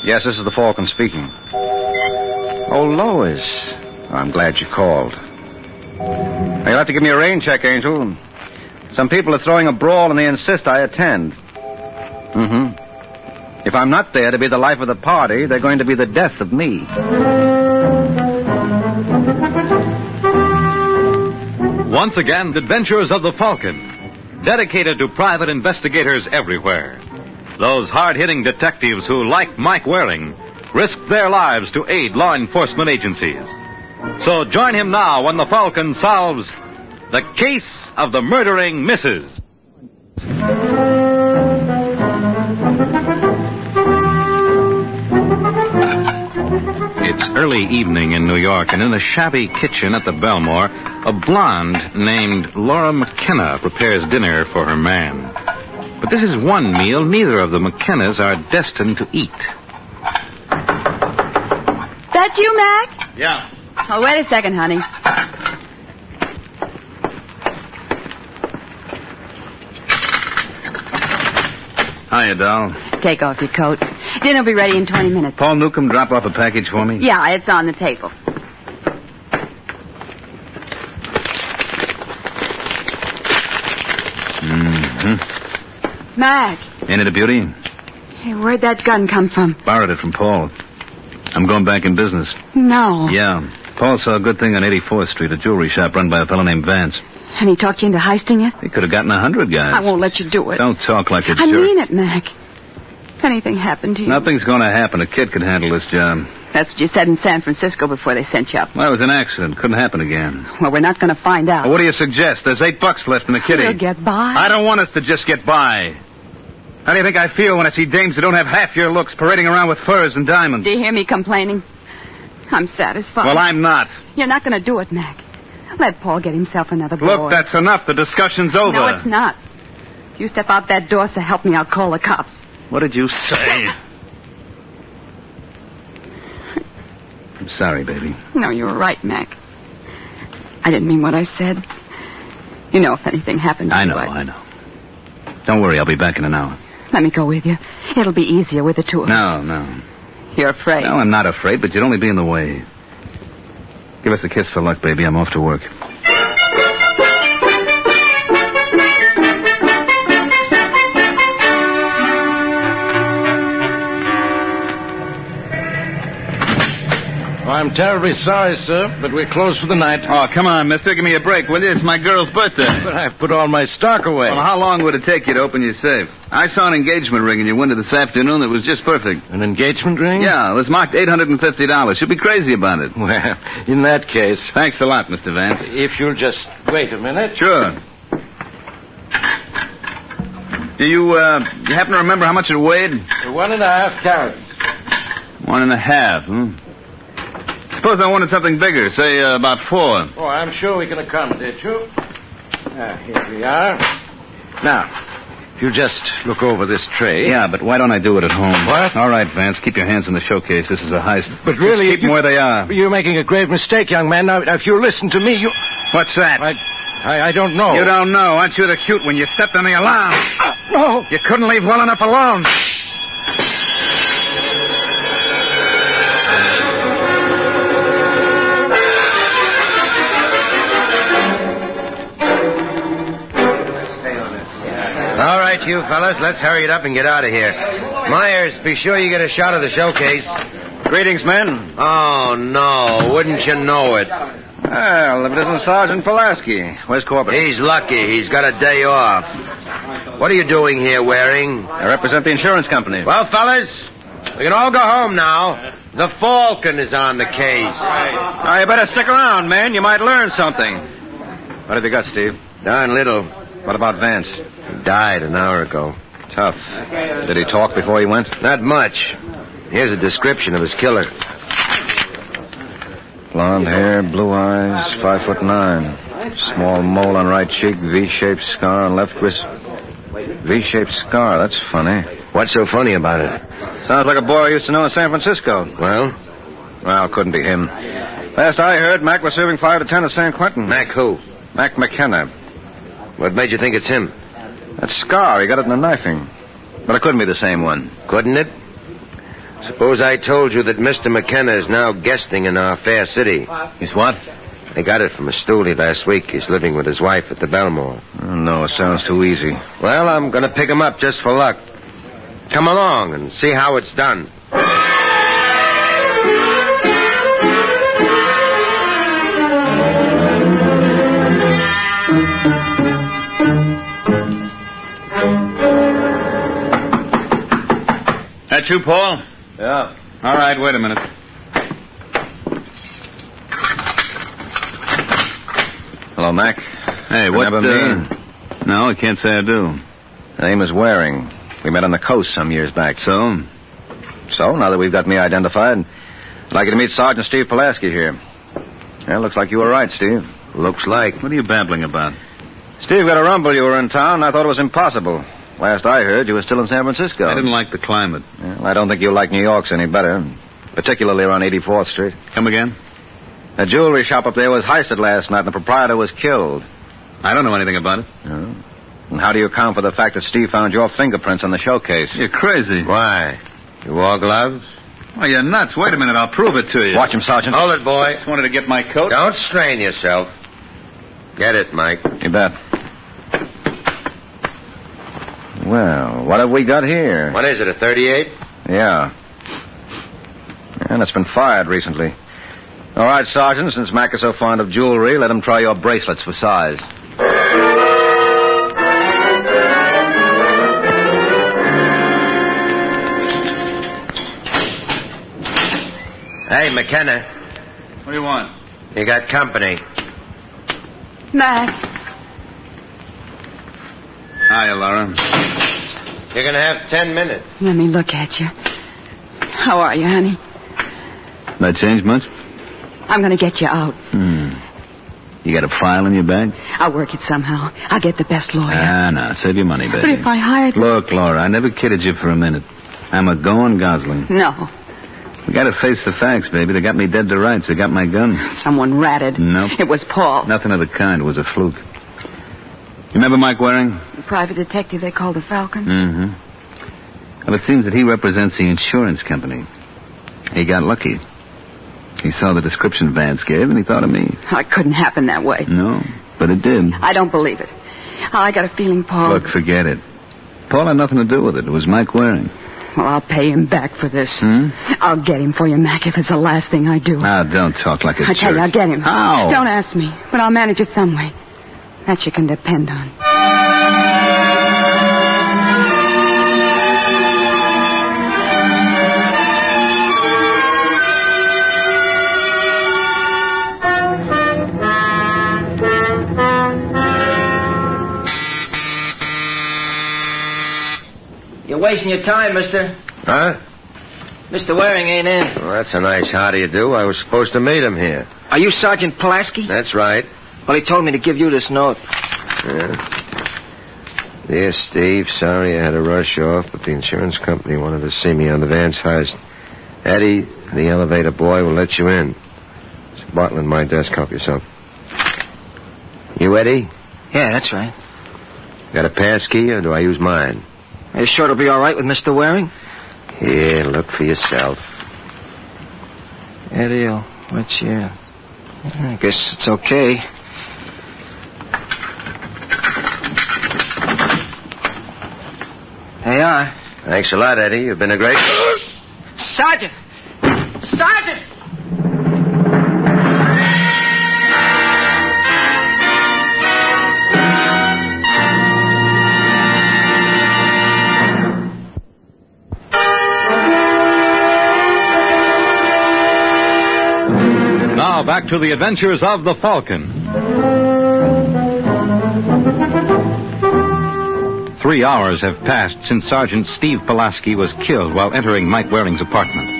Yes, this is the Falcon speaking. Oh, Lois. I'm glad you called. You'll have to give me a rain check, Angel. Some people are throwing a brawl and they insist I attend. If I'm not there to be the life of the party, they're going to be the death of me. Once again, the adventures of the Falcon, dedicated to private investigators everywhere. Those hard-hitting detectives who, like Mike Waring, risked their lives to aid law enforcement agencies. So join him now when the Falcon solves the case of the murdering Mrs. It's early evening in New York, and in the shabby kitchen at the Belmore, a blonde named Laura McKenna prepares dinner for her man. But this is one meal neither of the McKennas are destined to eat. That you, Mac? Yeah. Oh, wait a second, honey. Hiya, doll. Take off your coat. Dinner will be ready in 20 minutes. Paul Newcomb drop off a package for me? Yeah, it's on the table. Mac. Ain't it a beauty? Hey, where'd that gun come from? Borrowed it from Paul. I'm going back in business. No. Yeah. Paul saw a good thing on 84th Street, a jewelry shop run by a fellow named Vance. And he talked you into heisting you? He could have gotten 100 guys. I won't let you do it. Don't talk like a I jerk. mean it, Mac. If anything happened to you... Nothing's going to happen. A kid can handle this job. That's what you said in San Francisco before they sent you up. Well, it was an accident. Couldn't happen again. Well, we're not going to find out. Well, what do you suggest? There's $8 left in the kitty. We'll get by. I don't want us to just get by. How do you think I feel when I see dames who don't have half your looks parading around with furs and diamonds? Do you hear me complaining? I'm satisfied. Well, I'm not. You're not going to do it, Mac. Let Paul get himself another boy. Look, that's enough. The discussion's over. No, it's not. If you step out that door, so help me, I'll call the cops. What did you say? I'm sorry, baby. No, you were right, Mac. I didn't mean what I said. You know, if anything happened to you, I know. Don't worry, I'll be back in an hour. Let me go with you. It'll be easier with the two of us. No. You're afraid. No, I'm not afraid, but you'd only be in the way. Give us a kiss for luck, baby. I'm off to work. I'm terribly sorry, sir, but we're closed for the night. Oh, come on, mister. Give me a break, will you? It's my girl's birthday. But I've put all my stock away. Well, how long would it take you to open your safe? I saw an engagement ring in your window this afternoon that was just perfect. An engagement ring? Yeah, it was marked $850. You'll be crazy about it. Well, in that case... Thanks a lot, Mr. Vance. If you'll just wait a minute. Sure. Do you happen to remember how much it weighed? 1.5 carats. 1.5, Suppose I wanted something bigger, say about 4. Oh, I'm sure we can accommodate you. Here we are. Now, if you just look over this tray. Yeah, but why don't I do it at home? What? All right, Vance, keep your hands in the showcase. This is a heist. But really... Just keep them where they are. You're making a grave mistake, young man. Now, if you listen to me, you... What's that? I don't know. You don't know. Aren't you the cute when you stepped on the alarm? No. You couldn't leave well enough alone. All right, you fellas, let's hurry it up and get out of here. Myers, be sure you get a shot of the showcase. Greetings, men. Oh, no, wouldn't you know it? Well, if it isn't Sergeant Pulaski. Where's Corbett? He's lucky. He's got a day off. What are you doing here, Waring? I represent the insurance company. Well, fellas, we can all go home now. The Falcon is on the case. Oh, you better stick around, man. You might learn something. What have you got, Steve? Darn little. What about Vance? He died an hour ago. Tough. Did he talk before he went? Not much. Here's a description of his killer. Blonde hair, blue eyes, 5'9". Small mole on right cheek, V-shaped scar on left wrist. V-shaped scar, that's funny. What's so funny about it? Sounds like a boy I used to know in San Francisco. Well, couldn't be him. Last I heard, Mac was serving 5 to 10 at San Quentin. Mac who? Mac McKenna. What made you think it's him? That scar, he got it in a knifing. But it couldn't be the same one. Couldn't it? Suppose I told you that Mr. McKenna is now guesting in our fair city. He's what? I got it from a stoolie last week. He's living with his wife at the Belmore. Oh, no, it sounds too easy. Well, I'm going to pick him up just for luck. Come along and see how it's done. That you, Paul? Yeah. All right, wait a minute. Hello, Mac. Hey, what... Remember me? No, I can't say I do. The name is Waring. We met on the coast some years back. So? So, now that we've got me identified, I'd like you to meet Sergeant Steve Pulaski here. Yeah, looks like you were right, Steve. Looks like. What are you babbling about? Steve got a rumble you were in town, and I thought it was impossible. Last I heard, you were still in San Francisco. I didn't like the climate. Well, I don't think you'll like New York's any better, particularly around 84th Street. Come again? A jewelry shop up there was heisted last night, and the proprietor was killed. I don't know anything about it. Oh. And how do you account for the fact that Steve found your fingerprints on the showcase? You're crazy. Why? You wore gloves? Oh, you're nuts. Wait a minute. I'll prove it to you. Watch him, Sergeant. Hold it, boy. Just wanted to get my coat. Don't strain yourself. Get it, Mike. You bet. Well, what have we got here? What is it, a 38? Yeah. And it's been fired recently. All right, Sergeant, since Mac is so fond of jewelry, let him try your bracelets for size. Hey, McKenna. What do you want? You got company. Mac. Hiya, Laura. You're going to have 10 minutes. Let me look at you. How are you, honey? That change much? I'm going to get you out. You got a file in your bag? I'll work it somehow. I'll get the best lawyer. No. Save your money, baby. But if I hired... Look, Laura, I never kidded you for a minute. I'm a going Gosling. No. We got to face the facts, baby. They got me dead to rights. They got my gun. Someone ratted. Nope. It was Paul. Nothing of the kind. It was a fluke. You remember Mike Waring? The private detective they called the Falcon? Mm-hmm. Well, it seems that he represents the insurance company. He got lucky. He saw the description Vance gave, and he thought of me. Oh, it couldn't happen that way. No, but it did. I don't believe it. I got a feeling Paul... Look, forget it. Paul had nothing to do with it. It was Mike Waring. Well, I'll pay him back for this. I'll get him for you, Mac, if it's the last thing I do. Now, don't talk like a I tell you, jerk. I'll get him. How? Don't ask me, but I'll manage it some way. That you can depend on. You're wasting your time, mister. Huh? Mr. Waring ain't in. Well, that's a nice how do you do. I was supposed to meet him here. Are you Sergeant Pulaski? That's right. Well, he told me to give you this note. Yeah. Dear Steve, sorry I had to rush off, but the insurance company wanted to see me on the Vance heist. Eddie, the elevator boy, will let you in. There's a bottle in my desk. Help yourself. You Eddie? Yeah, that's right. Got a pass key, or do I use mine? Are you sure it'll be all right with Mr. Waring? Yeah, look for yourself. Eddie, I'll let you in. I guess it's okay. There you are. Thanks a lot, Eddie. You've been a great... Sergeant! Sergeant! Now back to the adventures of the Falcon. 3 hours have passed since Sergeant Steve Pulaski was killed while entering Mike Waring's apartment.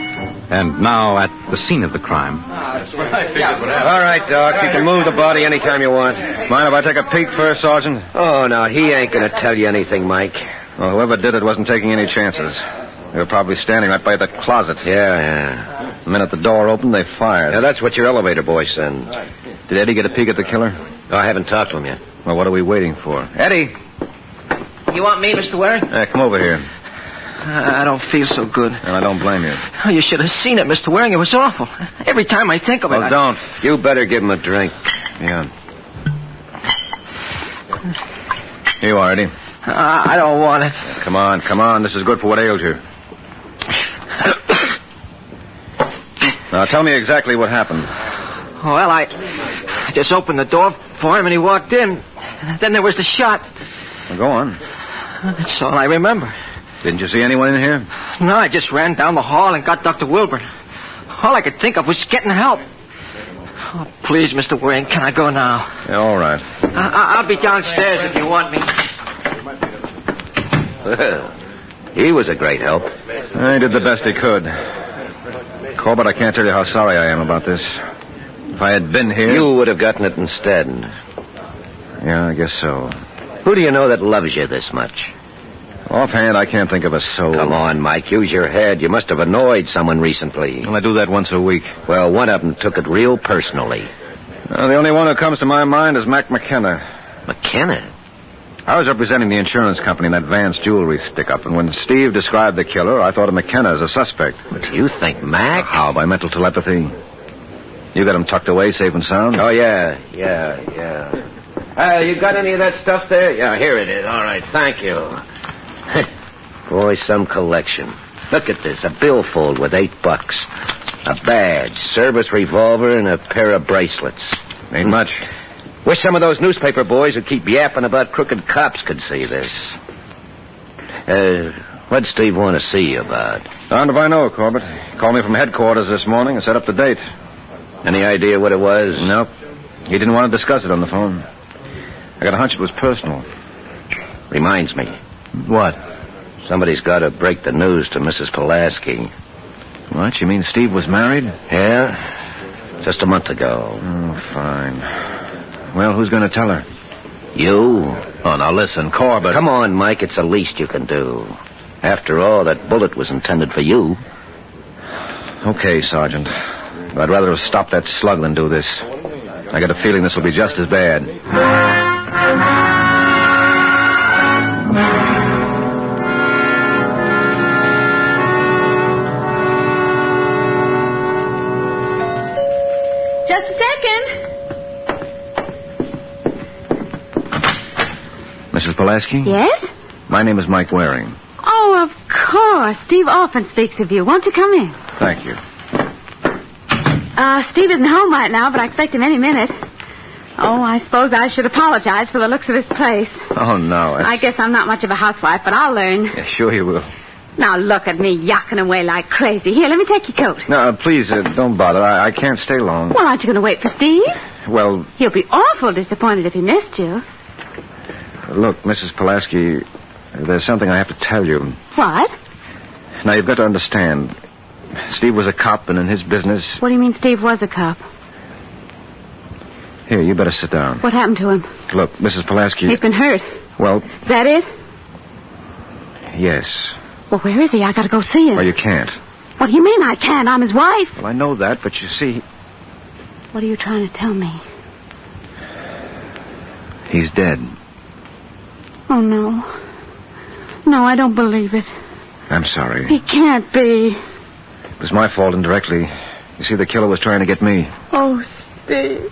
And now at the scene of the crime. All right, Doc. You can move the body anytime you want. Mind if I take a peek first, Sergeant? Oh, no, he ain't going to tell you anything, Mike. Well, whoever did it wasn't taking any chances. They were probably standing right by the closet. Yeah. The minute the door opened, they fired. Now, that's what your elevator boy said. Did Eddie get a peek at the killer? Oh, I haven't talked to him yet. Well, what are we waiting for? Eddie! You want me, Mr. Waring? Come over here. I don't feel so good. And I don't blame you. Oh, you should have seen it, Mr. Waring. It was awful. Every time I think of it, Well, don't. You better give him a drink. Yeah. Here you are, Eddie. I don't want it. Come on. This is good for what ails you. Now, tell me exactly what happened. Well, I just opened the door for him and he walked in. Then there was the shot. Well, go on. That's all I remember. Didn't you see anyone in here? No, I just ran down the hall and got Dr. Wilbur. All I could think of was getting help. Oh, please, Mr. Waring, can I go now? Yeah, all right. I'll be downstairs if you want me. Well, he was a great help. He did the best he could. Corbett, I can't tell you how sorry I am about this. If I had been here... You would have gotten it instead. Yeah, I guess so. Who do you know that loves you this much? Offhand, I can't think of a soul. Come on, Mike, use your head. You must have annoyed someone recently. Well, I do that once a week. Well, one of them took it real personally. The only one who comes to my mind is Mac McKenna. McKenna? I was representing the insurance company in that Vance jewelry stick-up, and when Steve described the killer, I thought of McKenna as a suspect. But you think Mac? How? By mental telepathy. You got him tucked away safe and sound? Oh, yeah. You got any of that stuff there? Yeah, here it is. All right, thank you. Boy, some collection. Look at this, a billfold with $8. A badge, service revolver, and a pair of bracelets. Ain't much. Wish some of those newspaper boys who keep yapping about crooked cops could see this. What'd Steve want to see you about? Darned if I know, Corbett. He called me from headquarters this morning and set up the date. Any idea what it was? Nope. He didn't want to discuss it on the phone. I got a hunch it was personal. Reminds me. What? Somebody's got to break the news to Mrs. Pulaski. What? You mean Steve was married? Yeah? Just a month ago. Oh, fine. Well, who's going to tell her? You? Oh, now listen, Corbett. Come on, Mike. It's the least you can do. After all, that bullet was intended for you. Okay, Sergeant. But I'd rather have stopped that slug than do this. I got a feeling this will be just as bad. Just a second. Mrs. Pulaski? Yes? My name is Mike Waring. Oh, of course. Steve often speaks of you. Won't you come in? Thank you. Steve isn't home right now, but I expect him any minute. Oh, I suppose I should apologize for the looks of this place. Oh, no. I guess I'm not much of a housewife, but I'll learn. Yeah, sure you will. Now, look at me yakking away like crazy. Here, let me take your coat. No, please, don't bother. I can't stay long. Well, aren't you going to wait for Steve? Well... He'll be awful disappointed if he missed you. Look, Mrs. Pulaski, there's something I have to tell you. What? Now, you've got to understand. Steve was a cop, and in his business... What do you mean Steve was a cop? Here, you better sit down. What happened to him? Look, Mrs. Pulaski... He's been hurt. Well... Is that it? Yes. Well, where is he? I got to go see him. Well, you can't. What do you mean I can't? I'm his wife. Well, I know that, but you see... What are you trying to tell me? He's dead. Oh, no. No, I don't believe it. I'm sorry. He can't be. It was my fault indirectly. You see, the killer was trying to get me. Oh, Steve.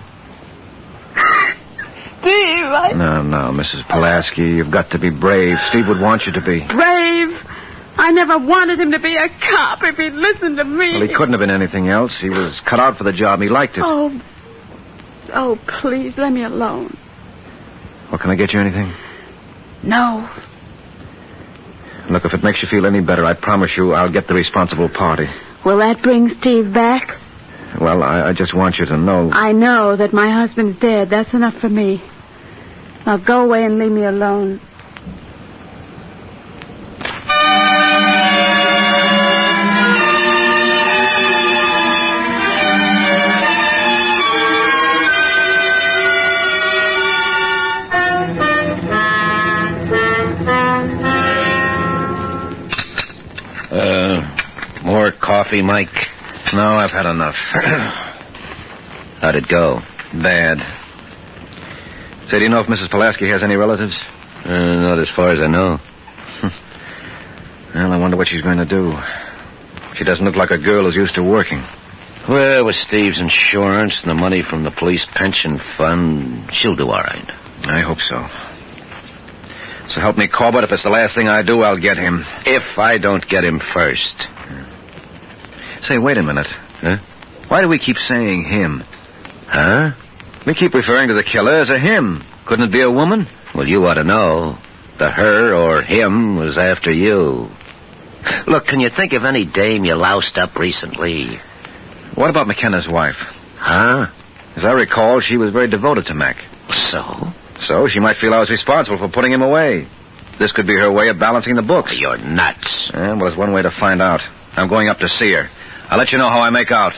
Steve, No, Mrs. Pulaski, you've got to be brave. Steve would want you to be. Brave? I never wanted him to be a cop if he'd listened to me. Well, he couldn't have been anything else. He was cut out for the job. He liked it. Oh, please, let me alone. Well, can I get you anything? No. Look, if it makes you feel any better, I promise you I'll get the responsible party. Will that bring Steve back? Well, I just want you to know... I know that my husband's dead. That's enough for me. Now go away and leave me alone. More coffee, Mike? No, I've had enough. How'd it go? Bad. Say, do you know if Mrs. Pulaski has any relatives? Not as far as I know. Well, I wonder what she's going to do. She doesn't look like a girl who's used to working. Well, with Steve's insurance and the money from the police pension fund, she'll do all right. I hope so. So help me, Corbett. If it's the last thing I do, I'll get him. If I don't get him first. Say, wait a minute. Huh? Why do we keep saying him? Huh? We keep referring to the killer as a him. Couldn't it be a woman? Well, you ought to know. The her or him was after you. Look, can you think of any dame you loused up recently? What about McKenna's wife? Huh? As I recall, she was very devoted to Mac. So? So she might feel I was responsible for putting him away. This could be her way of balancing the books. You're nuts. Well, there's one way to find out. I'm going up to see her. I'll let you know how I make out.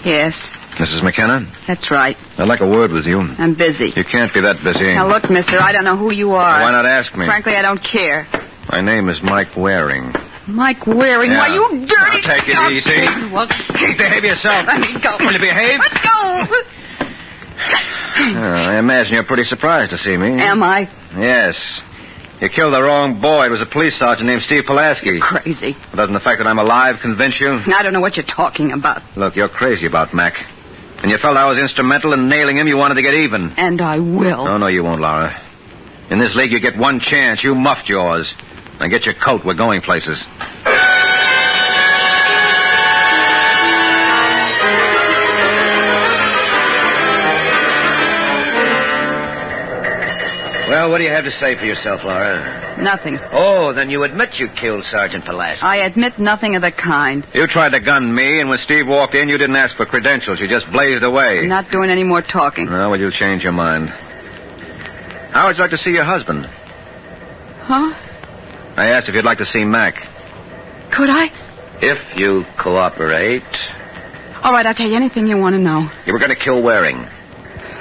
Yes, Mrs. McKenna, that's right. I'd like a word with you. I'm busy. You can't be that busy. Now, look, mister, I don't know who you are. Why not ask me? Frankly, I don't care. My name is Mike Waring. Mike Waring, Yeah. why, you dirty... Now, take it Oh, easy. Well, Behave yourself. let me go. Will you behave? Let go. I imagine you're pretty surprised to see me. Am I? Yes. You killed the wrong boy. It was a police sergeant named Steve Pulaski. Crazy. Doesn't the fact that I'm alive convince you? I don't know what you're talking about. Look, you're crazy about Mac. And you felt I was instrumental in nailing him. You wanted to get even. And I will. Oh, no, you won't, Laura. In this league, you get one chance. You muffed yours. Now get your coat. We're going places. Well, what do you have to say for yourself, Laura? Nothing. Oh, then you admit you killed Sergeant Pulaski. I admit nothing of the kind. You tried to gun me, and when Steve walked in, you didn't ask for credentials. You just blazed away. I'm not doing any more talking. No, well, you'll change your mind. How would you like to see your husband? Huh? I asked if you'd like to see Mac. Could I? If you cooperate. All right, I'll tell you anything you want to know. You were going to kill Waring.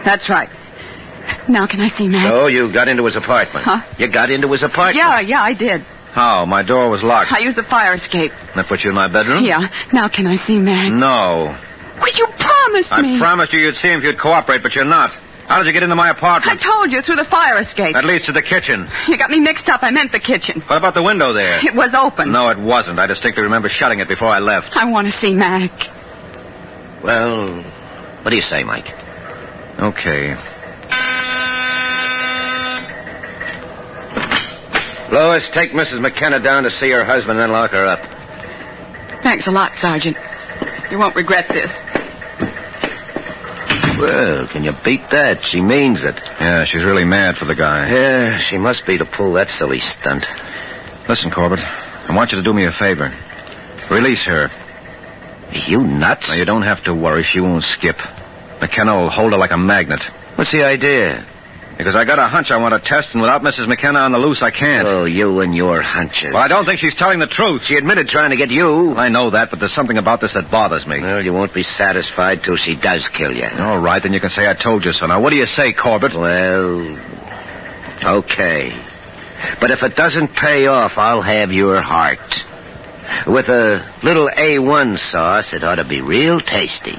That's right. Now, can I see Mac? So you got into his apartment. Huh? You got into his apartment. Yeah, I did. How? My door was locked. I used the fire escape. That put you in my bedroom? Yeah. Now, can I see Mac? No. Well, you promised me. I promised you you'd see him if you'd cooperate, but you're not. How did you get into my I apartment? told you, through the fire escape. That leads to the kitchen. You got me mixed up. I meant the kitchen. What about the window there? It was open. No, it wasn't. I distinctly remember shutting it before I left. I want to see Mac. Well, what do you say, Mike? Okay. Lois, take Mrs. McKenna down to see her husband, then lock her up. Thanks a lot, Sergeant. You won't regret this. Well, can you beat that? She means it. Yeah, she's really mad for the guy. Yeah, she must be to pull that silly stunt. Listen, Corbett, I want you to do me a favor. Release her. You nuts? Now, you don't have to worry. She won't skip. McKenna will hold her like a magnet. What's the idea? Because I got a hunch I want to test, and without Mrs. McKenna on the loose, I can't. Oh, you and your hunches. Well, I don't think she's telling the truth. She admitted trying to get you. I know that, but there's something about this that bothers me. Well, you won't be satisfied till she does kill you. All right, then you can say I told you so. Now, what do you say, Corbett? Well, okay. But if it doesn't pay off, I'll have your heart. With a little A1 sauce, it ought to be real tasty.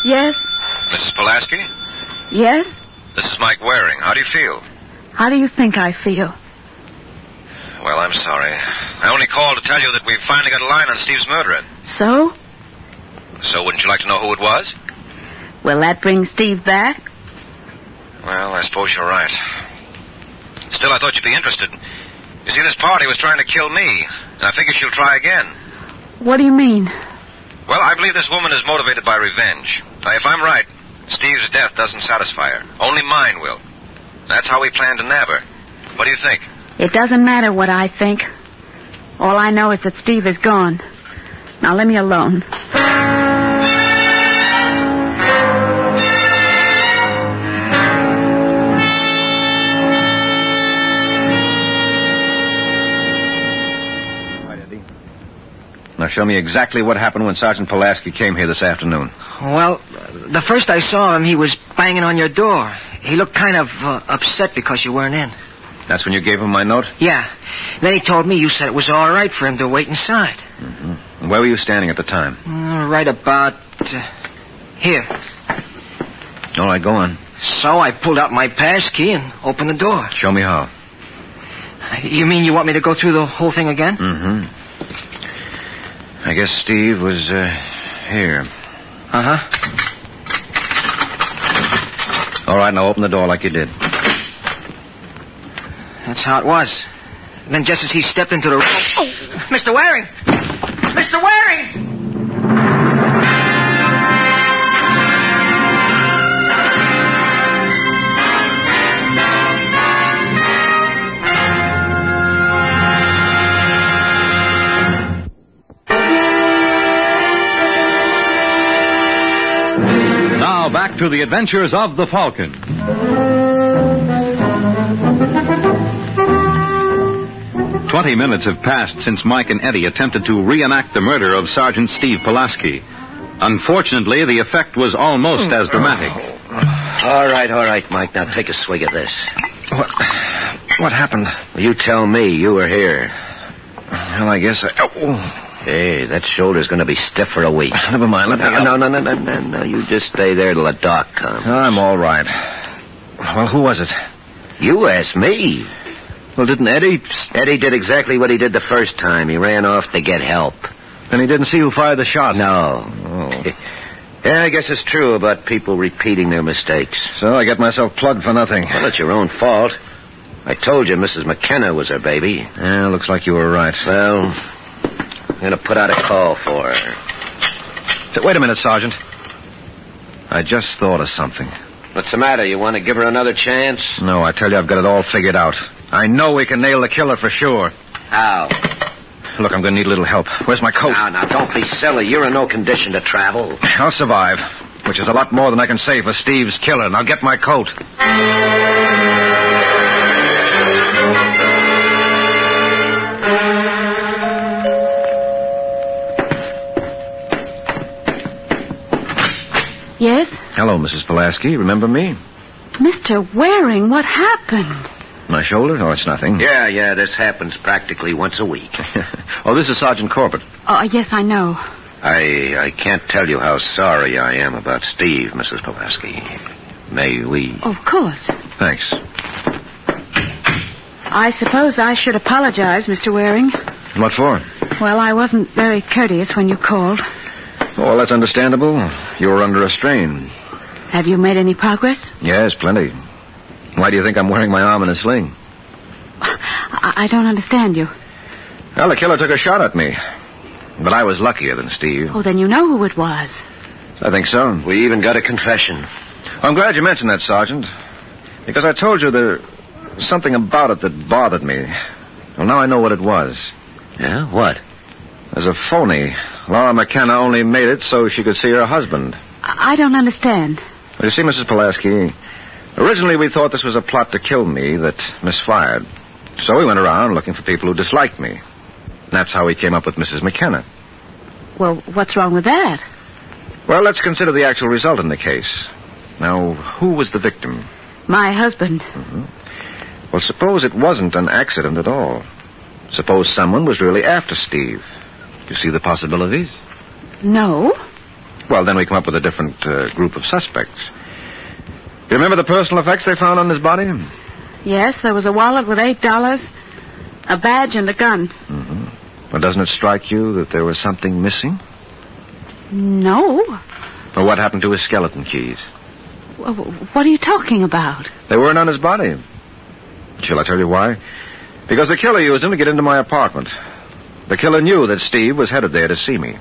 Yes? Mrs. Pulaski? Yes? This is Mike Waring. How do you feel? How do you think I feel? Well, I'm sorry. I only called to tell you that we finally got a line on Steve's murderer. So? So wouldn't you like to know who it was? Will that bring Steve back? Well, I suppose you're right. Still, I thought you'd be interested. You see, this party was trying to kill me, and I figure she'll try again. What do you mean? Well, I believe this woman is motivated by revenge. Now, if I'm right, Steve's death doesn't satisfy her. Only mine will. That's how we plan to nab her. What do you think? It doesn't matter what I think. All I know is that Steve is gone. Now, leave me alone. show me exactly what happened when Sergeant Pulaski came here this afternoon. Well, the first I saw him, he was banging on your door. He looked kind of upset because you weren't in. That's when you gave him my note? Yeah. Then he told me you said it was all right for him to wait inside. Mm-hmm. Where were you standing at the time? Right about here. All right, go on. So I pulled out my pass key and opened the door. Show me how. You mean you want me to go through the whole thing again? Mm-hmm. I guess Steve was here. Uh-huh. All right, now open the door like you did. That's how it was. And then just as he stepped into the room... Oh, Mr. Waring! Mr. Waring! Now back to the adventures of the Falcon. 20 minutes have passed since Mike and Eddie attempted to reenact the murder of Sergeant Steve Pulaski. Unfortunately, the effect was almost as dramatic. All right, Mike. Now take a swig of this. What happened? Well, you tell me. You were here. Well, I guess Hey, that shoulder's going to be stiff for a week. Never mind. Let me... No. You just stay there till the doc comes. I'm all right. Well, who was it? You asked me. Well, didn't Eddie... Eddie did exactly what he did the first time. He ran off to get help. Then he didn't see who fired the shot? No. Oh. Yeah, I guess it's true about people repeating their mistakes. So I got myself plugged for nothing. Well, it's your own fault. I told you Mrs. McKenna was her baby. Yeah, looks like you were right. Well, I'm going to put out a call for her. Wait a minute, Sergeant. I just thought of something. What's the matter? You want to give her another chance? No, I tell you, I've got it all figured out. I know we can nail the killer for sure. How? Look, I'm going to need a little help. Where's my coat? Now, don't be silly. You're in no condition to travel. I'll survive, which is a lot more than I can say for Steve's killer. Now get my coat. Yes? Hello, Mrs. Pulaski. Remember me? Mr. Waring, what happened? My shoulder? Oh, it's nothing. Yeah, this happens practically once a week. Oh, this is Sergeant Corbett. Oh, yes, I know. I can't tell you how sorry I am about Steve, Mrs. Pulaski. May we... Of course. Thanks. I suppose I should apologize, Mr. Waring. What for? Well, I wasn't very courteous when you called. Oh, well, that's understandable. You were under a strain. Have you made any progress? Yes, plenty. Why do you think I'm wearing my arm in a sling? I don't understand you. Well, the killer took a shot at me. But I was luckier than Steve. Oh, then you know who it was. I think so. We even got a confession. I'm glad you mentioned that, Sergeant. Because I told you there was something about it that bothered me. Well, now I know what it was. Yeah? What? As a phony, Laura McKenna only made it so she could see her husband. I don't understand. Well, you see, Mrs. Pulaski, originally we thought this was a plot to kill me that misfired. So we went around looking for people who disliked me. That's how we came up with Mrs. McKenna. Well, what's wrong with that? Well, let's consider the actual result in the case. Now, who was the victim? My husband. Mm-hmm. Well, suppose it wasn't an accident at all. Suppose someone was really after Steve. Do you see the possibilities? No. Well, then we come up with a different group of suspects. You remember the personal effects they found on his body? Yes, there was a wallet with $8, a badge, and a gun. Mm-hmm. Well, doesn't it strike you that there was something missing? No. Well, what happened to his skeleton keys? What are you talking about? They weren't on his body. Shall I tell you why? Because the killer used them to get into my apartment. The killer knew that Steve was headed there to see me.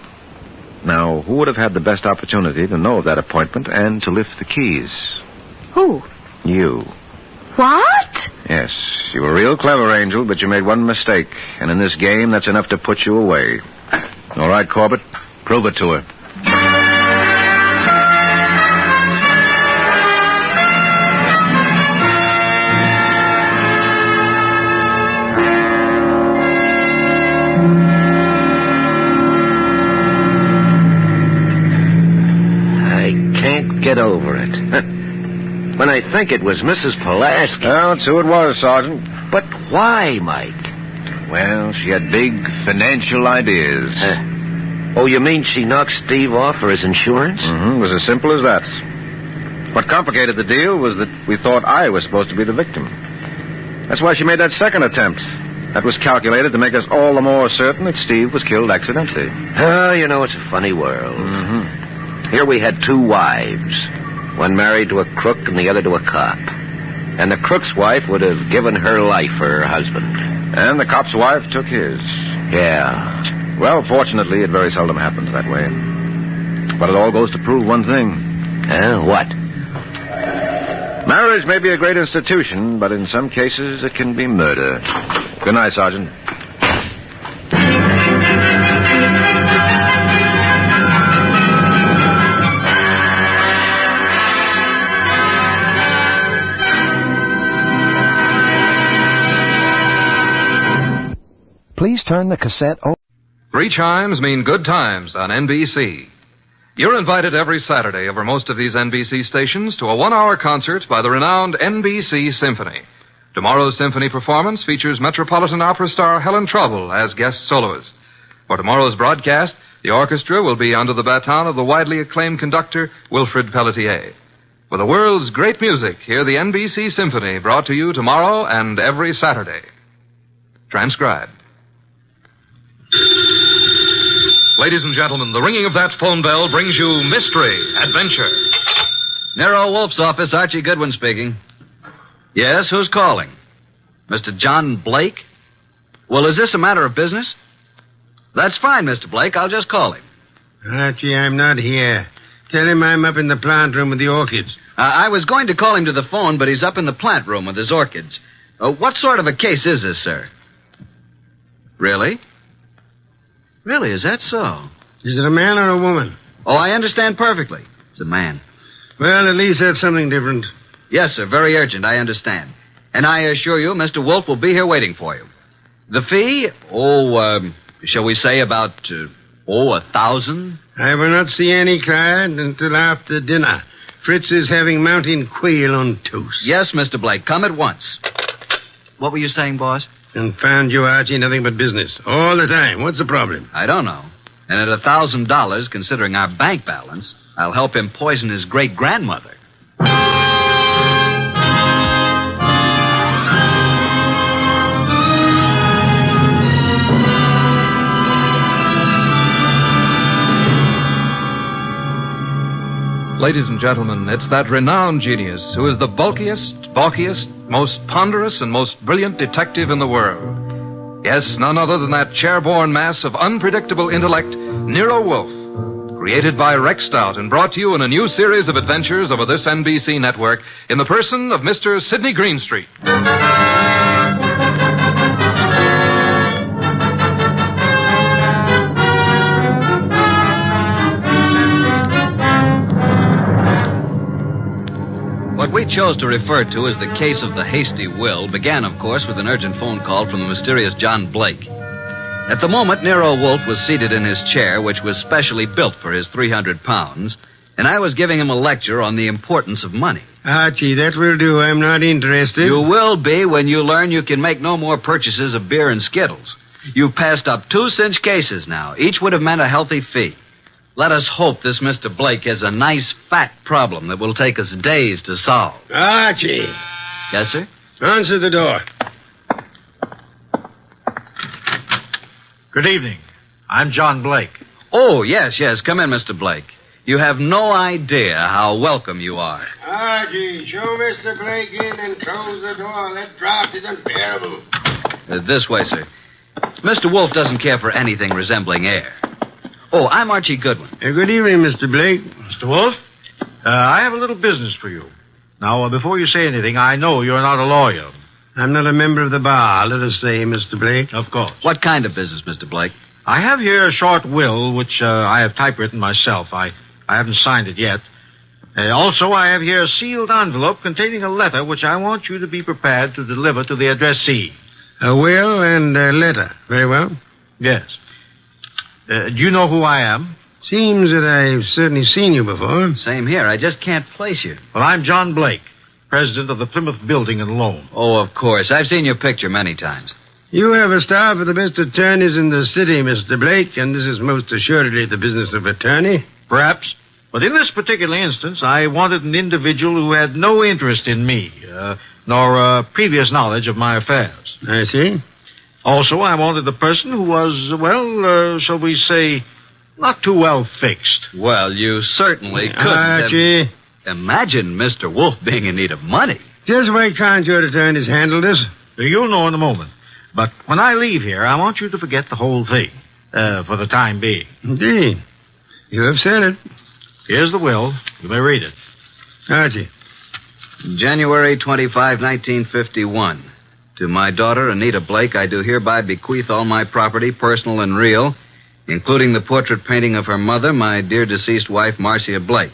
Now, who would have had the best opportunity to know of that appointment and to lift the keys? Who? You. What? Yes, you were real clever, Angel, but you made one mistake. And in this game, that's enough to put you away. All right, Corbett, prove it to her. get over it. When I think it was Mrs. Pulaski. Well, it's who it was, Sergeant. But why, Mike? Well, she had big financial ideas. Oh, you mean she knocked Steve off for his insurance? Mm-hmm. It was as simple as that. What complicated the deal was that we thought I was supposed to be the victim. That's why she made that second attempt. That was calculated to make us all the more certain that Steve was killed accidentally. Oh, you know, it's a funny world. Mm-hmm. Here we had two wives. One married to a crook and the other to a cop. And the crook's wife would have given her life for her husband. And the cop's wife took his. Yeah. Well, fortunately, it very seldom happens that way. But it all goes to prove one thing. What? Marriage may be a great institution, but in some cases it can be murder. Good night, Sergeant. Please turn the cassette over. 3 chimes mean good times on NBC. You're invited every Saturday over most of these NBC stations to a 1-hour concert by the renowned NBC Symphony. Tomorrow's symphony performance features Metropolitan Opera star Helen Trouble as guest soloist. For tomorrow's broadcast, the orchestra will be under the baton of the widely acclaimed conductor Wilfrid Pelletier. For the world's great music, hear the NBC Symphony brought to you tomorrow and every Saturday. Transcribed. Ladies and gentlemen, the ringing of that phone bell brings you mystery, adventure. NERO WOLFE's office, Archie Goodwin speaking. Yes, who's calling? Mr. John Blake? Well, is this a matter of business? That's fine, Mr. Blake. I'll just call him. Archie, I'm not here. Tell him I'm up in the plant room with the orchids. I was going to call him to the phone, but he's up in the plant room with his orchids. What sort of a case is this, sir? Really? Really, is that so? Is it a man or a woman? Oh, I understand perfectly. It's a man. Well, at least that's something different. Yes, sir, very urgent, I understand. And I assure you, Mr. Wolfe will be here waiting for you. The fee? Shall we say about, 1,000? I will not see any client until after dinner. Fritz is having mountain quail on toast. Yes, Mr. Blake, come at once. What were you saying, boss? Confound you, Archie, nothing but business. All the time. What's the problem? I don't know. And at $1,000, considering our bank balance, I'll help him poison his great-grandmother. Ladies and gentlemen, it's that renowned genius who is the bulkiest, balkiest, most ponderous, and most brilliant detective in the world. Yes, none other than that chair-borne mass of unpredictable intellect, NERO WOLFE, created by Rex Stout and brought to you in a new series of adventures over this NBC network in the person of Mr. Sidney Greenstreet. What we chose to refer to as the case of the hasty will began, of course, with an urgent phone call from the mysterious John Blake. At the moment, NERO WOLFE was seated in his chair, which was specially built for his 300 pounds, and I was giving him a lecture on the importance of money. Archie, that will do. I'm not interested. You will be when you learn you can make no more purchases of beer and Skittles. You've passed up 2 cinch cases now. Each would have meant a healthy fee. Let us hope this Mr. Blake has a nice, fat problem that will take us days to solve. Archie! Yes, sir? Answer the door. Good evening. I'm John Blake. Oh, yes. Come in, Mr. Blake. You have no idea how welcome you are. Archie, show Mr. Blake in and close the door. That draft is unbearable. This way, sir. Mr. Wolfe doesn't care for anything resembling air. Oh, I'm Archie Goodwin. Good evening, Mr. Blake. Mr. Wolfe, I have a little business for you. Now, before you say anything, I know you're not a lawyer. I'm not a member of the bar, let us say, Mr. Blake. Of course. What kind of business, Mr. Blake? I have here a short will, which I have typewritten myself. I haven't signed it yet. Also, I have here a sealed envelope containing a letter which I want you to be prepared to deliver to the addressee. A will and a letter. Very well. Yes. Do you know who I am? Seems that I've certainly seen you before. Same here. I just can't place you. Well, I'm John Blake, president of the Plymouth Building and Loan. Oh, of course. I've seen your picture many times. You have a staff of the best attorneys in the city, Mr. Blake, and this is most assuredly the business of attorney. Perhaps. But in this particular instance, I wanted an individual who had no interest in me, nor previous knowledge of my affairs. I see. Also, I wanted a person who was, well, shall we say, not too well fixed. Well, you certainly couldn't Archie. Imagine Mr. Wolfe being in need of money. Just why can't your attorneys handle this? You'll know in a moment. But when I leave here, I want you to forget the whole thing, for the time being. Indeed. You have said it. Here's the will. You may read it. Archie. January 25, 1951. To my daughter, Anita Blake, I do hereby bequeath all my property, personal and real, including the portrait painting of her mother, my dear deceased wife, Marcia Blake.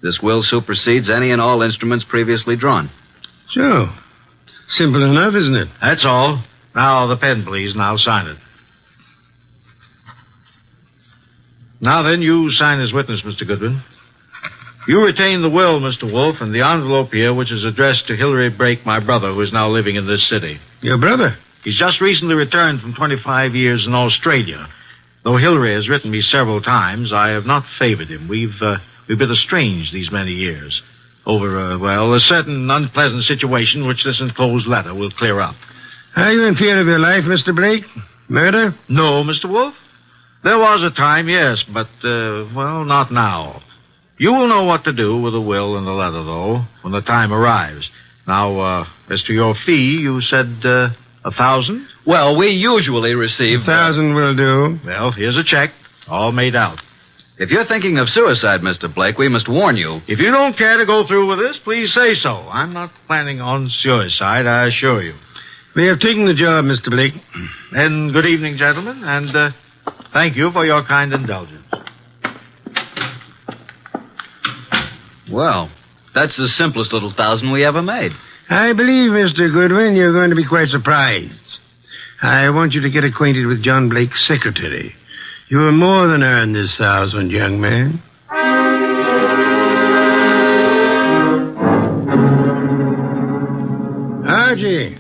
This will supersedes any and all instruments previously drawn. So, simple enough, isn't it? That's all. Now, the pen, please, and I'll sign it. Now then, you sign as witness, Mr. Goodwin. You retain the will, Mr. Wolfe, and the envelope here, which is addressed to Hilary Blake, my brother, who is now living in this city. Your brother? He's just recently returned from 25 years in Australia. Though Hilary has written me several times, I have not favored him. We've been estranged these many years over, a certain unpleasant situation which this enclosed letter will clear up. Are you in fear of your life, Mr. Blake? Murder? No, Mr. Wolfe. There was a time, yes, but, not now. You will know what to do with the will and the letter, though, when the time arrives. Now, as to your fee, you said, 1,000? Well, we usually receive... 1,000 will do. Well, here's a check, all made out. If you're thinking of suicide, Mr. Blake, we must warn you. If you don't care to go through with this, please say so. I'm not planning on suicide, I assure you. We have taken the job, Mr. Blake. And good evening, gentlemen, and thank you for your kind indulgence. Well, that's the simplest little 1,000 we ever made. I believe, Mr. Goodwin, you're going to be quite surprised. I want you to get acquainted with John Blake's secretary. You will more than earn this 1,000, young man. Archie.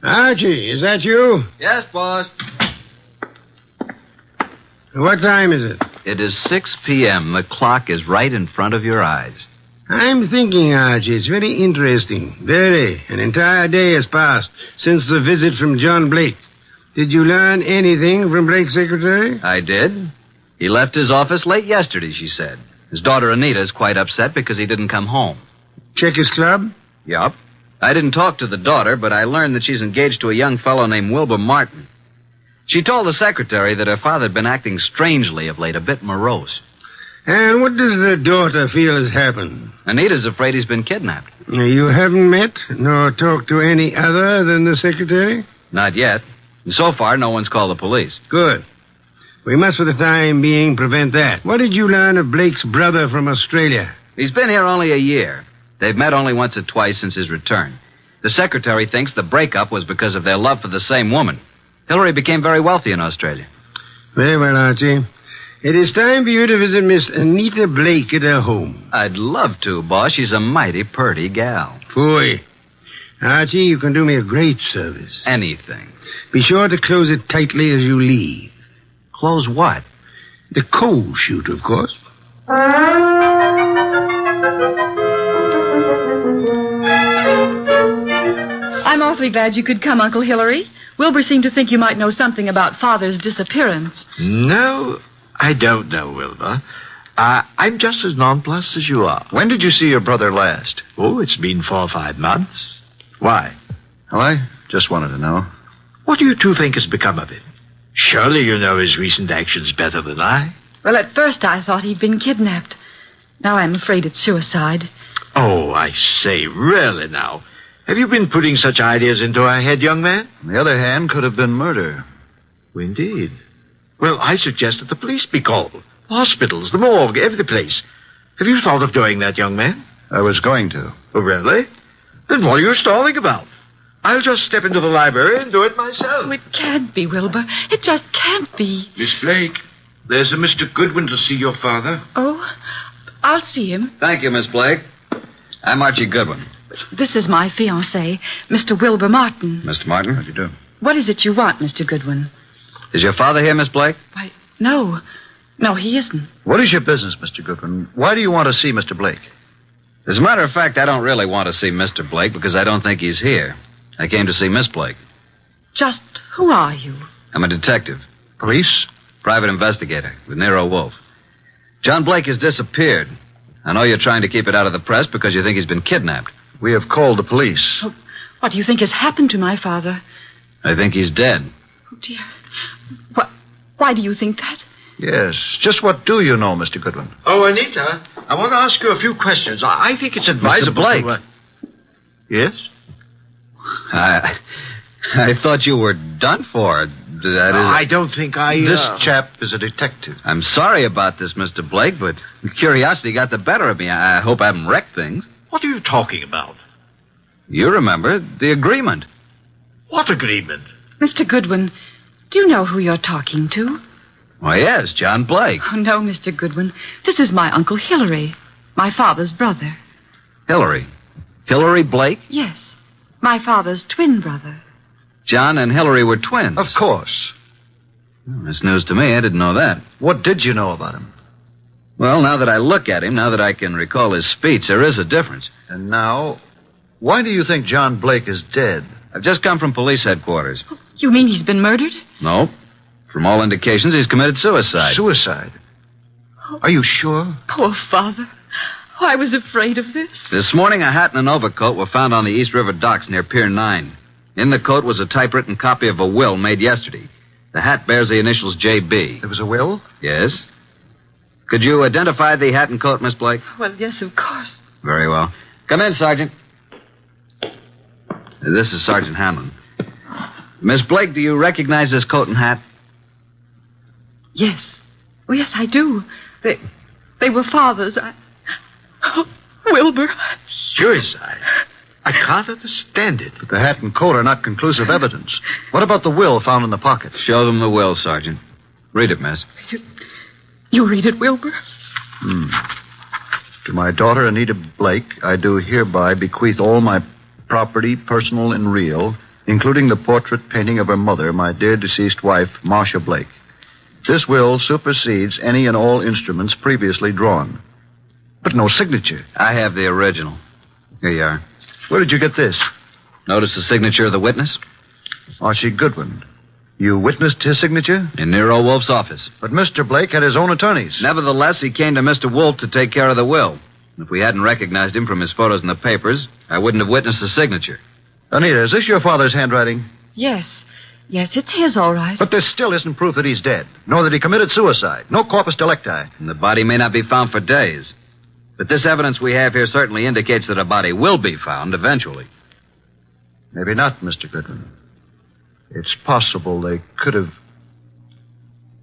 Archie, is that you? Yes, boss. What time is it? It is 6 p.m. The clock is right in front of your eyes. I'm thinking, Archie, it's very interesting. Very. An entire day has passed since the visit from John Blake. Did you learn anything from Blake's secretary? I did. He left his office late yesterday, she said. His daughter Anita is quite upset because he didn't come home. Check his club? Yup. I didn't talk to the daughter, but I learned that she's engaged to a young fellow named Wilbur Martin. She told the secretary that her father had been acting strangely of late, a bit morose. And what does the daughter feel has happened? Anita's afraid he's been kidnapped. You haven't met nor talked to any other than the secretary? Not yet. And so far, no one's called the police. Good. We must, for the time being, prevent that. What did you learn of Blake's brother from Australia? He's been here only a year. They've met only once or twice since his return. The secretary thinks the breakup was because of their love for the same woman. Hilary became very wealthy in Australia. Very well, Archie. It is time for you to visit Miss Anita Blake at her home. I'd love to, boss. She's a mighty purty gal. Phooey. Archie, you can do me a great service. Anything. Be sure to close it tightly as you leave. Close what? The coal chute, of course. I'm awfully glad you could come, Uncle Hilary. Wilbur seemed to think you might know something about Father's disappearance. No, I don't know, Wilbur. I'm just as nonplussed as you are. When did you see your brother last? Oh, it's been 4 or 5 months. Why? Well, I just wanted to know. What do you two think has become of him? Surely you know his recent actions better than I. Well, at first I thought he'd been kidnapped. Now I'm afraid it's suicide. Oh, I say, really now. Have you been putting such ideas into our head, young man? On the other hand, could have been murder. Indeed. Well, I suggest that the police be called. Hospitals, the morgue, every place. Have you thought of doing that, young man? I was going to. Oh, really? Then what are you stalling about? I'll just step into the library and do it myself. Oh, it can't be, Wilbur. It just can't be. Miss Blake, There's a Mr. Goodwin to see your father. Oh, I'll see him. Thank you, Miss Blake. I'm Archie Goodwin. This is my fiancé, Mr. Wilbur Martin. Mr. Martin? How do you do? What is it you want, Mr. Goodwin? Is your father here, Miss Blake? Why, no. No, he isn't. What is your business, Mr. Goodwin? Why do you want to see Mr. Blake? As a matter of fact, I don't really want to see Mr. Blake because I don't think he's here. I came to see Miss Blake. Just who are you? I'm a detective. Police? Private investigator with NERO WOLFE. John Blake has disappeared. I know you're trying to keep it out of the press because you think he's been kidnapped. We have called the police. Oh, what do you think has happened to my father? I think he's dead. Oh, dear. Why do you think that? Yes. Just what do you know, Mr. Goodwin? Oh, Anita, I want to ask you a few questions. I think it's advisable. Mr. Blake. Yes? I thought you were done for. That is... I don't think I... This chap is a detective. I'm sorry about this, Mr. Blake, but curiosity got the better of me. I hope I haven't wrecked things. What are you talking about? You remember the agreement. What agreement? Mr. Goodwin, do you know who you're talking to? Why, yes, John Blake. Oh, no, Mr. Goodwin. This is my Uncle Hillary, my father's brother. Hillary? Hillary Blake? Yes, my father's twin brother. John and Hillary were twins. Of course. That's news to me. I didn't know that. What did you know about him? Well, now that I look at him, now that I can recall his speech, there is a difference. And now, why do you think John Blake is dead? I've just come from police headquarters. You mean he's been murdered? No. From all indications, he's committed suicide. Suicide? Are you sure? Poor father. Oh, I was afraid of this. This morning, a hat and an overcoat were found on the East River docks near Pier 9. In the coat was a typewritten copy of a will made yesterday. The hat bears the initials J.B. There was a will? Yes. Could you identify the hat and coat, Miss Blake? Well, yes, of course. Very well. Come in, Sergeant. This is Sergeant Hanlon. Miss Blake, do you recognize this coat and hat? Yes. Oh, yes, I do. They were father's. Oh, Wilbur. Suicide? I can't understand it. But the hat and coat are not conclusive evidence. What about the will found in the pocket? Show them the will, Sergeant. Read it, miss. You read it, Wilbur? To my daughter, Anita Blake, I do hereby bequeath all my property, personal and real, including the portrait painting of her mother, my dear deceased wife, Marcia Blake. This will supersedes any and all instruments previously drawn. But no signature. I have the original. Here you are. Where did you get this? Notice the signature of the witness? Archie Goodwin. You witnessed his signature? In NERO WOLFE's office. But Mr. Blake had his own attorneys. Nevertheless, he came to Mr. WOLFE to take care of the will. If we hadn't recognized him from his photos in the papers, I wouldn't have witnessed the signature. Anita, is this your father's handwriting? Yes. Yes, it's his, all right. But there still isn't proof that he's dead, nor that he committed suicide. No corpus delicti. And the body may not be found for days. But this evidence we have here certainly indicates that a body will be found eventually. Maybe not, Mr. Goodwin. It's possible they could have...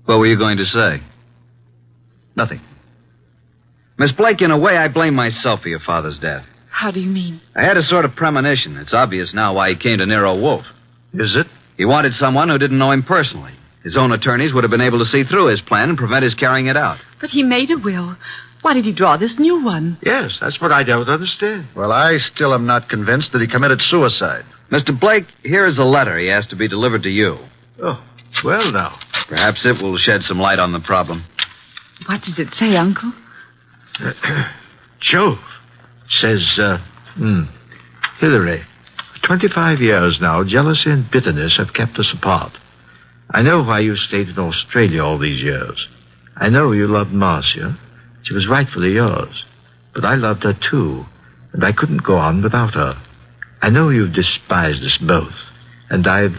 What were you going to say? Nothing. Miss Blake, in a way, I blame myself for your father's death. How do you mean? I had a sort of premonition. It's obvious now why he came to NERO WOLFE. Is it? He wanted someone who didn't know him personally. His own attorneys would have been able to see through his plan and prevent his carrying it out. But he made a will. Why did he draw this new one? Yes, that's what I don't understand. Well, I still am not convinced that he committed suicide. Mr. Blake, here is a letter he asked to be delivered to you. Oh, well now. Perhaps it will shed some light on the problem. What does it say, Uncle? Jove. It says, Hillary, for 25 years now, jealousy and bitterness have kept us apart. I know why you stayed in Australia all these years. I know you loved Marcia. She was rightfully yours. But I loved her too, and I couldn't go on without her. I know you've despised us both, and I've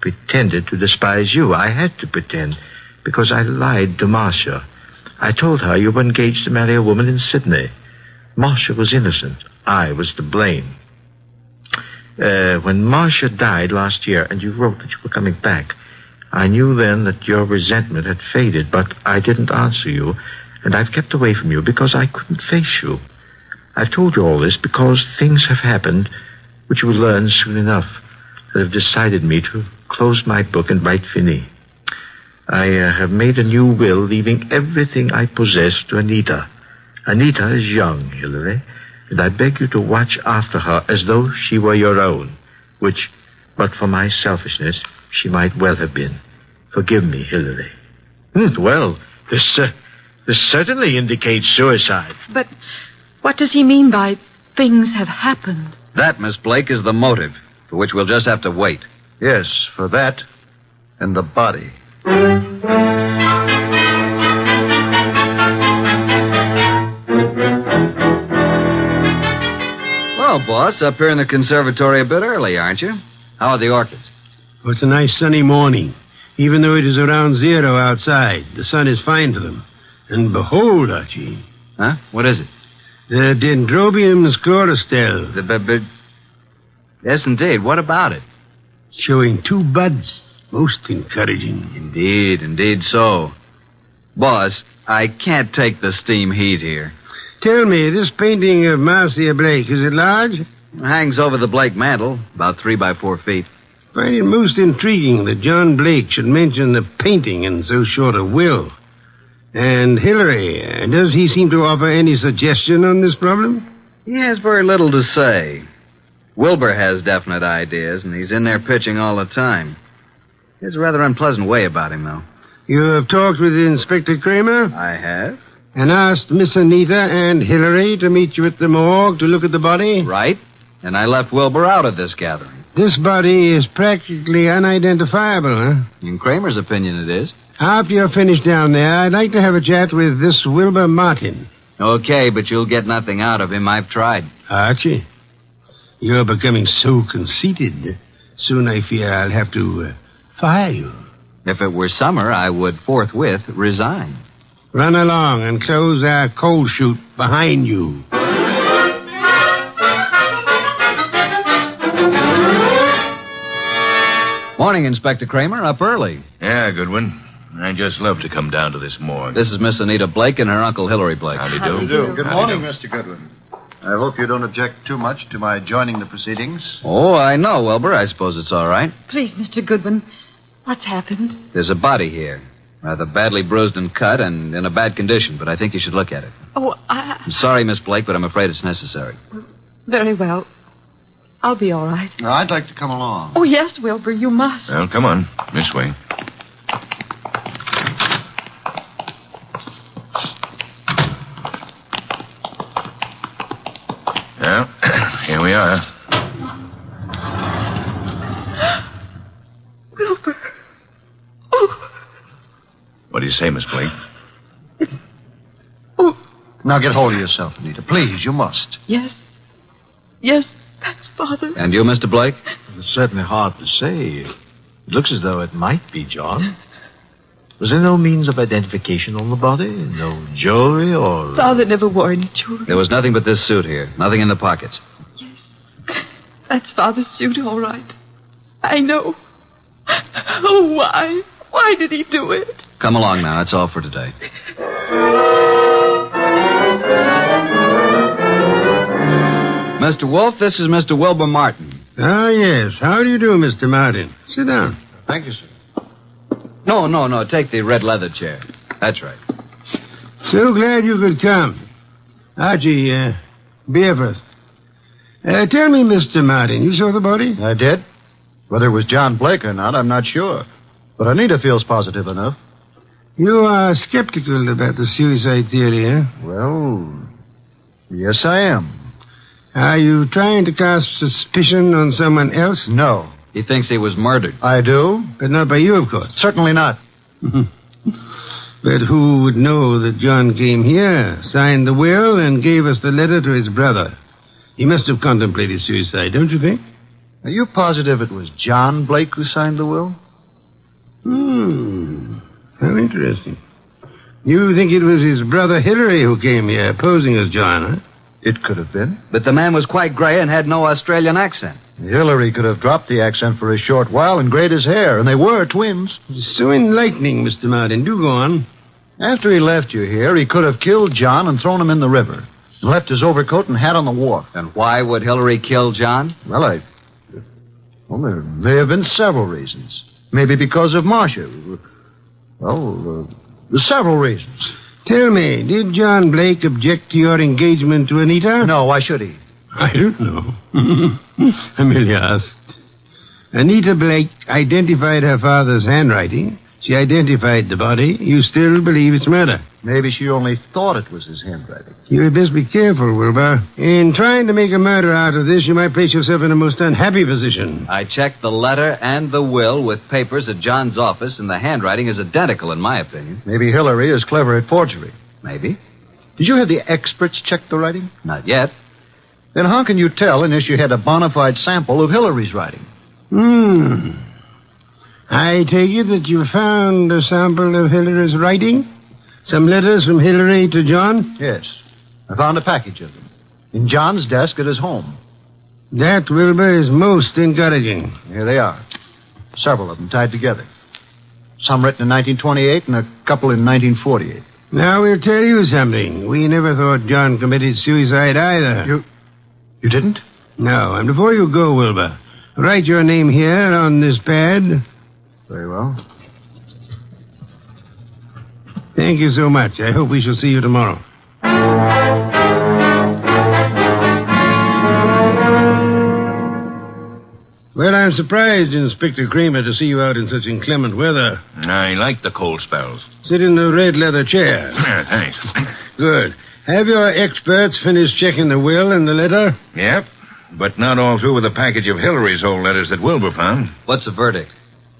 pretended to despise you. I had to pretend, because I lied to Marcia. I told her you were engaged to marry a woman in Sydney. Marcia was innocent. I was to blame. When Marcia died last year, and you wrote that you were coming back, I knew then that your resentment had faded, but I didn't answer you, and I've kept away from you because I couldn't face you. I've told you all this because things have happened which you will learn soon enough that have decided me to close my book and write fini. I have made a new will, leaving everything I possess to Anita. Anita is young, Hillary, and I beg you to watch after her as though she were your own, which, but for my selfishness, she might well have been. Forgive me, Hillary. Well, this certainly indicates suicide. But what does he mean by things have happened? That, Miss Blake, is the motive, for which we'll just have to wait. Yes, for that and the body. Well, boss, up here in the conservatory a bit early, aren't you? How are the orchids? Oh, it's a nice sunny morning. Even though it is around 0 outside, the sun is fine for them. And behold, Archie. Huh? What is it? The Dendrobium sclerostel. Yes, indeed. What about it? Showing 2 buds. Most encouraging. Indeed so. Boss, I can't take the steam heat here. Tell me, this painting of Marcia Blake, is it large? It hangs over the Blake mantle, about 3 by 4 feet. Find it most intriguing that John Blake should mention the painting in so short a will. And Hillary, does he seem to offer any suggestion on this problem? He has very little to say. Wilbur has definite ideas, and he's in there pitching all the time. He has a rather unpleasant way about him, though. You have talked with Inspector Kramer? I have. And asked Miss Anita and Hillary to meet you at the morgue to look at the body? Right. And I left Wilbur out of this gathering. This body is practically unidentifiable, huh? In Kramer's opinion, it is. After you're finished down there, I'd like to have a chat with this Wilbur Martin. Okay, but you'll get nothing out of him. I've tried. Archie, you're becoming so conceited. Soon I fear I'll have to fire you. If it were summer, I would forthwith resign. Run along and close our coal chute behind you. Morning, Inspector Kramer. Up early. Yeah, Goodwin. I just love to come down to this morgue. This is Miss Anita Blake and her Uncle Hillary Blake. Howdy do. Good morning, Mr. Goodwin. I hope you don't object too much to my joining the proceedings. Oh, I know, Wilbur. I suppose it's all right. Please, Mr. Goodwin, what's happened? There's a body here. Rather badly bruised and cut and in a bad condition, but I think you should look at it. Oh, I'm sorry, Miss Blake, but I'm afraid it's necessary. Very well. I'll be all right. I'd like to come along. Oh, yes, Wilbur, you must. Well, come on. This way. Well, here we are. Wilbur. Oh. What do you say, Miss Blake? Oh. Now get hold of yourself, Anita. Please, you must. Yes. Yes, that's Father. And you, Mr. Blake? It's certainly hard to say. It looks as though it might be John. Was there no means of identification on the body? No jewelry or... Father never wore any jewelry. There was nothing but this suit here. Nothing in the pockets. Yes. That's Father's suit, all right. I know. Oh, why? Why did he do it? Come along now. That's all for today. Mr. Wolfe, this is Mr. Wilbur Martin. Ah, yes. How do you do, Mr. Martin? Sit down. Thank you, sir. No. Take the red leather chair. That's right. So glad you could come. Archie, beer first. Tell me, Mr. Martin, you saw the body? I did. Whether it was John Blake or not, I'm not sure. But Anita feels positive enough. You are skeptical about the suicide theory, eh? Well, yes, I am. Are you trying to cast suspicion on someone else? No. He thinks he was murdered. I do? But not by you, of course. Certainly not. But who would know that John came here, signed the will, and gave us the letter to his brother? He must have contemplated suicide, don't you think? Are you positive it was John Blake who signed the will? How interesting. You think it was his brother Hillary who came here, posing as John, huh? It could have been. But the man was quite gray and had no Australian accent. Hillary could have dropped the accent for a short while and grayed his hair, and they were twins. So enlightening, Mr. Martin. Do go on. After he left you here, he could have killed John and thrown him in the river, and left his overcoat and hat on the wharf. And why would Hillary kill John? Well, there may have been several reasons. Maybe because of Marcia. Well, there's several reasons. Tell me, did John Blake object to your engagement to Anita? No, why should he? I don't know. Amelia asked. Anita Blake identified her father's handwriting. She identified the body. You still believe it's murder? Maybe she only thought it was his handwriting. You had best be careful, Wilbur. In trying to make a murder out of this, you might place yourself in a most unhappy position. I checked the letter and the will with papers at John's office, and the handwriting is identical, in my opinion. Maybe Hillary is clever at forgery. Maybe. Did you have the experts check the writing? Not yet. Then how can you tell unless you had a bona fide sample of Hillary's writing? I take it that you found a sample of Hillary's writing? Some letters from Hillary to John? Yes. I found a package of them. In John's desk at his home. That, Wilbur, is most encouraging. Here they are. Several of them tied together. Some written in 1928 and a couple in 1948. Now we'll tell you something. We never thought John committed suicide either. You didn't? No, and before you go, Wilbur, write your name here on this pad. Very well. Thank you so much. I hope we shall see you tomorrow. Well, I'm surprised, Inspector Kramer, to see you out in such inclement weather. I like the cold spells. Sit in the red leather chair. Yeah, thanks. Good. Have your experts finished checking the will and the letter? Yep, but not all through with a package of Hillary's old letters that Wilbur found. What's the verdict?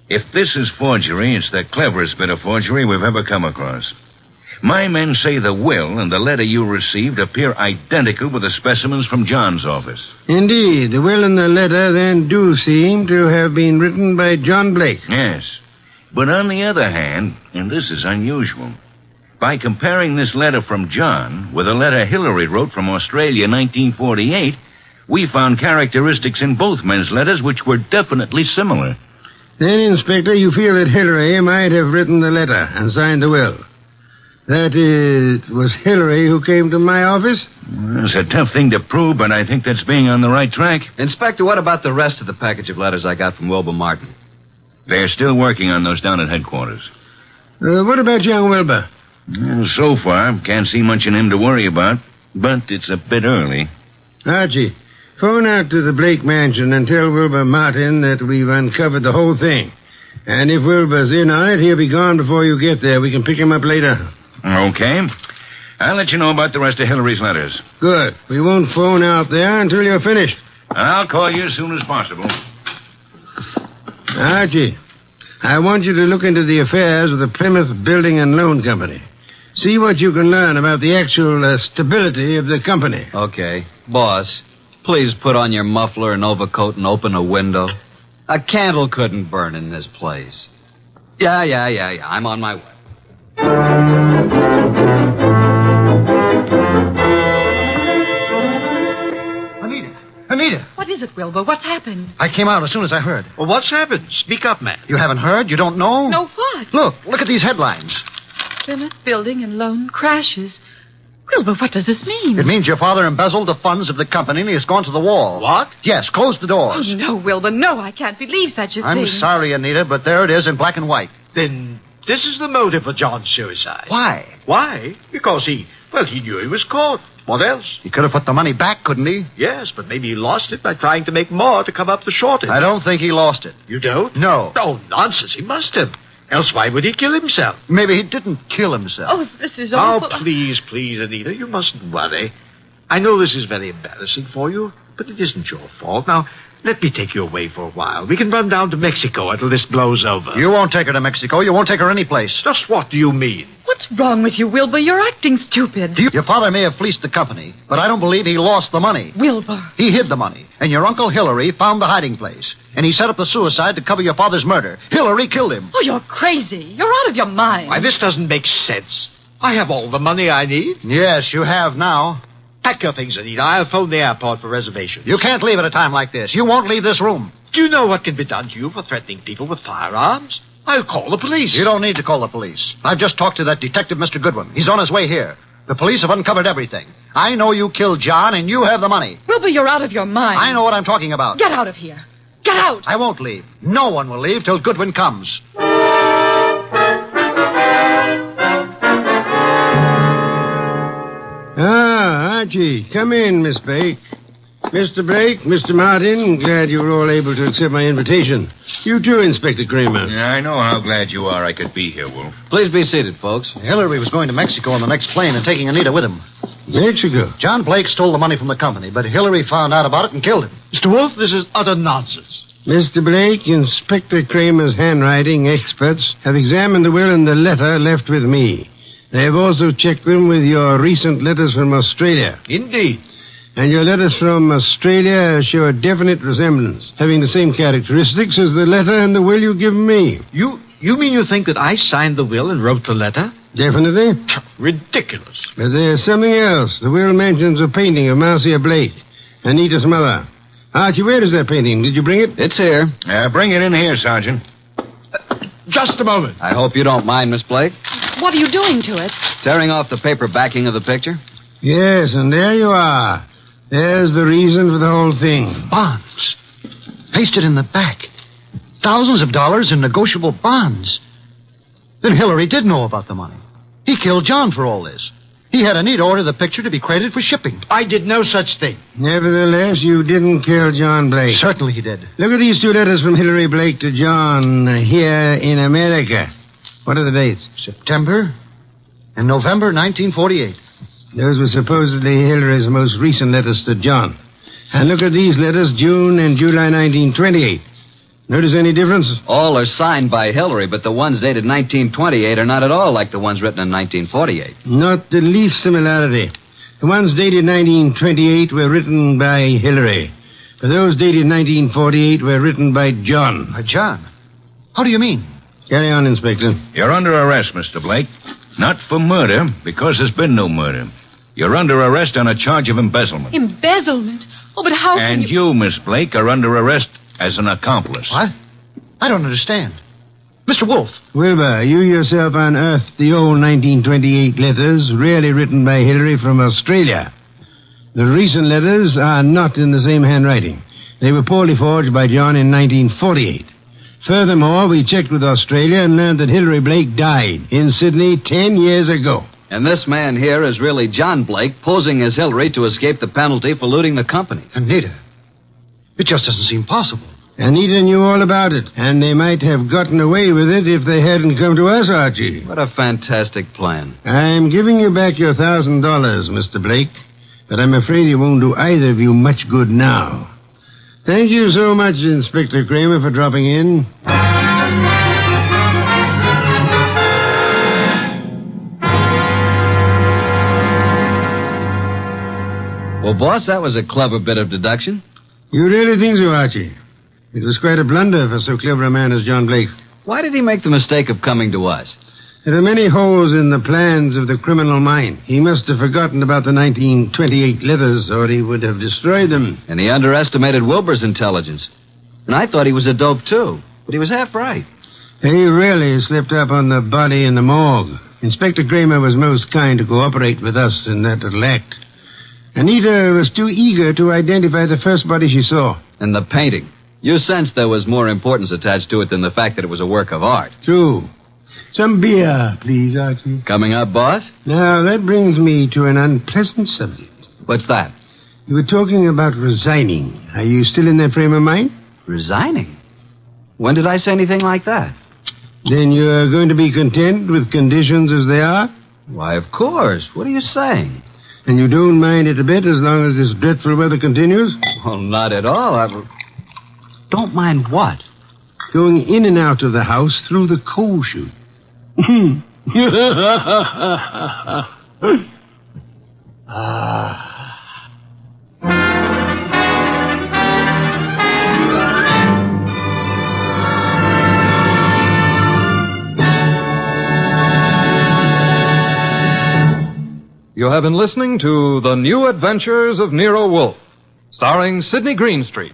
If this is forgery, it's the cleverest bit of forgery we've ever come across. My men say the will and the letter you received appear identical with the specimens from John's office. Indeed, the will and the letter then do seem to have been written by John Blake. Yes. But on the other hand, and this is unusual, by comparing this letter from John with a letter Hillary wrote from Australia in 1948, we found characteristics in both men's letters which were definitely similar. Then, Inspector, you feel that Hillary might have written the letter and signed the will. That it was Hillary who came to my office? Well, it's a tough thing to prove, but I think that's being on the right track. Inspector, what about the rest of the package of letters I got from Wilbur Martin? They're still working on those down at headquarters. What about young Wilbur? Well, so far, can't see much in him to worry about, but it's a bit early. Archie, phone out to the Blake mansion and tell Wilbur Martin that we've uncovered the whole thing. And if Wilbur's in on it, he'll be gone before you get there. We can pick him up later. Okay. I'll let you know about the rest of Hillary's letters. Good. We won't phone out there until you're finished. I'll call you as soon as possible. Archie, I want you to look into the affairs of the Plymouth Building and Loan Company. See what you can learn about the actual stability of the company. Okay. Boss, please put on your muffler and overcoat and open a window. A candle couldn't burn in this place. Yeah. I'm on my way. Anita! What is it, Wilbur? What's happened? I came out as soon as I heard. Well, what's happened? Speak up, man. You haven't heard? You don't know? No, what? Look at these headlines. Plymouth Building and Loan crashes. Wilbur, what does this mean? It means your father embezzled the funds of the company and he has gone to the wall. What? Yes, close the doors. Oh, no, Wilbur, no, I can't believe such a thing. I'm sorry, Anita, but there it is in black and white. Then this is the motive for John's suicide. Why? Why? Because he knew he was caught. What else? He could have put the money back, couldn't he? Yes, but maybe he lost it by trying to make more to cover up the shortage. I don't think he lost it. You don't? No. Oh, nonsense. He must have. Else why would he kill himself? Maybe he didn't kill himself. Oh, this is awful. Oh, please, Anita, you mustn't worry. I know this is very embarrassing for you, but it isn't your fault. Now, let me take you away for a while. We can run down to Mexico until this blows over. You won't take her to Mexico. You won't take her any place. Just what do you mean? What's wrong with you, Wilbur? You're acting stupid. Your father may have fleeced the company, but I don't believe he lost the money. Wilbur. He hid the money, and your Uncle Hillary found the hiding place. And he set up the suicide to cover your father's murder. Hillary killed him. Oh, you're crazy. You're out of your mind. Why, this doesn't make sense. I have all the money I need. Yes, you have now. Pack your things, Anita. I'll phone the airport for reservations. You can't leave at a time like this. You won't leave this room. Do you know what can be done to you for threatening people with firearms? I'll call the police. You don't need to call the police. I've just talked to that detective, Mr. Goodwin. He's on his way here. The police have uncovered everything. I know you killed John, and you have the money. Wilbur, you're out of your mind. I know what I'm talking about. Get out of here. Get out! I won't leave. No one will leave till Goodwin comes. Archie. Come in, Miss Blake. Mr. Blake, Mr. Martin, glad you were all able to accept my invitation. You too, Inspector Kramer. Yeah, I know how glad you are I could be here, Wolf. Please be seated, folks. Hillary was going to Mexico on the next plane and taking Anita with him. Mexico? John Blake stole the money from the company, but Hillary found out about it and killed him. Mr. Wolf, this is utter nonsense. Mr. Blake, Inspector Kramer's handwriting experts have examined the will and the letter left with me. They have also checked them with your recent letters from Australia. Indeed. And your letters from Australia show a definite resemblance, having the same characteristics as the letter and the will you've given me. You mean you think that I signed the will and wrote the letter? Definitely. Ridiculous. But there's something else. The will mentions a painting of Marcia Blake, Anita's mother. Archie, where is that painting? Did you bring it? It's here. Bring it in here, Sergeant. Just a moment. I hope you don't mind, Miss Blake. What are you doing to it? Tearing off the paper backing of the picture? Yes, and there you are. There's the reason for the whole thing. Bonds. Pasted in the back. Thousands of dollars in negotiable bonds. Then Hillary did know about the money. He killed John for all this. He had Anita order the picture to be credited for shipping. I did no such thing. Nevertheless, you didn't kill John Blake. Certainly he did. Look at these two letters from Hillary Blake to John here in America. What are the dates? September and November 1948. Those were supposedly Hillary's most recent letters to John. And look at these letters, June and July 1928. Notice any difference? All are signed by Hillary, but the ones dated 1928 are not at all like the ones written in 1948. Not the least similarity. The ones dated 1928 were written by Hillary. But those dated 1948 were written by John. By John? How do you mean? Carry on, Inspector. You're under arrest, Mr. Blake. Not for murder, because there's been no murder. You're under arrest on a charge of embezzlement. Embezzlement? Oh, but how can And you, Miss Blake, are under arrest as an accomplice. What? I don't understand. Mr. Wolf. Wilbur, you yourself unearthed the old 1928 letters, really written by Hillary from Australia. The recent letters are not in the same handwriting. They were poorly forged by John in 1948. Furthermore, we checked with Australia and learned that Hillary Blake died in Sydney 10 years ago. And this man here is really John Blake, posing as Hillary to escape the penalty for looting the company. Anita. It just doesn't seem possible. Anita knew all about it, and they might have gotten away with it if they hadn't come to us, Archie. What a fantastic plan. I'm giving you back your $1,000, Mr. Blake, but I'm afraid it won't do either of you much good now. Thank you so much, Inspector Kramer, for dropping in. Well, boss, that was a clever bit of deduction. You really think so, Archie? It was quite a blunder for so clever a man as John Blake. Why did he make the mistake of coming to us? There are many holes in the plans of the criminal mind. He must have forgotten about the 1928 letters, or he would have destroyed them. And he underestimated Wilbur's intelligence. And I thought he was a dope, too. But he was half right. He really slipped up on the body in the morgue. Inspector Kramer was most kind to cooperate with us in that little act. Anita was too eager to identify the first body she saw. And the painting. You sensed there was more importance attached to it than the fact that it was a work of art. True. Some beer, please, Archie. Coming up, boss? Now, that brings me to an unpleasant subject. What's that? You were talking about resigning. Are you still in that frame of mind? Resigning? When did I say anything like that? Then you're going to be content with conditions as they are? Why, of course. What are you saying? And you don't mind it a bit as long as this dreadful weather continues? Well, not at all. Don't mind what? Going in and out of the house through the coal chute. You have been listening to The New Adventures of Nero Wolfe, starring Sidney Greenstreet.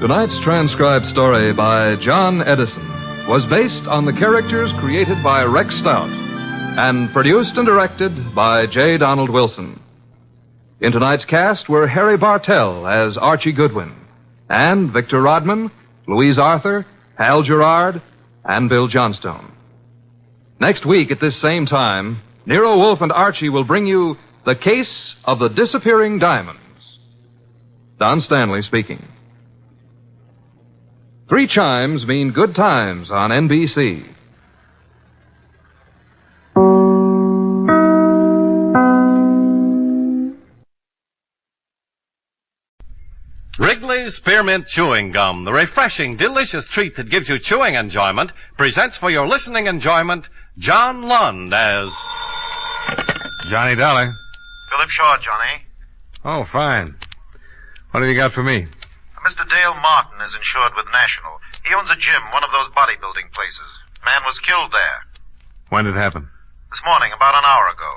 Tonight's transcribed story by John Edison was based on the characters created by Rex Stout and produced and directed by J. Donald Wilson. In tonight's cast were Harry Bartell as Archie Goodwin, and Victor Rodman, Louise Arthur, Hal Gerard, and Bill Johnstone. Next week at this same time, Nero Wolfe and Archie will bring you The Case of the Disappearing Diamonds. Don Stanley speaking. 3 chimes mean good times on NBC. Wrigley's Spearmint Chewing Gum, the refreshing, delicious treat that gives you chewing enjoyment, presents for your listening enjoyment John Lund as Johnny Dollar. Philip Shaw, Johnny. Oh, fine. What have you got for me? Mr. Dale Martin is insured with National. He owns a gym, one of those bodybuilding places. Man was killed there. When did it happen? This morning, about an hour ago.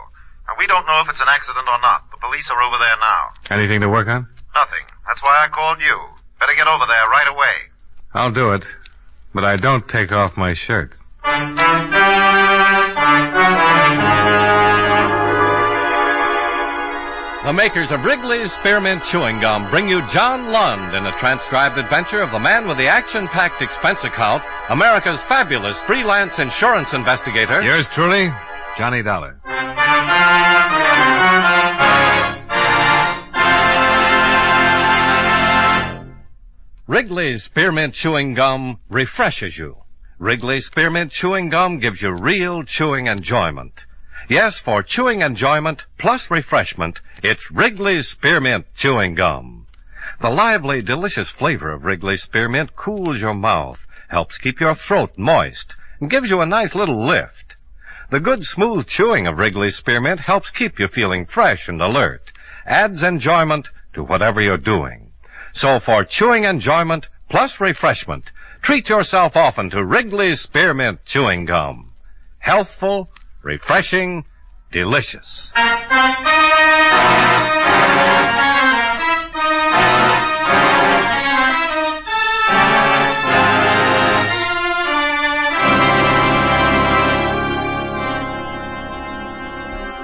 Now, we don't know if it's an accident or not. The police are over there now. Anything to work on? Nothing. That's why I called you. Better get over there right away. I'll do it, but I don't take off my shirt. The makers of Wrigley's Spearmint Chewing Gum bring you John Lund in a transcribed adventure of the man with the action-packed expense account, America's fabulous freelance insurance investigator. Yours truly, Johnny Dollar. Wrigley's Spearmint Chewing Gum refreshes you. Wrigley's Spearmint Chewing Gum gives you real chewing enjoyment. Yes, for chewing enjoyment plus refreshment, it's Wrigley's Spearmint Chewing Gum. The lively, delicious flavor of Wrigley's Spearmint cools your mouth, helps keep your throat moist, and gives you a nice little lift. The good, smooth chewing of Wrigley's Spearmint helps keep you feeling fresh and alert, adds enjoyment to whatever you're doing. So for chewing enjoyment plus refreshment, treat yourself often to Wrigley's Spearmint Chewing Gum. Healthful, refreshing, delicious.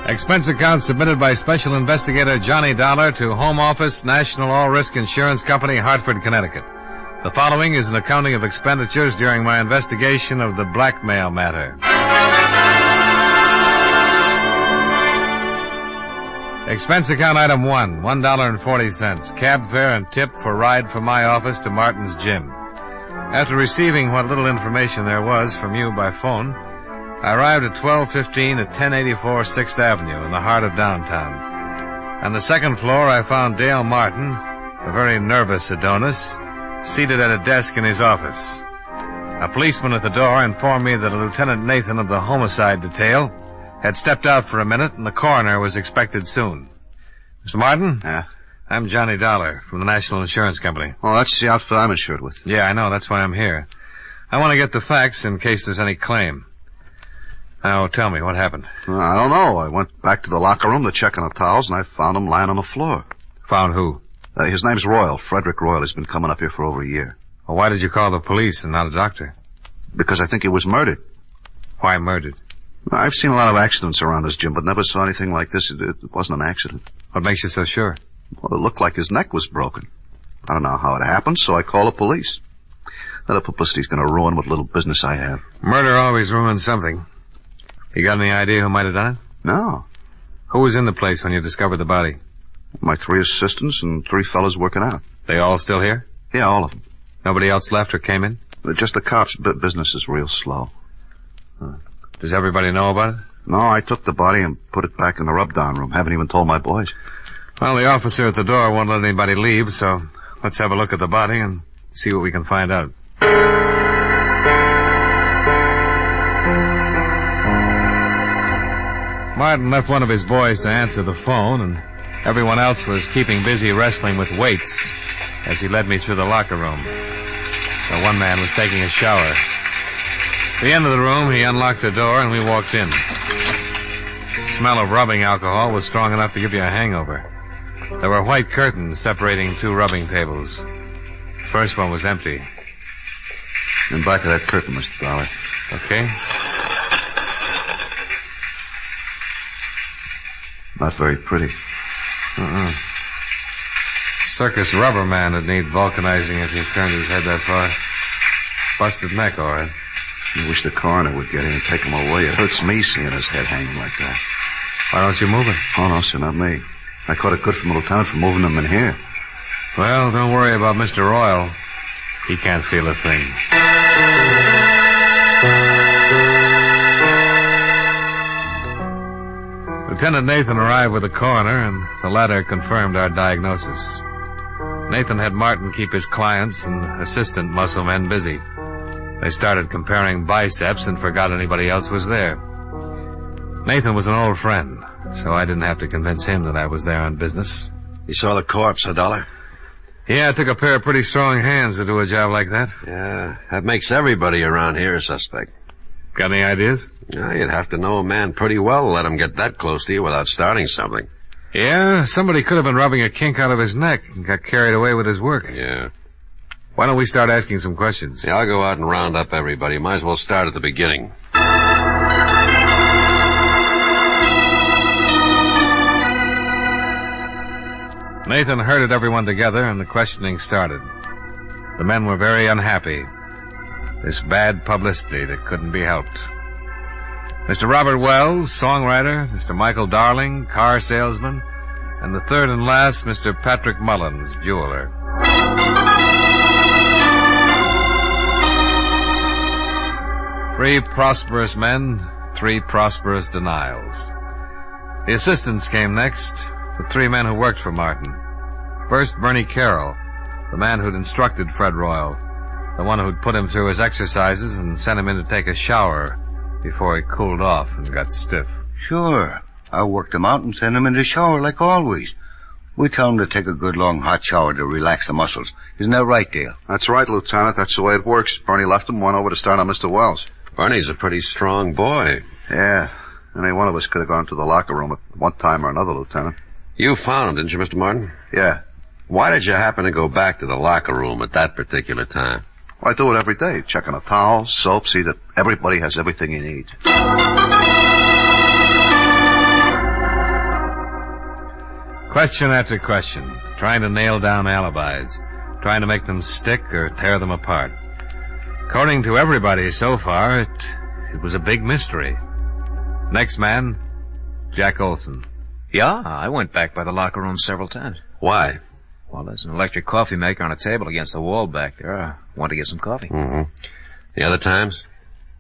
Expense account submitted by Special Investigator Johnny Dollar to Home Office, National All-Risk Insurance Company, Hartford, Connecticut. The following is an accounting of expenditures during my investigation of the blackmail matter. Expense account item 1, $1.40, cab fare and tip for ride from my office to Martin's gym. After receiving what little information there was from you by phone, I arrived at 1215 at 1084 6th Avenue in the heart of downtown. On the second floor, I found Dale Martin, a very nervous Adonis, seated at a desk in his office. A policeman at the door informed me that a Lieutenant Nathan of the homicide detail had stepped out for a minute and the coroner was expected soon. Mr. Martin? Yeah? I'm Johnny Dollar from the National Insurance Company. Oh, that's the outfit I'm insured with. Yeah, I know. That's why I'm here. I want to get the facts in case there's any claim. Now, tell me, what happened? I don't know. I went back to the locker room to check on the towels, and I found him lying on the floor. Found who? His name's Royal. Frederick Royal. He's been coming up here for over a year. Well, why did you call the police and not a doctor? Because I think he was murdered. Why murdered? I've seen a lot of accidents around this gym, but never saw anything like this. It wasn't an accident. What makes you so sure? Well, it looked like his neck was broken. I don't know how it happened, so I called the police. Now, the publicity's going to ruin what little business I have. Murder always ruins something. You got any idea who might have done it? No. Who was in the place when you discovered the body? My 3 assistants and 3 fellas working out. They all still here? Yeah, all of them. Nobody else left or came in? Just the cops. Business is real slow. Does everybody know about it? No, I took the body and put it back in the rub-down room. Haven't even told my boys. Well, the officer at the door won't let anybody leave, so let's have a look at the body and see what we can find out. Martin left one of his boys to answer the phone, and everyone else was keeping busy wrestling with weights as he led me through the locker room. The one man was taking a shower. At the end of the room, he unlocked the door, and we walked in. The smell of rubbing alcohol was strong enough to give you a hangover. There were white curtains separating 2 rubbing tables. The first one was empty. In back of that curtain, Mr. Dollar. Okay. Not very pretty. Circus rubber man would need vulcanizing if he turned his head that far. Busted neck, all right. I wish the coroner would get in and take him away. It hurts me seeing his head hanging like that. Why don't you move it? Oh, no, sir, not me. I caught it good from a lieutenant for moving him in here. Well, don't worry about Mr. Royal. He can't feel a thing. Lieutenant Nathan arrived with the coroner, and the latter confirmed our diagnosis. Nathan had Martin keep his clients and assistant muscle men busy. They started comparing biceps and forgot anybody else was there. Nathan was an old friend, so I didn't have to convince him that I was there on business. You saw the corpse, a dollar? Yeah, it took a pair of pretty strong hands to do a job like that. Yeah, that makes everybody around here a suspect. Got any ideas? You'd have to know a man pretty well to let him get that close to you without starting something. Yeah, somebody could have been rubbing a kink out of his neck and got carried away with his work. Yeah. Why don't we start asking some questions? Yeah, I'll go out and round up everybody. Might as well start at the beginning. Nathan herded everyone together, and the questioning started. The men were very unhappy. This bad publicity that couldn't be helped. Mr. Robert Wells, songwriter, Mr. Michael Darling, car salesman, and the third and last, Mr. Patrick Mullins, jeweler. Three prosperous men, three prosperous denials. The assistants came next, the three men who worked for Martin. First, Bernie Carroll, the man who'd instructed Fred Royal, the one who'd put him through his exercises and sent him in to take a shower before he cooled off and got stiff. Sure. I worked him out and sent him in the shower like always. We tell him to take a good long hot shower to relax the muscles. Isn't that right, Dale? That's right, Lieutenant. That's the way it works. Bernie left him, went over to start on Mr. Wells. Bernie's a pretty strong boy. Yeah. Any one of us could have gone to the locker room at one time or another, Lieutenant. You found him, didn't you, Mr. Martin? Yeah. Why did you happen to go back to the locker room at that particular time? Well, I do it every day. Checking the towels, soap, see that everybody has everything he needs. Question after question, trying to nail down alibis, trying to make them stick or tear them apart. According to everybody so far, it was a big mystery. Next man, Jack Olson. Yeah, I went back by the locker room several times. Why? Well, there's an electric coffee maker on a table against the wall back there. I want to get some coffee. Mm-hmm. The other times?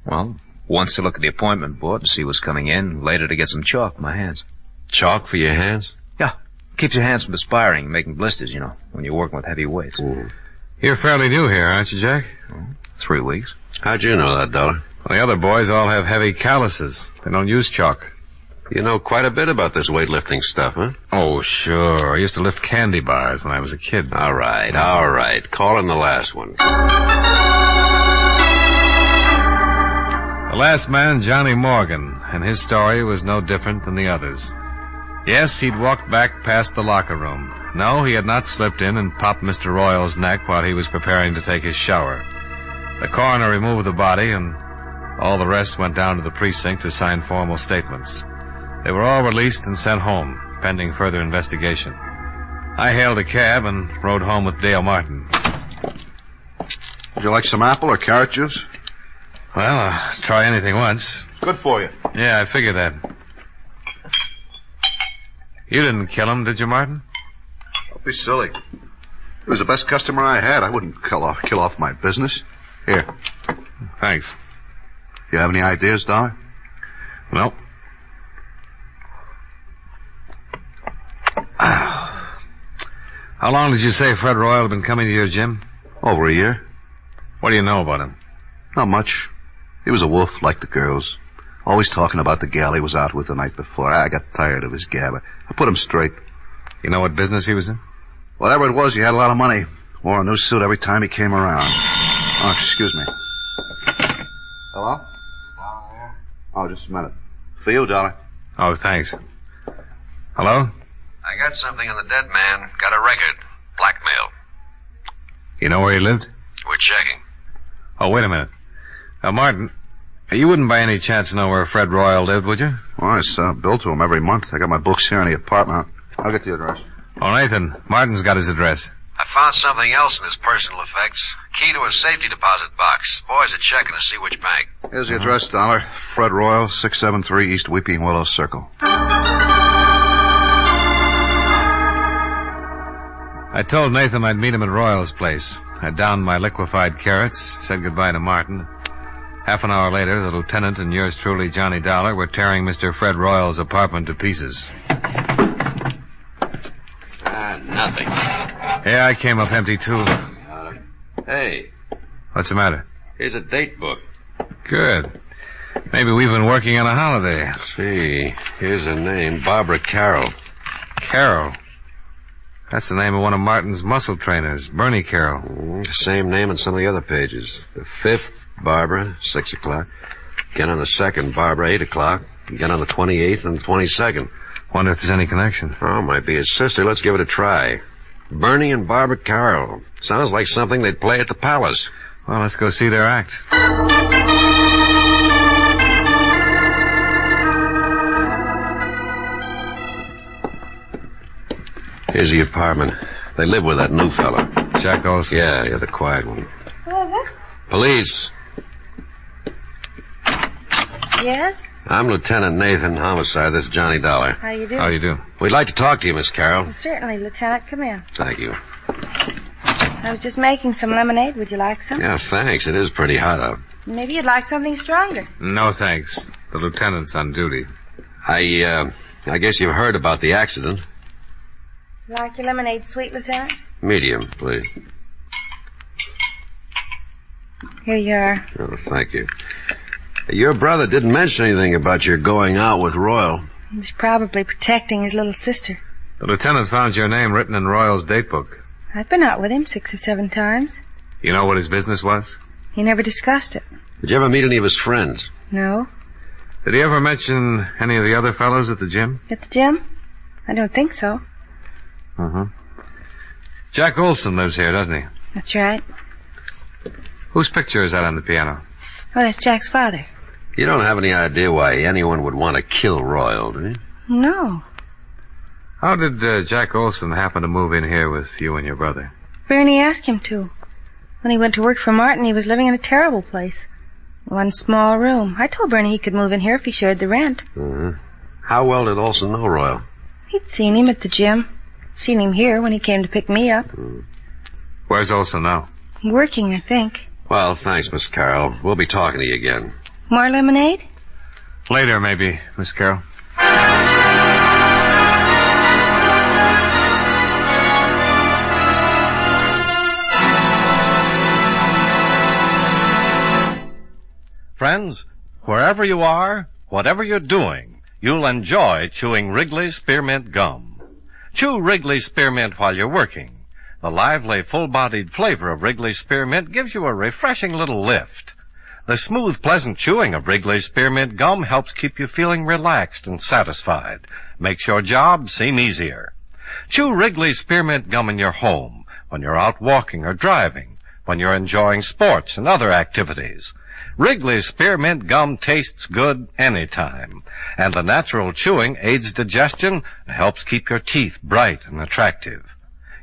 Well, once to look at the appointment board and see what's coming in, later to get some chalk for my hands. Chalk for your hands? Yeah. Keeps your hands from perspiring and making blisters, when you're working with heavy weights. Mm. You're fairly new here, aren't you, Jack? 3 weeks. How'd you know that, Dollar? Well, the other boys all have heavy calluses. They don't use chalk. You know quite a bit about this weightlifting stuff, huh? Oh, sure. I used to lift candy bars when I was a kid. All right. Call in the last one. The last man, Johnny Morgan, and his story was no different than the others. Yes, he'd walked back past the locker room. No, he had not slipped in and popped Mr. Royal's neck while he was preparing to take his shower. The coroner removed the body, and all the rest went down to the precinct to sign formal statements. They were all released and sent home, pending further investigation. I hailed a cab and rode home with Dale Martin. Would you like some apple or carrot juice? Well, I'll try anything once. Good for you. Yeah, I figured that. You didn't kill him, did you, Martin? Don't be silly. He was the best customer I had. I wouldn't kill off my business. Here. Thanks. You have any ideas, Dollar? No. How long did you say Fred Royal had been coming to your gym? Over a year. What do you know about him? Not much. He was a wolf, like the girls. Always talking about the gal he was out with the night before. I got tired of his gab. I put him straight. You know what business he was in? Whatever it was, he had a lot of money. Wore a new suit every time he came around. Oh, excuse me. Hello? Oh, just a minute. For you, Dollar. Oh, thanks. Hello? I got something on the dead man. Got a record. Blackmail. You know where he lived? We're checking. Oh, wait a minute. Martin, You wouldn't by any chance know where Fred Royal lived, would you? Well, I bill to him every month. I got my books here in the apartment. I'll get the address. Oh, Nathan, Martin's got his address. I found something else in his personal effects. Key to a safety deposit box. Boys are checking to see which bank. Here's the address, Dollar. Fred Royal, 673 East Weeping Willow Circle. I told Nathan I'd meet him at Royal's place. I downed my liquefied carrots, said goodbye to Martin. Half an hour later, the lieutenant and yours truly, Johnny Dollar, were tearing Mr. Fred Royal's apartment to pieces. Nothing. Yeah, I came up empty, too. Hey, What's the matter? here's a date book. Good. Maybe we've been working on a holiday. See, here's a name, Barbara Carroll. Carroll? That's the name of one of Martin's muscle trainers, Bernie Carroll. The same name on some of the other pages. The 5th, Barbara, 6 o'clock. Again on the 2nd, Barbara, 8 o'clock. Again on the 28th and the 22nd. Wonder if there's any connection. Oh, might be his sister. Let's give it a try. Bernie and Barbara Carroll. Sounds like something they'd play at the Palace. Well, let's go see their act. Here's the apartment. They live with that new fella. Jack Olson. Yeah, the quiet one. Police. Yes? I'm Lieutenant Nathan, homicide. This is Johnny Dollar. How you do? How you do? We'd like to talk to you, Miss Carroll. Well, certainly, Lieutenant. Come in. Thank you. I was just making some lemonade. Would you like some? Yeah, thanks. It is pretty hot out. Maybe you'd like something stronger. No, thanks. The lieutenant's on duty. I guess you've heard about the accident. Like your lemonade sweet, Lieutenant? Medium, please. Here you are. Oh, thank you. Your brother didn't mention anything about your going out with Royal. He was probably protecting his little sister. The lieutenant found your name written in Royal's date book. I've been out with him 6 or 7 times. You know what his business was? He never discussed it. Did you ever meet any of his friends? No. Did he ever mention any of the other fellows at the gym? At the gym? I don't think so. Uh-huh. Jack Olson lives here, doesn't he? That's right. Whose picture is that on the piano? Oh, that's Jack's father. You don't have any idea why anyone would want to kill Royal, do you? No. How did Jack Olson happen to move in here with you and your brother? Bernie asked him to. When he went to work for Martin, he was living in a terrible place. One small room. I told Bernie he could move in here if he shared the rent. Uh-huh. How well did Olson know Royal? He'd seen him at the gym. Seen him here when he came to pick me up. Where's Olson now? Working, I think. Well, thanks, Miss Carroll. We'll be talking to you again. More lemonade? Later, maybe, Miss Carroll. Friends, wherever you are, whatever you're doing, you'll enjoy chewing Wrigley's Spearmint Gum. Chew Wrigley's Spearmint while you're working. The lively, full-bodied flavor of Wrigley's Spearmint gives you a refreshing little lift. The smooth, pleasant chewing of Wrigley's Spearmint Gum helps keep you feeling relaxed and satisfied. Makes your job seem easier. Chew Wrigley's Spearmint Gum in your home, when you're out walking or driving, when you're enjoying sports and other activities. Wrigley's Spearmint Gum tastes good anytime, and the natural chewing aids digestion and helps keep your teeth bright and attractive.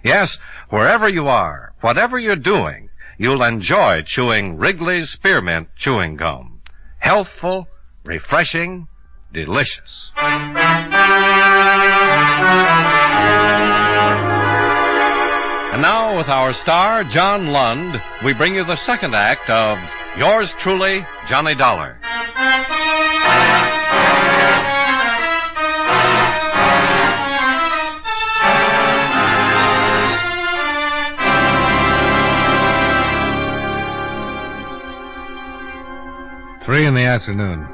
Yes, wherever you are, whatever you're doing, you'll enjoy chewing Wrigley's Spearmint Chewing Gum. Healthful, refreshing, delicious. And now, with our star, John Lund, we bring you the second act of Yours Truly, Johnny Dollar. Three in the afternoon.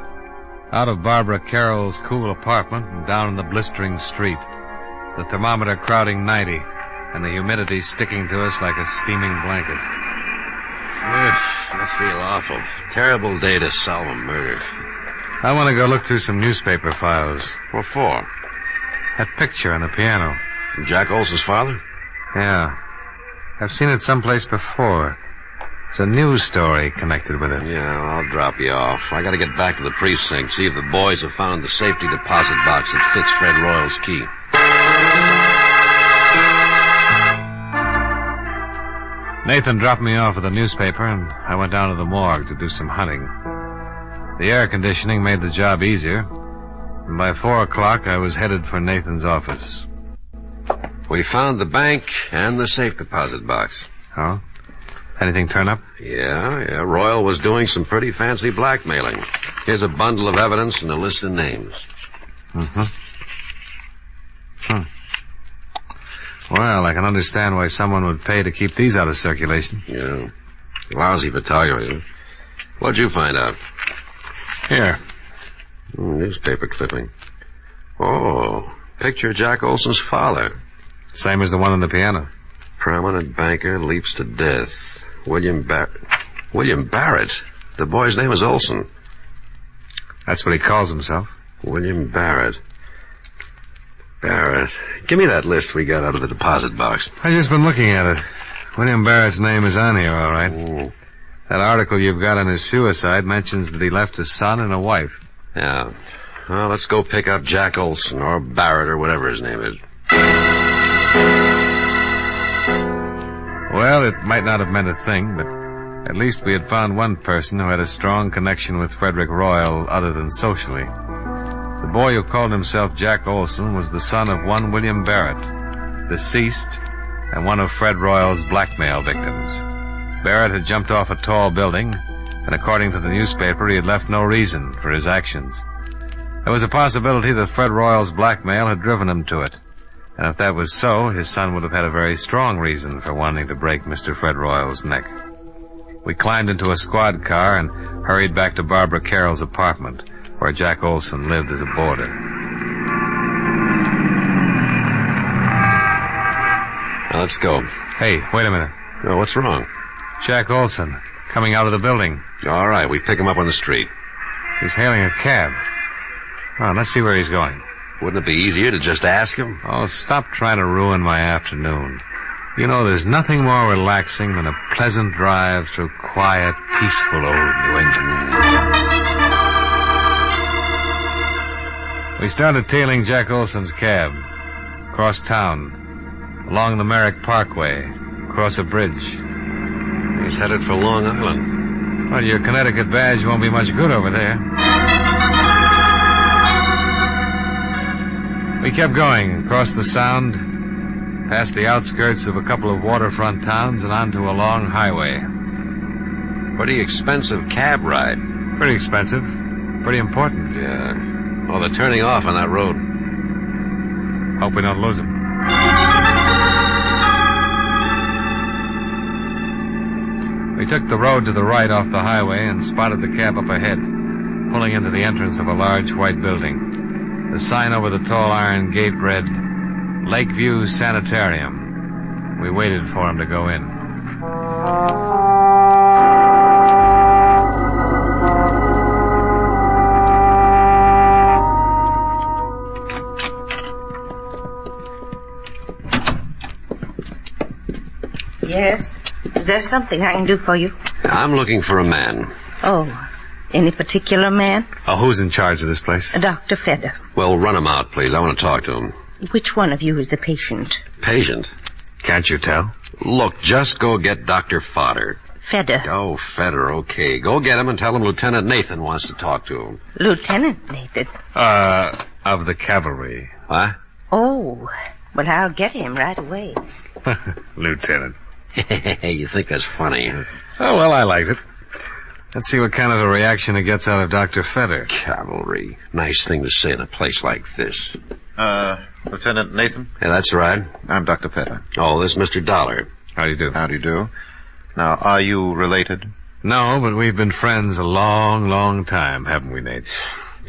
Out of Barbara Carroll's cool apartment and down in the blistering street. The thermometer crowding 90, and the humidity sticking to us like a steaming blanket. I feel awful. Terrible day to solve a murder. I want to go look through some newspaper files. What for? That picture on the piano. Jack Olson's father? Yeah. I've seen it someplace before. It's a news story connected with it. Yeah, I'll drop you off. I gotta get back to the precinct, see if the boys have found the safety deposit box that fits Fred Royal's key. Nathan dropped me off at the newspaper, and I went down to the morgue to do some hunting. The air conditioning made the job easier, and by 4 o'clock I was headed for Nathan's office. We found the bank and the safe deposit box. Oh? Anything turn up? Yeah. Royal was doing some pretty fancy blackmailing. Here's a bundle of evidence and a list of names. Well, I can understand why someone would pay to keep these out of circulation. Yeah. Lousy photography. What'd you find out? Here. Newspaper clipping. Oh, picture of Jack Olson's father. Same as the one on the piano. Prominent banker leaps to death. William Barrett. The boy's name is Olson. That's what he calls himself. William Barrett. Give me that list we got out of the deposit box. I've just been looking at it. William Barrett's name is on here, all right. That article you've got on his suicide mentions that he left a son and a wife. Yeah. Well, let's go pick up Jack Olson, or Barrett, or whatever his name is. Well, it might not have meant a thing, but at least we had found one person who had a strong connection with Frederick Royal other than socially. The boy who called himself Jack Olson was the son of one William Barrett, deceased, and one of Fred Royal's blackmail victims. Barrett had jumped off a tall building, and according to the newspaper, he had left no reason for his actions. There was a possibility that Fred Royal's blackmail had driven him to it. And if that was so, his son would have had a very strong reason for wanting to break Mr. Fred Royal's neck. We climbed into a squad car and hurried back to Barbara Carroll's apartment, where Jack Olson lived as a boarder. Now, let's go. Hey, wait a minute. Oh, what's wrong? Jack Olson, coming out of the building. All right, we pick him up on the street. He's hailing a cab. Oh, let's see where he's going. Wouldn't it be easier to just ask him? Oh, stop trying to ruin my afternoon. You know, there's nothing more relaxing than a pleasant drive through quiet, peaceful old New England. We started tailing Jack Olson's cab. Across town. Along the Merrick Parkway. Across a bridge. He's headed for Long Island. Well, your Connecticut badge won't be much good over there. We kept going across the Sound, past the outskirts of a couple of waterfront towns and onto a long highway. Pretty expensive cab ride. Pretty expensive. Pretty important. Yeah. Oh, they're turning off on that road. Hope we don't lose them. We took the road to the right off the highway and spotted the cab up ahead, pulling into the entrance of a large white building. The sign over the tall iron gate read, Lakeview Sanitarium. We waited for him to go in. Yes? Is there something I can do for you? I'm looking for a man. Oh, any particular man? Oh, who's in charge of this place? Dr. Fedder. Well, run him out, please. I want to talk to him. Which one of you is the patient? Patient? Can't you tell? Look, just go get Dr. Fodder. Fedder. Oh, Fedder, okay. Go get him and tell him Lieutenant Nathan wants to talk to him. Lieutenant Nathan? Of the cavalry. What? Oh, well, I'll get him right away. Lieutenant. You think that's funny? Oh, well, I liked it. Let's see what kind of a reaction it gets out of Dr. Fedder. Cavalry. Nice thing to say in a place like this. Lieutenant Nathan? Yeah, that's right. I'm Dr. Fedder. Oh, this is Mr. Dollar. How do you do? How do you do? Now, are you related? No, but we've been friends a long, long time, haven't we, Nate?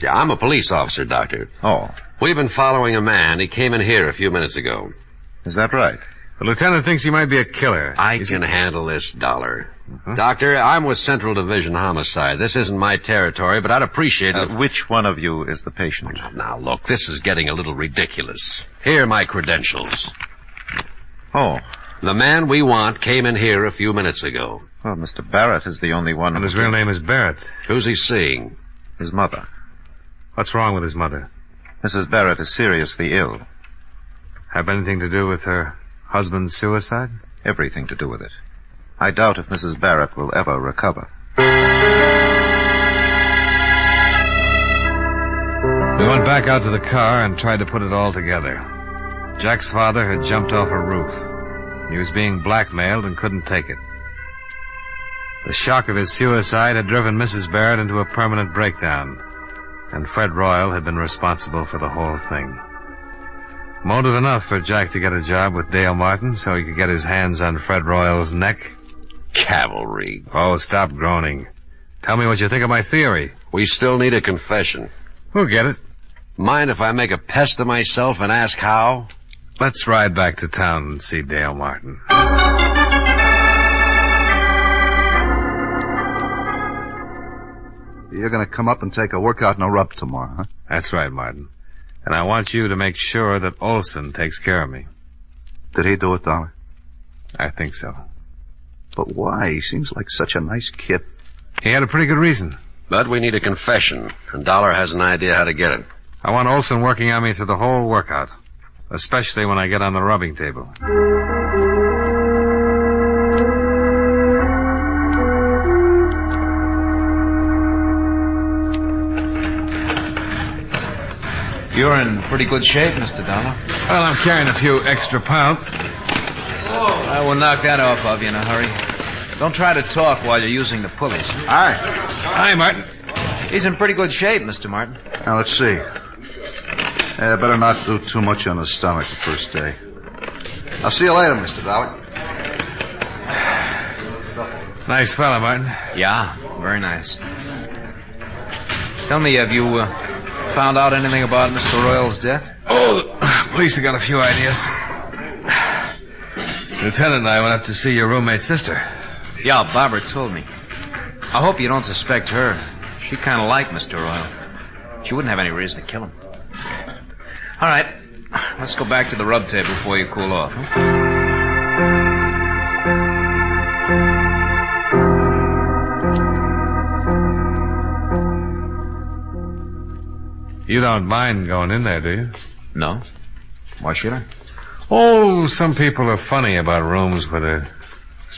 Yeah, I'm a police officer, Doctor. Oh. We've been following a man. He came in here a few minutes ago. Is that right? The lieutenant thinks he might be a killer. I can handle this, Dollar. Doctor, I'm with Central Division Homicide. This isn't my territory, but I'd appreciate it. Which one of you is the patient? Now, look, this is getting a little ridiculous. Here are my credentials. Oh. The man we want came in here a few minutes ago. Well, Mr. Barrett is the only one. And his real name is Barrett. Who's he seeing? His mother. What's wrong with his mother? Mrs. Barrett is seriously ill. Have anything to do with her husband's suicide? Everything to do with it. I doubt if Mrs. Barrett will ever recover. We went back out to the car and tried to put it all together. Jack's father had jumped off a roof. He was being blackmailed and couldn't take it. The shock of his suicide had driven Mrs. Barrett into a permanent breakdown, and Fred Royal had been responsible for the whole thing. Motive enough for Jack to get a job with Dale Martin so he could get his hands on Fred Royal's neck. Cavalry. Oh, stop groaning. Tell me what you think of my theory. We still need a confession. We'll get it. Mind if I make a pest of myself and ask how? Let's ride back to town and see Dale Martin. You're going to come up and take a workout and a rub tomorrow, huh? That's right, Martin. And I want you to make sure that Olson takes care of me. Did he do it, Dollar? I think so. But why? He seems like such a nice kid. He had a pretty good reason. But we need a confession, and Dollar has an idea how to get it. I want Olson working on me through the whole workout, especially when I get on the rubbing table. You're in pretty good shape, Mr. Dollar. Well, I'm carrying a few extra pounds. I will knock that off of you in a hurry. Don't try to talk while you're using the pulleys. Hi. Hi, Martin. He's in pretty good shape, Mr. Martin. Now, let's see. Better not do too much on his stomach the first day. I'll see you later, Mr. Dollar. Nice fella, Martin. Yeah, very nice. Tell me, have you found out anything about Mr. Royal's death? Oh, the police have got a few ideas. Lieutenant and I went up to see your roommate's sister. Yeah, Barbara told me. I hope you don't suspect her. She kind of liked Mr. Royal. She wouldn't have any reason to kill him. All right, let's go back to the rub table before you cool off. Huh? You don't mind going in there, do you? No. Why should I? Oh, some people are funny about rooms where there's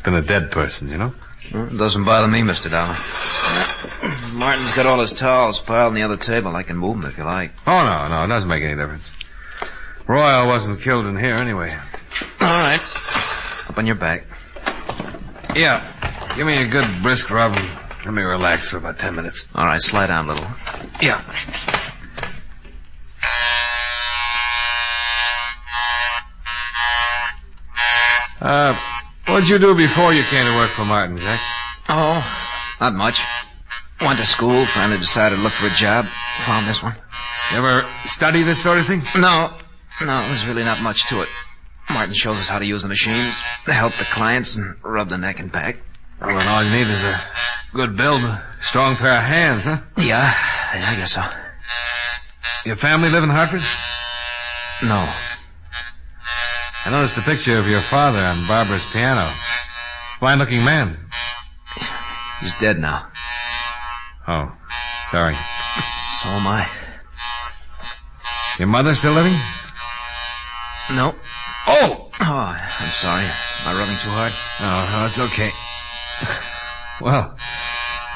been a dead person, you know? Well, it doesn't bother me, Mr. Dollar. Martin's got all his towels piled on the other table. I can move them if you like. Oh, no, it doesn't make any difference. Royal wasn't killed in here anyway. All right. Up on your back. Yeah. Give me a good brisk rub and let me relax for about 10 minutes. All right, slide down a little. Yeah. What'd you do before you came to work for Martin, Jack? Oh, not much. Went to school, finally decided to look for a job. Found this one. You ever study this sort of thing? No, there's really not much to it. Martin shows us how to use the machines, help the clients, and rub the neck and back. Well, then all you need is a good build, a strong pair of hands, huh? Yeah, I guess so. Your family live in Hartford? No. I noticed the picture of your father on Barbara's piano. Fine-looking man. He's dead now. Oh, sorry. So am I. Your mother still living? No. Oh, I'm sorry. Am I rubbing too hard? Oh, no, it's okay. Well,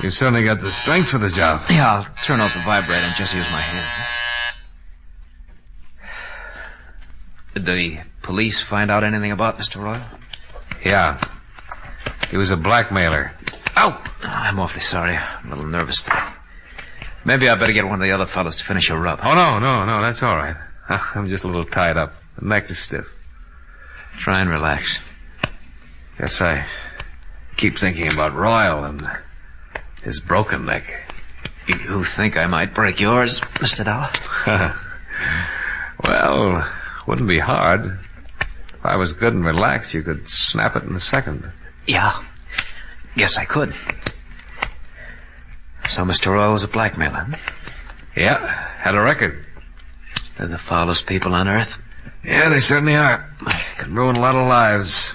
you certainly got the strength for the job. Yeah, I'll turn off the vibrator and just use my hand. Did the police find out anything about Mr. Royal? Yeah. He was a blackmailer. Ow! I'm awfully sorry. I'm a little nervous today. Maybe I better get one of the other fellows to finish your rub. Oh, no, that's all right. I'm just a little tied up. The neck is stiff. Try and relax. Guess I keep thinking about Royal and his broken neck. You think I might break yours, Mr. Dollar? Well, wouldn't be hard. If I was good and relaxed, you could snap it in a second. Yeah. Guess I could. So Mr. Royal was a blackmailer, huh? Yeah, had a record. They're the foulest people on earth. Yeah, they certainly are. Could ruin a lot of lives.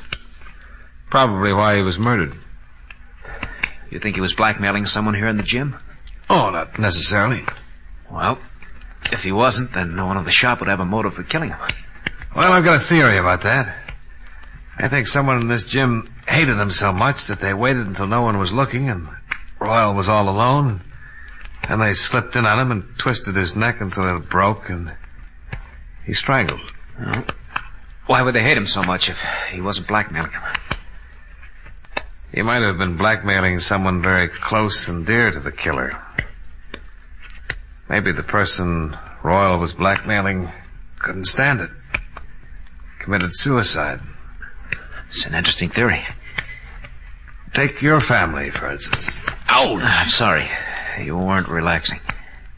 Probably why he was murdered. You think he was blackmailing someone here in the gym? Oh, not necessarily. Well, if he wasn't, then no one in the shop would have a motive for killing him. Well, I've got a theory about that. I think someone in this gym hated him so much that they waited until no one was looking and Royal was all alone. And they slipped in on him and twisted his neck until it broke and he strangled. Well, why would they hate him so much if he wasn't blackmailing him? He might have been blackmailing someone very close and dear to the killer. Maybe the person Royal was blackmailing couldn't stand it. Committed suicide. It's an interesting theory. Take your family, for instance. Ouch! I'm sorry. You weren't relaxing.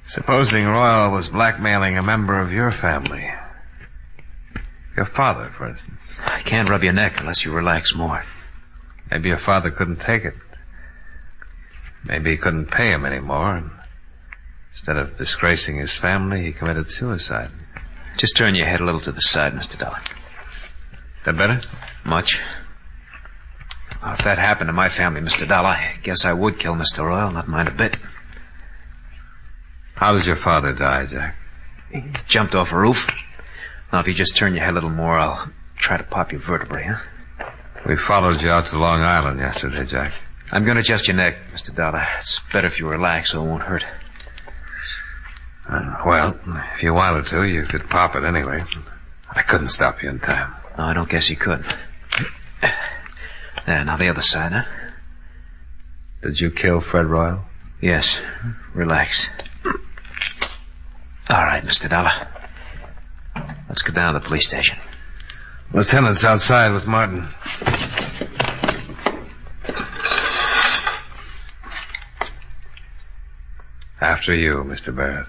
Supposing Royal was blackmailing a member of your family. Your father, for instance. I can't rub your neck unless you relax more. Maybe your father couldn't take it. Maybe he couldn't pay him anymore. And instead of disgracing his family, he committed suicide. Just turn your head a little to the side, Mr. Dollar. That better? Much. Well, if that happened to my family, Mr. Dollar, I guess I would kill Mr. Royal, not mind a bit. How does your father die, Jack? He jumped off a roof. Now, if you just turn your head a little more, I'll try to pop your vertebrae, huh? We followed you out to Long Island yesterday, Jack. I'm going to adjust your neck, Mr. Dollar. It's better if you relax so it won't hurt. Well, if you wanted to, you could pop it anyway. I couldn't stop you in time. No, I don't guess you could. There, now the other side, huh? Did you kill Fred Royal? Yes. Relax. All right, Mr. Dollar. Let's go down to the police station. Lieutenant's outside with Martin. After you, Mr. Barrett.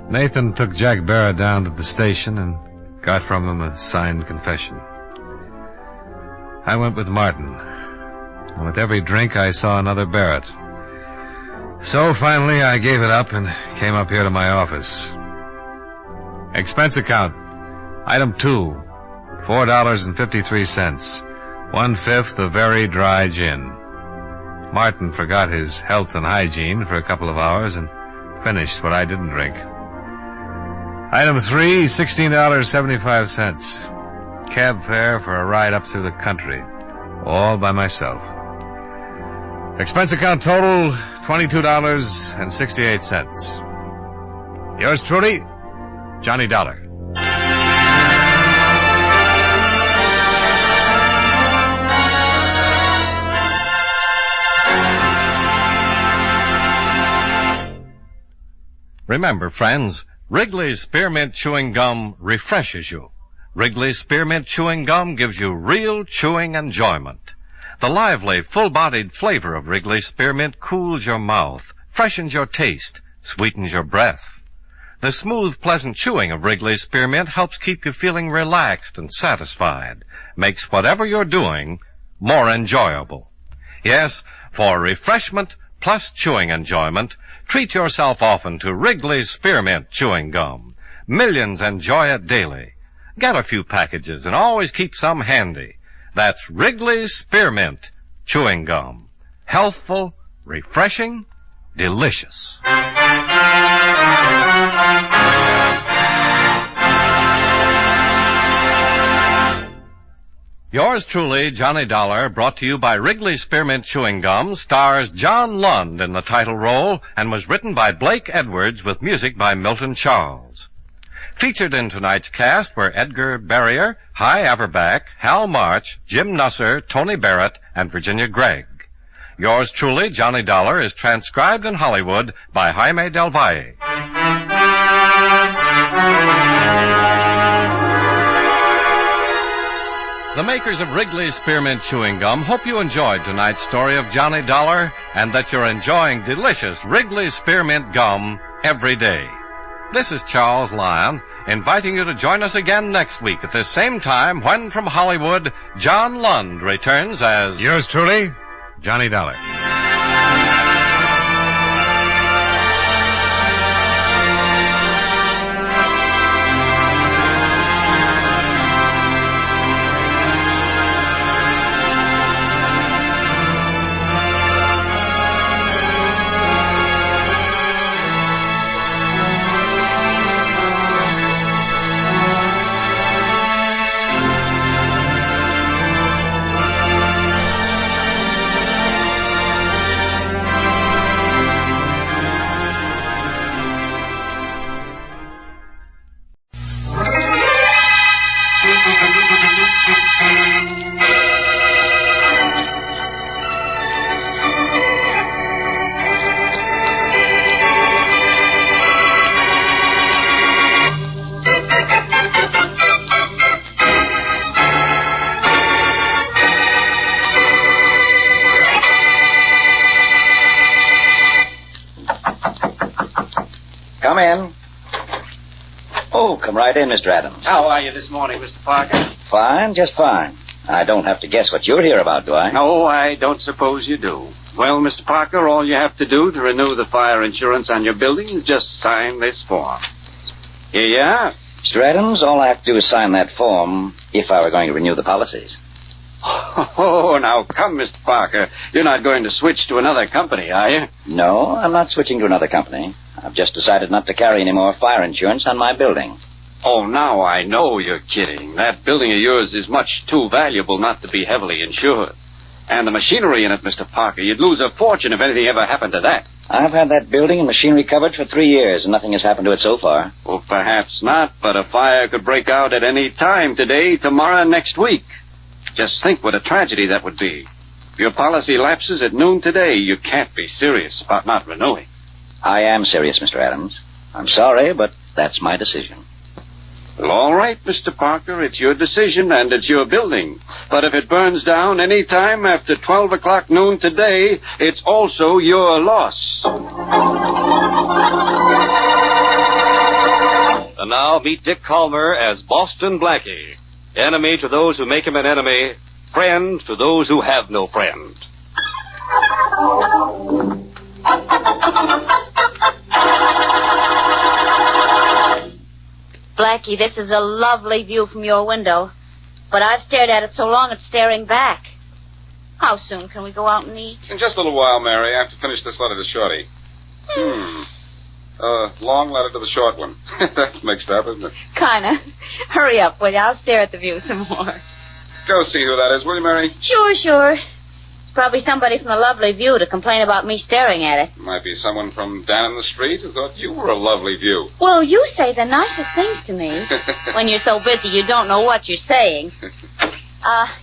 Nathan took Jack Barrett down to the station and got from him a signed confession. I went with Martin, and with every drink I saw another Barrett. So finally I gave it up and came up here to my office. Expense account. Item 2, $4.53. 1/5 of very dry gin. Martin forgot his health and hygiene for a couple of hours and finished what I didn't drink. Item 3, $16.75. Cab fare for a ride up through the country. All by myself. Expense account total, $22.68. Yours truly, Johnny Dollar. Remember, friends, Wrigley's Spearmint Chewing Gum refreshes you. Wrigley's Spearmint Chewing Gum gives you real chewing enjoyment. The lively, full-bodied flavor of Wrigley's Spearmint cools your mouth, freshens your taste, sweetens your breath. The smooth, pleasant chewing of Wrigley's Spearmint helps keep you feeling relaxed and satisfied, makes whatever you're doing more enjoyable. Yes, for refreshment plus chewing enjoyment, treat yourself often to Wrigley's Spearmint Chewing Gum. Millions enjoy it daily. Get a few packages and always keep some handy. That's Wrigley's Spearmint Chewing Gum. Healthful, refreshing, delicious. Yours truly, Johnny Dollar, brought to you by Wrigley's Spearmint Chewing Gum, stars John Lund in the title role and was written by Blake Edwards with music by Milton Charles. Featured in tonight's cast were Edgar Barrier, Hy Averback, Hal March, Jim Nusser, Tony Barrett, and Virginia Gregg. Yours truly, Johnny Dollar, is transcribed in Hollywood by Jaime Del Valle. The makers of Wrigley's Spearmint Chewing Gum hope you enjoyed tonight's story of Johnny Dollar and that you're enjoying delicious Wrigley's Spearmint Gum every day. This is Charles Lyon, inviting you to join us again next week at this same time when, from Hollywood, John Lund returns as... Yours truly, Johnny Dollar. in. Oh, come right in, Mr. Adams. How are you this morning, Mr. Parker? Fine, just fine. I don't have to guess what you're here about, do I? No, I don't suppose you do. Well, Mr. Parker, all you have to do to renew the fire insurance on your building is just sign this form. Here you are. Mr. Adams, all I have to do is sign that form if I were going to renew the policies. Oh, now come, Mr. Parker. You're not going to switch to another company, are you? No, I'm not switching to another company. I've just decided not to carry any more fire insurance on my building. Oh, now I know you're kidding. That building of yours is much too valuable not to be heavily insured. And the machinery in it, Mr. Parker, you'd lose a fortune if anything ever happened to that. I've had that building and machinery covered for 3 years, and nothing has happened to it so far. Well, perhaps not, but a fire could break out at any time, today, tomorrow, next week. Just think what a tragedy that would be. If your policy lapses at noon today, you can't be serious about not renewing. I am serious, Mr. Adams. I'm sorry, but that's my decision. Well, all right, Mr. Parker, it's your decision and it's your building. But if it burns down any time after 12 o'clock noon today, it's also your loss. And now meet Dick Calmer as Boston Blackie. Enemy to those who make him an enemy, friend to those who have no friend. Blackie, this is a lovely view from your window. But I've stared at it so long it's staring back. How soon can we go out and eat? In just a little while, Mary. I have to finish this letter to Shorty. Long letter to the short one. That's mixed up, isn't it? Kinda. Hurry up, will you? I'll stare at the view some more. Go see who that is, will you, Mary? Sure. It's probably somebody from the lovely view to complain about me staring at it. Might be someone from down the street who thought you were a lovely view. Well, you say the nicest things to me. When you're so busy you don't know what you're saying.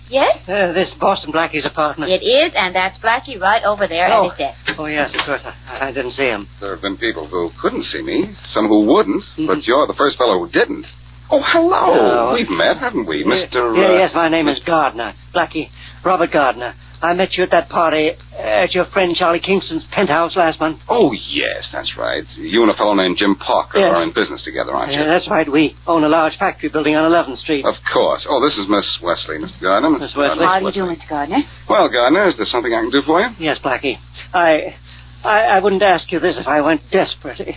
Yes? This Boston Blackie's apartment. It is, and that's Blackie right over there at his desk. Oh, yes, of course. I didn't see him. There have been people who couldn't see me, some who wouldn't, but you're the first fellow who didn't. Oh, hello. We've met, haven't we, Mr. Yes, my name is Gardner. Blackie. Robert Gardner. I met you at that party at your friend Charlie Kingston's penthouse last month. Oh, yes, that's right. You and a fellow named Jim Parker are in business together, aren't you? Yeah, that's right. We own a large factory building on 11th Street. Of course. Oh, this is Miss Wesley, Mr. Gardner. Miss Wesley. How do you do, Mr. Gardner? Well, Gardner, is there something I can do for you? Yes, Blackie. I wouldn't ask you this if I weren't desperate.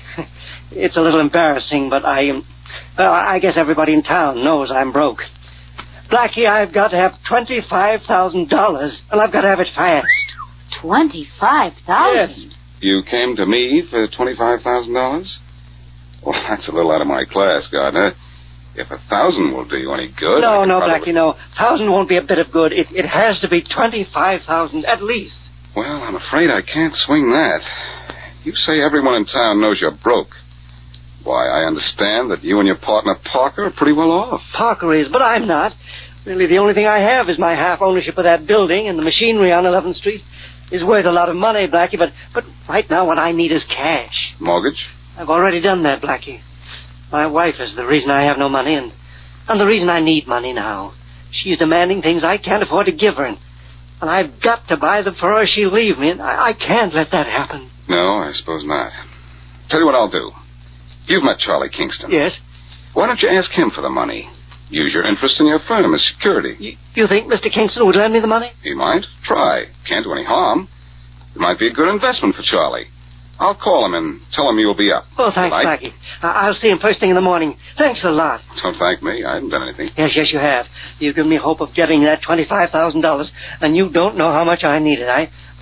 It's a little embarrassing, but I guess everybody in town knows I'm broke. Blackie, I've got to have $25,000, and I've got to have it fast. $25,000? Yes. You came to me for $25,000? Well, that's a little out of my class, Gardner. If 1,000 will do you any good... No, Blackie, no. 1,000 won't be a bit of good. It has to be 25,000 at least. Well, I'm afraid I can't swing that. You say everyone in town knows you're broke. Why, I understand that you and your partner Parker are pretty well off. Parker is, but I'm not. Really, the only thing I have is my half ownership of that building, and the machinery on 11th Street is worth a lot of money, Blackie, but right now what I need is cash. Mortgage? I've already done that, Blackie. My wife is the reason I have no money, and the reason I need money now. She's demanding things I can't afford to give her, and I've got to buy them for her or she'll leave me, and I can't let that happen. No, I suppose not. Tell you what I'll do. You've met Charlie Kingston. Yes. Why don't you ask him for the money? Use your interest in your firm as security. You think Mr. Kingston would lend me the money? He might. Try. Can't do any harm. It might be a good investment for Charlie. I'll call him and tell him you'll be up. Oh, thanks, Blackie. I'll see him first thing in the morning. Thanks a lot. Don't thank me. I haven't done anything. Yes, you have. You've given me hope of getting that $25,000, and you don't know how much I need it.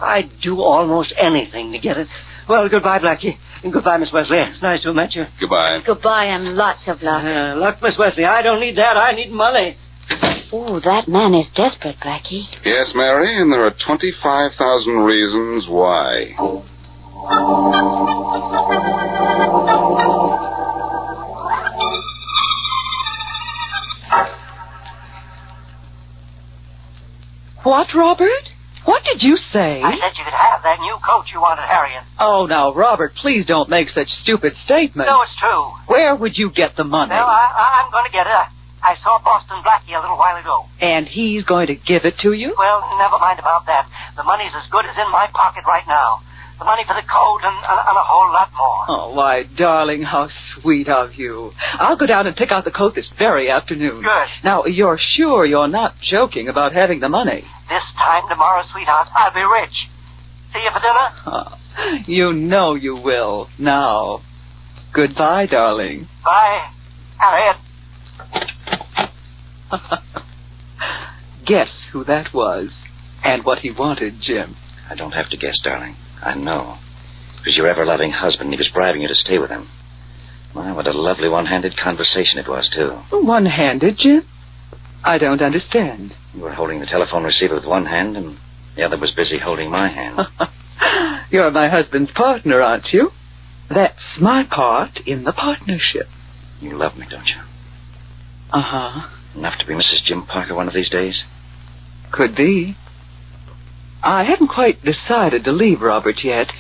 I'd do almost anything to get it. Well, goodbye, Blackie. And goodbye, Miss Wesley. It's nice to have met you. Goodbye. Goodbye and lots of luck. Luck, Miss Wesley. I don't need that. I need money. Oh, that man is desperate, Blackie. Yes, Mary, and there are 25,000 reasons why. What, Robert? What did you say? I said you could have that new coat you wanted, Harriet. Oh, now, Robert, please don't make such stupid statements. No, it's true. Where would you get the money? Well, I'm going to get it. I saw Boston Blackie a little while ago. And he's going to give it to you? Well, never mind about that. The money's as good as in my pocket right now. The money for the coat and a whole lot more. Oh, why, darling, how sweet of you. I'll go down and pick out the coat this very afternoon. Good. Now, you're sure you're not joking about having the money? This time tomorrow, sweetheart, I'll be rich. See you for dinner? Oh, you know you will. Now, goodbye, darling. Bye, Harriet. Guess who that was and what he wanted, Jim. I don't have to guess, darling. I know. It was your ever-loving husband. He was bribing you to stay with him. My, what a lovely one-handed conversation it was, too. One-handed, Jim? I don't understand. You were holding the telephone receiver with one hand, and the other was busy holding my hand. You're my husband's partner, aren't you? That's my part in the partnership. You love me, don't you? Uh-huh. Enough to be Mrs. Jim Parker one of these days? Could be. I haven't quite decided to leave Robert yet,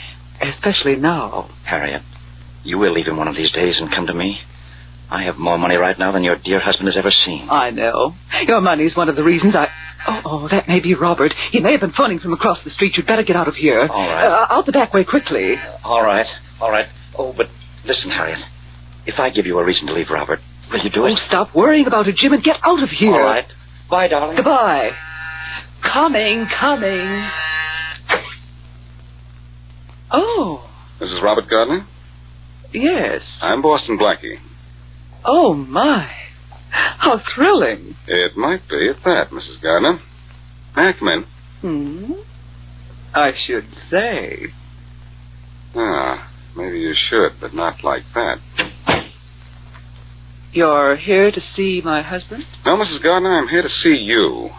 especially now. Harriet, you will leave him one of these days and come to me. I have more money right now than your dear husband has ever seen. I know. Your money's one of the reasons I... Oh, that may be Robert. He may have been phoning from across the street. You'd better get out of here. All right. Out the back way quickly. All right. Oh, but listen, Harriet. If I give you a reason to leave Robert, will you do it? Oh, stop worrying about it, Jim, and get out of here. All right. Bye, darling. Goodbye. Coming. Oh. Mrs. Robert Gardner? Yes. I'm Boston Blackie. Oh, my. How thrilling. It might be at that, Mrs. Gardner. May I come in? I should say. Maybe you should, but not like that. You're here to see my husband? No, Mrs. Gardner, I'm here to see you.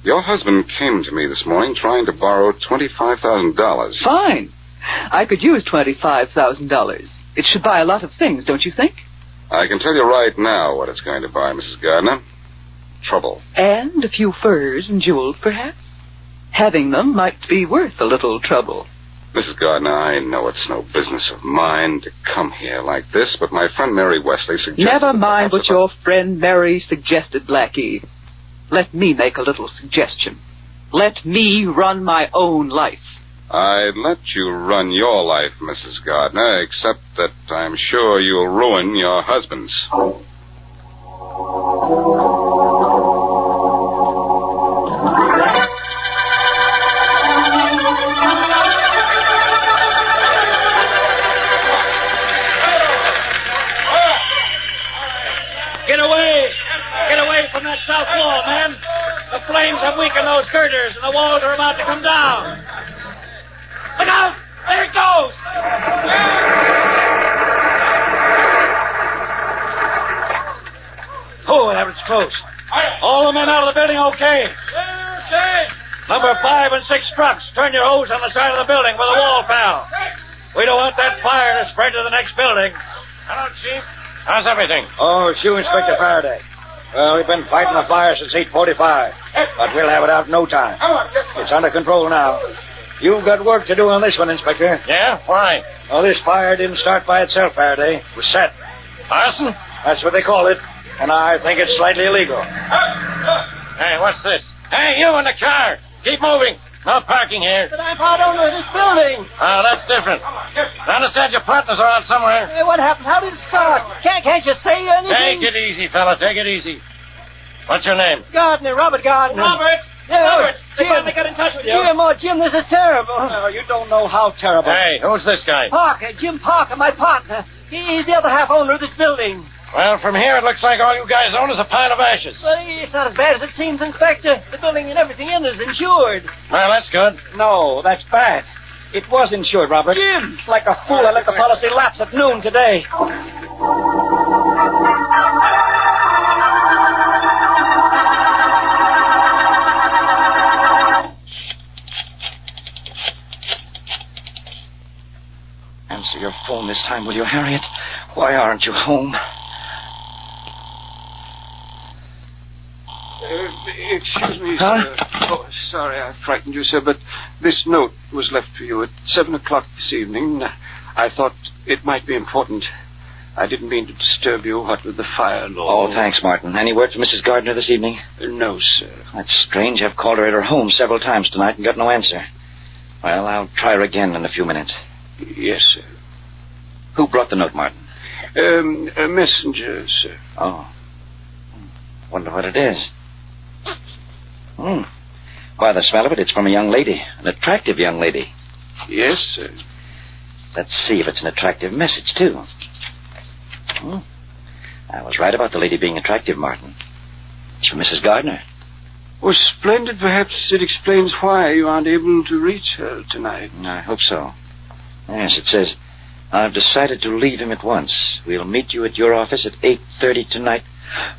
Your husband came to me this morning trying to borrow $25,000. Fine. I could use $25,000. It should buy a lot of things, don't you think? I can tell you right now what it's going to buy, Mrs. Gardner. Trouble. And a few furs and jewels, perhaps? Having them might be worth a little trouble. Mrs. Gardner, I know it's no business of mine to come here like this, but my friend Mary Wesley suggested... Never mind what your friend Mary suggested, Blackie. Let me make a little suggestion. Let me run my own life. I'd let you run your life, Mrs. Gardner, except that I'm sure you'll ruin your husband's. Get away from that south wall, man. The flames have weakened those girders, and the walls are about to come down. Look out! There it goes! Oh, that was close. All the men out of the building okay? Number 5 and 6 trucks. Turn your hose on the side of the building where the wall fell. We don't want that fire to spread to the next building. Hello, Chief. How's everything? Oh, Shoe Inspector Faraday. Well, we've been fighting the fire since 8:45, but we'll have it out in no time. It's under control now. You've got work to do on this one, Inspector. Yeah? Why? Well, this fire didn't start by itself, Faraday. It was set. Arson? That's what they call it, and I think it's slightly illegal. Hey, what's this? Hey, you in the car. Keep moving. No parking here. But I'm part owner of this building. Oh, that's different. I understand your partners are out somewhere. Hey, what happened? How did it start? Can't you say anything? Take it easy, fella. Take it easy. What's your name? Gardner, Robert Gardner. Robert! Yeah, Robert, they Jim. finally got in touch with you. Jim, Jim, this is terrible. No, you don't know how terrible. Hey, who's this guy? Parker, Jim Parker, my partner. He's the other half owner of this building. Well, from here, it looks like all you guys own is a pile of ashes. Well, it's not as bad as it seems, Inspector. The building and everything in it is insured. Well, that's good. No, that's bad. It was insured, Robert. Jim! Like a fool, I let the policy lapse at noon today. Answer your phone this time, will you, Harriet? Why aren't you home? Excuse me, Huh? sir. Oh, sorry I frightened you, sir, but this note was left for you at 7 o'clock this evening. I thought it might be important. I didn't mean to disturb you, what with the fire law. Oh, thanks, Martin. Any word from Mrs. Gardner this evening? No, sir. That's strange. I've called her at her home several times tonight and got no answer. Well, I'll try her again in a few minutes. Yes, sir. Who brought the note, Martin? A messenger, sir. Oh. Wonder what it is. By the smell of it, it's from a young lady. An attractive young lady. Yes, sir. Let's see if it's an attractive message, too. I was right about the lady being attractive, Martin. It's from Mrs. Gardner. Oh, splendid. Perhaps it explains why you aren't able to reach her tonight. I hope so. Yes, it says, I've decided to leave him at once. We'll meet you at your office at 8:30 tonight.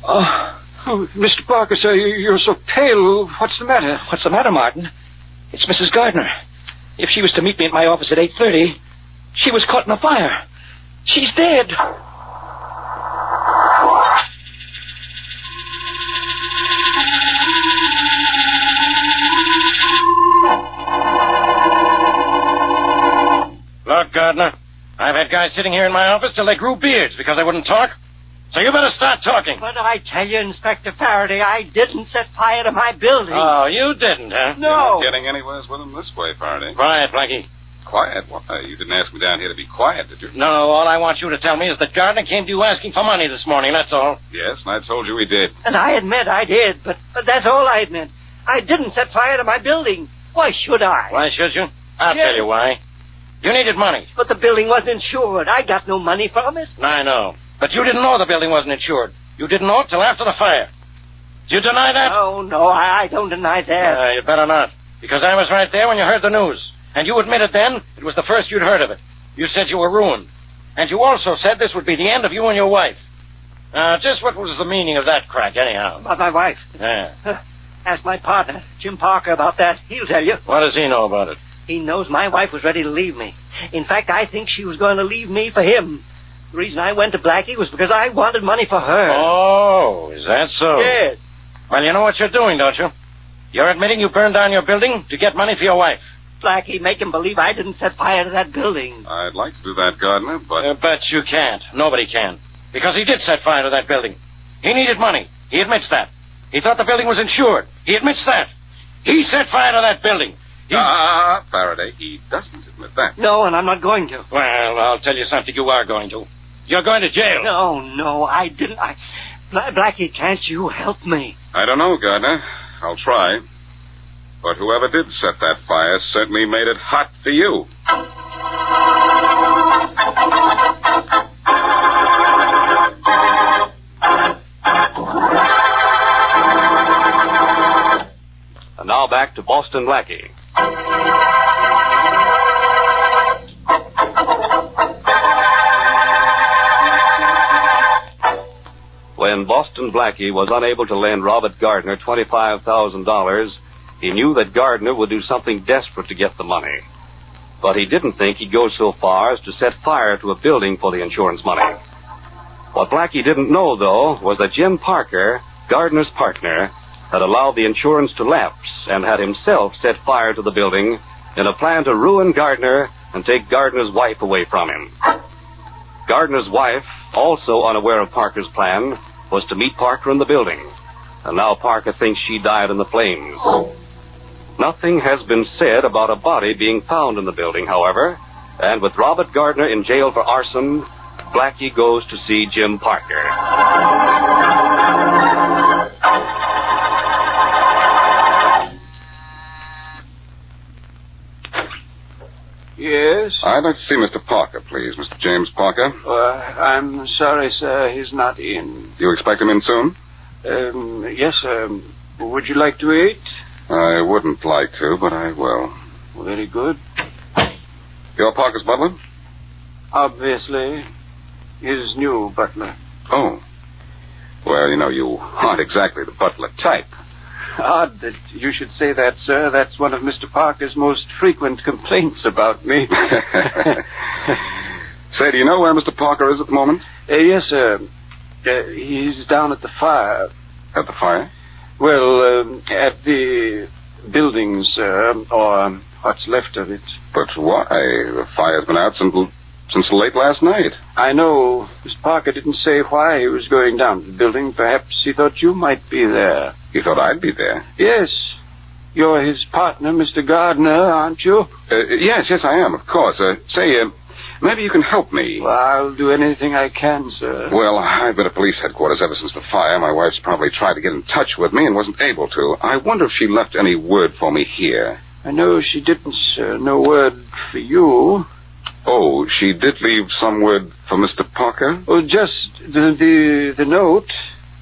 Oh, Mr. Parker, sir, you're so pale. What's the matter? What's the matter, Martin? It's Mrs. Gardner. If she was to meet me at my office at 8:30, she was caught in a fire. She's dead. Look, Gardner, I've had guys sitting here in my office till they grew beards because I wouldn't talk. So you better start talking. But I tell you, Inspector Faraday, I didn't set fire to my building. Oh, you didn't, huh? No. You're not getting anywhere with him this way, Faraday. Quiet, Blackie. Quiet? Why, you didn't ask me down here to be quiet, did you? No, all I want you to tell me is that Gardner came to you asking for money this morning, that's all. Yes, and I told you he did. And I admit I did, but that's all I admit. I didn't set fire to my building. Why should I? Why should you? I'll tell you why. You needed money. But the building wasn't insured. I got no money from it. I know. But you didn't know the building wasn't insured. You didn't know it till after the fire. Do you deny that? Oh, no, I don't deny that. You better not. Because I was right there when you heard the news. And you admitted then it was the first you'd heard of it. You said you were ruined. And you also said this would be the end of you and your wife. Just what was the meaning of that crack, anyhow? About my wife? Yeah. Ask my partner, Jim Parker, about that. He'll tell you. What does he know about it? He knows my wife was ready to leave me. In fact, I think she was going to leave me for him. The reason I went to Blackie was because I wanted money for her. Oh, is that so? Yes. Well, you know what you're doing, don't you? You're admitting you burned down your building to get money for your wife. Blackie, make him believe I didn't set fire to that building. I'd like to do that, Gardner, but... But you can't. Nobody can. Because he did set fire to that building. He needed money. He admits that. He thought the building was insured. He admits that. He set fire to that building. Faraday, he doesn't admit that. No, and I'm not going to. Well, I'll tell you something you are going to. You're going to jail. No, I didn't. Blackie, can't you help me? I don't know, Gardner. I'll try. But whoever did set that fire certainly made it hot for you. And now back to Boston Blackie. When Boston Blackie was unable to lend Robert Gardner $25,000, he knew that Gardner would do something desperate to get the money. But he didn't think he'd go so far as to set fire to a building for the insurance money. What Blackie didn't know, though, was that Jim Parker, Gardner's partner, had allowed the insurance to lapse and had himself set fire to the building in a plan to ruin Gardner and take Gardner's wife away from him. Gardner's wife, also unaware of Parker's plan, was to meet Parker in the building. And now Parker thinks she died in the flames. Nothing has been said about a body being found in the building, however, and with Robert Gardner in jail for arson, Blackie goes to see Jim Parker. Yes? I'd like to see Mr. Parker, please. Mr. James Parker. I'm sorry, sir. He's not in. You expect him in soon? Yes, sir. Would you like to wait? I wouldn't like to, but I will. Very good. You're Parker's butler? Obviously. His new butler. Oh. Well, you know, you aren't exactly the butler type. Odd that you should say that, sir. That's one of Mr. Parker's most frequent complaints about me. Say, do you know where Mr. Parker is at the moment? Yes, sir. He's down at the fire. At the fire? Well, at the building, sir, or what's left of it. But why? The fire's been out since late last night. I know. Mr. Parker didn't say why he was going down to the building. Perhaps he thought you might be there. He thought I'd be there? Yes. You're his partner, Mr. Gardner, aren't you? Yes, I am, of course. Maybe you can help me. Well, I'll do anything I can, sir. Well, I've been at police headquarters ever since the fire. My wife's probably tried to get in touch with me and wasn't able to. I wonder if she left any word for me here. I know she didn't, sir. No word for you. Oh, she did leave some word for Mr. Parker? Oh, just the note.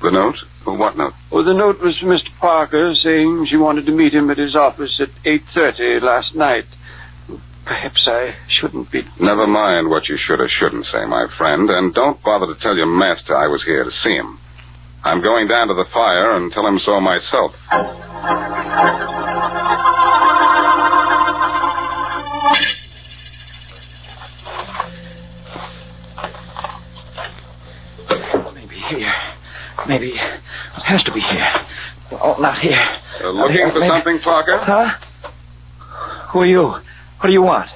The note? What note? Oh, the note was from Mr. Parker saying she wanted to meet him at his office at 8:30 last night. Perhaps I shouldn't be... Never mind what you should or shouldn't say, my friend, and don't bother to tell your master I was here to see him. I'm going down to the fire and tell him so myself. Maybe here. Maybe it has to be here. Oh, not here. Looking for something, Parker? Huh? Who are you? What do you want?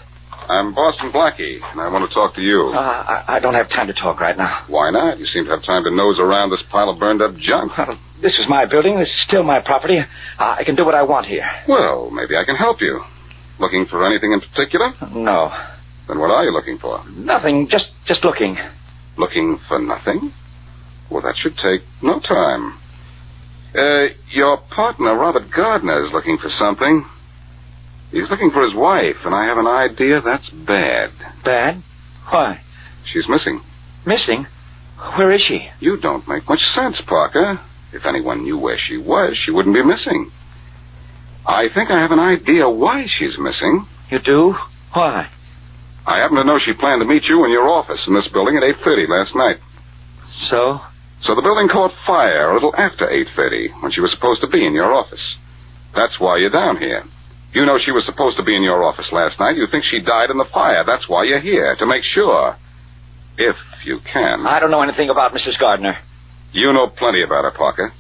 I'm Boston Blackie, and I want to talk to you. I don't have time to talk right now. Why not? You seem to have time to nose around this pile of burned-up junk. This is my building. This is still my property. I can do what I want here. Well, maybe I can help you. Looking for anything in particular? No. Then what are you looking for? Nothing. Just looking. Looking for nothing? Well, that should take no time. Your partner, Robert Gardner, is looking for something. He's looking for his wife, and I have an idea that's bad. Bad? Why? She's missing. Missing? Where is she? You don't make much sense, Parker. If anyone knew where she was, she wouldn't be missing. I think I have an idea why she's missing. You do? Why? I happen to know she planned to meet you in your office in this building at 8:30 last night. So? So the building caught fire a little after 8:30, when she was supposed to be in your office. That's why you're down here. You know she was supposed to be in your office last night. You think she died in the fire. That's why you're here, to make sure. If you can. I don't know anything about Mrs. Gardner. You know plenty about her, Parker.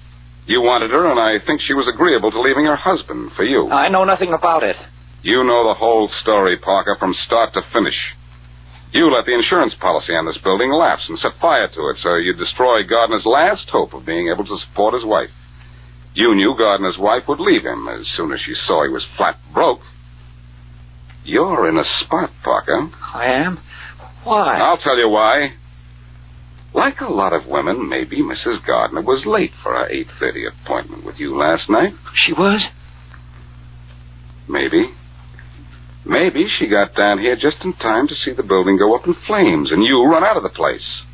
You wanted her, and I think she was agreeable to leaving her husband for you. I know nothing about it. You know the whole story, Parker, from start to finish. You let the insurance policy on this building lapse and set fire to it, so you'd destroy Gardner's last hope of being able to support his wife. You knew Gardner's wife would leave him as soon as she saw he was flat broke. You're in a spot, Parker. I am? Why? I'll tell you why. Like a lot of women, maybe Mrs. Gardner was late for her 8:30 appointment with you last night. She was? Maybe. Maybe she got down here just in time to see the building go up in flames and you run out of the place.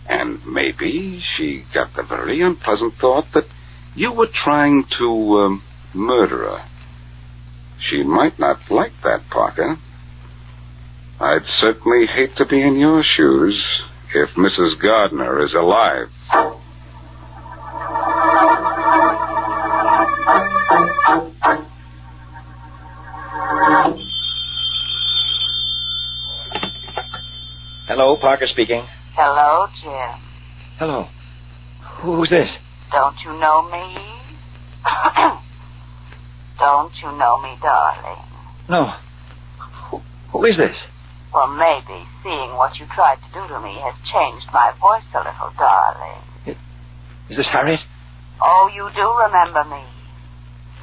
And maybe she got the very unpleasant thought that you were trying to murder her. She might not like that, Parker. I'd certainly hate to be in your shoes if Mrs. Gardner is alive. Hello, Parker speaking. Hello, Jim. Hello. Who's this? Don't you know me? Don't you know me, darling? No. Who is this? Well, maybe seeing what you tried to do to me has changed my voice a little, darling. Is this Harriet? Oh, you do remember me?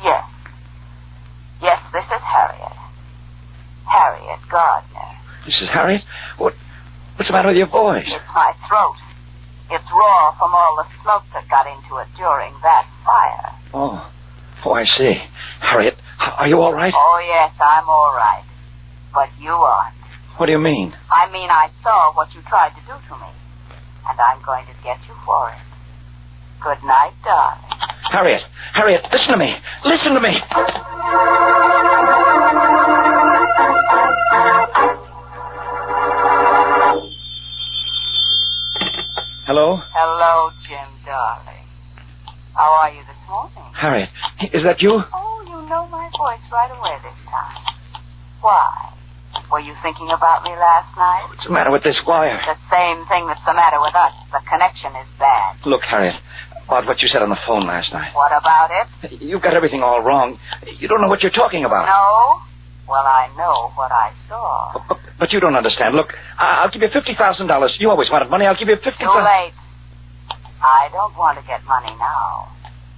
Yes. Yes, this is Harriet. Harriet Gardner. This is Harriet? What's the matter with your voice? It's my throat. It's raw from all the smoke that got into it during that fire. Oh, I see. Harriet, are you all right? Oh, yes, I'm all right. But you aren't. What do you mean? I mean, I saw what you tried to do to me. And I'm going to get you for it. Good night, darling. Harriet, listen to me. Listen to me. Hello? Hello, Jim, darling. How are you this morning? Harriet, is that you? Oh, you know my voice right away this time. Why? Were you thinking about me last night? What's the matter with this wire? The same thing that's the matter with us. The connection is bad. Look, Harriet, about what you said on the phone last night. What about it? You've got everything all wrong. You don't know what you're talking about. No? Well, I know what I saw. But you don't understand. Look, I'll give you $50,000. You always wanted money. I'll give you $50,000. Too late. I don't want to get money now.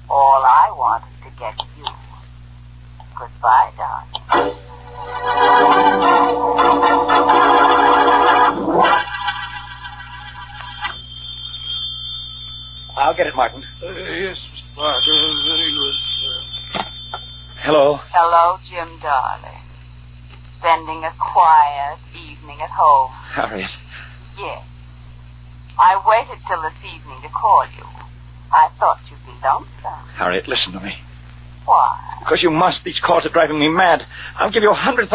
All I want is to get you. Goodbye, darling. I'll get it, Martin. Yes, Mr. Parker. Very good. Hello. Hello, Jim, darling. Spending a quiet evening at home. Harriet. Yes. I waited till this evening to call you. I thought you'd be lonesome. Harriet, listen to me. Why? Because you must. These calls are driving me mad. I'll give you $100,000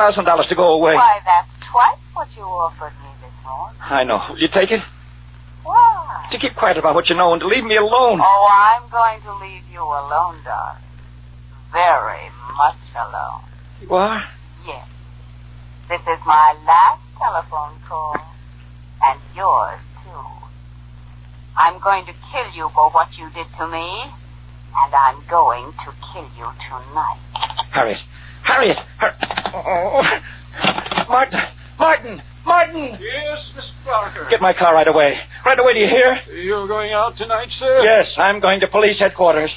to go away. Why, that's twice what you offered me this morning. I know. Will you take it? Why? To keep quiet about what you know and to leave me alone. Oh, I'm going to leave you alone, darling. Very much alone. You are? Yes. This is my last telephone call. And yours, too. I'm going to kill you for what you did to me. And I'm going to kill you tonight. Harriet. Harriet! Oh. Martin! Martin! Martin! Yes, Mr. Parker. Get my car right away. Right away, do you hear? You're going out tonight, sir? Yes, I'm going to police headquarters.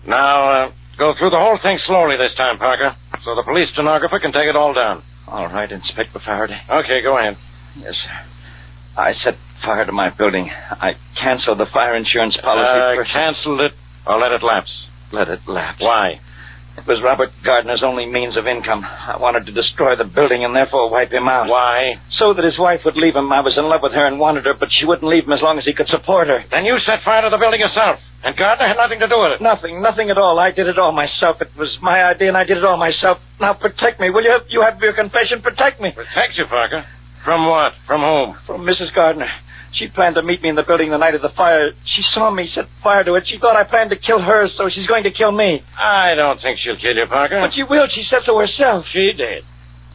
Now, go through the whole thing slowly this time, Parker, so the police stenographer can take it all down. All right, Inspector Faraday. Okay, go ahead. Yes, sir. I set fire to my building. I canceled the fire insurance policy. Canceled it or let it lapse? Let it lapse. Why? It was Robert Gardner's only means of income. I wanted to destroy the building and therefore wipe him out. Why? So that his wife would leave him. I was in love with her and wanted her, but she wouldn't leave him as long as he could support her. Then you set fire to the building yourself. And Gardner had nothing to do with it. Nothing at all. I did it all myself. It was my idea, and I did it all myself. Now protect me, will you? You have your confession. Protect me. Protect you, Parker? From what? From whom? From Mrs. Gardner. She planned to meet me in the building the night of the fire. She saw me set fire to it. She thought I planned to kill her, so she's going to kill me. I don't think she'll kill you, Parker. But she will. She said so herself. She did.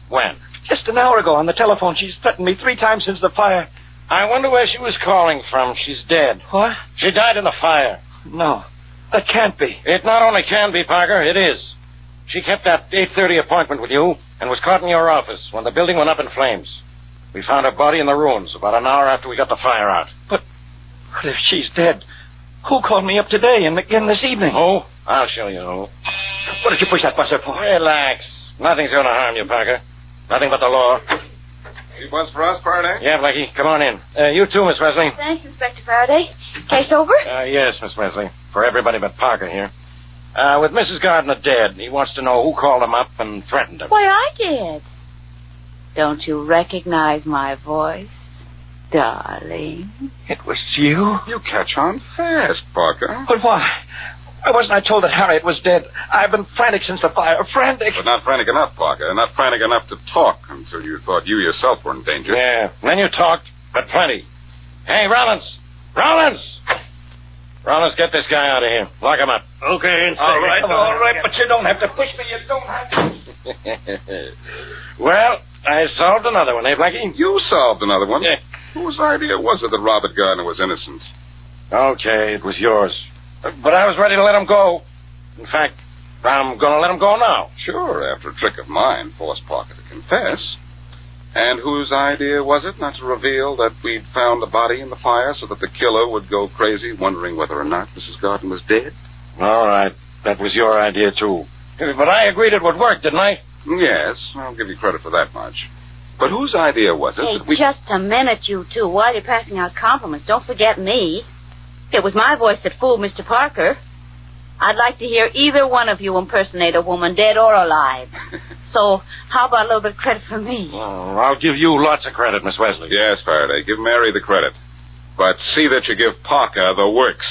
When? Just an hour ago on the telephone. She's threatened me 3 times since the fire. I wonder where she was calling from. She's dead. What? She died in the fire. No. That can't be. It not only can be, Parker, it is. She kept that 8:30 appointment with you and was caught in your office when the building went up in flames. We found her body in the ruins about an hour after we got the fire out. But if she's dead, who called me up today and again this evening? Who? I'll show you who. What did you push that buzzer for? Relax. Nothing's going to harm you, Parker. Nothing but the law. You buzz for us, Faraday? Yeah, Blackie. Come on in. You too, Miss Wesley. Thanks, Inspector Faraday. Case over? Yes, Miss Wesley. For everybody but Parker here. With Mrs. Gardner dead, he wants to know who called him up and threatened him. Why, I did. Don't you recognize my voice, darling? It was you? You catch on fast, Parker. But why? Why wasn't I told that Harriet was dead? I've been frantic since the fire. Frantic. But not frantic enough, Parker. Not frantic enough to talk until you thought you yourself were in danger. Yeah, then you talked, but plenty. Hey, Rollins! Rollins! Rollins, get this guy out of here. Lock him up. Okay, Inspector. All right, but you don't have to push me. You don't have to. Well, I solved another one, eh, Blackie? You solved another one? Yeah. Whose idea was it that Robert Gardner was innocent? Okay, it was yours. But I was ready to let him go. In fact, I'm going to let him go now. Sure, after a trick of mine forced Parker to confess. And whose idea was it not to reveal that we'd found the body in the fire so that the killer would go crazy wondering whether or not Mrs. Gardner was dead? All right. That was your idea, too. But I agreed it would work, didn't I? Yes, I'll give you credit for that much. But whose idea was it that we... Just a minute, you two. While you're passing out compliments, don't forget me. It was my voice that fooled Mr. Parker. I'd like to hear either one of you impersonate a woman, dead or alive. So, how about a little bit of credit for me? Oh, I'll give you lots of credit, Miss Wesley. Yes, Faraday, give Mary the credit. But see that you give Parker the works.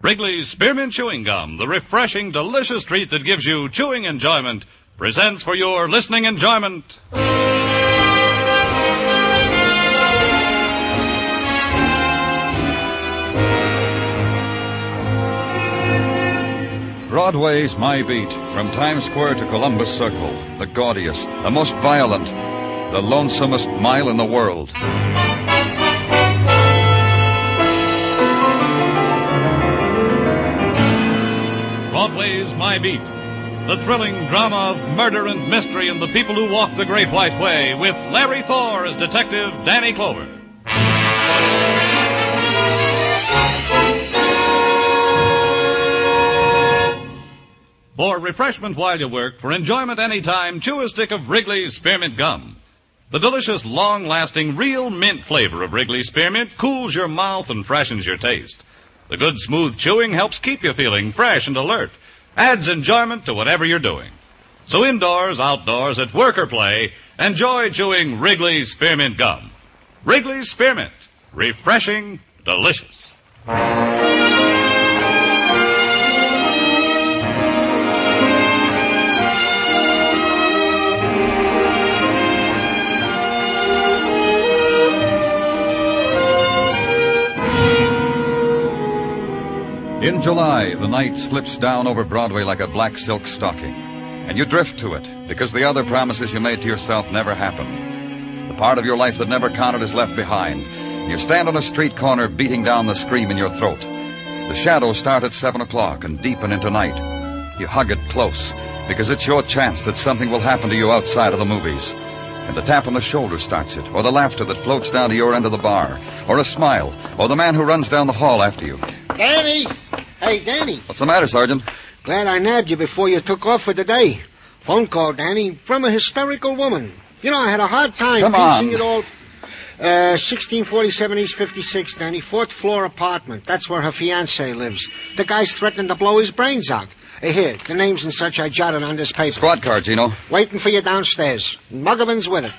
Wrigley's Spearmint Chewing Gum, the refreshing, delicious treat that gives you chewing enjoyment, presents for your listening enjoyment. Broadway's my beat, from Times Square to Columbus Circle, the gaudiest, the most violent, the lonesomest mile in the world. Broadway's My Beat, the thrilling drama of murder and mystery and the people who walk the Great White Way, with Larry Thor as Detective Danny Clover. For refreshment while you work, for enjoyment anytime, chew a stick of Wrigley's Spearmint Gum. The delicious, long-lasting, real mint flavor of Wrigley's Spearmint cools your mouth and freshens your taste. The good, smooth chewing helps keep you feeling fresh and alert, adds enjoyment to whatever you're doing. So indoors, outdoors, at work or play, enjoy chewing Wrigley's Spearmint Gum. Wrigley's Spearmint. Refreshing, delicious. In July, the night slips down over Broadway like a black silk stocking, and you drift to it because the other promises you made to yourself never happen. The part of your life that never counted is left behind. You stand on a street corner beating down the scream in your throat. The shadows start at 7 o'clock and deepen into night. You hug it close because it's your chance that something will happen to you outside of the movies. And the tap on the shoulder starts it, or the laughter that floats down to your end of the bar, or a smile, or the man who runs down the hall after you. Danny! Hey, Danny. What's the matter, Sergeant? Glad I nabbed you before you took off for the day. Phone call, Danny, from a hysterical woman. You know, I had a hard time piecing it all. 1647 East 56, Danny. 4th floor apartment. That's where her fiancé lives. The guy's threatening to blow his brains out. Here, the names and such I jotted on this paper. Squad car, Gino. Waiting for you downstairs. Muggerman's with it.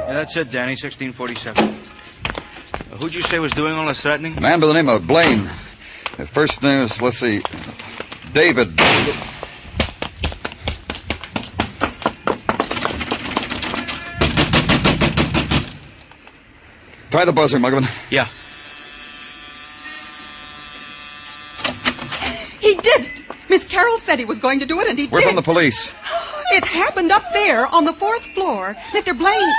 That's it, Danny, 1647. Who'd you say was doing all this threatening? A man by the name of Blaine. His first name is, let's see, David. Try the buzzer, Muggerman. Yeah. He did it! Miss Carroll said he was going to do it, and he did. We're from the police. It happened up there on the 4th floor. Mr. Blaine,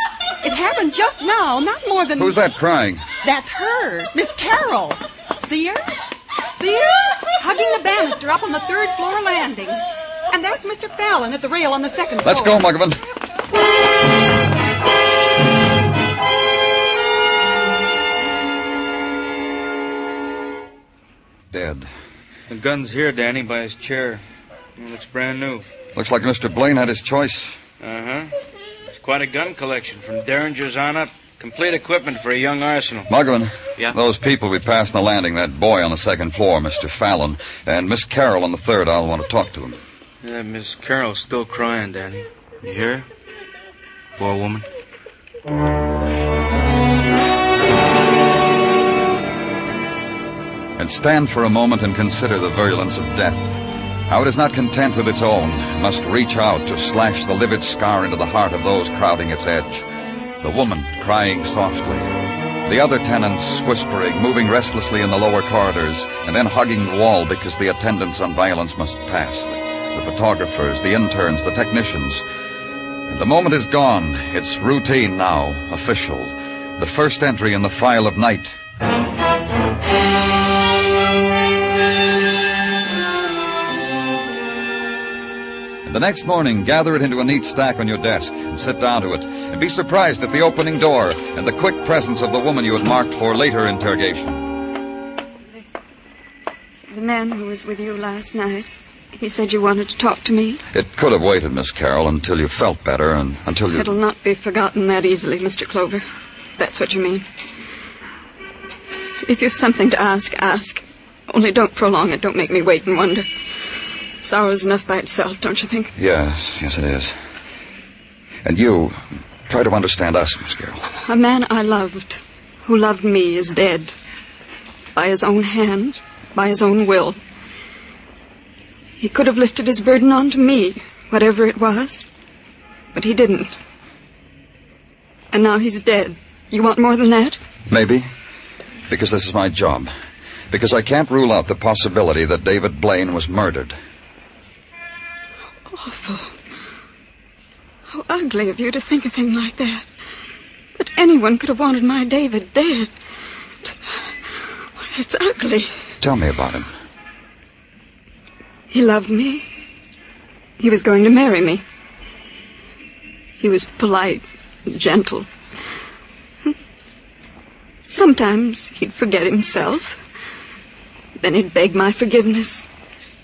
it happened just now, not more than... Who's that crying? That's her, Miss Carroll. See her? See her? Hugging the banister up on the 3rd floor landing. And that's Mr. Fallon at the rail on the 2nd floor. Let's go, Muggerman. Dead. The gun's here, Danny, by his chair. It looks brand new. Looks like Mr. Blaine had his choice. Uh-huh. It's quite a gun collection, from Derringers on up. Complete equipment for a young arsenal. Muggerman. Yeah? Those people we passed in the landing, that boy on the 2nd floor, Mr. Fallon, and Miss Carroll on the 3rd, I'll want to talk to them. Yeah, Miss Carroll's still crying, Danny. You hear her? Poor woman. And stand for a moment and consider the virulence of death. How it is not content with its own, must reach out to slash the livid scar into the heart of those crowding its edge. The woman crying softly. The other tenants whispering, moving restlessly in the lower corridors, and then hugging the wall because the attendants on violence must pass. The photographers, the interns, the technicians. And the moment is gone. It's routine now, official. The first entry in the file of night. The next morning, gather it into a neat stack on your desk and sit down to it, and be surprised at the opening door and the quick presence of the woman you had marked for later interrogation. The man who was with you last night, he said you wanted to talk to me. It could have waited, Miss Carroll, until you felt better and until you... It'll not be forgotten that easily, Mr. Clover, if that's what you mean. If you've something to ask, ask. Only don't prolong it. Don't make me wait and wonder. Sorrow's enough by itself, don't you think? Yes, it is. And you, try to understand us, Miss Carroll. A man I loved, who loved me, is dead. By his own hand, by his own will. He could have lifted his burden onto me, whatever it was, but he didn't. And now he's dead. You want more than that? Maybe. Because this is my job. Because I can't rule out the possibility that David Blaine was murdered. Awful. How ugly of you to think a thing like that. That anyone could have wanted my David dead. It's ugly. Tell me about him. He loved me. He was going to marry me. He was polite and gentle. Sometimes he'd forget himself. Then he'd beg my forgiveness.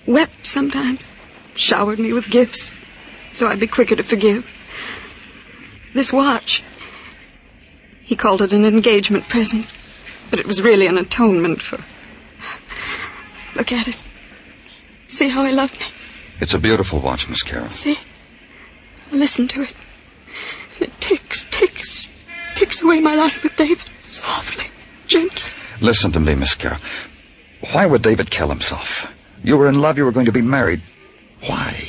Wept sometimes. Showered me with gifts, so I'd be quicker to forgive. This watch, he called it an engagement present, but it was really an atonement for... Look at it. See how he loved me? It's a beautiful watch, Miss Carroll. See? Listen to it. It ticks away my life with David. Softly, gently. Listen to me, Miss Carroll. Why would David kill himself? You were in love, you were going to be married. Why?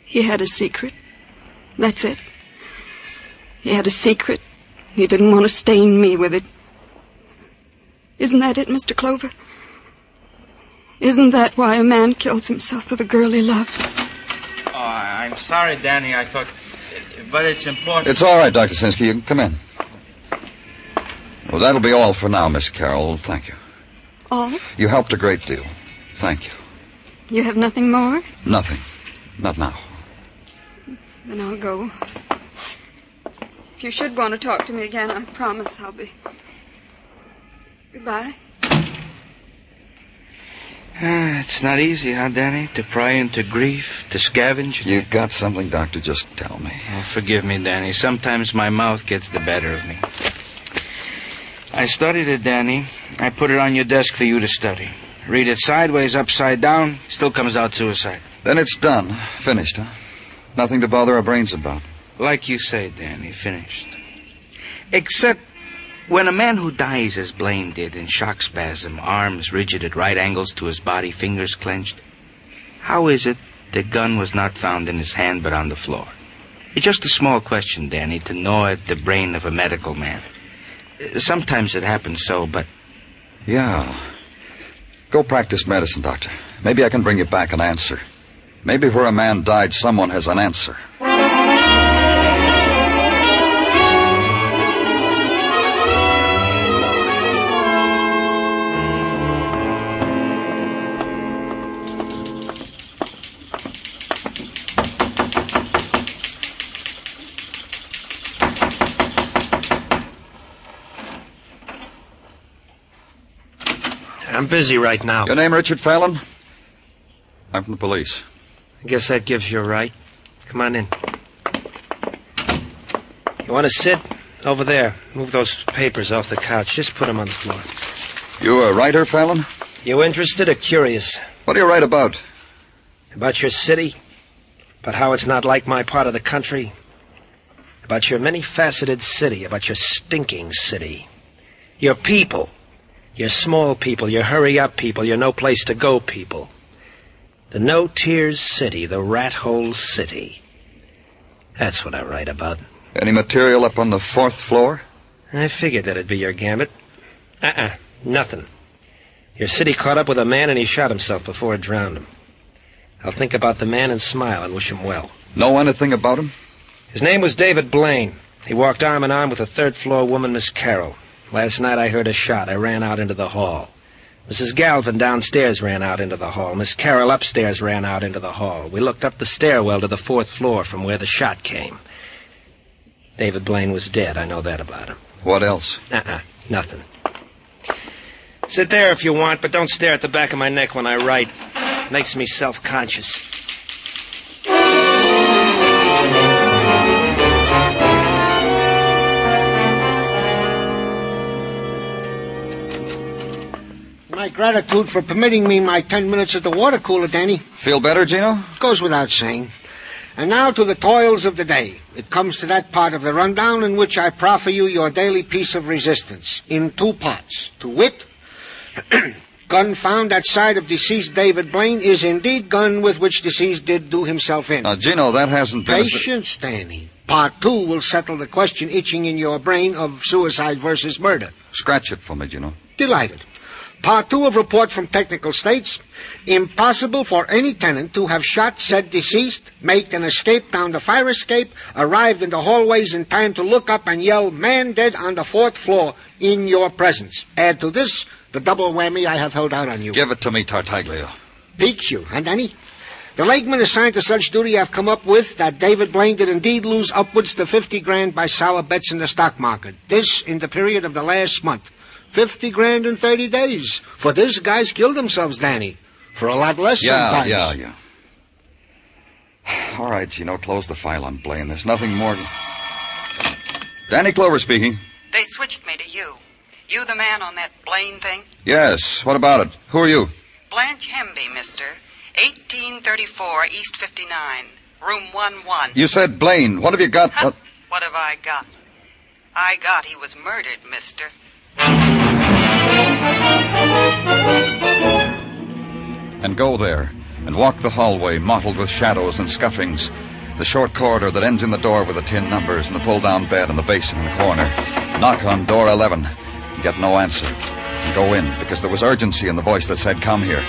He had a secret. That's it. He had a secret. He didn't want to stain me with it. Isn't that it, Mr. Clover? Isn't that why a man kills himself for the girl he loves? Oh, I'm sorry, Danny. I thought... But it's important. It's all right, Dr. Sinsky. You can come in. Well, that'll be all for now, Miss Carroll. Thank you. All? You helped a great deal. Thank you. You have nothing more? Nothing. Not now. Then I'll go. If you should want to talk to me again, I promise I'll be... Goodbye. It's not easy, huh, Danny? To pry into grief, to scavenge. You got something, Doctor? Just tell me. Oh, forgive me, Danny. Sometimes my mouth gets the better of me. I studied it, Danny. I put it on your desk for you to study. Read it sideways, upside down, still comes out suicide. Then it's done. Finished, huh? Nothing to bother our brains about. Like you say, Danny, finished. Except when a man who dies as Blaine did in shock spasm, arms rigid at right angles to his body, fingers clenched, how is it the gun was not found in his hand but on the floor? It's just a small question, Danny, to gnaw at the brain of a medical man. Sometimes it happens so, but... Yeah. Go practice medicine, Doctor. Maybe I can bring you back an answer. Maybe where a man died, someone has an answer. I'm busy right now. Your name, Richard Fallon? I'm from the police. I guess that gives you a right. Come on in. You want to sit? Over there. Move those papers off the couch. Just put them on the floor. You a writer, Fallon? You interested or curious? What do you write about? About your city? About how it's not like my part of the country? About your many-faceted city? About your stinking city? Your people? Your small people, your hurry-up people, your no-place-to-go people. The no-tears city, the rat-hole city. That's what I write about. Any material up on the 4th floor? I figured that'd be your gambit. Nothing. Your city caught up with a man and he shot himself before it drowned him. I'll think about the man and smile and wish him well. Know anything about him? His name was David Blaine. He walked arm in arm with a 3rd-floor woman, Miss Carroll. Last night I heard a shot. I ran out into the hall. Mrs. Galvin downstairs ran out into the hall. Miss Carroll upstairs ran out into the hall. We looked up the stairwell to the 4th floor from where the shot came. David Blaine was dead. I know that about him. What else? Nothing. Sit there if you want, but don't stare at the back of my neck when I write. Makes me self-conscious. My gratitude for permitting me my 10 minutes at the water cooler, Danny. Feel better, Gino? Goes without saying. And now to the toils of the day. It comes to that part of the rundown in which I proffer you your daily piece of resistance, in 2 parts. To wit, gun found at side of deceased David Blaine is indeed gun with which deceased did do himself in. Now, Gino, that hasn't been... Patience, Danny. Part 2 will settle the question itching in your brain of suicide versus murder. Scratch it for me, Gino. Delighted. Part 2 of report from technical states. Impossible for any tenant to have shot said deceased, made an escape down the fire escape, arrived in the hallways in time to look up and yell, "Man dead on the 4th floor," in your presence. Add to this the double whammy I have held out on you. Give it to me, Tartaglia. Piques you, huh, Danny? The lakeman assigned to such duty have come up with that David Blaine did indeed lose upwards to 50 grand by sour bets in the stock market. This in the period of the last month. 50 grand in 30 days. For this, guys killed themselves, Danny. For a lot less sometimes. Yeah. All right, Gino, close the file on Blaine. There's nothing more... Danny Clover speaking. They switched me to you. You the man on that Blaine thing? Yes, what about it? Who are you? Blanche Hemby, mister. 1834 East 59, room 11. You said Blaine. What have you got? What have I got? I got he was murdered, mister. And go there, and walk the hallway mottled with shadows and scuffings, the short corridor that ends in the door with the tin numbers and the pull-down bed and the basin in the corner. Knock on door 11, and get no answer. And go in, because there was urgency in the voice that said, "Come here."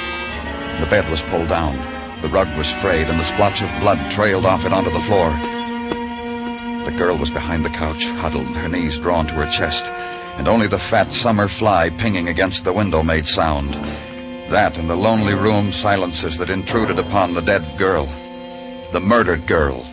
The bed was pulled down, the rug was frayed, and the splotch of blood trailed off it onto the floor. The girl was behind the couch, huddled, her knees drawn to her chest, and only the fat summer fly pinging against the window made sound. That and the lonely room silences that intruded upon the dead girl, the murdered girl.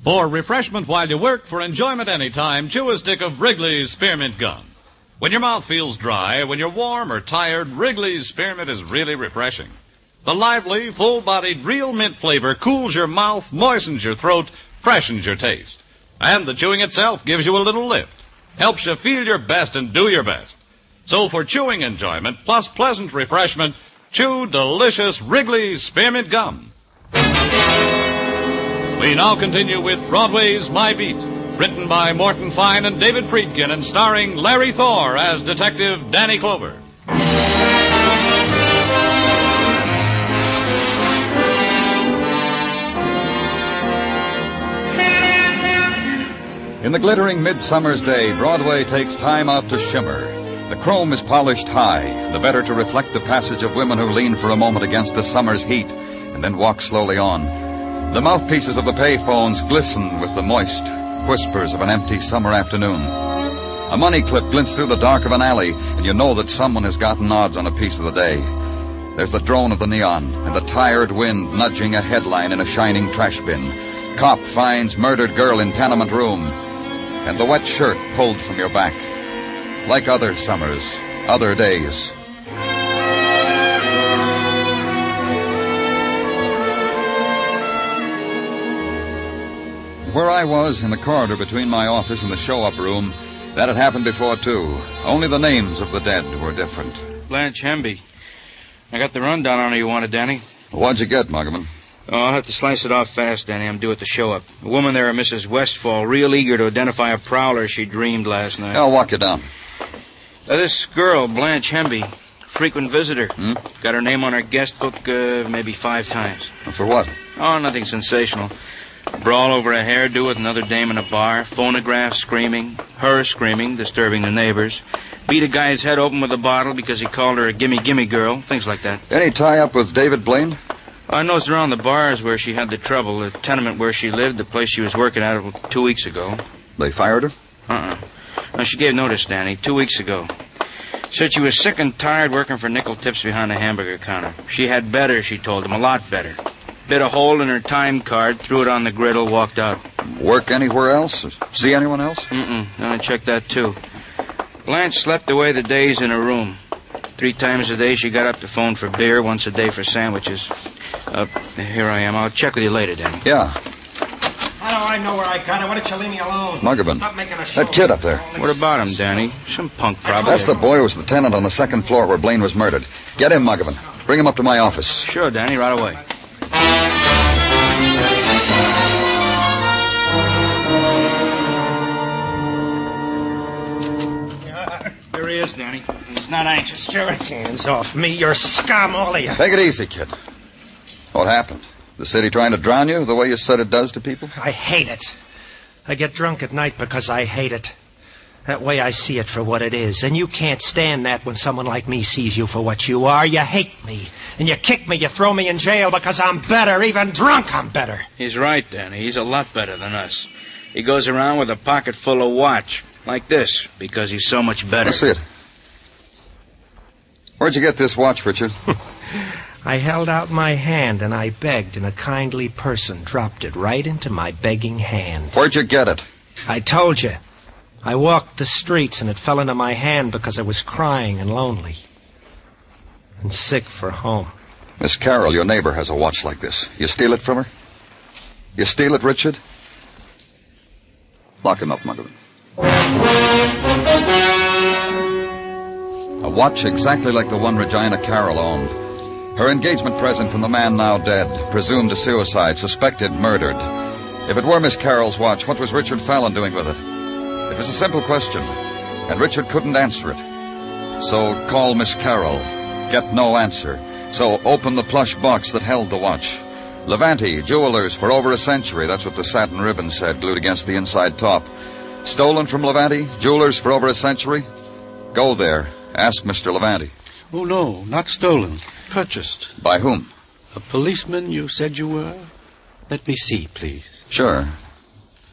For refreshment while you work, for enjoyment anytime, chew a stick of Wrigley's Spearmint Gum. When your mouth feels dry, when you're warm or tired, Wrigley's Spearmint is really refreshing. The lively, full-bodied, real mint flavor cools your mouth, moistens your throat, freshens your taste. And the chewing itself gives you a little lift, helps you feel your best and do your best. So for chewing enjoyment plus pleasant refreshment, chew delicious Wrigley's Spearmint Gum. We now continue with Broadway's My Beat, written by Morton Fine and David Friedkin and starring Larry Thor as Detective Danny Clover. In the glittering midsummer's day, Broadway takes time out to shimmer. The chrome is polished high, the better to reflect the passage of women who lean for a moment against the summer's heat and then walk slowly on. The mouthpieces of the payphones glisten with the moist whispers of an empty summer afternoon. A money clip glints through the dark of an alley, and you know that someone has gotten odds on a piece of the day. There's the drone of the neon, and the tired wind nudging a headline in a shining trash bin. Cop finds murdered girl in tenement room, and the wet shirt pulled from your back. Like other summers, other days. Where I was, in the corridor between my office and the show-up room, that had happened before, too. Only the names of the dead were different. Blanche Hemby. I got the rundown on her you wanted, Danny. What'd you get, Muggerman? Oh, I'll have to slice it off fast, Danny. I'm due at the show-up. A woman there, Mrs. Westfall, real eager to identify a prowler she dreamed last night. I'll walk you down. This girl, Blanche Hemby, frequent visitor. Got her name on her guest book maybe 5 times. For what? Oh, nothing sensational. Brawl over a hairdo with another dame in a bar, phonograph screaming, her screaming, disturbing the neighbors, beat a guy's head open with a bottle because he called her a gimme-gimme girl, things like that. Any tie-up with David Blaine? I noticed around the bars where she had the trouble, the tenement where she lived, the place she was working at 2 weeks ago. They fired her? No, she gave notice, Danny, 2 weeks ago. Said she was sick and tired working for nickel tips behind the hamburger counter. She had better, she told him, a lot better. Bit a hole in her time card, threw it on the griddle, walked out. Work anywhere else? See anyone else? I checked that, too. Blanche slept away the days in her room. 3 times a day she got up to phone for beer, once a day for sandwiches. Here I am. I'll check with you later, Danny. Yeah. How do I know where I got it? Why don't you leave me alone? Muggavan. Stop making a show. That kid up there. What about him, Danny? Some punk, probably. That's the boy who was the tenant on the second floor where Blaine was murdered. Get him, Muggavan. Bring him up to my office. Sure, Danny, right away. Here he is, Danny. He's not anxious. Sure. Hands off me. You're scum, all of you. Take it easy, kid. What happened? The city trying to drown you the way you said it does to people? I hate it. I get drunk at night because I hate it. That way I see it for what it is. And you can't stand that when someone like me sees you for what you are. You hate me. And you kick me, you throw me in jail because I'm better. Even drunk, I'm better. He's right, Danny. He's a lot better than us. He goes around with a pocket full of watch, like this, because he's so much better. Let's see it. Where'd you get this watch, Richard? I held out my hand and I begged, and a kindly person dropped it right into my begging hand. Where'd you get it? I told you. I walked the streets and it fell into my hand because I was crying and lonely. And sick for home. Miss Carroll, your neighbor, has a watch like this. You steal it from her? You steal it, Richard? Lock him up, Muggavan. A watch exactly like the one Regina Carroll owned. Her engagement present from the man now dead, presumed a suicide, suspected murdered. If it were Miss Carroll's watch, what was Richard Fallon doing with it? It was a simple question, and Richard couldn't answer it. So call Miss Carroll. Get no answer. So open the plush box that held the watch. Levante, jewelers for over a century. That's what the satin ribbon said, glued against the inside top. Stolen from Levante, jewelers for over a century? Go there. Ask Mr. Levante. Oh, no, not stolen. Purchased. By whom? A policeman you said you were? Let me see, please. Sure.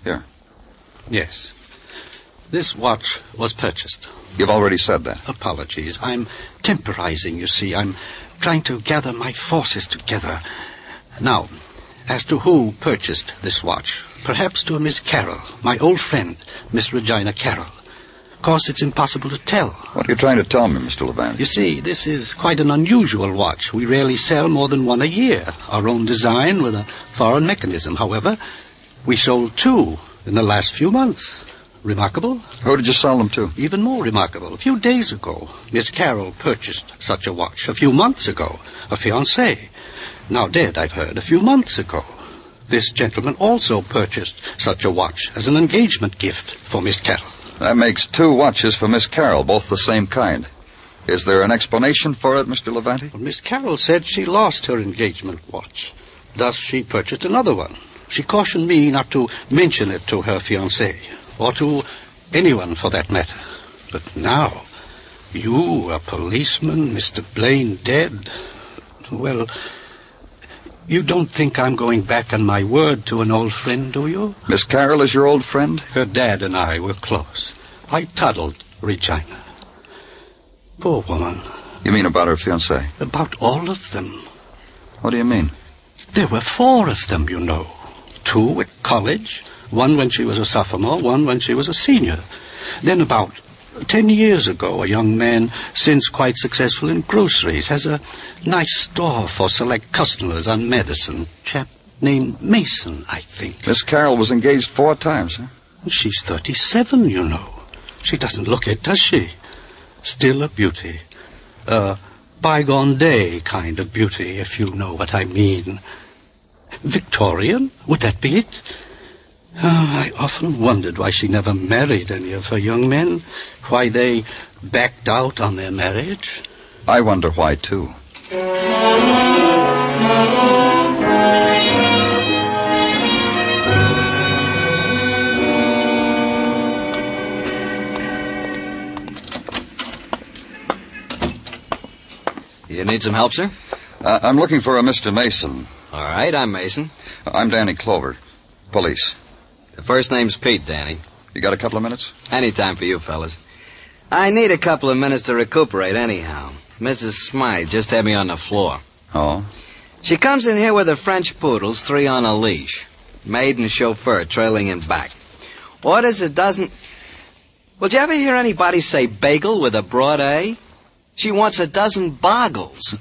Here. Yes. This watch was purchased. You've already said that. Apologies. I'm temporizing, you see. I'm trying to gather my forces together. Now, as to who purchased this watch, perhaps to a Miss Carroll, my old friend, Miss Regina Carroll. Of course, it's impossible to tell. What are you trying to tell me, Mr. Levante? You see, this is quite an unusual watch. We rarely sell more than one a year. Our own design with a foreign mechanism. However, we sold 2 in the last few months. Remarkable? Who did you sell them to? Even more remarkable. A few days ago, Miss Carroll purchased such a watch. A few months ago, a fiancé. Now dead, I've heard, a few months ago. This gentleman also purchased such a watch as an engagement gift for Miss Carroll. That makes 2 watches for Miss Carroll, both the same kind. Is there an explanation for it, Mr. Levante? Well, Miss Carroll said she lost her engagement watch. Thus, she purchased another one. She cautioned me not to mention it to her fiancé, or to anyone for that matter. But now, you, a policeman, Mr. Blaine dead, well, you don't think I'm going back on my word to an old friend, do you? Miss Carroll is your old friend? Her dad and I were close. I toddled Regina. Poor woman. You mean about her fiancé? About all of them. What do you mean? There were 4 of them, you know. 2 at college, 1 when she was a sophomore, 1 when she was a senior. Then about 10 years ago, a young man, since quite successful in groceries, has a nice store for select customers on Madison. Chap named Mason, I think. Miss Carroll was engaged 4 times, huh? She's 37, you know. She doesn't look it, does she? Still a beauty. A bygone day kind of beauty, if you know what I mean. Victorian? Would that be it? I often wondered why she never married any of her young men, why they backed out on their marriage. I wonder why, too. You need some help, sir? I'm looking for a Mr. Mason. All right, I'm Mason. I'm Danny Clover. Police. The first name's Pete, Danny. You got a couple of minutes? Any time for you, fellas. I need a couple of minutes to recuperate anyhow. Mrs. Smythe just had me on the floor. Oh? She comes in here with her French poodles, 3 on a leash. Maid and chauffeur trailing in back. Orders a dozen... Well, did you ever hear anybody say bagel with a broad A? She wants a dozen boggles.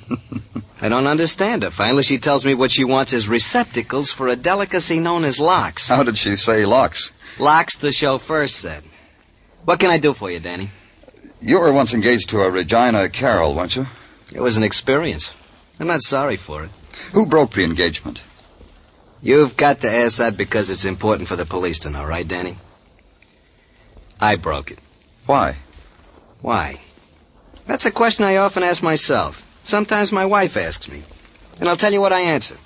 I don't understand her. Finally, she tells me what she wants is receptacles for a delicacy known as locks. How did she say locks? Locks, the chauffeur said. What can I do for you, Danny? You were once engaged to a Regina Carroll, weren't you? It was an experience. I'm not sorry for it. Who broke the engagement? You've got to ask that because it's important for the police to know, right, Danny? I broke it. Why? Why? That's a question I often ask myself. Sometimes my wife asks me. And I'll tell you what I answer.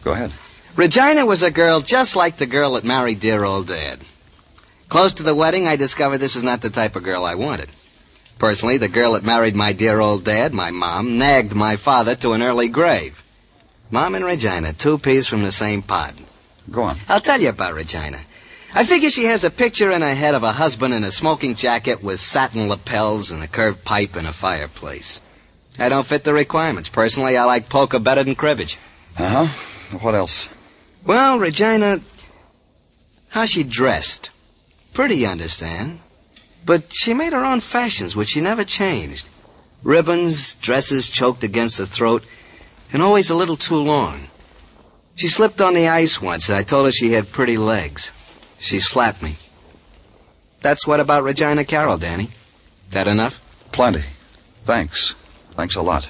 Go ahead. Regina was a girl just like the girl that married dear old Dad. Close to the wedding, I discovered this is not the type of girl I wanted. Personally, the girl that married my dear old Dad, my mom, nagged my father to an early grave. Mom and Regina, two peas from the same pod. Go on. I'll tell you about Regina. I figure she has a picture in her head of a husband in a smoking jacket with satin lapels and a curved pipe and a fireplace. I don't fit the requirements. Personally, I like poker better than cribbage. Uh-huh. What else? Well, Regina, how she dressed. Pretty, you understand. But she made her own fashions, which she never changed. Ribbons, dresses choked against the throat, and always a little too long. She slipped on the ice once, and I told her she had pretty legs. She slapped me. That's what about Regina Carroll, Danny. That enough? Plenty. Thanks. Thanks a lot.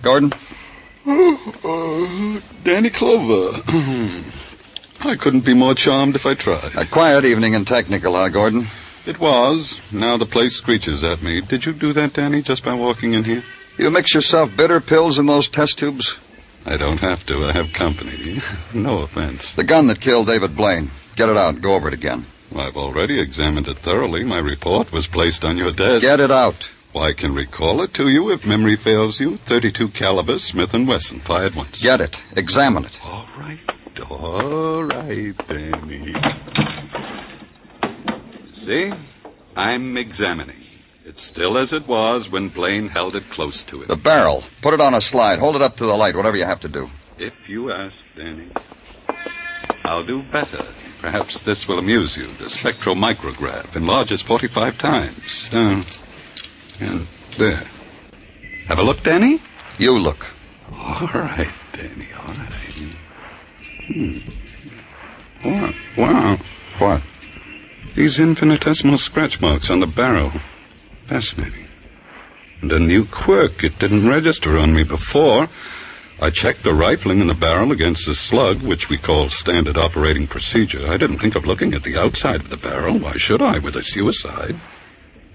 Gordon? Danny Clover. I couldn't be more charmed if I tried. A quiet evening and technical, huh, Gordon? It was. Now the place screeches at me. Did you do that, Danny, just by walking in here? You mix yourself bitter pills in those test tubes? I don't have to. I have company. No offense. The gun that killed David Blaine. Get it out. Go over it again. I've already examined it thoroughly. My report was placed on your desk. Get it out. Well, I can recall it to you if memory fails you. .32 caliber Smith & Wesson, fired once. Get it. Examine it. All right, Danny. See? I'm examining. It's still as it was when Blaine held it close to him. The barrel. Put it on a slide. Hold it up to the light, whatever you have to do. If you ask, Danny. I'll do better. Perhaps this will amuse you. The spectral micrograph enlarges 45 times. And there. Have a look, Danny? You look. All right, Danny, all right. Wow. What? These infinitesimal scratch marks on the barrel. Fascinating. And a new quirk. It didn't register on me before. I checked the rifling in the barrel against the slug, which we call standard operating procedure. I didn't think of looking at the outside of the barrel. Why should I, with a suicide?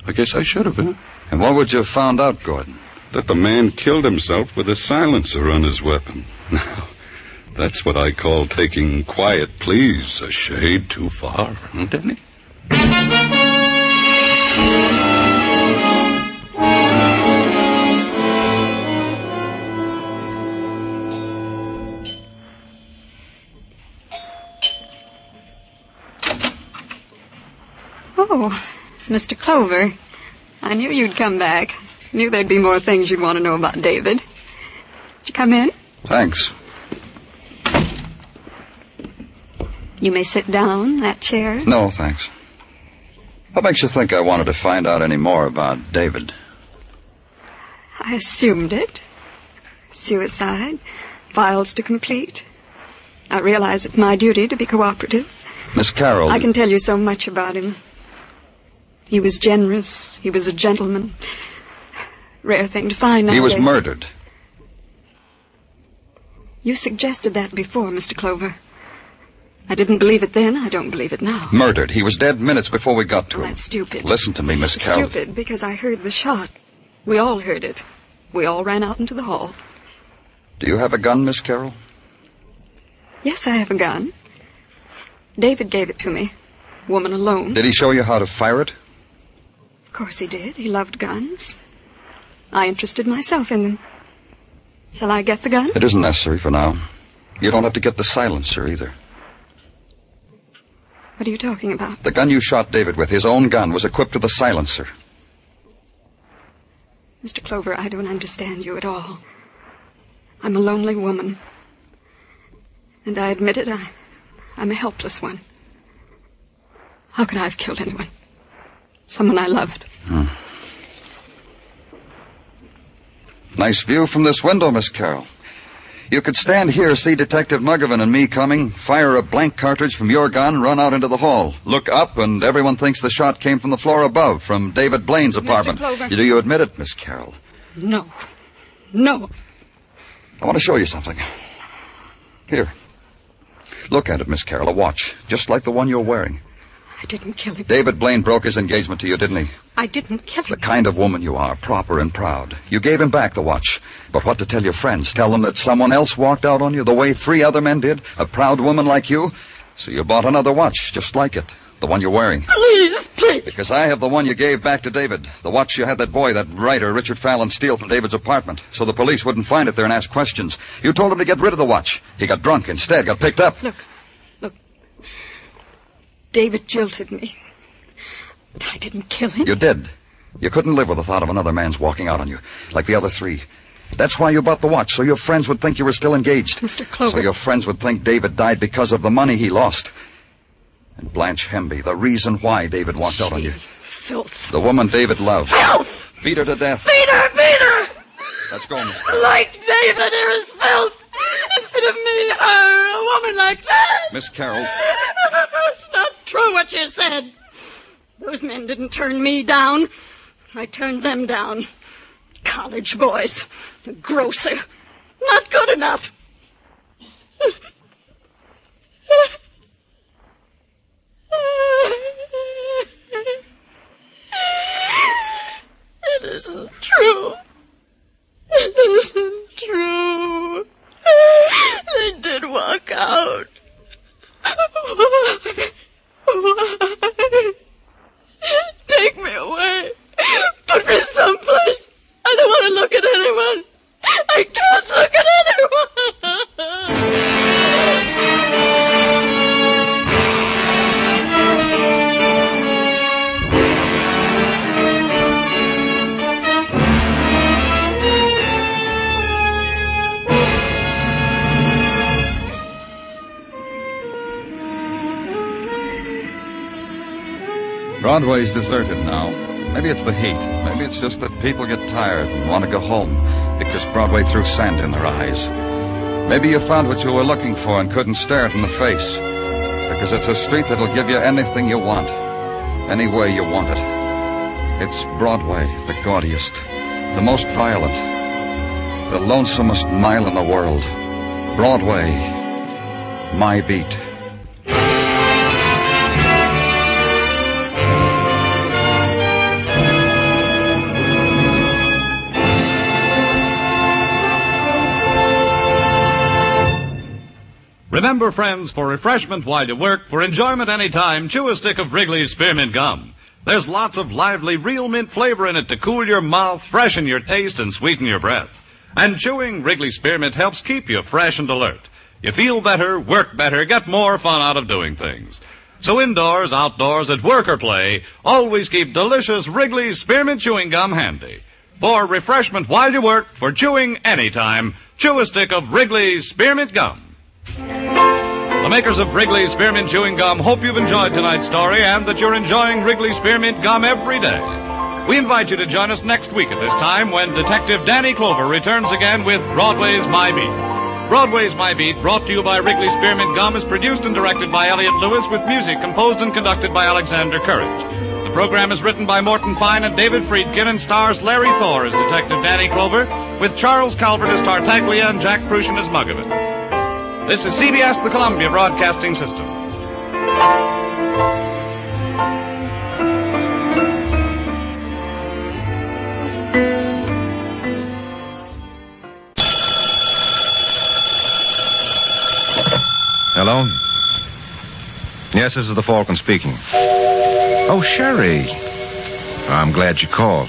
I guess I should have, huh? And what would you have found out, Gordon? That the man killed himself with a silencer on his weapon. Now, that's what I call taking quiet pleas a shade too far, huh, Danny? Oh, Mr. Clover. I knew you'd come back. Knew there'd be more things you'd want to know about David. Did you come in? Thanks. You may sit down, that chair. No, thanks. What makes you think I wanted to find out any more about David? I assumed it. Suicide. Files to complete. I realize it's my duty to be cooperative. Miss Carroll... I can tell you so much about him. He was generous. He was a gentleman. Rare thing to find nowadays. He was murdered. You suggested that before, Mr. Clover. I didn't believe it then. I don't believe it now. Murdered. He was dead minutes before we got to him. That's stupid. Listen to me, Miss Carroll. Stupid, because I heard the shot. We all heard it. We all ran out into the hall. Do you have a gun, Miss Carroll? Yes, I have a gun. David gave it to me. Woman alone. Did he show you how to fire it? Of course he did. He loved guns. I interested myself in them. Shall I get the gun? It isn't necessary for now. You don't have to get the silencer either. What are you talking about? The gun you shot David with, his own gun, was equipped with a silencer. Mr. Clover, I don't understand you at all. I'm a lonely woman. And I admit it, I'm a helpless one. How could I have killed anyone? Someone I loved. Nice view from this window, Miss Carroll. You could stand here, see Detective Muggavan and me coming, fire a blank cartridge from your gun, run out into the hall, look up, and everyone thinks the shot came from the floor above, from David Blaine's apartment. Do you admit it, Miss Carroll? No. No. I want to show you something. Here. Look at it, Miss Carroll. A watch, just like the one you're wearing. I didn't kill him. David Blaine broke his engagement to you, didn't he? I didn't kill him. The kind of woman you are, proper and proud. You gave him back the watch. But what to tell your friends? Tell them that someone else walked out on you the way 3 other men did? A proud woman like you? So you bought another watch, just like it. The one you're wearing. Please, please. Because I have the one you gave back to David. The watch you had that boy, that writer, Richard Fallon, steal from David's apartment. So the police wouldn't find it there and ask questions. You told him to get rid of the watch. He got drunk instead, got picked up. Look. David jilted me. But I didn't kill him. You did. You couldn't live with the thought of another man's walking out on you, like the other 3. That's why you bought the watch, so your friends would think you were still engaged. Mr. Clover. So your friends would think David died because of the money he lost. And Blanche Hemby, the reason why David walked out on you. Filth. The woman David loved. Filth! Beat her to death. Beat her! Let's go, Miss. Like David, there is filth. Instead of me, her, a woman like that. Miss Carroll. It's not true what you said. Those men didn't turn me down. I turned them down. College boys. A grocer. Not good enough. It isn't true. It isn't true. They did walk out. Why? Take me away. Put me someplace. I don't want to look at anyone. I can't look at anyone. Broadway's deserted now. Maybe it's the heat. Maybe it's just that people get tired and want to go home because Broadway threw sand in their eyes. Maybe you found what you were looking for and couldn't stare it in the face because it's a street that'll give you anything you want, any way you want it. It's Broadway, the gaudiest, the most violent, the lonesomest mile in the world. Broadway, my beat. Remember, friends, for refreshment while you work, for enjoyment any time, chew a stick of Wrigley's Spearmint Gum. There's lots of lively, real mint flavor in it to cool your mouth, freshen your taste, and sweeten your breath. And chewing Wrigley's Spearmint helps keep you fresh and alert. You feel better, work better, get more fun out of doing things. So indoors, outdoors, at work or play, always keep delicious Wrigley's Spearmint Chewing Gum handy. For refreshment while you work, for chewing anytime, chew a stick of Wrigley's Spearmint Gum. The makers of Wrigley's Spearmint Chewing Gum hope you've enjoyed tonight's story and that you're enjoying Wrigley's Spearmint Gum every day. We invite you to join us next week at this time when Detective Danny Clover returns again with Broadway's My Beat. Broadway's My Beat, brought to you by Wrigley's Spearmint Gum, is produced and directed by Elliott Lewis with music composed and conducted by Alexander Courage. The program is written by Morton Fine and David Friedkin and stars Larry Thor as Detective Danny Clover with Charles Calvert as Tartaglia and Jack Prussian as Muggavan. This is CBS, the Columbia Broadcasting System. Hello? Yes, this is the Falcon speaking. Oh, Sherry. I'm glad you called.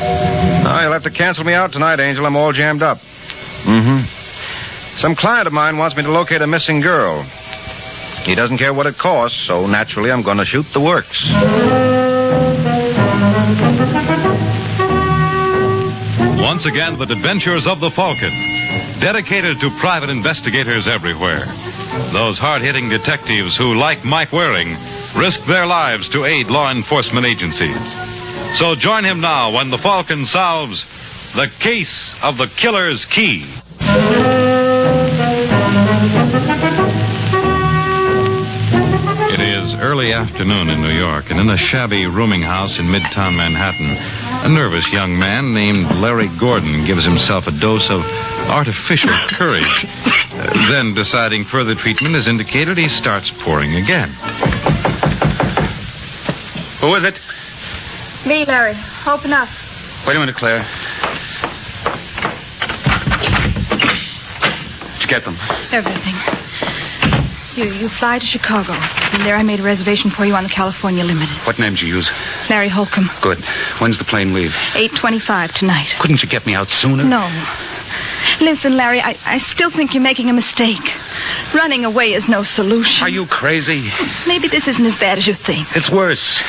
Oh, you'll have to cancel me out tonight, Angel. I'm all jammed up. Mm-hmm. Some client of mine wants me to locate a missing girl. He doesn't care what it costs, so naturally I'm going to shoot the works. Once once again the adventures of the Falcon, dedicated to private investigators everywhere. Those hard-hitting detectives who, like Mike Waring, risk their lives to aid law enforcement agencies. So join him now when the Falcon solves the case of the killer's key. It is early afternoon in New York, and in a shabby rooming house in Midtown Manhattan, a nervous young man named Larry Gordon gives himself a dose of artificial courage. Then, deciding further treatment is indicated, he starts pouring again. Who is it? Me, Larry. Open up. Wait a minute, Claire. Did you get them? Everything. You fly to Chicago. And there I made a reservation for you on the California Limited. What name did you use? Larry Holcomb. Good. When's the plane leave? 8:25 tonight. Couldn't you get me out sooner? No. Listen, Larry, I still think you're making a mistake. Running away is no solution. Are you crazy? Maybe this isn't as bad as you think. It's worse.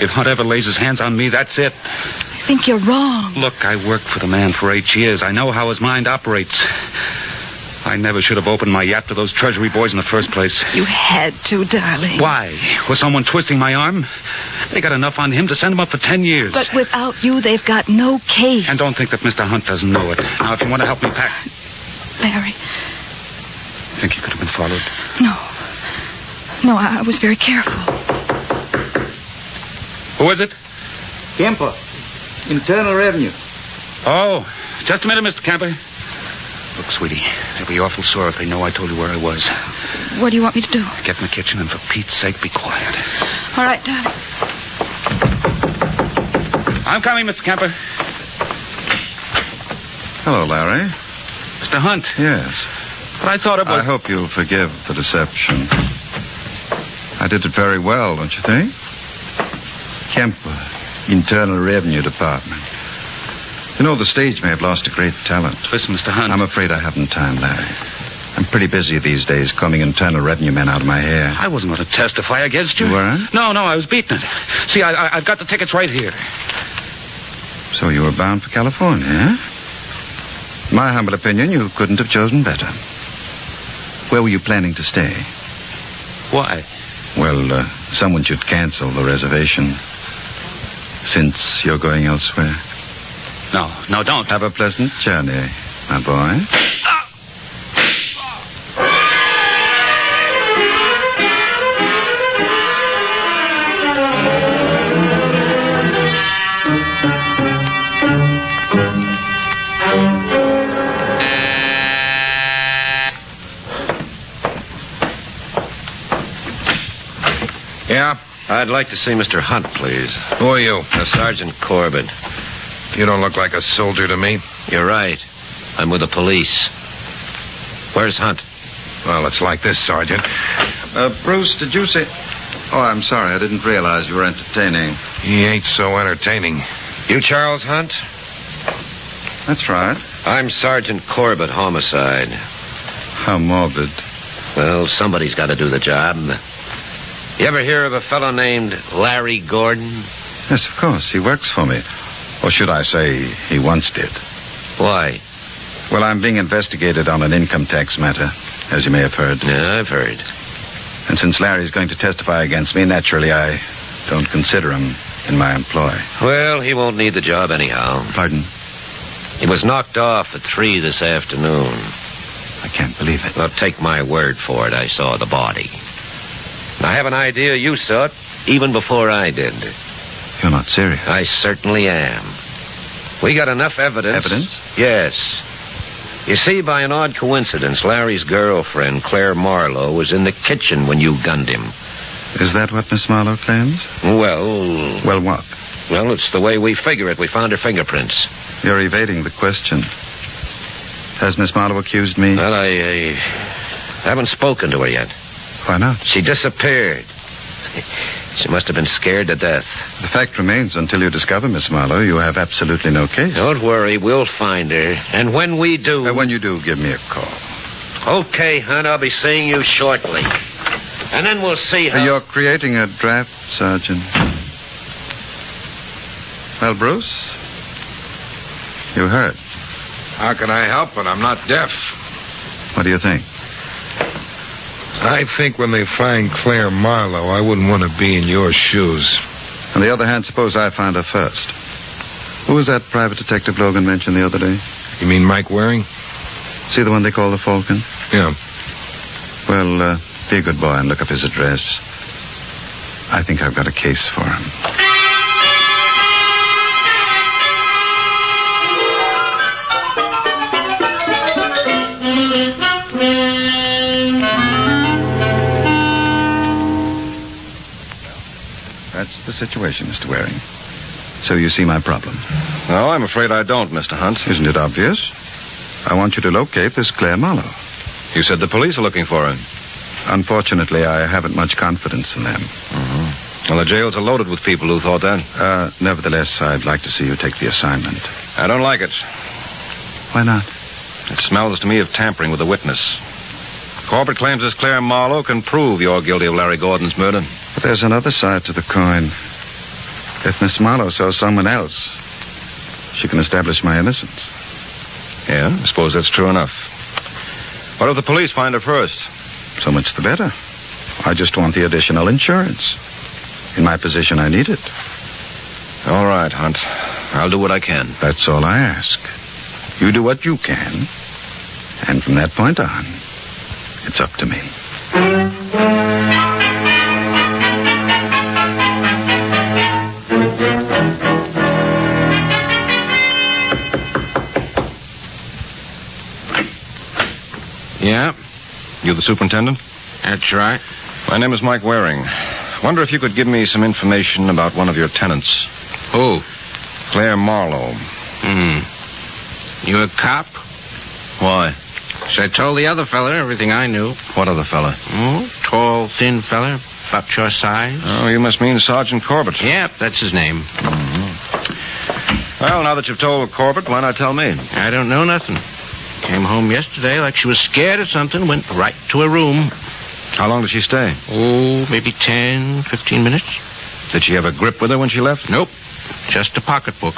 If Hunt ever lays his hands on me, that's it. I think you're wrong. Look, I worked for the man for 8 years. I know how his mind operates. I never should have opened my yap to those Treasury boys in the first place. You had to, darling. Why? Was someone twisting my arm? They got enough on him to send him up for 10 years. But without you, they've got no case. And don't think that Mr. Hunt doesn't know it. Now, if you want to help me pack... Larry. Think you could have been followed? No, I was very careful. Who is it? Kemper. Internal Revenue. Oh, just a minute, Mr. Kemper. Look, sweetie, they'll be awful sore if they know I told you where I was. What do you want me to do? Get in the kitchen and for Pete's sake, be quiet. All right, darling. I'm coming, Mr. Kemper. Hello, Larry. Mr. Hunt. Yes. But I thought it was... I hope you'll forgive the deception. I did it very well, don't you think? Kemper, Internal Revenue Department. You know, the stage may have lost a great talent. Listen, Mr. Hunt. I'm afraid I haven't time, Larry. I'm pretty busy these days combing Internal Revenue men out of my hair. I wasn't going to testify against you. You weren't? No, I was beating it. See, I've got the tickets right here. So you were bound for California, eh? In my humble opinion, you couldn't have chosen better. Where were you planning to stay? Why? Well, someone should cancel the reservation. Since you're going elsewhere. No, don't. Have a pleasant journey, my boy. Yeah? I'd like to see Mr. Hunt, please. Who are you? Sergeant Corbett. You don't look like a soldier to me. You're right. I'm with the police. Where's Hunt? Well, it's like this, Sergeant. Bruce, did you say... Oh, I'm sorry. I didn't realize you were entertaining. He ain't so entertaining. You Charles Hunt? That's right. I'm Sergeant Corbett, homicide. How morbid. Well, somebody's got to do the job. You ever hear of a fellow named Larry Gordon? Yes, of course. He works for me. Or should I say, he once did. Why? Well, I'm being investigated on an income tax matter, as you may have heard. Yeah, I've heard. And since Larry's going to testify against me, naturally, I don't consider him in my employ. Well, he won't need the job anyhow. Pardon? He was knocked off at 3 this afternoon. I can't believe it. Well, take my word for it, I saw the body. I have an idea you saw it even before I did. You're not serious. I certainly am. We got enough evidence. Evidence? Yes. You see, by an odd coincidence, Larry's girlfriend, Claire Marlowe, was in the kitchen when you gunned him. Is that what Miss Marlowe claims? Well... Well, what? Well, it's the way we figure it. We found her fingerprints. You're evading the question. Has Miss Marlowe accused me? Well, I haven't spoken to her yet. Why not? She disappeared. She must have been scared to death. The fact remains, until you discover Miss Marlowe, you have absolutely no case. Don't worry, we'll find her. And when we do... when you do, give me a call. Okay, Hunt, I'll be seeing you shortly. And then we'll see how... You're creating a draft, Sergeant. Well, Bruce, You heard. How can I help it? I'm not deaf. What do you think? I think when they find Claire Marlowe, I wouldn't want to be in your shoes. On the other hand, suppose I find her first. Who was that private detective Logan mentioned the other day? You mean Mike Waring? See the one they call the Falcon? Yeah. Well, be a good boy and look up his address. I think I've got a case for him. That's the situation, Mr. Waring. So you see my problem? No, I'm afraid I don't, Mr. Hunt. Isn't it obvious? I want you to locate this Claire Marlowe. You said the police are looking for her. Unfortunately, I haven't much confidence in them. Mm-hmm. Well, the jails are loaded with people who thought that. Nevertheless, I'd like to see you take the assignment. I don't like it. Why not? It smells to me of tampering with a witness. Corbett claims this Claire Marlowe can prove you're guilty of Larry Gordon's murder. But there's another side to the coin. If Miss Marlowe saws someone else, she can establish my innocence. Yeah, I suppose that's true enough. What if the police find her first? So much the better. I just want the additional insurance. In my position, I need it. All right, Hunt. I'll do what I can. That's all I ask. You do what you can. And from that point on, it's up to me. Yeah? You the superintendent? That's right. My name is Mike Waring. Wonder if you could give me some information about one of your tenants. Who? Claire Marlowe. You a cop? Why? So I told the other fella everything I knew. What other fella? Oh, tall, thin fella, about your size. Oh, you must mean Sergeant Corbett. Yep, that's his name. Well, now that you've told Corbett, why not tell me? I don't know nothing. Came home yesterday like she was scared of something, went right to her room. How long did she stay? Oh, maybe 10, 15 minutes. Did she have a grip with her when she left? Nope. Just a pocketbook.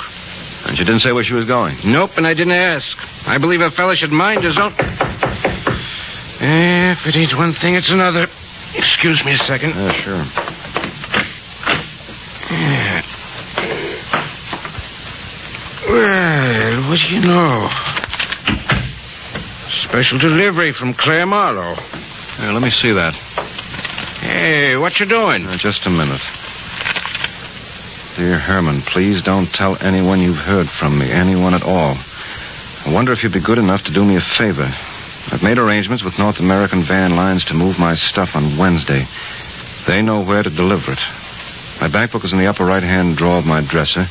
And she didn't say where she was going? Nope, and I didn't ask. I believe a fella should mind his own... If it ain't one thing, it's another. Excuse me a second. Yeah, sure. Yeah. Well, what do you know? Special delivery from Claire Marlowe. Yeah, let me see that. Hey, what you doing? Just a minute. Dear Herman, please don't tell anyone you've heard from me, anyone at all. I wonder if you'd be good enough to do me a favor. I've made arrangements with North American Van Lines to move my stuff on Wednesday. They know where to deliver it. My bank book is in the upper right-hand drawer of my dresser.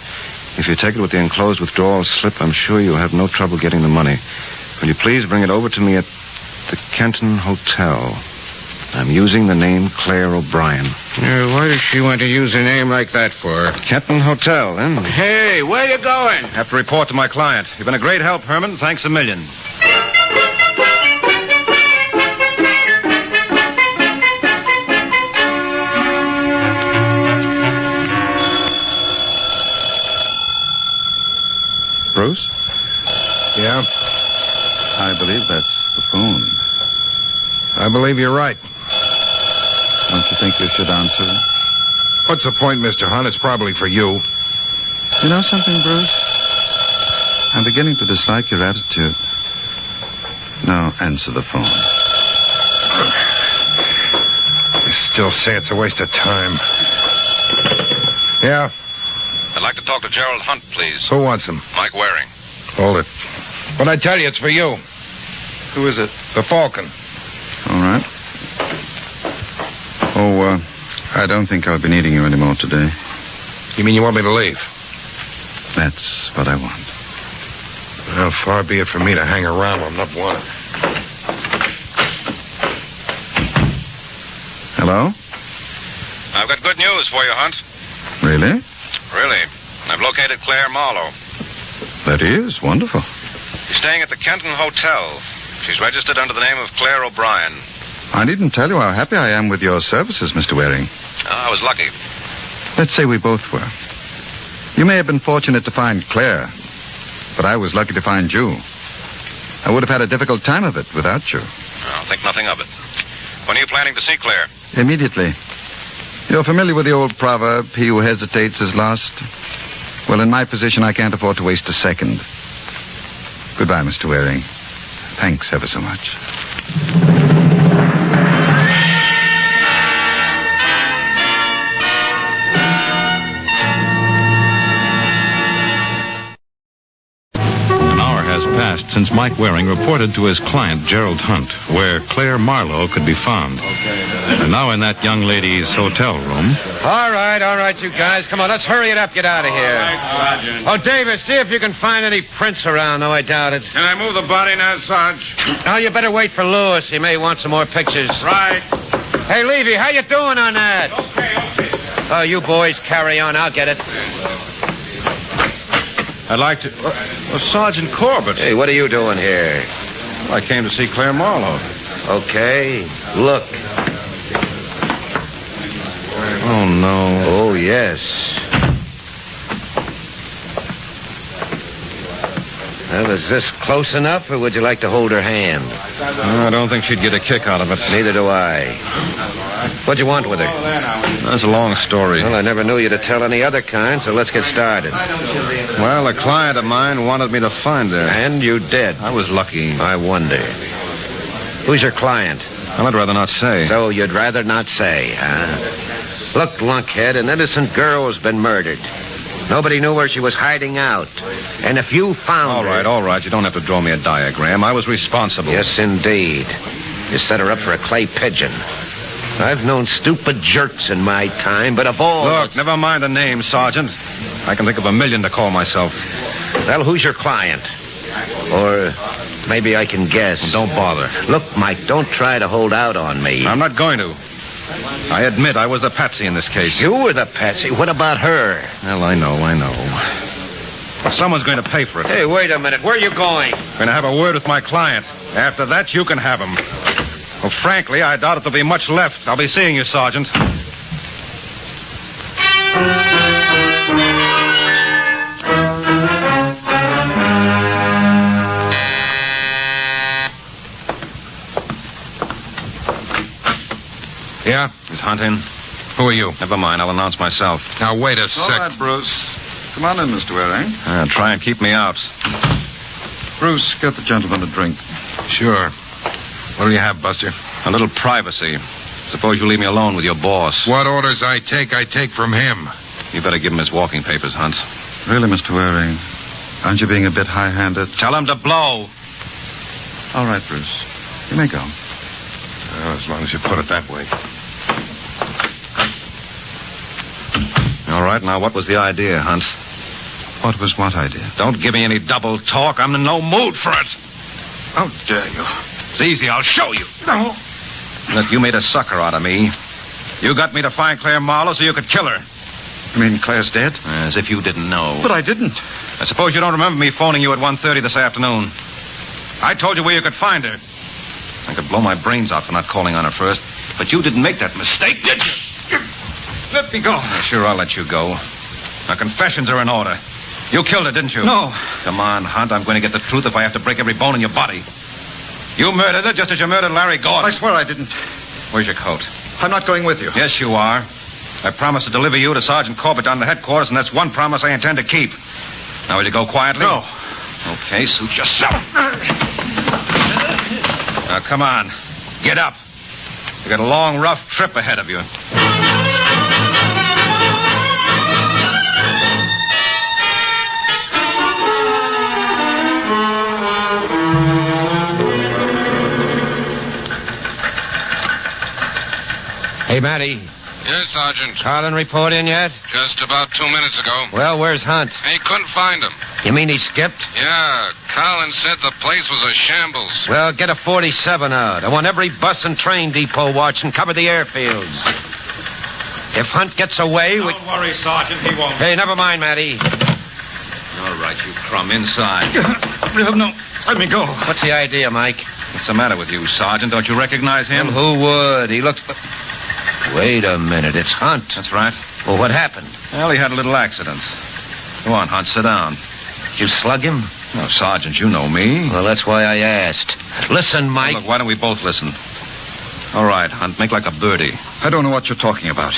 If you take it with the enclosed withdrawal slip, I'm sure you'll have no trouble getting the money. Will you please bring it over to me at the Kenton Hotel? I'm using the name Claire O'Brien. Why does she want to use a name like that for? Kenton Hotel, then. Hey, where you going? Have to report to my client. You've been a great help, Herman. Thanks a million. Bruce? Yeah? I believe that's the phone. I believe you're right. Don't you think you should answer it? What's the point, Mr. Hunt? It's probably for you. You know something, Bruce? I'm beginning to dislike your attitude. Now, answer the phone. You still say it's a waste of time. Yeah? I'd like to talk to Gerald Hunt, please. Who wants him? Mike Waring. Hold it. What'd I tell you? It's for you. Who is it? The Falcon. All right. Oh, I don't think I'll be needing you anymore today. You mean you want me to leave? That's what I want. Well, far be it from me to hang around when I'm not wanted. Hello? I've got good news for you, Hunt. Really? Really. I've located Claire Marlowe. That is wonderful. She's staying at the Kenton Hotel. She's registered under the name of Claire O'Brien. I needn't tell you how happy I am with your services, Mr. Waring. I was lucky. Let's say we both were. You may have been fortunate to find Claire, But I was lucky to find you. I would have had a difficult time of it without you. I'll think nothing of it. When are you planning to see Claire? Immediately. You're familiar with the old proverb, he who hesitates is lost? Well, in my position, I can't afford to waste a second. Goodbye, Mr. Waring. Thanks ever so much. Since Mike Waring reported to his client, Gerald Hunt, where Claire Marlowe could be found. And now in that young lady's hotel room. All right, you guys. Come on, let's hurry it up. Get out of here. Oh, Davis, see if you can find any prints around, though I doubt it. Can I move the body now, Sarge? Oh, you better wait for Lewis. He may want some more pictures. Right. Hey, Levy, how you doing on that? Okay. Oh, you boys carry on. I'll get it. I'd like to... Well, Sergeant Corbett. Hey, what are you doing here? I came to see Claire Marlowe. Okay, look. Oh, no. Oh, yes. Well, is this close enough, or would you like to hold her hand? I don't think she'd get a kick out of it. Neither do I. What'd you want with her? That's a long story. Well, I never knew you to tell any other kind, so let's get started. Well, a client of mine wanted me to find her. And you did. I was lucky. I wonder. Who's your client? Well, I'd rather not say. So you'd rather not say, huh? Look, lunkhead, an innocent girl has been murdered. Nobody knew where she was hiding out. And if you found her... All right. You don't have to draw me a diagram. I was responsible. Yes, indeed. You set her up for a clay pigeon. I've known stupid jerks in my time, but of all... Look, never mind the name, Sergeant. I can think of 1,000,000 to call myself. Well, who's your client? Or maybe I can guess. Well, don't bother. Look, Mike, don't try to hold out on me. I'm not going to. I admit I was the patsy in this case. You were the patsy? What about her? Well, I know. Someone's going to pay for it. Hey, wait a minute. Where are you going? Going to have a word with my client. After that, you can have him. Well, frankly, I doubt if there'll be much left. I'll be seeing you, Sergeant. Yeah? Is Hunt in? Who are you? Never mind. I'll announce myself. Now, wait a sec. All right, Bruce. Come on in, Mr. Waring. Try and keep me out. Bruce, get the gentleman a drink. Sure. What do you have, Buster? A little privacy. Suppose you leave me alone with your boss. What orders I take from him. You better give him his walking papers, Hunt. Really, Mr. Waring? Aren't you being a bit high-handed? Tell him to blow. All right, Bruce. You may go. Well, as long as you put it that way. All right, now what was the idea, Hunt? What was what idea? Don't give me any double talk. I'm in no mood for it. How dare you? It's easy. I'll show you. No. Look, you made a sucker out of me. You got me to find Claire Marlowe so you could kill her. You mean Claire's dead? As if you didn't know. But I didn't. I suppose you don't remember me phoning you at 1:30 this afternoon. I told you where you could find her. I could blow my brains out for not calling on her first, but you didn't make that mistake, did you? Let me go. Sure, I'll let you go. Now, confessions are in order. You killed her, didn't you? No. Come on, Hunt. I'm going to get the truth if I have to break every bone in your body. You murdered her just as you murdered Larry Gordon. I swear I didn't. Where's your coat? I'm not going with you. Yes, you are. I promised to deliver you to Sergeant Corbett down to headquarters, and that's one promise I intend to keep. Now, will you go quietly? No. Okay, suit yourself. Now, come on. Get up. You got a long, rough trip ahead of you. Hey, Matty. Yes, Sergeant. Carlin report in yet? Just about 2 minutes ago. Well, where's Hunt? He couldn't find him. You mean he skipped? Yeah, Carlin said the place was a shambles. Well, get a 47 out. I want every bus and train depot watched and cover the airfields. If Hunt gets away, Don't worry, Sergeant. He won't. Hey, never mind, Matty. All right, you crumb. Inside. No, let me go. What's the idea, Mike? What's the matter with you, Sergeant? Don't you recognize him? Well, who would? He looks... Wait a minute. It's Hunt. That's right. Well, what happened? Well, he had a little accident. Go on, Hunt. Sit down. Did you slug him? No, Sergeant, you know me. Well, that's why I asked. Listen, Mike. Look, why don't we both listen? All right, Hunt, make like a birdie. I don't know what you're talking about.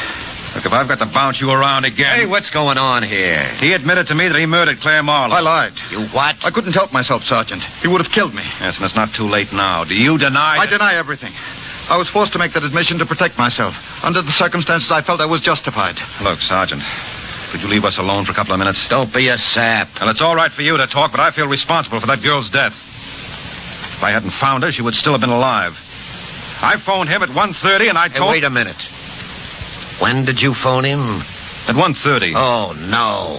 Look, if I've got to bounce you around again... Hey, what's going on here? He admitted to me that he murdered Claire Marlowe. I lied. You what? I couldn't help myself, Sergeant. He would have killed me. Yes, and it's not too late now. Do you deny I deny everything. I was forced to make that admission to protect myself. Under the circumstances, I felt I was justified. Look, Sergeant, could you leave us alone for a couple of minutes? Don't be a sap. Well, it's all right for you to talk, but I feel responsible for that girl's death. If I hadn't found her, she would still have been alive. I phoned him at 1:30 and I told... Hey, wait a minute. When did you phone him? At 1:30. Oh, no.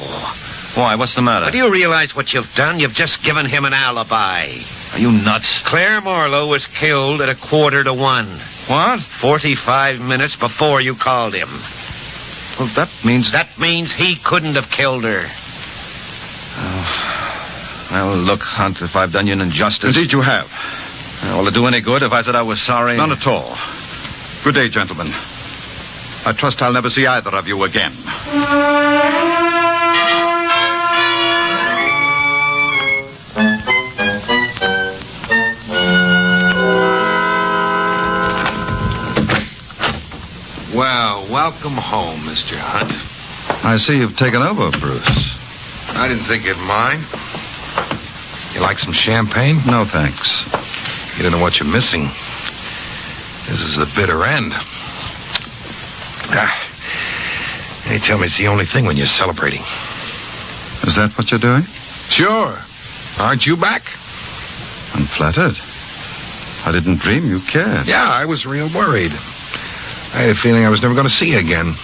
Why, what's the matter? But do you realize what you've done? You've just given him an alibi. Are you nuts? Claire Marlowe was killed at 1:45. What? 45 minutes before you called him. Well, that means... That means he couldn't have killed her. Oh. Well, look, Hunt, if I've done you an injustice... Indeed you have. Will it do any good if I said I was sorry? None at all. Good day, gentlemen. I trust I'll never see either of you again. Well, welcome home, Mr. Hunt. I see you've taken over, Bruce. I didn't think you'd mind. You like some champagne? No, thanks. You don't know what you're missing. This is the bitter end. They tell me it's the only thing when you're celebrating. Is that what you're doing? Sure. Aren't you back? I'm flattered. I didn't dream you cared. Yeah, I was real worried. I had a feeling I was never going to see you again.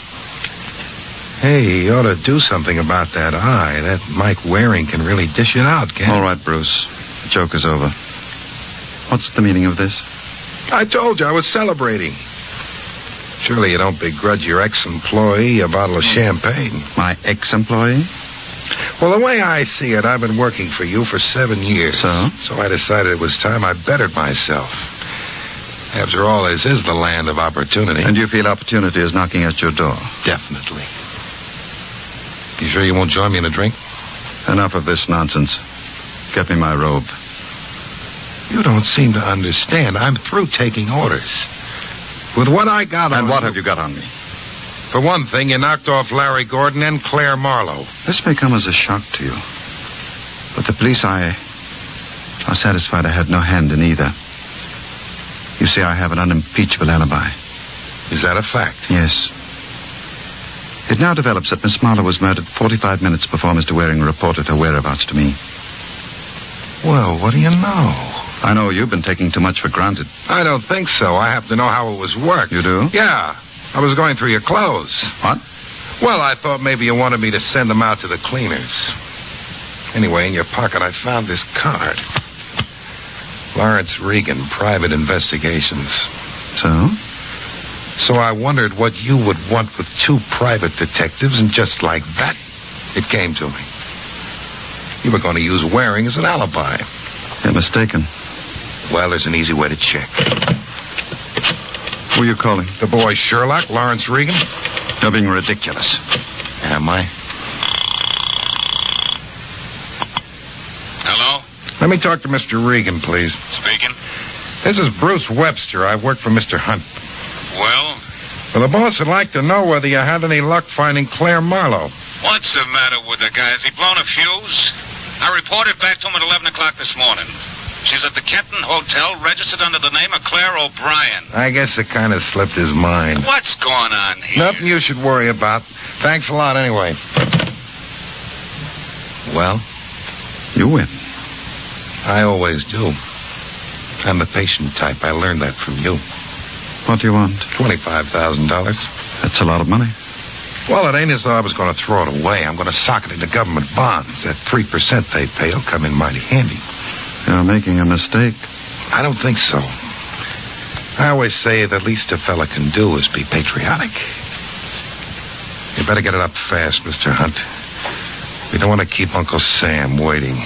Hey, you ought to do something about that eye. That Mike Waring can really dish it out, can't he? All right, Bruce. The joke is over. What's the meaning of this? I told you I was celebrating. Surely you don't begrudge your ex-employee a bottle of champagne. My ex-employee? Well, the way I see it, I've been working for you for 7 years. So? So I decided it was time I bettered myself. After all, this is the land of opportunity. And you feel opportunity is knocking at your door? Definitely. You sure you won't join me in a drink? Enough of this nonsense. Get me my robe. You don't seem to understand. I'm through taking orders. With what I got on... And what have you got on me? For one thing, you knocked off Larry Gordon and Claire Marlowe. This may come as a shock to you. But the police are satisfied I had no hand in either. You see, I have an unimpeachable alibi. Is that a fact? Yes. It now develops that Miss Marlowe was murdered 45 minutes before Mr. Waring reported her whereabouts to me. Well, what do you know? I know you've been taking too much for granted. I don't think so. I have to know how it was worked. You do? Yeah. I was going through your clothes. What? Well, I thought maybe you wanted me to send them out to the cleaners. Anyway, in your pocket, I found this card. Lawrence Regan, Private Investigations. So? So I wondered what you would want with 2 private detectives, and just like that, it came to me. You were going to use Waring as an alibi. You're mistaken. Well, there's an easy way to check. Who are you calling? The boy Sherlock, Lawrence Regan. You're being ridiculous. Am I? Hello? Let me talk to Mr. Regan, please. Speaking. This is Bruce Webster. I work for Mr. Hunt. Well? Well, the boss would like to know whether you had any luck finding Claire Marlowe. What's the matter with the guy? Has he blown a fuse? I reported back to him at 11 o'clock this morning. She's at the Kenton Hotel, registered under the name of Claire O'Brien. I guess it kind of slipped his mind. What's going on here? Nothing you should worry about. Thanks a lot anyway. Well? You win. I always do. I'm the patient type. I learned that from you. What do you want? $25,000. That's a lot of money. Well, it ain't as though I was going to throw it away. I'm going to sock it into government bonds. That 3% they pay will come in mighty handy. You're making a mistake. I don't think so. I always say the least a fella can do is be patriotic. You better get it up fast, Mr. Hunt. We don't want to keep Uncle Sam waiting.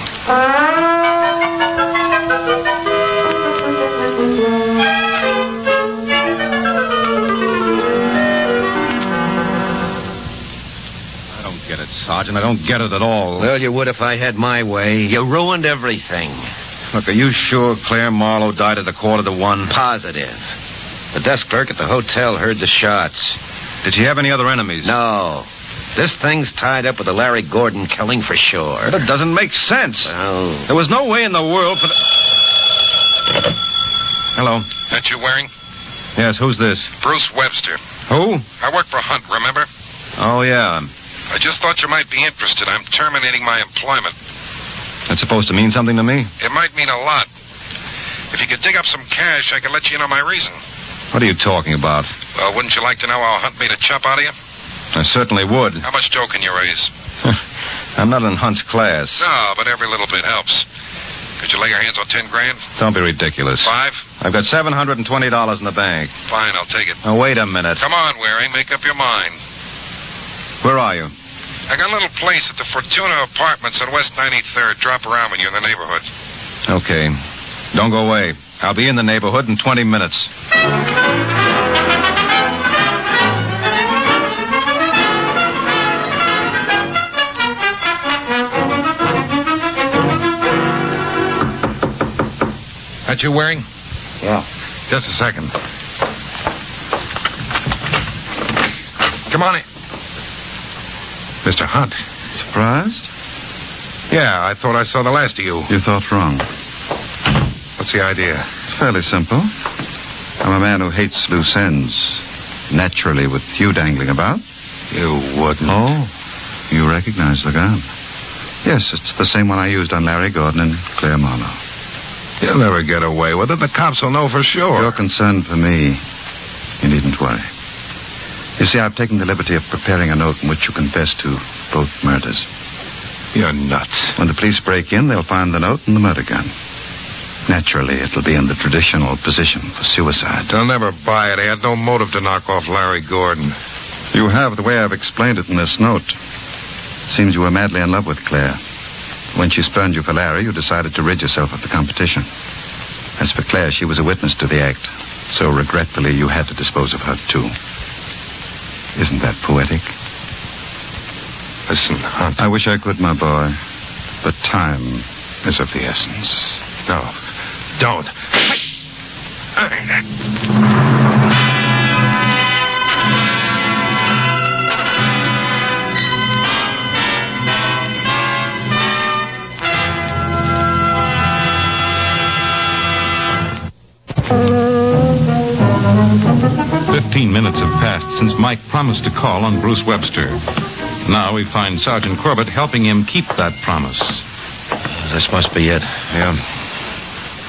Sergeant. I don't get it at all. Well, you would if I had my way. You ruined everything. Look, are you sure Claire Marlowe died at 1:45? Positive. The desk clerk at the hotel heard the shots. Did she have any other enemies? No. This thing's tied up with the Larry Gordon killing for sure. That doesn't make sense. Well, there was no way in the world for the... Hello. That you wearing? Yes, who's this? Bruce Webster. Who? I work for Hunt, remember? Oh, yeah. I just thought you might be interested. I'm terminating my employment. That's supposed to mean something to me? It might mean a lot. If you could dig up some cash, I could let you know my reason. What are you talking about? Well, wouldn't you like to know how Hunt made a chop out of you? I certainly would. How much dough can you raise? I'm not in Hunt's class. No, but every little bit helps. Could you lay your hands on 10 grand? Don't be ridiculous. 5? I've got $720 in the bank. Fine, I'll take it. Now, wait a minute. Come on, Waring, make up your mind. Where are you? I got a little place at the Fortuna Apartments on West 93rd. Drop around when you're in the neighborhood. Okay. Don't go away. I'll be in the neighborhood in 20 minutes. That you Waring? Yeah. Just a second. Come on in. Mr. Hunt. Surprised? Yeah, I thought I saw the last of you. You thought wrong. What's the idea? It's fairly simple. I'm a man who hates loose ends. Naturally, with you dangling about. You wouldn't. Oh, you recognize the gun. Yes, it's the same one I used on Larry Gordon and Claire Marlowe. You'll never get away with it. The cops will know for sure. You're concerned for me. You needn't worry. You see, I've taken the liberty of preparing a note in which you confess to both murders. You're nuts. When the police break in, they'll find the note and the murder gun. Naturally, it'll be in the traditional position for suicide. They'll never buy it. They had no motive to knock off Larry Gordon. You have, the way I've explained it in this note. Seems you were madly in love with Claire. When she spurned you for Larry, you decided to rid yourself of the competition. As for Claire, she was a witness to the act. So regretfully, you had to dispose of her, too. Isn't that poetic? Listen, Hunt. I wish I could, my boy. But time is of the essence. No, don't. Minutes have passed since Mike promised to call on Bruce Webster. Now we find Sergeant Corbett helping him keep that promise. This must be it. Yeah.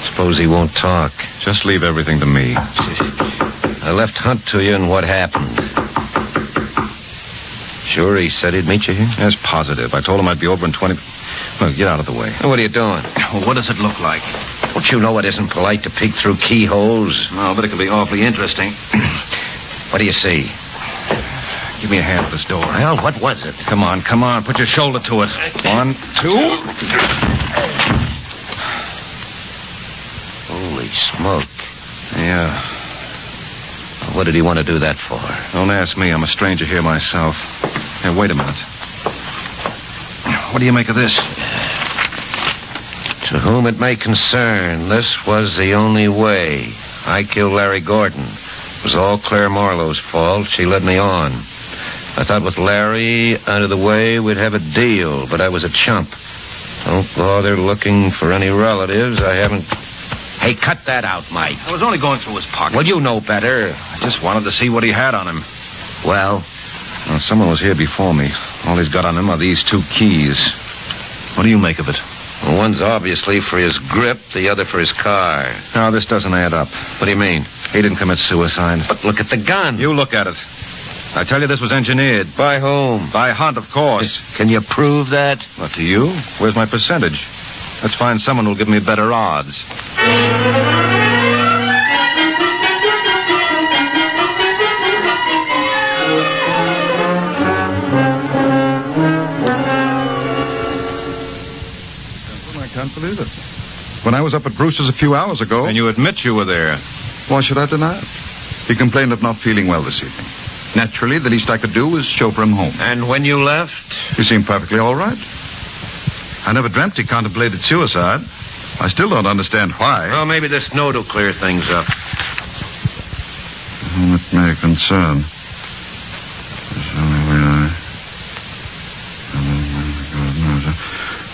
Suppose he won't talk. Just leave everything to me. I left Hunt to you, and what happened? Sure he said he'd meet you here? Yes, positive. I told him I'd be over in 20... Look, get out of the way. What are you doing? Well, what does it look like? Don't you know it isn't polite to peek through keyholes? No, but it can be awfully interesting. What do you see? Give me a hand with this door. Well, what was it? Come on. Put your shoulder to it. 1, 2. Holy smoke. Yeah. What did he want to do that for? Don't ask me. I'm a stranger here myself. Here, wait a minute. What do you make of this? To whom it may concern, this was the only way. I killed Larry Gordon. It was all Claire Marlowe's fault. She led me on. I thought with Larry out of the way, we'd have a deal, but I was a chump. Don't bother looking for any relatives. I haven't... Hey, cut that out, Mike. I was only going through his pocket. Well, you know better. I just wanted to see what he had on him. Well, someone was here before me. All he's got on him are these 2 keys. What do you make of it? Well, one's obviously for his grip, the other for his car. No, this doesn't add up. What do you mean? He didn't commit suicide. But look at the gun. You look at it. I tell you, this was engineered. By whom? By Hunt, of course. Can you prove that? What, to you? Where's my percentage? Let's find someone who'll give me better odds. I can't believe it. When I was up at Brewster's a few hours ago... And you admit you were there. Why should I deny it? He complained of not feeling well this evening. Naturally, the least I could do was chauffeur him home. And when you left? He seemed perfectly all right. I never dreamt he contemplated suicide. I still don't understand why. Well, maybe this note will clear things up. It may concern.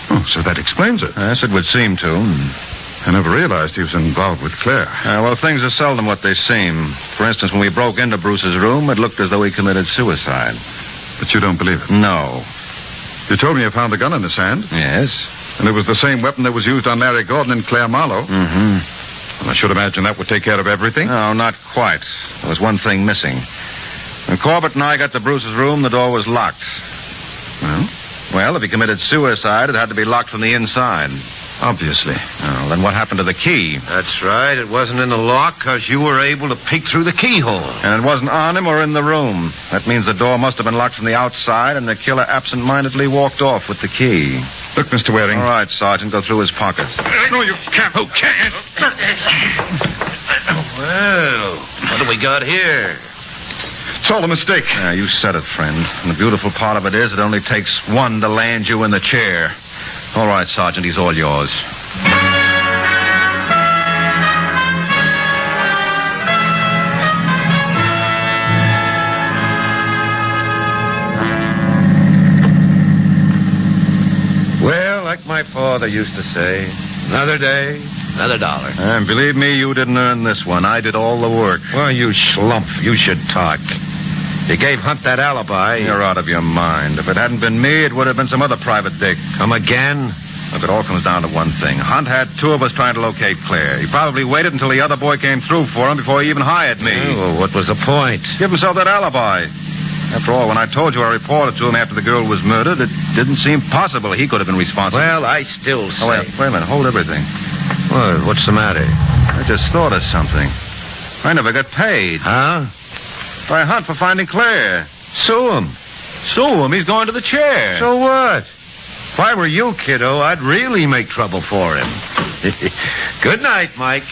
Oh, so that explains it. Yes, it would seem to. I never realized he was involved with Claire. Well, things are seldom what they seem. For instance, when we broke into Bruce's room, it looked as though he committed suicide. But you don't believe it? No. You told me you found the gun in his hand. Yes. And it was the same weapon that was used on Larry Gordon and Claire Marlowe. Mm-hmm. Well, I should imagine that would take care of everything. No, not quite. There was one thing missing. When Corbett and I got to Bruce's room, the door was locked. Well, if he committed suicide, it had to be locked from the inside. Obviously. Oh, then what happened to the key? That's right. It wasn't in the lock because you were able to peek through the keyhole. And it wasn't on him or in the room. That means the door must have been locked from the outside, and the killer absent-mindedly walked off with the key. Look, Mr. Waring. All right, Sergeant, go through his pockets. No, you can't. Who can't? Well, what do we got here? It's all a mistake. Yeah, you said it, friend. And the beautiful part of it is it only takes one to land you in the chair. All right, Sergeant, he's all yours. Well, like my father used to say, another day, another dollar. And believe me, you didn't earn this one. I did all the work. Well, you schlump. You should talk. You gave Hunt that alibi. You're out of your mind. If it hadn't been me, it would have been some other private dick. Come again? Look, it all comes down to one thing. Hunt had two of us trying to locate Claire. He probably waited until the other boy came through for him before he even hired me. Oh, what was the point? Give himself that alibi. After all, when I told you I reported to him after the girl was murdered, it didn't seem possible he could have been responsible. Well, I still say... Oh, wait a minute. Hold everything. Well, what's the matter? I just thought of something. I never got paid. Huh? By Hunt for finding Claire. Sue him. Sue him? He's going to the chair. So what? If I were you, kiddo, I'd really make trouble for him. Good night, Mike.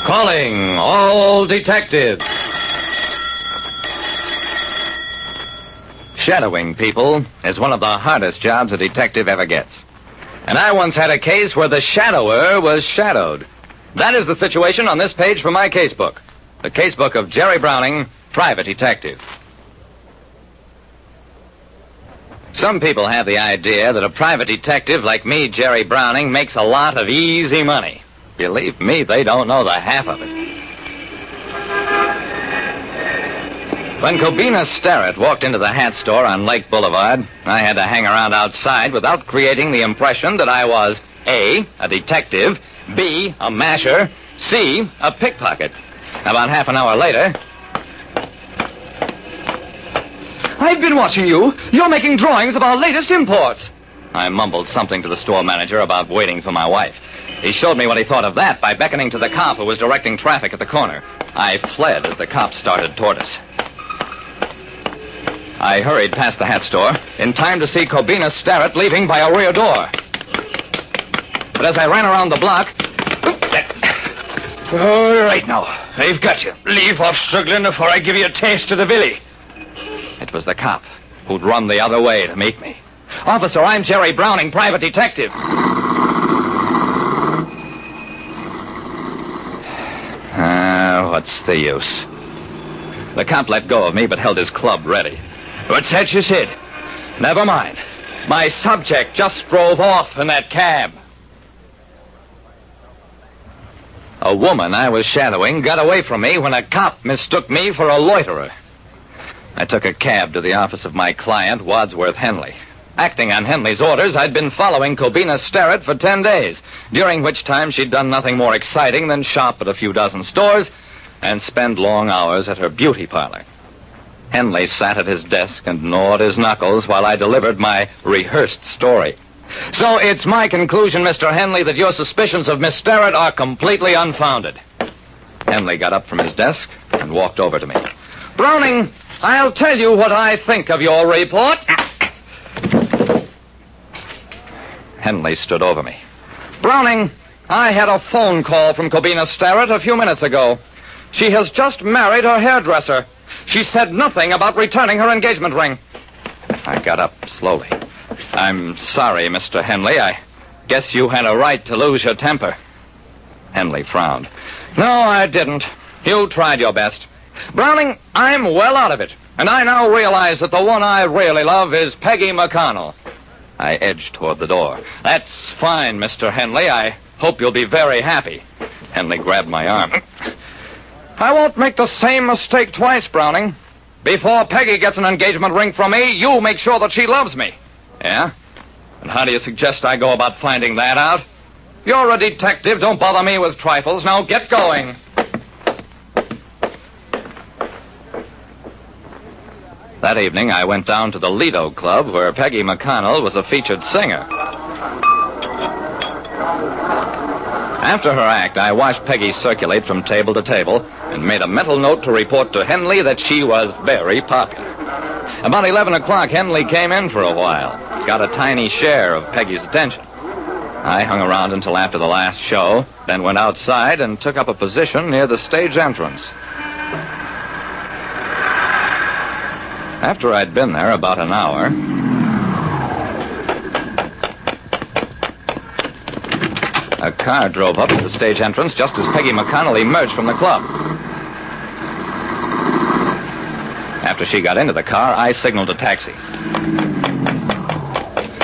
Calling all detectives. Shadowing people is one of the hardest jobs a detective ever gets. And I once had a case where the shadower was shadowed. That is the situation on this page from my casebook. The casebook of Jerry Browning, private detective. Some people have the idea that a private detective like me, Jerry Browning, makes a lot of easy money. Believe me, they don't know the half of it. When Cobina Starrett walked into the hat store on Lake Boulevard, I had to hang around outside without creating the impression that I was A, a detective, B, a masher, C, a pickpocket. About half an hour later... I've been watching you. You're making drawings of our latest imports. I mumbled something to the store manager about waiting for my wife. He showed me what he thought of that by beckoning to the cop who was directing traffic at the corner. I fled as the cop started toward us. I hurried past the hat store in time to see Cobina Starrett leaving by a rear door. But as I ran around the block... All right now, I've got you. Leave off struggling before I give you a taste of the billy. It was the cop who'd run the other way to meet me. Officer, I'm Jerry Browning, private detective. What's the use? The cop let go of me but held his club ready. What's that you said? Never mind. My subject just drove off in that cab. A woman I was shadowing got away from me when a cop mistook me for a loiterer. I took a cab to the office of my client, Wadsworth Henley. Acting on Henley's orders, I'd been following Cobina Starrett for 10 days, during which time she'd done nothing more exciting than shop at a few dozen stores and spend long hours at her beauty parlor. Henley sat at his desk and gnawed his knuckles while I delivered my rehearsed story. So it's my conclusion, Mr. Henley, that your suspicions of Miss Starrett are completely unfounded. Henley got up from his desk and and walked over to me. Browning, I'll tell you what I think of your report. Henley stood over me. Browning, I had a phone call from Cobina Starrett a few minutes ago. She has just married her hairdresser. She said nothing about returning her engagement ring. I got up slowly. I'm sorry, Mr. Henley. I guess you had a right to lose your temper. Henley frowned. No, I didn't. You tried your best. Browning, I'm well out of it, and I now realize that the one I really love is Peggy McConnell. I edged toward the door. That's fine, Mr. Henley. I hope you'll be very happy. Henley grabbed my arm. I won't make the same mistake twice, Browning. Before Peggy gets an engagement ring from me, you make sure that she loves me. Yeah? And how do you suggest I go about finding that out? You're a detective. Don't bother me with trifles. Now get going. That evening, I went down to the Lido Club, where Peggy McConnell was a featured singer. After her act, I watched Peggy circulate from table to table and made a mental note to report to Henley that she was very popular. About 11 o'clock, Henley came in for a while, got a tiny share of Peggy's attention. I hung around until after the last show, then went outside and took up a position near the stage entrance. After I'd been there about an hour, a car drove up to the stage entrance just as Peggy McConnell emerged from the club. After she got into the car, I signaled a taxi.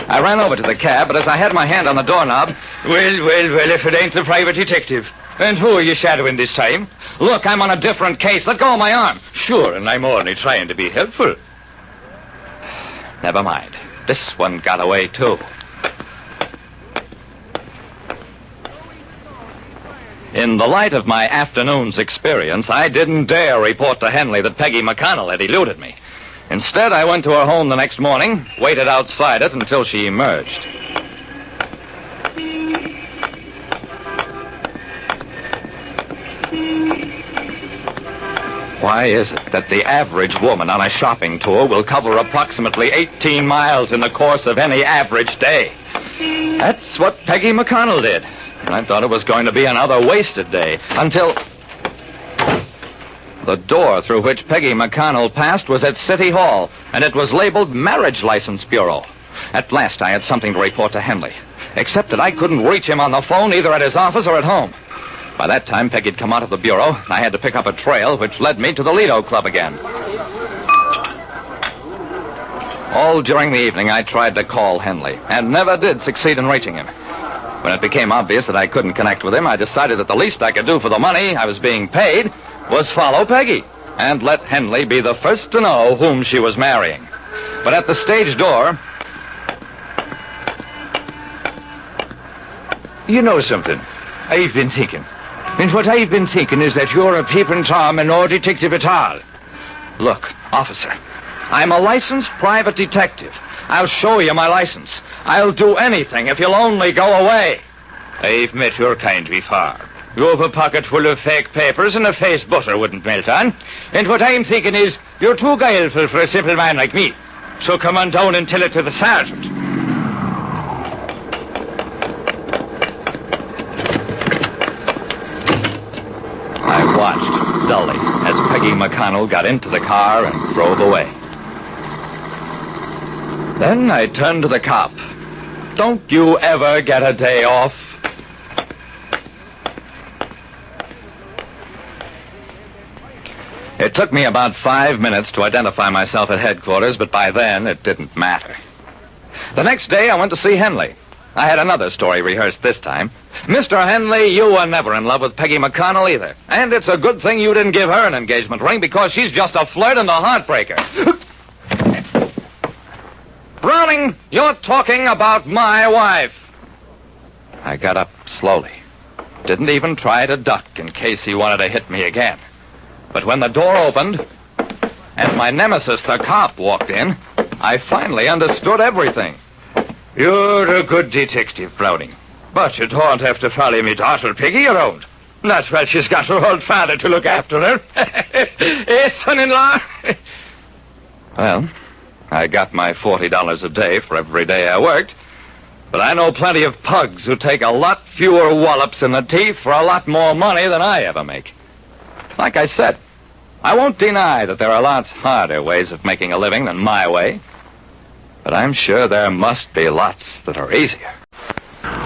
I ran over to the cab, but as I had my hand on the doorknob... Well, if it ain't the private detective. And who are you shadowing this time? Look, I'm on a different case. Let go of my arm. Sure, and I'm only trying to be helpful. Never mind. This one got away, too. In the light of my afternoon's experience, I didn't dare report to Henley that Peggy McConnell had eluded me. Instead, I went to her home the next morning, waited outside it until she emerged. Why is it that the average woman on a shopping tour will cover approximately 18 miles in the course of any average day? That's what Peggy McConnell did. And I thought it was going to be another wasted day until... The door through which Peggy McConnell passed was at City Hall, and it was labeled Marriage License Bureau. At last, I had something to report to Henley, except that I couldn't reach him on the phone either at his office or at home. By that time, Peggy had come out of the bureau, and I had to pick up a trail which led me to the Lido Club again. All during the evening, I tried to call Henley, and never did succeed in reaching him. When it became obvious that I couldn't connect with him, I decided that the least I could do for the money I was being paid was follow Peggy and let Henley be the first to know whom she was marrying. But at the stage door... You know something? I've been thinking. And what I've been thinking is that you're a peep and Tom and no detective at all. Look, officer, I'm a licensed private detective. I'll show you my license. I'll do anything if you'll only go away. I've met your kind before. You have a pocket full of fake papers and a face butter wouldn't melt on. And what I'm thinking is, you're too guileful for a simple man like me. So come on down and tell it to the sergeant. I watched dully as Peggy McConnell got into the car and drove away. Then I turned to the cop. Don't you ever get a day off? It took me about 5 minutes to identify myself at headquarters, but by then it didn't matter. The next day I went to see Henley. I had another story rehearsed this time. Mr. Henley, you were never in love with Peggy McConnell either. And it's a good thing you didn't give her an engagement ring because she's just a flirt and a heartbreaker. Browning, you're talking about my wife. I got up slowly. Didn't even try to duck in case he wanted to hit me again. But when the door opened and my nemesis, the cop, walked in, I finally understood everything. You're a good detective, Browning. But you don't have to follow me daughter Peggy around. That's why she's got her old father to look after her. Eh, son-in-law? Well, I got my $40 a day for every day I worked. But I know plenty of pugs who take a lot fewer wallops in the teeth for a lot more money than I ever make. Like I said, I won't deny that there are lots harder ways of making a living than my way. But I'm sure there must be lots that are easier.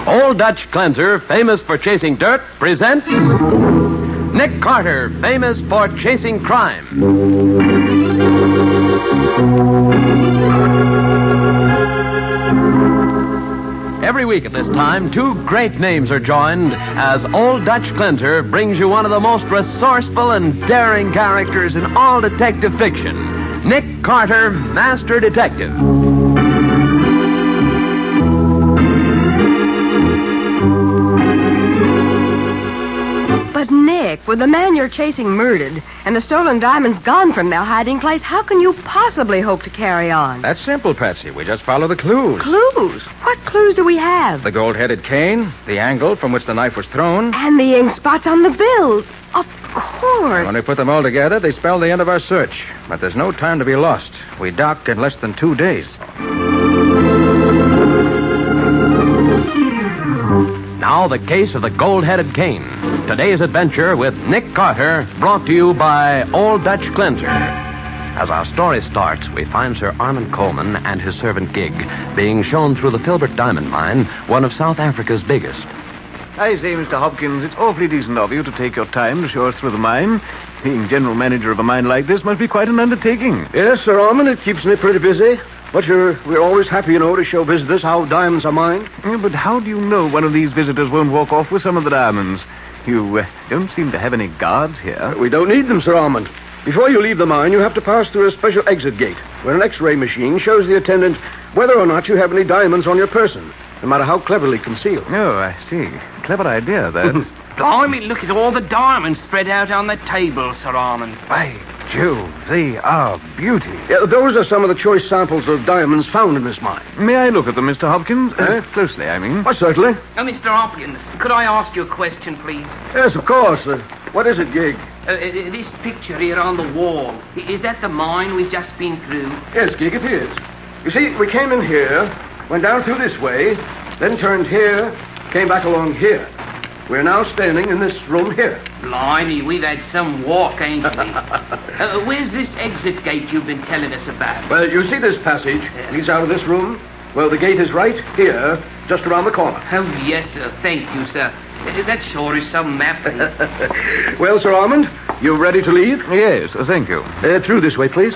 Old Dutch Cleanser, famous for chasing dirt, presents Nick Carter, famous for chasing crime. Every week at this time, two great names are joined as Old Dutch Cleanser brings you one of the most resourceful and daring characters in all detective fiction, Nick Carter, Master Detective. But, Nick, with the man you're chasing murdered and the stolen diamonds gone from their hiding place, how can you possibly hope to carry on? That's simple, Patsy. We just follow the clues. Clues? What clues do we have? The gold-headed cane, the angle from which the knife was thrown. And the ink spots on the bill. Of course. When we put them all together, they spell the end of our search. But there's no time to be lost. We dock in less than 2 days. Now, the case of the gold-headed cane. Today's adventure with Nick Carter, brought to you by Old Dutch Cleanser. As our story starts, we find Sir Armand Coleman and his servant Gig being shown through the Filbert Diamond Mine, one of South Africa's biggest. I say, Mr. Hopkins, it's awfully decent of you to take your time to show us through the mine. Being general manager of a mine like this must be quite an undertaking. Yes, Sir Armand, it keeps me pretty busy. But we're always happy, to show visitors how diamonds are mined. Yeah, but how do you know one of these visitors won't walk off with some of the diamonds? You don't seem to have any guards here. We don't need them, Sir Armand. Before you leave the mine, you have to pass through a special exit gate, where an X-ray machine shows the attendant whether or not you have any diamonds on your person, no matter how cleverly concealed. Oh, I see. Clever idea, that. Blimey, look at all the diamonds spread out on the table, Sir Armand. By Jove, they are beauty. Yeah, those are some of the choice samples of diamonds found in this mine. May I look at them, Mr. Hopkins? Closely, I mean. Why, certainly. Oh, Mr. Hopkins, could I ask you a question, please? Yes, of course. What is it, Gig? This picture here on the wall, is that the mine we've just been through? Yes, Gig, it is. You see, we came in here, went down through this way, then turned here, came back along here. We're now standing in this room here. Blimey, we've had some walk, ain't we? Where's this exit gate you've been telling us about? Well, you see this passage leads out of this room? Well, the gate is right here, just around the corner. Oh, yes, sir. Thank you, sir. That sure is some map. Well, Sir Armand, you ready to leave? Yes, thank you. Through this way, please.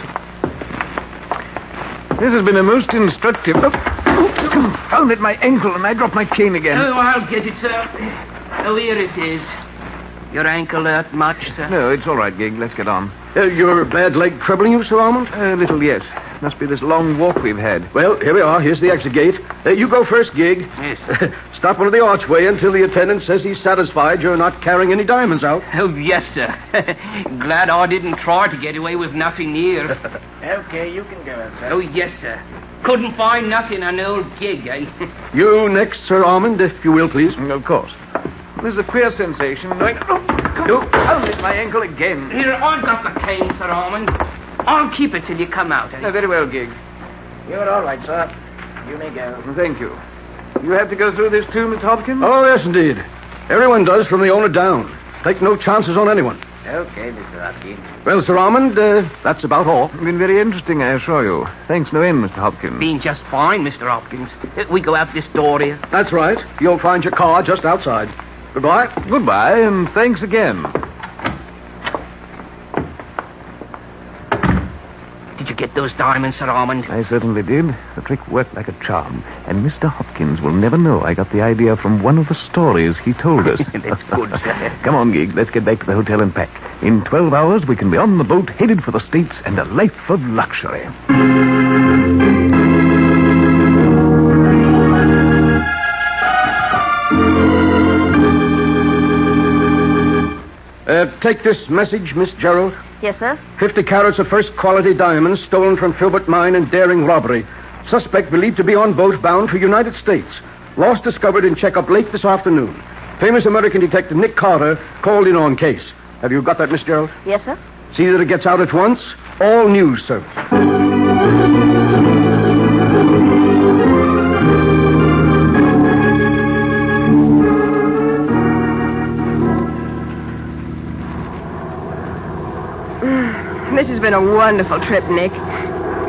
This has been a most instructive... Found it, my ankle, and I dropped my cane again. Oh, I'll get it, sir. Oh, here it is. Your ankle hurt much, sir? No, it's all right, Gig. Let's get on. Your bad leg troubling you, Sir Armand? A little, yes. Must be this long walk we've had. Well, here we are. Here's the exit gate. You go first, Gig. Yes. Stop under the archway until the attendant says he's satisfied you're not carrying any diamonds out. Oh, yes, sir. Glad I didn't try to get away with nothing here. Okay, you can go, sir. Oh, yes, sir. Couldn't find nothing on old Gig, eh? You next, Sir Armand, if you will, please. Of course. There's a queer sensation. Found it, my ankle again. Here, I've got the cane, Sir Armand. I'll keep it till you come out, eh? Very well, Gig. You're all right, sir. You may go. Thank you. You have to go through this too, Miss Hopkins? Oh, yes, indeed. Everyone does from the owner down. Take no chances on anyone. Okay, Mr. Hopkins. Well, Sir Armand, that's about all. Been very interesting, I assure you. Thanks no end, Mr. Hopkins. Been just fine, Mr. Hopkins. We go out this door here. That's right. You'll find your car just outside. Goodbye. Goodbye, and thanks again. Did you get those diamonds, Sir Armand? I certainly did. The trick worked like a charm. And Mr. Hopkins will never know I got the idea from one of the stories he told us. That's good, sir. Come on, Gig. Let's get back to the hotel and pack. In 12 hours, we can be on the boat, headed for the States, and a life of luxury. Take this message, Miss Gerald. Yes, sir? 50 carats of first-quality diamonds stolen from Filbert Mine in daring robbery. Suspect believed to be on boat bound for United States. Lost discovered in checkup late this afternoon. Famous American detective Nick Carter called in on case. Have you got that, Miss Gerald? Yes, sir. See that it gets out at once. All news service. This has been a wonderful trip, Nick.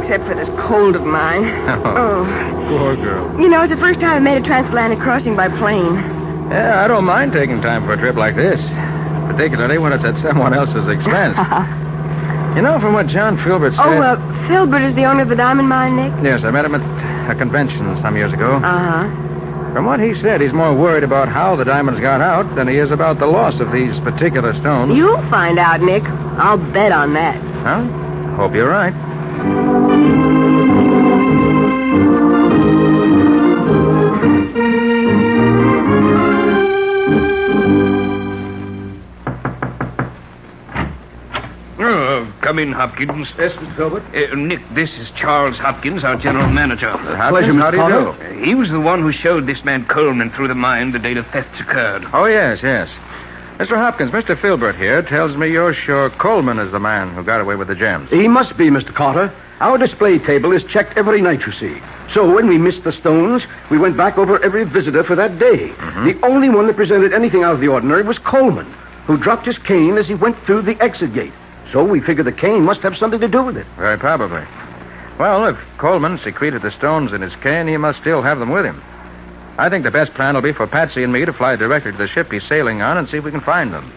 Except for this cold of mine. Oh. Poor girl. You know, it's the first time I've made a transatlantic crossing by plane. Yeah, I don't mind taking time for a trip like this. Particularly when it's at someone else's expense. You know, from what John Filbert said... Oh, Filbert is the owner of the diamond mine, Nick? Yes, I met him at a convention some years ago. Uh-huh. From what he said, he's more worried about how the diamonds got out than he is about the loss of these particular stones. You'll find out, Nick. I'll bet on that. Well, hope you're right. Come in, Hopkins. Yes, Mr. Filbert? Nick, this is Charles Hopkins, our general manager. Pleasure, Mr. Carter. He was the one who showed this man Coleman through the mine the day the thefts occurred. Oh, yes. Mr. Hopkins, Mr. Filbert here tells me you're sure Coleman is the man who got away with the gems. He must be, Mr. Carter. Our display table is checked every night, you see. So when we missed the stones, we went back over every visitor for that day. Mm-hmm. The only one that presented anything out of the ordinary was Coleman, who dropped his cane as he went through the exit gate. So we figured the cane must have something to do with it. Very probably. Well, if Coleman secreted the stones in his cane, he must still have them with him. I think the best plan will be for Patsy and me to fly directly to the ship he's sailing on and see if we can find them.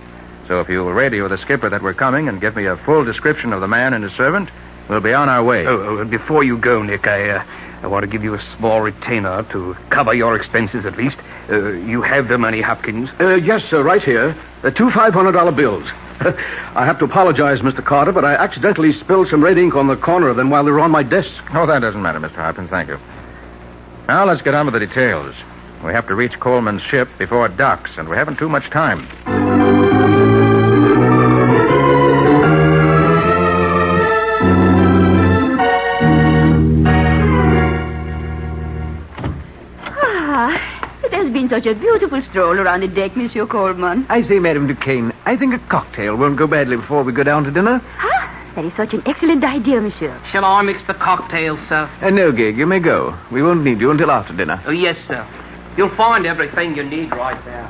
So if you'll radio the skipper that we're coming and give me a full description of the man and his servant, we'll be on our way. Before you go, Nick, I want to give you a small retainer to cover your expenses at least. You have the money, Hopkins? Yes, sir, right here. Two $500 bills. I have to apologize, Mr. Carter, but I accidentally spilled some red ink on the corner of them while they were on my desk. Oh, that doesn't matter, Mr. Hopkins. Thank you. Now, let's get on with the details. We have to reach Coleman's ship before it docks, and we haven't too much time. It has been such a beautiful stroll around the deck, Monsieur Coleman. I say, Madame Duquesne, I think a cocktail won't go badly before we go down to dinner. That is such an excellent idea, Monsieur. Shall I mix the cocktail, sir? No, Gig, you may go. We won't need you until after dinner. Oh, yes, sir. You'll find everything you need right there.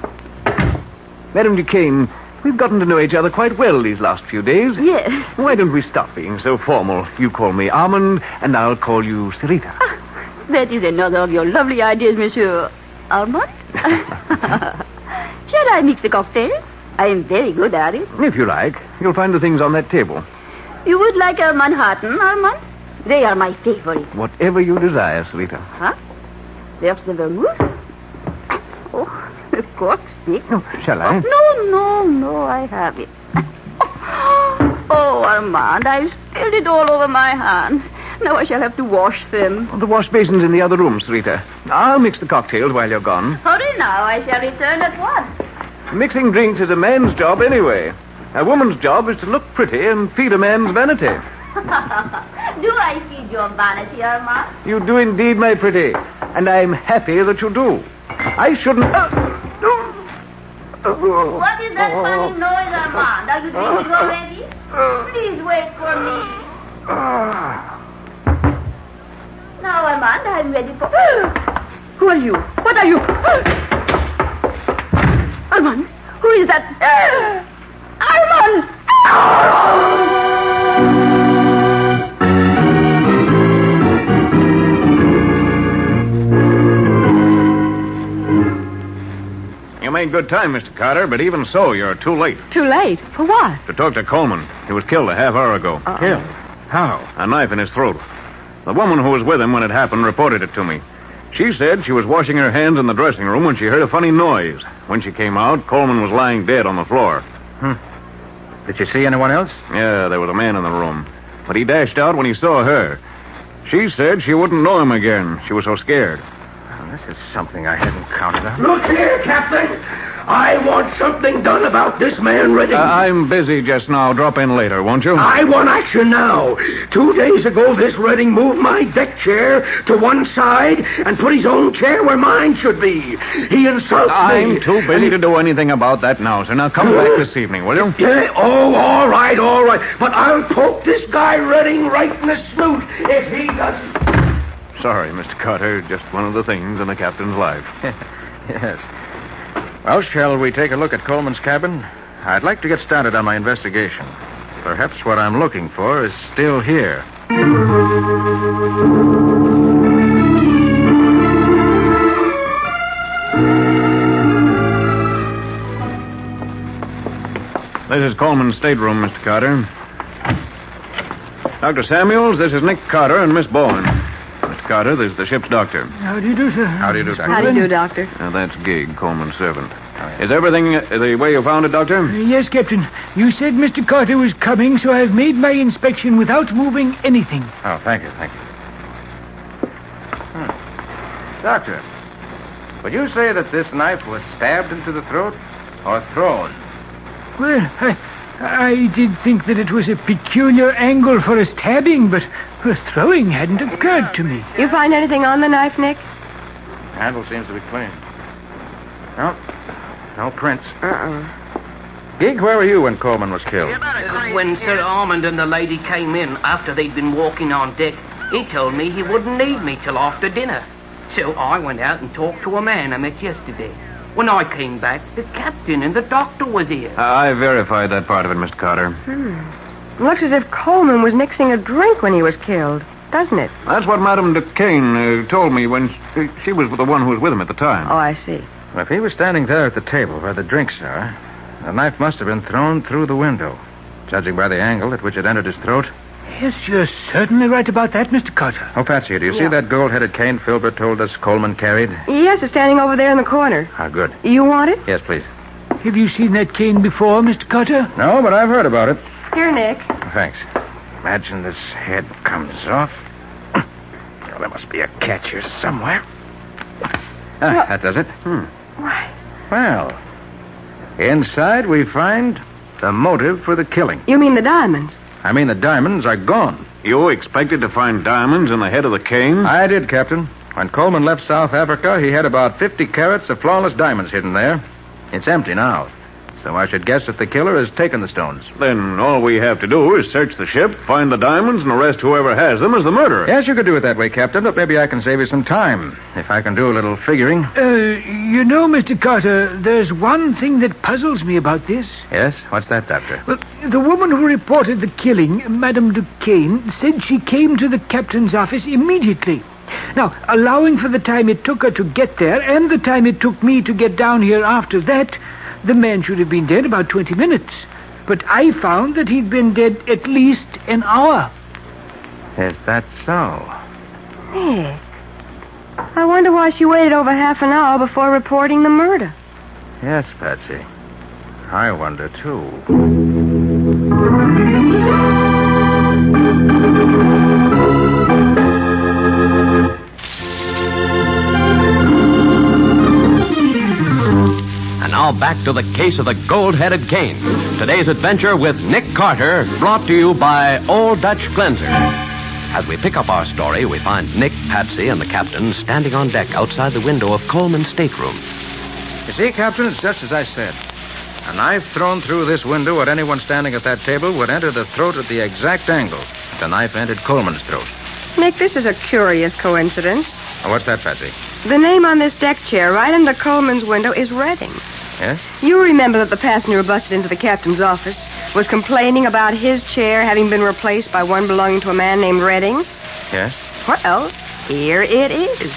Madame Duquesne, we've gotten to know each other quite well these last few days. Yes. Why don't we stop being so formal? You call me Armand, and I'll call you Sarita. That is another of your lovely ideas, Monsieur Armand. Shall I mix the cocktail? I am very good at it. If you like. You'll find the things on that table. You would like a Manhattan, Armand? They are my favorite. Whatever you desire, Sarita. Huh? There's the vermouth. Oh, the cork stick. Oh, shall I? No, I have it. Oh, Armand, I've spilled it all over my hands. Now I shall have to wash them. The wash basin's in the other room, Sarita. I'll mix the cocktails while you're gone. Hurry now, I shall return at once. Mixing drinks is a man's job anyway. A woman's job is to look pretty and feed a man's vanity. Do I feed your vanity, Armand? You do indeed, my pretty. And I'm happy that you do. I shouldn't... What is that funny noise, Armand? Are you drinking already? Please wait for me. Now, Armand, I'm ready for... Who are you? What are you? Armand, who is that? Armand! You made good time, Mr. Carter, but even so, you're too late. Too late? For what? To talk to Coleman. He was killed a half hour ago. Killed? How? A knife in his throat. The woman who was with him when it happened reported it to me. She said she was washing her hands in the dressing room when she heard a funny noise. When she came out, Coleman was lying dead on the floor. Did you see anyone else? Yeah, there was a man in the room. But he dashed out when he saw her. She said she wouldn't know him again. She was so scared. Well, this is something I hadn't counted on. Look here, Captain. I want something done about this man Redding. I'm busy just now. Drop in later, won't you? I want action now. 2 days ago, this Redding moved my deck chair to one side and put his own chair where mine should be. He insults me. I'm too busy to do anything about that now, sir. Now come back this evening, will you? Yeah, all right. But I'll poke this guy Redding right in the snoot if he doesn't. Sorry, Mr. Carter. Just one of the things in the captain's life. Yes. Well, shall we take a look at Coleman's cabin? I'd like to get started on my investigation. Perhaps what I'm looking for is still here. This is Coleman's stateroom, Mr. Carter. Dr. Samuels, this is Nick Carter and Miss Bowen. Mr. Carter, this is the ship's doctor. How do you do, sir? How do you do, Doctor? How do you do, Doctor? That's Gig, Coleman's servant. Is everything the way you found it, Doctor? Yes, Captain. You said Mr. Carter was coming, so I've made my inspection without moving anything. Oh, thank you. Doctor, would you say that this knife was stabbed into the throat or thrown? Well, I did think that it was a peculiar angle for a stabbing, but throwing hadn't occurred to me. You find anything on the knife, Nick? Handle seems to be clean. No prints. Gig, where were you when Coleman was killed? When Sir Armand and the lady came in after they'd been walking on deck, he told me he wouldn't need me till after dinner. So I went out and talked to a man I met yesterday. When I came back, the captain and the doctor was here. I verified that part of it, Mr. Carter. Looks as if Coleman was mixing a drink when he was killed, doesn't it? That's what Madame Duquesne told me when she was the one who was with him at the time. Oh, I see. Well, if he was standing there at the table where the drinks are, the knife must have been thrown through the window, judging by the angle at which it entered his throat. Yes, you're certainly right about that, Mr. Carter. Oh, Patsy, do you see that gold-headed cane Filbert told us Coleman carried? Yes, it's standing over there in the corner. Ah, good. You want it? Yes, please. Have you seen that cane before, Mr. Carter? No, but I've heard about it. Here, Nick. Oh, thanks. Imagine this head comes off. Well, there must be a catch here somewhere. That does it. Why? Well, inside we find the motive for the killing. You mean the diamonds? I mean, the diamonds are gone. You expected to find diamonds in the head of the cane? I did, Captain. When Coleman left South Africa, he had about 50 carats of flawless diamonds hidden there. It's empty now. So I should guess that the killer has taken the stones. Then all we have to do is search the ship, find the diamonds, and arrest whoever has them as the murderer. Yes, you could do it that way, Captain, but maybe I can save you some time, if I can do a little figuring. You know, Mr. Carter, there's one thing that puzzles me about this. Yes? What's that, Doctor? Well, the woman who reported the killing, Madame Duquesne, said she came to the captain's office immediately. Now, allowing for the time it took her to get there and the time it took me to get down here after that, the man should have been dead about 20 minutes. But I found that he'd been dead at least an hour. Is that so? Nick, I wonder why she waited over half an hour before reporting the murder. Yes, Patsy. I wonder, too. And now back to the case of the gold-headed cane. Today's adventure with Nick Carter, brought to you by Old Dutch Cleanser. As we pick up our story, we find Nick, Patsy, and the captain standing on deck outside the window of Coleman's stateroom. You see, Captain, it's just as I said. A knife thrown through this window at anyone standing at that table would enter the throat at the exact angle the knife entered Coleman's throat. Nick, this is a curious coincidence. Oh, what's that, Patsy? The name on this deck chair right under Coleman's window is Redding. Yes? You remember that the passenger who busted into the captain's office was complaining about his chair having been replaced by one belonging to a man named Redding? Yes? Well, here it is.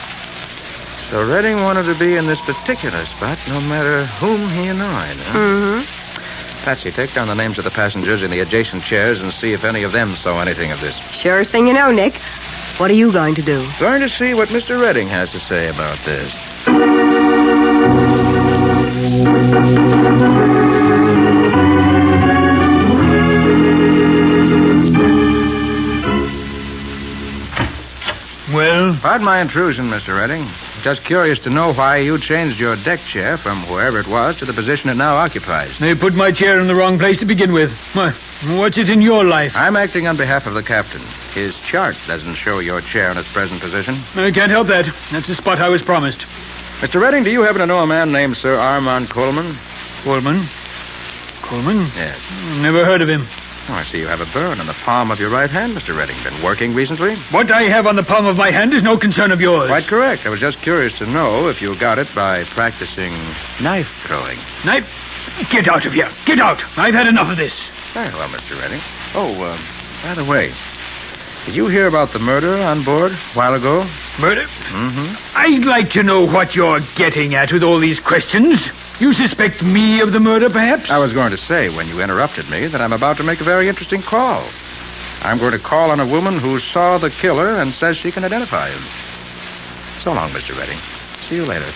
So Redding wanted to be in this particular spot no matter whom he annoyed, huh? Mm-hmm. Patsy, take down the names of the passengers in the adjacent chairs and see if any of them saw anything of this. Surest thing you know, Nick. What are you going to do? Going to see what Mr. Redding has to say about this. Well, Pardon my intrusion, Mr. Redding. Just curious to know why you changed your deck chair from wherever it was to the position it now occupies. They put my chair in the wrong place to begin with. What's it in your life? I'm acting on behalf of the captain. His chart doesn't show your chair in its present position. I can't help that. That's the spot I was promised. Mr. Redding, do you happen to know a man named Sir Armand Coleman? Coleman? Coleman? Yes. Never heard of him. Oh, I see you have a burn on the palm of your right hand, Mr. Redding. Been working recently? What I have on the palm of my hand is no concern of yours. Quite correct. I was just curious to know if you got it by practicing knife throwing. Knife? Get out of here. Get out. I've had enough of this. Very well, Mr. Redding. Oh, by the way, did you hear about the murder on board a while ago? Murder? Mm-hmm. I'd like to know what you're getting at with all these questions. You suspect me of the murder, perhaps? I was going to say, when you interrupted me, that I'm about to make a very interesting call. I'm going to call on a woman who saw the killer and says she can identify him. So long, Mr. Redding. See you later.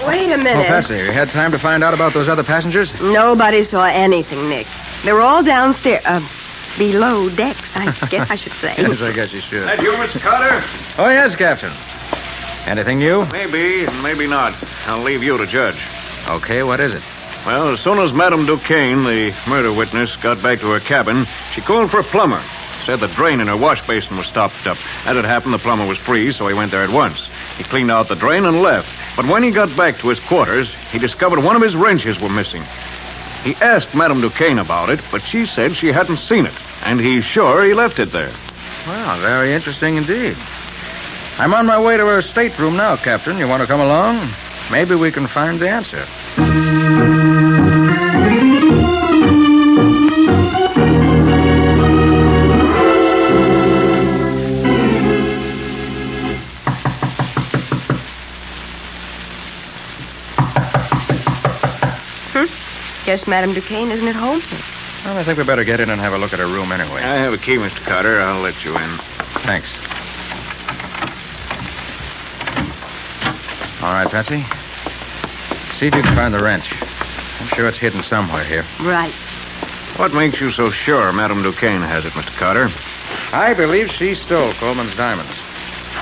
Wait a minute. Oh, Patsy, you had time to find out about those other passengers? Nobody saw anything, Nick. They were all downstairs. Below decks, I guess I should say. Yes, I guess you should. That you, Mr. Carter? Oh, yes, Captain. Anything new? Maybe, maybe not. I'll leave you to judge. Okay, what is it? Well, as soon as Madame Duquesne, the murder witness, got back to her cabin, she called for a plumber. Said the drain in her wash basin was stopped up. As it happened, the plumber was free, so he went there at once. He cleaned out the drain and left. But when he got back to his quarters, he discovered one of his wrenches were missing. He asked Madame Duquesne about it, but she said she hadn't seen it, and he's sure he left it there. Well, very interesting indeed. I'm on my way to her stateroom now, Captain. You want to come along? Maybe we can find the answer. Guess Madame Duquesne isn't at home. Well, I think we better get in and have a look at her room anyway. I have a key, Mr. Carter. I'll let you in. Thanks. All right, Patsy. See if you can find the wrench. I'm sure it's hidden somewhere here. Right. What makes you so sure Madame Duquesne has it, Mr. Carter? I believe she stole Coleman's diamonds.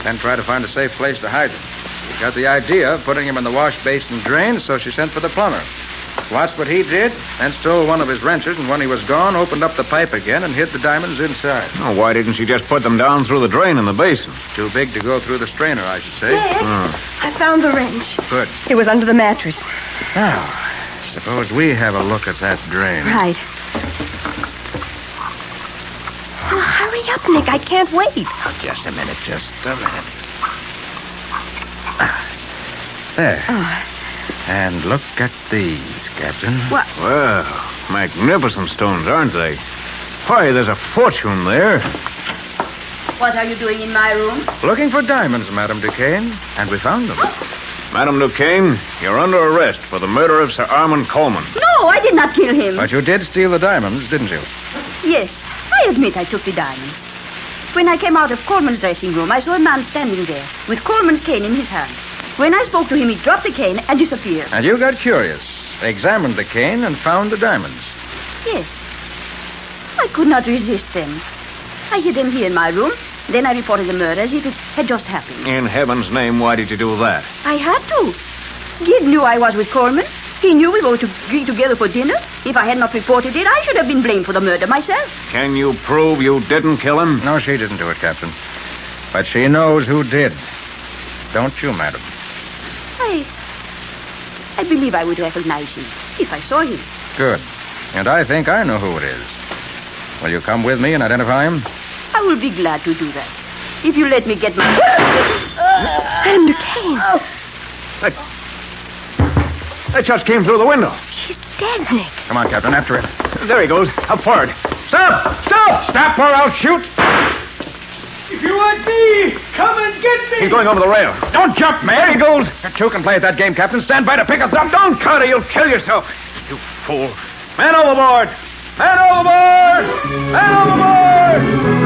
Then tried to find a safe place to hide them. She got the idea of putting them in the wash basin drain, so she sent for the plumber. Watched what he did, then stole one of his wrenches, and when he was gone, opened up the pipe again and hid the diamonds inside. Oh, why didn't she just put them down through the drain in the basin? Too big to go through the strainer, I should say. Yes. I found the wrench. Good. It was under the mattress. Now, suppose we have a look at that drain. Right. Oh, hurry up, Nick. I can't wait. Oh, just a minute. There. Oh. And look at these, Captain. What? Well, magnificent stones, aren't they? Why, there's a fortune there. What are you doing in my room? Looking for diamonds, Madame Duquesne, and we found them. Madame Duquesne, you're under arrest for the murder of Sir Armand Coleman. No, I did not kill him. But you did steal the diamonds, didn't you? Yes, I admit I took the diamonds. When I came out of Coleman's dressing room, I saw a man standing there with Coleman's cane in his hand. When I spoke to him, he dropped the cane and disappeared. And you got curious, examined the cane, and found the diamonds. Yes. I could not resist them. I hid them here in my room. Then I reported the murder as if it had just happened. In heaven's name, why did you do that? I had to. Gid knew I was with Coleman. He knew we were to be together for dinner. If I had not reported it, I should have been blamed for the murder myself. Can you prove you didn't kill him? No, she didn't do it, Captain. But she knows who did. Don't you, madam? I believe I would recognize him if I saw him. Good. And I think I know who it is. Will you come with me and identify him? I will be glad to do that. If you let me get my... Madame Duquesne. That just came through the window. She's dead, Nick. Come on, Captain, after it. There he goes. Up forward. Stop! Stop! Stop or I'll shoot! If you want me, come and get me! He's going over the rail. Don't jump, man. There he goes. You two can play at that game, Captain. Stand by to pick us up. Don't, Carter. You'll kill yourself. You fool. Man overboard! Man overboard! Man overboard!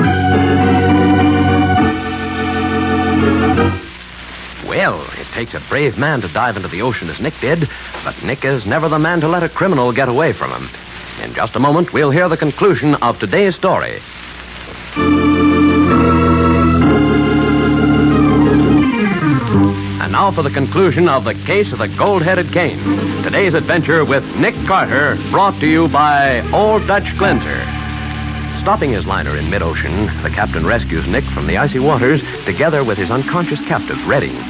Well, it takes a brave man to dive into the ocean as Nick did, but Nick is never the man to let a criminal get away from him. In just a moment, we'll hear the conclusion of today's story. And now for the conclusion of the case of the gold-headed cane. Today's adventure with Nick Carter, brought to you by Old Dutch Cleanser. Stopping his liner in mid-ocean, the captain rescues Nick from the icy waters together with his unconscious captive, Redding.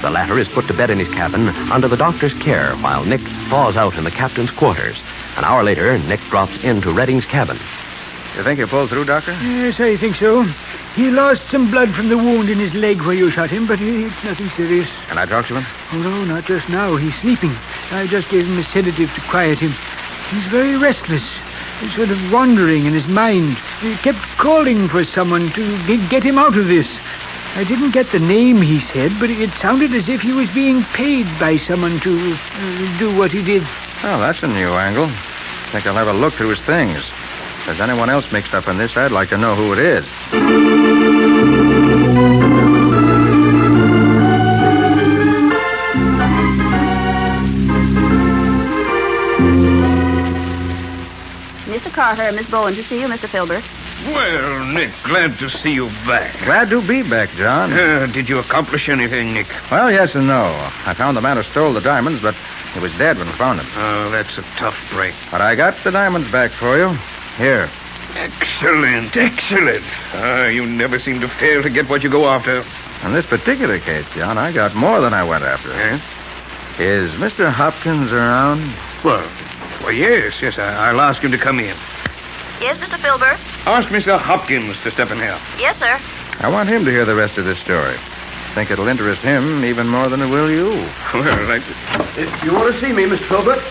The latter is put to bed in his cabin under the doctor's care while Nick thaws out in the captain's quarters. An hour later, Nick drops into Redding's cabin. You think he'll pull through, Doctor? Yes, I think so. He lost some blood from the wound in his leg where you shot him, but it's nothing serious. Can I talk to him? Oh, no, not just now. He's sleeping. I just gave him a sedative to quiet him. He's very restless. He's sort of wandering in his mind. He kept calling for someone to get him out of this. I didn't get the name he said, but it sounded as if he was being paid by someone to do what he did. Oh, that's a new angle. I think I'll have a look through his things. If there's anyone else mixed up in this, I'd like to know who it is. Mr. Carter, Miss Bowen to see you, Mr. Filbert. Well, Nick, glad to see you back. Glad to be back, John. Did you accomplish anything, Nick? Well, yes and no. I found the man who stole the diamonds, but he was dead when we found him. Oh, that's a tough break. But I got the diamonds back for you. Here. Excellent, excellent. You never seem to fail to get what you go after. In this particular case, John, I got more than I went after. Yes? Is Mr. Hopkins around? Well, yes. I'll ask him to come in. Yes, Mr. Filbert? Ask Mr. Hopkins to step in here. Yes, sir. I want him to hear the rest of this story. I think it'll interest him even more than it will you. Well, You want to see me, Mr. Filbert?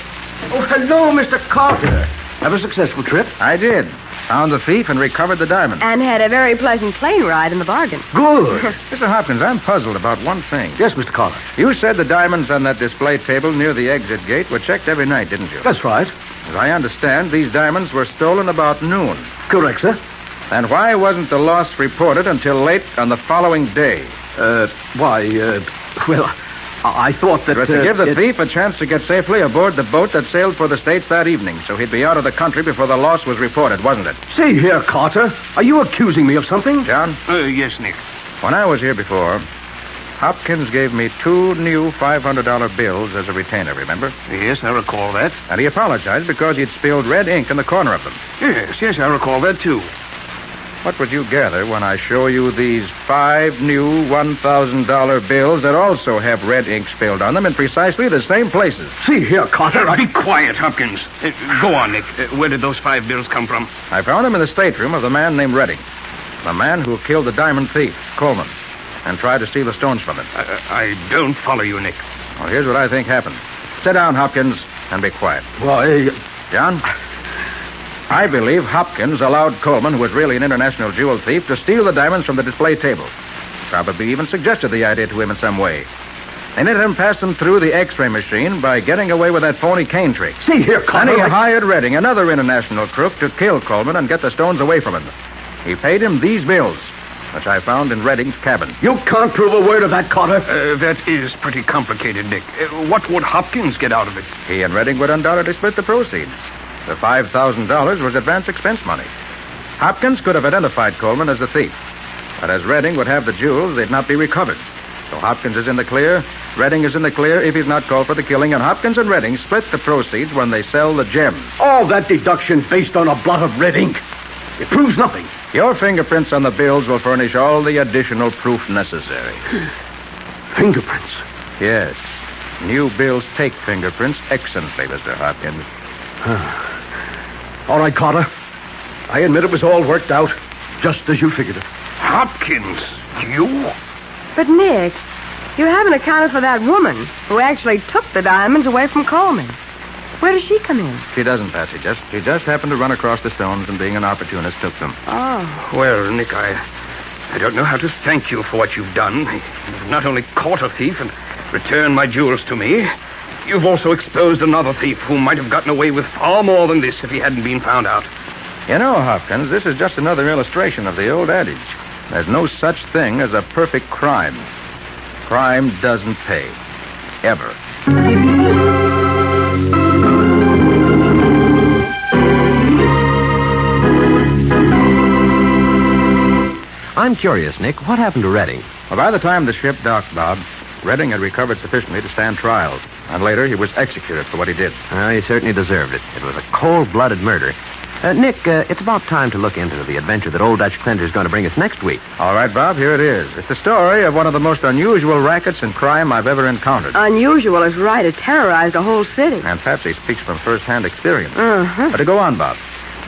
Oh, hello, Mr. Carter. Have a successful trip? I did. Found the thief and recovered the diamond. And had a very pleasant plane ride in the bargain. Good. Mr. Hopkins, I'm puzzled about one thing. Yes, Mr. Carter. You said the diamonds on that display table near the exit gate were checked every night, didn't you? That's right. As I understand, these diamonds were stolen about noon. Correct, sir. And why wasn't the loss reported until late on the following day? Well, I thought that... It was to give the thief a chance to get safely aboard the boat that sailed for the States that evening, so he'd be out of the country before the loss was reported, wasn't it? See here, Carter. Are you accusing me of something? John? Yes, Nick. When I was here before, Hopkins gave me 2 new $500 bills as a retainer, remember? Yes, I recall that. And he apologized because he'd spilled red ink in the corner of them. Yes, I recall that, too. What would you gather when I show you these 5 new $1,000 bills that also have red ink spilled on them in precisely the same places? See here, Carter. Be quiet, Hopkins. Go on, Nick. Where did those 5 bills come from? I found them in the stateroom of the man named Redding. The man who killed the diamond thief, Coleman, and tried to steal the stones from him. I don't follow you, Nick. Well, here's what I think happened. Sit down, Hopkins, and be quiet. Why, John? I believe Hopkins allowed Coleman, who was really an international jewel thief, to steal the diamonds from the display table. Probably even suggested the idea to him in some way. And let him pass them through the X-ray machine by getting away with that phony cane trick. See here, Carter. And he hired Redding, another international crook, to kill Coleman and get the stones away from him. He paid him these bills, which I found in Redding's cabin. You can't prove a word of that, Carter. That is pretty complicated, Nick. What would Hopkins get out of it? He and Redding would undoubtedly split the proceeds. The $5,000 was advance expense money. Hopkins could have identified Coleman as the thief. But as Redding would have the jewels, they'd not be recovered. So Hopkins is in the clear, Redding is in the clear if he's not called for the killing, and Hopkins and Redding split the proceeds when they sell the gems. All that deduction based on a blot of red ink. It proves nothing. Your fingerprints on the bills will furnish all the additional proof necessary. Fingerprints? Yes. New bills take fingerprints excellently, Mr. Hopkins. All right, Carter. I admit it was all worked out, just as you figured it. Hopkins? You? But, Nick, you haven't accounted for that woman who actually took the diamonds away from Coleman. Where does she come in? She doesn't, Patsy. She just happened to run across the stones and, being an opportunist, took them. Oh. Well, Nick, I don't know how to thank you for what you've done. You've not only caught a thief and returned my jewels to me, you've also exposed another thief who might have gotten away with far more than this if he hadn't been found out. You know, Hopkins, this is just another illustration of the old adage. There's no such thing as a perfect crime. Crime doesn't pay. Ever. I'm curious, Nick. What happened to Redding? Well, by the time the ship docked, Bob, Redding had recovered sufficiently to stand trial. And later, he was executed for what he did. Well, he certainly deserved it. It was a cold-blooded murder. Nick, it's about time to look into the adventure that Old Dutch Cleanser's going to bring us next week. All right, Bob, here it is. It's the story of one of the most unusual rackets and crime I've ever encountered. Unusual is right. It terrorized a whole city. And Patsy speaks from first-hand experience. Uh-huh. But to go on, Bob.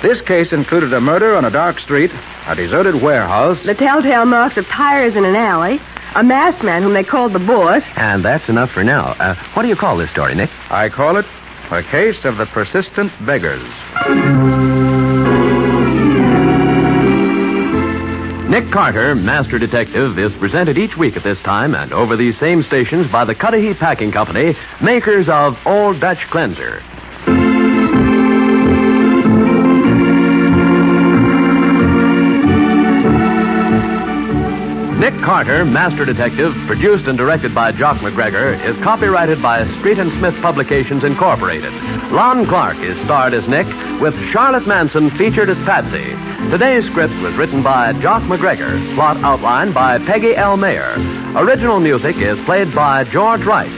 This case included a murder on a dark street, a deserted warehouse. The telltale marks of tires in an alley, a masked man whom they called the boss. And that's enough for now. What do you call this story, Nick? I call it A Case of the Persistent Beggars. Nick Carter, Master Detective, is presented each week at this time and over these same stations by the Cudahy Packing Company, makers of Old Dutch Cleanser. Nick Carter, Master Detective, produced and directed by Jock McGregor, is copyrighted by Street and Smith Publications, Incorporated. Lon Clark is starred as Nick, with Charlotte Manson featured as Patsy. Today's script was written by Jock McGregor, plot outlined by Peggy L. Mayer. Original music is played by George Wright.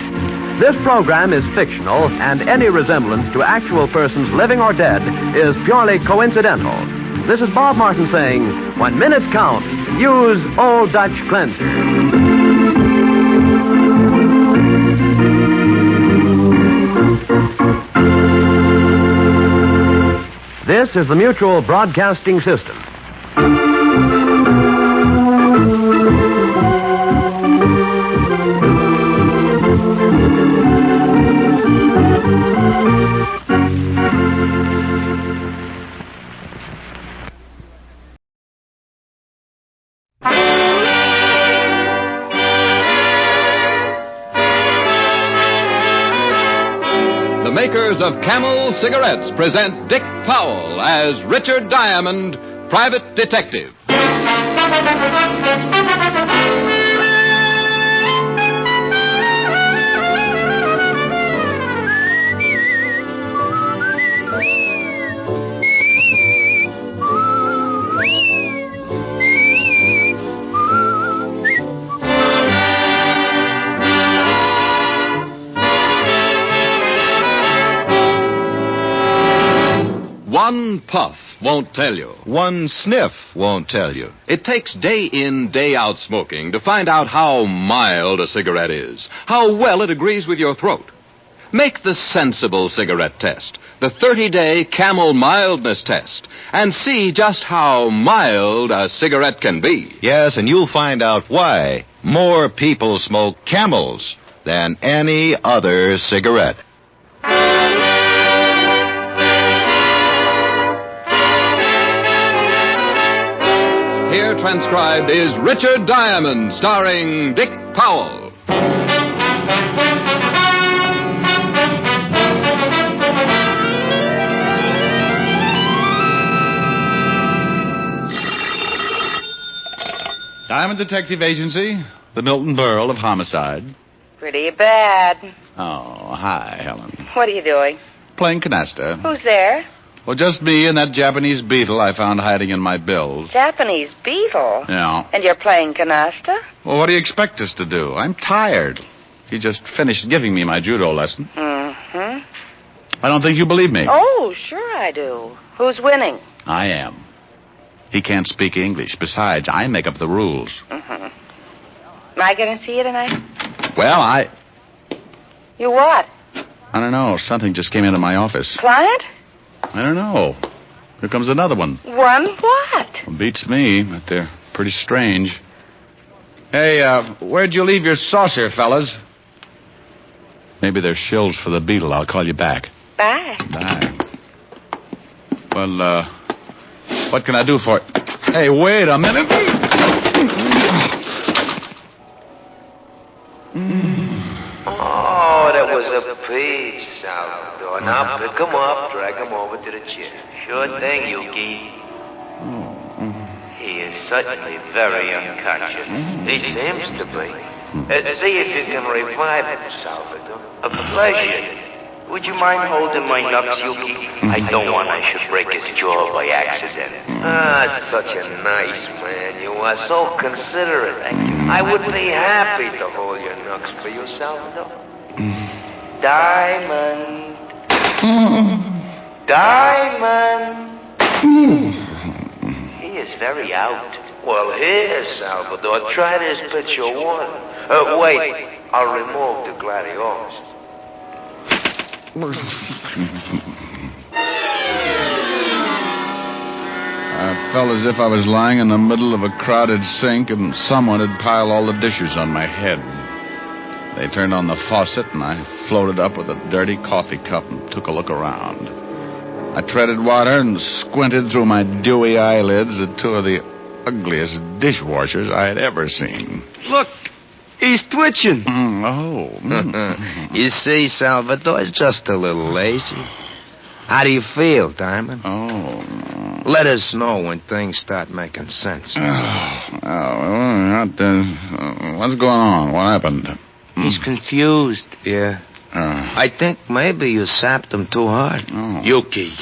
This program is fictional, and any resemblance to actual persons living or dead is purely coincidental. This is Bob Martin saying, when minutes count, use Old Dutch Cleanser. This is the Mutual Broadcasting System. Makers of Camel cigarettes present Dick Powell as Richard Diamond, Private Detective. One puff won't tell you. One sniff won't tell you. It takes day in, day out smoking to find out how mild a cigarette is, how well it agrees with your throat. Make the sensible cigarette test, the 30-day Camel mildness test, and see just how mild a cigarette can be. Yes, and you'll find out why more people smoke Camels than any other cigarette. Here transcribed is Richard Diamond, starring Dick Powell. Diamond Detective Agency, the Milton Borough of Homicide. Pretty bad. Oh, hi, Helen. What are you doing? Playing canasta. Who's there? Well, just me and that Japanese beetle I found hiding in my bills. Japanese beetle? Yeah. And you're playing canasta? Well, what do you expect us to do? I'm tired. He just finished giving me my judo lesson. Mm-hmm. I don't think you believe me. Oh, sure I do. Who's winning? I am. He can't speak English. Besides, I make up the rules. Mm-hmm. Am I going to see you tonight? Well, You what? I don't know. Something just came into my office. Client? I don't know. Here comes another one. One what? Well, beats me, but they're pretty strange. Hey, where'd you leave your saucer, fellas? Maybe they're shills for the beetle. I'll call you back. Bye. Bye. Well, what can I do for it? Hey, wait a minute. Oh, that was a peach, Salvador. Now pick him up, drag him over to the chair. Sure thing, Yuki. He is certainly very unconscious. He seems to be. See if you can revive him, Salvador. A pleasure. Would you mind holding my nuts, Yuki? I don't want I should break his jaw by accident. Such a nice man. You are so considerate. I would be happy to hold your nuts for you, Salvador. Diamond. Diamond. He is very out. Well, here, Salvador, try this pitcher of water. Wait, I'll remove the gladiolus. I felt as if I was lying in the middle of a crowded sink and someone had piled all the dishes on my head. They turned on the faucet and I floated up with a dirty coffee cup and took a look around. I treaded water and squinted through my dewy eyelids at two of the ugliest dishwashers I had ever seen. Look, he's twitching. You see, Salvador, it's just a little lazy. How do you feel, Diamond? Let us know when things start making sense. What's going on? What happened? He's confused. Yeah. I think maybe you sapped him too hard. Yuki,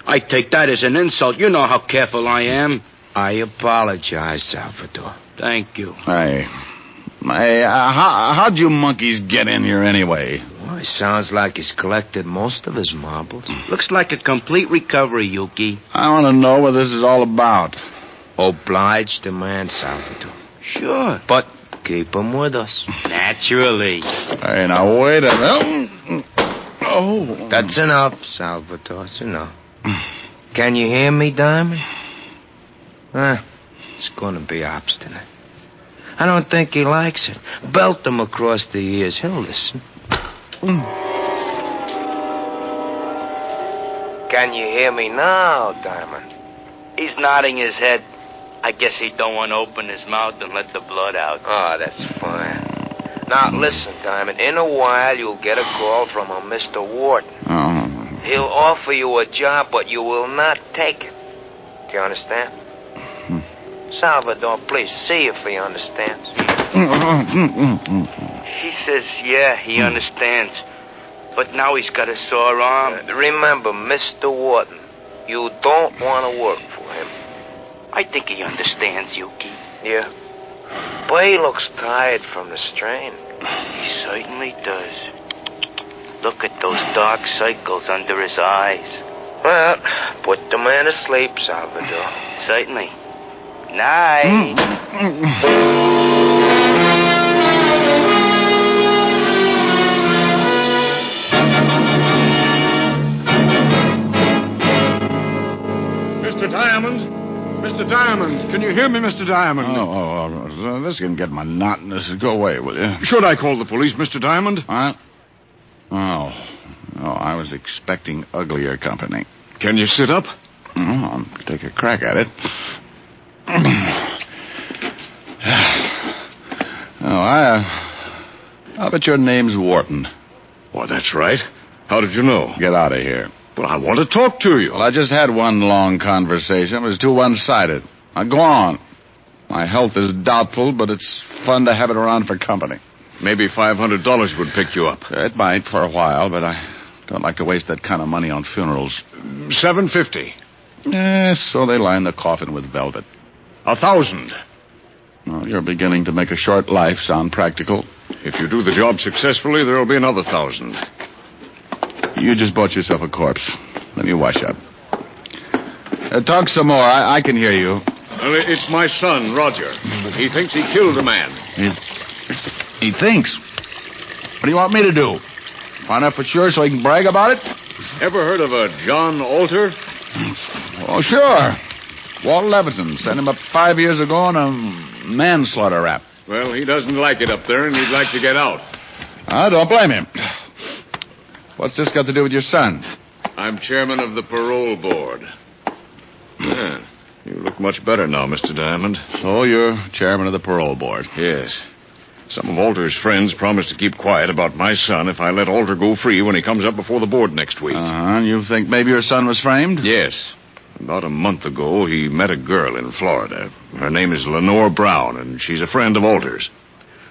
I take that as an insult. You know how careful I am. I apologize, Salvador. Thank you. Hey, how'd you monkeys get in here anyway? Well, it sounds like he's collected most of his marbles. Looks like a complete recovery, Yuki. I want to know what this is all about. Obliged the man, Salvador. Sure. But keep him with us. Naturally. Hey, now, wait a minute. That's enough, Salvador. That's enough. Can you hear me, Diamond? It's going to be obstinate. I don't think he likes it. Belt him across the ears. He'll listen. Can you hear me now, Diamond? He's nodding his head. I guess he don't want to open his mouth and let the blood out. Oh, that's fine. Now, listen, Diamond. In a while, you'll get a call from a Mr. Wharton. He'll offer you a job, but you will not take it. Do you understand? Salvador, please, see if he understands. He says, yeah, he understands. But now he's got a sore arm. Remember, Mr. Wharton, you don't want to work for him. I think he understands, Yuki. Yeah? But he looks tired from the strain. He certainly does. Look at those dark circles under his eyes. Well, put the man to sleep, Salvador. Certainly. Night. Mr. Diamond? Mr. Diamond, can you hear me, Mr. Diamond? This can get monotonous. Go away, will you? Should I call the police, Mr. Diamond? I was expecting uglier company. Can you sit up? I'll take a crack at it. I'll bet your name's Wharton. Well, that's right. How did you know? Get out of here. Well, I want to talk to you. Well, I just had one long conversation. It was too one-sided. Now, go on. My health is doubtful, but it's fun to have it around for company. Maybe $500 would pick you up. It might for a while, but I don't like to waste that kind of money on funerals. $750. So they line the coffin with velvet. $1,000. Well, you're beginning to make a short life sound practical. If you do the job successfully, there'll be another $1,000. You just bought yourself a corpse. Let me wash up. Talk some more. I can hear you. It's my son, Roger. He thinks he killed a man. He thinks? What do you want me to do? Find out for sure so he can brag about it? Ever heard of a John Alter? Oh, sure. Walt Levinson sent him up 5 years ago on a manslaughter rap. Well, he doesn't like it up there, and he'd like to get out. I don't blame him. What's this got to do with your son? I'm chairman of the parole board. Yeah, you look much better now, Mr. Diamond. So you're chairman of the parole board? Yes. Some of Alter's friends promised to keep quiet about my son if I let Alter go free when he comes up before the board next week. You think maybe your son was framed? Yes. About a month ago, he met a girl in Florida. Her name is Lenore Brown, and she's a friend of Alter's.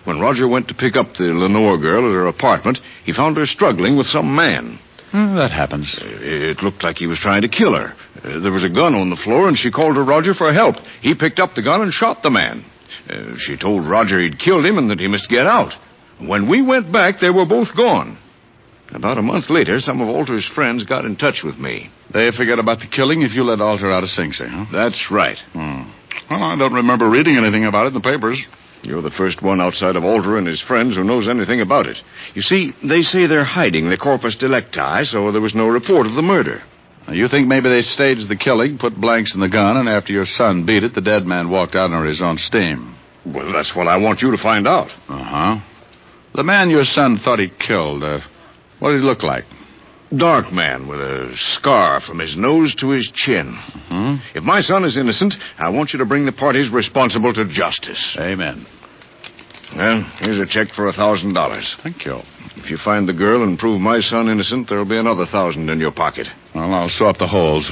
When Roger went to pick up the Lenore girl at her apartment, he found her struggling with some man. That happens. It looked like he was trying to kill her. There was a gun on the floor, and she called to Roger for help. He picked up the gun and shot the man. She told Roger he'd killed him and that he must get out. When we went back, they were both gone. About a month later, some of Alter's friends got in touch with me. They forget about the killing if you let Alter out of Sing Sing, huh? That's right. Well, I don't remember reading anything about it in the papers. You're the first one outside of Alter and his friends who knows anything about it. You see, they say they're hiding the corpus delicti, so there was no report of the murder. Now, you think maybe they staged the killing, put blanks in the gun, and after your son beat it, the dead man walked out under his own steam? Well, that's what I want you to find out. Uh-huh. The man your son thought he killed, what did he look like? Dark man with a scar from his nose to his chin. If my son is innocent, I want you to bring the parties responsible to justice. Amen. Well, here's a check for $1,000. Thank you. If you find the girl and prove my son innocent, there'll be another 1,000 in your pocket. Well, I'll sew up the holes.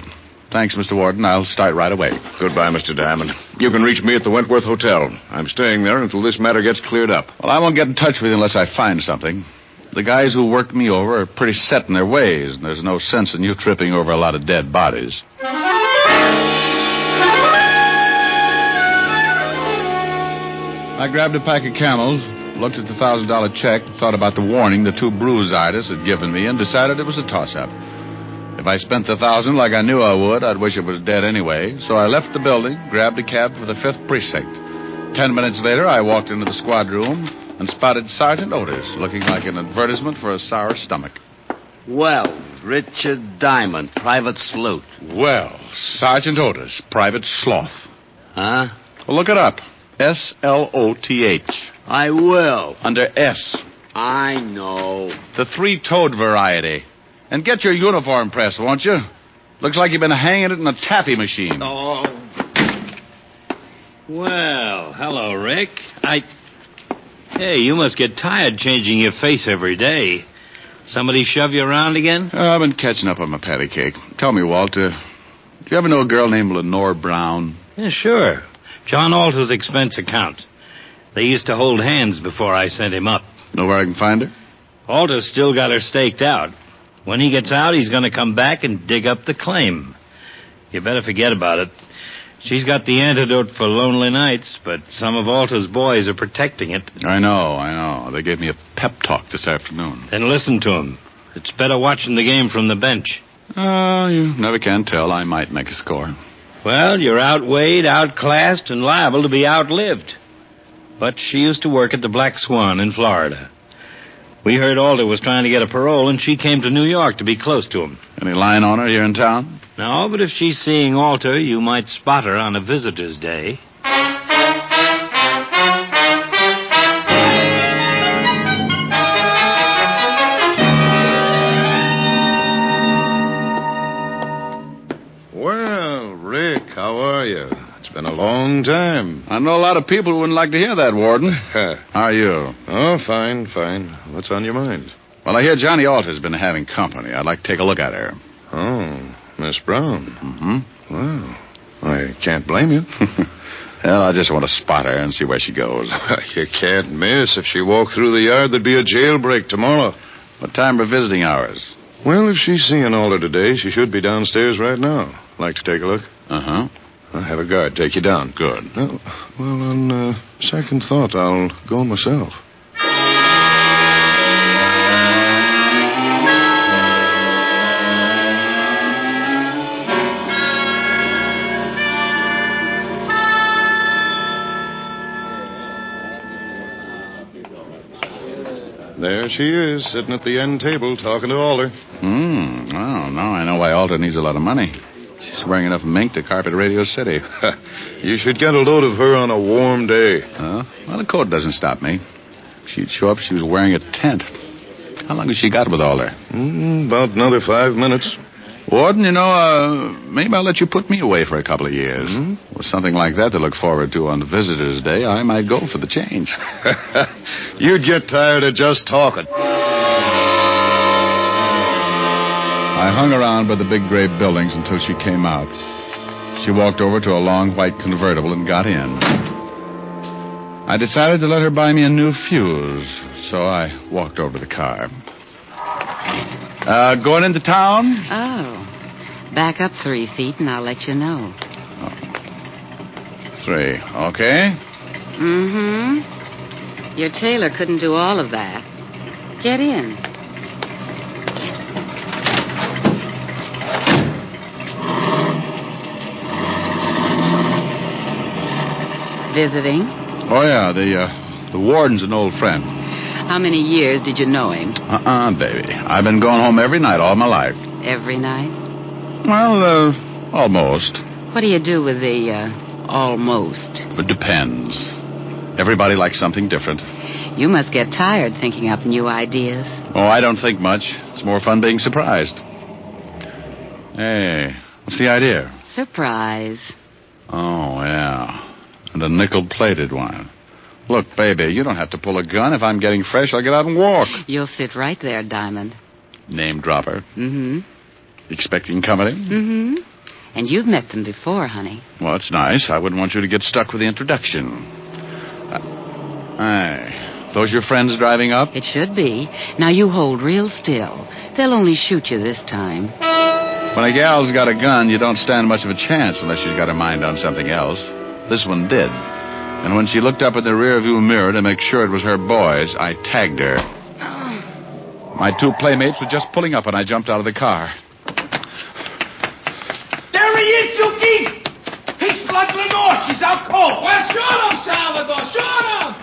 Thanks, Mr. Warden. I'll start right away. Goodbye, Mr. Diamond. You can reach me at the Wentworth Hotel. I'm staying there until this matter gets cleared up. Well, I won't get in touch with you unless I find something. The guys who worked me over are pretty set in their ways, and there's no sense in you tripping over a lot of dead bodies. I grabbed a pack of Camels, looked at the $1,000 check, thought about the warning the two bruise-itis had given me, and decided it was a toss-up. If I spent the $1,000 like I knew I would, I'd wish it was dead anyway. So I left the building, grabbed a cab for the 5th Precinct. 10 minutes later, I walked into the squad room and spotted Sergeant Otis, looking like an advertisement for a sour stomach. Well, Richard Diamond, private sleuth. Well, Sergeant Otis, private sloth. Huh? Well, look it up. S-L-O-T-H. I will. Under S. I know. The three-toed variety. And get your uniform pressed, won't you? Looks like you've been hanging it in a taffy machine. Oh. Well, hello, Rick. Hey, you must get tired changing your face every day. Somebody shove you around again? I've been catching up on my patty cake. Tell me, Walter, do you ever know a girl named Lenore Brown? Yeah, sure. John Alter's expense account. They used to hold hands before I sent him up. Know where I can find her? Alter's still got her staked out. When he gets out, he's going to come back and dig up the claim. You better forget about it. She's got the antidote for lonely nights, but some of Alter's boys are protecting it. I know. They gave me a pep talk this afternoon. Then listen to him. It's better watching the game from the bench. Oh, you never can tell. I might make a score. Well, you're outweighed, outclassed, and liable to be outlived. But she used to work at the Black Swan in Florida. We heard Alter was trying to get a parole, and she came to New York to be close to him. Any line on her here in town? No, but if she's seeing Alter, you might spot her on a visitor's day. Well, Rick, how are you? It's been a long time. I know a lot of people who wouldn't like to hear that, Warden. How are you? Oh, fine. What's on your mind? Well, I hear Johnny Alter's been having company. I'd like to take a look at her. Oh, Miss Brown. Mm-hmm. Well, I can't blame you. Well, I just want to spot her and see where she goes. You can't miss. If she walked through the yard, there'd be a jailbreak tomorrow. What time are visiting hours? Well, if she's seeing Alter today, she should be downstairs right now. Like to take a look? Uh-huh. I'll have a guard take you down. Good. Well, on second thought, I'll go myself. There she is, sitting at the end table, talking to Alter. Oh, now I know why Alter needs a lot of money. She's wearing enough mink to carpet Radio City. You should get a load of her on a warm day. Well, the cold doesn't stop me. She'd show up if she was wearing a tent. How long has she got with Alter? About another 5 minutes. Warden, maybe I'll let you put me away for a couple of years. With something like that to look forward to on Visitor's Day, I might go for the change. You'd get tired of just talking. I hung around by the big gray buildings until she came out. She walked over to a long white convertible and got in. I decided to let her buy me a new fuse, so I walked over to the car. Going into town? Oh. Back up 3 feet and I'll let you know. 3, okay. Mm-hmm. Your tailor couldn't do all of that. Get in. Visiting? Oh, yeah, the warden's an old friend. How many years did you know him? Baby. I've been going home every night all my life. Every night? Well, almost. What do you do with the, almost? It depends. Everybody likes something different. You must get tired thinking up new ideas. Oh, I don't think much. It's more fun being surprised. Hey, what's the idea? Surprise. Oh, yeah. And a nickel-plated one. Look, baby, you don't have to pull a gun. If I'm getting fresh, I'll get out and walk. You'll sit right there, Diamond. Name dropper. Mm-hmm. Expecting company? Mm-hmm. And you've met them before, honey. Well, it's nice. I wouldn't want you to get stuck with the introduction. Those your friends driving up? It should be. Now you hold real still. They'll only shoot you this time. When a gal's got a gun, you don't stand much of a chance unless she's got her mind on something else. This one did. And when she looked up in the rearview mirror to make sure it was her boys, I tagged her. My 2 playmates were just pulling up, and I jumped out of the car. There he is, Suki! He's like Lenore. She's out cold. Well, shoot him, Salvador. Shoot him!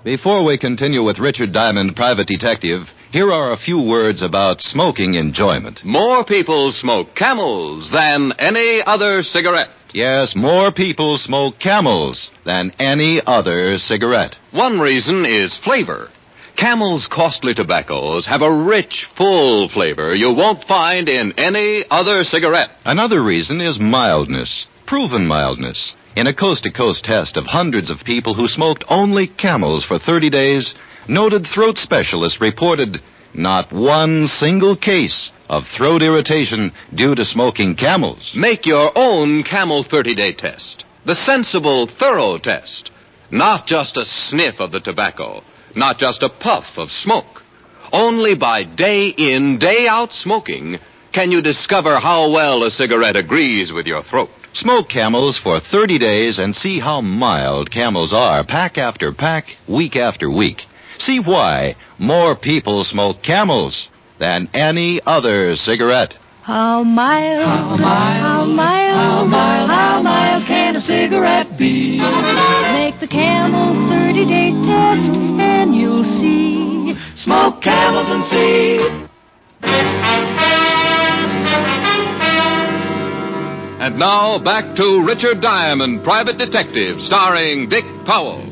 Before we continue with Richard Diamond, Private Detective, here are a few words about smoking enjoyment. More people smoke Camels than any other cigarette. Yes, more people smoke Camels than any other cigarette. One reason is flavor. Camel's costly tobaccos have a rich, full flavor you won't find in any other cigarette. Another reason is mildness, proven mildness. In a coast-to-coast test of hundreds of people who smoked only Camels for 30 days, noted throat specialists reported not one single case of throat irritation due to smoking Camels. Make your own Camel 30-day test. The sensible, thorough test. Not just a sniff of the tobacco. Not just a puff of smoke. Only by day in, day out smoking can you discover how well a cigarette agrees with your throat. Smoke Camels for 30 days and see how mild Camels are, pack after pack, week after week. See why more people smoke Camels than any other cigarette. How mild, how mild, how mild, how mild, how mild can a cigarette be? Make the Camel 30-day test and you'll see. Smoke Camels and see. And now, back to Richard Diamond, Private Detective, starring Dick Powell.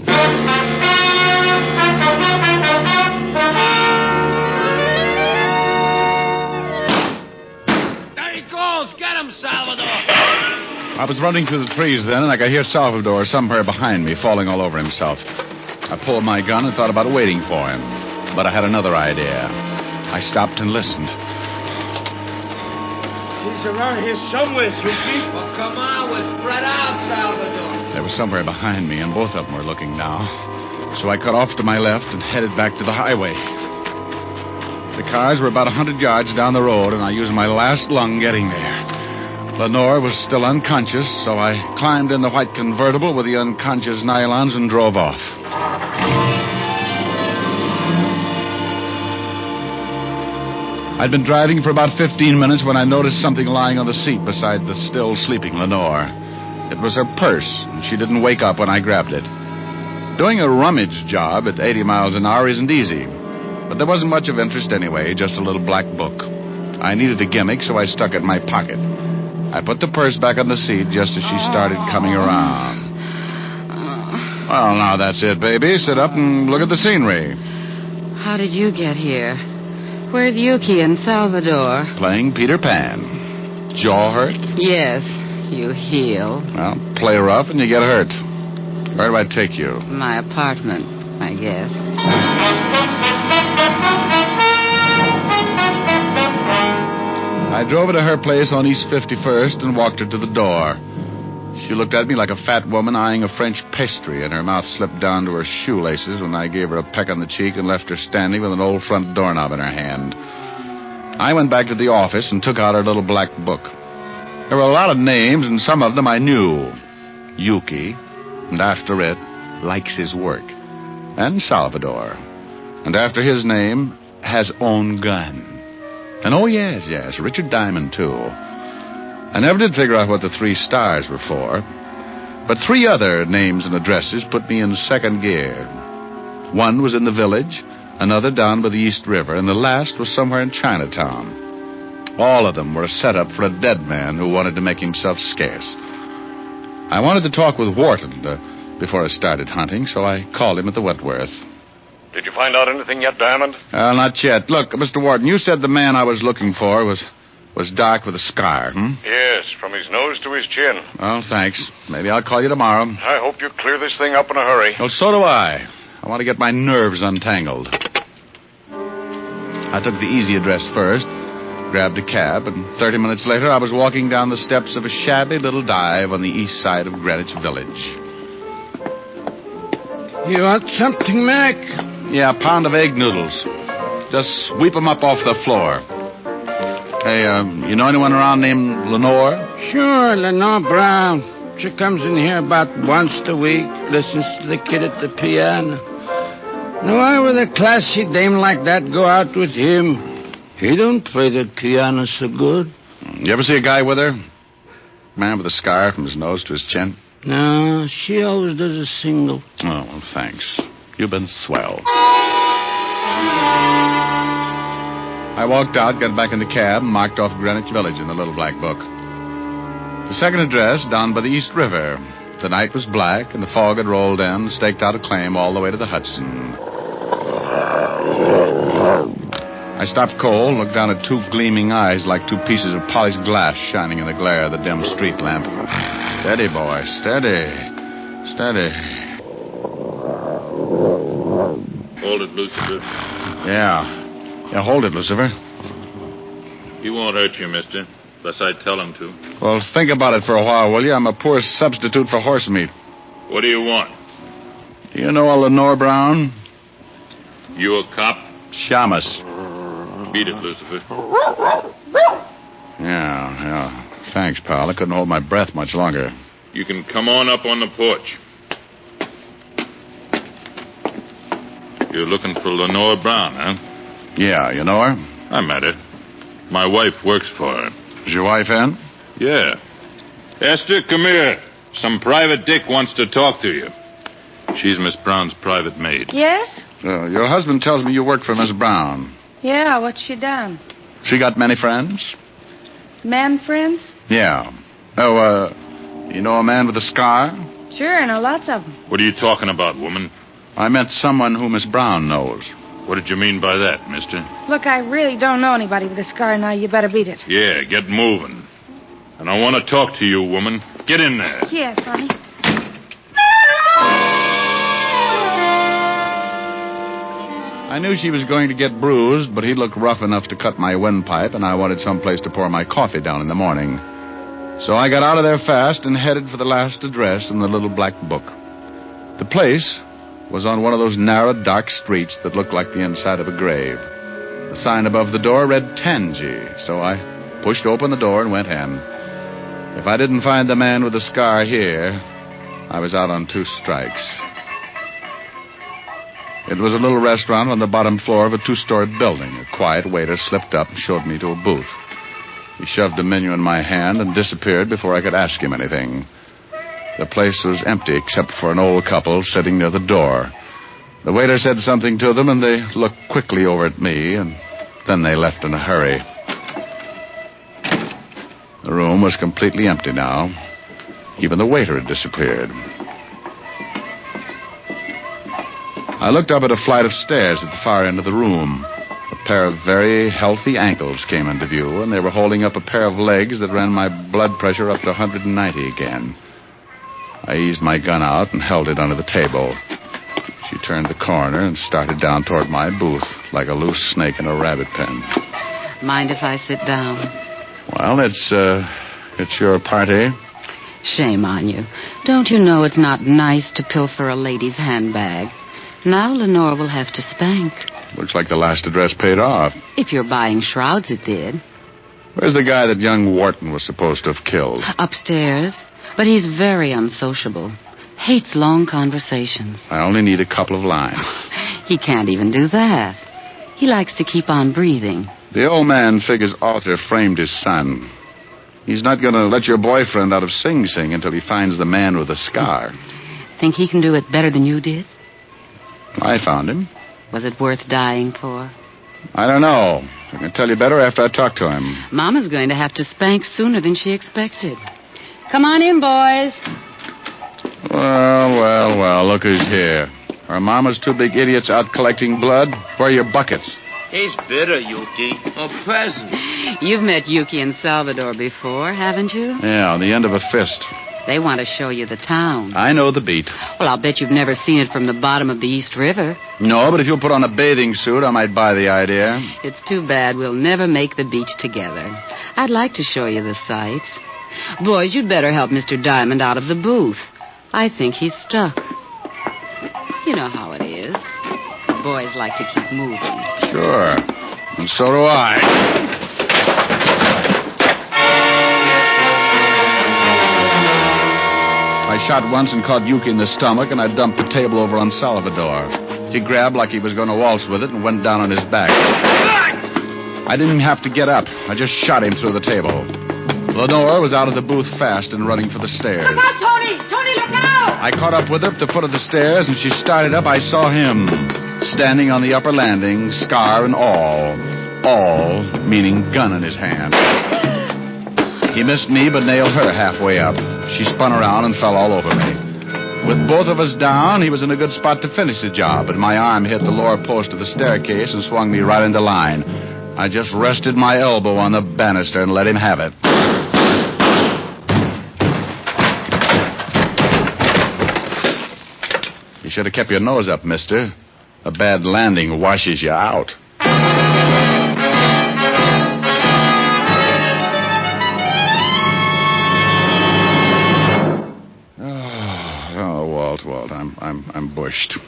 There he goes. Get him, Salvador. I was running through the trees then, and I could hear Salvador somewhere behind me falling all over himself. I pulled my gun and thought about waiting for him. But I had another idea. I stopped and listened. He's around here somewhere, Suki. Well, come on, we're spread out, Salvador. They were somewhere behind me, and both of them were looking now. So I cut off to my left and headed back to the highway. The cars were about 100 yards down the road, and I used my last lung getting there. Lenore was still unconscious, so I climbed in the white convertible with the unconscious nylons and drove off. I'd been driving for about 15 minutes when I noticed something lying on the seat beside the still sleeping Lenore. It was her purse, and she didn't wake up when I grabbed it. Doing a rummage job at 80 miles an hour isn't easy, but there wasn't much of interest anyway, just a little black book. I needed a gimmick, so I stuck it in my pocket. I put the purse back on the seat just as she started coming around. Well, now that's it, baby. Sit up and look at the scenery. How did you get here? Where's Yuki and Salvador? Playing Peter Pan. Jaw hurt? Yes, you heal. Well, play rough and you get hurt. Where do I take you? My apartment. I guess. I drove her to her place on East 51st and walked her to the door. She looked at me like a fat woman eyeing a French pastry, and her mouth slipped down to her shoelaces when I gave her a peck on the cheek and left her standing with an old front doorknob in her hand. I went back to the office and took out her little black book. There were a lot of names, and some of them I knew. Yuki, and after it, likes his work. And Salvador. And after his name, has own gun. And oh, yes, Richard Diamond, too. I never did figure out what the 3 stars were for. But 3 other names and addresses put me in second gear. One was in the village, another down by the East River, and the last was somewhere in Chinatown. All of them were a setup for a dead man who wanted to make himself scarce. I wanted to talk with Wharton before I started hunting, so I called him at the Wentworth. Did you find out anything yet, Diamond? Not yet. Look, Mr. Wharton, you said the man I was looking for was dark with a scar, Yes, from his nose to his chin. Well, thanks. Maybe I'll call you tomorrow. I hope you clear this thing up in a hurry. Well, so do I. I want to get my nerves untangled. I took the easy address first, grabbed a cab, and 30 minutes later I was walking down the steps of a shabby little dive on the east side of Greenwich Village. You want something, Mac? Yeah, a pound of egg noodles. Just sweep them up off the floor. Hey, you know anyone around named Lenore? Sure, Lenore Brown. She comes in here about once a week, listens to the kid at the piano. Now, why would a classy dame like that go out with him? He don't play the piano so good. You ever see a guy with her? Man with a scar from his nose to his chin? No, she always does a single. Oh, well, thanks. You've been swell. I walked out, got back in the cab, and marked off Greenwich Village in the little black book. The second address, down by the East River. The night was black, and the fog had rolled in, staked out a claim all the way to the Hudson. I stopped cold and looked down at 2 gleaming eyes like 2 pieces of polished glass shining in the glare of the dim street lamp. Steady, boy, steady. Steady. Hold it, Lucifer. Yeah, hold it, Lucifer. He won't hurt you, mister, unless I tell him to. Well, think about it for a while, will you? I'm a poor substitute for horse meat. What do you want? Do you know a Lenore Brown? You a cop? Shamus. Beat it, Lucifer. Yeah. Thanks, pal. I couldn't hold my breath much longer. You can come on up on the porch. You're looking for Lenore Brown, huh? Yeah, you know her? I met her. My wife works for her. Is your wife in? Yeah. Esther, come here. Some private dick wants to talk to you. She's Miss Brown's private maid. Yes? Your husband tells me you work for Miss Brown. Yeah, what's she done? She got many friends? Man friends? Yeah. Oh, you know a man with a scar? Sure, I know lots of them. What are you talking about, woman? I meant someone who Miss Brown knows. What did you mean by that, mister? Look, I really don't know anybody with a scar now. You better beat it. Yeah, get moving. And I want to talk to you, woman. Get in there. Yes, honey. I knew she was going to get bruised, but he looked rough enough to cut my windpipe, and I wanted someplace to pour my coffee down in the morning. So I got out of there fast and headed for the last address in the little black book. The place was on one of those narrow, dark streets that looked like the inside of a grave. The sign above the door read Tangi, so I pushed open the door and went in. If I didn't find the man with the scar here, I was out on 2 strikes. It was a little restaurant on the bottom floor of a 2-story building. A quiet waiter slipped up and showed me to a booth. He shoved a menu in my hand and disappeared before I could ask him anything. The place was empty except for an old couple sitting near the door. The waiter said something to them, and they looked quickly over at me, and then they left in a hurry. The room was completely empty now. Even the waiter had disappeared. I looked up at a flight of stairs at the far end of the room. A pair of very healthy ankles came into view, and they were holding up a pair of legs that ran my blood pressure up to 190 again. I eased my gun out and held it under the table. She turned the corner and started down toward my booth like a loose snake in a rabbit pen. Mind if I sit down? Well, it's your party. Shame on you. Don't you know it's not nice to pilfer a lady's handbag? Now Lenore will have to spank. Looks like the last address paid off. If you're buying shrouds, it did. Where's the guy that young Wharton was supposed to have killed? Upstairs. But he's very unsociable. Hates long conversations. I only need a couple of lines. He can't even do that. He likes to keep on breathing. The old man figures Alter framed his son. He's not going to let your boyfriend out of Sing Sing until he finds the man with the scar. Think he can do it better than you did? I found him. Was it worth dying for? I don't know. I can tell you better after I talk to him. Mama's going to have to spank sooner than she expected. Come on in, boys. Well, look who's here. Are Mama's two big idiots out collecting blood? Where are your buckets? He's bitter, Yuki. A present. You've met Yuki and Salvador before, haven't you? Yeah, on the end of a fist. They want to show you the town. I know the beat. Well, I'll bet you've never seen it from the bottom of the East River. No, but if you'll put on a bathing suit, I might buy the idea. It's too bad we'll never make the beach together. I'd like to show you the sights. Boys, you'd better help Mr. Diamond out of the booth. I think he's stuck. You know how it is. Boys like to keep moving. Sure. And so do I. I shot once and caught Yuki in the stomach, and I dumped the table over on Salvador. He grabbed like he was going to waltz with it and went down on his back. I didn't have to get up. I just shot him through the table. Lenore was out of the booth fast and running for the stairs. Look out, Tony! Tony, look out! I caught up with her at the foot of the stairs, and she started up. I saw him standing on the upper landing, scar and all. All, meaning gun in his hand. He missed me, but nailed her halfway up. She spun around and fell all over me. With both of us down, he was in a good spot to finish the job, but my arm hit the lower post of the staircase and swung me right into line. I just rested my elbow on the banister and let him have it. You should have kept your nose up, mister. A bad landing washes you out. Walt, I'm bushed.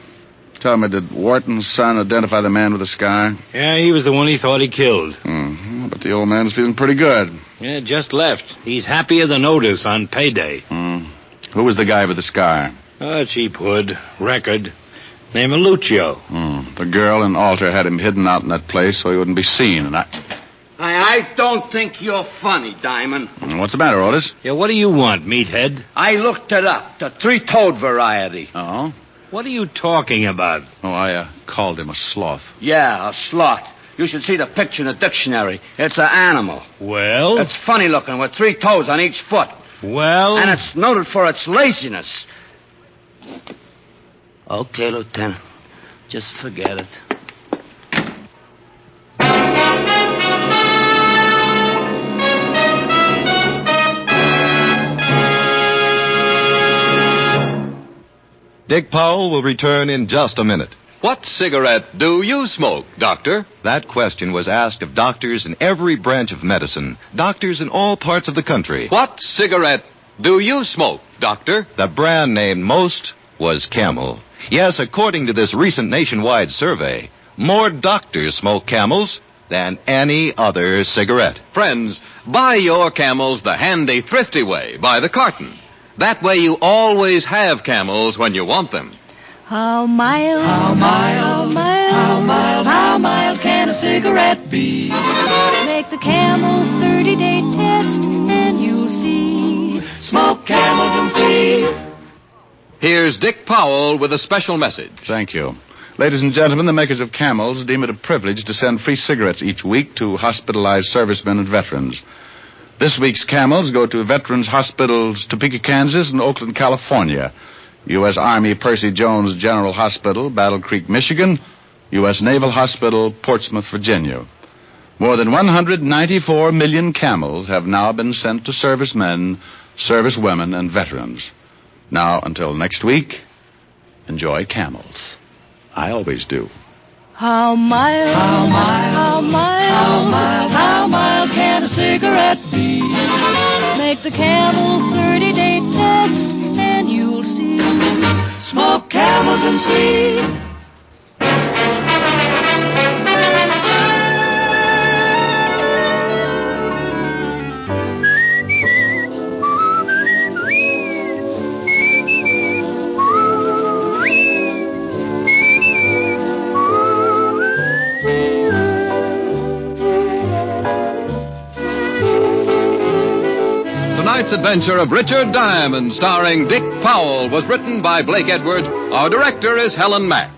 Tell me, did Wharton's son identify the man with the scar? Yeah, he was the one he thought he killed. Mm-hmm. But the old man's feeling pretty good. Yeah, just left. He's happier than Otis on payday. Who was the guy with the scar? A cheap hood. Record. Name of Lucio. The girl and Alter had him hidden out in that place so he wouldn't be seen, and I don't think you're funny, Diamond. What's the matter, Otis? Yeah, what do you want, meathead? I looked it up. The three-toed variety. Oh? What are you talking about? Oh, I called him a sloth. Yeah, a sloth. You should see the picture in the dictionary. It's an animal. Well? It's funny looking with 3 toes on each foot. Well? And it's noted for its laziness. Okay, Lieutenant. Just forget it. Dick Powell will return in just a minute. What cigarette do you smoke, Doctor? That question was asked of doctors in every branch of medicine, doctors in all parts of the country. What cigarette do you smoke, Doctor? The brand named most was Camel. Yes, according to this recent nationwide survey, more doctors smoke Camels than any other cigarette. Friends, buy your Camels the handy, thrifty way, by the carton. That way you always have Camels when you want them. How mild, how mild, how mild, how mild can a cigarette be? Make the Camel 30-day test and you'll see. Smoke Camels and see. Here's Dick Powell with a special message. Thank you. Ladies and gentlemen, the makers of Camels deem it a privilege to send free cigarettes each week to hospitalized servicemen and veterans. This week's Camels go to Veterans Hospitals Topeka, Kansas, and Oakland, California. U.S. Army Percy Jones General Hospital, Battle Creek, Michigan. U.S. Naval Hospital, Portsmouth, Virginia. More than 194 million Camels have now been sent to servicemen, servicewomen, and veterans. Now, until next week, enjoy Camels. I always do. How mild, how mild, how mild, how mild, how mild can a cigarette be? Make the Camel 30-day test and you'll see. Smoke Camels and see. Tonight's adventure of Richard Diamond, starring Dick Powell, was written by Blake Edwards. Our director is Helen Mack.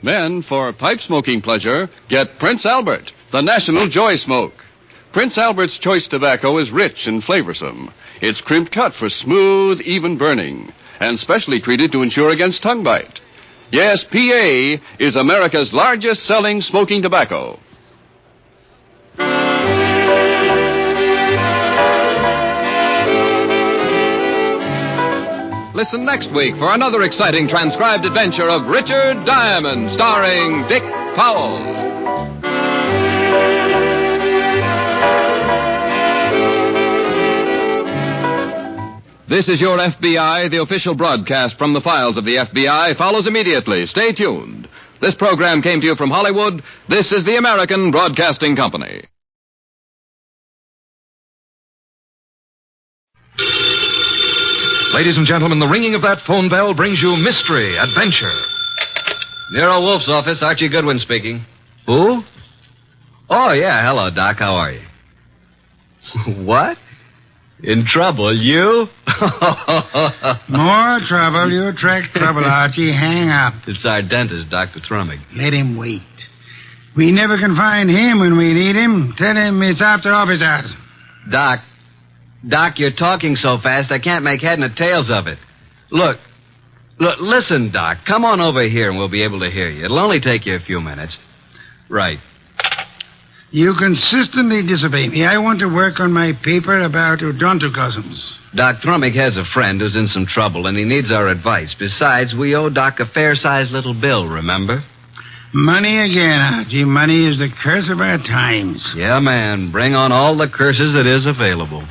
Men, for pipe smoking pleasure, get Prince Albert, the national joy smoke. Prince Albert's choice tobacco is rich and flavorsome. It's crimped cut for smooth, even burning, and specially treated to ensure against tongue bite. Yes, PA is America's largest selling smoking tobacco. Listen next week for another exciting transcribed adventure of Richard Diamond, starring Dick Powell. This is Your FBI. The official broadcast from the files of the FBI follows immediately. Stay tuned. This program came to you from Hollywood. This is the American Broadcasting Company. Ladies and gentlemen, the ringing of that phone bell brings you mystery, adventure. NERO Wolfe's office, Archie Goodwin speaking. Who? Oh, yeah. Hello, Doc. How are you? What? In trouble, you? More trouble. You attract trouble, Archie. Hang up. It's our dentist, Dr. Thrumming. Let him wait. We never can find him when we need him. Tell him it's after office hours. Doc, you're talking so fast I can't make head and tails of it. Look, listen, Doc. Come on over here and we'll be able to hear you. It'll only take you a few minutes. Right. You consistently disobey me. I want to work on my paper about odontocosms. Doc Thrumming has a friend who's in some trouble, and he needs our advice. Besides, we owe Doc a fair-sized little bill, remember? Money again, Archie. Money is the curse of our times. Yeah, man. Bring on all the curses that is available.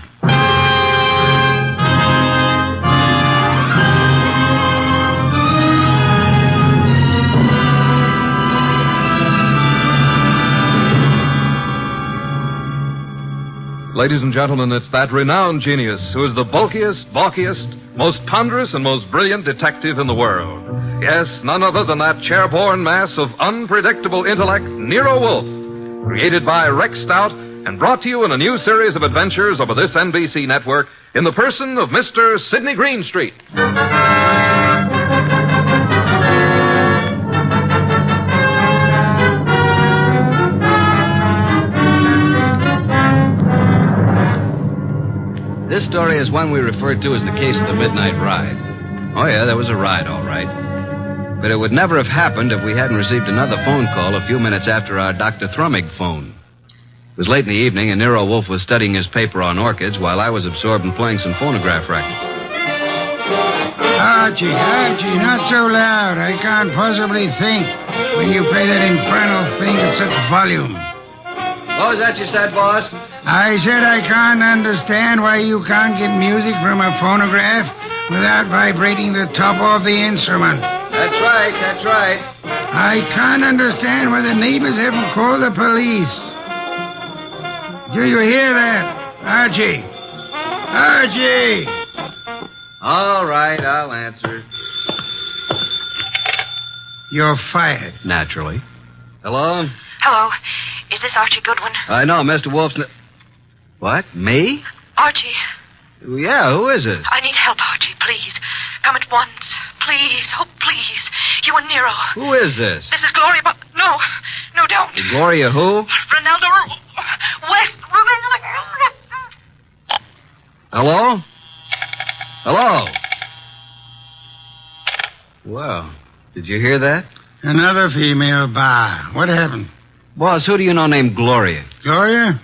Ladies and gentlemen, it's that renowned genius who is the bulkiest, balkiest, most ponderous, and most brilliant detective in the world. Yes, none other than that chairborne mass of unpredictable intellect, Nero Wolfe, created by Rex Stout and brought to you in a new series of adventures over this NBC network in the person of Mr. Sidney Greenstreet. This story is one we refer to as the case of the Midnight Ride. Oh, yeah, there was a ride, all right. But it would never have happened if we hadn't received another phone call a few minutes after our Dr. Thrumming phone. It was late in the evening, and Nero Wolfe was studying his paper on orchids while I was absorbed in playing some phonograph records. Archie, not so loud. I can't possibly think when you play that infernal thing at such volume. What was that you said, boss? I said I can't understand why you can't get music from a phonograph without vibrating the top of the instrument. That's right. I can't understand why the neighbors haven't called the police. Do you hear that, Archie? Archie! All right, I'll answer. You're fired. Naturally. Hello? Hello. Is this Archie Goodwin? No, Mr. Wolfe's... What? Me? Archie. Yeah, who is it? I need help, Archie, please. Come at once. Please. Oh, please. You and Nero. Who is this? This is Gloria, but... No, don't. Gloria who? Ronaldo West. Hello? Well, did you hear that? Another female bar. What happened? Boss, who do you know named Gloria? Gloria?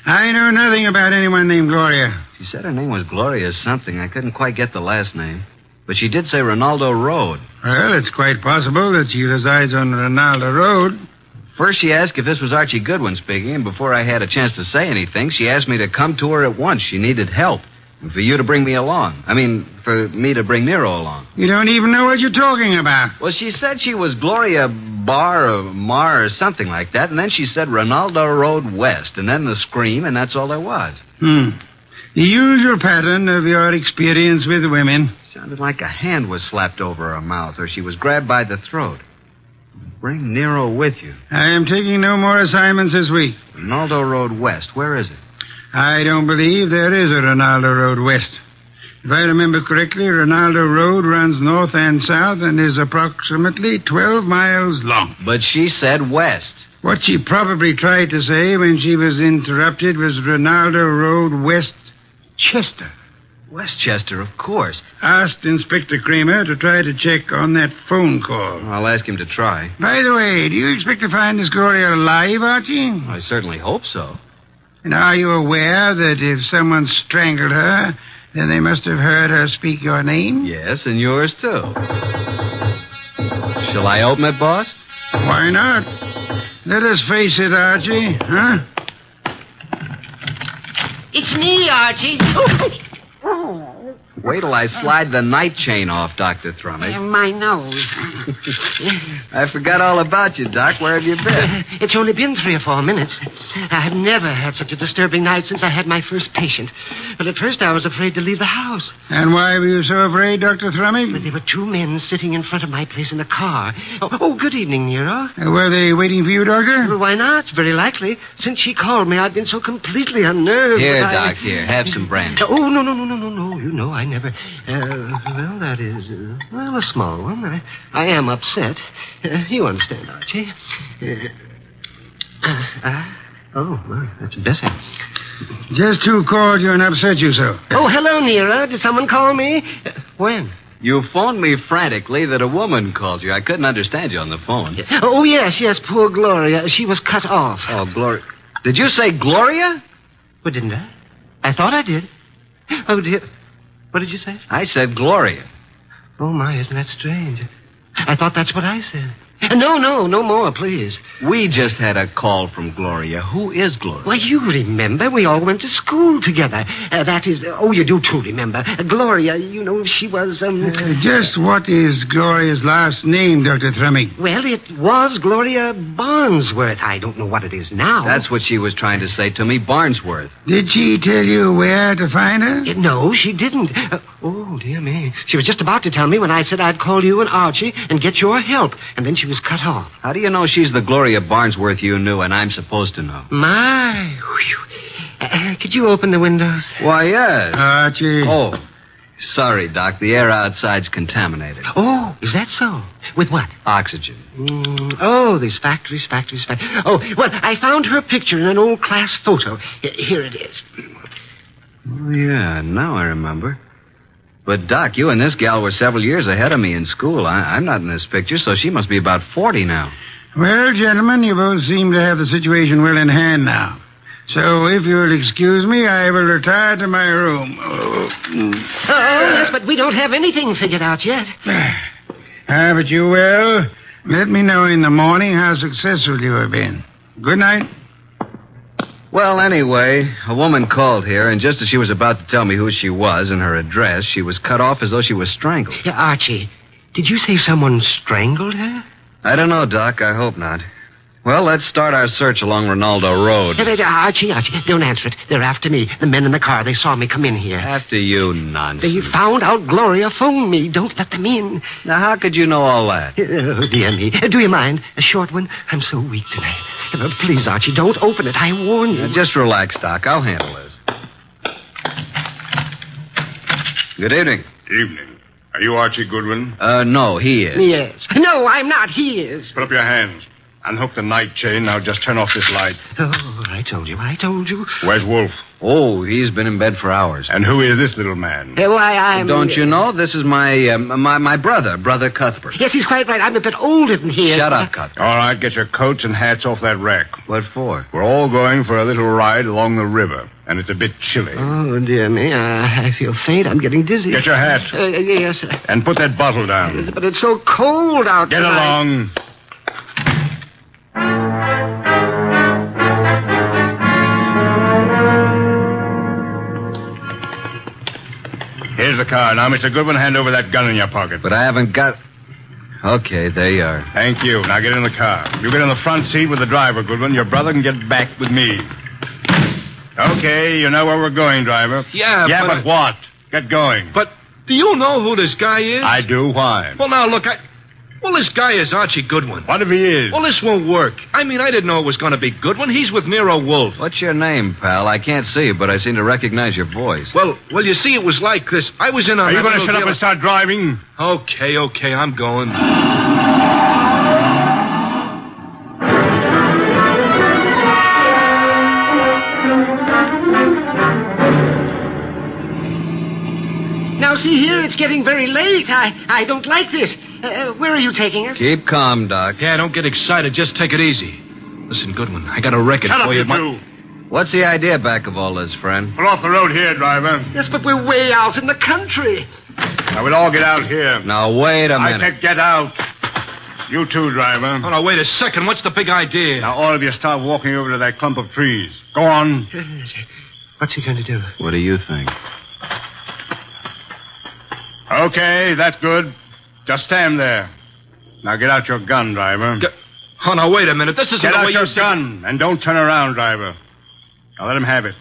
I know nothing about anyone named Gloria. She said her name was Gloria something. I couldn't quite get the last name. But she did say Ronaldo Road. Well, it's quite possible that she resides on Ronaldo Road. First, she asked if this was Archie Goodwin speaking, and before I had a chance to say anything, she asked me to come to her at once. She needed help. And for you to bring me along. I mean, for me to bring Nero along. You don't even know what you're talking about. Well, she said she was Gloria Bar or Mar or something like that, and then she said Ronaldo Road West, and then the scream, and that's all there was. The usual pattern of your experience with women. Sounded like a hand was slapped over her mouth, or she was grabbed by the throat. Bring Nero with you. I am taking no more assignments this week. Ronaldo Road West, where is it? I don't believe there is a Ronaldo Road West. If I remember correctly, Ronaldo Road runs north and south and is approximately 12 miles long. But she said west. What she probably tried to say when she was interrupted was Ronaldo Road West Chester. Westchester, of course. Asked Inspector Kramer to try to check on that phone call. I'll ask him to try. By the way, do you expect to find this Gloria alive, Archie? I certainly hope so. And are you aware that if someone strangled her, then they must have heard her speak your name? Yes, and yours, too. Shall I open it, boss? Why not? Let us face it, Archie, huh? It's me, Archie. Wait till I slide the night chain off, Dr. Thrumming. My nose. I forgot all about you, Doc. Where have you been? It's only been 3 or 4 minutes. I have never had such a disturbing night since I had my first patient. But at first I was afraid to leave the house. And why were you so afraid, Dr. Thrumming? There were 2 men sitting in front of my place in a car. Oh, good evening, Nero. Were they waiting for you, Doctor? Well, why not? It's very likely. Since she called me, I've been so completely unnerved. Here, Doc, here. Have some brandy. Oh, no. You know, I never... well, that is... a small one. I am upset. You understand, Archie. Well, that's better. Just who called you and upset you so? Oh, hello, Nero. Did someone call me? When? You phoned me frantically that a woman called you. I couldn't understand you on the phone. Oh, yes, poor Gloria. She was cut off. Oh, Gloria. Did you say Gloria? Well, didn't I? I thought I did. Oh, dear. What did you say? I said Gloria. Oh, my, isn't that strange? I thought that's what I said. No more, please. We just had a call from Gloria. Who is Gloria? Well, you remember. We all went to school together. That is... you do too remember. Gloria, you know, she was... Just what is Gloria's last name, Dr. Thrumming? Well, it was Gloria Barnsworth. I don't know what it is now. That's what she was trying to say to me, Barnsworth. Did she tell you where to find her? No, she didn't. Oh, dear me. She was just about to tell me when I said I'd call you and Archie and get your help. And then she was cut off. How do you know she's the Gloria Barnsworth you knew and I'm supposed to know? My. Could you open the windows? Why, yes. Archie. Oh, sorry, Doc. The air outside's contaminated. Oh, is that so? With what? Oxygen. These factories. Oh, well, I found her picture in an old class photo. Here it is. Oh, yeah, now I remember. But, Doc, you and this gal were several years ahead of me in school. I'm not in this picture, so she must be about 40 now. Well, gentlemen, you both seem to have the situation well in hand now. So, if you'll excuse me, I will retire to my room. Yes, but we don't have anything figured out yet. But you will. Let me know in the morning how successful you have been. Good night. Well, anyway, a woman called here, and just as she was about to tell me who she was and her address, she was cut off as though she was strangled. Yeah, Archie, did you say someone strangled her? I don't know, Doc. I hope not. Well, let's start our search along Ronaldo Road. Archie, don't answer it. They're after me. The men in the car, they saw me come in here. After you, nonsense. They found out Gloria phoned me. Don't let them in. Now, how could you know all that? Oh, dear me. Do you mind? A short one? I'm so weak tonight. Please, Archie, don't open it. I warn you. Now, just relax, Doc. I'll handle this. Good evening. Evening. Are you Archie Goodwin? No, he is. Yes. No, I'm not. He is. Put up your hands. Unhook the night chain. Now just turn off this light. Oh, I told you. Where's Wolf? Oh, he's been in bed for hours. And who is this little man? Why, I'm... Don't you know? This is my brother Cuthbert. Yes, he's quite right. I'm a bit older than he is. Shut up, Cuthbert. All right, get your coats and hats off that rack. What for? We're all going for a little ride along the river, and it's a bit chilly. Oh, dear me. I feel faint. I'm getting dizzy. Get your hat. Yes. And put that bottle down. But it's so cold out Get along. Here's the car. Now, Mr. Goodwin, hand over that gun in your pocket. But I haven't got... Okay, there you are. Thank you. Now get in the car. You get in the front seat with the driver, Goodwin. Your brother can get back with me. Okay, you know where we're going, driver. Yeah, but what? Get going. But do you know who this guy is? I do. Why? Well, now, look, Well, this guy is Archie Goodwin. What if he is? Well, this won't work. I mean, I didn't know it was going to be Goodwin. He's with NERO WOLFE. What's your name, pal? I can't see you, but I seem to recognize your voice. Well, you see, it was like this. I was in on... Are you going to shut up and start driving? Okay, I'm going. Now, see here, it's getting very late. I don't like this. Where are you taking us? Keep calm, Doc. Yeah, don't get excited. Just take it easy. Listen, Goodwin, I got a record for you. What's the idea back of all this, friend? Pull off the road here, driver. Yes, but we're way out in the country. Now, we'll all get out here. Now, wait a minute. I said get out. You too, driver. Oh, no, wait a second. What's the big idea? Now, all of you start walking over to that clump of trees. Go on. What's he going to do? What do you think? Okay, that's good. Just stand there. Now get out your gun, driver. Oh, now, wait a minute. This isn't Get the out way your you... gun, and don't turn around, driver. Now let him have it.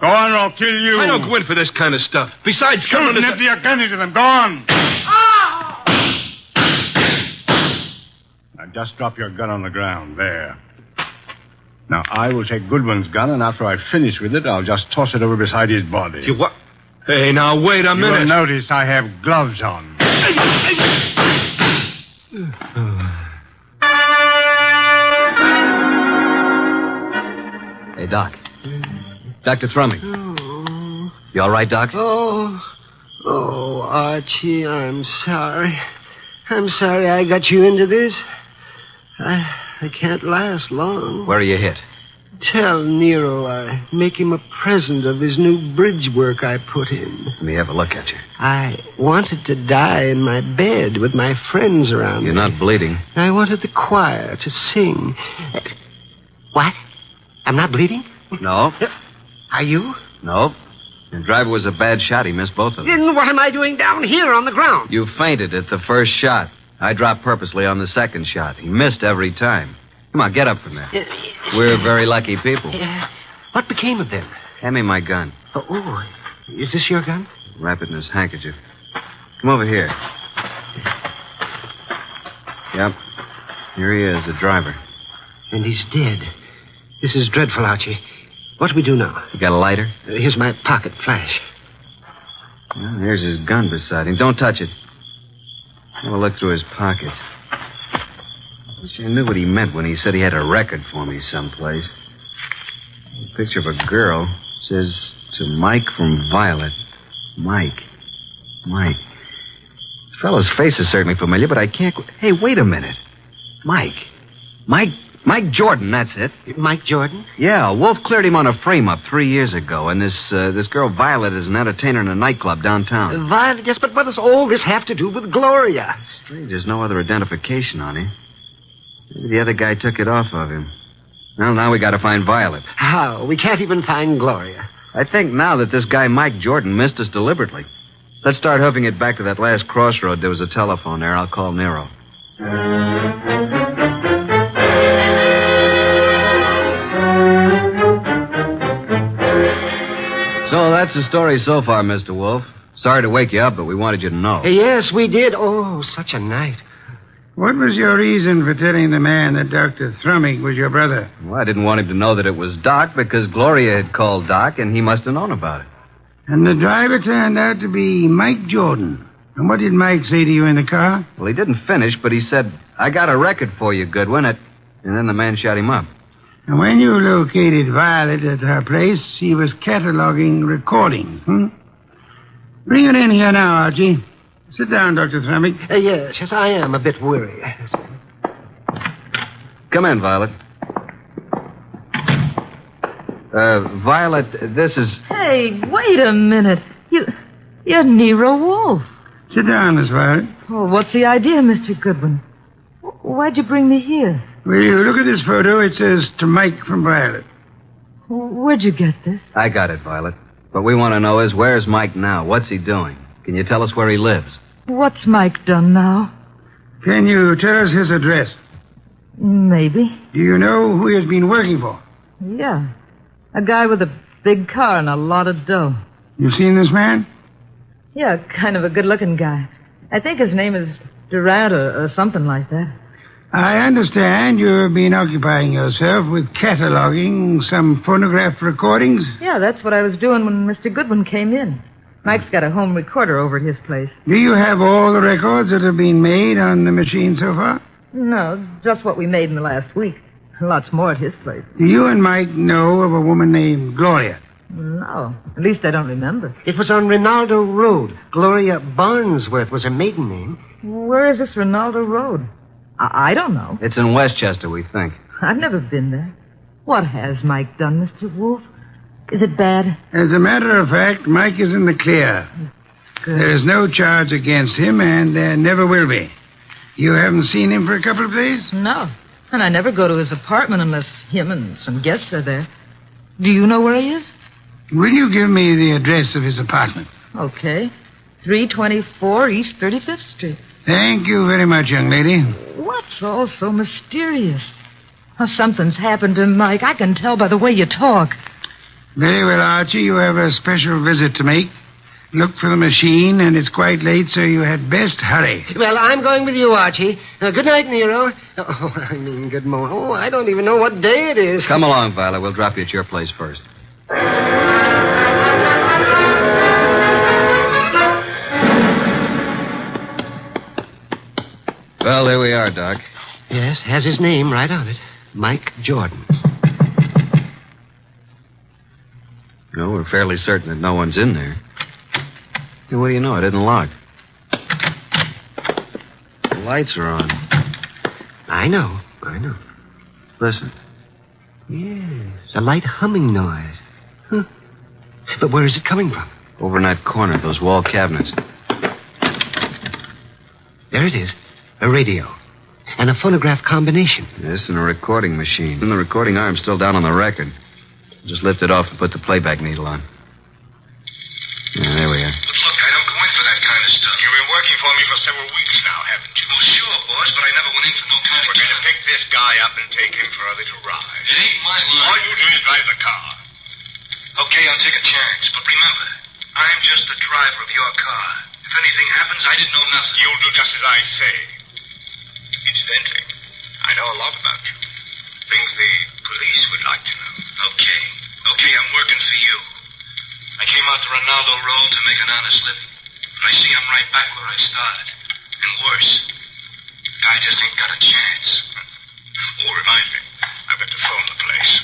Go on, or I'll kill you. I don't go in for this kind of stuff. Besides... Shoot and empty your gun into them. Go on. Now just drop your gun on the ground. There. Now, I will take Goodwin's gun, and after I finish with it, I'll just toss it over beside his body. You what? Hey, now, wait a minute. You'll notice I have gloves on. Hey, Doc. Dr. Thrumming. You all right, Doc? Oh, Archie, I'm sorry. I'm sorry I got you into this. I can't last long. Where are you hit? Tell Nero I make him a present of his new bridge work I put in. Let me have a look at you. I wanted to die in my bed with my friends around You're me. not bleeding. I wanted the choir to sing. What? I'm not bleeding? No. Are you? No. The driver was a bad shot. He missed both of them. Then what am I doing down here on the ground? You fainted at the first shot. I dropped purposely on the second shot. He missed every time. Come on, get up from there. We're very lucky people. What became of them? Hand me my gun. Oh, is this your gun? Wrap it in his handkerchief. Come over here. Yep. Here he is, the driver. And he's dead. This is dreadful, Archie. What do we do now? You got a lighter? Here's my pocket flash. Well, here's his gun beside him. Don't touch it. Have a look through his pockets. Wish I knew what he meant when he said he had a record for me someplace. A picture of a girl. Says, to Mike from Violet. Mike. This fellow's face is certainly familiar, but I can't... Hey, wait a minute. Mike Jordan, that's it. Mike Jordan? Yeah, Wolf cleared him on a frame-up 3 years ago, and this girl Violet is an entertainer in a nightclub downtown. Violet, yes, but what does all this have to do with Gloria? Strange, there's no other identification on him. Maybe the other guy took it off of him. Well, now we got to find Violet. How? We can't even find Gloria. I think now that this guy Mike Jordan missed us deliberately. Let's start hoofing it back to that last crossroad. There was a telephone there. I'll call Nero. So that's the story so far, Mr. Wolf. Sorry to wake you up, but we wanted you to know. Yes, we did. Oh, such a night. What was your reason for telling the man that Dr. Thrumming was your brother? Well, I didn't want him to know that it was Doc because Gloria had called Doc, and he must have known about it. And the driver turned out to be Mike Jordan. And what did Mike say to you in the car? Well, he didn't finish, but he said, I got a record for you, Goodwin. and then the man shot him up. And when you located Violet at her place, she was cataloging recordings, Bring it in here now, Archie. Sit down, Dr. Thrumming. Yes, I am a bit worried. Come in, Violet. Violet, this is... Hey, wait a minute. You're Nero Wolfe. Sit down, Miss Violet. Oh, what's the idea, Mr. Goodwin? Why'd you bring me here? Will you look at this photo? It says, to Mike from Violet. Where'd you get this? I got it, Violet. What we want to know is, where's Mike now? What's he doing? Can you tell us where he lives? What's Mike done now? Can you tell us his address? Maybe. Do you know who he has been working for? Yeah. A guy with a big car and a lot of dough. You seen this man? Yeah, kind of a good-looking guy. I think his name is Durant or something like that. I understand you've been occupying yourself with cataloging some phonograph recordings. Yeah, that's what I was doing when Mr. Goodwin came in. Mike's got a home recorder over at his place. Do you have all the records that have been made on the machine so far? No, just what we made in the last week. Lots more at his place. Do you and Mike know of a woman named Gloria? No, at least I don't remember. It was on Rinaldo Road. Gloria Barnsworth was her maiden name. Where is this Rinaldo Road? I don't know. It's in Westchester, we think. I've never been there. What has Mike done, Mr. Wolfe? Is it bad? As a matter of fact, Mike is in the clear. Good. There is no charge against him, and there never will be. You haven't seen him for a couple of days? No. And I never go to his apartment unless him and some guests are there. Do you know where he is? Will you give me the address of his apartment? Okay. 324 East 35th Street. Thank you very much, young lady. What's all so mysterious? Oh, something's happened to Mike. I can tell by the way you talk. Very well, Archie. You have a special visit to make. Look for the machine, and it's quite late, so you had best hurry. Well, I'm going with you, Archie. Good night, Nero. Good morning. Oh, I don't even know what day it is. Come along, Violet. We'll drop you at your place first. Well, there we are, Doc. Yes, has his name right on it. Mike Jordan. No, we're fairly certain that no one's in there. Hey, what do you know? It isn't locked. The lights are on. I know. Listen. Yes, a light humming noise. Huh. But where is it coming from? Over in that corner, those wall cabinets. There it is. A radio. And a phonograph combination. Yes, and a recording machine. And the recording arm's still down on the record. Just lift it off and put the playback needle on. Yeah, there we are. But look, I don't go in for that kind of stuff. You've been working for me for several weeks now, haven't you? Well, sure, boss, but I never went in for no kind of... We're going to pick this guy up and take him for a little ride. It ain't my line. All you do is drive the car. Okay, I'll take a chance. But remember, I'm just the driver of your car. If anything happens, I didn't know nothing. You'll do just as I say. Incidentally, I know a lot about you. Things the police would like to know. Okay, I'm working for you. I came out to Ronaldo Road to make an honest living. But I see I'm right back where I started. And worse. Guy just ain't got a chance. Oh, remind me. I've got to phone the place.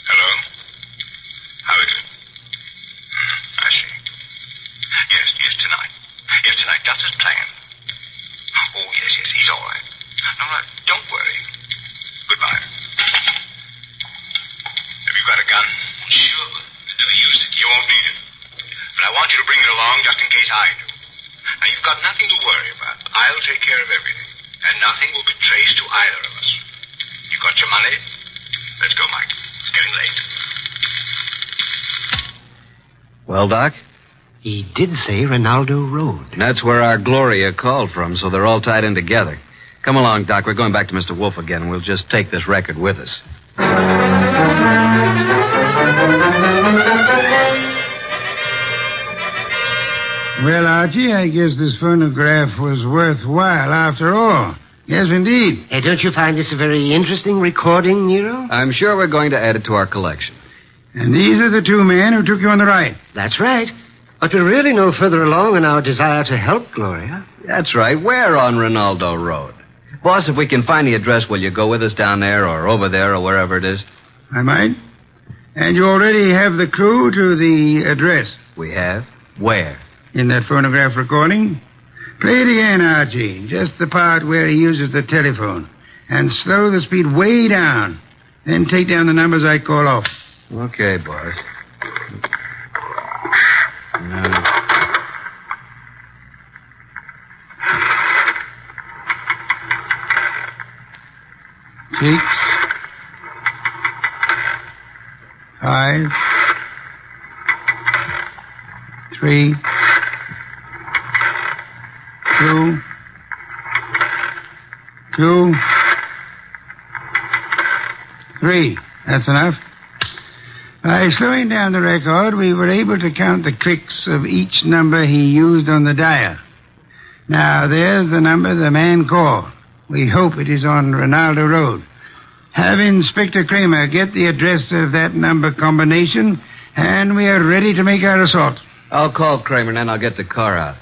Hello? How is it? I see. Yes, tonight. Yes, tonight. Just as planned. Oh, yes, he's all right. No, don't worry. Goodbye. Have you got a gun? Sure, but I never used it. You won't need it. But I want you to bring it along just in case I do. Now, you've got nothing to worry about. I'll take care of everything. And nothing will be traced to either of us. You got your money? Let's go, Mike. It's getting late. Well, Doc? He did say Ronaldo Road. And that's where our Gloria called from, so they're all tied in together. Come along, Doc. We're going back to Mr. Wolfe again. We'll just take this record with us. Well, Archie, I guess this phonograph was worthwhile after all. Yes, indeed. Don't you find this a very interesting recording, Nero? I'm sure we're going to add it to our collection. And these are the two men who took you on the right. That's right. But we're really no further along in our desire to help Gloria. That's right. We're on Ronaldo Road. Boss, if we can find the address, will you go with us down there or over there or wherever it is? I might. And you already have the clue to the address. We have? Where? In that phonograph recording. Play it again, Archie. Just the part where he uses the telephone. And slow the speed way down. Then take down the numbers I call off. Okay, boss. No. 6, 5, 3, 2, 2, 3. That's enough. By slowing down the record, we were able to count the clicks of each number he used on the dial. Now, there's the number the man called. We hope it is on Ronaldo Road. Have Inspector Kramer get the address of that number combination, and we are ready to make our assault. I'll call Kramer, and then I'll get the car out.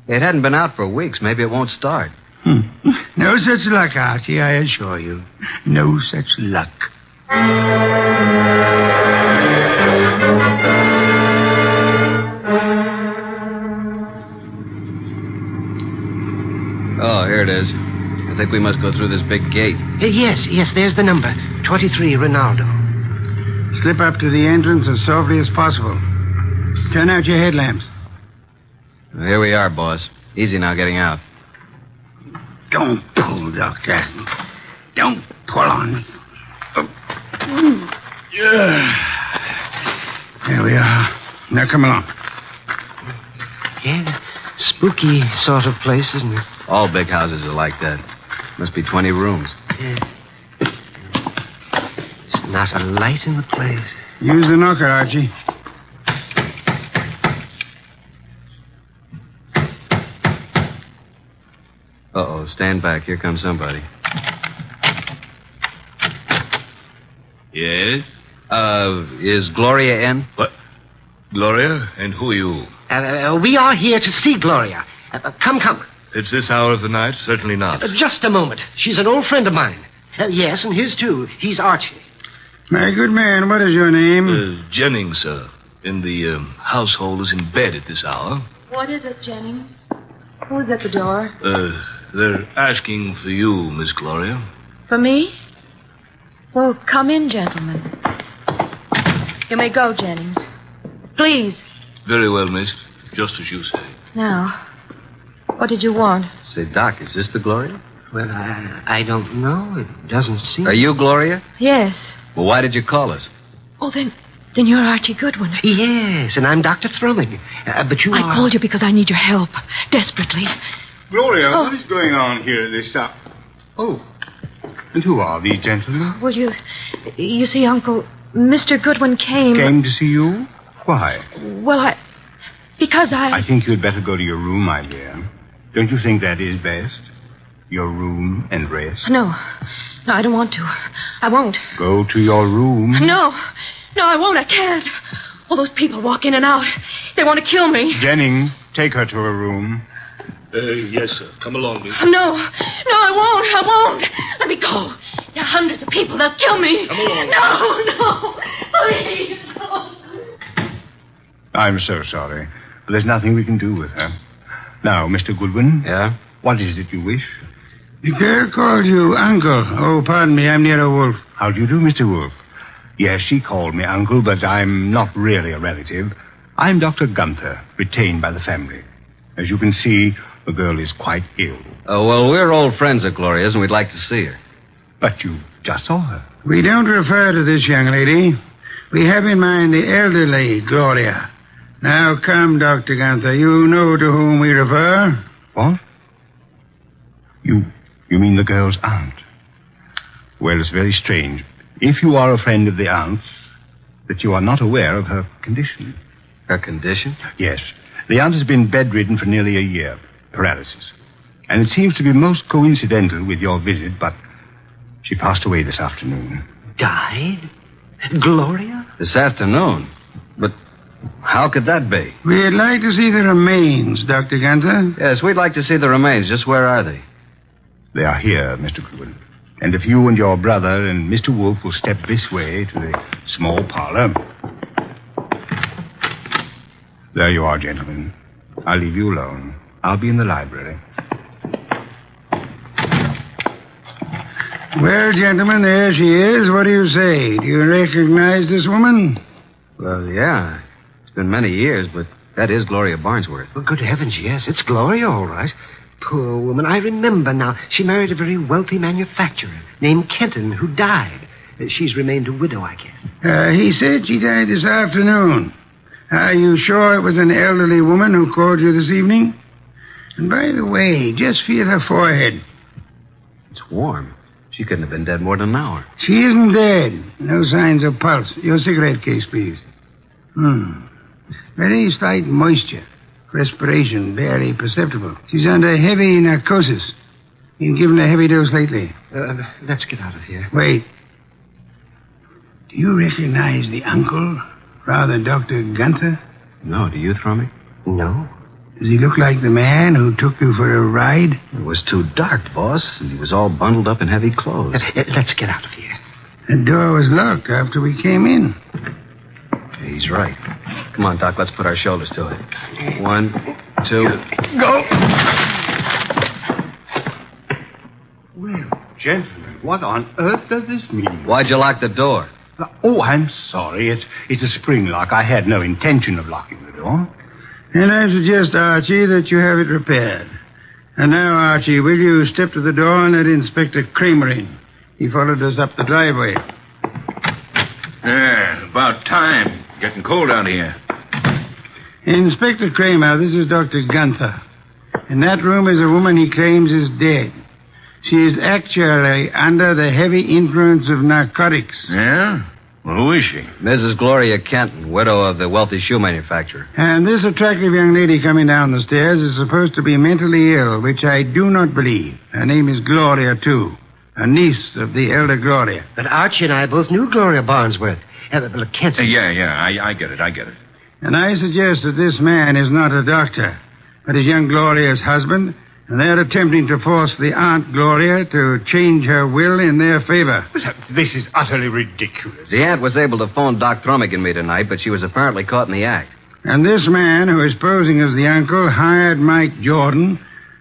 It hadn't been out for weeks. Maybe it won't start. No such luck, Archie, I assure you. No such luck. Oh, here it is. I think we must go through this big gate. Yes, there's the number. 23, Ronaldo. Slip up to the entrance as softly as possible. Turn out your headlamps. Well, here we are, boss. Easy now getting out. Don't pull, Doctor. Don't pull on me. There we are. Now come along. Yeah, spooky sort of place, isn't it? All big houses are like that. Must be 20 rooms. Yeah. There's not a light in the place. Use the knocker, Archie. Uh-oh, stand back. Here comes somebody. Yes? Is Gloria in? What? Gloria? And who are you? We are here to see Gloria. Come. It's this hour of the night? Certainly not. Just a moment. She's an old friend of mine. Yes, and his too. He's Archie. My good man, what is your name? Jennings, sir. And the household is in bed at this hour. What is it, Jennings? Who's at the door? They're asking for you, Miss Gloria. For me? Well, come in, gentlemen. You may go, Jennings. Please. Very well, miss. Just as you say. Now, what did you want? Say, Doc, is this the Gloria? Well, I don't know. It doesn't seem... Are you Gloria? Yes. Well, why did you call us? Oh, then you're Archie Goodwin. Yes, and I'm Dr. Thrumming. But you I called you because I need your help. Desperately. Gloria, what is going on here at this hour? Oh, and who are these gentlemen? Well, you see, Uncle, Mr. Goodwin came... Came to see you? Why? Well, because I think you'd better go to your room, my dear. Don't you think that is best? Your room and rest? No, I don't want to. I won't. Go to your room. No, I won't. I can't. All those people walk in and out. They want to kill me. Jennings, take her to her room. Yes, sir. Come along, miss. No, I won't. Let me go. There are hundreds of people. They'll kill me. Come along. No, please, no. I'm so sorry, but there's nothing we can do with her. Now, Mr. Goodwin. Yeah? What is it you wish? The girl called you Uncle. Oh, pardon me, I'm NERO WOLFE. How do you do, Mr. Wolfe? Yes, she called me Uncle, but I'm not really a relative. I'm Dr. Gunther, retained by the family. As you can see, the girl is quite ill. Oh, well, we're old friends of Gloria's, and we'd like to see her. But you just saw her. We don't refer to this young lady. We have in mind the elderly Gloria. Now, come, Dr. Gunther. You know to whom we refer. What? You mean the girl's aunt? Well, it's very strange. If you are a friend of the aunt's, that you are not aware of her condition. Her condition? Yes. The aunt has been bedridden for nearly a year. Paralysis. And it seems to be most coincidental with your visit, but she passed away this afternoon. Died? Gloria? This afternoon. But how could that be? We'd like to see the remains, Dr. Gunther. Yes, we'd like to see the remains. Just where are they? They are here, Mr. Goodwin. And if you and your brother and Mr. Wolfe will step this way to the small parlor. There you are, gentlemen. I'll leave you alone. I'll be in the library. Well, gentlemen, there she is. What do you say? Do you recognize this woman? Well, yeah. It's been many years, but that is Gloria Barnesworth. Well, good heavens, yes. It's Gloria, all right. Poor woman. I remember now. She married a very wealthy manufacturer named Kenton who died. She's remained a widow, I guess. He said she died this afternoon. Are you sure it was an elderly woman who called you this evening? And by the way, just feel her forehead. It's warm. She couldn't have been dead more than an hour. She isn't dead. No signs of pulse. Your cigarette case, please. Very slight moisture. Respiration barely perceptible. She's under heavy narcosis. Been given a heavy dose lately. Let's get out of here. Wait. Do you recognize the uncle, Father Dr. Gunther? No, do you, Thrummy? No. Does he look like the man who took you for a ride? It was too dark, boss, and he was all bundled up in heavy clothes. Let's get out of here. The door was locked after we came in. He's right. Come on, Doc, let's put our shoulders to it. 1, 2... Go! Well, gentlemen, what on earth does this mean? Why'd you lock the door? Oh, I'm sorry. It's a spring lock. I had no intention of locking the door. And I suggest, Archie, that you have it repaired. And now, Archie, will you step to the door and let Inspector Kramer in? He followed us up the driveway. Yeah, about time. Getting cold out here. Inspector Kramer, this is Dr. Gunther. In that room is a woman he claims is dead. She is actually under the heavy influence of narcotics. Yeah? Well, who is she? Mrs. Gloria Kenton, widow of the wealthy shoe manufacturer. And this attractive young lady coming down the stairs is supposed to be mentally ill, which I do not believe. Her name is Gloria, too. A niece of the elder Gloria. But Archie and I both knew Gloria Barnesworth. Kenton. I get it. And I suggest that this man is not a doctor, but is young Gloria's husband, and they're attempting to force the Aunt Gloria to change her will in their favor. This is utterly ridiculous. The aunt was able to phone Doc Thrummick and me tonight, but she was apparently caught in the act. And this man, who is posing as the uncle, hired Mike Jordan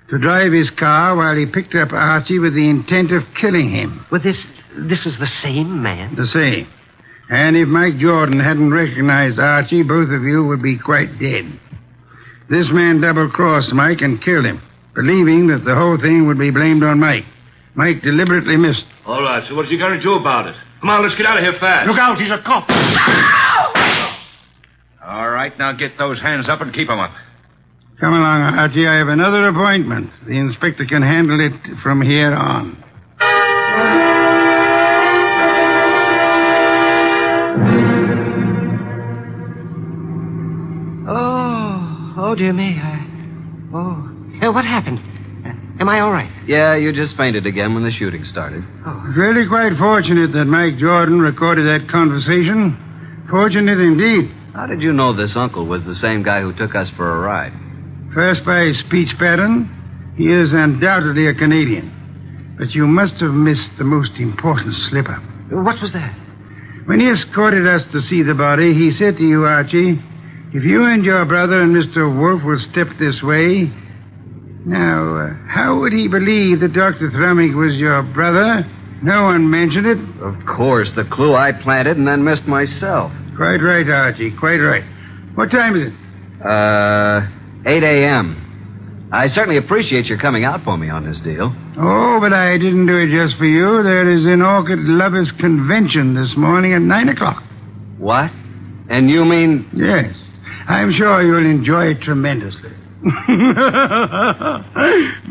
to drive his car while he picked up Archie with the intent of killing him. Well, this is the same man? The same. And if Mike Jordan hadn't recognized Archie, both of you would be quite dead. This man double-crossed Mike and killed him, believing that the whole thing would be blamed on Mike. Mike deliberately missed. All right, so what's he going to do about it? Come on, let's get out of here fast. Look out, he's a cop. All right, now get those hands up and keep them up. Come along, Archie. I have another appointment. The inspector can handle it from here on. Oh, dear me. What happened? Am I all right? Yeah, you just fainted again when the shooting started. It's really quite fortunate that Mike Jordan recorded that conversation. Fortunate indeed. How did you know this uncle was the same guy who took us for a ride? First, by speech pattern, he is undoubtedly a Canadian. But you must have missed the most important slip-up. What was that? When he escorted us to see the body, he said to you, Archie, if you and your brother and Mr. Wolfe will step this way... Now, how would he believe that Dr. Thrummick was your brother? No one mentioned it. Of course, the clue I planted and then missed myself. Quite right, Archie, quite right. What time is it? 8 a.m. I certainly appreciate your coming out for me on this deal. Oh, but I didn't do it just for you. There is an Orchid Lovers Convention this morning at 9 o'clock. What? And you mean... Yes. I'm sure you'll enjoy it tremendously.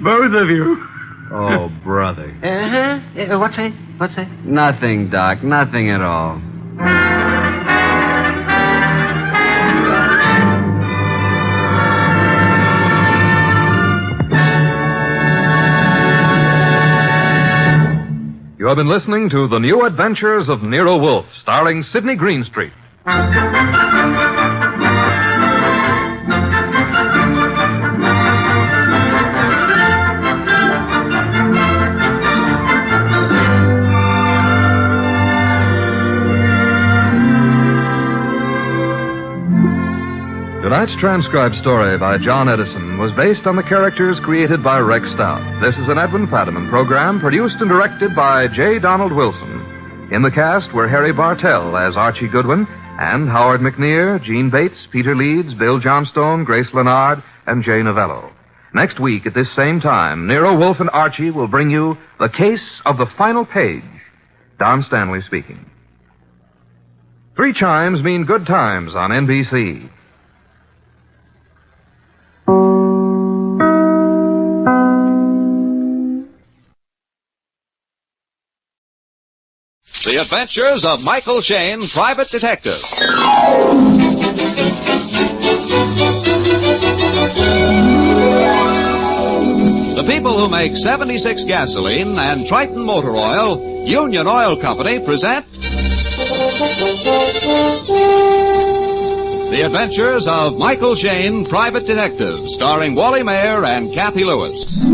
Both of you. Oh, brother. What's that? Nothing, Doc. Nothing at all. You have been listening to The New Adventures of Nero Wolfe, starring Sidney Greenstreet. Tonight's transcribed story by John Edison was based on the characters created by Rex Stout. This is an Edwin Fadiman program produced and directed by J. Donald Wilson. In the cast were Harry Bartell as Archie Goodwin and Howard McNear, Gene Bates, Peter Leeds, Bill Johnstone, Grace Leonard, and Jay Novello. Next week at this same time, Nero, Wolfe, and Archie will bring you The Case of the Final Page. Don Stanley speaking. 3 chimes mean good times on NBC. The Adventures of Michael Shayne, Private Detective. The people who make 76 gasoline and Triton motor oil, Union Oil Company, present The Adventures of Michael Shayne, Private Detective, starring Wally Mayer and Kathy Lewis.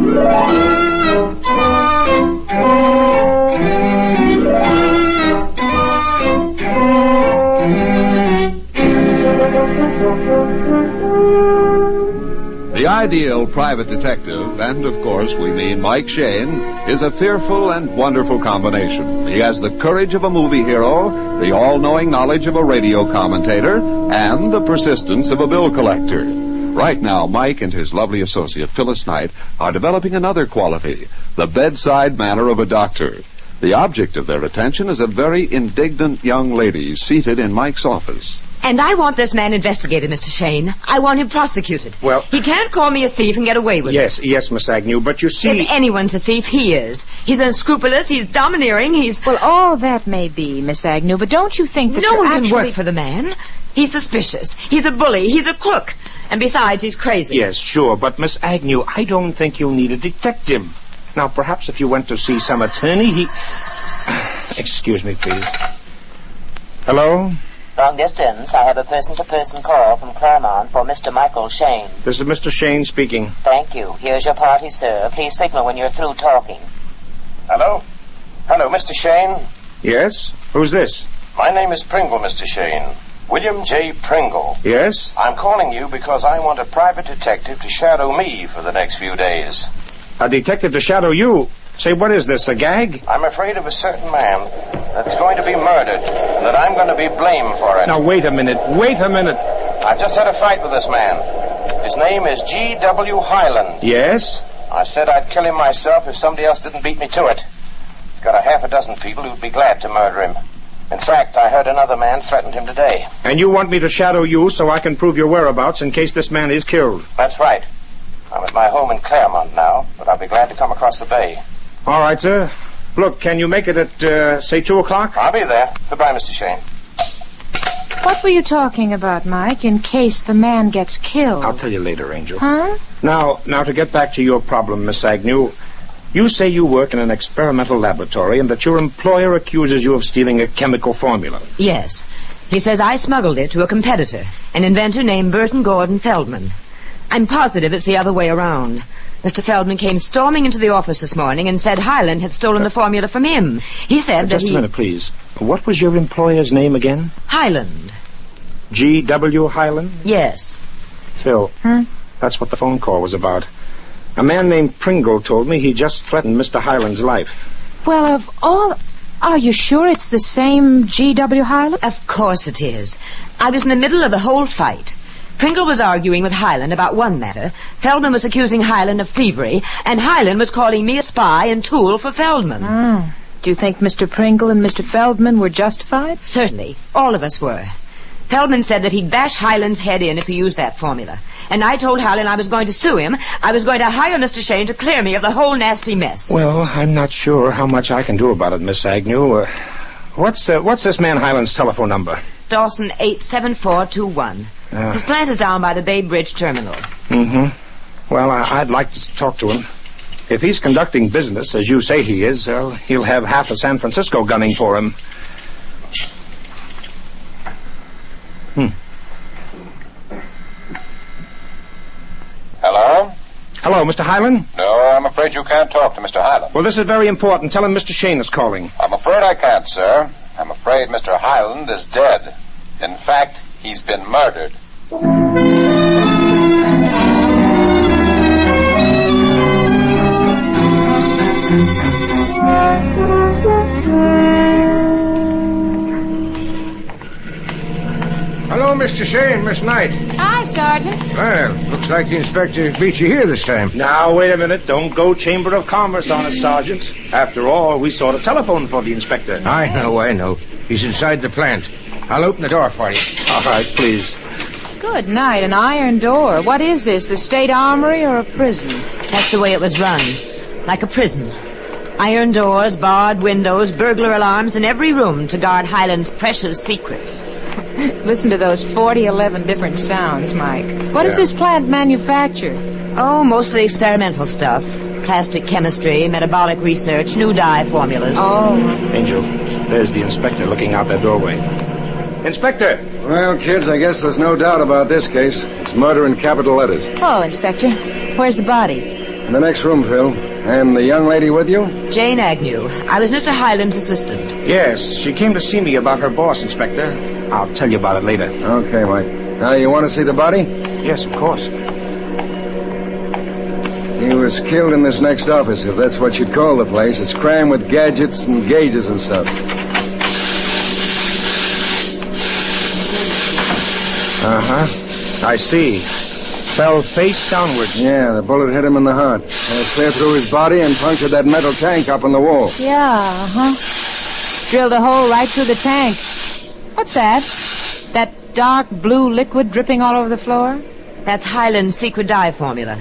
The ideal private detective, and of course we mean Mike Shayne, is a fearful and wonderful combination. He has the courage of a movie hero, the all-knowing knowledge of a radio commentator, and the persistence of a bill collector. Right now, Mike and his lovely associate, Phyllis Knight, are developing another quality, the bedside manner of a doctor. The object of their attention is a very indignant young lady seated in Mike's office. And I want this man investigated, Mr. Shayne. I want him prosecuted. Well... He can't call me a thief and get away with it. Yes, Miss Agnew, but you see... If anyone's a thief, he is. He's unscrupulous, he's domineering, he's... Well, all that may be, Miss Agnew, but don't you think that no one actually... can work for the man. He's suspicious. He's a bully. He's a crook. And besides, he's crazy. Yes, sure, but Miss Agnew, I don't think you'll need a detective. Now, perhaps if you went to see some attorney, he... Excuse me, please. Hello? Long distance. I have a person-to-person call from Claremont for Mr. Michael Shayne. This is Mr. Shayne speaking. Thank you. Here's your party, sir. Please signal when you're through talking. Hello? Hello, Mr. Shayne? Yes? Who's this? My name is Pringle, Mr. Shayne. William J. Pringle. Yes? I'm calling you because I want a private detective to shadow me for the next few days. A detective to shadow you? Say, what is this, a gag? I'm afraid of a certain man that's going to be murdered, and that I'm going to be blamed for it. Now, wait a minute. I've just had a fight with this man. His name is G.W. Highland. Yes? I said I'd kill him myself if somebody else didn't beat me to it. He's got a half a dozen people who'd be glad to murder him. In fact, I heard another man threatened him today. And you want me to shadow you so I can prove your whereabouts in case this man is killed? That's right. I'm at my home in Claremont now, but I'll be glad to come across the bay. All right, sir. Look, can you make it at, say, 2 o'clock? I'll be there. Goodbye, Mr. Shayne. What were you talking about, Mike, in case the man gets killed? I'll tell you later, Angel. Huh? Now, to get back to your problem, Miss Agnew, you say you work in an experimental laboratory and that your employer accuses you of stealing a chemical formula. Yes. He says I smuggled it to a competitor, an inventor named Burton Gordon Feldman. I'm positive it's the other way around. Mr. Feldman came storming into the office this morning and said Highland had stolen the formula from him. He said that Just a minute, please. What was your employer's name again? Highland. G.W. Highland? Yes. Phil, that's what the phone call was about. A man named Pringle told me he just threatened Mr. Highland's life. Well, of all... Are you sure it's the same G.W. Highland? Of course it is. I was in the middle of the whole fight. Pringle was arguing with Highland about one matter. Feldman was accusing Highland of thievery, and Highland was calling me a spy and tool for Feldman. Do you think Mr. Pringle and Mr. Feldman were justified? Certainly. All of us were. Feldman said that he'd bash Highland's head in if he used that formula. And I told Highland I was going to sue him. I was going to hire Mr. Shayne to clear me of the whole nasty mess. Well, I'm not sure how much I can do about it, Miss Agnew. What's this man Highland's telephone number? Dawson 87421. His plant is down by the Bay Bridge terminal. Well, I'd like to talk to him. If he's conducting business, as you say he is, he'll have half of San Francisco gunning for him. Hello? Hello, Mr. Highland? No, I'm afraid you can't talk to Mr. Highland. Well, this is very important. Tell him Mr. Shane is calling. I'm afraid I can't, sir. I'm afraid Mr. Highland is dead. In fact, he's been murdered. Hello, Mr. Shane, Miss Knight. Hi, Sergeant. Well, looks like the inspector beat you here this time. Now, wait a minute. Don't go Chamber of Commerce on us, Sergeant. After all, we saw the telephone for the inspector. I know. He's inside the plant. I'll open the door for you. All right, please. Good night. An iron door. What is this, the state armory or a prison? That's the way it was run. Like a prison. Iron doors, barred windows, burglar alarms in every room to guard Highland's precious secrets. Listen to those 11 different sounds, Mike. What does this plant manufacture? Oh, mostly experimental stuff. Plastic chemistry, metabolic research, new dye formulas. Oh. Angel, there's the inspector looking out that doorway. Inspector! Well, kids, I guess there's no doubt about this case. It's murder in capital letters. Hello, Inspector. Where's the body? In the next room, Phil. And the young lady with you? Jane Agnew. I was Mr. Highland's assistant. Yes, she came to see me about her boss, Inspector. I'll tell you about it later. Okay, Mike. Now, you want to see the body? Yes, of course. He was killed in this next office, if that's what you'd call the place. It's crammed with gadgets and gauges and stuff. Uh-huh. I see. Fell face downwards. Yeah, the bullet hit him in the heart. Clear through his body and punctured that metal tank up on the wall. Yeah, uh-huh. Drilled a hole right through the tank. What's that? That dark blue liquid dripping all over the floor? That's Highland's secret dye formula.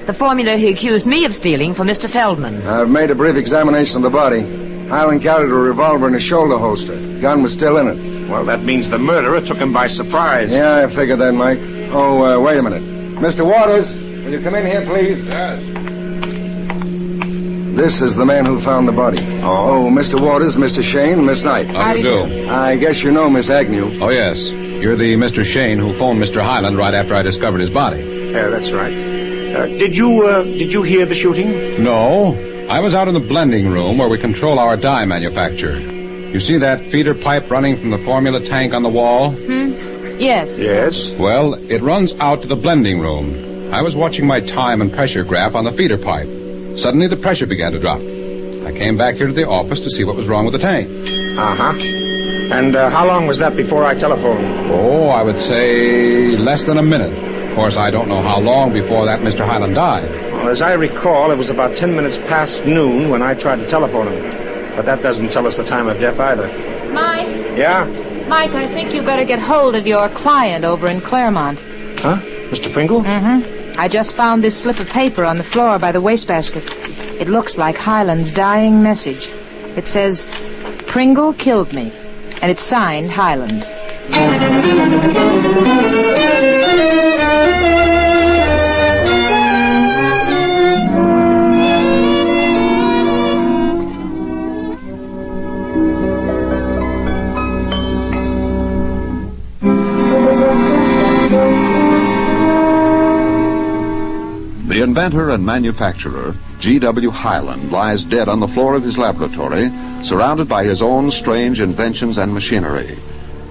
The formula he accused me of stealing for Mr. Feldman. I've made a brief examination of the body. Highland carried a revolver in a shoulder holster. The gun was still in it. Well, that means the murderer took him by surprise. Yeah, I figured that, Mike. Oh, wait a minute. Mr. Waters, will you come in here, please? Yes. This is the man who found the body. Oh, Mr. Waters, Mr. Shane, Miss Knight. How do you do? I guess you know Miss Agnew. Oh, yes. You're the Mr. Shane who phoned Mr. Highland right after I discovered his body. Yeah, that's right. Did you hear the shooting? No. I was out in the blending room where we control our dye manufacture. You see that feeder pipe running from the formula tank on the wall? Yes. Yes? Well, it runs out to the blending room. I was watching my time and pressure graph on the feeder pipe. Suddenly, the pressure began to drop. I came back here to the office to see what was wrong with the tank. Uh-huh. And how long was that before I telephoned? Oh, I would say less than a minute. Of course, I don't know how long before that Mr. Highland died. Well, as I recall, it was about 10 minutes past noon when I tried to telephone him. But that doesn't tell us the time of death either. Mike? Yeah? Mike, I think you better get hold of your client over in Claremont. Huh? Mr. Pringle? Mm-hmm. I just found this slip of paper on the floor by the wastebasket. It looks like Highland's dying message. It says, Pringle killed me. And it's signed Highland. The inventor and manufacturer, G.W. Highland, lies dead on the floor of his laboratory, surrounded by his own strange inventions and machinery.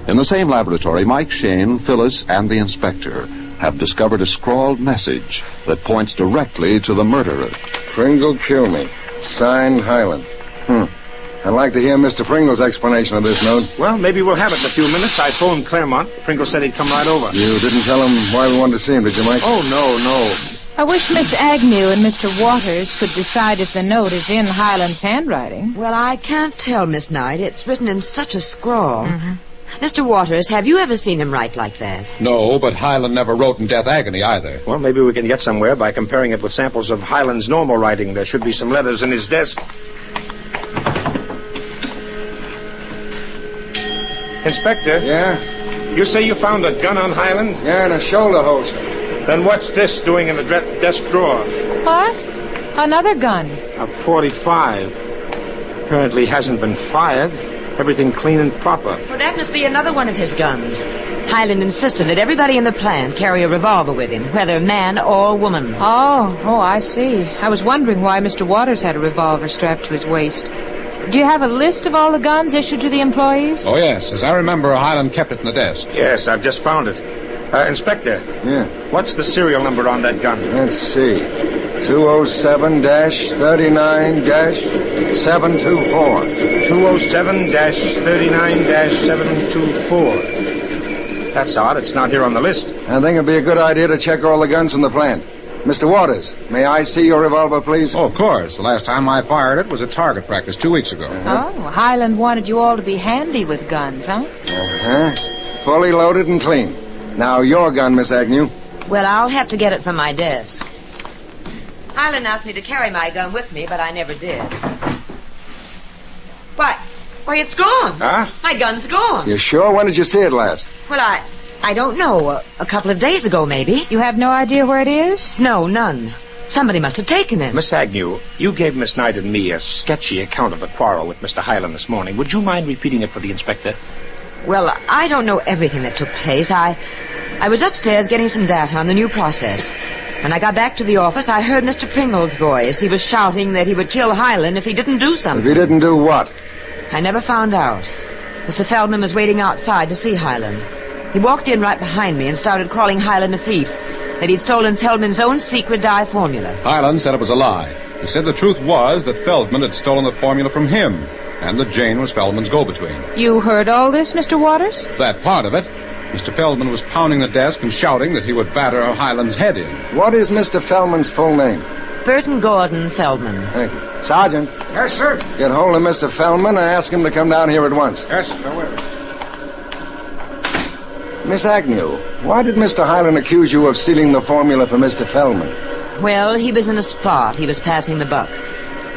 In the same laboratory, Mike Shane, Phyllis, and the inspector have discovered a scrawled message that points directly to the murderer. Pringle killed me. Signed Highland. I'd like to hear Mr. Pringle's explanation of this note. Well, maybe we'll have it in a few minutes. I phoned Claremont. Pringle said he'd come right over. You didn't tell him why we wanted to see him, did you, Mike? Oh, no. I wish Miss Agnew and Mr. Waters could decide if the note is in Highland's handwriting. Well, I can't tell, Miss Knight. It's written in such a scrawl. Mr. Waters, have you ever seen him write like that? No, but Highland never wrote in death agony either. Well, maybe we can get somewhere by comparing it with samples of Highland's normal writing. There should be some letters in his desk. Inspector? Yeah? You say you found a gun on Highland? Yeah, in a shoulder holster. Then what's this doing in the desk drawer? What? Another gun. A .45. Apparently hasn't been fired. Everything clean and proper. Well, that must be another one of his guns. Highland insisted that everybody in the plant carry a revolver with him, whether man or woman. Oh, I see. I was wondering why Mr. Waters had a revolver strapped to his waist. Do you have a list of all the guns issued to the employees? Oh, yes. As I remember, Highland kept it in the desk. Yes, I've just found it. Inspector. Yeah. What's the serial number on that gun? Let's see. 207-39-724. 207-39-724. That's odd. It's not here on the list. I think it'd be a good idea to check all the guns in the plant. Mr. Waters, may I see your revolver, please? Oh, of course. The last time I fired it was at target practice 2 weeks ago. Oh, Highland wanted you all to be handy with guns, huh? Uh-huh. Fully loaded and clean. Now, your gun, Miss Agnew. Well, I'll have to get it from my desk. Highland asked me to carry my gun with me, but I never did. Why, it's gone. Huh? My gun's gone. You sure? When did you see it last? Well, I don't know. A couple of days ago, maybe. You have no idea where it is? No, none. Somebody must have taken it. Miss Agnew, you gave Miss Knight and me a sketchy account of the quarrel with Mr. Highland this morning. Would you mind repeating it for the inspector? Well, I don't know everything that took place. I was upstairs getting some data on the new process. When I got back to the office, I heard Mr. Pringle's voice. He was shouting that he would kill Highland if he didn't do something. If he didn't do what? I never found out. Mr. Feldman was waiting outside to see Highland. He walked in right behind me and started calling Highland a thief, that he'd stolen Feldman's own secret dye formula. Highland said it was a lie. He said the truth was that Feldman had stolen the formula from him, and that Jane was Feldman's go-between. You heard all this, Mr. Waters? That part of it. Mr. Feldman was pounding the desk and shouting that he would batter Highland's head in. What is Mr. Feldman's full name? Burton Gordon Feldman. Hey, Sergeant. Yes, sir. Get hold of Mr. Feldman and ask him to come down here at once. Yes, I will. Miss Agnew, why did Mr. Highland accuse you of stealing the formula for Mr. Feldman? Well, he was in a spot. He was passing the buck.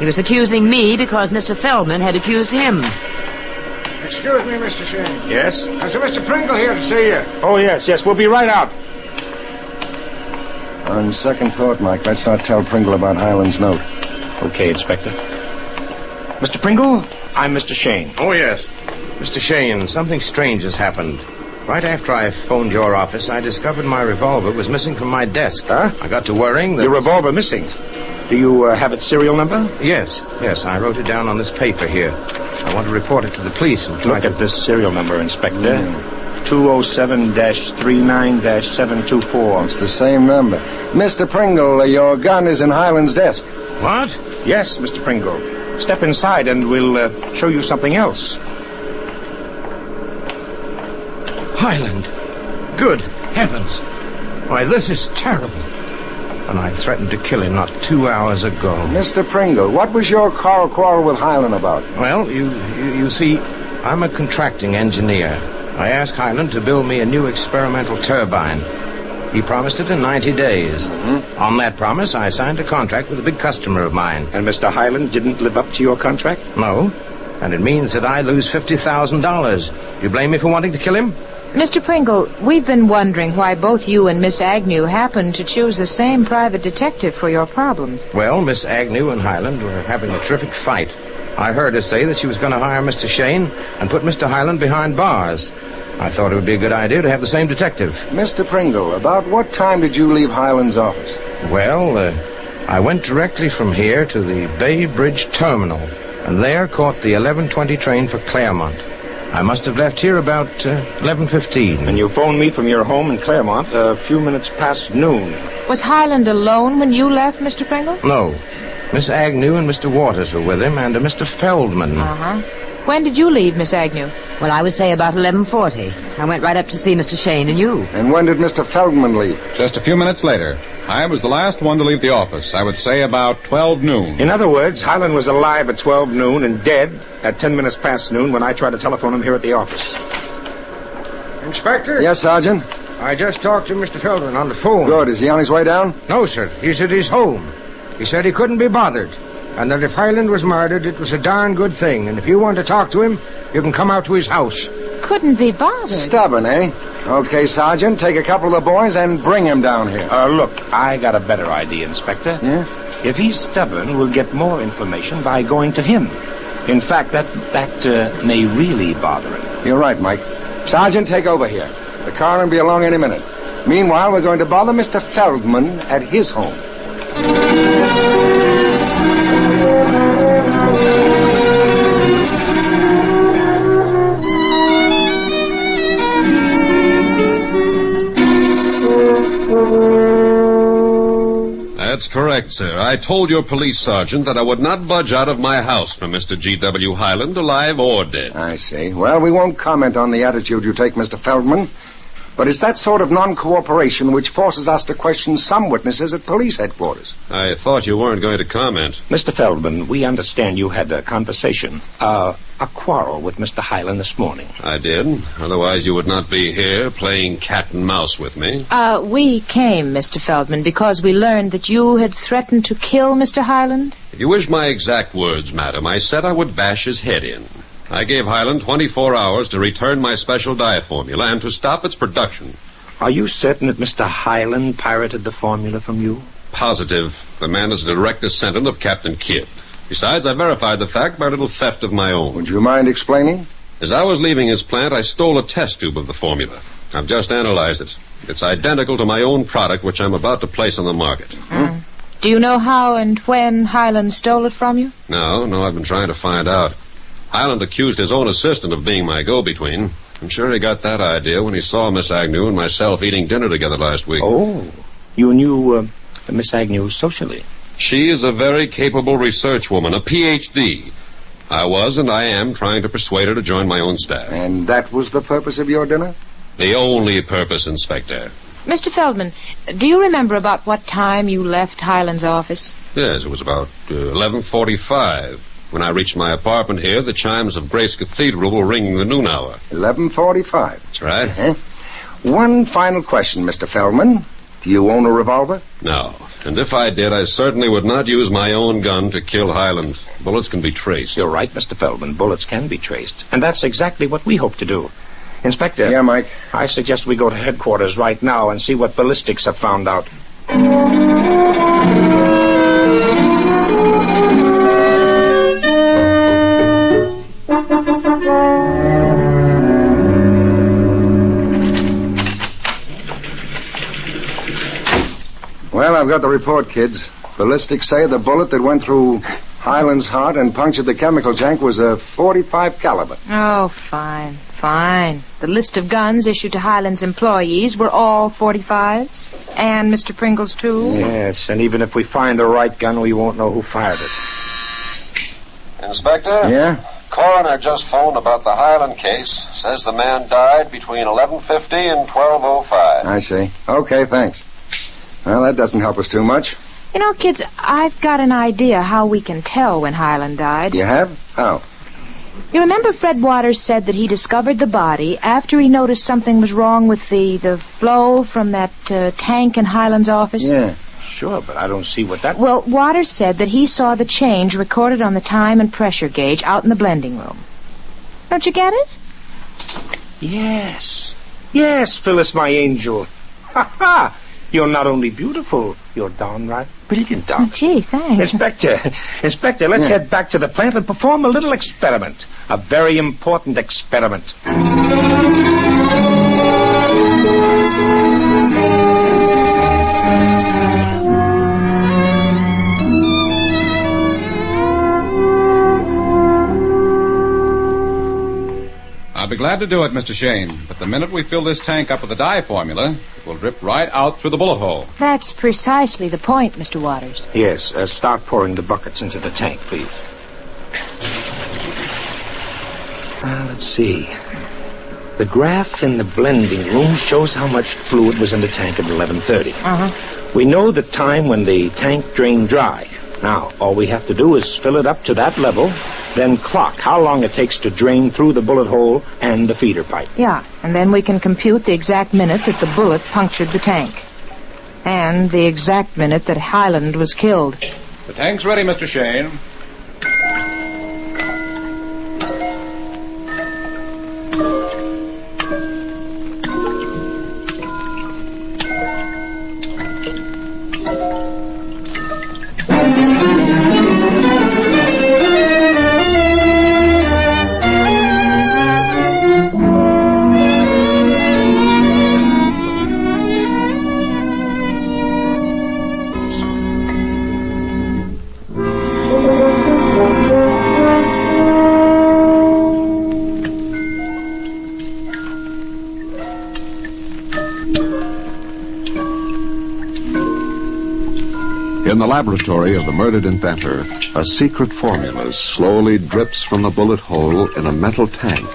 He was accusing me because Mr. Feldman had accused him. Excuse me, Mr. Shane. Yes? There's a Mr. Pringle here to see you. Oh, yes. We'll be right out. On second thought, Mike, let's not tell Pringle about Highland's note. Okay, Inspector. Mr. Pringle, I'm Mr. Shane. Oh, yes. Mr. Shane, something strange has happened. Right after I phoned your office, I discovered my revolver was missing from my desk. Huh? I got to worrying that... Your revolver missing? Do you have its serial number? Yes. I wrote it down on this paper here. I want to report it to the police and Look at this serial number, Inspector. 207-39-724. It's the same number. Mr. Pringle, your gun is in Highland's desk. What? Yes, Mr. Pringle. Step inside and we'll show you something else. Highland. Good heavens. Why, this is terrible. And I threatened to kill him not 2 hours ago. Mr. Pringle, what was your quarrel with Highland about? Well, you see, I'm a contracting engineer. I asked Highland to build me a new experimental turbine. He promised it in 90 days. Mm-hmm. On that promise, I signed a contract with a big customer of mine. And Mr. Highland didn't live up to your contract? No. And it means that I lose $50,000. You blame me for wanting to kill him? Mr. Pringle, we've been wondering why both you and Miss Agnew happened to choose the same private detective for your problems. Well, Miss Agnew and Highland were having a terrific fight. I heard her say that she was going to hire Mr. Shane and put Mr. Highland behind bars. I thought it would be a good idea to have the same detective. Mr. Pringle, about what time did you leave Highland's office? Well, I went directly from here to the Bay Bridge Terminal, and there caught the 11:20 train for Claremont. I must have left here about 11:15. And you phoned me from your home in Claremont a few minutes past noon. Was Highland alone when you left, Mr. Pringle? No. Miss Agnew and Mr. Waters were with him, and a Mr. Feldman. Uh-huh. When did you leave, Miss Agnew? Well, I would say about 11:40. I went right up to see Mr. Shane and you. And when did Mr. Feldman leave? Just a few minutes later. I was the last one to leave the office. I would say about 12 noon. In other words, Highland was alive at 12 noon and dead at 10 minutes past noon when I tried to telephone him here at the office. Inspector? Yes, Sergeant? I just talked to Mr. Feldman on the phone. Good. Is he on his way down? No, sir. He's at his home. He said he couldn't be bothered. And that if Highland was murdered, it was a darn good thing. And if you want to talk to him, you can come out to his house. Couldn't be bothered. Stubborn, eh? Okay, Sergeant, take a couple of the boys and bring him down here. Look, I got a better idea, Inspector. Yeah? If he's stubborn, we'll get more information by going to him. In fact, that may really bother him. You're right, Mike. Sergeant, take over here. The car will be along any minute. Meanwhile, we're going to bother Mr. Feldman at his home. That's correct, sir. I told your police sergeant that I would not budge out of my house from Mr. G.W. Highland, alive or dead. I see. Well, we won't comment on the attitude you take, Mr. Feldman. But it's that sort of non-cooperation which forces us to question some witnesses at police headquarters. I thought you weren't going to comment. Mr. Feldman, we understand you had a conversation, a quarrel with Mr. Highland this morning. I did. Otherwise, you would not be here playing cat and mouse with me. We came, Mr. Feldman, because we learned that you had threatened to kill Mr. Highland. If you wish my exact words, madam, I said I would bash his head in. I gave Highland 24 hours to return my special dye formula and to stop its production. Are you certain that Mr. Highland pirated the formula from you? Positive. The man is a direct descendant of Captain Kidd. Besides, I verified the fact by a little theft of my own. Would you mind explaining? As I was leaving his plant, I stole a test tube of the formula. I've just analyzed it. It's identical to my own product, which I'm about to place on the market. Do you know how and when Highland stole it from you? No, I've been trying to find out. Highland accused his own assistant of being my go-between. I'm sure he got that idea when he saw Miss Agnew and myself eating dinner together last week. Oh, you knew Miss Agnew socially? She is a very capable research woman, a Ph.D. I was and I am trying to persuade her to join my own staff. And that was the purpose of your dinner? The only purpose, Inspector. Mr. Feldman, do you remember about what time you left Highland's office? Yes, it was about 11:45. When I reached my apartment here, the chimes of Grace Cathedral were ringing the noon hour. 11:45. That's right. Uh-huh. One final question, Mr. Feldman. Do you own a revolver? No. And if I did, I certainly would not use my own gun to kill Highland. Bullets can be traced. You're right, Mr. Feldman. Bullets can be traced. And that's exactly what we hope to do. Inspector. Yeah, Mike? I suggest we go to headquarters right now and see what ballistics have found out. Well, I've got the report, kids. Ballistics say the bullet that went through Highland's heart and punctured the chemical tank was a .45 caliber. Oh, fine. The list of guns issued to Highland's employees were all .45s? And Mr. Pringle's, too? Yes, and even if we find the right gun, we won't know who fired it. Inspector? Yeah? Coroner just phoned about the Highland case. Says the man died between 11:50 and 12:05. I see. Okay, thanks. Well, that doesn't help us too much. You know, kids, I've got an idea how we can tell when Highland died. You have? How? You remember Fred Waters said that he discovered the body after he noticed something was wrong with the flow from that tank in Highland's office? Yeah, sure, but I don't see what that... Well, Waters said that he saw the change recorded on the time and pressure gauge out in the blending room. Don't you get it? Yes, Phyllis, my angel. Ha-ha! You're not only beautiful, you're downright brilliant, Doc. Oh, gee, thanks. Inspector, let's head back to the plant and perform a little experiment. A very important experiment. I'll be glad to do it, Mr. Shane. But the minute we fill this tank up with the dye formula, it will drip right out through the bullet hole. That's precisely the point, Mr. Waters. Yes, start pouring the buckets into the tank, please. Let's see. The graph in the blending room shows how much fluid was in the tank at 11:30. We know the time when the tank drained dry. Now, all we have to do is fill it up to that level, then clock how long it takes to drain through the bullet hole and the feeder pipe. Yeah, and then we can compute the exact minute that the bullet punctured the tank. And the exact minute that Highland was killed. The tank's ready, Mr. Shane. In the laboratory of the murdered inventor, a secret formula slowly drips from the bullet hole in a metal tank.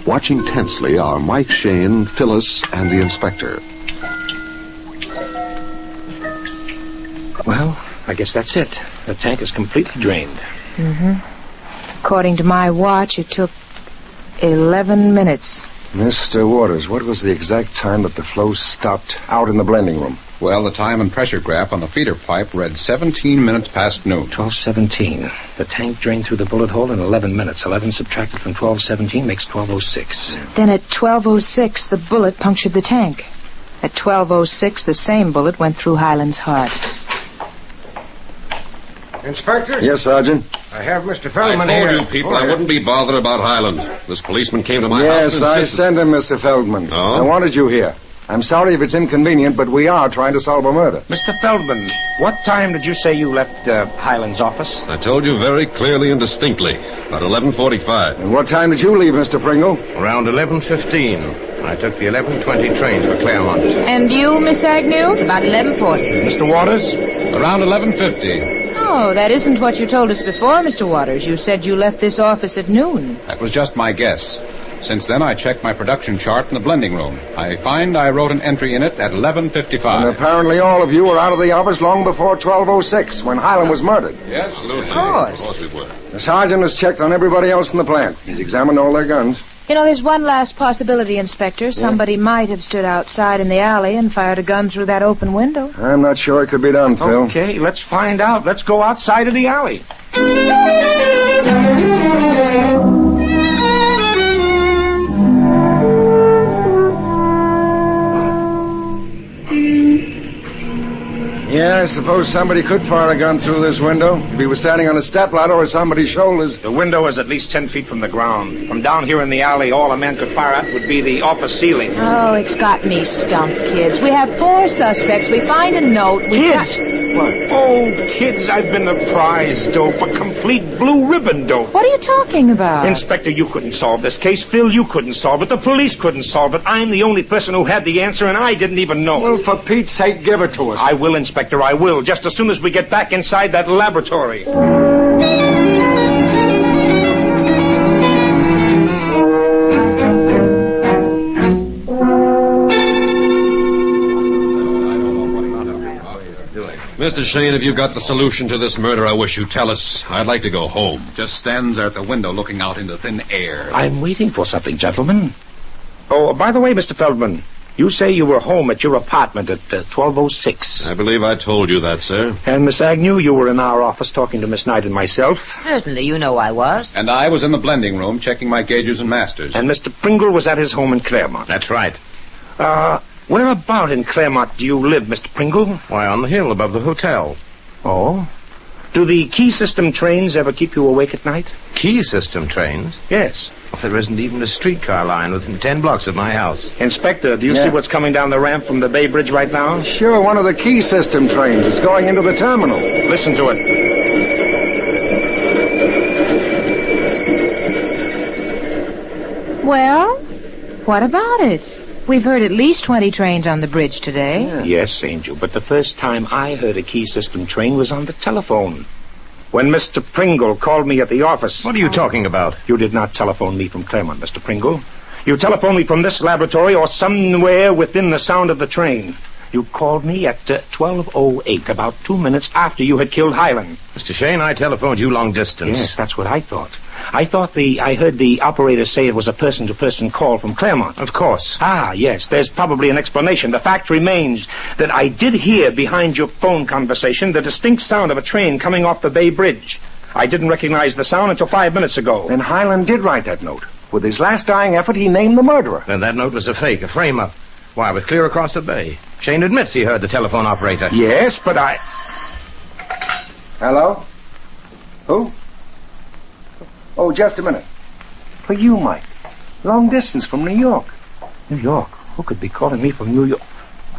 Watching tensely are Mike Shane, Phyllis, and the inspector. Well, I guess that's it. The tank is completely drained. According to my watch, it took 11 minutes. Mr. Waters, what was the exact time that the flow stopped out in the blending room? Well, the time and pressure graph on the feeder pipe read 17 minutes past noon. 12:17. The tank drained through the bullet hole in 11 minutes. 11 subtracted from 12:17 makes 12:06. Then at 12:06, the bullet punctured the tank. At 12:06, the same bullet went through Highland's heart. Inspector? Yes, Sergeant. I have Mr. Feldman I here. told you people I wouldn't be bothered about Highland. This policeman came to my house Yes, and I insisted... sent him, Mr. Feldman. Oh? I wanted you here. I'm sorry if it's inconvenient, but we are trying to solve a murder. Mr. Feldman, what time did you say you left Highland's office? I told you very clearly and distinctly. About 11:45. And what time did you leave, Mr. Pringle? Around 11:15. I took the 11:20 train for Claremont. And you, Miss Agnew? About 11:40. Mr. Waters? Around 11:50. Oh, that isn't what you told us before, Mr. Waters. You said you left this office at noon. That was just my guess. Since then, I checked my production chart in the blending room. I find I wrote an entry in it at 11:55. And apparently all of you were out of the office long before 12:06, when Highland was murdered. Yes, Absolutely. Of course. Of course we were. The sergeant has checked on everybody else in the plant. He's examined all their guns. You know, there's one last possibility, Inspector. Somebody might have stood outside in the alley and fired a gun through that open window. I'm not sure it could be done, Phil. Okay, let's find out. Let's go outside of the alley. Yeah, I suppose somebody could fire a gun through this window. If he was standing on a stepladder or somebody's shoulders. The window is at least 10 feet from the ground. From down here in the alley, all a man could fire at would be the office ceiling. Oh, it's got me stumped, kids. We have 4 suspects. We find a note. Kids? Oh, kids, I've been the prize dope. A complete blue ribbon dope. What are you talking about? Inspector, you couldn't solve this case. Phil, you couldn't solve it. The police couldn't solve it. I'm the only person who had the answer, and I didn't even know. Well, for Pete's sake, give it to us. I will, Inspector, I will. Just as soon as we get back inside that laboratory. Mr. Shane, if you've got the solution to this murder, I wish you'd tell us. I'd like to go home. Just stands there at the window looking out into thin air. I'm waiting for something, gentlemen. Oh, by the way, Mr. Feldman, you say you were home at your apartment at 12:06. I believe I told you that, sir. And Miss Agnew, you were in our office talking to Miss Knight and myself. Certainly, you know I was. And I was in the blending room checking my gauges and masters. And Mr. Pringle was at his home in Claremont. That's right. Where about in Claremont do you live, Mr. Pringle? Why, on the hill above the hotel. Oh? Do the key system trains ever keep you awake at night? Key system trains? Yes. Well, there isn't even a streetcar line within 10 blocks of my house. Inspector, do you see what's coming down the ramp from the Bay Bridge right now? Sure, one of the key system trains is going into the terminal. Listen to it. Well, what about it? We've heard at least 20 trains on the bridge today. Yeah. Yes, Angel, but the first time I heard a key system train was on the telephone. When Mr. Pringle called me at the office. What are you talking about? You did not telephone me from Claremont, Mr. Pringle. You telephoned me from this laboratory or somewhere within the sound of the train. You called me at 12:08, about 2 minutes after you had killed Highland. Mr. Shane, I telephoned you long distance. Yes, that's what I thought. I heard the operator say it was a person-to-person call from Claremont. Of course. Ah, yes, there's probably an explanation. The fact remains that I did hear behind your phone conversation the distinct sound of a train coming off the Bay Bridge. I didn't recognize the sound until 5 minutes ago. Then Highland did write that note. With his last dying effort, he named the murderer. Then that note was a fake, a frame-up. Why, it was clear across the bay. Shane admits he heard the telephone operator. Yes, but I... Hello? Who? Oh, just a minute. For you, Mike. Long distance from New York. New York? Who could be calling me from New York?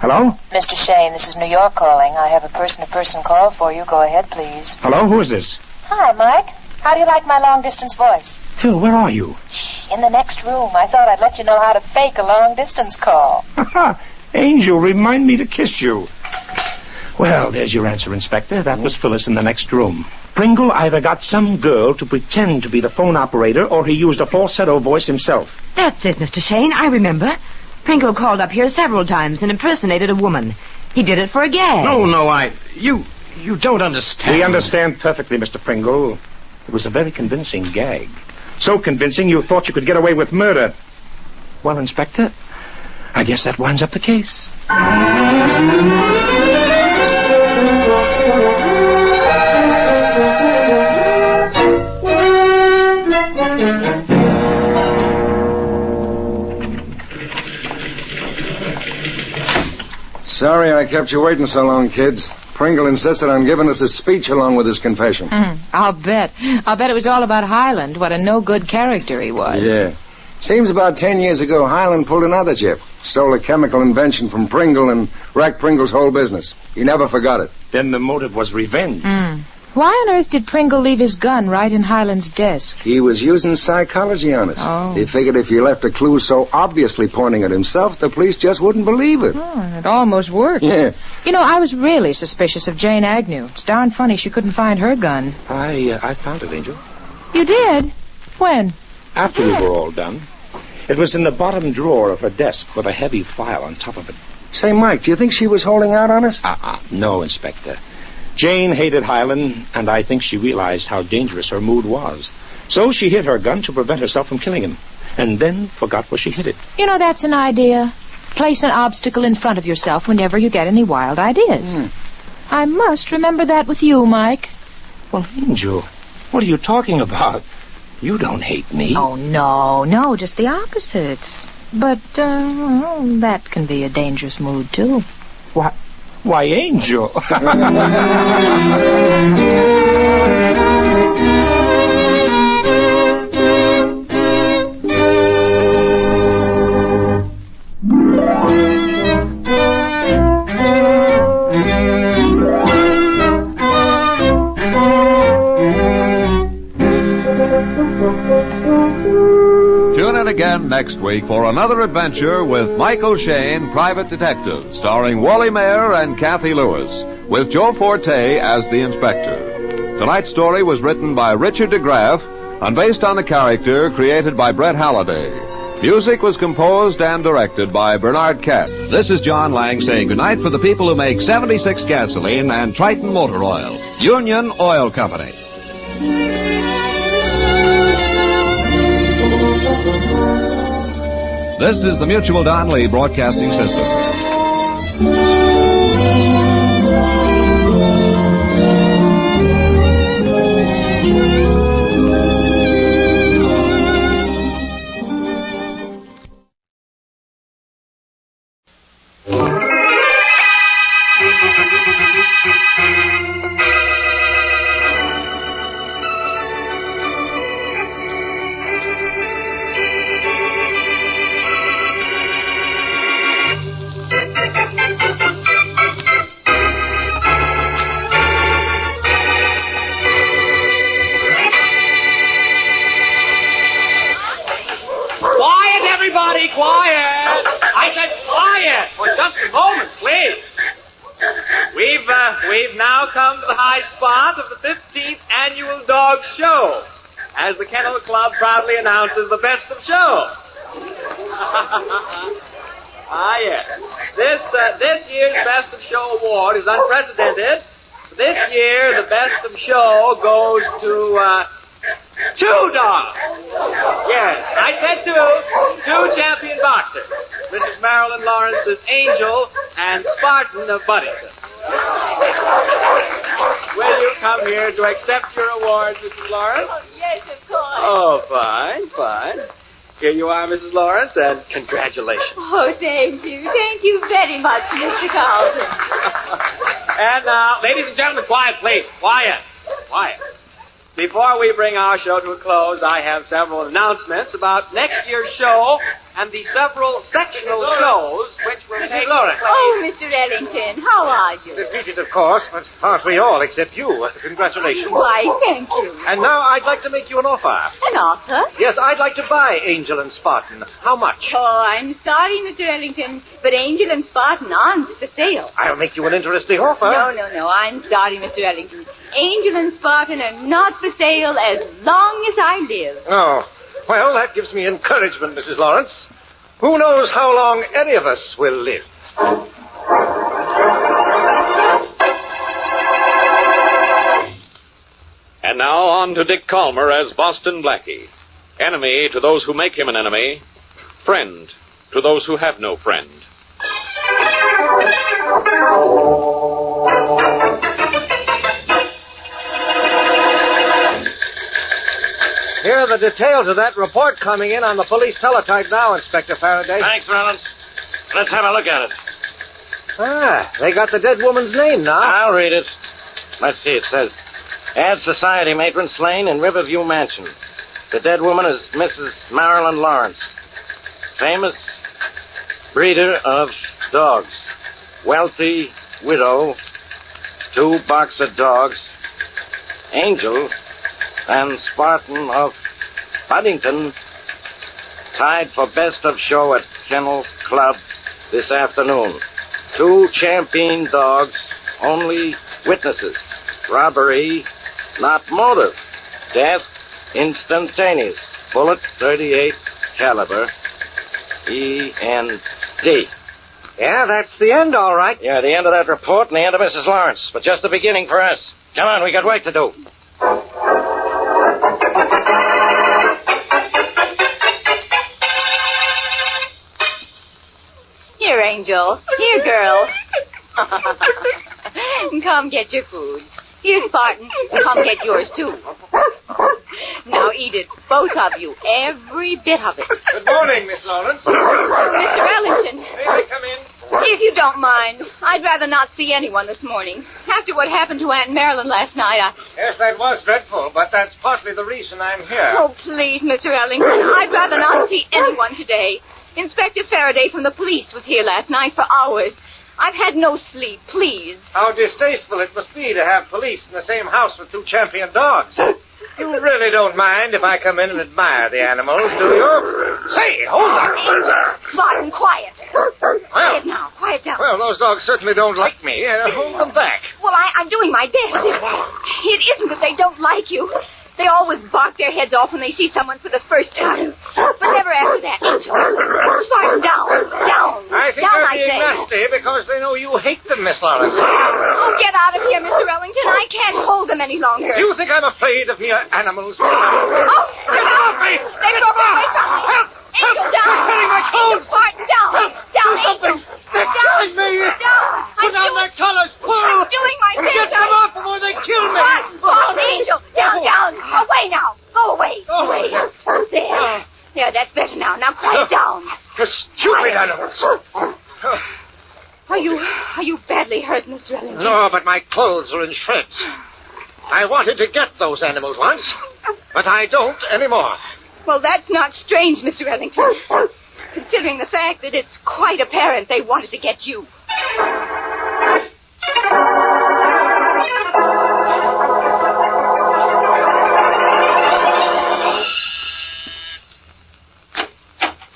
Hello? Mr. Shane, this is New York calling. I have a person-to-person call for you. Go ahead, please. Hello? Who is this? Hi, Mike. How do you like my long-distance voice? Phil, where are you? In the next room. I thought I'd let you know how to fake a long-distance call. Angel, remind me to kiss you. Well, there's your answer, Inspector. That was Phyllis in the next room. Pringle either got some girl to pretend to be the phone operator, or he used a falsetto voice himself. That's it, Mr. Shane. I remember. Pringle called up here several times and impersonated a woman. He did it for a gag. No, You don't understand. We understand perfectly, Mr. Pringle. It was a very convincing gag. So convincing you thought you could get away with murder. Well, Inspector, I guess that winds up the case. Sorry I kept you waiting so long, kids. Pringle insisted on giving us a speech along with his confession. I'll bet it was all about Highland, what a no-good character he was. Yeah. Seems about 10 years ago, Highland pulled another jip. Stole a chemical invention from Pringle and wrecked Pringle's whole business. He never forgot it. Then the motive was revenge. Why on earth did Pringle leave his gun right in Highland's desk? He was using psychology on us. Oh. He figured if he left a clue so obviously pointing at himself, the police just wouldn't believe it. It almost worked. Yeah. You know, I was really suspicious of Jane Agnew. It's darn funny she couldn't find her gun. I found it, Angel. You did? When? After we were all done. It was in the bottom drawer of her desk with a heavy file on top of it. Say, Mike, do you think she was holding out on us? No, Inspector. Jane hated Highland, and I think she realized how dangerous her mood was. So she hid her gun to prevent herself from killing him, and then forgot where she hid it. You know, that's an idea. Place an obstacle in front of yourself whenever you get any wild ideas. I must remember that with you, Mike. Well, Angel, what are you talking about? You don't hate me. Oh, no, just the opposite. But, that can be a dangerous mood, too. Why, Angel. Tune in again next week for another adventure with Michael Shane, Private Detective, starring Wally Mayer and Kathy Lewis, with Joe Forte as the inspector. Tonight's story was written by Richard DeGraff and based on the character created by Brett Halliday. Music was composed and directed by Bernard Katz. This is John Lang saying goodnight for the people who make 76 gasoline and Triton Motor Oil. Union Oil Company. This is the Mutual Donley Broadcasting System. We've now come to the high spot of the 15th Annual Dog Show, as the Kennel Club proudly announces the best of show. Yes. This year's Best of Show award is unprecedented. This year, the Best of Show goes to, two dogs. Yes, I said two champion boxers. Mrs. Marilyn Lawrence's Angel and Spartan of Buddington. Will you come here to accept your award, Mrs. Lawrence? Oh, yes, of course. Oh, fine. Here you are, Mrs. Lawrence, and congratulations. Oh, thank you. Thank you very much, Mr. Carlton. And now, ladies and gentlemen, quiet, please. Quiet. Before we bring our show to a close, I have several announcements about next year's show and the several sectional shows which will take Lawrence. place. Oh, Mr. Ellington, how are you? Defeated, of course, but aren't we all except you? Congratulations. Why, thank you. And now I'd like to make you an offer. An offer? Yes, I'd like to buy Angel and Spartan. How much? Oh, I'm sorry, Mr. Ellington, but Angel and Spartan aren't for sale. I'll make you an interesting offer. No, I'm sorry, Mr. Ellington. Angel and Spartan are not for sale as long as I live. Oh, well, that gives me encouragement, Mrs. Lawrence. Who knows how long any of us will live? And now on to Dick Calmer as Boston Blackie. Enemy to those who make him an enemy. Friend to those who have no friend. Here are the details of that report coming in on the police teletype now, Inspector Faraday. Thanks, Rollins. Let's have a look at it. Ah, they got the dead woman's name now. I'll read it. Let's see, it says, Ad Society Matron slain in Riverview Mansion. The dead woman is Mrs. Marilyn Lawrence. Famous breeder of dogs. Wealthy widow. 2 boxer dogs. Angel and Spartan of Paddington tied for best of show at Kennel Club this afternoon. 2 champion dogs, only witnesses. Robbery, not motive. Death, instantaneous. Bullet, .38 caliber. E.N.D. Yeah, that's the end, all right. Yeah, the end of that report and the end of Mrs. Lawrence. But just the beginning for us. Come on, we got work to do. Here, Angel. Here, girl. Come get your food. Here, Spartan. Come get yours, too. Now eat it, both of you. Every bit of it. Good morning, Miss Lawrence. Mr. Ellington. May I come in? If you don't mind, I'd rather not see anyone this morning. After what happened to Aunt Marilyn last night, Yes, that was dreadful, but that's partly the reason I'm here. Oh, please, Mr. Ellington. I'd rather not see anyone today. Inspector Faraday from the police was here last night for hours. I've had no sleep, please. How distasteful it must be to have police in the same house with 2 champion dogs. You really don't mind if I come in and admire the animals, do you? Say, hold on. Spartan, quiet. Quiet now. Quiet down. Well, those dogs certainly don't like me. Hold them back. Well, I'm doing my best. It isn't that they don't like you. They always bark their heads off when they see someone for the first time. But never after that, Angel. Spartan, down. Down. I think down, they're being nasty because they know you hate them, Miss Lawrence. Oh, get out of here, Mr. Ellington. I can't hold them any longer. You think I'm afraid of mere animals? Oh, get off me! Let me go away from me. Help! Angel, down. They're cutting my Angel, Spartan, down. Down, Do something. Angel. They're Down. killing me. Down. Put down their collars. Pull. I'm doing my best. Get them off before they kill me. Oh, Angel, down. Away now. Go away. Away. There, that's better now. Now quiet down. The stupid animals. Are you badly hurt, Mr. Ellington? No, but my clothes are in shreds. I wanted to get those animals once, but I don't anymore. Well, that's not strange, Mr. Ellington. Considering the fact that it's quite apparent they wanted to get you.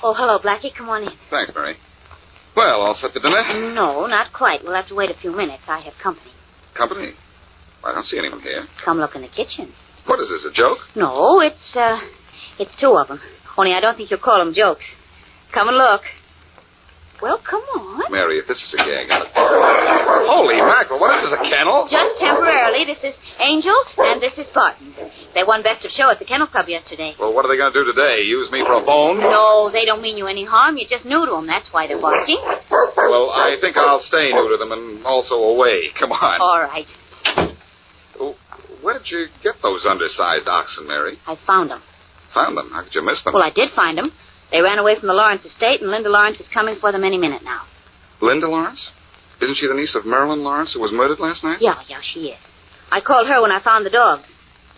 Oh, hello, Blackie. Come on in. Thanks, Mary. Well, all set for dinner? No, not quite. We'll have to wait a few minutes. I have company. Company? I don't see anyone here. Come look in the kitchen. What is this, a joke? No, it's 2 of them. Only I don't think you'll call them jokes. Come and look. Well, come on. Mary, if this is a gag, holy mackerel, what is this, a kennel? Just temporarily. This is Angel, and this is Spartan. They won Best of Show at the Kennel Club yesterday. Well, what are they going to do today? Use me for a bone? No, they don't mean you any harm. You're just new to them. That's why they're barking. Well, I think I'll stay new to them and also away. Come on. All right. Oh, where did you get those undersized oxen, Mary? I found them. Found them? How could you miss them? Well, I did find them. They ran away from the Lawrence estate, and Linda Lawrence is coming for them any minute now. Linda Lawrence? Isn't she the niece of Marilyn Lawrence who was murdered last night? Yeah, she is. I called her when I found the dogs.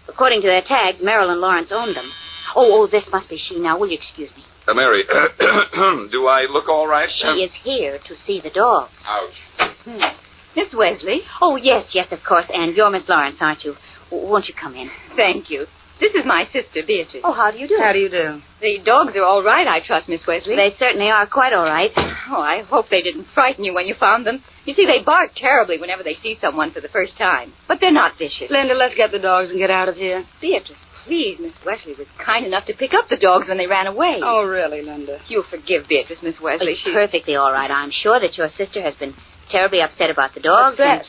According to their tags, Marilyn Lawrence owned them. Oh, this must be she now. Will you excuse me? Mary, do I look all right? She is here to see the dogs. Ouch. Miss Wesley? Oh, yes, of course. And you're Miss Lawrence, aren't you? Won't you come in? Thank you. This is my sister, Beatrice. Oh, how do you do? How do you do? The dogs are all right, I trust, Miss Wesley. They certainly are quite all right. Oh, I hope they didn't frighten you when you found them. You see, they bark terribly whenever they see someone for the first time. But they're not vicious. Linda, let's get the dogs and get out of here. Beatrice, please, Miss Wesley was kind enough to pick up the dogs when they ran away. Oh, really, Linda? You'll forgive Beatrice, Miss Wesley. She's perfectly all right. I'm sure that your sister has been terribly upset about the dogs. Upset?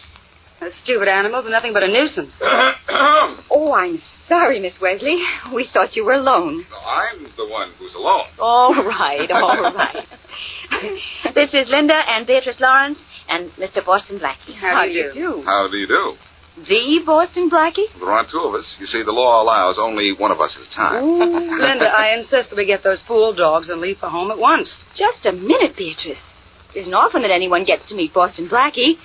Those stupid animals are nothing but a nuisance. Oh, I'm sorry, Miss Wesley. We thought you were alone. No, I'm the one who's alone. All right, all right. This is Linda and Beatrice Lawrence and Mr. Boston Blackie. How do you do? How do you do? The Boston Blackie? There aren't two of us. You see, the law allows only one of us at a time. Linda, I insist that we get those fool dogs and leave for home at once. Just a minute, Beatrice. It isn't often that anyone gets to meet Boston Blackie.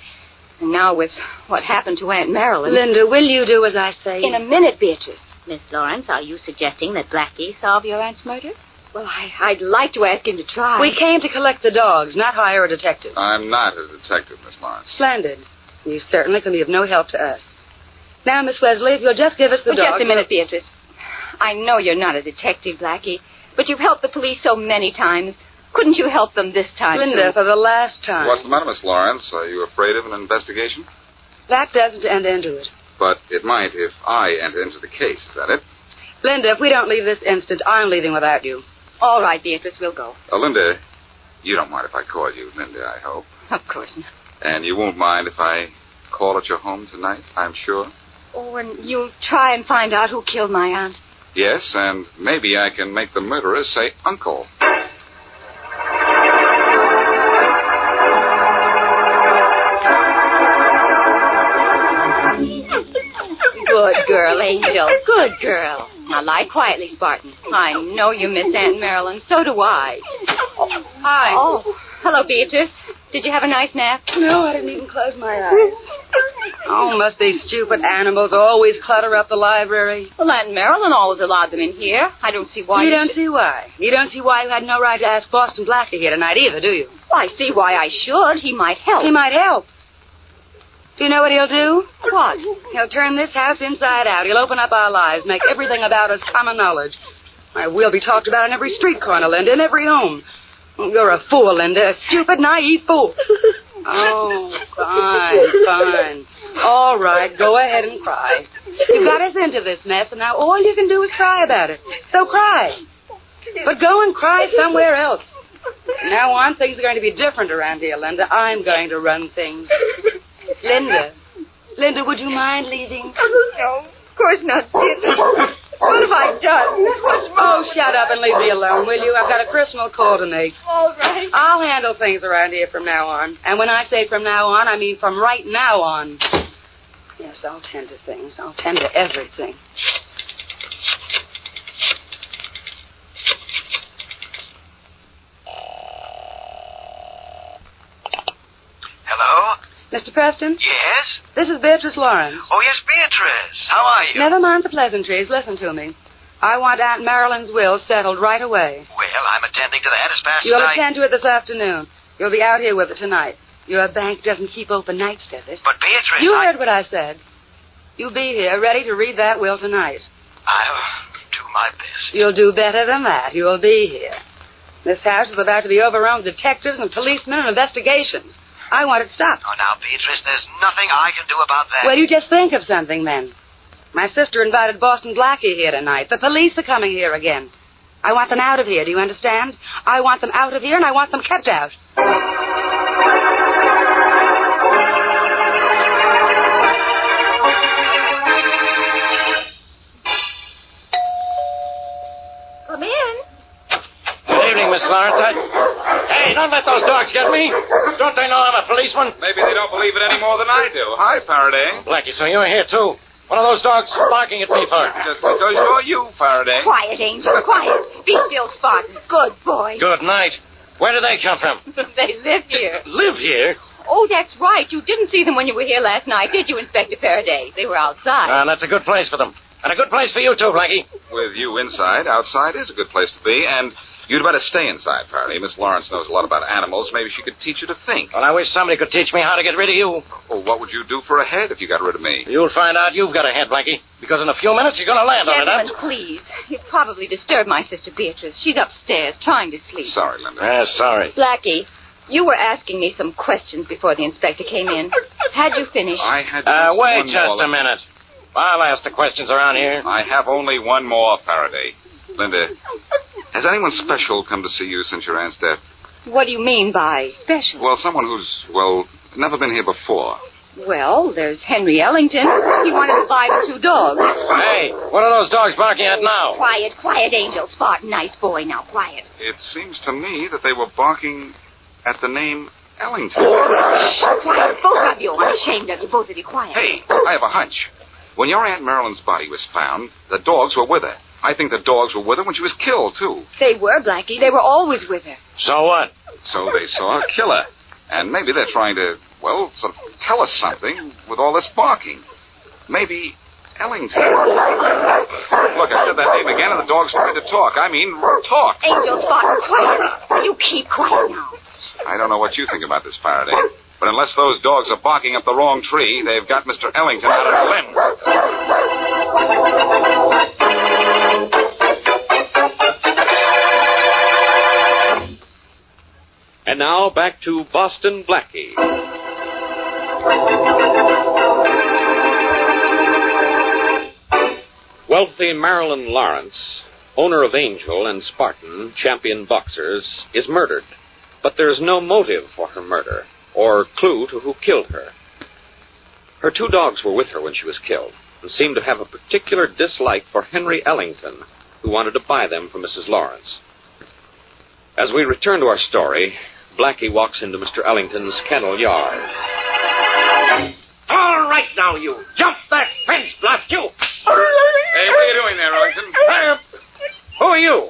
And now with what happened to Aunt Marilyn... Linda, will you do as I say? In a minute, Beatrice. Miss Lawrence, are you suggesting that Blackie solve your aunt's murder? Well, I'd like to ask him to try. We came to collect the dogs, not hire a detective. I'm not a detective, Miss Lawrence. Splendid. You certainly can be of no help to us. Now, Miss Wesley, if you'll just give us the dogs... Just a minute, Beatrice. I know you're not a detective, Blackie, but you've helped the police so many times. Couldn't you help them this time, Linda, too? for the last time. What's the matter, Miss Lawrence? Are you afraid of an investigation? That doesn't end into it. But it might if I enter into the case, is that it? Linda, if we don't leave this instant, I'm leaving without you. All right, Beatrice, we'll go. Linda, you don't mind if I call you Linda, I hope. Of course not. And you won't mind if I call at your home tonight, I'm sure? Oh, and you'll try and find out who killed my aunt. Yes, and maybe I can make the murderer say uncle. Good girl, Angel. Good girl. Now lie quietly, Spartan. I know you miss Aunt Marilyn. So do I. Hi. Oh, hello, Beatrice. Did you have a nice nap? No, I didn't even close my eyes. Oh, must these stupid animals always clutter up the library? Well, Aunt Marilyn always allowed them in here. I don't see why You don't see why. You don't see why you had no right to ask Boston Blackie here tonight either, do you? Well, I see why I should. He might help. He might help. Do you know what he'll do? What? He'll turn this house inside out. He'll open up our lives, make everything about us common knowledge. Why, we'll be talked about in every street corner, Linda, in every home. Oh, you're a fool, Linda. A stupid, naive fool. Oh, fine. All right, go ahead and cry. You got us into this mess, and now all you can do is cry about it. So cry. But go and cry somewhere else. From now on, things are going to be different around here, Linda. I'm going to run things. Linda, would you mind leaving? No, of course not, Beatrice. What have I done? Oh, shut up and leave me alone, will you? I've got a personal call to make. All right. I'll handle things around here from now on. And when I say from now on, I mean from right now on. Yes, I'll tend to things. I'll tend to everything. Hello? Mr. Preston? Yes? This is Beatrice Lawrence. Oh, yes, Beatrice. How are you? Never mind the pleasantries. Listen to me. I want Aunt Marilyn's will settled right away. Well, I'm attending to that as fast You'll as I... attend to it this afternoon. You'll be out here with it tonight. Your bank doesn't keep open nights, does it? But, Beatrice, You heard what I said. You'll be here ready to read that will tonight. I'll do my best. You'll do better than that. You'll be here. This house is about to be overrun with detectives and policemen and investigations. I want it stopped. Oh, now, Beatrice, there's nothing I can do about that. Well, you just think of something, then. My sister invited Boston Blackie here tonight. The police are coming here again. I want them out of here, do you understand? I want them out of here, and I want them kept out. Come in. Good evening, Miss Lawrence. Hey, don't let those dogs get me. Don't they know I'm a policeman? Maybe they don't believe it any more than I do. Hi, Faraday. Blackie, so you're here, too. What are those dogs barking at me for? Just because you're you, Faraday. Quiet, Angel, quiet. Be still, Spartan. Good boy. Good night. Where do they come from? They live here. Live here? Oh, that's right. You didn't see them when you were here last night, did you, Inspector Faraday? They were outside. That's a good place for them. And a good place for you, too, Blackie. With you inside, outside is a good place to be, and you'd better stay inside, Faraday. Miss Lawrence knows a lot about animals. Maybe she could teach you to think. Well, I wish somebody could teach me how to get rid of you. Well, what would you do for a head if you got rid of me? You'll find out you've got a head, Blackie, because in a few minutes you're going to land on it, Gentlemen, please. You've probably disturbed my sister Beatrice. She's upstairs trying to sleep. Sorry, Linda. Sorry. Blackie, you were asking me some questions before the inspector came in. Had you finished? I had wait just a minute. I'll ask the questions around here. I have only one more, Faraday. Linda, has anyone special come to see you since your aunt's death? What do you mean by special? Well, someone who's, never been here before. Well, there's Henry Ellington. He wanted to buy the 2 dogs. Hey, what are those dogs barking at now? Quiet, quiet, Angel. Spartan, nice boy. Now, quiet. It seems to me that they were barking at the name Ellington. Quiet, both of you. I'm ashamed of you, both of you. Quiet. Hey, I have a hunch. When your Aunt Marilyn's body was found, the dogs were with her. I think the dogs were with her when she was killed, too. They were, Blackie. They were always with her. So what? So they saw her kill her. And maybe they're trying to, sort of tell us something with all this barking. Maybe Ellington. Look, I said that name again, and the dog's trying to talk. I mean, talk. Angel, Spartan, quiet. You keep quiet now. I don't know what you think about this, Faraday. But unless those dogs are barking up the wrong tree, they've got Mr. Ellington out of a limb. And now back to Boston Blackie. Wealthy Marilyn Lawrence, owner of Angel and Spartan, champion boxers, is murdered. But there's no motive for her murder, or clue to who killed her. Her 2 dogs were with her when she was killed, and seemed to have a particular dislike for Henry Ellington, who wanted to buy them from Mrs. Lawrence. As we return to our story, Blackie walks into Mr. Ellington's kennel yard. All right now, you. Jump that fence, blast you. Hey, what are you doing there, Ellington? Who are you?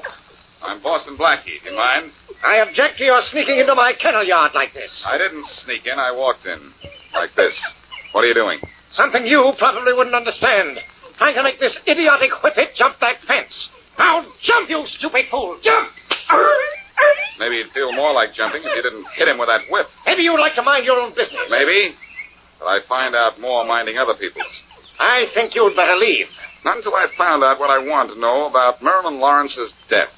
I'm Boston Blackie. Do you mind? I object to your sneaking into my kennel yard like this. I didn't sneak in. I walked in. Like this. What are you doing? Something you probably wouldn't understand. Trying to make this idiotic whippet jump that fence. Now jump, you stupid fool. Jump! Maybe you'd feel more like jumping if you didn't hit him with that whip. Maybe you'd like to mind your own business. Maybe. But I find out more minding other people's. I think you'd better leave. Not until I found out what I want to know about Marilyn Lawrence's death.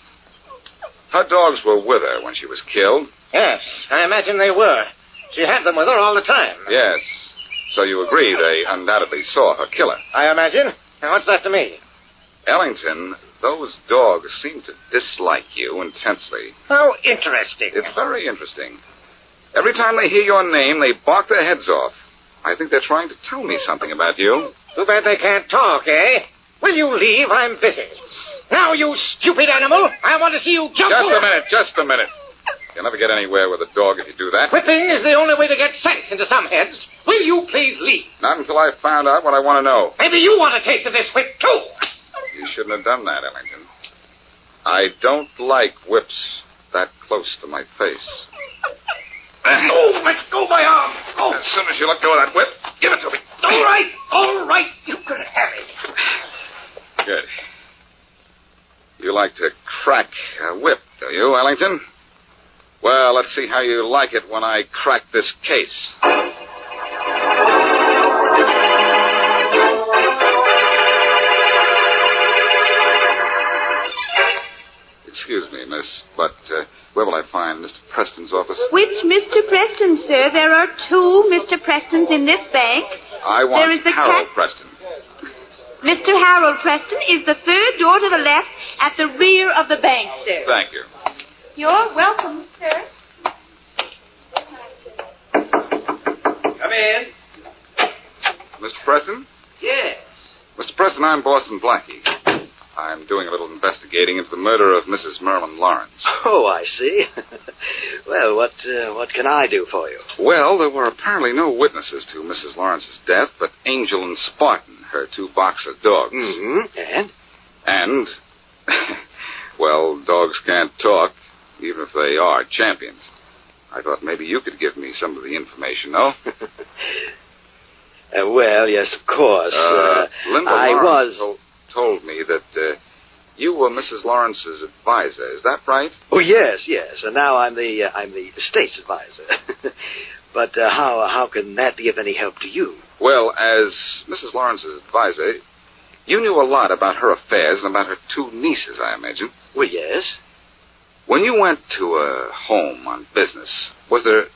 Her dogs were with her when she was killed. Yes, I imagine they were. She had them with her all the time. Yes. So you agree they undoubtedly saw her kill her. I imagine. Now, what's that to me? Ellington, those dogs seem to dislike you intensely. How interesting. It's very interesting. Every time they hear your name, they bark their heads off. I think they're trying to tell me something about you. Too bad they can't talk, eh? Will you leave? I'm busy. Now, you stupid animal, I want to see you jump. Just a minute. You'll never get anywhere with a dog if you do that. Whipping is the only way to get sense into some heads. Will you please leave? Not until I've found out what I want to know. Maybe you want a taste of this whip, too. You shouldn't have done that, Ellington. I don't like whips that close to my face. Oh, let go my arm. Oh. As soon as you let go of that whip, give it to me. All right. You can have it. Good. You like to crack a whip, do you, Ellington? Well, let's see how you like it when I crack this case. Excuse me, miss, but where will I find Mr. Preston's office? Which Mr. Preston, sir? There are 2 Mr. Prestons in this bank. I want There is the Harold Preston. Mr. Harold Preston is the 3rd door to the left at the rear of the bank, sir. Thank you. You're welcome, sir. Come in. Mr. Preston? Yes. Mr. Preston, I'm Boston Blackie. I'm doing a little investigating into the murder of Mrs. Marilyn Lawrence. Oh, I see. Well, what can I do for you? Well, there were apparently no witnesses to Mrs. Lawrence's death, but Angel and Spartan, her 2 boxer dogs. Mm-hmm. And, well, dogs can't talk, even if they are champions. I thought maybe you could give me some of the information, no? Well, yes, of course. Linda I Lawrence was... told me that you were Mrs. Lawrence's advisor. Is that right? Oh, yes. And now I'm the estate's advisor. But how can that be of any help to you? Well, as Mrs. Lawrence's advisor, you knew a lot about her affairs and about her two nieces, I imagine. Well, yes. When you went to a home on business, was there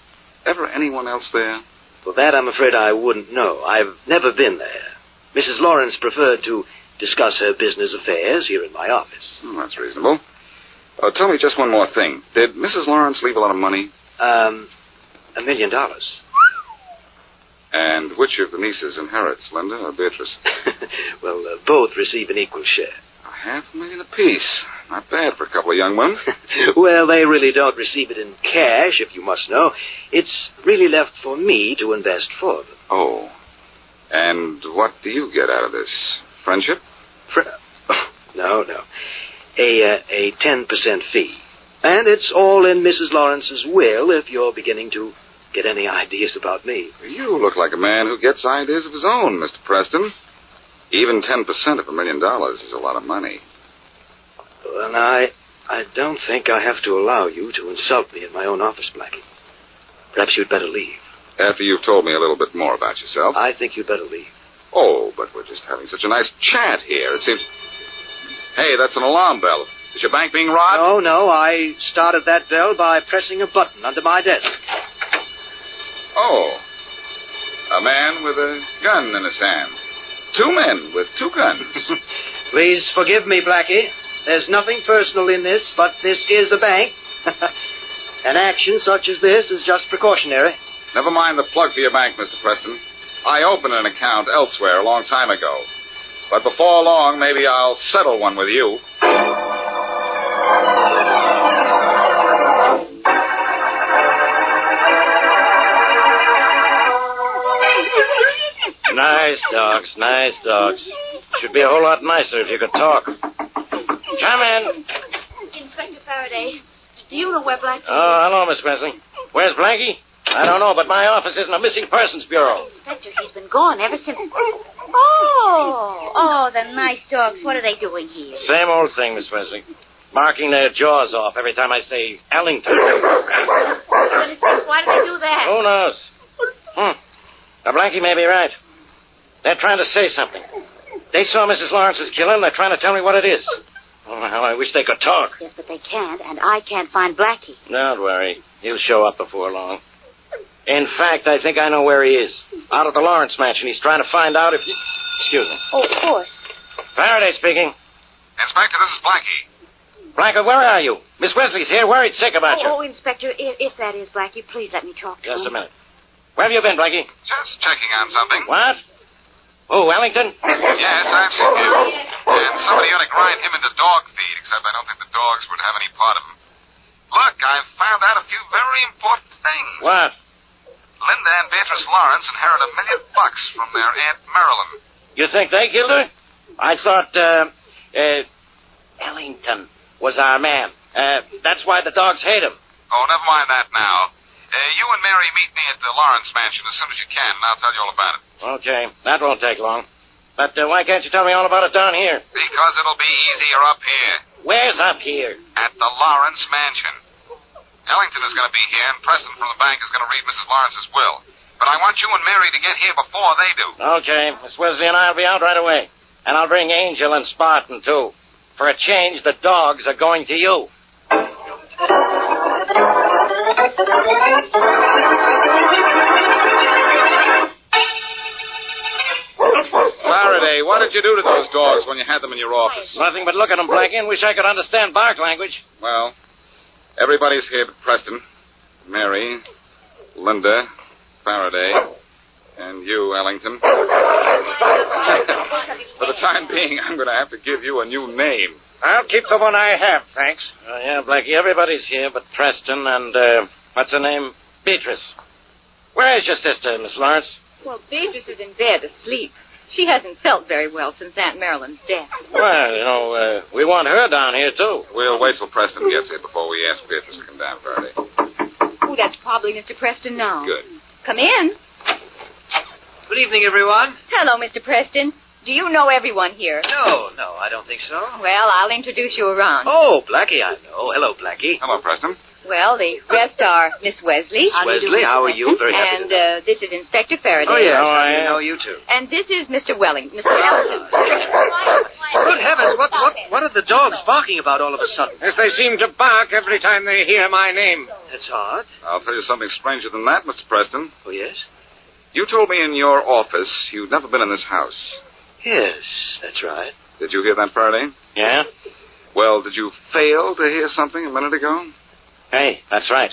ever anyone else there? Well, that I'm afraid I wouldn't know. I've never been there. Mrs. Lawrence preferred to discuss her business affairs here in my office. Oh, that's reasonable. Tell me just one more thing. Did Mrs. Lawrence leave a lot of money? $1 million. And which of the nieces inherits, Linda or Beatrice? Well, both receive an equal share. $500,000 apiece. Not bad for a couple of young women. Well, they really don't receive it in cash, if you must know. It's really left for me to invest for them. Oh. And what do you get out of this? Friendship? No. A 10% fee. And it's all in Mrs. Lawrence's will if you're beginning to get any ideas about me. You look like a man who gets ideas of his own, Mr. Preston. Even 10% of $1 million is a lot of money. Well, I don't think I have to allow you to insult me in my own office, Blackie. Perhaps you'd better leave. After you've told me a little bit more about yourself. I think you'd better leave. Oh, but we're just having such a nice chat here. It seems... Hey, that's an alarm bell. Is your bank being robbed? No. I started that bell by pressing a button under my desk. Oh. A man with a gun in his hand. Two men with two guns. Please forgive me, Blackie. There's nothing personal in this, but this is a bank. An action such as this is just precautionary. Never mind the plug for your bank, Mr. Preston. I opened an account elsewhere a long time ago. But before long, maybe I'll settle one with you. Nice dogs. Should be a whole lot nicer if you could talk. Come in. Inspector Faraday, do you know where Blackie is? Oh, hello, Miss Wesley. Where's Blackie? I don't know, but my office isn't a missing persons bureau. Inspector, he's been gone ever since... Oh, the nice dogs. What are they doing here? Same old thing, Miss Wesley. Marking their jaws off every time I say Ellington. Why do they do that? Who knows? Now, Blackie may be right. They're trying to say something. They saw Mrs. Lawrence's killing, and they're trying to tell me what it is. Oh, how I wish they could talk. Yes, but they can't, and I can't find Blackie. Don't worry. He'll show up before long. In fact, I think I know where he is. Out of the Lawrence mansion. He's trying to find out if... Excuse me. Oh, of course. Faraday speaking. Inspector, this is Blackie. Blackie, where are you? Miss Wesley's here, worried sick about you. Oh, Inspector, if that is Blackie, please let me talk to him. Just a minute. Where have you been, Blackie? Just checking on something. What? Oh, Ellington? Yes, I've seen him. And somebody ought to grind him into dog feed, except I don't think the dogs would have any part of him. Look, I've found out a few very important things. What? Linda and Beatrice Lawrence inherited $1 million from their Aunt Marilyn. You think they killed her? I thought, Ellington was our man. That's why the dogs hate him. Oh, never mind that now. You and Mary meet me at the Lawrence mansion as soon as you can, and I'll tell you all about it. Okay, that won't take long. But why can't you tell me all about it down here? Because it'll be easier up here. Where's up here? At the Lawrence mansion. Ellington is going to be here, and Preston from the bank is going to read Mrs. Lawrence's will. But I want you and Mary to get here before they do. Okay, Miss Wesley and I'll be out right away. And I'll bring Angel and Spartan, too. For a change, the dogs are going to you. Faraday, what did you do to those dogs when you had them in your office? Nothing but look at them, Blackie, and wish I could understand bark language. Well, everybody's here but Preston, Mary, Linda, Faraday, and you, Ellington. For the time being, I'm going to have to give you a new name. I'll keep the one I have, thanks. Yeah, Blackie, everybody's here but Preston and, what's her name? Beatrice. Where is your sister, Miss Lawrence? Well, Beatrice is in bed asleep. She hasn't felt very well since Aunt Marilyn's death. Well, we want her down here, too. We'll wait till Preston gets here before we ask Beatrice to come down, Faraday. Oh, that's probably Mr. Preston now. Good. Come in. Good evening, everyone. Hello, Mr. Preston. Do you know everyone here? No, I don't think so. Well, I'll introduce you around. Oh, Blackie, I know. Hello, Blackie. Hello, Preston. Well, the rest are Miss Wesley. Wesley, how are you? Very happy And this is Inspector Faraday. Oh, yes, I know you too. And this is Mr. Mr. Ellington. Good heavens, what are the dogs barking about all of a sudden? If they seem to bark every time they hear my name. That's odd. I'll tell you something stranger than that, Mr. Preston. Oh, yes? You told me in your office you'd never been in this house. Yes, that's right. Did you hear that, Faraday? Yeah? Well, did you fail to hear something a minute ago? Hey, that's right.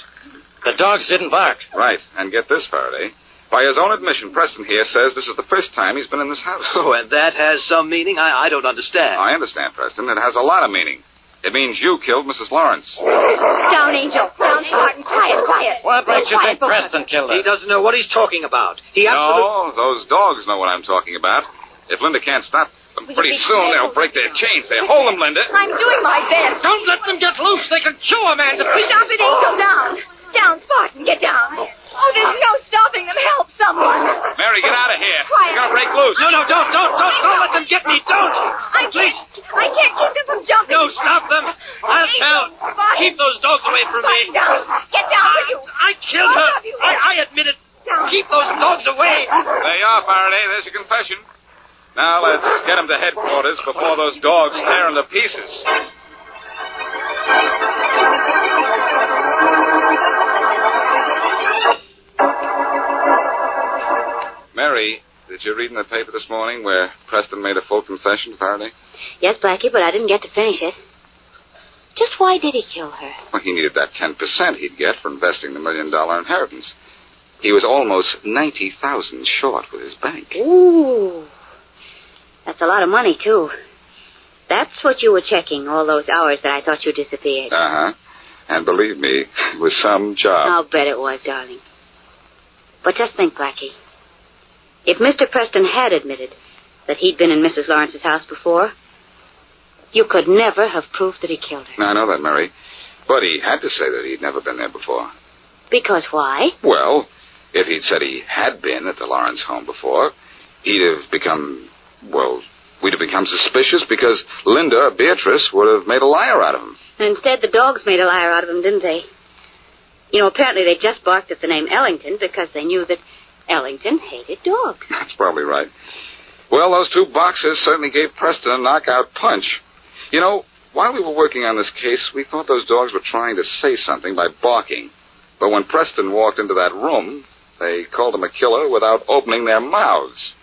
The dogs didn't bark. Right, and get this, Faraday. By his own admission, Preston here says this is the first time he's been in this house. Oh, and that has some meaning? I don't understand. I understand, Preston. It has a lot of meaning. It means you killed Mrs. Lawrence. Down, Angel. Down, Spartan. Quiet. What makes you think Quiet. Preston killed her? He doesn't know what he's talking about. No, those dogs know what I'm talking about. If Linda can't stop them, pretty soon they'll break their chains. They hold them, Linda. I'm doing my best. Don't let them get loose. They can chew a man to pieces. Stop it, Angel. Down. Down, Spartan. Get down. Oh, there's no stopping them. Help someone. Mary, get out of here. Quiet. You're going to break loose. No, don't let them get me. Don't. Please. I can't keep them from jumping. No, stop them. I'll tell. Keep those dogs away from me. Down. Get down, will you? I killed her. I admit it. Keep those dogs away. There you are, Faraday. There's your confession. Now let's get him to headquarters before those dogs tear him to pieces. Mary, did you read in the paper this morning where Preston made a full confession to Faraday? Yes, Blackie, but I didn't get to finish it. Just why did he kill her? Well, he needed that 10% he'd get for investing the $1 million inheritance. He was almost $90,000 short with his bank. Ooh. That's a lot of money, too. That's what you were checking all those hours that I thought you disappeared. Uh-huh. And believe me, it was some job. I'll bet it was, darling. But just think, Blackie. If Mr. Preston had admitted that he'd been in Mrs. Lawrence's house before, you could never have proved that he killed her. I know that, Mary. But he had to say that he'd never been there before. Because why? Well, if he'd said he had been at the Lawrence home before, he'd have become, we'd have become suspicious because Linda or Beatrice would have made a liar out of him. And instead, the dogs made a liar out of him, didn't they? You know, apparently they just barked at the name Ellington because they knew that Ellington hated dogs. That's probably right. Well, those two boxers certainly gave Preston a knockout punch. You know, while we were working on this case, we thought those dogs were trying to say something by barking. But when Preston walked into that room, they called him a killer without opening their mouths.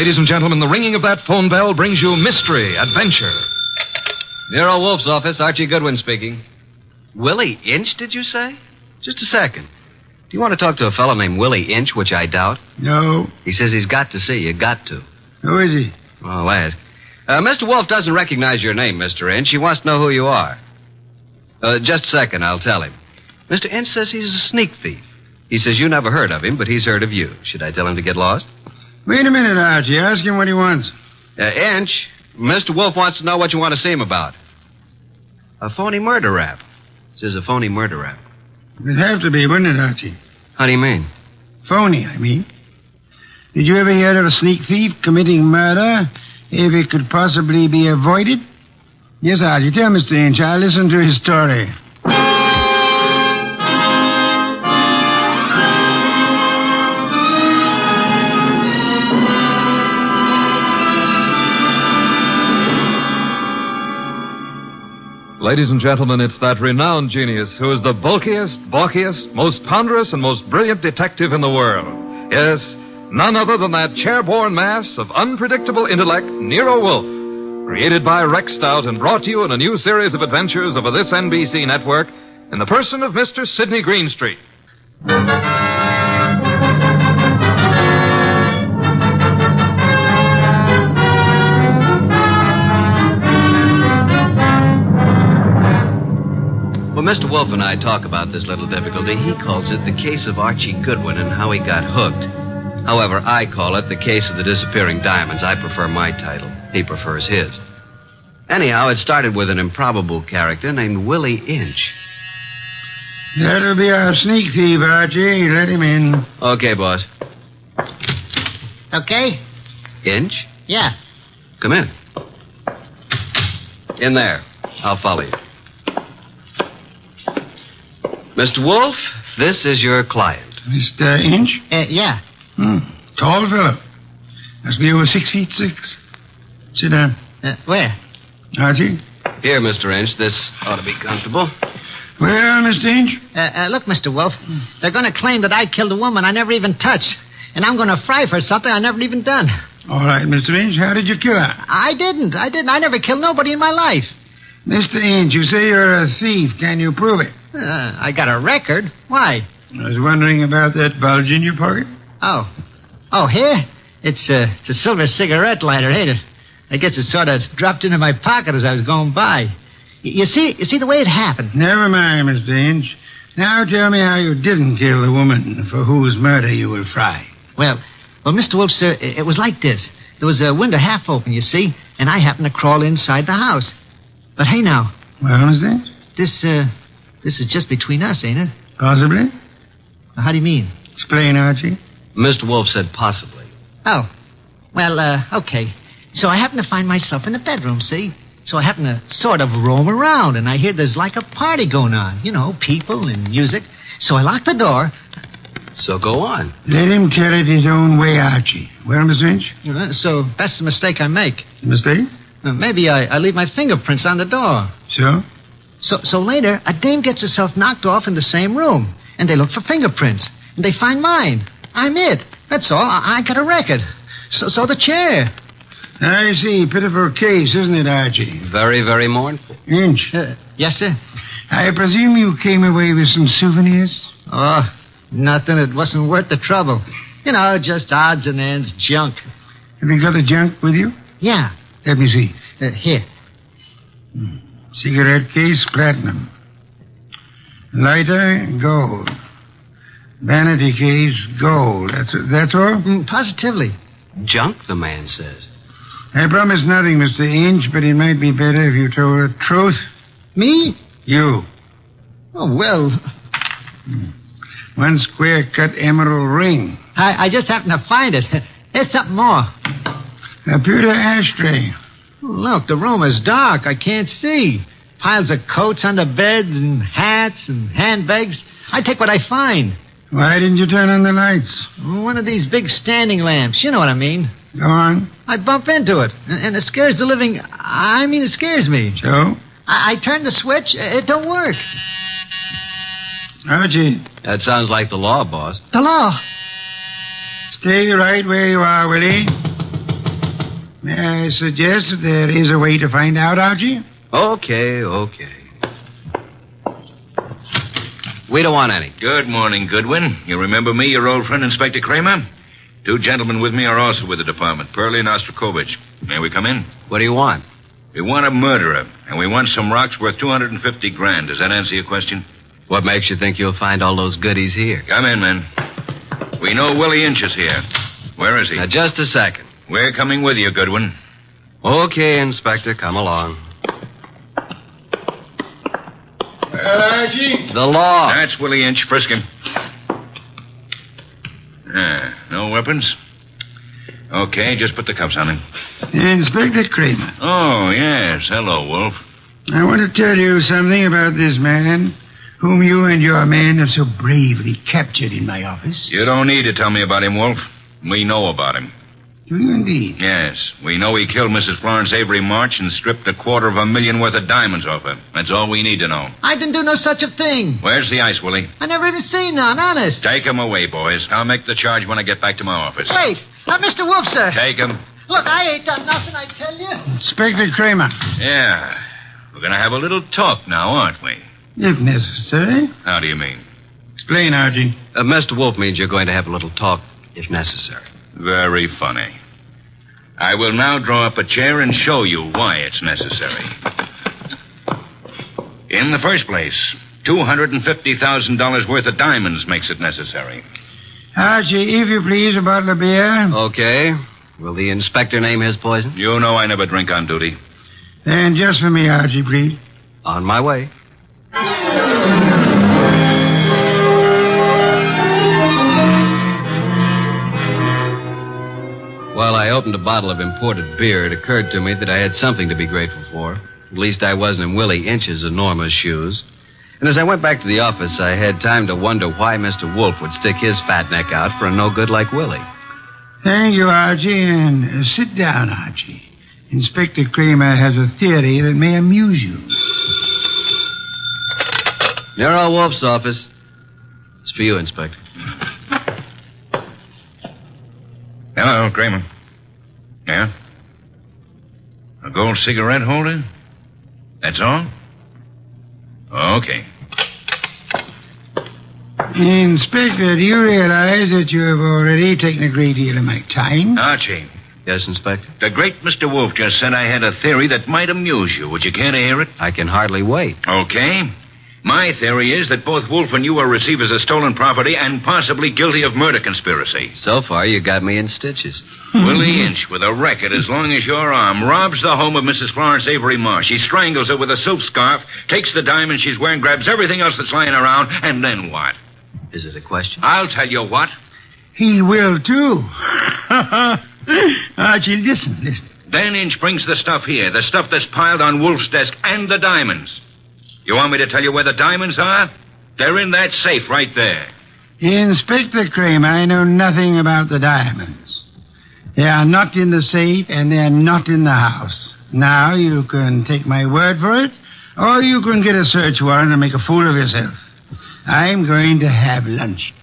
Ladies and gentlemen, the ringing of that phone bell brings you mystery, adventure. NERO Wolfe's office, Archie Goodwin speaking. Willie Inch, did you say? Just a second. Do you want to talk to a fellow named Willie Inch, which I doubt? No. He says he's got to see you. Got to. Who is he? I'll ask. Mr. Wolfe doesn't recognize your name, Mr. Inch. He wants to know who you are. Just a second, I'll tell him. Mr. Inch says he's a sneak thief. He says you never heard of him, but he's heard of you. Should I tell him to get lost? Wait a minute, Archie. Ask him what he wants. Inch, Mr. Wolfe wants to know what you want to see him about. A phony murder rap. Says a phony murder rap. It'd have to be, wouldn't it, Archie? How do you mean? Phony, I mean. Did you ever hear of a sneak thief committing murder if it could possibly be avoided? Yes, Archie. Tell Mr. Inch. I'll listen to his story. Ladies and gentlemen, it's that renowned genius who is the bulkiest, balkiest, most ponderous, and most brilliant detective in the world. Yes, none other than that chair-borne mass of unpredictable intellect, NERO Wolfe, created by Rex Stout and brought to you in a new series of adventures over this NBC network in the person of Mr. Sidney Greenstreet. When Mr. Wolfe and I talk about this little difficulty, he calls it the case of Archie Goodwin and how he got hooked. However, I call it the case of the disappearing diamonds. I prefer my title. He prefers his. Anyhow, it started with an improbable character named Willie Inch. That'll be our sneak thief, Archie. Let him in. Okay, boss. Okay? Inch? Yeah. Come in. In there. I'll follow you. Mr. Wolfe, this is your client. Mr. Inch? Yeah. Tall fellow. Must be over 6'6". Sit down. Where? Archie? Here, Mr. Inch. This ought to be comfortable. Well, Mr. Inch? Look, Mr. Wolfe, they're going to claim that I killed a woman I never even touched. And I'm going to fry for something I never even done. All right, Mr. Inch. How did you kill her? I didn't. I never killed nobody in my life. Mr. Inch, you say you're a thief. Can you prove it? I got a record. Why? I was wondering about that bulge in your pocket. Oh, here? It's a silver cigarette lighter, ain't it? I guess it sort of dropped into my pocket as I was going by. You see the way it happened? Never mind, Mr. Inch. Now tell me how you didn't kill the woman for whose murder you will fry. Well, Mr. Wolfe, sir, it was like this. There was a window half open, you see, and I happened to crawl inside the house. But hey, now. Well, Mr. Inch? This is just between us, ain't it? Possibly. How do you mean? Explain, Archie. Mr. Wolfe said possibly. Oh. Well, okay. So I happen to find myself in the bedroom, see? So I happen to sort of roam around, and I hear there's like a party going on. You know, people and music. So I lock the door. So go on. Let him tell it his own way, Archie. Well, Mr. Inch? So that's the mistake I make. Mistake? Maybe I leave my fingerprints on the door. So? So later, a dame gets herself knocked off in the same room, and they look for fingerprints, and they find mine. I'm it. That's all. I got a record. So the chair. I see. Pitiful case, isn't it, Archie? Very, very mournful. Inch. Yes, sir? I presume you came away with some souvenirs? Oh, nothing. It wasn't worth the trouble. You know, just odds and ends, junk. Have you got the junk with you? Yeah. Let me see. Here. Cigarette case, platinum. Lighter, gold. Vanity case, gold. That's all? Positively. Junk, the man says. I promise nothing, Mr. Inch, but it might be better if you told the truth. Me? You. Oh, well. One square-cut emerald ring. I just happened to find it. There's something more. A pewter ashtray. Look, the room is dark. I can't see. Piles of coats under beds and hats and handbags. I take what I find. Why didn't you turn on the lights? One of these big standing lamps. You know what I mean. Go on. I bump into it, and it scares the living... it scares me. So? I turn the switch. It don't work. Archie. That sounds like the law, boss. The law. Stay right where you are, Willie. I suggest that there is a way to find out, Archie. Okay. We don't want any. Good morning, Goodwin. You remember me, your old friend, Inspector Kramer? 2 gentlemen with me are also with the department, Pearlie and Ostrakovich. May we come in? What do you want? We want a murderer, and we want some rocks worth $250,000. Does that answer your question? What makes you think you'll find all those goodies here? Come in, men. We know Willie Inch is here. Where is he? Now, just a second. We're coming with you, Goodwin. Okay, Inspector, come along. Archie? The law. That's Willie Inch. Frisk him. No weapons? Okay, just put the cuffs on him. Inspector Kramer. Oh, yes. Hello, Wolf. I want to tell you something about this man whom you and your men have so bravely captured in my office. You don't need to tell me about him, Wolf. We know about him. Do you indeed? Yes. We know he killed Mrs. Florence Avery March and stripped $250,000 worth of diamonds off her. That's all we need to know. I didn't do no such a thing. Where's the ice, Willie? I never even seen none, honest. Take him away, boys. I'll make the charge when I get back to my office. Wait, Mr. Wolf, sir. Take him. Look, I ain't done nothing, I tell you. Inspector Kramer. Yeah. We're going to have a little talk now, aren't we? If necessary. How do you mean? Explain, Archie. Mr. Wolf means you're going to have a little talk, if necessary. Very funny. I will now draw up a chair and show you why it's necessary. In the first place, $250,000 worth of diamonds makes it necessary. Archie, if you please, a bottle of beer. Okay. Will the inspector name his poison? You know I never drink on duty. And just for me, Archie, please. On my way. While I opened a bottle of imported beer, it occurred to me that I had something to be grateful for. At least I wasn't in Willie Inch's enormous shoes. And as I went back to the office, I had time to wonder why Mr. Wolf would stick his fat neck out for a no-good like Willie. Thank you, Archie, and sit down, Archie. Inspector Kramer has a theory that may amuse you. NERO Wolfe's office. It's for you, Inspector. Hello, Kramer. Yeah? A gold cigarette holder? That's all? Okay. Inspector, do you realize that you have already taken a great deal of my time? Archie. Yes, Inspector? The great Mr. Wolf just said I had a theory that might amuse you. Would you care to hear it? I can hardly wait. Okay. My theory is that both Wolf and you are receivers of stolen property and possibly guilty of murder conspiracy. So far, you got me in stitches. Willie Inch, with a record as long as your arm, robs the home of Mrs. Florence Avery Marsh. He strangles her with a silk scarf, takes the diamond she's wearing, grabs everything else that's lying around, and then what? Is it a question? I'll tell you what. He will, too. Archie, listen. Then Inch brings the stuff here, the stuff that's piled on Wolf's desk, and the diamonds. You want me to tell you where the diamonds are? They're in that safe right there. Inspector Kramer, I know nothing about the diamonds. They are not in the safe, and they're not in the house. Now, you can take my word for it, or you can get a search warrant and make a fool of yourself. I'm going to have lunch.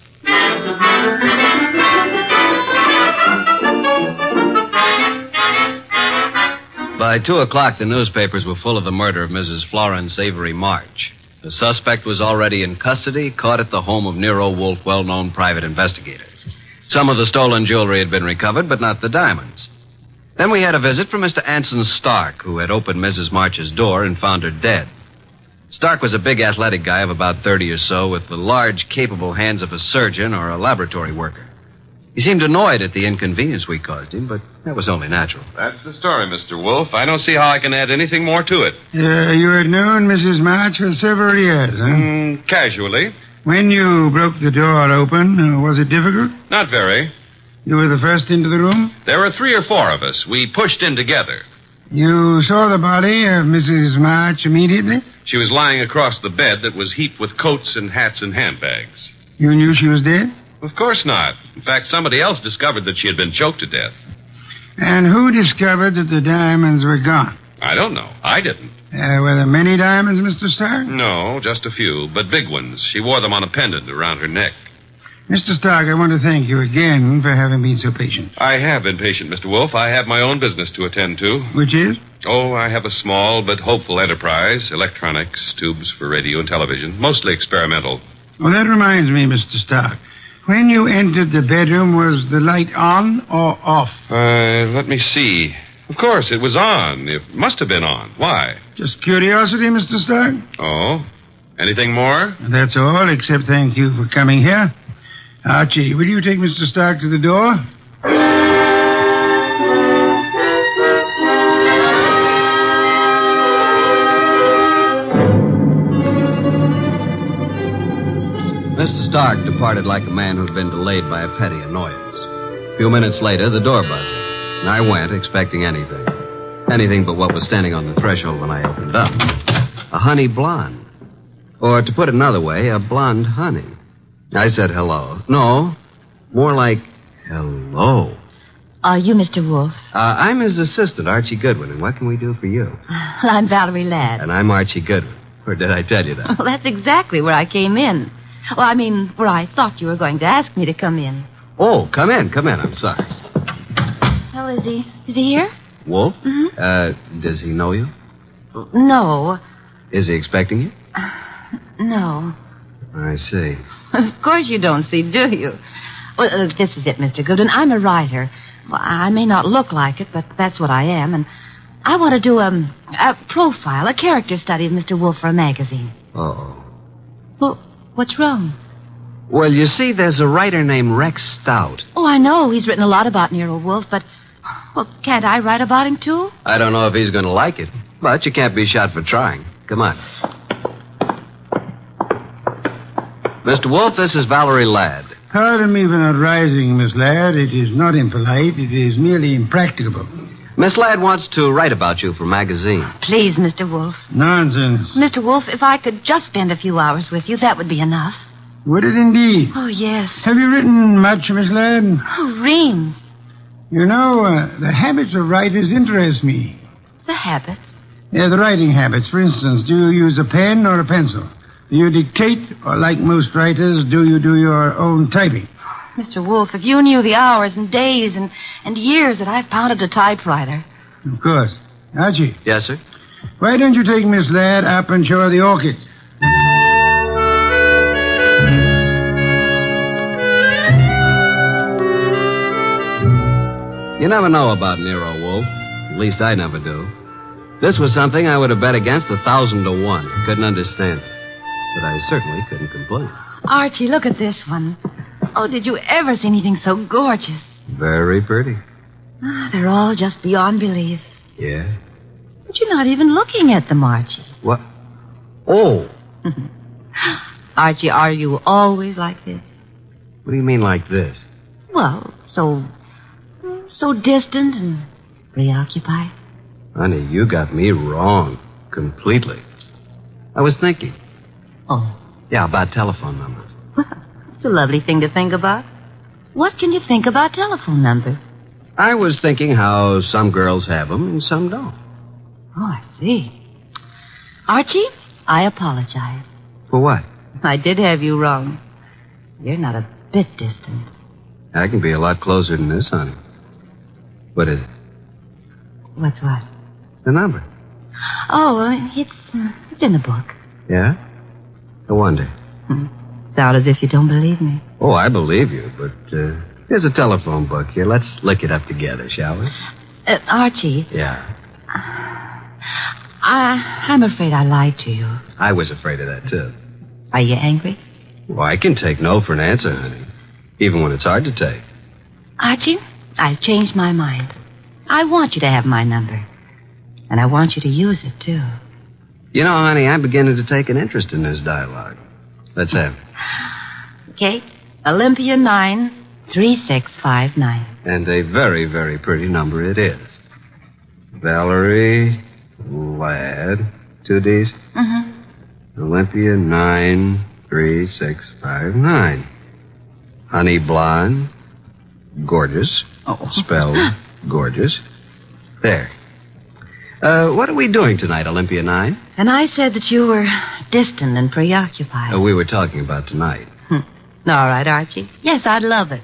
By 2 o'clock, the newspapers were full of the murder of Mrs. Florence Avery March. The suspect was already in custody, caught at the home of NERO Wolfe, well-known private investigator. Some of the stolen jewelry had been recovered, but not the diamonds. Then we had a visit from Mr. Anson Stark, who had opened Mrs. March's door and found her dead. Stark was a big athletic guy of about 30 or so, with the large, capable hands of a surgeon or a laboratory worker. He seemed annoyed at the inconvenience we caused him, but that was only natural. That's the story, Mr. Wolfe. I don't see how I can add anything more to it. You had known Mrs. March for several years, huh? Casually. When you broke the door open, was it difficult? Not very. You were the first into the room? There were 3 or 4 of us. We pushed in together. You saw the body of Mrs. March immediately? She was lying across the bed that was heaped with coats and hats and handbags. You knew she was dead? Of course not. In fact, somebody else discovered that she had been choked to death. And who discovered that the diamonds were gone? I don't know. I didn't. Were there many diamonds, Mr. Stark? No, just a few, but big ones. She wore them on a pendant around her neck. Mr. Stark, I want to thank you again for having been so patient. I have been patient, Mr. Wolfe. I have my own business to attend to. Which is? Oh, I have a small but hopeful enterprise. Electronics, tubes for radio and television, mostly experimental. Well, that reminds me, Mr. Stark. When you entered the bedroom, was the light on or off? Let me see. Of course, it was on. It must have been on. Why? Just curiosity, Mr. Stark. Oh? Anything more? That's all, except thank you for coming here. Archie, will you take Mr. Stark to the door? Mr. Stark departed like a man who'd been delayed by a petty annoyance. A few minutes later, the door buzzed, and I went expecting anything. Anything but what was standing on the threshold when I opened up. A honey blonde. Or, to put it another way, a blonde honey. I said hello. No, more like hello. Are you Mr. Wolfe? I'm his assistant, Archie Goodwin, and what can we do for you? Well, I'm Valerie Ladd. And I'm Archie Goodwin. Or did I tell you that? Well, that's exactly where I came in. Well, I mean, where I thought you were going to ask me to come in. Oh, come in. I'm sorry. Well, is he here? Wolfe? Mm-hmm. Does he know you? No. Is he expecting you? No. I see. Of course you don't see, do you? Well, this is it, Mr. Goodwin. I'm a writer. Well, I may not look like it, but that's what I am, and I want to do a profile, a character study of Mr. Wolfe for a magazine. Uh-oh. Well, what's wrong? Well, you see, there's a writer named Rex Stout. Oh, I know. He's written a lot about Nero Wolfe, but, well, can't I write about him, too? I don't know if he's going to like it, but you can't be shot for trying. Come on. Mr. Wolfe, this is Valerie Ladd. Pardon me for not rising, Miss Ladd. It is not impolite. It is merely impracticable. Miss Ladd wants to write about you for a magazine. Please, Mr. Wolfe. Nonsense. Mr. Wolfe, if I could just spend a few hours with you, that would be enough. Would it indeed? Oh, yes. Have you written much, Miss Ladd? Oh, reams. You know, the habits of writers interest me. The habits? Yeah, the writing habits. For instance, do you use a pen or a pencil? Do you dictate, or like most writers, do you do your own typing? Mr. Wolfe, if you knew the hours and days and years that I've pounded a typewriter. Of course. Archie. Yes, sir? Why don't you take Miss Ladd up and show her the orchids? You never know about Nero Wolfe. At least I never do. This was something I would have bet against 1,000 to 1. Couldn't understand it. But I certainly couldn't complain. Archie, look at this one. Oh, did you ever see anything so gorgeous? Very pretty. They're all just beyond belief. Yeah? But you're not even looking at them, Archie. What? Oh. Archie, are you always like this? What do you mean like this? Well, so distant and preoccupied. Honey, you got me wrong. Completely. I was thinking. Oh. Yeah, about telephone numbers. It's a lovely thing to think about. What can you think about telephone numbers? I was thinking how some girls have them and some don't. Oh, I see. Archie, I apologize. For what? I did have you wrong. You're not a bit distant. I can be a lot closer than this, honey. What is it? What's what? The number. Oh, well, it's in the book. Yeah? No wonder. Sound as if you don't believe me. Oh, I believe you, but here's a telephone book here. Let's look it up together, shall we? Archie. Yeah. I'm afraid I lied to you. I was afraid of that, too. Are you angry? Well, I can take no for an answer, honey. Even when it's hard to take. Archie, I've changed my mind. I want you to have my number. And I want you to use it, too. You know, honey, I'm beginning to take an interest in this dialogue. Let's have it. Okay. Olympia 93659. And a very, very pretty number it is. Valerie Ladd. 2 D's? Mm-hmm. Olympia 93659. Honey blonde. Gorgeous. Oh. Spelled gorgeous. There. What are we doing tonight, Olympia 9? And I said that you were distant and preoccupied. We were talking about tonight. All right, Archie. Yes, I'd love it.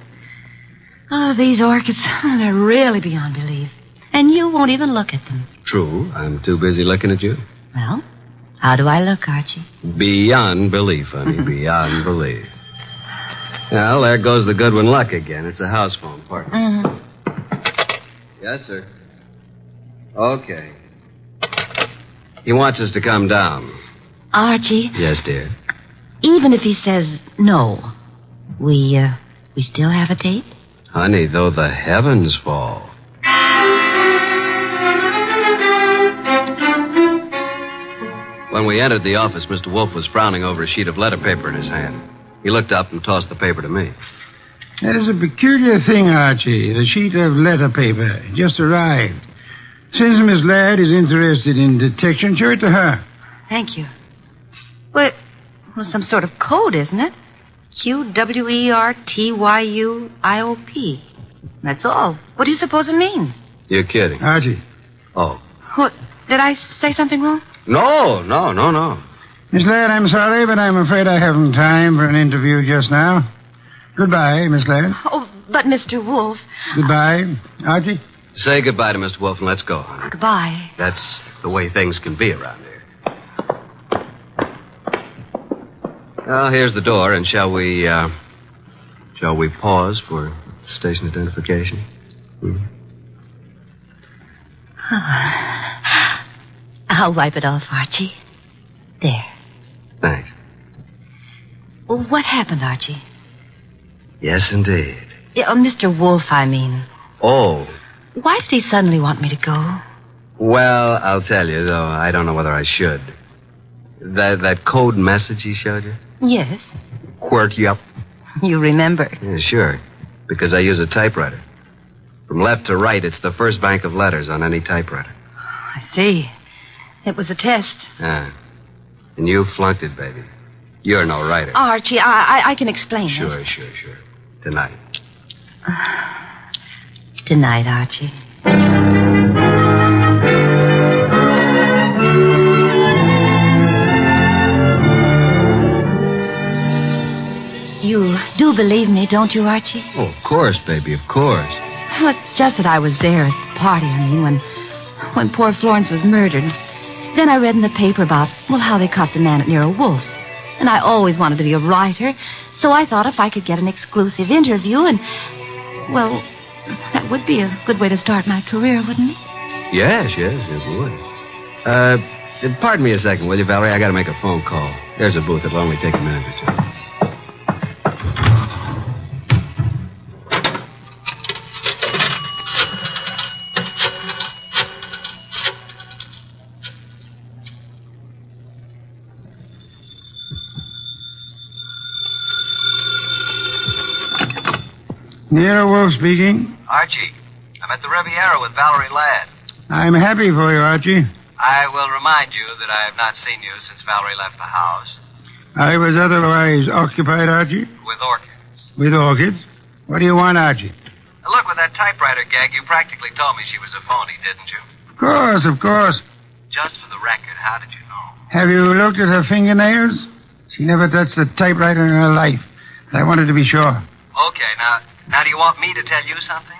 Oh, these orchids, they're really beyond belief. And you won't even look at them. True. I'm too busy looking at you. Well, how do I look, Archie? Beyond belief, honey. Beyond belief. Well, there goes the Goodwin luck again. It's a house phone, partner. Mm-hmm. Yes, sir. Okay. He wants us to come down. Archie, Yes, dear. even if he says no, we still have a date? Honey, though the heavens fall. When we entered the office, Mr. Wolfe was frowning over a sheet of letter paper in his hand. He looked up and tossed the paper to me. That is a peculiar thing, Archie. The sheet of letter paper just arrived. Since Miss Ladd is interested in detection, show it to her. Thank you. Well, some sort of code, isn't it? QWERTYUIOP. That's all. What do you suppose it means? You're kidding. Archie. Oh. What? Did I say something wrong? No. Miss Ladd, I'm sorry, but I'm afraid I haven't time for an interview just now. Goodbye, Miss Ladd. Oh, but Mr. Wolfe. Goodbye. Archie? Say goodbye to Mr. Wolfe and let's go, honey. Goodbye. That's the way things can be around here. Well, here's the door, and shall we pause for station identification? I'll wipe it off, Archie. There. Thanks. Well, what happened, Archie? Yes, indeed. Yeah, Mr. Wolfe, I mean. Oh. Why did he suddenly want me to go? Well, I'll tell you, though I don't know whether I should. That code message he showed you? Yes. Quirk you up. You remember. Yeah, sure. Because I use a typewriter. From left to right, it's the first bank of letters on any typewriter. I see. It was a test. Ah. And you flunked it, baby. You're no writer. Archie, I can explain it. Sure. Tonight. Tonight, Archie. You do believe me, don't you, Archie? Oh, of course, baby, of course. Well, it's just that I was there at the party, when poor Florence was murdered. Then I read in the paper about, how they caught the man at NERO WOLFE. And I always wanted to be a writer, so I thought if I could get an exclusive interview that would be a good way to start my career, wouldn't it? Yes, it would. Pardon me a second, will you, Valerie? I got to make a phone call. There's a booth. It'll only take a minute or two. NERO WOLFE speaking. Archie, I'm at the Riviera with Valerie Ladd. I'm happy for you, Archie. I will remind you that I have not seen you since Valerie left the house. I was otherwise occupied, Archie. With orchids. With orchids? What do you want, Archie? Now, look, with that typewriter gag, you practically told me she was a phony, didn't you? Of course. Just for the record, how did you know? Have you looked at her fingernails? She never touched a typewriter in her life. But I wanted to be sure. Okay, now do you want me to tell you something?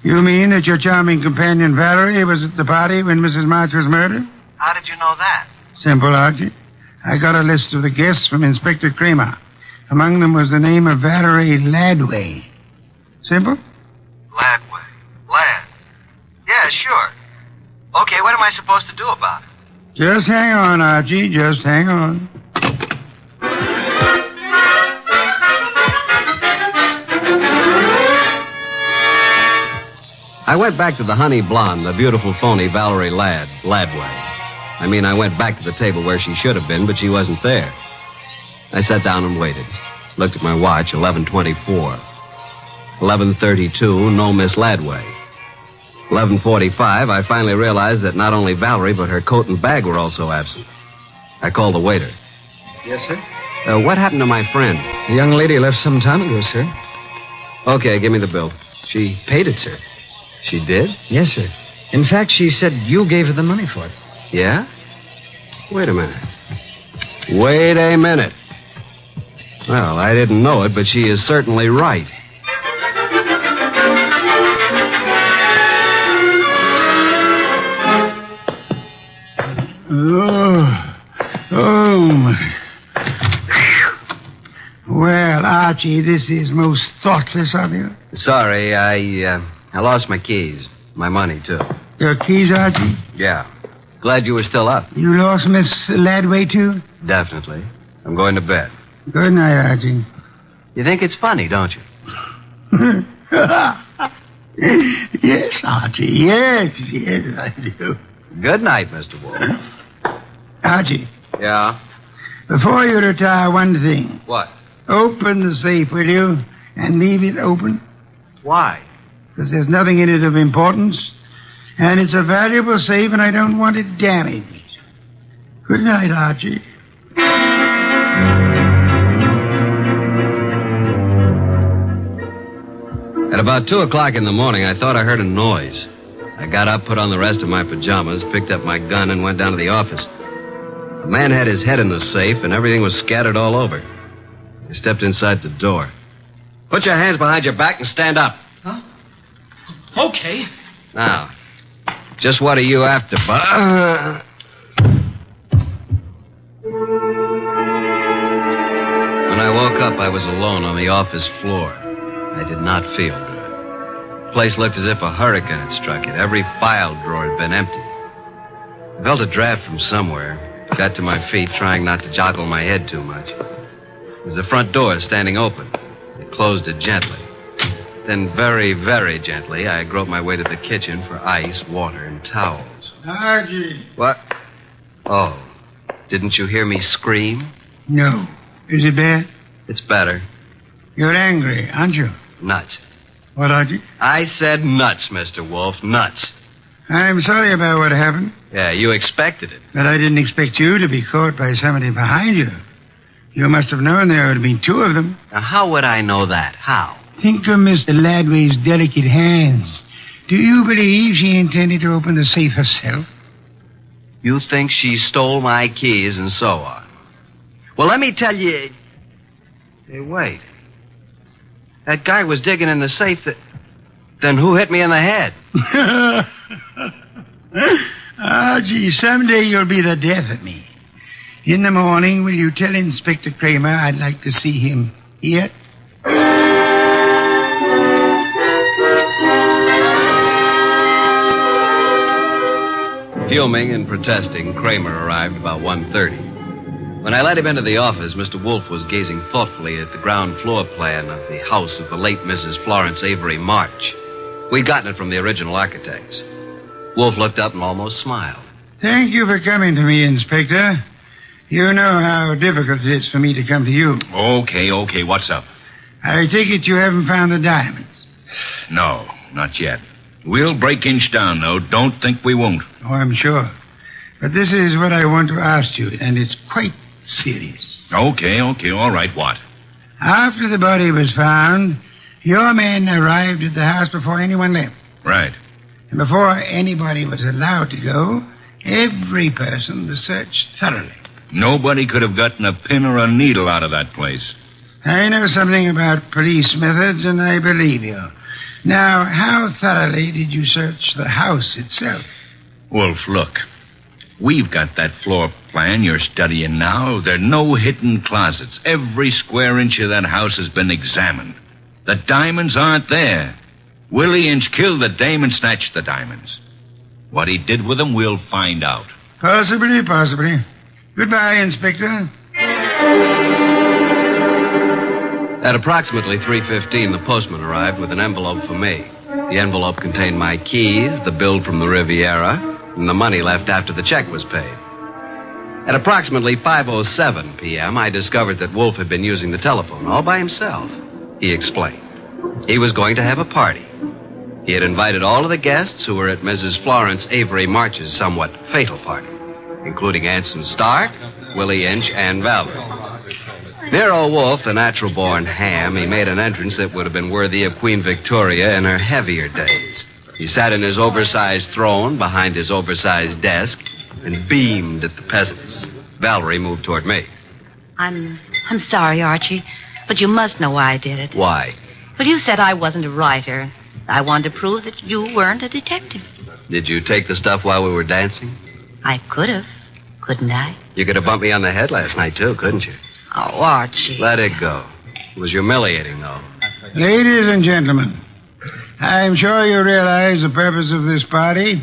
You mean that your charming companion Valerie was at the party when Mrs. March was murdered? How did you know that? Simple, Archie. I got a list of the guests from Inspector Kramer. Among them was the name of Valerie Laddway. Simple? Laddway. Ladd. Yeah, sure. Okay, what am I supposed to do about it? Just hang on, Archie. Just hang on. I went back to the honey blonde, the beautiful phony Valerie Laddway. I went back to the table where she should have been, but she wasn't there. I sat down and waited. Looked at my watch, 11:24. 11:32, no Miss Laddway. 11:45, I finally realized that not only Valerie, but her coat and bag were also absent. I called the waiter. Yes, sir? What happened to my friend? The young lady left some time ago, sir. Okay, give me the bill. She paid it, sir. She did? Yes, sir. In fact, she said you gave her the money for it. Yeah? Wait a minute. Wait a minute. Well, I didn't know it, but she is certainly right. Oh, my. Well, Archie, this is most thoughtless of you. Sorry, I lost my keys. My money, too. Your keys, Archie? Yeah. Glad you were still up. You lost Miss Ladway, too? Definitely. I'm going to bed. Good night, Archie. You think it's funny, don't you? Yes, Archie. Yes, I do. Good night, Mr. Wolfe. Archie. Yeah? Before you retire, one thing. What? Open the safe, will you? And leave it open. Why? Because there's nothing in it of importance. And it's a valuable safe, and I don't want it damaged. Good night, Archie. At about 2 o'clock in the morning, I thought I heard a noise. I got up, put on the rest of my pajamas, picked up my gun, and went down to the office. The man had his head in the safe, and everything was scattered all over. I stepped inside the door. Put your hands behind your back and stand up. Huh? Okay. Now, just what are you after, Bud? When I woke up, I was alone on the office floor. I did not feel good. The place looked as if a hurricane had struck it. Every file drawer had been empty. I felt a draft from somewhere. Got to my feet, trying not to joggle my head too much. There was the front door standing open. I closed it gently. Then very, very gently, I groped my way to the kitchen for ice, water, and towels. Archie. What? Oh, didn't you hear me scream? No. Is it bad? It's better. You're angry, aren't you? Nuts. What, Archie? I said nuts, Mr. Wolfe, nuts. I'm sorry about what happened. Yeah, you expected it. But I didn't expect you to be caught by somebody behind you. You must have known there would have been two of them. Now, how would I know that? How? Think of Mr. Ladway's delicate hands. Do you believe she intended to open the safe herself? You think she stole my keys and so on? Well, let me tell you... Hey, wait. That guy was digging in the safe that... Then who hit me in the head? Gee, someday you'll be the death of me. In the morning, will you tell Inspector Kramer I'd like to see him here? Fuming and protesting, Kramer arrived about 1:30. When I let him into the office, Mr. Wolfe was gazing thoughtfully at the ground floor plan of the house of the late Mrs. Florence Avery March. We'd gotten it from the original architects. Wolfe looked up and almost smiled. Thank you for coming to me, Inspector. You know how difficult it is for me to come to you. Okay, what's up? I take it you haven't found the diamonds. No, not yet. We'll break inch down, though. Don't think we won't. Oh, I'm sure. But this is what I want to ask you, and it's quite serious. Okay, all right, what? After the body was found, your men arrived at the house before anyone left. Right. And before anybody was allowed to go, every person was searched thoroughly. Nobody could have gotten a pin or a needle out of that place. I know something about police methods, and I believe you. Now, how thoroughly did you search the house itself? Wolf, look. We've got that floor plan you're studying now. There are no hidden closets. Every square inch of that house has been examined. The diamonds aren't there. Willie Inch killed the dame and snatched the diamonds. What he did with them, we'll find out. Possibly. Goodbye, Inspector. At approximately 3:15, the postman arrived with an envelope for me. The envelope contained my keys, the bill from the Riviera, and the money left after the check was paid. At approximately 5:07 p.m., I discovered that Wolfe had been using the telephone all by himself. He explained. He was going to have a party. He had invited all of the guests who were at Mrs. Florence Avery March's somewhat fatal party, including Anson Stark, Willie Inch, and Valerie. Nero Wolfe, the natural-born ham, he made an entrance that would have been worthy of Queen Victoria in her heavier days. He sat in his oversized throne behind his oversized desk and beamed at the peasants. Valerie moved toward me. I'm sorry, Archie, but you must know why I did it. Why? Well, you said I wasn't a writer. I wanted to prove that you weren't a detective. Did you take the stuff while we were dancing? I could have, couldn't I? You could have bumped me on the head last night, too, couldn't you? Oh, Archie. Let it go. It was humiliating, though. Ladies and gentlemen, I'm sure you realize the purpose of this party.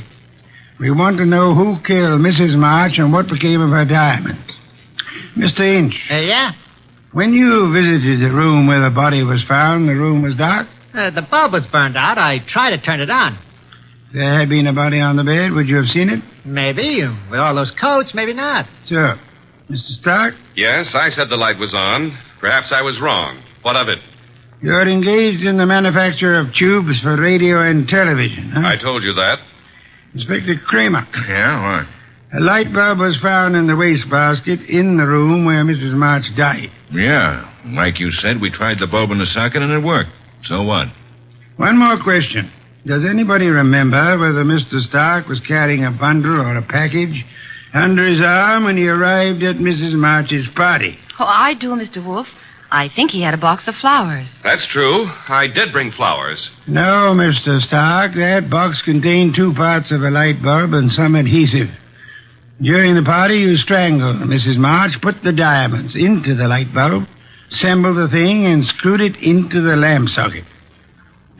We want to know who killed Mrs. March and what became of her diamonds. Mr. Inch. Yeah? When you visited the room where the body was found, the room was dark? The bulb was burned out. I tried to turn it on. If there had been a body on the bed, would you have seen it? Maybe. With all those coats, maybe not. So, Mr. Stark? Yes, I said the light was on. Perhaps I was wrong. What of it? You're engaged in the manufacture of tubes for radio and television, huh? I told you that. Inspector Kramer. Yeah, what? A light bulb was found in the wastebasket in the room where Mrs. March died. Yeah. Like you said, we tried the bulb in the socket and it worked. So what? One more question. Does anybody remember whether Mr. Stark was carrying a bundle or a package under his arm when he arrived at Mrs. March's party? Oh, I do, Mr. Wolfe. I think he had a box of flowers. That's true. I did bring flowers. No, Mr. Stark. That box contained 2 parts of a light bulb and some adhesive. During the party, you strangled Mrs. March, put the diamonds into the light bulb, assembled the thing, and screwed it into the lamp socket.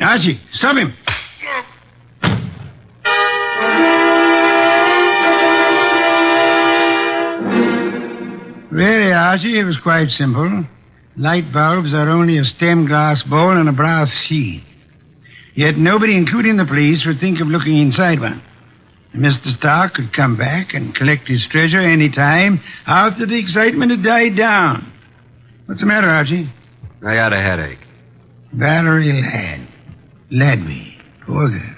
Archie, stop him. Really, Archie, it was quite simple. Light bulbs are only a stem glass bowl and a brass sheath. Yet nobody, including the police, would think of looking inside one. Mr. Stark could come back and collect his treasure any time after the excitement had died down. What's the matter, Archie? I got a headache. Valerie Ladby. Poor girl.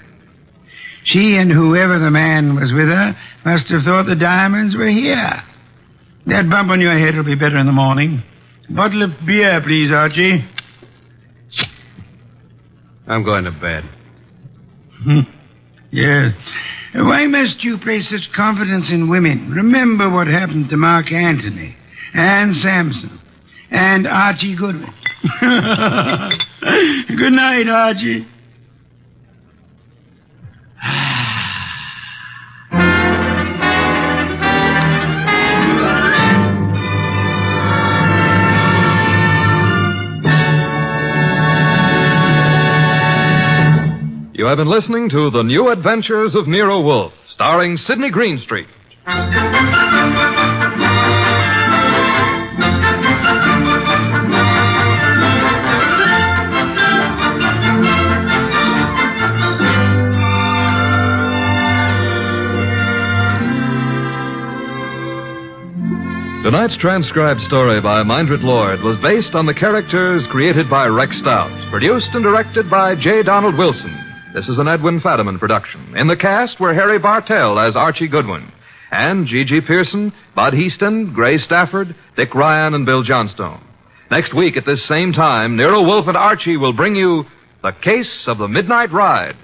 She and whoever the man was with her must have thought the diamonds were here. That bump on your head will be better in the morning. A bottle of beer, please, Archie. I'm going to bed. Yes. Why must you place such confidence in women? Remember what happened to Mark Antony and Samson and Archie Goodwin. Good night, Archie. You have been listening to The New Adventures of Nero Wolfe, starring Sidney Greenstreet. Tonight's transcribed story by Mindred Lord was based on the characters created by Rex Stout, produced and directed by J. Donald Wilson. This is an Edwin Fadiman production. In the cast were Harry Bartell as Archie Goodwin, and G.G. Pearson, Bud Heaston, Gray Stafford, Dick Ryan, and Bill Johnstone. Next week at this same time, Nero Wolfe and Archie will bring you The Case of the Midnight Ride.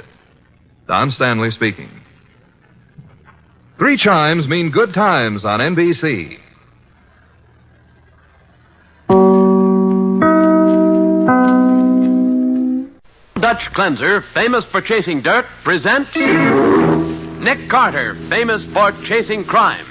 Don Stanley speaking. 3 chimes mean good times on NBC. Dutch Cleanser, famous for chasing dirt, presents Nick Carter, famous for chasing crime.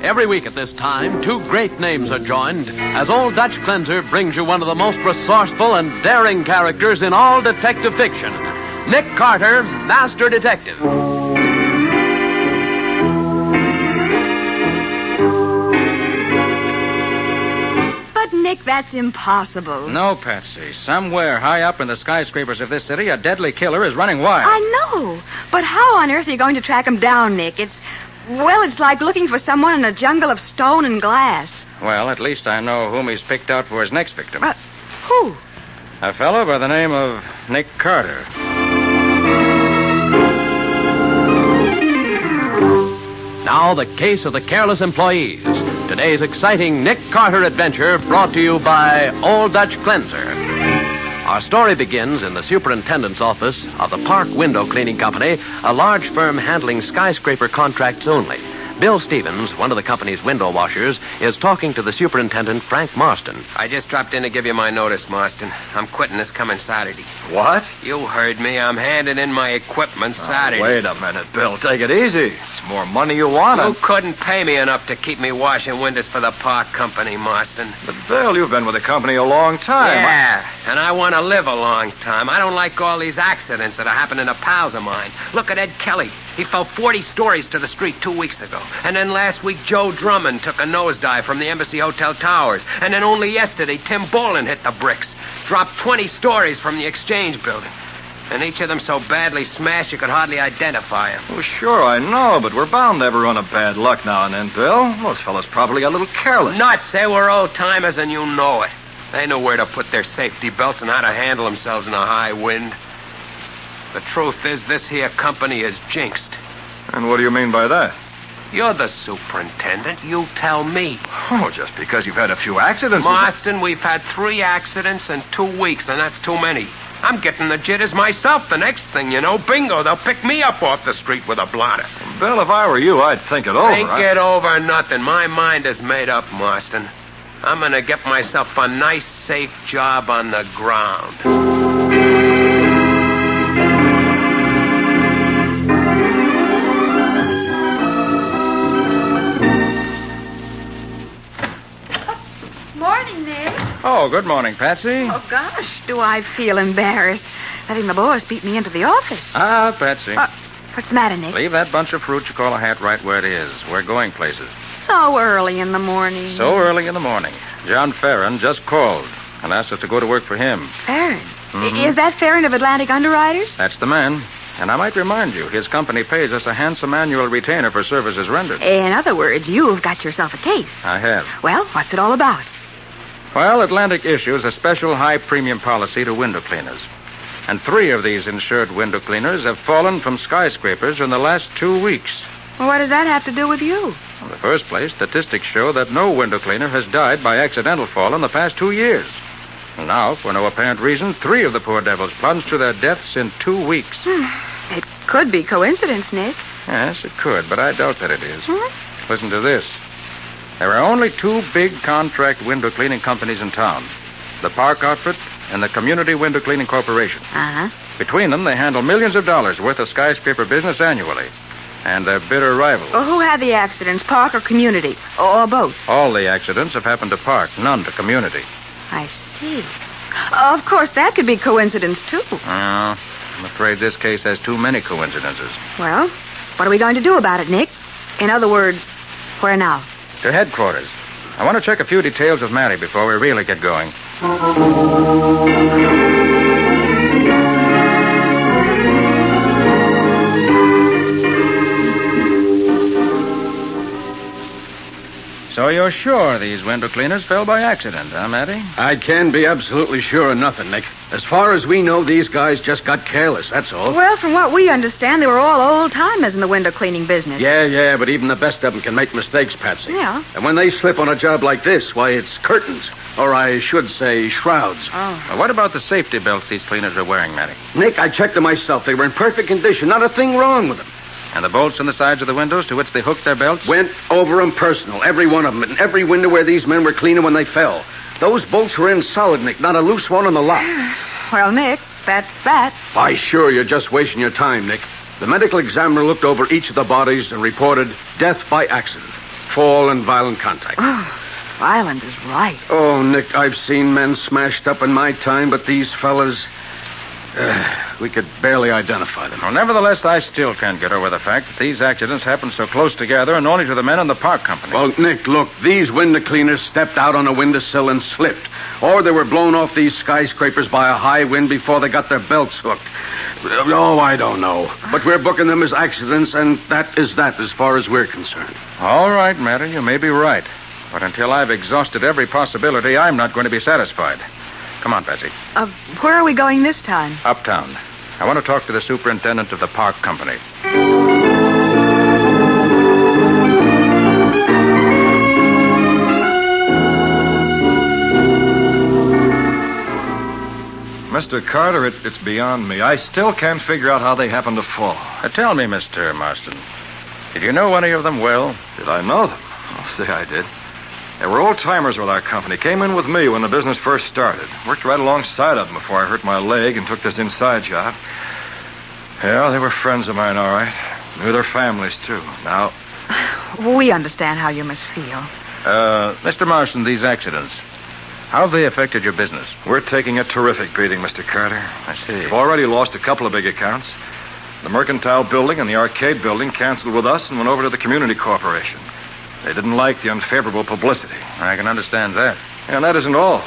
Every week at this time, 2 great names are joined as Old Dutch Cleanser brings you one of the most resourceful and daring characters in all detective fiction, Nick Carter, Master Detective. Nick, that's impossible. No, Patsy. Somewhere high up in the skyscrapers of this city, a deadly killer is running wild. I know. But how on earth are you going to track him down, Nick? It's like looking for someone in a jungle of stone and glass. Well, at least I know whom he's picked out for his next victim. Who? A fellow by the name of Nick Carter. Now, the case of the careless employees. Today's exciting Nick Carter adventure brought to you by Old Dutch Cleanser. Our story begins in the superintendent's office of the Park Window Cleaning Company, a large firm handling skyscraper contracts only. Bill Stevens, one of the company's window washers, is talking to the superintendent, Frank Marston. I just dropped in to give you my notice, Marston. I'm quitting this coming Saturday. What? You heard me. I'm handing in my equipment Saturday. Wait a minute, Bill. Take it easy. It's more money you want. You couldn't pay me enough to keep me washing windows for the Park Company, Marston. But, Bill, you've been with the company a long time. Yeah, and I want to live a long time. I don't like all these accidents that are happening to pals of mine. Look at Ed Kelly. He fell 40 stories to the street 2 weeks ago. And then last week, Joe Drummond took a nosedive from the Embassy Hotel towers. And then only yesterday, Tim Bolin hit the bricks. Dropped 20 stories from the Exchange building. And each of them so badly smashed you could hardly identify him. Well, sure, I know, but we're bound to ever run a bad luck now and then, Bill. Those fellas probably got a little careless. Nuts. They were old-timers, and you know it. They knew where to put their safety belts and how to handle themselves in a high wind. The truth is, this here company is jinxed. And what do you mean by that? You're the superintendent. You tell me. Oh, just because you've had a few accidents. Marston, we've had 3 accidents in 2 weeks, and that's too many. I'm getting the jitters myself. The next thing you know, bingo, they'll pick me up off the street with a blotter. Bill, if I were you, I'd think it over. Think it over nothing. My mind is made up, Marston. I'm going to get myself a nice, safe job on the ground. Morning, Nick. Oh, good morning, Patsy. Oh, gosh, do I feel embarrassed letting the boss beat me into the office. Ah, Patsy. What's the matter, Nick? Leave that bunch of fruit you call a hat right where it is. We're going places. So early in the morning. So early in the morning. John Farron just called and asked us to go to work for him. Farron? Mhm. Is that Farron of Atlantic Underwriters? That's the man. And I might remind you, his company pays us a handsome annual retainer for services rendered. In other words, you've got yourself a case. I have. Well, what's it all about? Well, Atlantic issues a special high-premium policy to window cleaners. And 3 of these insured window cleaners have fallen from skyscrapers in the last 2 weeks. Well, what does that have to do with you? In the first place, statistics show that no window cleaner has died by accidental fall in the past 2 years. And now, for no apparent reason, 3 of the poor devils plunged to their deaths in 2 weeks. It could be coincidence, Nick. Yes, it could, but I doubt that it is. Listen to this. There are only 2 big contract window cleaning companies in town. The Park Outfit and the Community Window Cleaning Corporation. Uh-huh. Between them, they handle millions of dollars worth of skyscraper business annually. And they're bitter rivals. Well, who had the accidents, Park or Community? Or both? All the accidents have happened to Park, none to Community. I see. Of course, that could be coincidence, too. I'm afraid this case has too many coincidences. Well, what are we going to do about it, Nick? In other words, where now? To headquarters. I want to check a few details with Matty before we really get going. So you're sure these window cleaners fell by accident, huh, Matty? I can be absolutely sure of nothing, Nick. As far as we know, these guys just got careless, that's all. Well, from what we understand, they were all old-timers in the window cleaning business. Yeah, but even the best of them can make mistakes, Patsy. Yeah. And when they slip on a job like this, why, it's curtains. Or I should say shrouds. Oh. Well, what about the safety belts these cleaners are wearing, Matty? Nick, I checked them myself. They were in perfect condition. Not a thing wrong with them. And the bolts on the sides of the windows to which they hooked their belts? Went over them personal, every one of them, and every window where these men were cleaning when they fell. Those bolts were in solid, Nick, not a loose one on the lot. Well, Nick, that's that. Why, sure, you're just wasting your time, Nick. The medical examiner looked over each of the bodies and reported death by accident, fall and violent contact. Oh, violent is right. Oh, Nick, I've seen men smashed up in my time, but these fellas... we could barely identify them. Well, nevertheless, I still can't get over the fact that these accidents happened so close together and only to the men in the Park Company. Well, Nick, look, these window cleaners stepped out on a windowsill and slipped. Or they were blown off these skyscrapers by a high wind before they got their belts hooked. Oh, I don't know. But we're booking them as accidents, and that is that as far as we're concerned. All right, Matty, you may be right. But until I've exhausted every possibility, I'm not going to be satisfied. Come on, Patsy. Where are we going this time? Uptown. I want to talk to the superintendent of the Park Company. Mr. Carter, it's beyond me. I still can't figure out how they happened to fall. Tell me, Mr. Marston, did you know any of them well? Did I know them? I'll say I did. They were old-timers with our company. Came in with me when the business first started. Worked right alongside of them before I hurt my leg and took this inside job. Yeah, they were friends of mine, all right. Knew their families, too. Now... We understand how you must feel. Mr. Marston, these accidents, how have they affected your business? We're taking a terrific beating, Mr. Carter. I see. We've already lost a couple of big accounts. The Mercantile Building and the Arcade Building canceled with us and went over to the Community Corporation. They didn't like the unfavorable publicity. I can understand that. And that isn't all.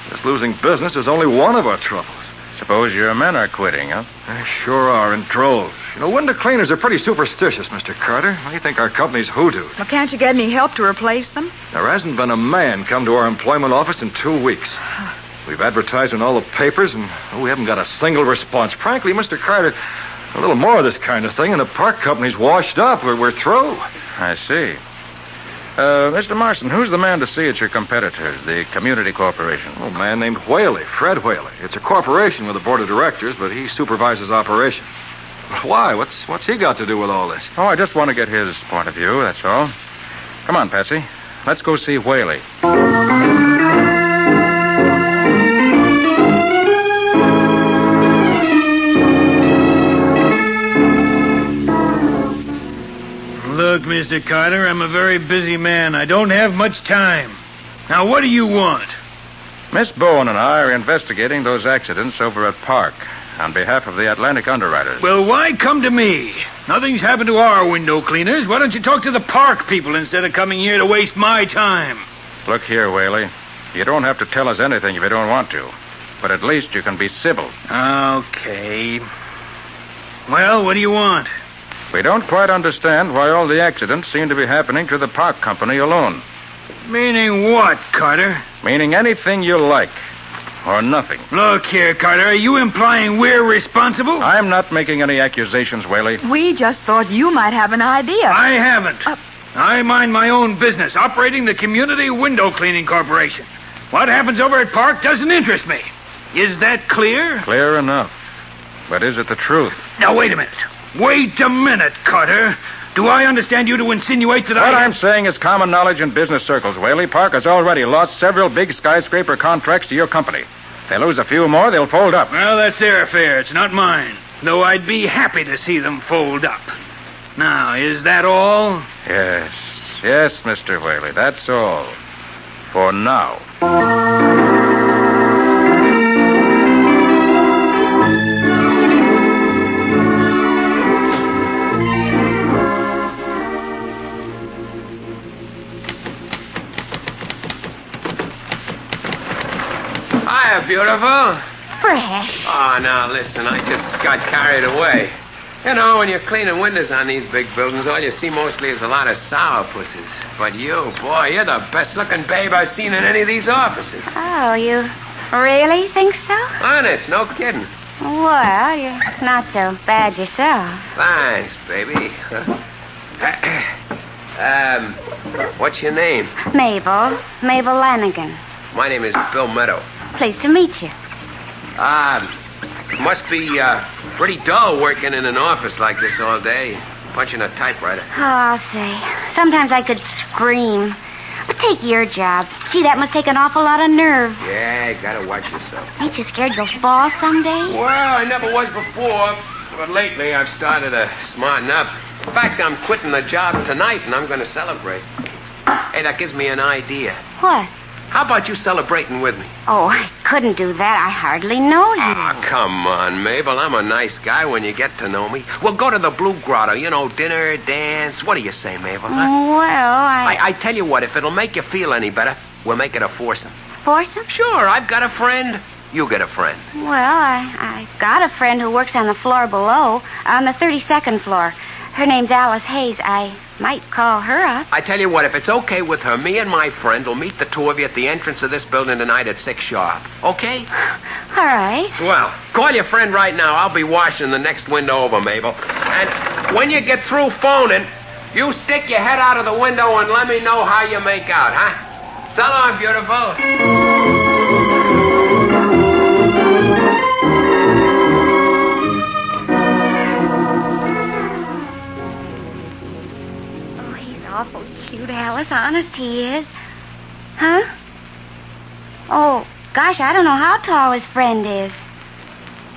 This losing business is only one of our troubles. Suppose your men are quitting, huh? They sure are, in droves. You know, window cleaners are pretty superstitious, Mr. Carter. They think our company's hoodoo. Well, can't you get any help to replace them? There hasn't been a man come to our employment office in 2 weeks. We've advertised in all the papers, and we haven't got a single response. Frankly, Mr. Carter, a little more of this kind of thing, and the park company's washed up. We're through. I see. Mr. Marston, who's the man to see at your competitors, the Community Corporation? Oh, a man named Whaley, Fred Whaley. It's a corporation with a board of directors, but he supervises operations. Why? What's he got to do with all this? Oh, I just want to get his point of view, that's all. Come on, Patsy. Let's go see Whaley. Look, Mr. Carter, I'm a very busy man. I don't have much time. Now, what do you want? Miss Bowen and I are investigating those accidents over at Park on behalf of the Atlantic Underwriters. Well, why come to me? Nothing's happened to our window cleaners. Why don't you talk to the Park people instead of coming here to waste my time? Look here, Whaley. You don't have to tell us anything if you don't want to. But at least you can be civil. Okay. Well, what do you want? We don't quite understand why all the accidents seem to be happening to the Park Company alone. Meaning what, Carter? Meaning anything you like. Or nothing. Look here, Carter. Are you implying we're responsible? I'm not making any accusations, Whaley. We just thought you might have an idea. I haven't. I mind my own business, operating the Community Window Cleaning Corporation. What happens over at Park doesn't interest me. Is that clear? Clear enough. But is it the truth? Now, wait a minute. Wait a minute, Carter. Do I understand you to insinuate that What I'm saying is common knowledge in business circles, Whaley. Park has already lost several big skyscraper contracts to your company. If they lose a few more, they'll fold up. Well, that's their affair. It's not mine. Though I'd be happy to see them fold up. Now, is that all? Yes. Yes, Mr. Whaley. That's all. For now. Beautiful. Fresh. Oh, now, listen, I just got carried away. You know, when you're cleaning windows on these big buildings, all you see mostly is a lot of sourpusses. But you, boy, you're the best-looking babe I've seen in any of these offices. Oh, you really think so? Honest, no kidding. Well, you're not so bad yourself. Thanks, baby. What's your name? Mabel Lanigan. My name is Bill Meadow. Pleased to meet you. Must be pretty dull working in an office like this all day, punching a typewriter. Oh, I'll say. Sometimes I could scream. But take your job. Gee, that must take an awful lot of nerve. Yeah, gotta watch yourself. Ain't you scared you'll fall someday? Well, I never was before, but lately I've started to smarten up. In fact, I'm quitting the job tonight, and I'm gonna celebrate. Hey, that gives me an idea. What? How about you celebrating with me? Oh, I couldn't do that. I hardly know you. Ah, come on, Mabel. I'm a nice guy when you get to know me. We'll go to the Blue Grotto. You know, dinner, dance. What do you say, Mabel? Huh? Well, I tell you what, if it'll make you feel any better, we'll make it a foursome. Foursome? Sure, I've got a friend. You get a friend. Well, I got a friend who works on the floor below, on the 32nd floor. Her name's Alice Hayes. I might call her up. I tell you what, if it's okay with her, me and my friend will meet the two of you at the entrance of this building tonight at 6 sharp. Okay? All right. Swell. Call your friend right now. I'll be washing the next window over, Mabel. And when you get through phoning, you stick your head out of the window and let me know how you make out, huh? So long, beautiful. Alice. Honest, he is. Huh? Oh, gosh, I don't know how tall his friend is.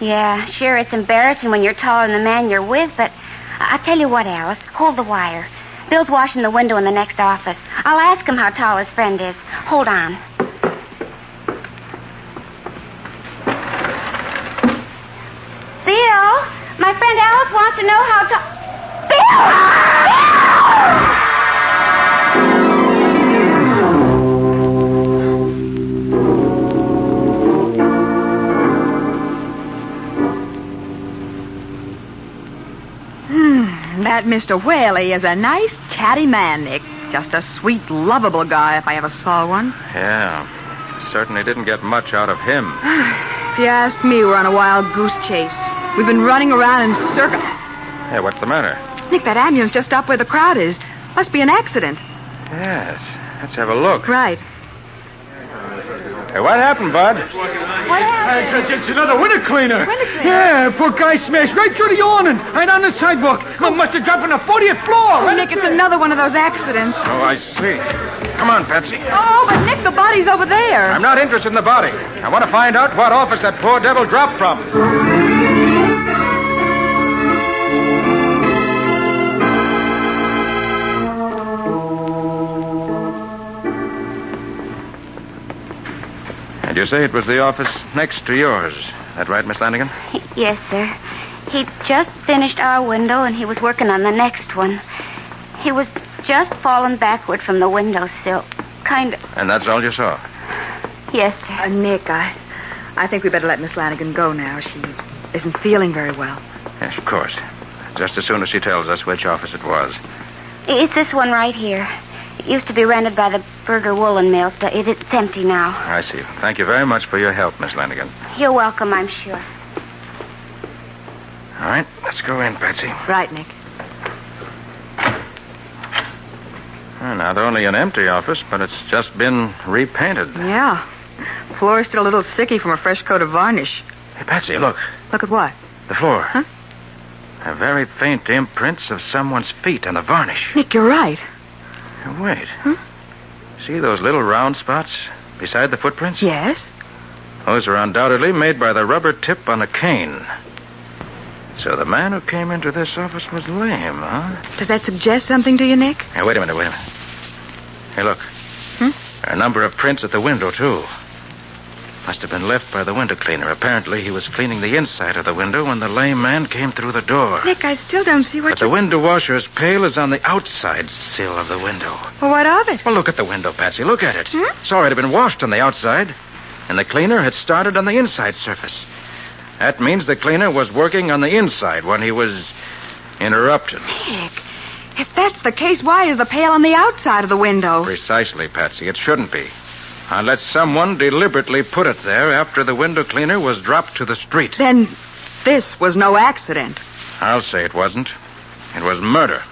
Yeah, sure, it's embarrassing when you're taller than the man you're with, but I'll tell you what, Alice. Hold the wire. Bill's washing the window in the next office. I'll ask him how tall his friend is. Hold on. Bill, my friend Alice wants to know how tall... Bill! That Mr. Whaley is a nice, chatty man, Nick. Just a sweet, lovable guy if I ever saw one. Yeah. Certainly didn't get much out of him. If you ask me, we're on a wild goose chase. We've been running around in circles. Hey, what's the matter? Nick, that ambulance just stopped where the crowd is. Must be an accident. Yes. Let's have a look. Right. Hey, what happened, Bud? What happened? It's another window cleaner. Window cleaner? Yeah, poor guy smashed right through the awning, right on the sidewalk. Must have dropped on the 40th floor. Oh, Nick, it's another one of those accidents. Oh, I see. Come on, Patsy. Oh, but Nick, the body's over there. I'm not interested in the body. I want to find out what office that poor devil dropped from. And you say it was the office next to yours. That right, Miss Lanigan? Yes, sir. He'd just finished our window, and he was working on the next one. He was just falling backward from the windowsill. Kind of... And that's all you saw? Yes, sir. Nick, I think we better let Miss Lanigan go now. She isn't feeling very well. Yes, of course. Just as soon as she tells us which office it was. It's this one right here. It used to be rented by the Berger Woolen Mills, but it's empty now. I see. Thank you very much for your help, Miss Lanigan. You're welcome, I'm sure. All right, let's go in, Patsy. Right, Nick. Well, not only an empty office, but it's just been repainted. Yeah. Floor's still a little sticky from a fresh coat of varnish. Hey, Patsy, look. Look at what? The floor. Huh? A very faint imprints of someone's feet on the varnish. Nick, you're right. Wait. Huh? See those little round spots beside the footprints? Yes. Those are undoubtedly made by the rubber tip on a cane. So the man who came into this office was lame, huh? Does that suggest something to you, Nick? Hey, wait a minute. Hey, look. There are a number of prints at the window, too. Must have been left by the window cleaner. Apparently, he was cleaning the inside of the window when the lame man came through the door. Nick, I still don't see what But the window washer's pail is on the outside sill of the window. Well, what of it? Well, look at the window, Patsy. Look at it. So it had been washed on the outside, and the cleaner had started on the inside surface. That means the cleaner was working on the inside when he was interrupted. Nick, if that's the case, why is the pail on the outside of the window? Precisely, Patsy. It shouldn't be. Unless someone deliberately put it there after the window cleaner was dropped to the street. Then this was no accident. I'll say it wasn't. It was murder.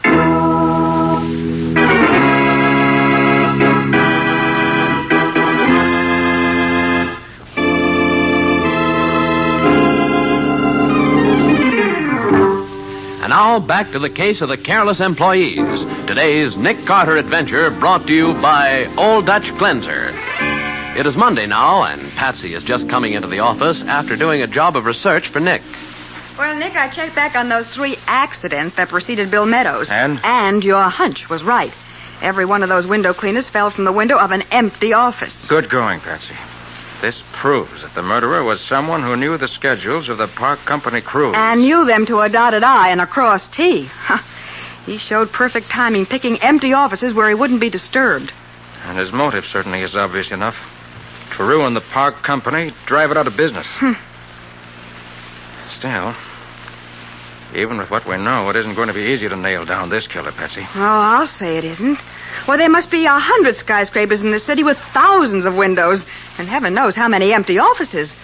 And now, back to the case of the careless employees. Today's Nick Carter adventure brought to you by Old Dutch Cleanser. It is Monday now, and Patsy is just coming into the office after doing a job of research for Nick. Well, Nick, I checked back on those 3 accidents that preceded Bill Meadows. And? And your hunch was right. Every one of those window cleaners fell from the window of an empty office. Good going, Patsy. This proves that the murderer was someone who knew the schedules of the park company crews. And knew them to a dotted I and a crossed T. He showed perfect timing, picking empty offices where he wouldn't be disturbed. And his motive certainly is obvious enough. To ruin the park company, drive it out of business. Still, even with what we know, it isn't going to be easy to nail down this killer, Patsy. Oh, I'll say it isn't. Well, there must be 100 skyscrapers in the city with thousands of windows, and heaven knows how many empty offices.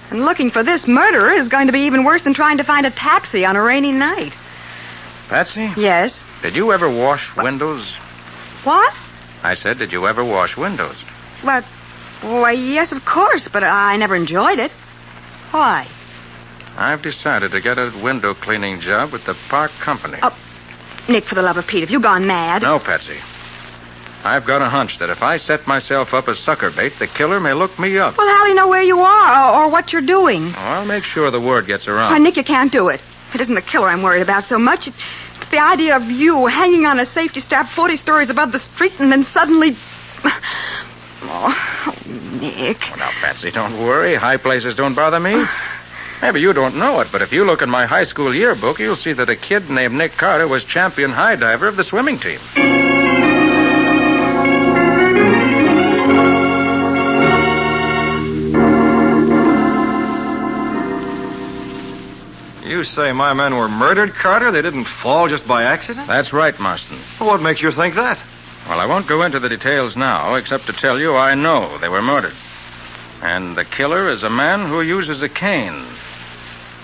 And looking for this murderer is going to be even worse than trying to find a taxi on a rainy night. Patsy? Yes? Did you ever wash windows? What? I said, did you ever wash windows? Why, yes, of course, but I never enjoyed it. Why? I've decided to get a window cleaning job with the park company. Oh, Nick, for the love of Pete, have you gone mad? No, Patsy. I've got a hunch that if I set myself up as sucker bait, the killer may look me up. Well, how'll he know where you are or what you're doing? Oh, I'll make sure the word gets around. Oh, Nick, you can't do it. It isn't the killer I'm worried about so much. It's the idea of you hanging on a safety strap 40 stories above the street and then suddenly... Oh, Nick. Well, now, Patsy, don't worry. High places don't bother me. Maybe you don't know it, but if you look in my high school yearbook, you'll see that a kid named Nick Carter was champion high diver of the swimming team. You say my men were murdered, Carter? They didn't fall just by accident? That's right, Marston. Well, what makes you think that? Well, I won't go into the details now, except to tell you I know they were murdered. And the killer is a man who uses a cane.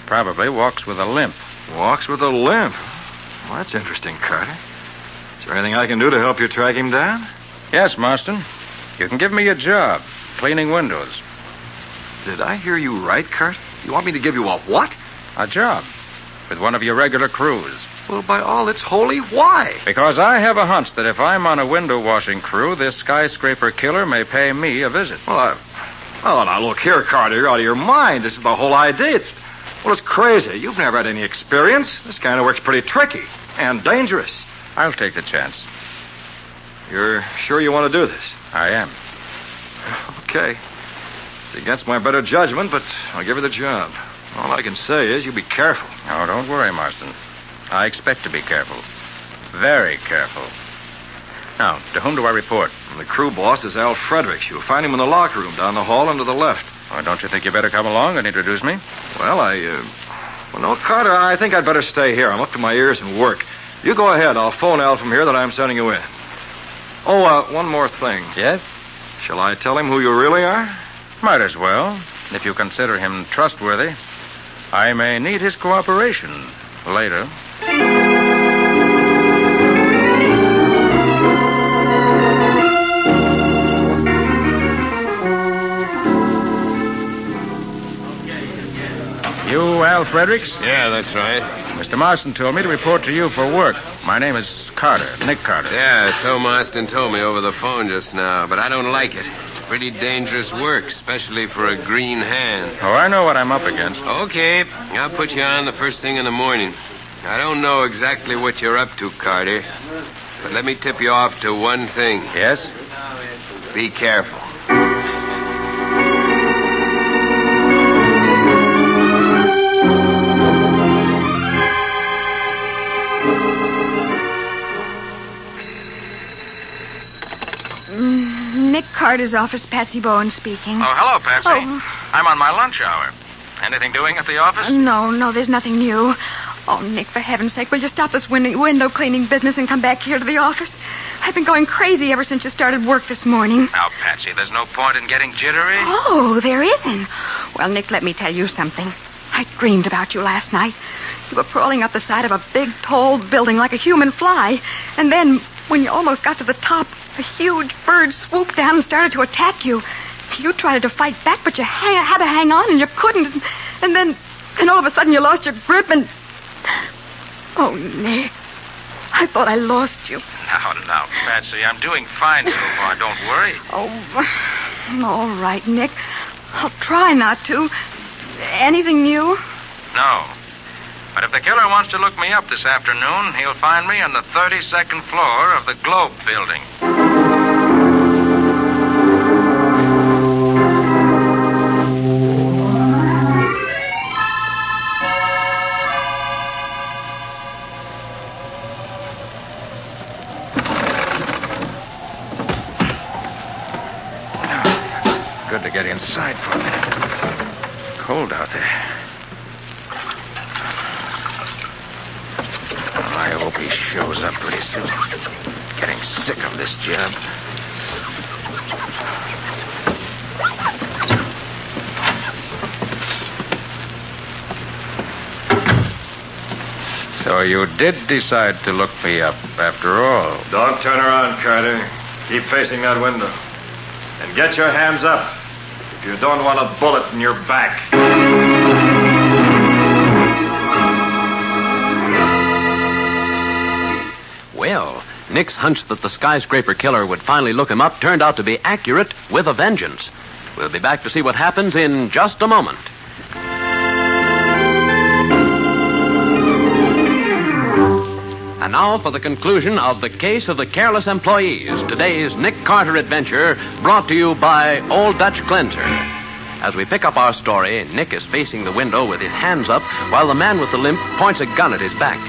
Probably walks with a limp. Walks with a limp? Well, that's interesting, Carter. Is there anything I can do to help you track him down? Yes, Marston. You can give me a job, cleaning windows. Did I hear you right, Carter? You want me to give you a what? A job. With one of your regular crews. Well, by all that's holy, why? Because I have a hunch that if I'm on a window washing crew, this skyscraper killer may pay me a visit. Well, now look here, Carter. You're out of your mind. This is the whole idea. Well, it's crazy. You've never had any experience. This kind of work's pretty tricky and dangerous. I'll take the chance. You're sure you want to do this? I am. Okay. It's against my better judgment, but I'll give you the job. All I can say is you be careful. Oh, don't worry, Marston. I expect to be careful. Very careful. Now, to whom do I report? The crew boss is Al Fredericks. You'll find him in the locker room down the hall and to the left. Oh, don't you think you better come along and introduce me? Well, Well, no, Carter, I think I'd better stay here. I'm up to my ears in work. You go ahead. I'll phone Al from here that I'm sending you in. Oh, one more thing. Yes? Shall I tell him who you really are? Might as well. If you consider him trustworthy. I may need his cooperation later. You, Al Fredericks? Yeah, that's right. Mr. Marston told me to report to you for work. My name is Carter, Nick Carter. Yeah, so Marston told me over the phone just now, but I don't like it. It's pretty dangerous work, especially for a green hand. Oh, I know what I'm up against. Okay, I'll put you on the first thing in the morning. I don't know exactly what you're up to, Carter, but let me tip you off to one thing. Yes? Be careful. Nick Carter's office, Patsy Bowen speaking. Oh, hello, Patsy. Oh. I'm on my lunch hour. Anything doing at the office? No, there's nothing new. Oh, Nick, for heaven's sake, will you stop this window cleaning business and come back here to the office? I've been going crazy ever since you started work this morning. Now, Patsy, there's no point in getting jittery. Oh, there isn't. Well, Nick, let me tell you something. I dreamed about you last night. You were crawling up the side of a big, tall building like a human fly. And then, when you almost got to the top, a huge bird swooped down and started to attack you. You tried to fight back, but you had to hang on, and you couldn't. And then all of a sudden, you lost your grip, and... Oh, Nick, I thought I lost you. Now, Patsy, I'm doing fine so far. Don't worry. Oh, all right, Nick. I'll try not to. Anything new? No. But if the killer wants to look me up this afternoon, he'll find me on the 32nd floor of the Globe building. Good to get inside for a minute. Cold out there. I hope he shows up pretty soon. Getting sick of this job. So you did decide to look me up after all. Don't turn around, Carter. Keep facing that window. And get your hands up if you don't want a bullet in your back. Well, Nick's hunch that the skyscraper killer would finally look him up turned out to be accurate with a vengeance. We'll be back to see what happens in just a moment. And now for the conclusion of the case of the careless employees. Today's Nick Carter adventure brought to you by Old Dutch Cleanser. As we pick up our story, Nick is facing the window with his hands up while the man with the limp points a gun at his back.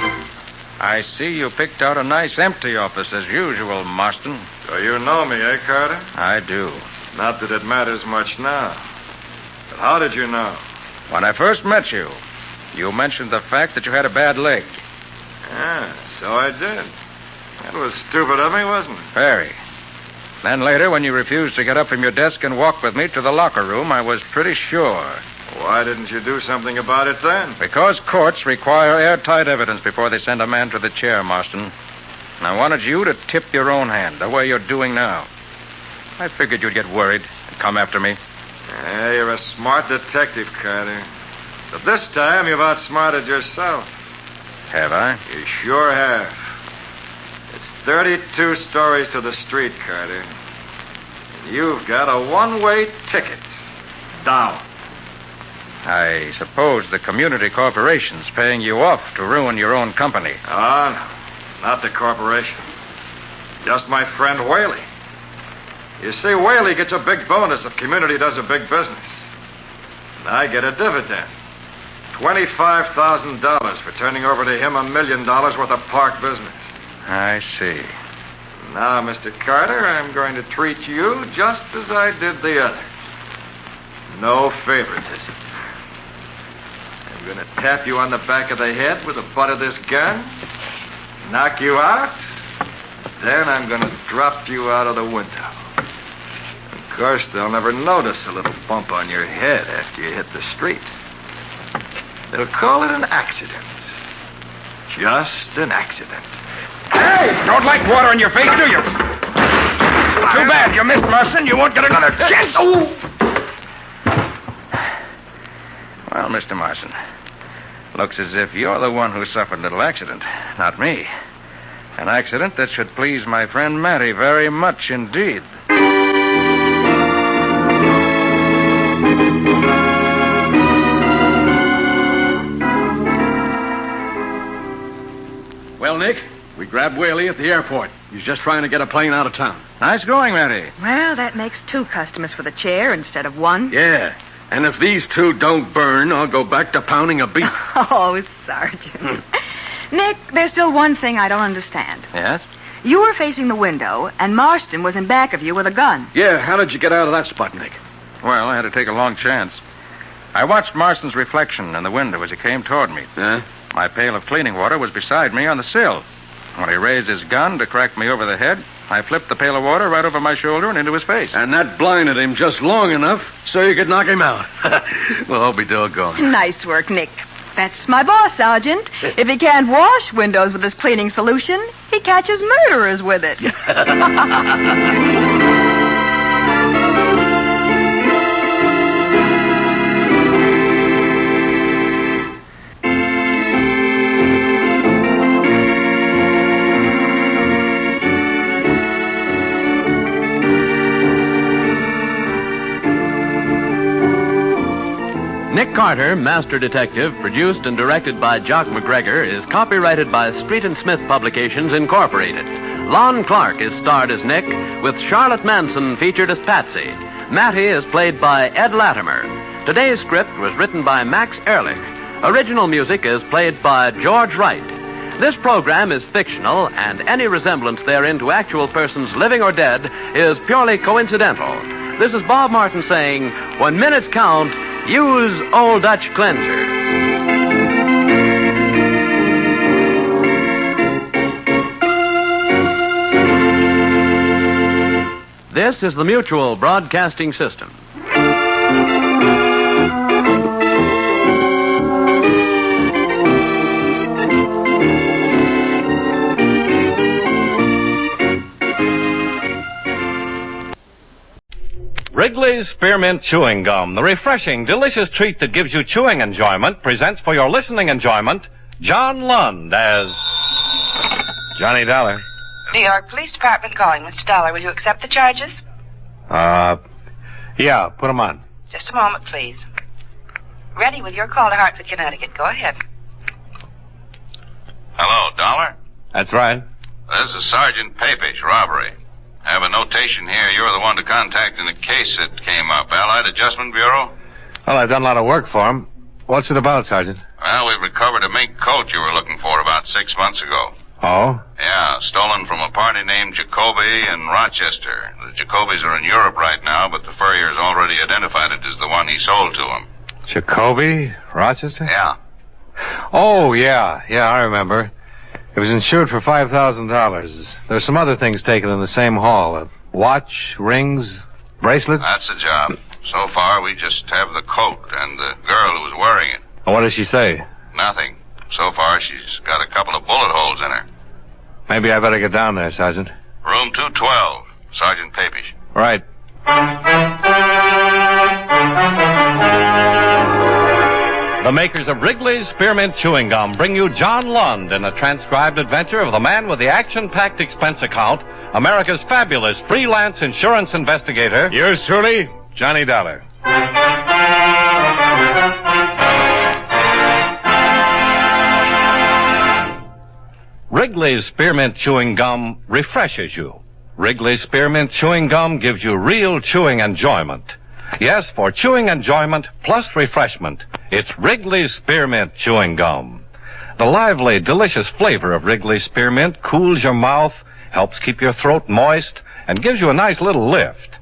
I see you picked out a nice empty office as usual, Marston. So you know me, eh, Carter? I do. Not that it matters much now. But how did you know? When I first met you, you mentioned the fact that you had a bad leg. Yeah, so I did. That was stupid of me, wasn't it? Very. Then later, when you refused to get up from your desk and walk with me to the locker room, I was pretty sure. Why didn't you do something about it then? Because courts require airtight evidence before they send a man to the chair, Marston. And I wanted you to tip your own hand, the way you're doing now. I figured you'd get worried and come after me. Yeah, you're a smart detective, Carter. But this time, you've outsmarted yourself. Have I? You sure have. It's 32 stories to the street, Carter. And you've got a one-way ticket. Down. I suppose the community corporation's paying you off to ruin your own company. Oh, no. Not the corporation. Just my friend Whaley. You see, Whaley gets a big bonus if community does a big business. And I get a dividend. $25,000 for turning over to him $1 million worth of park business. I see. Now, Mr. Carter, I'm going to treat you just as I did the others. No favoritism. I'm going to tap you on the back of the head with the butt of this gun, knock you out, then I'm going to drop you out of the window. Of course, they'll never notice a little bump on your head after you hit the street. They'll call it an accident. Just an accident. Hey! Don't like water on your face, do you? Too bad you missed, Marston. You won't get another chance. Oh! Well, Mr. Marston, looks as if you're the one who suffered a little accident, not me. An accident that should please my friend Matty very much indeed. Well, Nick, we grabbed Whaley at the airport. He's just trying to get a plane out of town. Nice going, Matty. Well, that makes 2 customers for the chair instead of 1. Yeah. And if these 2 don't burn, I'll go back to pounding a beef. Oh, Sergeant. Nick, there's still one thing I don't understand. Yes? You were facing the window, and Marston was in back of you with a gun. Yeah, how did you get out of that spot, Nick? Well, I had to take a long chance. I watched Marston's reflection in the window as he came toward me. Yeah? My pail of cleaning water was beside me on the sill. When he raised his gun to crack me over the head, I flipped the pail of water right over my shoulder and into his face. And that blinded him just long enough so you could knock him out. Well, I'll be doggone. Nice work, Nick. That's my boss, Sergeant. If he can't wash windows with his cleaning solution, he catches murderers with it. Nick Carter, Master Detective, produced and directed by Jock McGregor, is copyrighted by Street and Smith Publications, Incorporated. Lon Clark is starred as Nick, with Charlotte Manson featured as Patsy. Matty is played by Ed Latimer. Today's script was written by Max Ehrlich. Original music is played by George Wright. This program is fictional, and any resemblance therein to actual persons living or dead is purely coincidental. This is Bob Martin saying, when minutes count, use Old Dutch Cleanser. This is the Mutual Broadcasting System. Wrigley's Spearmint Chewing Gum, the refreshing, delicious treat that gives you chewing enjoyment, presents for your listening enjoyment, John Lund as Johnny Dollar. New York Police Department calling. Mr. Dollar, will you accept the charges? Yeah, put him on. Just a moment, please. Ready with your call to Hartford, Connecticut. Go ahead. Hello, Dollar? That's right. This is Sergeant Papish, robbery. I have a notation here. You're the one to contact in the case that came up. Allied Adjustment Bureau? Well, I've done a lot of work for him. What's it about, Sergeant? Well, we've recovered a mink coat you were looking for about 6 months ago. Oh? Yeah, stolen from a party named Jacoby in Rochester. The Jacobys are in Europe right now, but the furrier's already identified it as the one he sold to him. Jacoby? Rochester? Yeah. Oh, yeah, I remember. It was insured for $5,000. There's some other things taken in the same haul. A watch, rings, bracelet. That's the job. So far, we just have the coat and the girl who was wearing it. What does she say? Nothing. So far, she's got a couple of bullet holes in her. Maybe I better get down there, Sergeant. Room 212, Sergeant Papish. Right. The makers of Wrigley's Spearmint Chewing Gum bring you John Lund in a transcribed adventure of the man with the action-packed expense account, America's fabulous freelance insurance investigator. Yours truly, Johnny Dollar. Wrigley's Spearmint Chewing Gum refreshes you. Wrigley's Spearmint Chewing Gum gives you real chewing enjoyment. Yes, for chewing enjoyment plus refreshment, it's Wrigley's Spearmint Chewing Gum. The lively, delicious flavor of Wrigley's Spearmint cools your mouth, helps keep your throat moist, and gives you a nice little lift.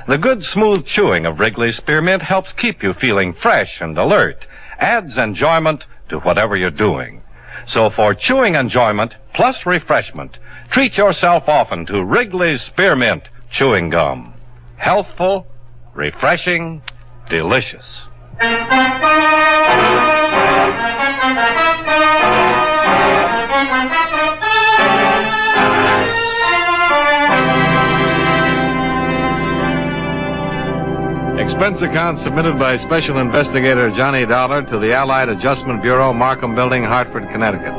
The good, smooth chewing of Wrigley's Spearmint helps keep you feeling fresh and alert, adds enjoyment to whatever you're doing. So for chewing enjoyment plus refreshment, treat yourself often to Wrigley's Spearmint Chewing Gum. Healthful, refreshing, delicious. Expense account submitted by Special Investigator Johnny Dollar to the Allied Adjustment Bureau, Markham Building, Hartford, Connecticut.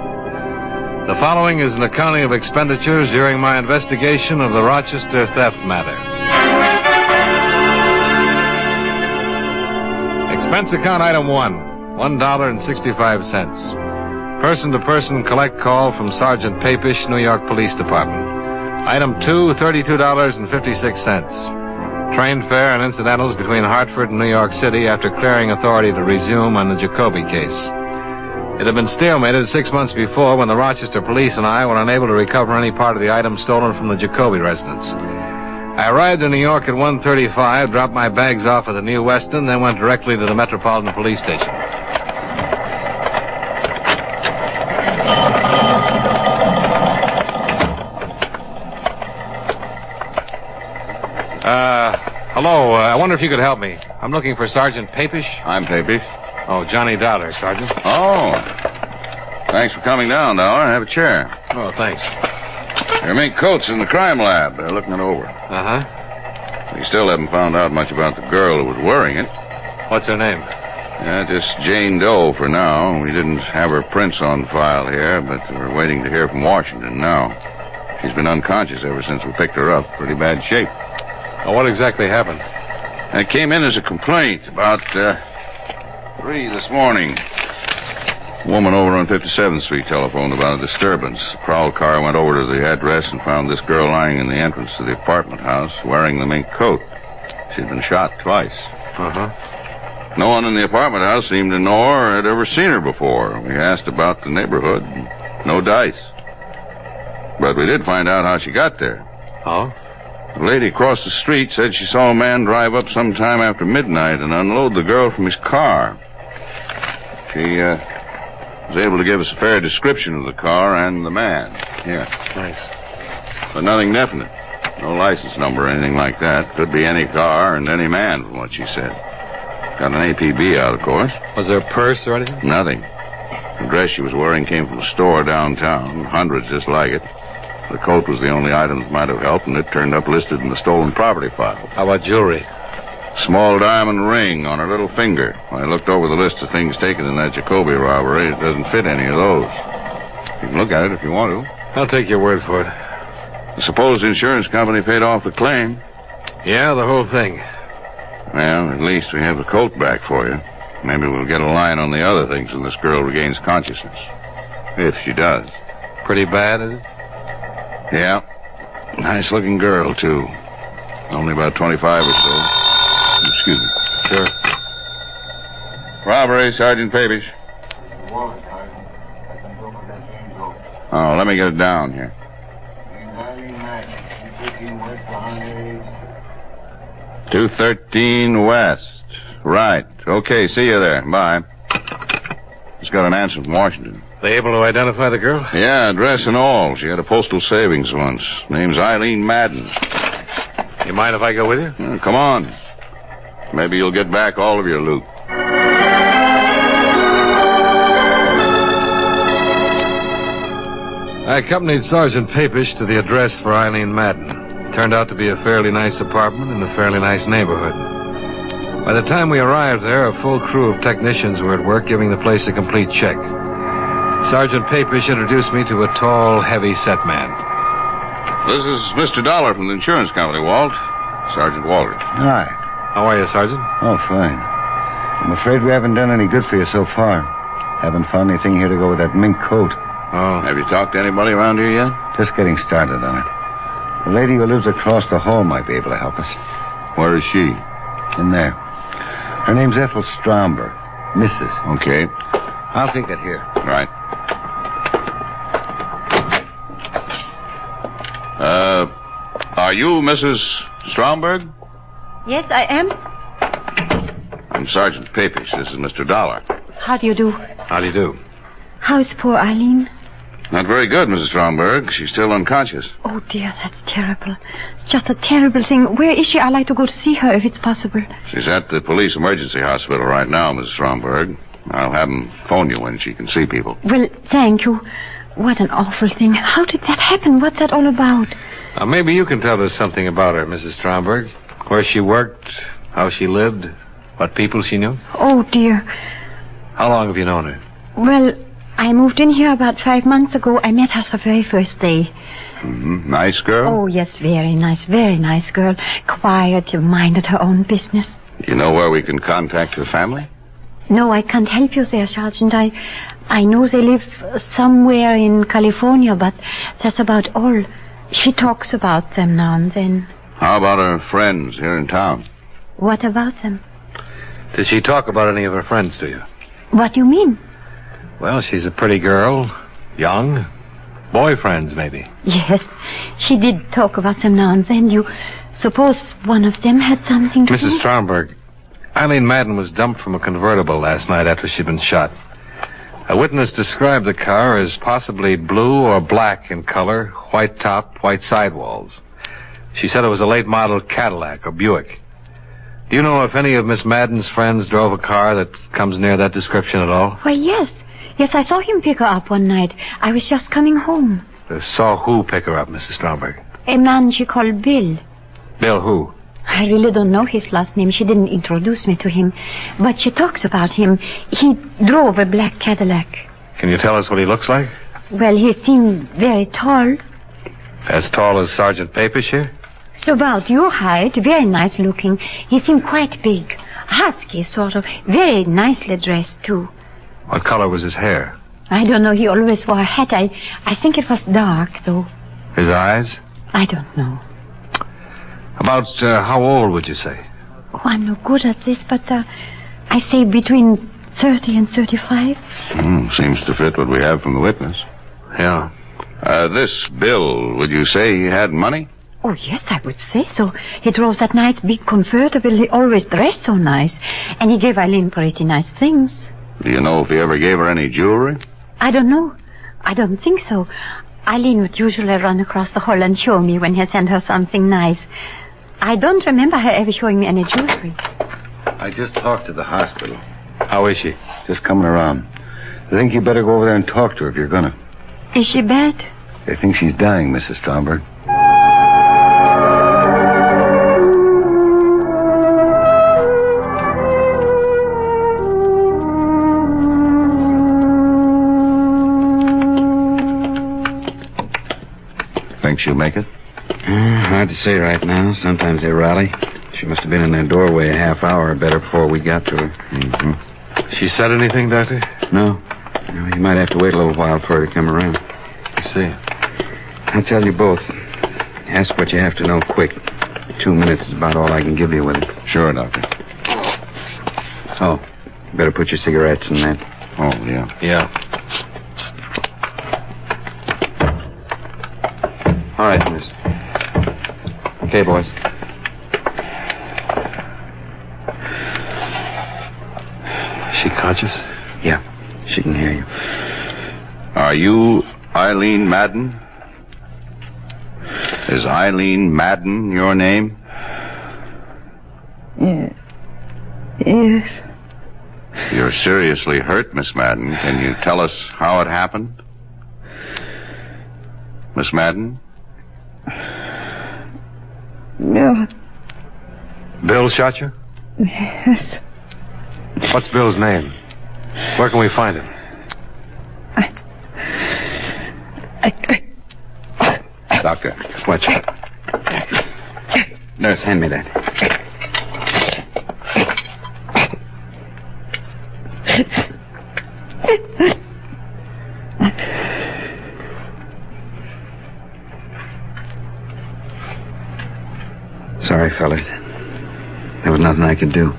The following is an accounting of expenditures during my investigation of the Rochester theft matter. Expense account item 1, $1.65. Person-to-person collect call from Sergeant Papish, New York Police Department. Item 2, $32.56. Train fare and incidentals between Hartford and New York City after clearing authority to resume on the Jacoby case. It had been stalemated 6 months before when the Rochester police and I were unable to recover any part of the items stolen from the Jacoby residence. I arrived in New York at 1:35, dropped my bags off at the New Weston, then went directly to the Metropolitan Police Station. Hello, I wonder if you could help me. I'm looking for Sergeant Papish. I'm Papish. Oh, Johnny Dollar, Sergeant. Oh. Thanks for coming down, Dollar. Have a chair. Oh, thanks. Your mink coat's in the crime lab. They're looking it over. Uh-huh. We still haven't found out much about the girl who was wearing it. What's her name? Yeah, just Jane Doe for now. We didn't have her prints on file here, but we're waiting to hear from Washington now. She's been unconscious ever since we picked her up. Pretty bad shape. Well, what exactly happened? It came in as a complaint about 3 this morning. A woman over on 57th Street telephoned about a disturbance. The prowl car went over to the address and found this girl lying in the entrance to the apartment house wearing the mink coat. She'd been shot twice. Uh-huh. No one in the apartment house seemed to know her or had ever seen her before. We asked about the neighborhood. No dice. But we did find out how she got there. Oh? The lady across the street said she saw a man drive up sometime after midnight and unload the girl from his car. She was able to give us a fair description of the car and the man. Here. Nice. But nothing definite. No license number or anything like that. Could be any car and any man, from what she said. Got an APB out, of course. Was there a purse or anything? Nothing. The dress she was wearing came from a store downtown. Hundreds just like it. The coat was the only item that might have helped, and it turned up listed in the stolen property file. How about jewelry? Small diamond ring on her little finger. When I looked over the list of things taken in that Jacoby robbery, it doesn't fit any of those. You can look at it if you want to. I'll take your word for it. I suppose the insurance company paid off the claim. Yeah, the whole thing. Well, at least we have the colt back for you. Maybe we'll get a line on the other things when this girl regains consciousness. If she does. Pretty bad, is it? Yeah. Nice-looking girl, too. Only about 25 or so. Excuse me. Sure. Robbery, Sergeant Papish. Oh, let me get it down here. 213 West. Right. Okay, see you there. Bye. Just got an answer from Washington. They able to identify the girl? Yeah, address and all. She had a postal savings once. Name's Eileen Madden. You mind if I go with you? Yeah, come on. Maybe you'll get back all of your loot. I accompanied Sergeant Papish to the address for Eileen Madden. Turned out to be a fairly nice apartment in a fairly nice neighborhood. By the time we arrived there, a full crew of technicians were at work giving the place a complete check. Sergeant Papish introduced me to a tall, heavy-set man. This is Mr. Dollar from the insurance company, Walt. Sergeant Walter. Hi. How are you, Sergeant? Oh, fine. I'm afraid we haven't done any good for you so far. Haven't found anything here to go with that mink coat. Oh. Have you talked to anybody around here yet? Just getting started on it. The lady who lives across the hall might be able to help us. Where is she? In there. Her name's Ethel Stromberg. Mrs. Okay. I'll take it here. Right. Are you Mrs. Stromberg? Yes, I am. I'm Sergeant Papish. This is Mr. Dollar. How do you do? How do you do? How is poor Eileen? Not very good, Mrs. Stromberg. She's still unconscious. Oh, dear, that's terrible. It's just a terrible thing. Where is she? I'd like to go to see her if it's possible. She's at the police emergency hospital right now, Mrs. Stromberg. I'll have them phone you when she can see people. Well, thank you. What an awful thing. How did that happen? What's that all about? Maybe you can tell us something about her, Mrs. Stromberg. Where she worked, how she lived, what people she knew. Oh, dear. How long have you known her? Well, I moved in here about 5 months ago. I met her the very first day. Mm-hmm. Nice girl? Oh, yes, very nice girl. Quiet, minded her own business. You know where we can contact her family? No, I can't help you there, Sergeant. I know they live somewhere in California, but that's about all. She talks about them now and then. How about her friends here in town? What about them? Did she talk about any of her friends to you? What do you mean? Well, she's a pretty girl. Young. Boyfriends, maybe. Yes, she did talk about them now and then. You suppose one of them had something to do? Mrs. Stromberg, Eileen Madden was dumped from a convertible last night after she'd been shot. A witness described the car as possibly blue or black in color, white top, white sidewalls. She said it was a late model Cadillac or Buick. Do you know if any of Miss Madden's friends drove a car that comes near that description at all? Why, yes. Yes, I saw him pick her up one night. I was just coming home. Saw who pick her up, Mrs. Stromberg? A man she called Bill. Bill who? I really don't know his last name. She didn't introduce me to him. But she talks about him. He drove a black Cadillac. Can you tell us what he looks like? Well, he seemed very tall. As tall as Sergeant Papish here? So about your height, very nice looking. He seemed quite big. Husky, sort of. Very nicely dressed, too. What color was his hair? I don't know. He always wore a hat. I think it was dark, though. His eyes? I don't know. About how old would you say? Oh, I'm no good at this, but I say between 30 and 35. Seems to fit what we have from the witness. Yeah. This Bill, would you say he had money? Oh, yes, I would say so. He drove that nice big convertible. He always dressed so nice. And he gave Eileen pretty nice things. Do you know if he ever gave her any jewelry? I don't know. I don't think so. Eileen would usually run across the hall and show me when he sent her something nice. I don't remember her ever showing me any jewelry. I just talked to the hospital. How is she? Just coming around. They think you better go over there and talk to her if you're gonna. Is she bad? They think she's dying, Mrs. Stromberg. Think she'll make it? Hard to say right now. Sometimes they rally. She must have been in their doorway a half hour or better before we got to her. Mm-hmm. She said anything, Doctor? No. You might have to wait a little while for her to come around. I see. I'll tell you both. Ask what you have to know quick. 2 minutes is about all I can give you with it. Sure, Doctor. Oh, you better put your cigarettes in that. Oh, yeah. Yeah. All right, miss. Okay, boys. She conscious? Yeah, she can hear you. Are you Eileen Madden? Is Eileen Madden your name? Yes. You're seriously hurt, Miss Madden. Can you tell us how it happened? Miss Madden? No. Bill shot you? Yes. What's Bill's name? Where can we find him? Doctor, watch out. Nurse, hand me that. Sorry, fellas. There was nothing I could do.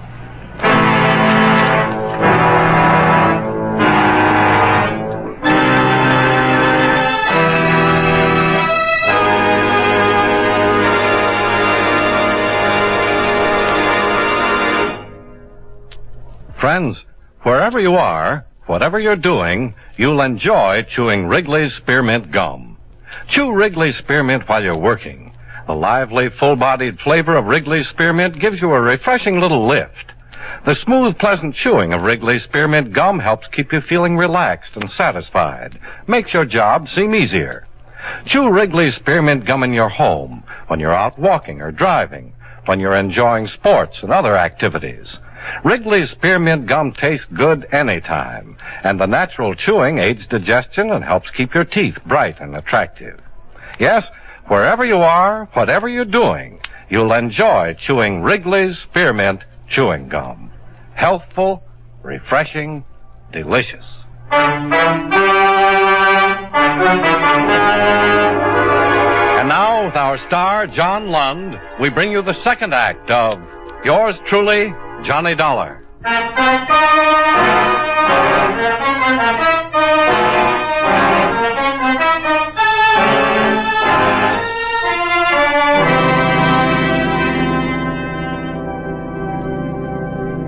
Friends, wherever you are, whatever you're doing, you'll enjoy chewing Wrigley's Spearmint Gum. Chew Wrigley's Spearmint while you're working. The lively, full-bodied flavor of Wrigley's Spearmint gives you a refreshing little lift. The smooth, pleasant chewing of Wrigley's Spearmint Gum helps keep you feeling relaxed and satisfied. Makes your job seem easier. Chew Wrigley's Spearmint Gum in your home, when you're out walking or driving, when you're enjoying sports and other activities. Wrigley's Spearmint Gum tastes good anytime, and the natural chewing aids digestion and helps keep your teeth bright and attractive. Yes, wherever you are, whatever you're doing, you'll enjoy chewing Wrigley's Spearmint Chewing Gum. Healthful, refreshing, delicious. And now, with our star, John Lund, we bring you the second act of Yours Truly, Johnny Dollar.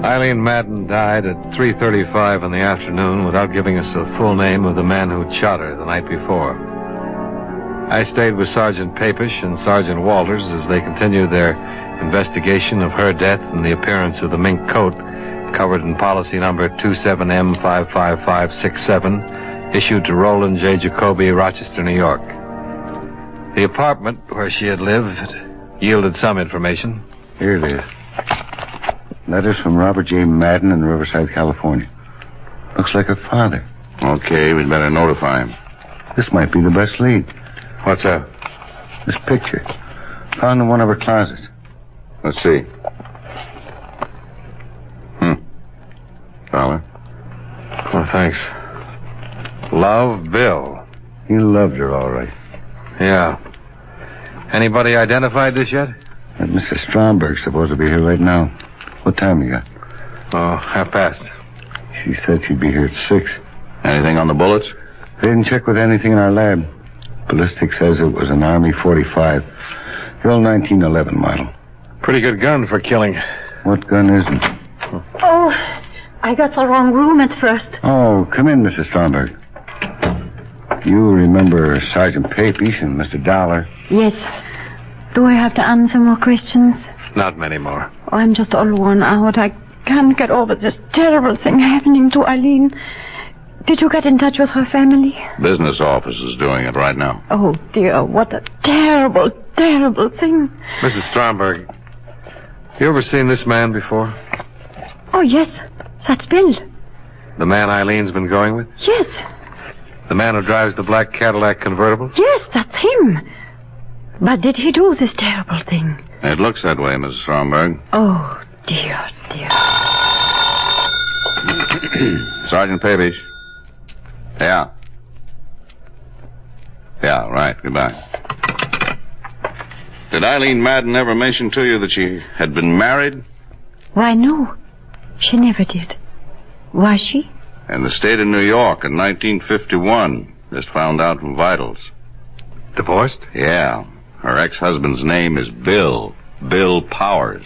Eileen Madden died at 3:35 in the afternoon without giving us the full name of the man who shot her the night before. I stayed with Sergeant Papish and Sergeant Walters as they continued their investigation of her death and the appearance of the mink coat covered in policy number 27M55567, issued to Roland J. Jacoby, Rochester, New York. The apartment where she had lived yielded some information. Here it is. Letters from Robert J. Madden in Riverside, California. Looks like her father. Okay, we'd better notify him. This might be the best lead. What's that? This picture. Found in one of her closets. Let's see. $1. Oh, thanks. Love, Bill. He loved her, all right. Yeah. Anybody identified this yet? That Mrs. Stromberg's supposed to be here right now. What time you got? Oh, 5:30. She said she'd be here at 6. Anything on the bullets? They didn't check with anything in our lab. Ballistics says it was an Army 45. The old 1911 model. Pretty good gun for killing. What gun isn't? Oh, I got the wrong room at first. Oh, come in, Mrs. Stromberg. You remember Sergeant Papish and Mr. Dollar? Yes. Do I have to answer more questions? Not many more. Oh, I'm just all worn out. I can't get over this terrible thing happening to Eileen. Did you get in touch with her family? Business office is doing it right now. Oh, dear, what a terrible, terrible thing. Mrs. Stromberg, you ever seen this man before? Oh, yes. That's Bill. The man Eileen's been going with? Yes. The man who drives the black Cadillac convertible? Yes, that's him. But did he do this terrible thing? It looks that way, Mrs. Stromberg. Oh, dear, dear. Sergeant Pavish. Yeah. Yeah, right. Goodbye. Did Eileen Madden ever mention to you that she had been married? Why, no. She never did. Was she? In the state of New York in 1951. Just found out from vitals. Divorced? Yeah. Her ex-husband's name is Bill. Bill Powers.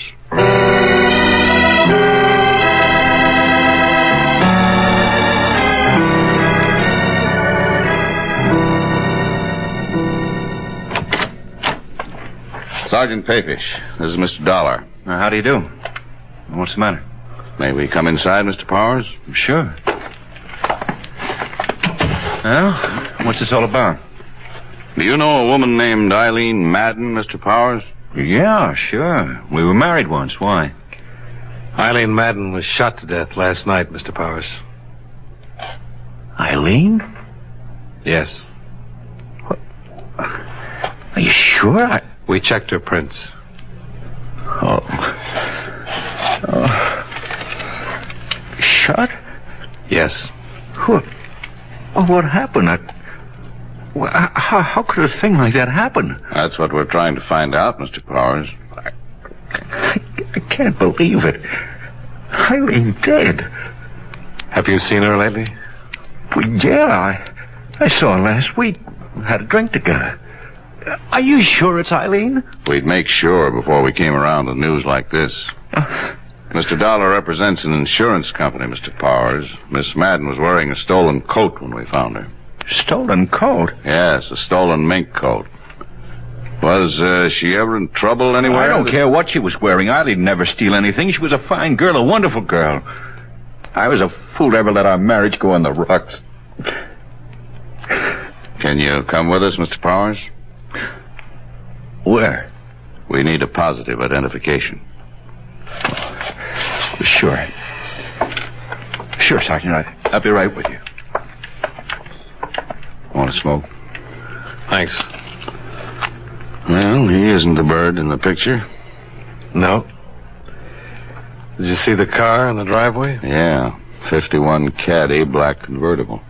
Sergeant Papish, this is Mr. Dollar. How do you do? What's the matter? May we come inside, Mr. Powers? Sure. Well, what's this all about? Do you know a woman named Eileen Madden, Mr. Powers? Yeah, sure. We were married once. Why? Eileen Madden was shot to death last night, Mr. Powers. Eileen? Yes. What? Are you sure? We checked her prints. Oh. Shot? Yes. What? Oh, what happened? How could a thing like that happen? That's what we're trying to find out, Mr. Powers. I can't believe it. Eileen dead. Have you seen her lately? Well, yeah, I saw her last week. Had a drink together. Are you sure it's Eileen? We'd make sure before we came around with news like this. Mr. Dollar represents an insurance company, Mr. Powers. Miss Madden was wearing a stolen coat when we found her. Stolen coat? Yes, a stolen mink coat. Was she ever in trouble anywhere? I don't care what she was wearing. Eileen never steal anything. She was a fine girl, a wonderful girl. I was a fool to ever let our marriage go on the rocks. Can you come with us, Mr. Powers? Where? We need a positive identification. Sure. Sure, Sergeant. I'll be right with you. Want to smoke? Thanks. Well, he isn't the bird in the picture. No. Did you see the car in the driveway? Yeah. 51 Caddy, black convertible.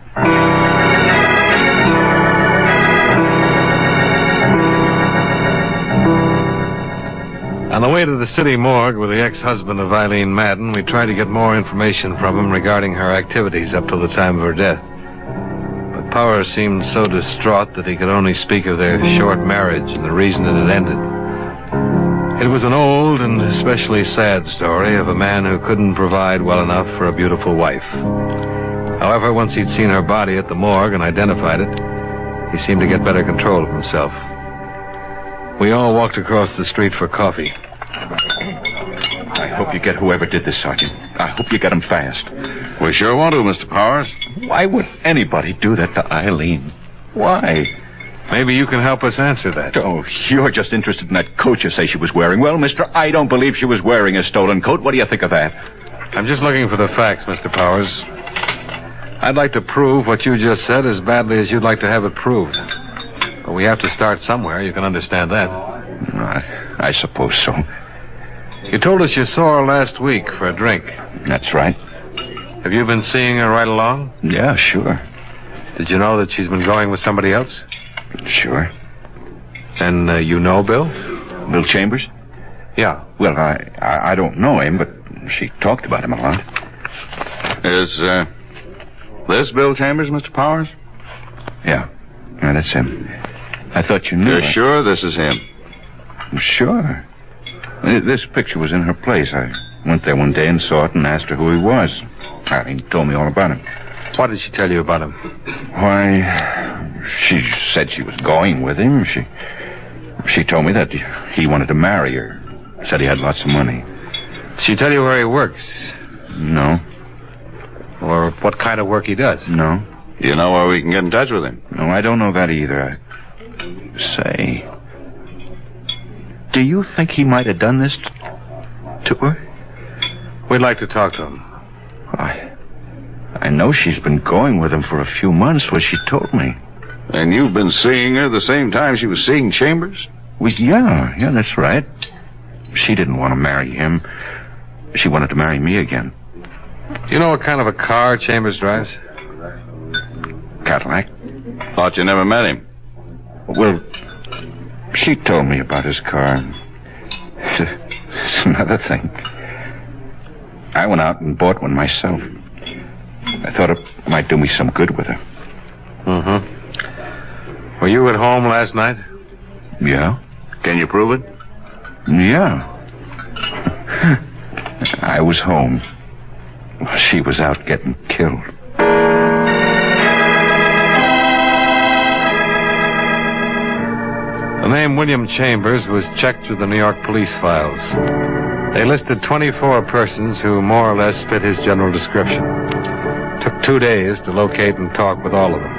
On the way to the city morgue with the ex-husband of Eileen Madden, we tried to get more information from him regarding her activities up till the time of her death. But Powers seemed so distraught that he could only speak of their short marriage and the reason it had ended. It was an old and especially sad story of a man who couldn't provide well enough for a beautiful wife. However, once he'd seen her body at the morgue and identified it, he seemed to get better control of himself. We all walked across the street for coffee. I hope you get whoever did this, Sergeant. I hope you get him fast. We sure want to, Mr. Powers. Why would anybody do that to Eileen? Why? Maybe you can help us answer that. Oh, you're just interested in that coat you say she was wearing. Well, mister, I don't believe she was wearing a stolen coat. What do you think of that? I'm just looking for the facts, Mr. Powers. I'd like to prove what you just said as badly as you'd like to have it proved. But we have to start somewhere. You can understand that. I suppose so. You told us you saw her last week for a drink. That's right. Have you been seeing her right along? Yeah, sure. Did you know that she's been going with somebody else? Sure. And you know Bill? Bill Chambers? Yeah. Well, I don't know him, but she talked about him a lot. Is this Bill Chambers, Mr. Powers? Yeah, that's him. I thought you knew. You're sure this is him? Sure. This picture was in her place. I went there one day and saw it and asked her who he was. Eileen told me all about him. What did she tell you about him? Why, she said she was going with him. She told me that he wanted to marry her. Said he had lots of money. Did she tell you where he works? No. Or what kind of work he does? No. You know where we can get in touch with him? No, I don't know that either. Say, do you think he might have done this to her? We'd like to talk to him. I know she's been going with him for a few months, what she told me. And you've been seeing her the same time she was seeing Chambers? Well, yeah, that's right. She didn't want to marry him. She wanted to marry me again. Do you know what kind of a car Chambers drives? Cadillac. Thought you never met him. Well, she told me about his car. It's another thing. I went out and bought one myself. I thought it might do me some good with her. Mm-hmm. Were you at home last night? Yeah. Can you prove it? Yeah. I was home. She was out getting killed. The name William Chambers was checked through the New York police files. They listed 24 persons who more or less fit his general description. It took 2 days to locate and talk with all of them.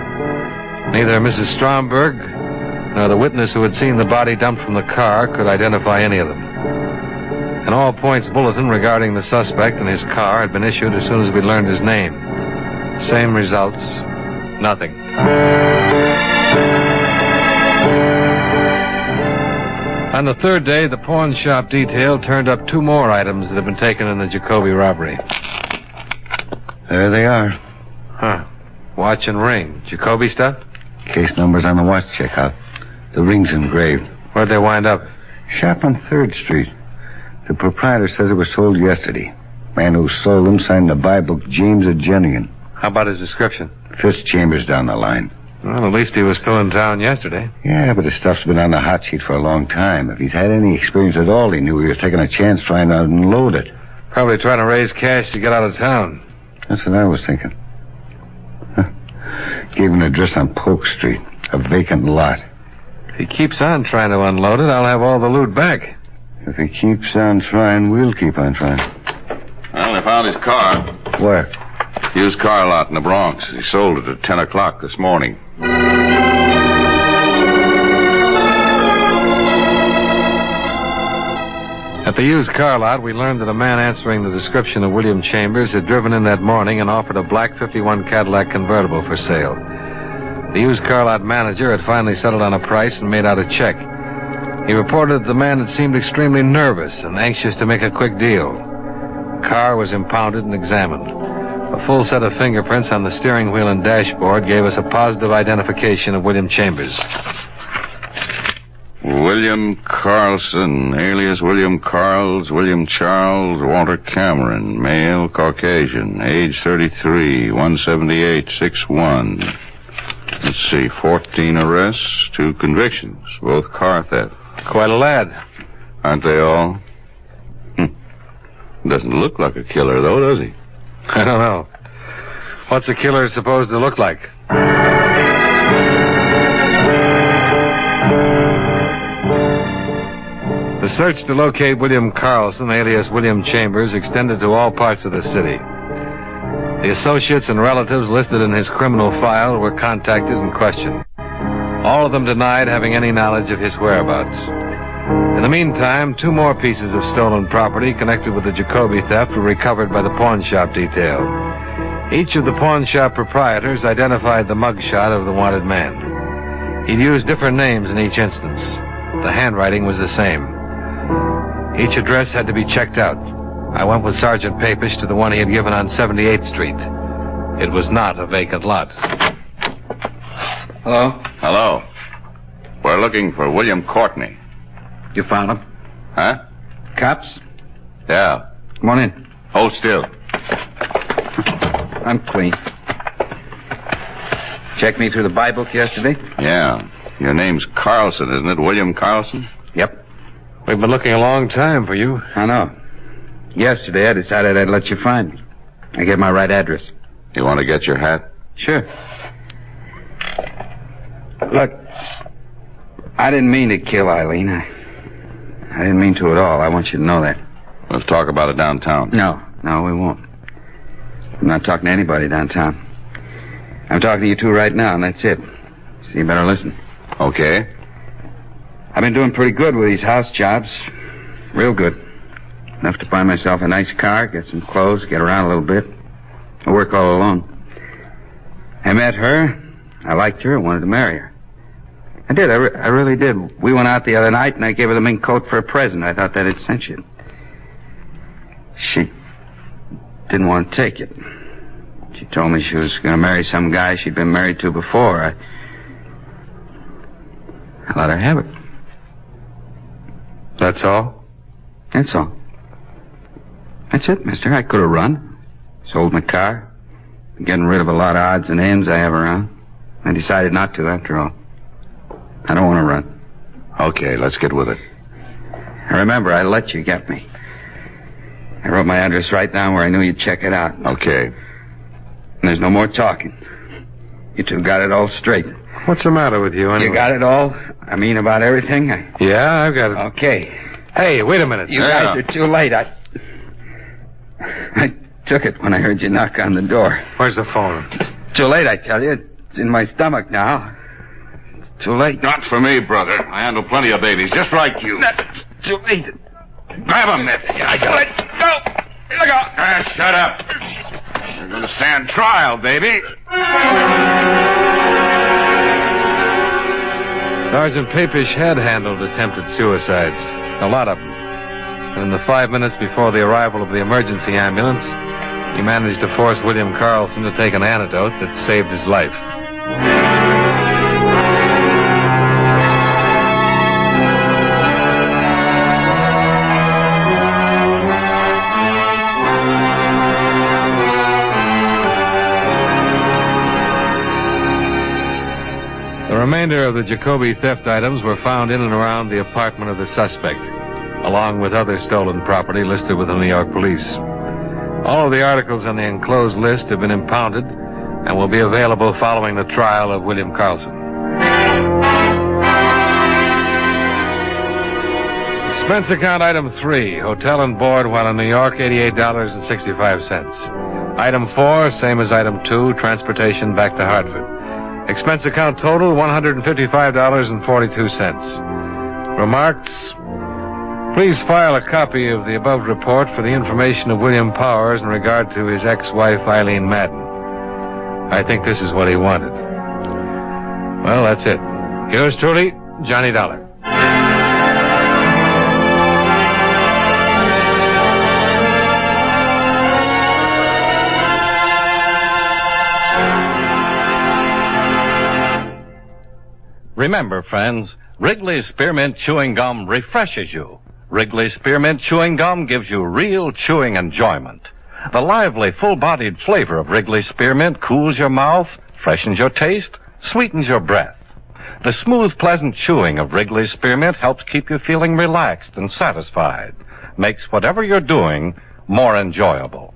Neither Mrs. Stromberg nor the witness who had seen the body dumped from the car could identify any of them. An all-points bulletin regarding the suspect and his car had been issued as soon as we learned his name. Same results. Nothing. On the third day, the pawn shop detail turned up 2 more items that had been taken in the Jacoby robbery. There they are. Huh. Watch and ring. Jacoby stuff? Case numbers on the watch check out. The ring's engraved. Where'd they wind up? Shop on 3rd Street. The proprietor says it was sold yesterday. Man who sold them signed the buy book, James Agenian. How about his description? 5th Chambers down the line. Well, at least he was still in town yesterday. Yeah, but his stuff's been on the hot sheet for a long time. If he's had any experience at all, he knew he was taking a chance trying to unload it. Probably trying to raise cash to get out of town. That's what I was thinking. Gave him an address on Polk Street. A vacant lot. If he keeps on trying to unload it, I'll have all the loot back. If he keeps on trying, we'll keep on trying. Well, they found his car. Where? Used car lot in the Bronx. He sold it at 10 o'clock this morning. At the used car lot, we learned that a man answering the description of William Chambers had driven in that morning and offered a black 51 Cadillac convertible for sale. The used car lot manager had finally settled on a price and made out a check. He reported that the man had seemed extremely nervous and anxious to make a quick deal. The car was impounded and examined. A full set of fingerprints on the steering wheel and dashboard gave us a positive identification of William Chambers. William Carlson, alias William Carls, William Charles, Walter Cameron, male, Caucasian, age 33, 178, 6'1". Let's see, 14 arrests, 2 convictions, both car theft. Quite a lad. Aren't they all? Doesn't look like a killer, though, does he? I don't know. What's a killer supposed to look like? The search to locate William Carlson, alias William Chambers, extended to all parts of the city. The associates and relatives listed in his criminal file were contacted and questioned. All of them denied having any knowledge of his whereabouts. In the meantime, 2 more pieces of stolen property connected with the Jacoby theft were recovered by the pawn shop detail. Each of the pawn shop proprietors identified the mugshot of the wanted man. He'd used different names in each instance. The handwriting was the same. Each address had to be checked out. I went with Sergeant Papish to the one he had given on 78th Street. It was not a vacant lot. Hello? Hello. We're looking for William Courtney. You found him? Huh? Cops? Yeah. Come on in. Hold still. I'm clean. Checked me through the buy book yesterday? Yeah. Your name's Carlson, isn't it? William Carlson? Yep. We've been looking a long time for you. I know. Yesterday, I decided I'd let you find me. I gave my right address. You want to get your hat? Sure. Look, I didn't mean to kill Eileen. I didn't mean to at all. I want you to know that. Let's talk about it downtown. No, we won't. I'm not talking to anybody downtown. I'm talking to you two right now, and that's it. So you better listen. Okay. I've been doing pretty good with these house jobs. Real good. Enough to buy myself a nice car, get some clothes, get around a little bit. I work all alone. I met her. I liked her. I wanted to marry her. I did. I really did. We went out the other night, and I gave her the mink coat for a present. I thought that'd cinch it. She didn't want to take it. She told me she was going to marry some guy she'd been married to before. I let her have it. That's all? That's all. That's it, mister. I could have run. Sold my car. Been getting rid of a lot of odds and ends I have around. I decided not to, after all. I don't want to run. Okay, let's get with it. Remember, I let you get me. I wrote my address right down where I knew you'd check it out. Okay. And there's no more talking. You two got it all straight. What's the matter with you, anyway? You got it all? I mean, about everything? Yeah, I've got it. Okay. Hey, wait a minute. You guys are too late. I took it when I heard you knock on the door. Where's the phone? It's too late, I tell you. It's in my stomach now. It's too late. Not for me, brother. I handle plenty of babies, just like you. It's too late. Grab him, Miss. I got it. Go! Look out! Shut up. You're going to stand trial, baby. Sergeant Papish had handled attempted suicides. A lot of them. And in the 5 minutes before the arrival of the emergency ambulance, he managed to force William Carlson to take an antidote that saved his life. The remainder of the Jacoby theft items were found in and around the apartment of the suspect, along with other stolen property listed with the New York police. All of the articles on the enclosed list have been impounded and will be available following the trial of William Carlson. Expense account item 3, hotel and board while in New York, $88.65. Item 4, same as item 2, transportation back to Hartford. Expense account total, $155.42. Remarks? Please file a copy of the above report for the information of William Powers in regard to his ex-wife, Eileen Madden. I think this is what he wanted. Well, that's it. Yours truly, Johnny Dollar. Remember, friends, Wrigley's Spearmint Chewing Gum refreshes you. Wrigley's Spearmint Chewing Gum gives you real chewing enjoyment. The lively, full-bodied flavor of Wrigley's Spearmint cools your mouth, freshens your taste, sweetens your breath. The smooth, pleasant chewing of Wrigley's Spearmint helps keep you feeling relaxed and satisfied. Makes whatever you're doing more enjoyable.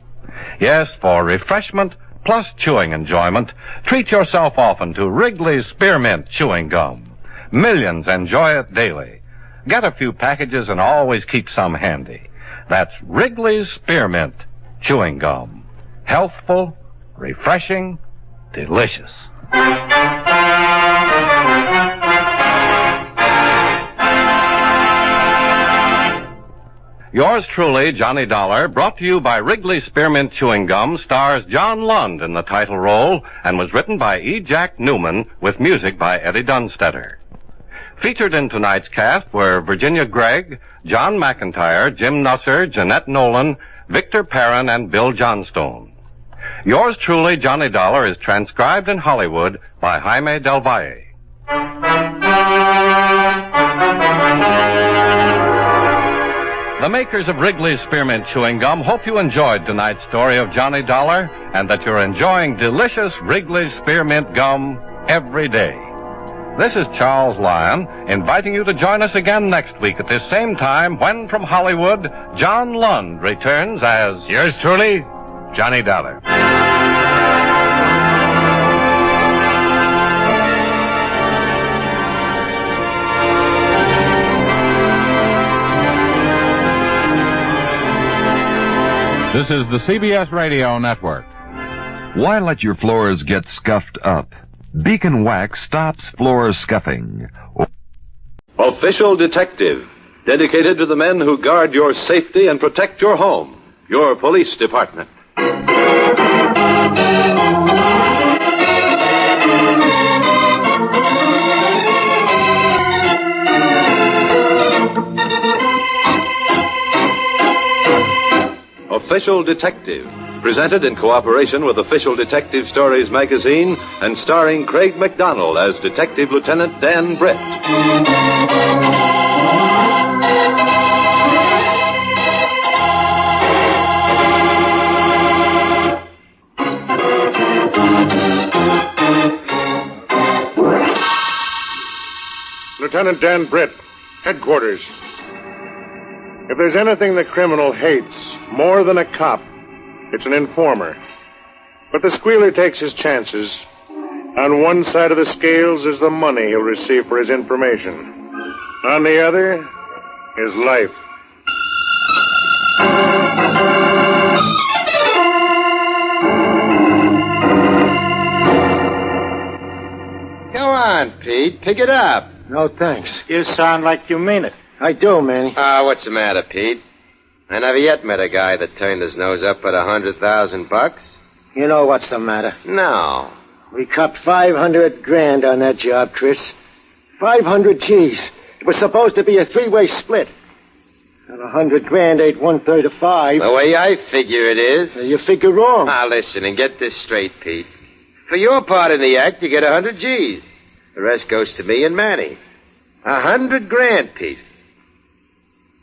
Yes, for refreshment plus chewing enjoyment, treat yourself often to Wrigley's Spearmint Chewing Gum. Millions enjoy it daily. Get a few packages and always keep some handy. That's Wrigley's Spearmint Chewing Gum. Healthful, refreshing, delicious. Yours truly, Johnny Dollar, brought to you by Wrigley Spearmint Chewing Gum, stars John Lund in the title role and was written by E. Jack Newman with music by Eddie Dunstetter. Featured in tonight's cast were Virginia Gregg, John McIntyre, Jim Nusser, Jeanette Nolan, Victor Perrin, and Bill Johnstone. Yours truly, Johnny Dollar, is transcribed in Hollywood by Jaime Del Valle. The makers of Wrigley's Spearmint Chewing Gum hope you enjoyed tonight's story of Johnny Dollar and that you're enjoying delicious Wrigley's Spearmint Gum every day. This is Charles Lyon, inviting you to join us again next week at this same time when, from Hollywood, John Lund returns as yours truly, Johnny Dollar. This is the CBS Radio Network. Why let your floors get scuffed up? Beacon Wax stops floor scuffing. Official Detective, dedicated to the men who guard your safety and protect your home, your police department. Official Detective, presented in cooperation with Official Detective Stories magazine and starring Craig McDonald as Detective Lieutenant Dan Britt. Lieutenant Dan Britt, headquarters. If there's anything the criminal hates more than a cop, it's an informer. But the squealer takes his chances. On one side of the scales is the money he'll receive for his information. On the other, his life. Come on, Pete. Pick it up. No, thanks. You sound like you mean it. I do, Manny. What's the matter, Pete? I never yet met a guy that turned his nose up at $100,000. You know what's the matter? No. We copped $500,000 on that job, Chris. 500 G's. It was supposed to be a three-way split. And $100,000 ain't 1/3 of 5. The way I figure it is. You figure wrong. Now, listen and get this straight, Pete. For your part in the act, you get 100 G's. The rest goes to me and Manny. $100,000, Pete.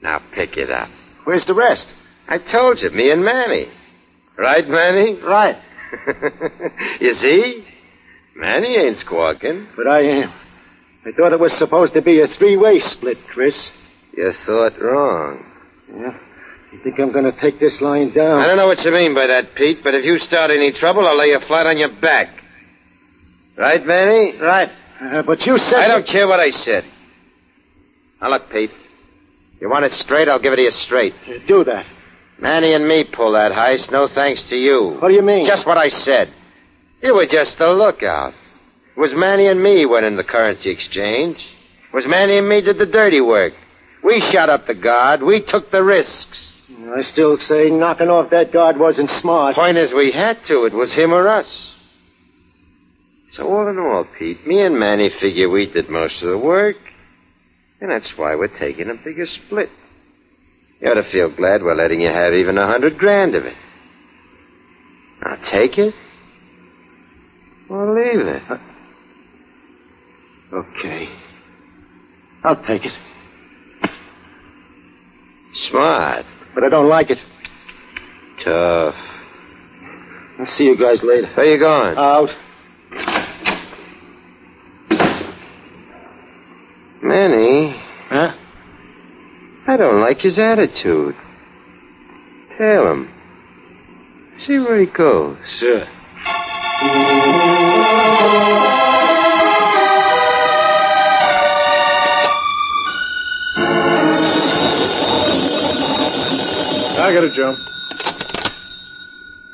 Now pick it up. Where's the rest? I told you, me and Manny. Right, Manny? Right. You see? Manny ain't squawking. But I am. I thought it was supposed to be a three-way split, Chris. You thought wrong. Yeah? You think I'm going to take this line down? I don't know what you mean by that, Pete, but if you start any trouble, I'll lay you flat on your back. Right, Manny? Right. But you said... I don't care what I said. Now, look, Pete. You want it straight, I'll give it to you straight. Do that. Manny and me pull that heist, no thanks to you. What do you mean? Just what I said. You were just the lookout. It was Manny and me went in the currency exchange. It was Manny and me did the dirty work. We shot up the guard. We took the risks. I still say knocking off that guard wasn't smart. Point is, we had to. It was him or us. So all in all, Pete, me and Manny figure we did most of the work. And that's why we're taking a bigger split. You ought to feel glad we're letting you have even $100,000 of it. Now take it or leave it. Okay. I'll take it. Smart. But I don't like it. Tough. I'll see you guys later. Where you going? Out. Manny. Huh? I don't like his attitude. Tell him. See where he goes. Sure. I got it, Joe.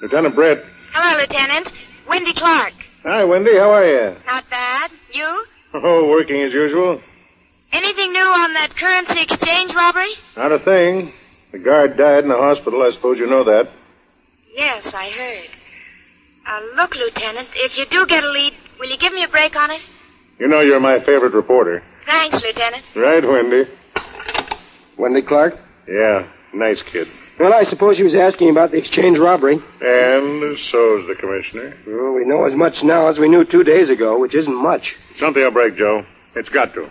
Lieutenant Britt. Hello, Lieutenant. Wendy Clark. Hi, Wendy. How are you? Not bad. You? Oh, working as usual. Anything new on that currency exchange robbery? Not a thing. The guard died in the hospital. I suppose you know that. Yes, I heard. Look, Lieutenant, if you do get a lead, will you give me a break on it? You know you're my favorite reporter. Thanks, Lieutenant. Right, Wendy. Wendy Clark? Yeah, nice kid. Well, I suppose he was asking about the exchange robbery. And so's the commissioner. Well, we know as much now as we knew 2 days ago, which isn't much. Something will break, Joe. It's got to.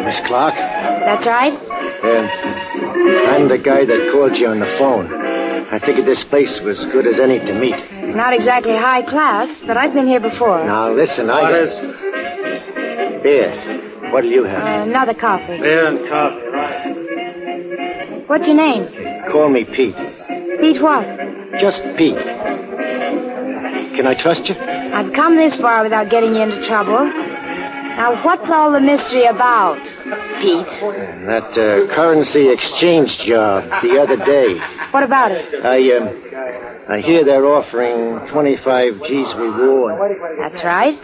Miss Clark? That's right. I'm the guy that called you on the phone. I figured this place was good as any to meet. It's not exactly high class, but I've been here before. Now, listen, Beer. What'll you have? Another coffee. Beer and coffee, right. What's your name? Call me Pete. Pete what? Just Pete. Can I trust you? I've come this far without getting you into trouble. Now, what's all the mystery about, Pete? That currency exchange job the other day. What about it? I hear they're offering 25 G's reward. That's right.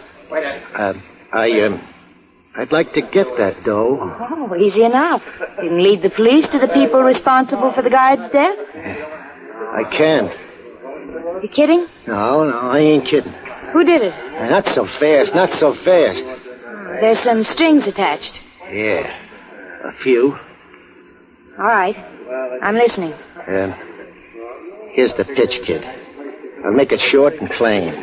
I'd like to get that dough. Oh, easy enough. You can lead the police to the people responsible for the guard's death. I can't. You kidding? No, I ain't kidding. Who did it? Not so fast, not so fast. There's some strings attached. Yeah, a few. All right. I'm listening. Here's the pitch, kid. I'll make it short and plain.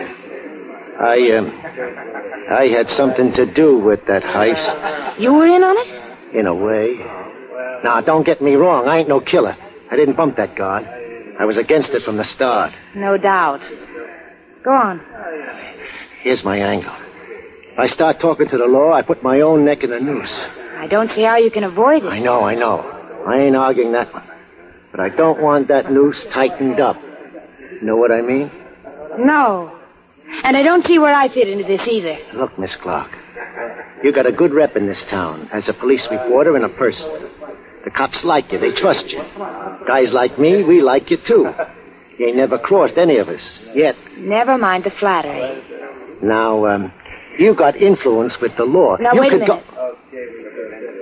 I had something to do with that heist. You were in on it? In a way. Now, don't get me wrong. I ain't no killer. I didn't bump that guard. I was against it from the start. No doubt. Go on. Here's my angle. If I start talking to the law, I put my own neck in a noose. I don't see how you can avoid it. I know. I ain't arguing that one. But I don't want that noose tightened up. You know what I mean? No. And I don't see where I fit into this either. Look, Miss Clark, you got a good rep in this town as a police reporter and a person. The cops like you. They trust you. Guys like me, we like you, too. You ain't never crossed any of us, yet. Never mind the flattery. Now, you got influence with the law. Now, wait a minute.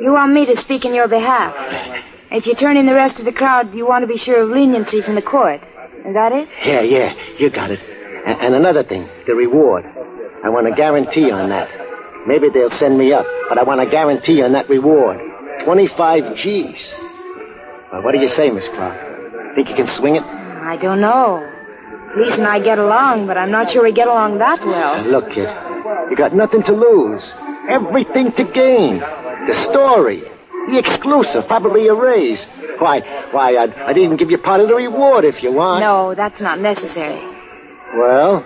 You want me to speak in your behalf. If you turn in the rest of the crowd, you want to be sure of leniency from the court. Is that it? Yeah, you got it. And another thing, the reward. I want a guarantee on that. Maybe they'll send me up, but I want a guarantee on that reward. 25 G's. Well, what do you say, Miss Clark? Think you can swing it? I don't know. Police and I get along, but I'm not sure we get along that well. Look, kid, you got nothing to lose. Everything to gain. The story. The exclusive, probably a raise. Why, I'd even give you part of the reward if you want. No, that's not necessary. Well?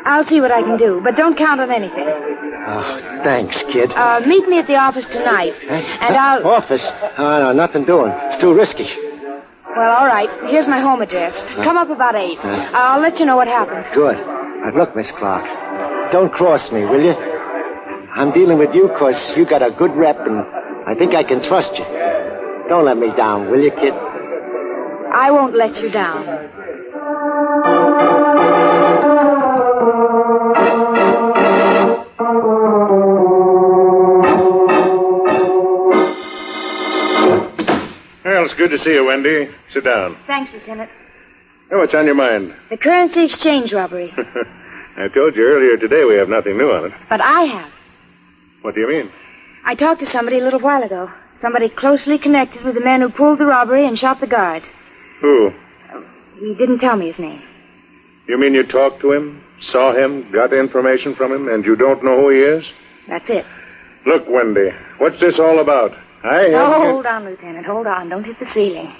I'll see what I can do, but don't count on anything. Oh, thanks, kid. Meet me at the office tonight, and I'll... Office? No, nothing doing. It's too risky. Well, all right. Here's my home address. Come up about 8. I'll let you know what happens. Good. Look, Miss Clark, don't cross me, will you? I'm dealing with you because you got a good rep, and I think I can trust you. Don't let me down, will you, kid? I won't let you down. Well, it's good to see you, Wendy. Sit down. Thanks, Lieutenant. Oh, what's on your mind? The currency exchange robbery. I told you earlier today we have nothing new on it. But I have. What do you mean? I talked to somebody a little while ago. Somebody closely connected with the men who pulled the robbery and shot the guard. Who? He didn't tell me his name. You mean you talked to him, saw him, got information from him, and you don't know who he is? That's it. Look, Wendy, what's this all about? Hold on, Lieutenant. Hold on. Don't hit the ceiling.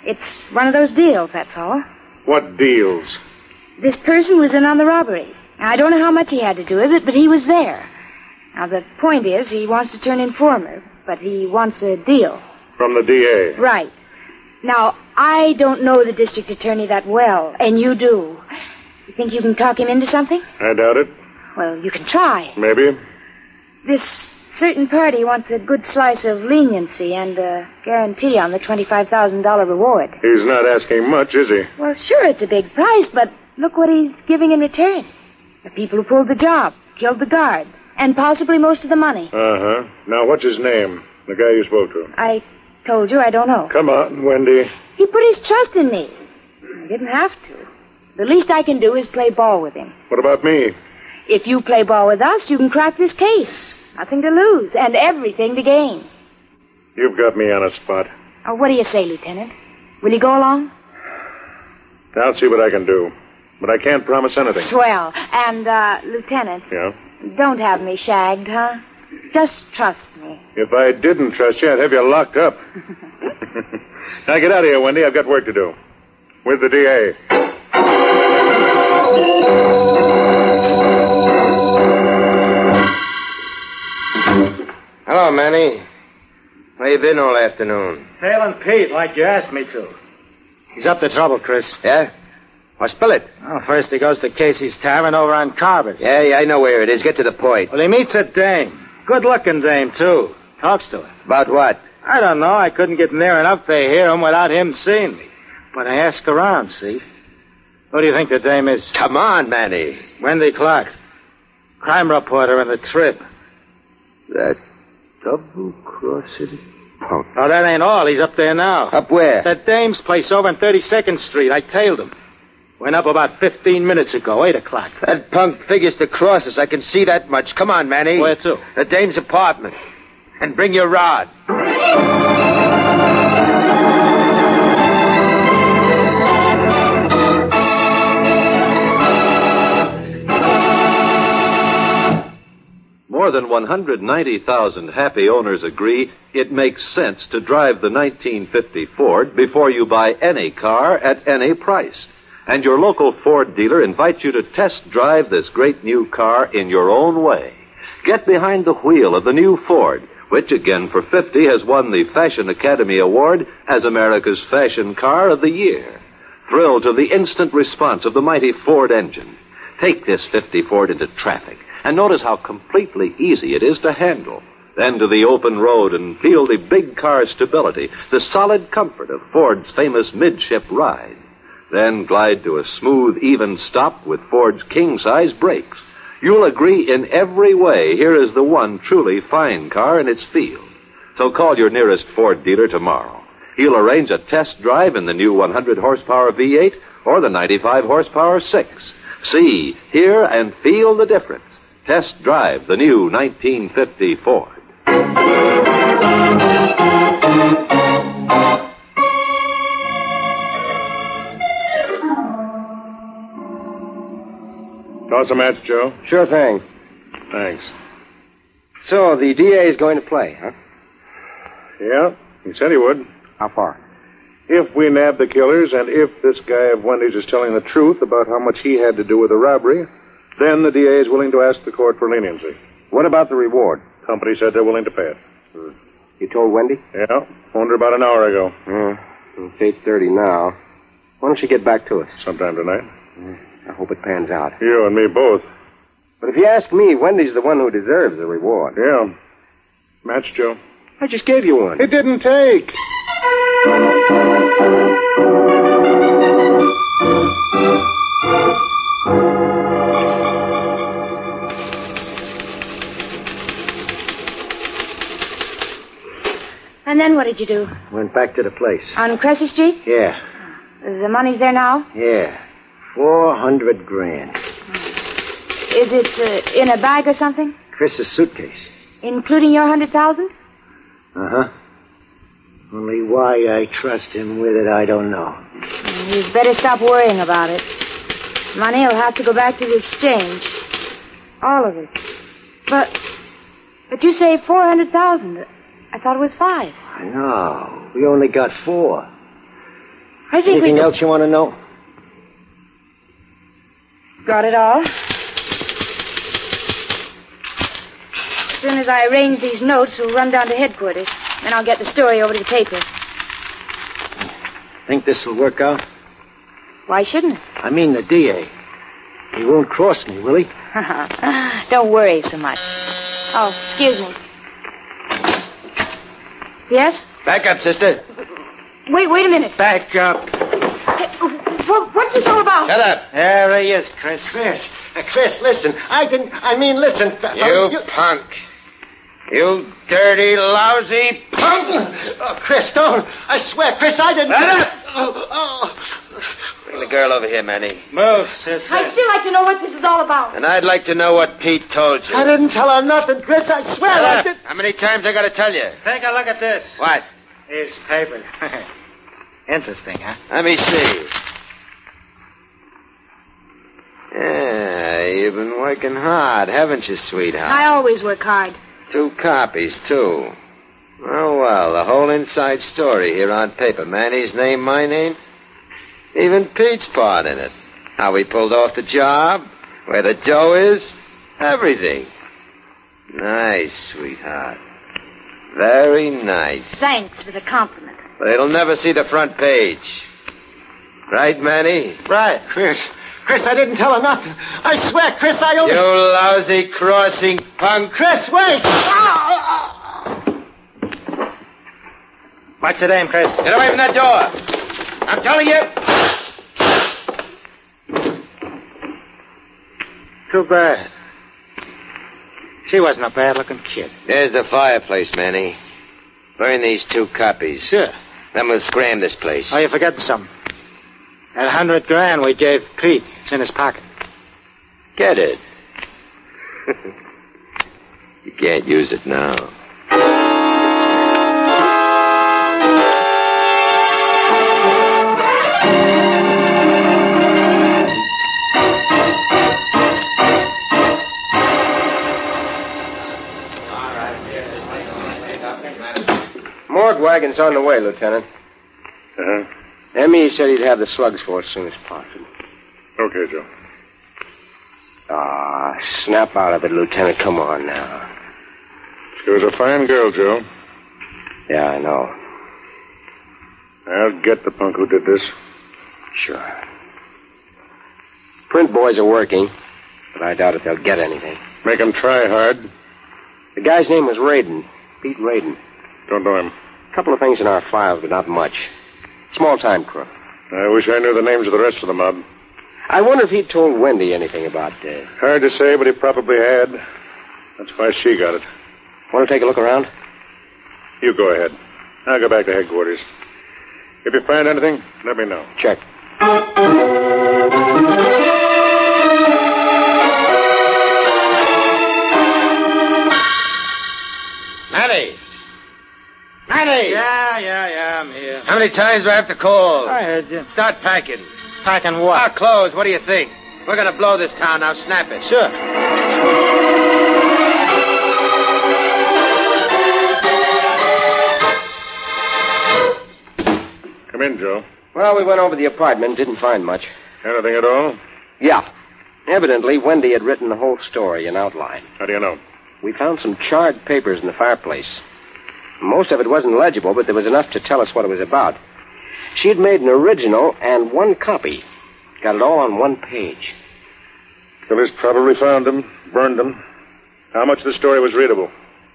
It's one of those deals, that's all. What deals? This person was in on the robbery. I don't know how much he had to do with it, but he was there. Now, the point is, he wants to turn informer, but he wants a deal. From the DA? Right. Now, I don't know the district attorney that well, and you do. You think you can talk him into something? I doubt it. Well, you can try. Maybe. This certain party wants a good slice of leniency and a guarantee on the $25,000 reward. He's not asking much, is he? Well, sure, it's a big price, but look what he's giving in return. The people who pulled the job, killed the guard, and possibly most of the money. Uh-huh. Now, what's his name? The guy you spoke to? I told you I don't know. Come on, Wendy. He put his trust in me. I didn't have to. The least I can do is play ball with him. What about me? If you play ball with us, you can crack this case. Nothing to lose, and everything to gain. You've got me on a spot. Oh, what do you say, Lieutenant? Will you go along? I'll see what I can do. But I can't promise anything. Swell. And, Lieutenant. Yeah? Don't have me shagged, huh? Just trust me. If I didn't trust you, I'd have you locked up. Now get out of here, Wendy. I've got work to do. With the DA. Hello, Manny. Where you been all afternoon? Tailing Pete, like you asked me to. He's up to trouble, Chris. Yeah? Well, spill it. Well, first he goes to Casey's Tavern over on Carver's. Yeah, I know where it is. Get to the point. Well, he meets a dame. Good-looking dame, too. Talks to her. About what? I don't know. I couldn't get near enough to hear him without him seeing me. But I ask around, see? Who do you think the dame is? Come on, Manny. Wendy Clark. Crime reporter in the Trib. That double-crossing punk. Oh, that ain't all. He's up there now. Up where? That dame's place over on 32nd Street. I tailed him. Went up about 15 minutes ago, 8 o'clock. That punk figures to cross us. I can see that much. Come on, Manny. Where to? The dame's apartment. And bring your rod. More than 190,000 happy owners agree it makes sense to drive the 1950 Ford before you buy any car at any price. And your local Ford dealer invites you to test drive this great new car in your own way. Get behind the wheel of the new Ford, which again for 50 has won the Fashion Academy Award as America's Fashion Car of the Year. Thrill to the instant response of the mighty Ford engine. Take this 50 Ford into traffic and notice how completely easy it is to handle. Then to the open road and feel the big car's stability, the solid comfort of Ford's famous midship ride. Then glide to a smooth, even stop with Ford's king-size brakes. You'll agree in every way here is the one truly fine car in its field. So call your nearest Ford dealer tomorrow. He'll arrange a test drive in the new 100-horsepower V8 or the 95-horsepower 6. See, hear, and feel the difference. Test drive the new 1950 Ford. Toss a match, Joe. Sure thing. Thanks. So, the DA is going to play, huh? Yeah, he said he would. How far? If we nab the killers, and if this guy of Wendy's is telling the truth about how much he had to do with the robbery, then the DA is willing to ask the court for leniency. What about the reward? Company said they're willing to pay it. You told Wendy? Yeah, phoned her about an hour ago. It's 8:30 now. Why don't you get back to us? Sometime tonight. I hope it pans out. You and me both. But if you ask me, Wendy's the one who deserves the reward. Yeah. Match, Joe. I just gave you one. It didn't take. And then what did you do? Went back to the place. On Cressy Street? Yeah. The money's there now? Yeah. 400 grand. Is it in a bag or something? Chris's suitcase. Including your 100,000? Uh-huh. Only why I trust him with it, I don't know. You'd better stop worrying about it. Money will have to go back to the exchange. All of it. But you say 400,000. I thought it was 5. I know. We only got 4. I think Anything else you want to know? Got it all. As soon as I arrange these notes, we'll run down to headquarters. Then I'll get the story over to the paper. Think this will work out? Why shouldn't it? I mean the DA. He won't cross me, will he? Don't worry so much. Oh, excuse me. Yes? Back up, sister. Wait a minute. Back up. Hey, what's this all about? Shut up. There he is, Chris. Chris, listen. Listen. You punk. You dirty, lousy punk. Oh, Chris, don't. I swear, Chris, I didn't... Bring the girl over here, Manny. Move, sister. I'd still like to know what this is all about. And I'd like to know what Pete told you. I didn't tell her nothing, Chris. I swear I did. How many times I got to tell you? Take a look at this. What? Here's paper. Interesting, huh? Let me see. Yeah, you've been working hard, haven't you, sweetheart? I always work hard. 2 copies, too. Oh, well, the whole inside story here on paper. Manny's name, my name. Even Pete's part in it. How we pulled off the job, where the dough is, everything. Nice, sweetheart. Very nice. Thanks for the compliment. But it'll never see the front page. Right, Manny? Right, Chris. Chris, I didn't tell her nothing. I swear, Chris, I only... You lousy crossing punk. Chris, wait! What's the name, Chris? Get away from that door. I'm telling you. Too bad. She wasn't a bad-looking kid. There's the fireplace, Manny. Burn these 2 copies. Sure. Then we'll scram this place. Oh, you're forgetting something. That $100,000 we gave Pete, it's in his pocket. Get it. You can't use it now. Morgue wagon's on the way, Lieutenant. M.E. said he'd have the slugs for us as soon as possible. Okay, Joe. Ah, snap out of it, Lieutenant. Come on now. She was a fine girl, Joe. Yeah, I know. I'll get the punk who did this. Sure. Print boys are working, but I doubt if they'll get anything. Make them try hard. The guy's name was Radin. Pete Radin. Don't know him. A couple of things in our files, but not much. Small-time crook. I wish I knew the names of the rest of the mob. I wonder if he told Wendy anything about that. Hard to say, but he probably had. That's why she got it. Want to take a look around? You go ahead. I'll go back to headquarters. If you find anything, let me know. Check. Manny! Manny! Yeah, I'm here. How many times do I have to call? I heard you. Start packing. Packing what? Our clothes. What do you think? We're going to blow this town now. Snap it. Sure. Come in, Joe. Well, we went over the apartment, didn't find much. Anything at all? Yeah. Evidently, Wendy had written the whole story in outline. How do you know? We found some charred papers in the fireplace. Most of it wasn't legible, but there was enough to tell us what it was about. She had made an original and 1 copy. Got it all on 1 page. Police probably found them, burned them. How much of the story was readable?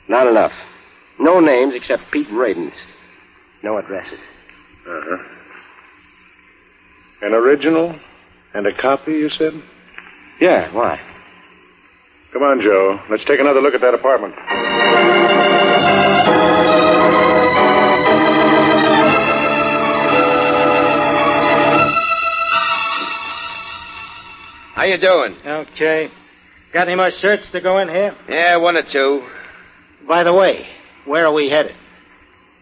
Not enough. No names except Pete Radin's. No addresses. Uh-huh. An original and a copy, you said? Yeah, why? Come on, Joe. Let's take another look at that apartment. How you doing? Okay. Got any more shirts to go in here? Yeah, 1 or 2. By the way, where are we headed?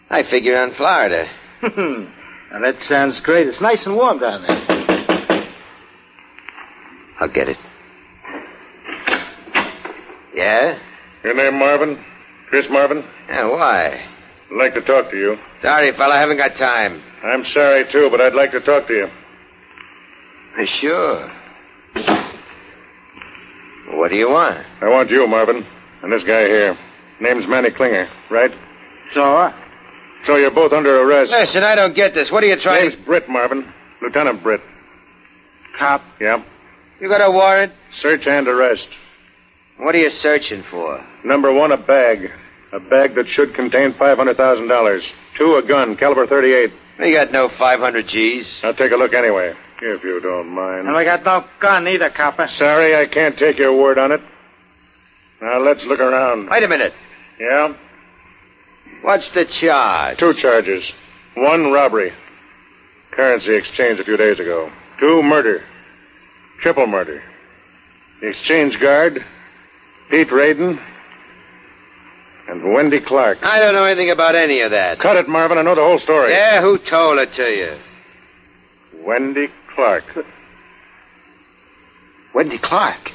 I figure on Florida. Now, that sounds great. It's nice and warm down there. I'll get it. Yeah? Your name Marvin? Chris Marvin? Yeah, why? I'd like to talk to you. Sorry, fella, I haven't got time. I'm sorry, too, but I'd like to talk to you. Sure. What do you want? I want you, Marvin, and this guy here. Name's Manny Klinger, right? So? So you're both under arrest. Listen, I don't get this. What are you trying Name's Britt, Marvin. Lieutenant Britt. Cop? Yeah. You got a warrant? Search and arrest. What are you searching for? Number 1, a bag. A bag that should contain $500,000. 2, a gun, caliber .38. We got no 500 G's. I'll take a look anyway, if you don't mind. And we got no gun either, copper. Sorry, I can't take your word on it. Now, let's look around. Wait a minute. Yeah? What's the charge? 2 charges. 1, robbery. Currency exchange a few days ago. 2, murder. Triple murder. The exchange guard, Pete Radin, and Wendy Clark. I don't know anything about any of that. Cut it, Marvin. I know the whole story. Yeah, who told it to you? Wendy Clark. Wendy Clark?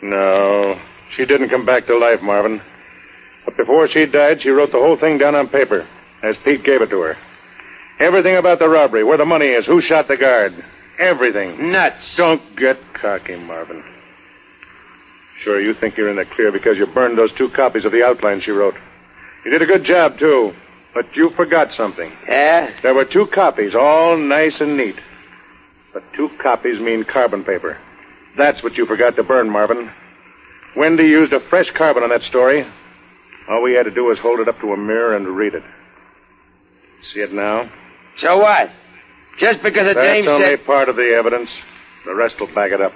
No, she didn't come back to life, Marvin. But before she died, she wrote the whole thing down on paper, as Pete gave it to her. Everything about the robbery, where the money is, who shot the guard. Everything. Nuts. Don't get cocky, Marvin. Sure, you think you're in the clear because you burned those 2 copies of the outline she wrote. You did a good job, too. But you forgot something. Yeah? There were 2 copies, all nice and neat. But 2 copies mean carbon paper. That's what you forgot to burn, Marvin. Wendy used a fresh carbon on that story. All we had to do was hold it up to a mirror and read it. See it now? So what? Just because a dame That's only said... part of the evidence. The rest will back it up.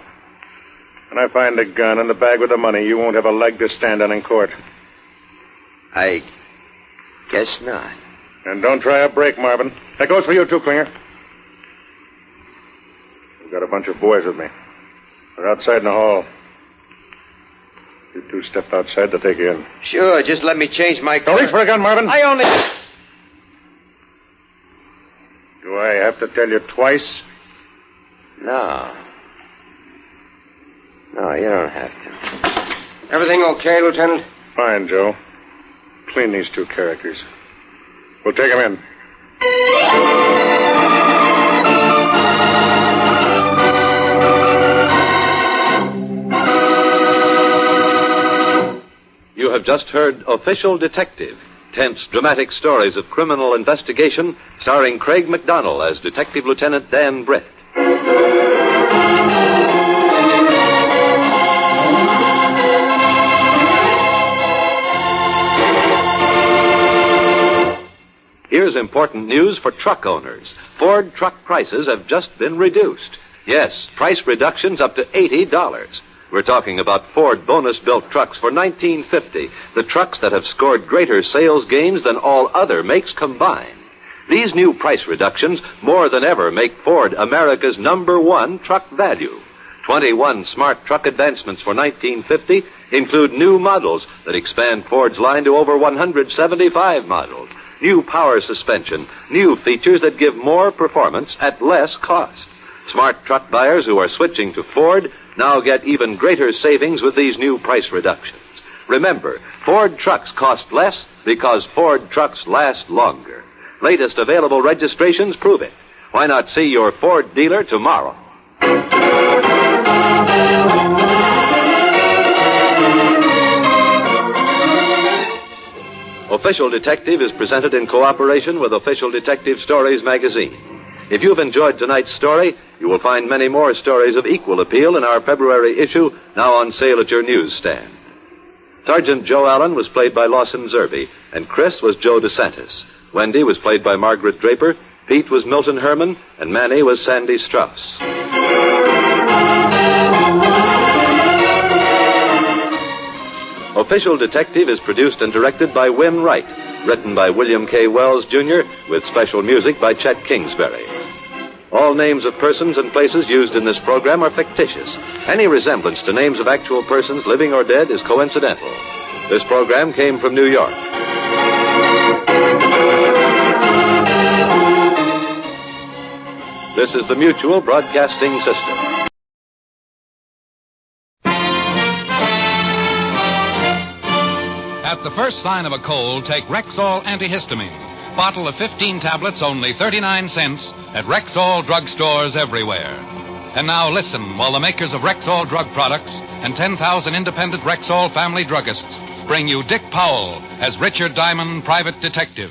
When I find a gun and the bag with the money, you won't have a leg to stand on in court. I guess not. And don't try a break, Marvin. That goes for you, too, Klinger. I've got a bunch of boys with me. They're outside in the hall. You two step outside, they'll take you in. Sure, just let me change my... Don't reach for a gun, Marvin. I only... Do I have to tell you twice? No. No, you don't have to. Everything okay, Lieutenant? Fine, Joe. Clean these two characters. We'll take them in. You have just heard Official Detective, tense, dramatic stories of criminal investigation, starring Craig McDonnell as Detective Lieutenant Dan Brett. Here's important news for truck owners. Ford truck prices have just been reduced. Yes, price reductions up to $80. We're talking about Ford bonus-built trucks for 1950, the trucks that have scored greater sales gains than all other makes combined. These new price reductions more than ever make Ford America's #1 truck value. 21 smart truck advancements for 1950 include new models that expand Ford's line to over 175 models. New power suspension, new features that give more performance at less cost. Smart truck buyers who are switching to Ford now get even greater savings with these new price reductions. Remember, Ford trucks cost less because Ford trucks last longer. Latest available registrations prove it. Why not see your Ford dealer tomorrow? Official Detective is presented in cooperation with Official Detective Stories magazine. If you've enjoyed tonight's story, you will find many more stories of equal appeal in our February issue, now on sale at your newsstand. Sergeant Joe Allen was played by Lawson Zerby, and Chris was Joe DeSantis. Wendy was played by Margaret Draper, Pete was Milton Herman, and Manny was Sandy Strauss. Official Detective is produced and directed by Win Wright, written by William K. Wells, Jr., with special music by Chet Kingsbury. All names of persons and places used in this program are fictitious. Any resemblance to names of actual persons, living or dead, is coincidental. This program came from New York. This is the Mutual Broadcasting System. At the first sign of a cold, take Rexall antihistamine. Bottle of 15 tablets, only 39 cents at Rexall drugstores everywhere. And now listen while the makers of Rexall drug products and 10,000 independent Rexall family druggists bring you Dick Powell as Richard Diamond, private detective.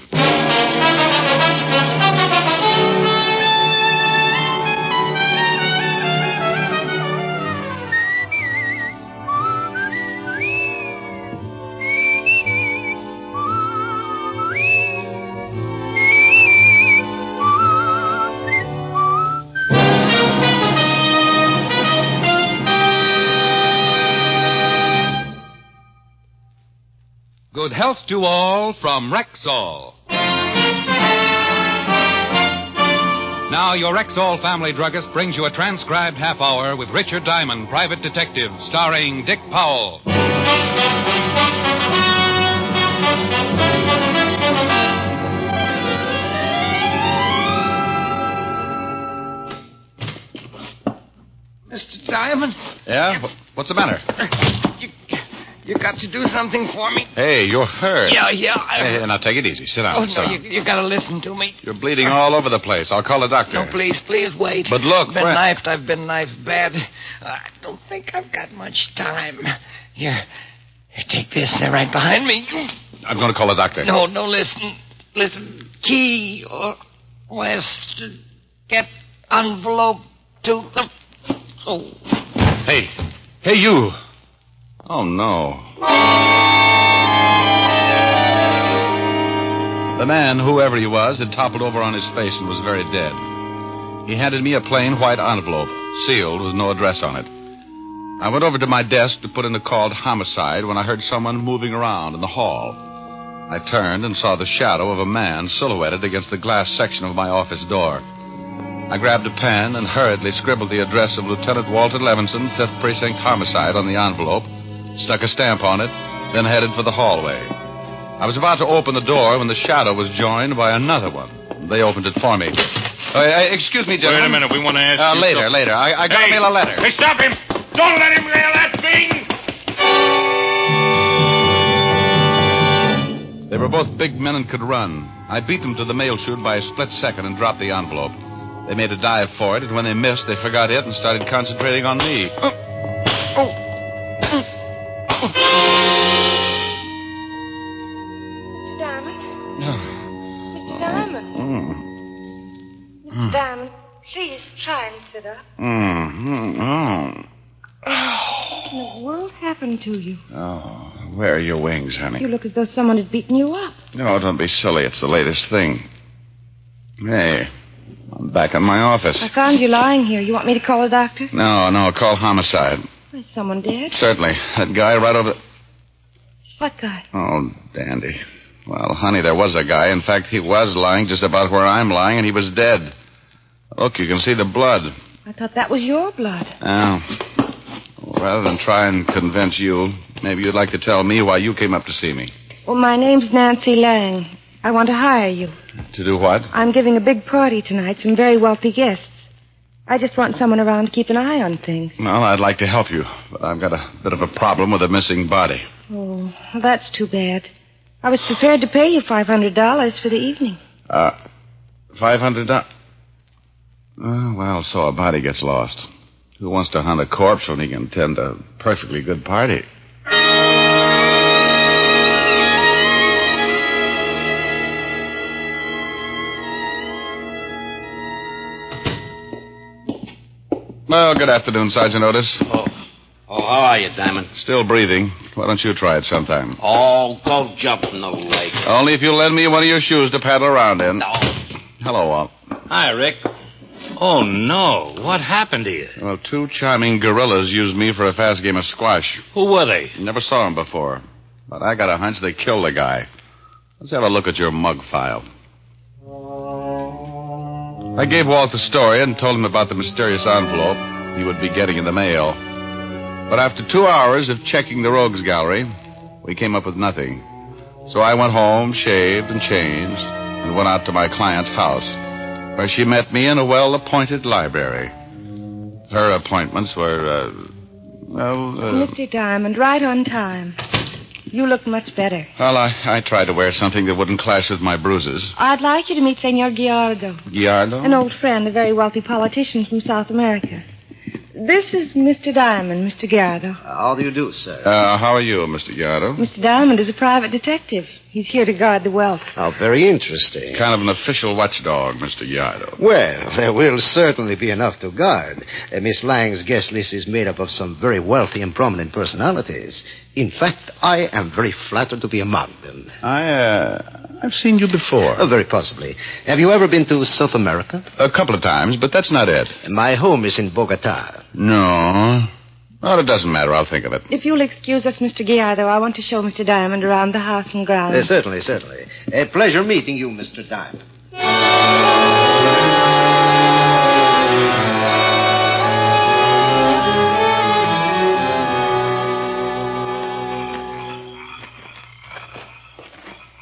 Good health to all from Rexall. Now, your Rexall family druggist brings you a transcribed half hour with Richard Diamond, private detective, starring Dick Powell. Mr. Diamond? Yeah? What's the matter? You got to do something for me. Hey, you're hurt. Yeah. Hey, now take it easy. Sit down. Oh, sit no, down. you got to listen to me. You're bleeding all over the place. I'll call a doctor. No, please wait. But look, I've been knifed bad. I don't think I've got much time. Here, take this. They're right behind me. I'm going to call a doctor. No, listen. Listen. Key or west. Get envelope to the... Oh. Hey, you. Oh, no. The man, whoever he was, had toppled over on his face and was very dead. He handed me a plain white envelope, sealed with no address on it. I went over to my desk to put in the called homicide when I heard someone moving around in the hall. I turned and saw the shadow of a man silhouetted against the glass section of my office door. I grabbed a pen and hurriedly scribbled the address of Lieutenant Walter Levinson, 5th Precinct Homicide, on the envelope, stuck a stamp on it, then headed for the hallway. I was about to open the door when the shadow was joined by another one. They opened it for me. Excuse me, gentlemen. Wait a minute. We want to ask you... Later. I got to mail a letter. Hey, stop him! Don't let him mail that thing! They were both big men and could run. I beat them to the mail chute by a split second and dropped the envelope. They made a dive for it, and when they missed, they forgot it and started concentrating on me. Mr. Diamond? Mr. Diamond? Mr. Diamond, please try and sit up. What in the world happened to you? Oh, where are your wings, honey? You look as though someone had beaten you up. No, don't be silly. It's the latest thing. Hey, I'm back in my office. I found you lying here. You want me to call a doctor? No, call homicide. Is someone dead? Certainly. That guy right over... What guy? Oh, dandy. Well, honey, there was a guy. In fact, he was lying just about where I'm lying, and he was dead. Look, you can see the blood. I thought that was your blood. Oh. Well, rather than try and convince you, maybe you'd like to tell me why you came up to see me. Well, my name's Nancy Lang. I want to hire you. To do what? I'm giving a big party tonight, some very wealthy guests. I just want someone around to keep an eye on things. Well, I'd like to help you, but I've got a bit of a problem with a missing body. Oh, well, that's too bad. I was prepared to pay you $500 for the evening. $500? Oh, well, so a body gets lost. Who wants to hunt a corpse when he can attend a perfectly good party? Well, good afternoon, Sergeant Otis. Oh, how are you, Diamond? Still breathing. Why don't you try it sometime? Oh, go jump in the lake. Only if you'll lend me one of your shoes to paddle around in. No. Hello, Walt. Hi, Rick. Oh, no. What happened to you? Well, two charming gorillas used me for a fast game of squash. Who were they? Never saw them before. But I got a hunch they killed the guy. Let's have a look at your mug file. I gave Walt the story and told him about the mysterious envelope he would be getting in the mail. But after 2 hours of checking the rogues gallery, we came up with nothing. So I went home, shaved and changed, and went out to my client's house, where she met me in a well-appointed library. Her appointments were, Mr. Diamond, right on time. You look much better. Well, I tried to wear something that wouldn't clash with my bruises. I'd like you to meet Senor Gallardo. Gallardo? An old friend, a very wealthy politician from South America. This is Mr. Diamond, Mr. Gallardo. How do you do, sir? How are you, Mr. Gallardo? Mr. Diamond is a private detective. He's here to guard the wealth. Oh, very interesting. Kind of an official watchdog, Mr. Gallardo. Well, there will certainly be enough to guard. Miss Lang's guest list is made up of some very wealthy and prominent personalities. In fact, I am very flattered to be among them. I've seen you before. Very possibly. Have you ever been to South America? A couple of times, but that's not it. My home is in Bogota. No. Well, it doesn't matter. I'll think of it. If you'll excuse us, Mr. Gallardo, I want to show Mr. Diamond around the house and grounds. Certainly. A pleasure meeting you, Mr. Diamond.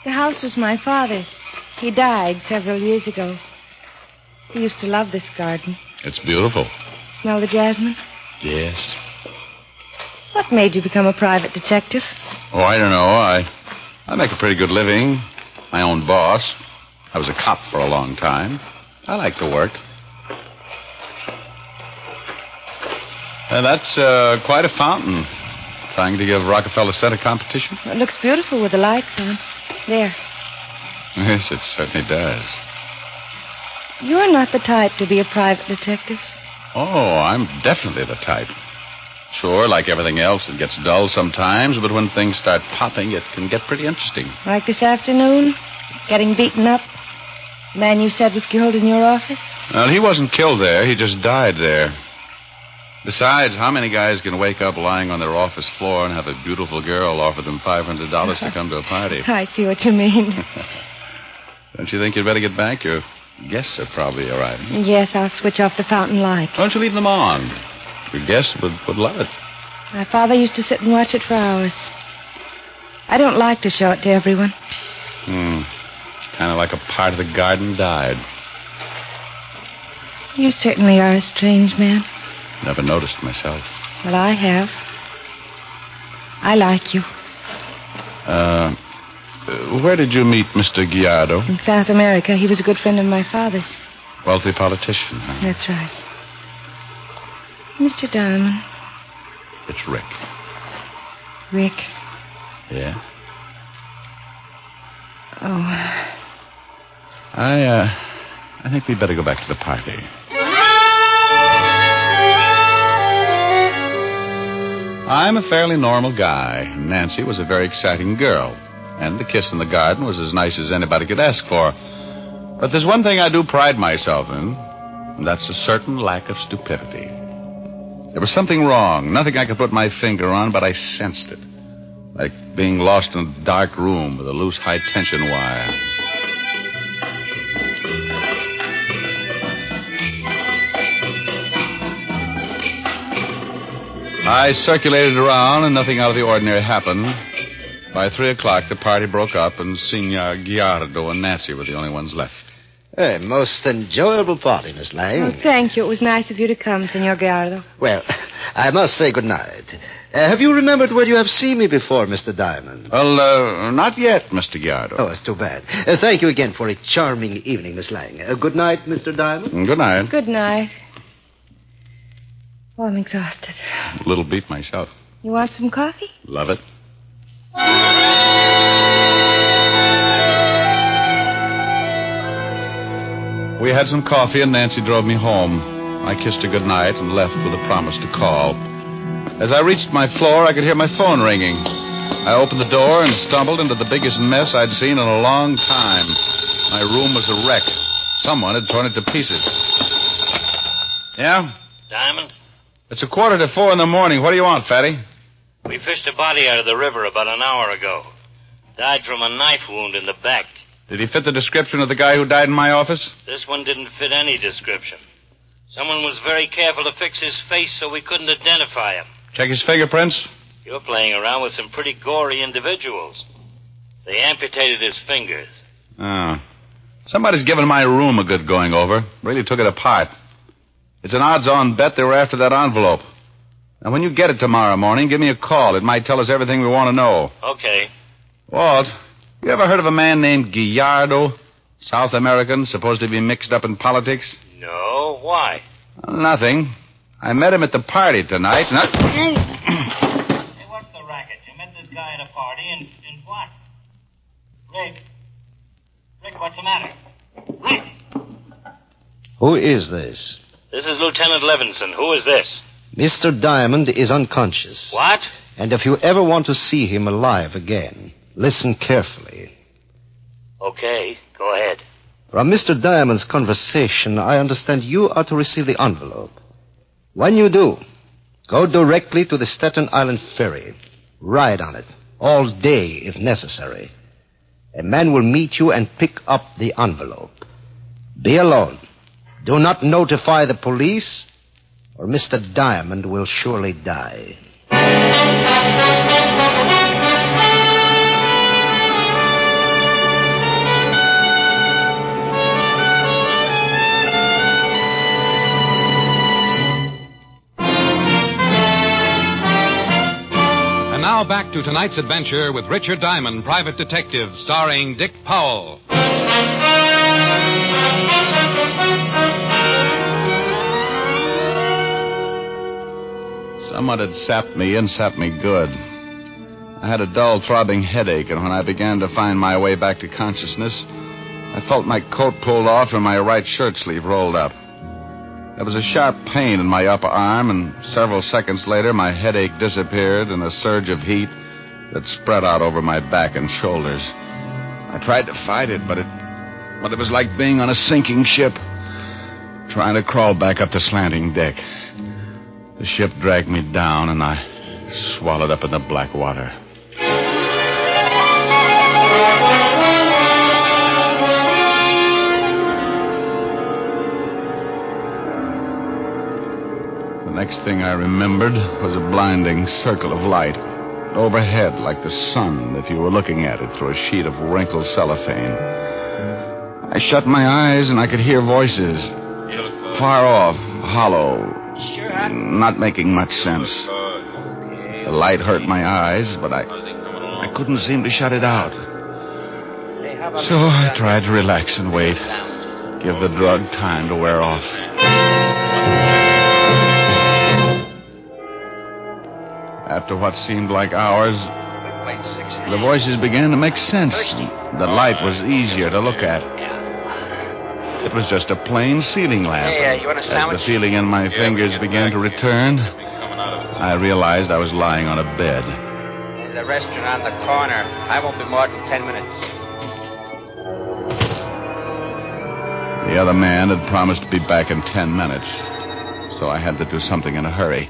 The house was my father's. He died several years ago. He used to love this garden. It's beautiful. Smell the jasmine? Yes. What made you become a private detective? Oh, I don't know. I make a pretty good living. My own boss. I was a cop for a long time. I like to work. And that's quite a fountain. Trying to give Rockefeller Center competition? It looks beautiful with the lights on. There. Yes, it certainly does. You're not the type to be a private detective. Oh, I'm definitely the type. Sure, like everything else, it gets dull sometimes, but when things start popping, it can get pretty interesting. Like this afternoon? Getting beaten up? The man you said was killed in your office? Well, he wasn't killed there. He just died there. Besides, how many guys can wake up lying on their office floor and have a beautiful girl offer them $500 to come to a party? I see what you mean. Don't you think you'd better get back? Your guests are probably arriving. Yes, I'll switch off the fountain light. Why don't you leave them on? Your guests would love it. My father used to sit and watch it for hours. I don't like to show it to everyone. Kind of like a part of the garden died. You certainly are a strange man. Never noticed myself. Well, I have. I like you. Where did you meet Mr. Gallardo? In South America. He was a good friend of my father's. Wealthy politician, huh? That's right. Mr. Diamond. It's Rick. Rick. Yeah? Oh. I think we'd better go back to the party. I'm a fairly normal guy. Nancy was a very exciting girl. And the kiss in the garden was as nice as anybody could ask for. But there's one thing I do pride myself in, and that's a certain lack of stupidity. There was something wrong, nothing I could put my finger on, but I sensed it. Like being lost in a dark room with a loose high-tension wire. I circulated around, and nothing out of the ordinary happened. By 3 o'clock, the party broke up, and Senor Gallardo and Nancy were the only ones left. A most enjoyable party, Miss Lang. Oh, thank you. It was nice of you to come, Senor Gallardo. Well, I must say good night. Have you remembered where you have seen me before, Mr. Diamond? Well, not yet, Mr. Gallardo. Oh, it's too bad. Thank you again for a charming evening, Miss Lang. Good night, Mr. Diamond. Good night. Good night. Oh, I'm exhausted. A little beat myself. You want some coffee? Love it. We had some coffee, and Nancy drove me home. I kissed her goodnight and left with a promise to call. As I reached my floor, I could hear my phone ringing. I opened the door and stumbled into the biggest mess I'd seen in a long time. My room was a wreck. Someone had torn it to pieces. Yeah? Diamond? It's 3:45 in the morning. What do you want, Fatty? We fished a body out of the river about an hour ago. Died from a knife wound in the back. Did he fit the description of the guy who died in my office? This one didn't fit any description. Someone was very careful to fix his face so we couldn't identify him. Check his fingerprints? You're playing around with some pretty gory individuals. They amputated his fingers. Oh. Somebody's given my room a good going over. Really took it apart. It's an odds-on bet they were after that envelope. Now, when you get it tomorrow morning, give me a call. It might tell us everything we want to know. Okay. Walt, you ever heard of a man named Gallardo? South American, supposed to be mixed up in politics? No, why? Nothing. I met him at the party tonight, and Hey, what's the racket? You met this guy at a party in what? Rick, what's the matter? Rick! Who is this? This is Lieutenant Levinson. Who is this? Mr. Diamond is unconscious. What? And if you ever want to see him alive again, listen carefully. Okay, go ahead. From Mr. Diamond's conversation, I understand you are to receive the envelope. When you do, go directly to the Staten Island ferry. Ride on it, all day if necessary. A man will meet you and pick up the envelope. Be alone. Do not notify the police, or Mr. Diamond will surely die. And now back to tonight's adventure with Richard Diamond, Private Detective, starring Dick Powell. someone had sapped me and sapped me good. I had a dull, throbbing headache, and when I began to find my way back to consciousness, I felt my coat pulled off and my right shirt sleeve rolled up. There was a sharp pain in my upper arm, and several seconds later, my headache disappeared in a surge of heat that spread out over my back and shoulders. I tried to fight it, but it was like being on a sinking ship, trying to crawl back up the slanting deck. The ship dragged me down, and I swallowed up in the black water. The next thing I remembered was a blinding circle of light overhead, like the sun if you were looking at it through a sheet of wrinkled cellophane. I shut my eyes, and I could hear voices. Far off, hollow, not making much sense. The light hurt my eyes, but I couldn't seem to shut it out. So I tried to relax and wait. Give the drug time to wear off. After what seemed like hours, the voices began to make sense. The light was easier to look at. It was just a plain ceiling lamp. Hey, you want a sandwich? As the feeling in my fingers began to return, I realized I was lying on a bed. There's a restaurant on the corner. I won't be more than 10 minutes. The other man had promised to be back in 10 minutes, so I had to do something in a hurry.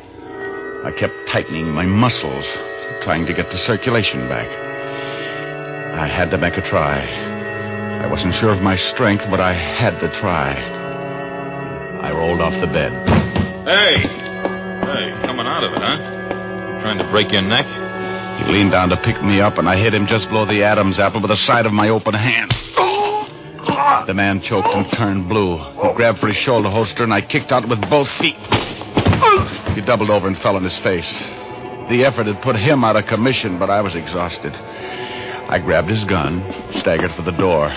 I kept tightening my muscles, trying to get the circulation back. I had to make a try. I wasn't sure of my strength, but I had to try. I rolled off the bed. Hey, coming out of it, huh? Trying to break your neck? He leaned down to pick me up, and I hit him just below the Adam's apple with the side of my open hand. The man choked and turned blue. He grabbed for his shoulder holster, and I kicked out with both feet. He doubled over and fell on his face. The effort had put him out of commission, but I was exhausted. I grabbed his gun, staggered for the door.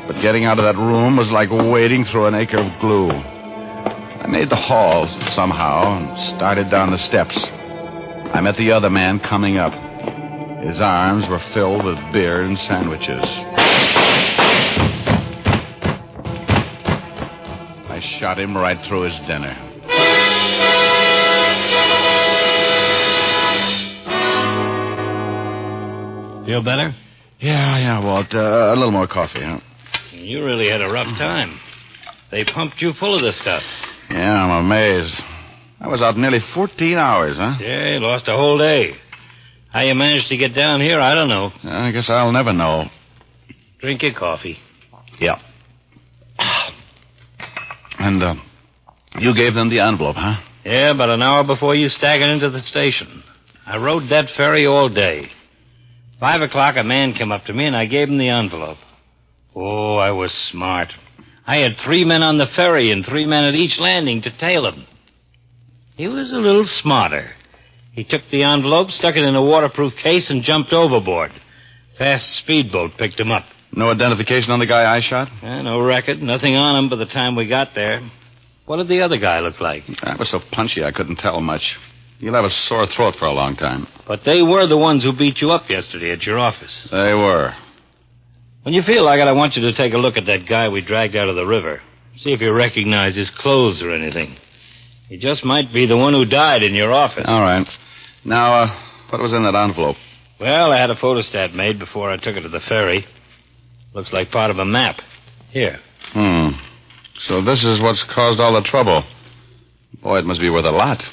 But getting out of that room was like wading through an acre of glue. I made the hall somehow and started down the steps. I met the other man coming up. His arms were filled with beer and sandwiches. I shot him right through his dinner. Feel better? Yeah, Walt. A little more coffee, huh? You really had a rough time. They pumped you full of this stuff. Yeah, I'm amazed. I was out nearly 14 hours, huh? Yeah, you lost a whole day. How you managed to get down here, I don't know. I guess I'll never know. Drink your coffee. Yeah. And, you gave them the envelope, huh? Yeah, about an hour before you staggered into the station. I rode that ferry all day. 5 o'clock, a man came up to me, and I gave him the envelope. Oh, I was smart. I had 3 men on the ferry and 3 men at each landing to tail him. He was a little smarter. He took the envelope, stuck it in a waterproof case, and jumped overboard. Fast speedboat picked him up. No identification on the guy I shot? No record, nothing on him by the time we got there. What did the other guy look like? I was so punchy I couldn't tell much. You'll have a sore throat for a long time. But they were the ones who beat you up yesterday at your office. They were. When you feel like it, I want you to take a look at that guy we dragged out of the river. See if you recognize his clothes or anything. He just might be the one who died in your office. All right. Now, what was in that envelope? Well, I had a photostat made before I took it to the ferry. Looks like part of a map. Here. So this is what's caused all the trouble. Boy, it must be worth a lot.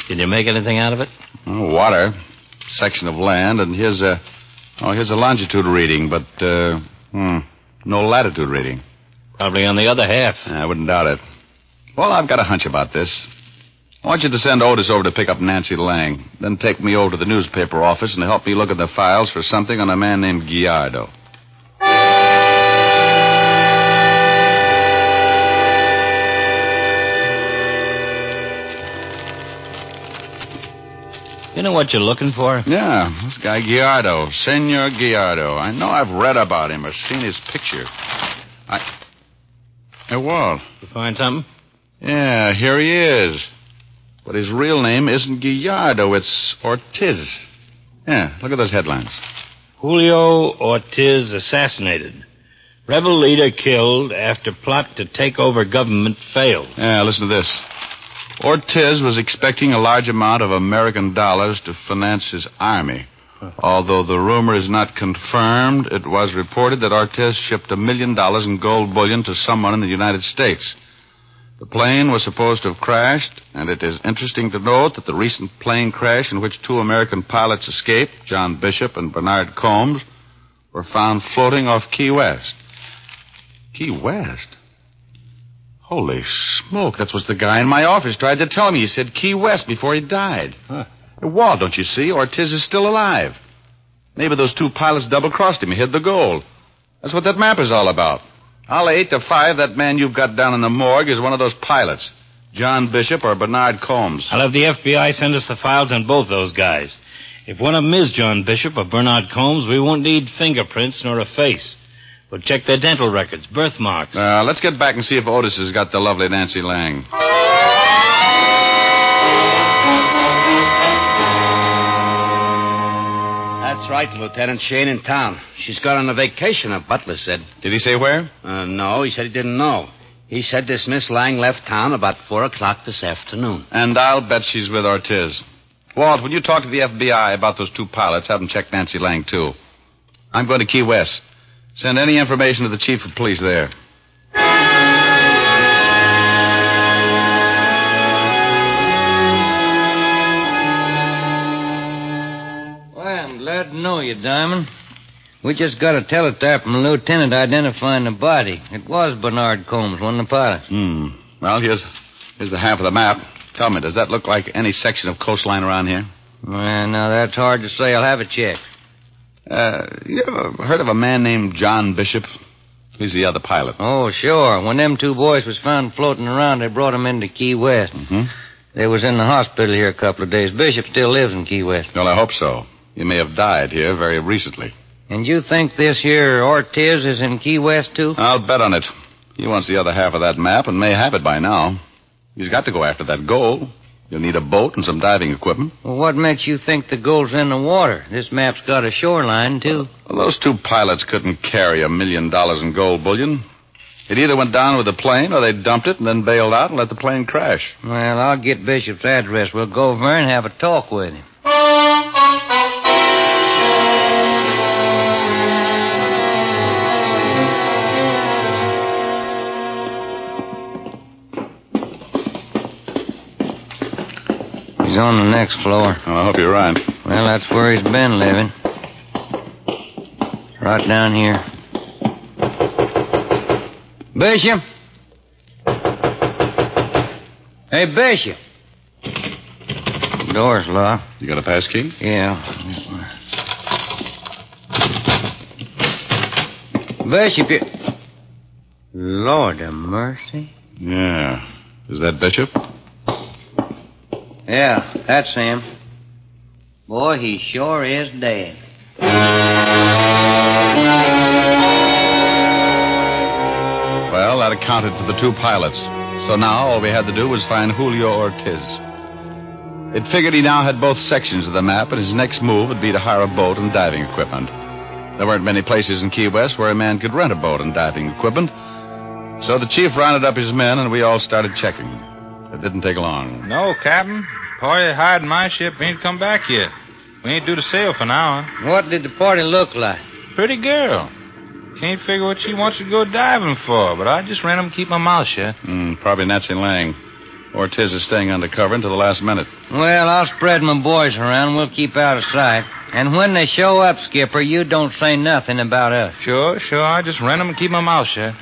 Did you make anything out of it? Water, section of land, and here's a longitude reading, but, no latitude reading. Probably on the other half. I wouldn't doubt it. Well, I've got a hunch about this. I want you to send Otis over to pick up Nancy Lang, then take me over to the newspaper office and help me look at the files for something on a man named Gallardo. You know what you're looking for? Yeah, this guy Gallardo, Senor Gallardo. I know I've read about him or seen his picture. Hey, Walt. You find something? Yeah, here he is. But his real name isn't Gallardo, it's Ortiz. Yeah, look at those headlines. Julio Ortiz assassinated. Rebel leader killed after plot to take over government fails. Yeah, listen to this. Ortiz was expecting a large amount of American dollars to finance his army. Although the rumor is not confirmed, it was reported that Ortiz shipped $1 million in gold bullion to someone in the United States. The plane was supposed to have crashed, and it is interesting to note that the recent plane crash in which 2 American pilots escaped, John Bishop and Bernard Combs, were found floating off Key West. Key West? Holy smoke, that's what the guy in my office tried to tell me. He said Key West before he died. Huh. Walt, don't you see? Ortiz is still alive. Maybe those 2 pilots double-crossed him and hid the gold. That's what that map is all about. I'll lay 8 to 5 that man you've got down in the morgue is one of those pilots. John Bishop or Bernard Combs. I'll have the FBI send us the files on both those guys. If one of them is John Bishop or Bernard Combs, we won't need fingerprints nor a face. We'll check their dental records, birthmarks. Let's get back and see if Otis has got the lovely Nancy Lang. That's right, Lieutenant. She ain't in town. She's gone on a vacation, her butler said. Did he say where? No, he said he didn't know. He said this Miss Lang left town about 4 o'clock this afternoon. And I'll bet she's with Ortiz. Walt, when you talk to the FBI about those 2 pilots, have them check Nancy Lang, too. I'm going to Key West. Send any information to the chief of police there. I'm glad to know you, Diamond. We just got a teletype from a lieutenant identifying the body. It was Bernard Combs, one of the pilots. Well, here's the half of the map. Tell me, does that look like any section of coastline around here? Well, now, that's hard to say. I'll have it checked. You ever heard of a man named John Bishop? He's the other pilot. Oh, sure. When them 2 boys was found floating around, they brought them into Key West. Mm-hmm. They was in the hospital here a couple of days. Bishop still lives in Key West. Well, I hope so. He may have died here very recently. And you think this here Ortiz is in Key West, too? I'll bet on it. He wants the other half of that map and may have it by now. He's got to go after that gold. You'll need a boat and some diving equipment. Well, what makes you think the gold's in the water? This map's got a shoreline, too. Well, those 2 pilots couldn't carry $1 million in gold bullion. It either went down with the plane or they dumped it and then bailed out and let the plane crash. Well, I'll get Bishop's address. We'll go over there and have a talk with him. He's on the next floor. Oh, I hope you're right. Well, that's where he's been living. Right down here. Bishop? Hey, Bishop. Door's locked. You got a pass key? Yeah. Bishop, you... Lord have mercy. Yeah. Is that Bishop? Yeah, that's him. Boy, he sure is dead. Well, that accounted for the 2 pilots. So now all we had to do was find Julio Ortiz. It figured he now had both sections of the map, and his next move would be to hire a boat and diving equipment. There weren't many places in Key West where a man could rent a boat and diving equipment. So the chief rounded up his men, and we all started checking. It didn't take long. No, Captain. Party hiding my ship ain't come back yet. We ain't due to sail for now. What did the party look like? Pretty girl. Can't figure what she wants to go diving for, but I just ran them to keep my mouth shut. Probably Nancy Lang. Ortiz is staying undercover until the last minute. Well, I'll spread my boys around. We'll keep out of sight. And when they show up, Skipper, you don't say nothing about us. Sure. I just ran them and keep my mouth shut.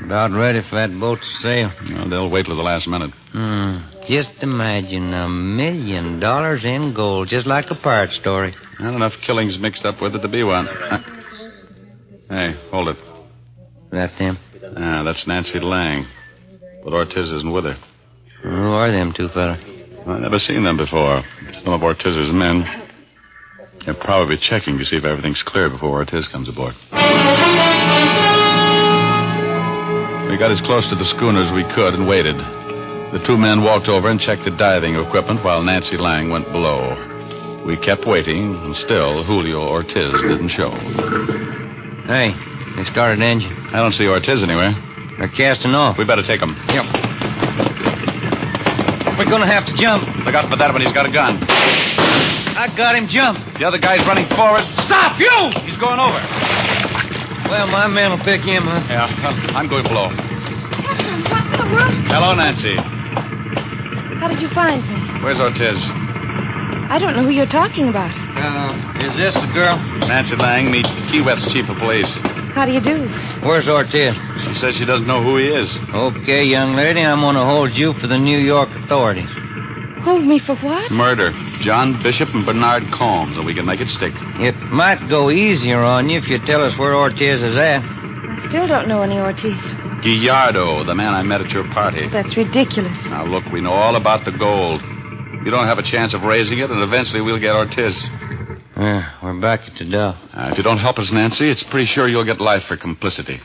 About ready for that boat to sail. Well, they'll wait till the last minute. Just imagine $1 million in gold, just like a pirate story. Not enough killings mixed up with it to be one. Hey, hold it. That them? That's Nancy Lang. But Ortiz isn't with her. Who are them 2 fellas? I've never seen them before. Some of Ortiz's men. They're probably checking to see if everything's clear before Ortiz comes aboard. We got as close to the schooner as we could and waited. The 2 men walked over and checked the diving equipment while Nancy Lang went below. We kept waiting, and still Julio Ortiz didn't show. Hey, they started an engine. I don't see Ortiz anywhere. They're casting off. We better take them. Yep. We're going to have to jump. Look out for that one. He's got a gun. I got him jumped. The other guy's running forward. Stop, you! He's going over. Well, my man will pick him up. Yeah, I'm going below. What in the world? Hello, Nancy. How did you find me? Where's Ortiz? I don't know who you're talking about. Is this the girl? Nancy Lang, meet Key West's chief of police. How do you do? Where's Ortiz? She says she doesn't know who he is. Okay, young lady, I'm going to hold you for the New York authorities. Hold me for what? Murder. John Bishop and Bernard Combs, and we can make it stick. It might go easier on you if you tell us where Ortiz is at. I still don't know any Ortiz. Gallardo, the man I met at your party. That's ridiculous. Now, look, we know all about the gold. You don't have a chance of raising it, and eventually we'll get Ortiz. We're back at the dough. If you don't help us, Nancy, it's pretty sure you'll get life for complicity.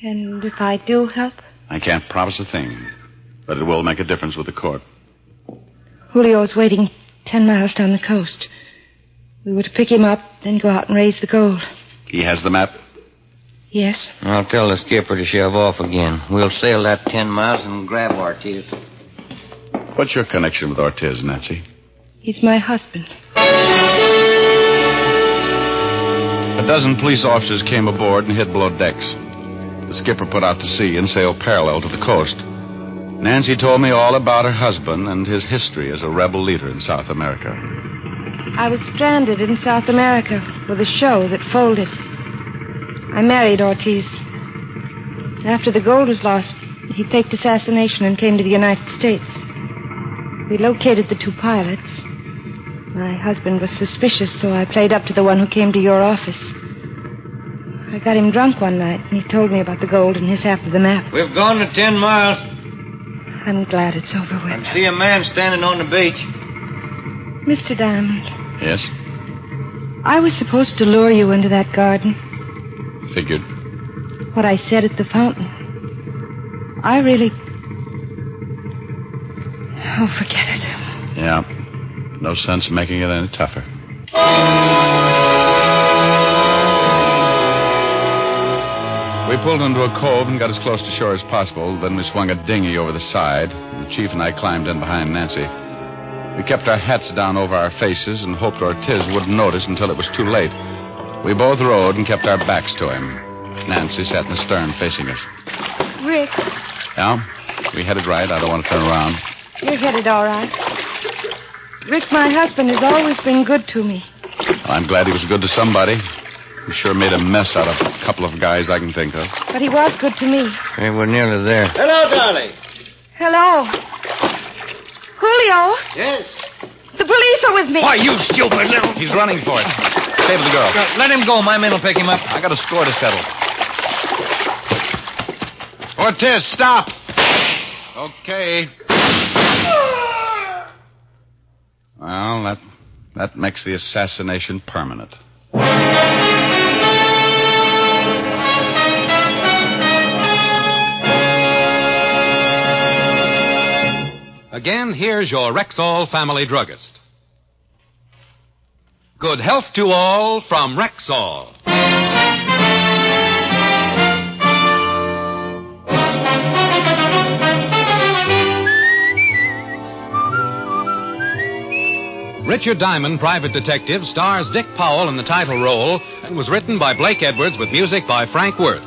And if I do help? I can't promise a thing, but it will make a difference with the court. Julio's waiting 10 miles down the coast. We were to pick him up, then go out and raise the gold. He has the map? Yes. I'll tell the skipper to shove off again. We'll sail that 10 miles and grab Ortiz. What's your connection with Ortiz, Nancy? He's my husband. A dozen police officers came aboard and hid below decks. The skipper put out to sea and sailed parallel to the coast. Nancy told me all about her husband and his history as a rebel leader in South America. I was stranded in South America with a show that folded. I married Ortiz. After the gold was lost, he faked assassination and came to the United States. We located the two pilots. My husband was suspicious, so I played up to the one who came to your office. I got him drunk one night, and he told me about the gold and his half of the map. We've gone to 10 miles. I'm glad it's over with. I see a man standing on the beach. Mr. Diamond. Yes? I was supposed to lure you into that garden. Figured. What I said at the fountain. I really... Oh, forget it. Yeah. No sense making it any tougher. We pulled into a cove and got as close to shore as possible. Then we swung a dinghy over the side. The chief and I climbed in behind Nancy. We kept our hats down over our faces and hoped Ortiz wouldn't notice until it was too late. We both rowed and kept our backs to him. Nancy sat in the stern facing us. Rick, Yeah? We headed right. I don't want to turn around. you're headed all right. Rick, my husband, has always been good to me. I'm glad he was good to somebody. He sure made a mess out of a couple of guys I can think of. But he was good to me. Hey, we're nearly there. Hello, darling. Hello. Julio. Yes? The police are with me. Why, you stupid little... He's running for it. Stay with the girl. Let him go. My men will pick him up. I got a score to settle. Ortiz, stop. Okay. Well, that makes the assassination permanent. Again, here's your Rexall family druggist. Good health to all from Rexall. Richard Diamond, Private Detective, stars Dick Powell in the title role and was written by Blake Edwards with music by Frank Worth.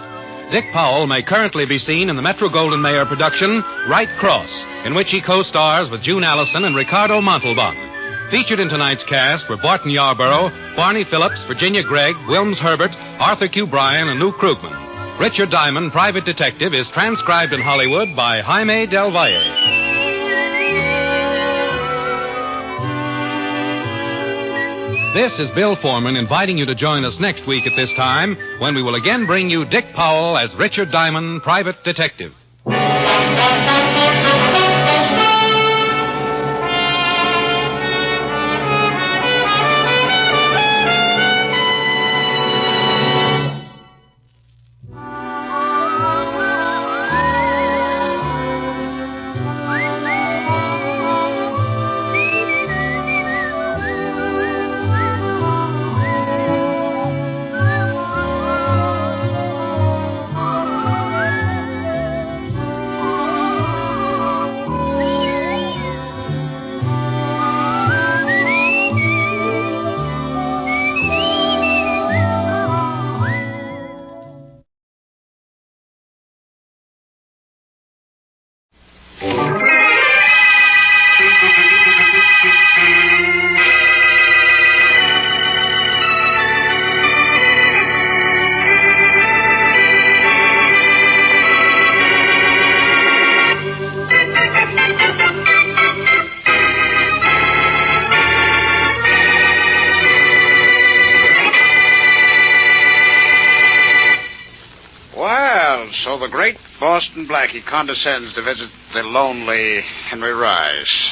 Dick Powell may currently be seen in the Metro-Goldwyn-Mayer production, Right Cross, in which he co-stars with June Allison and Ricardo Montalban. Featured in tonight's cast were Barton Yarborough, Barney Phillips, Virginia Gregg, Wilms Herbert, Arthur Q. Bryan, and Lou Krugman. Richard Diamond, Private Detective, is transcribed in Hollywood by Jaime Del Valle. This is Bill Foreman inviting you to join us next week at this time when we will again bring you Dick Powell as Richard Diamond, Private Detective. Boston Blackie condescends to visit the lonely Henry Rice.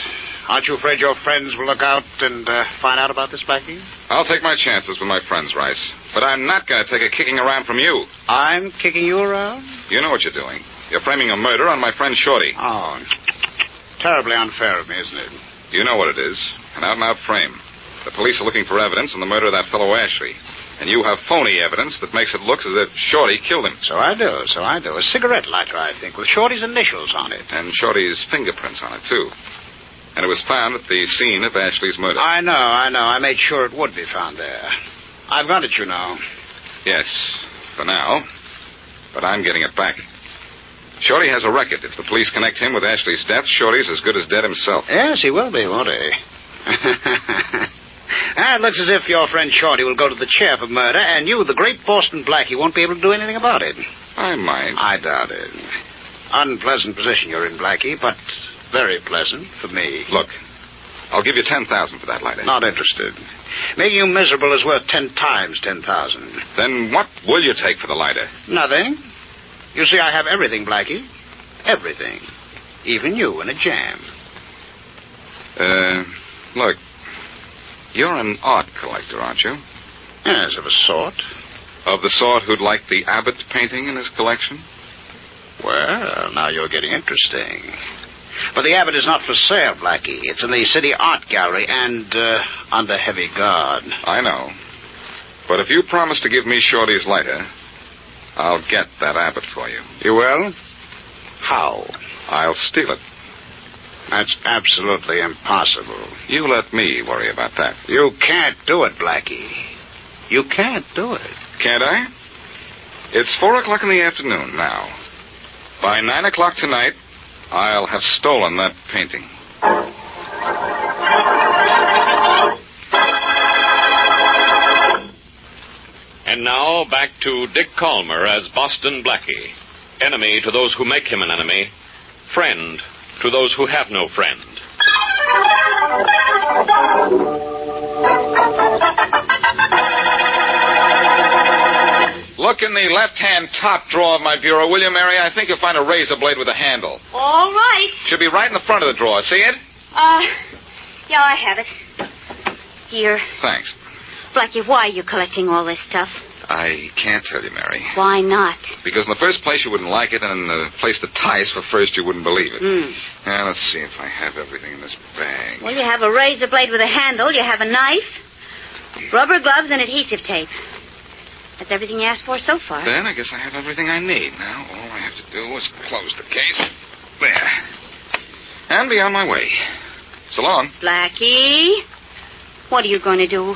Aren't you afraid your friends will look out and find out about this, Blackie? I'll take my chances with my friends, Rice. But I'm not going to take a kicking around from you. I'm kicking you around? You know what you're doing. You're framing a murder on my friend Shorty. Oh, terribly unfair of me, isn't it? You know what it is. An out-and-out frame. The police are looking for evidence on the murder of that fellow Ashley. And you have phony evidence that makes it look as if Shorty killed him. So I do. A cigarette lighter, I think, with Shorty's initials on it. And Shorty's fingerprints on it, too. And it was found at the scene of Ashley's murder. I know. I made sure it would be found there. I've got it, you know. Yes, for now. But I'm getting it back. Shorty has a record. If the police connect him with Ashley's death, Shorty's as good as dead himself. Yes, he will be, won't he? It looks as if your friend Shorty will go to the chair for murder, and you, the great Boston Blackie, won't be able to do anything about it. I might. I doubt it. Unpleasant position you're in, Blackie, but very pleasant for me. Look, I'll give you $10,000 for that lighter. Not interested. Making you miserable is worth 10 times 10,000. Then what will you take for the lighter? Nothing. You see, I have everything, Blackie. Everything. Even you in a jam. Look, you're an art collector, aren't you? Yes, of a sort. Of the sort who'd like the Abbott painting in his collection? Well, now you're getting interesting. But the Abbott is not for sale, Blackie. It's in the City Art Gallery and under heavy guard. I know. But if you promise to give me Shorty's lighter, I'll get that Abbott for you. You will? How? I'll steal it. That's absolutely impossible. You let me worry about that. You can't do it, Blackie. You can't do it. Can't I? It's 4 o'clock in the afternoon now. By 9 o'clock tonight, I'll have stolen that painting. And now back to Dick Calmer as Boston Blackie. Enemy to those who make him an enemy. Friend to those who have no friend. Look in the left-hand top drawer of my bureau, will you, Mary? I think you'll find a razor blade with a handle. All right. Should be right in the front of the drawer. See it? Yeah, I have it. Here. Thanks. Blackie, why are you collecting all this stuff? I can't tell you, Mary. Why not? Because in the first place, you wouldn't like it, and in the place that ties for first, you wouldn't believe it. Now, let's see if I have everything in this bag. Well, you have a razor blade with a handle. You have a knife, rubber gloves, and adhesive tape. That's everything you asked for so far. Then I guess I have everything I need. Now, all I have to do is close the case. There. And be on my way. So long. Blackie, what are you going to do?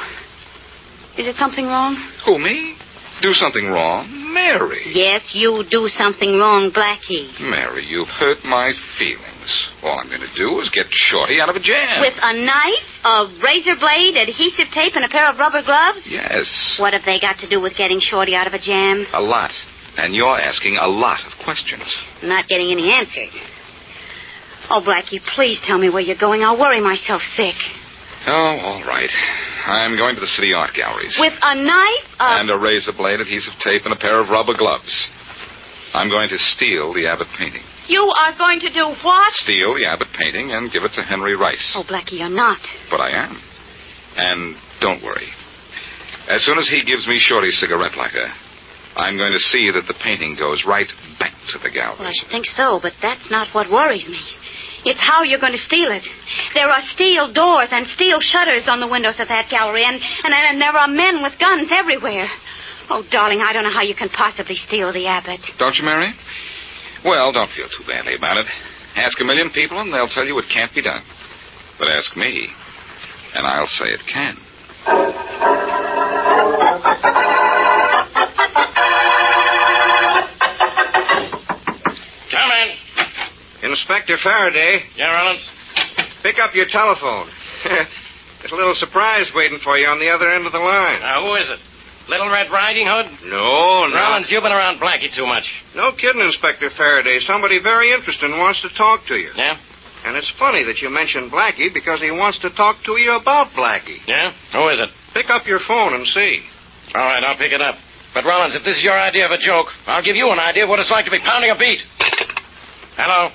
Is it something wrong? Who, me? Do something wrong? Mary. Yes, you do something wrong, Blackie. Mary, you've hurt my feelings. All I'm going to do is get Shorty out of a jam. With a knife, a razor blade, adhesive tape, and a pair of rubber gloves? Yes. What have they got to do with getting Shorty out of a jam? A lot. And you're asking a lot of questions. I'm not getting any answers. Oh, Blackie, please tell me where you're going. I'll worry myself sick. Oh, all right. I'm going to the City Art Galleries. With a knife? And a razor blade, adhesive tape, and a pair of rubber gloves. I'm going to steal the Abbott painting. You are going to do what? Steal the Abbott painting and give it to Henry Rice. Oh, Blackie, you're not. But I am. And don't worry. As soon as he gives me Shorty's cigarette lighter, I'm going to see that the painting goes right back to the galleries. Well, I should think so, but that's not what worries me. It's how you're going to steal it. There are steel doors and steel shutters on the windows of that gallery, and there are men with guns everywhere. Oh, darling, I don't know how you can possibly steal the Abbott. Don't you, Mary? Well, don't feel too badly about it. Ask a million people, and they'll tell you it can't be done. But ask me, and I'll say it can. Come in. Inspector Faraday. Yeah, Rollins? Pick up your telephone. There's a little surprise waiting for you on the other end of the line. Who is it? Little Red Riding Hood? No. Rollins, you've been around Blackie too much. No kidding, Inspector Faraday. Somebody very interesting wants to talk to you. Yeah? And it's funny that you mentioned Blackie because he wants to talk to you about Blackie. Yeah? Who is it? Pick up your phone and see. All right, I'll pick it up. But, Rollins, if this is your idea of a joke, I'll give you an idea of what it's like to be pounding a beat. Hello?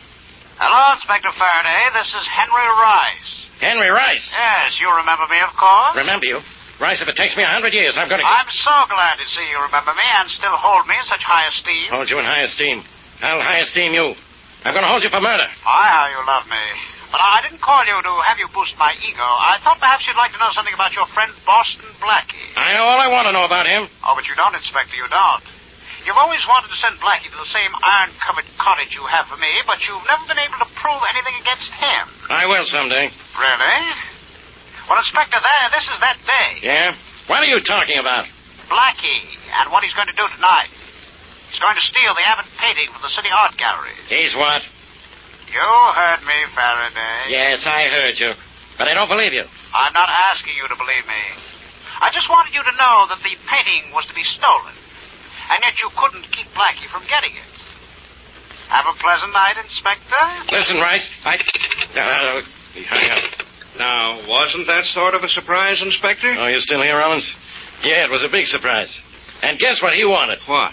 Hello, Inspector Faraday. This is Henry Rice. Henry Rice? Yes, you remember me, of course. Remember you? Rice, if it takes me 100 years, I'm going to... I'm so glad to see you remember me and still hold me in such high esteem. Hold you in high esteem. I'll high esteem you. I'm going to hold you for murder. How you love me. But I didn't call you to have you boost my ego. I thought perhaps you'd like to know something about your friend Boston Blackie. I know all I want to know about him. Oh, but you don't, Inspector, you don't. You've always wanted to send Blackie to the same iron-covered cottage you have for me, but you've never been able to prove anything against him. I will someday. Really? Well, Inspector, this is that day. Yeah? What are you talking about? Blackie, and what he's going to do tonight. He's going to steal the Abbott painting from the City Art Gallery. He's what? You heard me, Faraday. Yes, I heard you. But I don't believe you. I'm not asking you to believe me. I just wanted you to know that the painting was to be stolen. And yet you couldn't keep Blackie from getting it. Have a pleasant night, Inspector. Listen, Rice, hang up. Now, wasn't that sort of a surprise, Inspector? Oh, you still here, Rollins? Yeah, it was a big surprise. And guess what he wanted? What?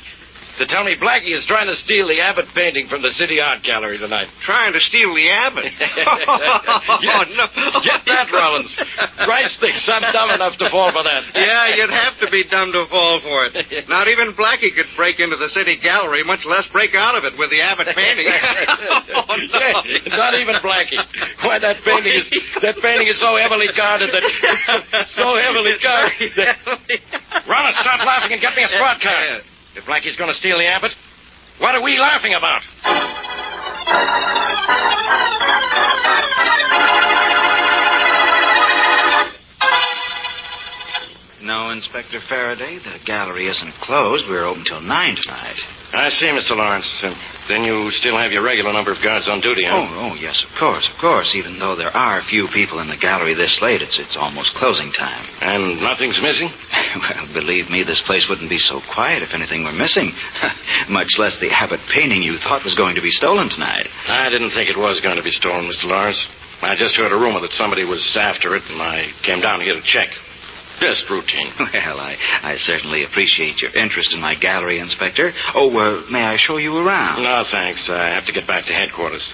To tell me Blackie is trying to steal the Abbott painting from the City Art Gallery tonight. Trying to steal the Abbott? No. Get that, Rollins. Rice thinks I'm dumb enough to fall for that. Yeah, you'd have to be dumb to fall for it. Not even Blackie could break into the City Gallery, much less break out of it with the Abbott painting. Not even Blackie. Why, that painting is so heavily guarded that... Rollins, stop laughing and get me a squad car. If Blackie's going to steal the Abbott, what are we laughing about? No, Inspector Faraday, the gallery isn't closed. We're open till 9 tonight. I see, Mr. Lawrence. Then you still have your regular number of guards on duty, huh? Oh, yes, of course. Even though there are a few people in the gallery this late, it's almost closing time. And nothing's missing? Well, believe me, this place wouldn't be so quiet if anything were missing. Much less the Abbott painting you thought was going to be stolen tonight. I didn't think it was going to be stolen, Mr. Lawrence. I just heard a rumor that somebody was after it, and I came down here to check. Just routine. Well, I certainly appreciate your interest in my gallery, Inspector. Oh, may I show you around? No, thanks. I have to get back to headquarters.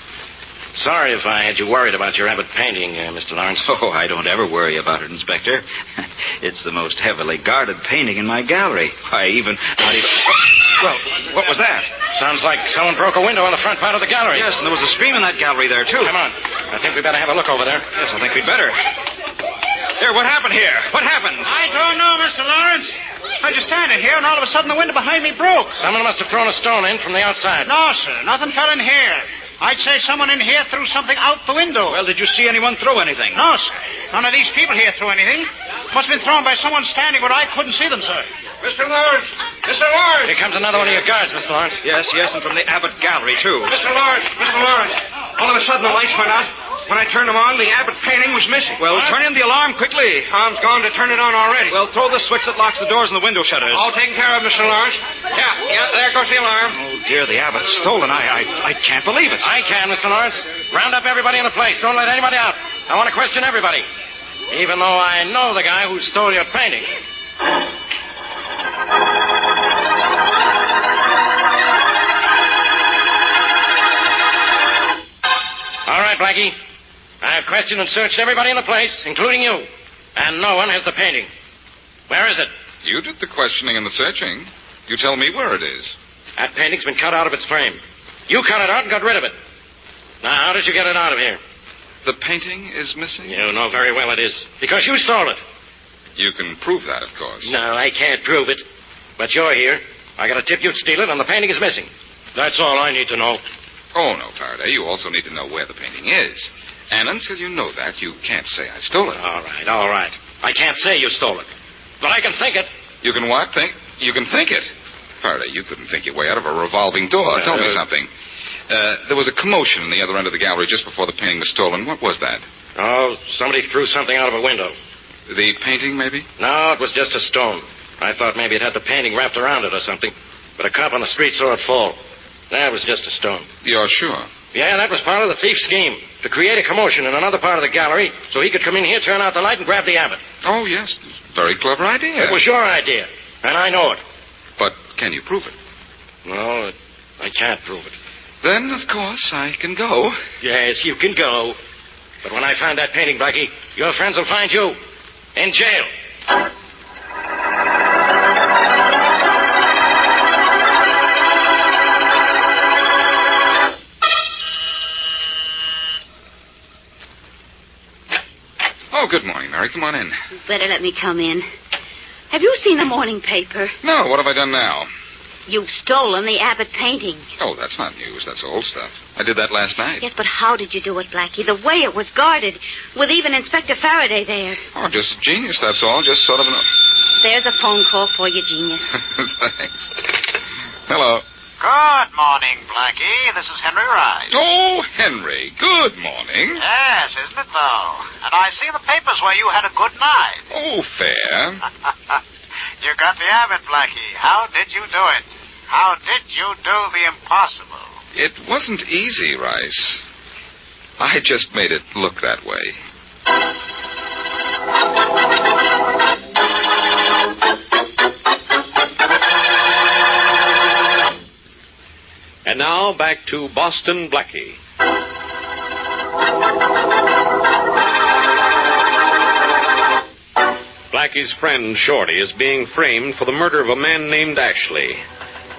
Sorry if I had you worried about your Abbott painting, Mr. Lawrence. Oh, I don't ever worry about it, Inspector. It's the most heavily guarded painting in my gallery. Well, what was that? Sounds like someone broke a window on the front part of the gallery. Yes, and there was a scream in that gallery there, too. Come on. I think we better have a look over there. Yes, I think we'd better. Here, what happened here? What happened? I don't know, Mr. Lawrence. I was just standing here, and all of a sudden the window behind me broke. Someone must have thrown a stone in from the outside. No, sir. Nothing fell in here. I'd say someone in here threw something out the window. Well, did you see anyone throw anything? No, sir. None of these people here threw anything. Must have been thrown by someone standing where I couldn't see them, sir. Mr. Lawrence! Mr. Lawrence! Here comes another one of your guards, Mr. Lawrence. Yes, and from the Abbott Gallery, too. Mr. Lawrence! All of a sudden the lights went out. When I turned them on, the Abbott painting was missing. Well, turn in the alarm quickly. Tom's gone to turn it on already. Well, throw the switch that locks the doors and the window shutters. All taken care of, Mr. Lawrence. Yeah, there goes the alarm. Oh, dear, the Abbott's stolen. I can't believe it. I can, Mr. Lawrence. Round up everybody in the place. Don't let anybody out. I want to question everybody. Even though I know the guy who stole your painting. All right, Blackie. I have questioned and searched everybody in the place, including you. And no one has the painting. Where is it? You did the questioning and the searching. You tell me where it is. That painting's been cut out of its frame. You cut it out and got rid of it. Now, how did you get it out of here? The painting is missing? You know very well it is. Because you stole it. You can prove that, of course. No, I can't prove it. But you're here. I got a tip you'd steal it, and the painting is missing. That's all I need to know. Oh, no, Faraday. You also need to know where the painting is. And until you know that, you can't say I stole it. All right. I can't say you stole it. But I can think it. You can what? You can think it? Faraday, you couldn't think your way out of a revolving door. Tell me something. There was a commotion in the other end of the gallery just before the painting was stolen. What was that? Oh, somebody threw something out of a window. The painting, maybe? No, it was just a stone. I thought maybe it had the painting wrapped around it or something. But a cop on the street saw it fall. That was just a stone. You're sure? Yeah, that was part of the thief's scheme. To create a commotion in another part of the gallery so he could come in here, turn out the light, and grab the Abbott. Oh, yes. Very clever idea. It was your idea. And I know it. Can you prove it? No, I can't prove it. Then, of course, I can go. Yes, you can go. But when I find that painting, Blackie, your friends will find you in jail. Oh, good morning, Mary. Come on in. You better let me come in. Have you seen the morning paper? No, what have I done now? You've stolen the Abbott painting. Oh, that's not news. That's old stuff. I did that last night. Yes, but how did you do it, Blackie? The way it was guarded, with even Inspector Faraday there. Oh, just genius, that's all. Just sort of an... There's a phone call for you, genius. Thanks. Hello. Good morning, Blackie. This is Henry Rice. Oh, Henry. Good morning. Yes, isn't it, though? And I see the papers where you had a good night. Oh, fair. You got the Abbott, Blackie. How did you do it? How did you do the impossible? It wasn't easy, Rice. I just made it look that way. And now back to Boston Blackie. Blackie's friend Shorty is being framed for the murder of a man named Ashley.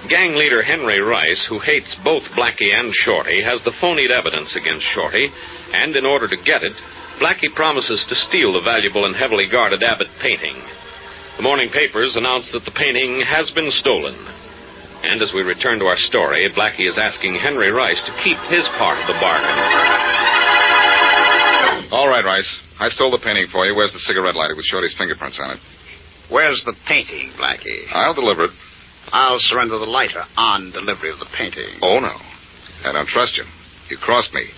Gang leader Henry Rice, who hates both Blackie and Shorty, has the phonied evidence against Shorty, and in order to get it, Blackie promises to steal the valuable and heavily guarded Abbott painting. The morning papers announce that the painting has been stolen. And as we return to our story, Blackie is asking Henry Rice to keep his part of the bargain. All right, Rice. I stole the painting for you. Where's the cigarette lighter with Shorty's fingerprints on it? Where's the painting, Blackie? I'll deliver it. I'll surrender the lighter on delivery of the painting. Oh, no. I don't trust you. You crossed me.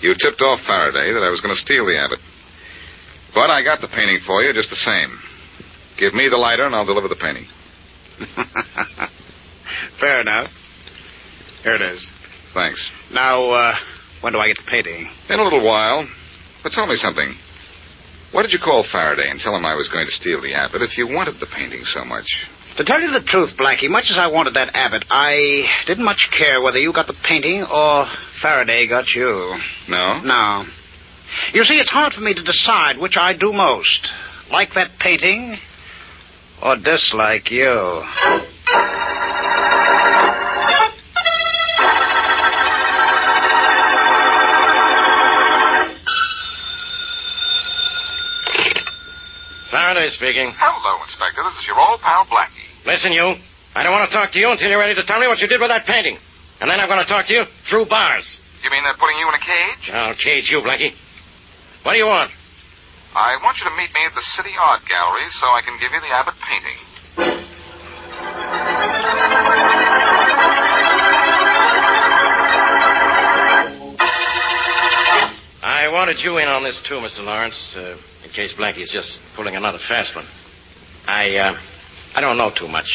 You tipped off Faraday that I was going to steal the Abbott. But I got the painting for you just the same. Give me the lighter and I'll deliver the painting. Fair enough. Here it is. Thanks. Now, when do I get the painting? In a little while. But tell me something. Why did you call Faraday and tell him I was going to steal the Abbott if you wanted the painting so much? To tell you the truth, Blackie, much as I wanted that Abbott, I didn't much care whether you got the painting or Faraday got you. No? No. You see, it's hard for me to decide which I do most. Like that painting or dislike you. Faraday speaking. Hello, Inspector. This is your old pal, Blackie. Listen, you. I don't want to talk to you until you're ready to tell me what you did with that painting. And then I'm going to talk to you through bars. You mean they're putting you in a cage? I'll cage you, Blackie. What do you want? I want you to meet me at the City Art Gallery so I can give you the Abbott painting. I wanted you in on this, too, Mr. Lawrence, in case Blackie's just pulling another fast one. I don't know too much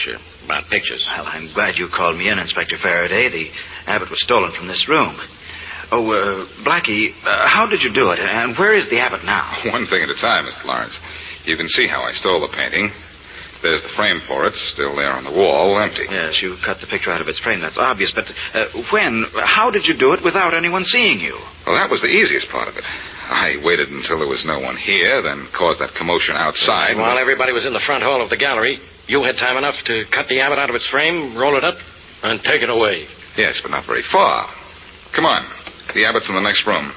about pictures. Well, I'm glad you called me in, Inspector Faraday. The Abbott was stolen from this room. Oh, Blackie, how did you do it? And where is the Abbott now? One thing at a time, Mr. Lawrence. You can see how I stole the painting. There's the frame for it, still there on the wall, empty. Yes, you cut the picture out of its frame. That's obvious. But how did you do it without anyone seeing you? Well, that was the easiest part of it. I waited until there was no one here, then caused that commotion outside. While everybody was in the front hall of the gallery, you had time enough to cut the Abbott out of its frame, roll it up, and take it away. Yes, but not very far. Come on. The Abbott's in the next room.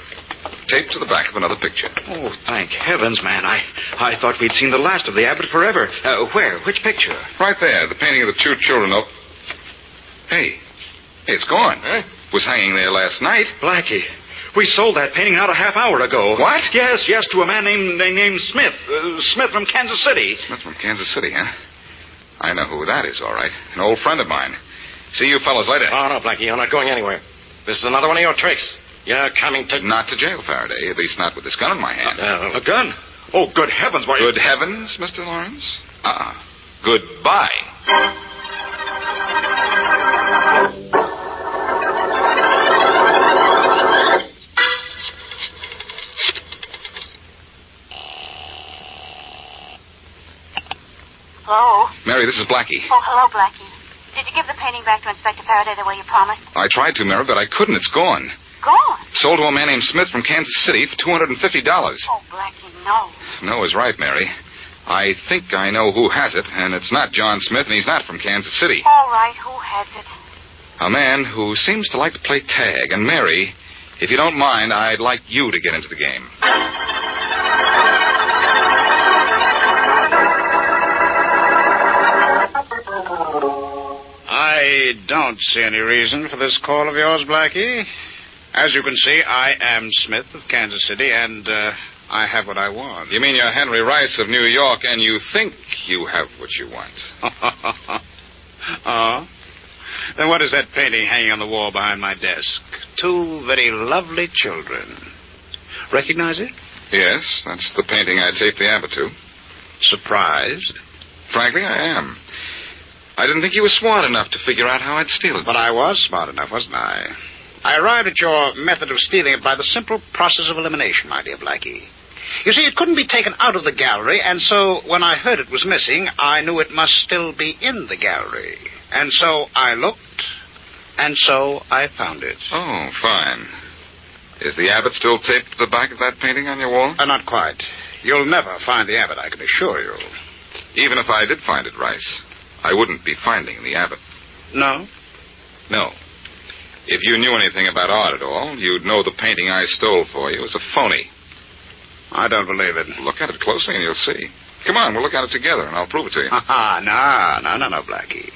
Taped to the back of another picture. Oh, thank heavens, man. I thought we'd seen the last of the Abbott forever. Where? Which picture? Right there, the painting of the two children. Oh. Hey, it's gone. Huh? It was hanging there last night. Blackie, we sold that painting out a half hour ago. What? Yes, to a man named Smith. Smith from Kansas City. Smith from Kansas City, huh? I know who that is, all right. An old friend of mine. See you fellas later. Oh, no, Blackie, you're not going anywhere. This is another one of your tricks. You're coming to... Not to jail, Faraday. At least not with this gun in my hand. A gun? Oh, good heavens, why... Good heavens, Mr. Lawrence? Goodbye. Hello? Mary, this is Blackie. Oh, hello, Blackie. Did you give the painting back to Inspector Faraday the way you promised? I tried to, Mary, but I couldn't. It's gone. Gone? Sold to a man named Smith from Kansas City for $250. Oh, Blackie, no. No is right, Mary. I think I know who has it, and it's not John Smith, and he's not from Kansas City. All right, who has it? A man who seems to like to play tag. And, Mary, if you don't mind, I'd like you to get into the game. I don't see any reason for this call of yours, Blackie. As you can see, I am Smith of Kansas City, and I have what I want. You mean you're Henry Rice of New York, and you think you have what you want? Oh? Then what is that painting hanging on the wall behind my desk? Two very lovely children. Recognize it? Yes, that's the painting I taped the abbot to. Surprised? Frankly, I am. I didn't think you were smart enough to figure out how I'd steal it. But I was smart enough, wasn't I? I arrived at your method of stealing it by the simple process of elimination, my dear Blackie. You see, it couldn't be taken out of the gallery, and so when I heard it was missing, I knew it must still be in the gallery. And so I looked, and so I found it. Oh, fine. Is the abbot still taped to the back of that painting on your wall? Not quite. You'll never find the abbot, I can assure you. Even if I did find it, Rice, I wouldn't be finding the abbot. No? No. If you knew anything about art at all, you'd know the painting I stole for you was a phony. I don't believe it. Look at it closely and you'll see. Come on, we'll look at it together and I'll prove it to you. No, Blackie.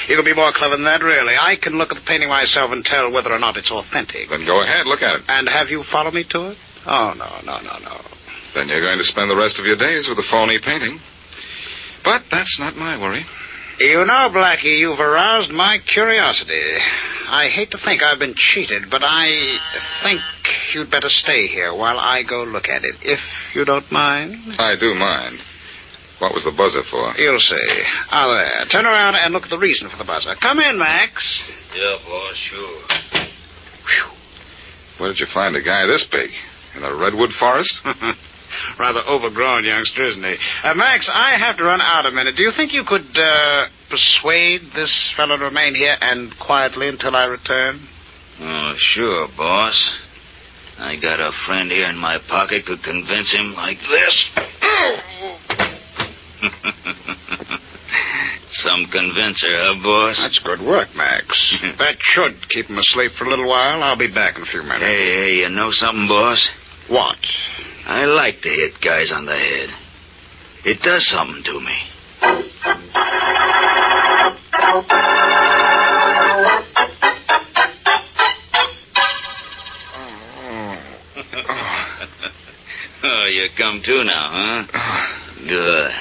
You can be more clever than that, really. I can look at the painting myself and tell whether or not it's authentic. Then go ahead, look at it. And have you followed me to it? Oh, no. Then you're going to spend the rest of your days with a phony painting. But that's not my worry. You know, Blackie, you've aroused my curiosity. I hate to think I've been cheated, but I think you'd better stay here while I go look at it, if you don't mind. I do mind. What was the buzzer for? You'll see. Ah, there. Turn around and look at the reason for the buzzer. Come in, Max. Yeah, boss, sure. Whew. Where did you find a guy this big? In a redwood forest? Rather overgrown youngster, isn't he? Max, I have to run out a minute. Do you think you could persuade this fellow to remain here and quietly until I return? Oh, sure, boss. I got a friend here in my pocket could convince him like this. Some convincer, huh, boss? That's good work, Max. That should keep him asleep for a little while. I'll be back in a few minutes. Hey, you know something, boss? What? I like to hit guys on the head. It does something to me. Oh, you come to now, huh? Good.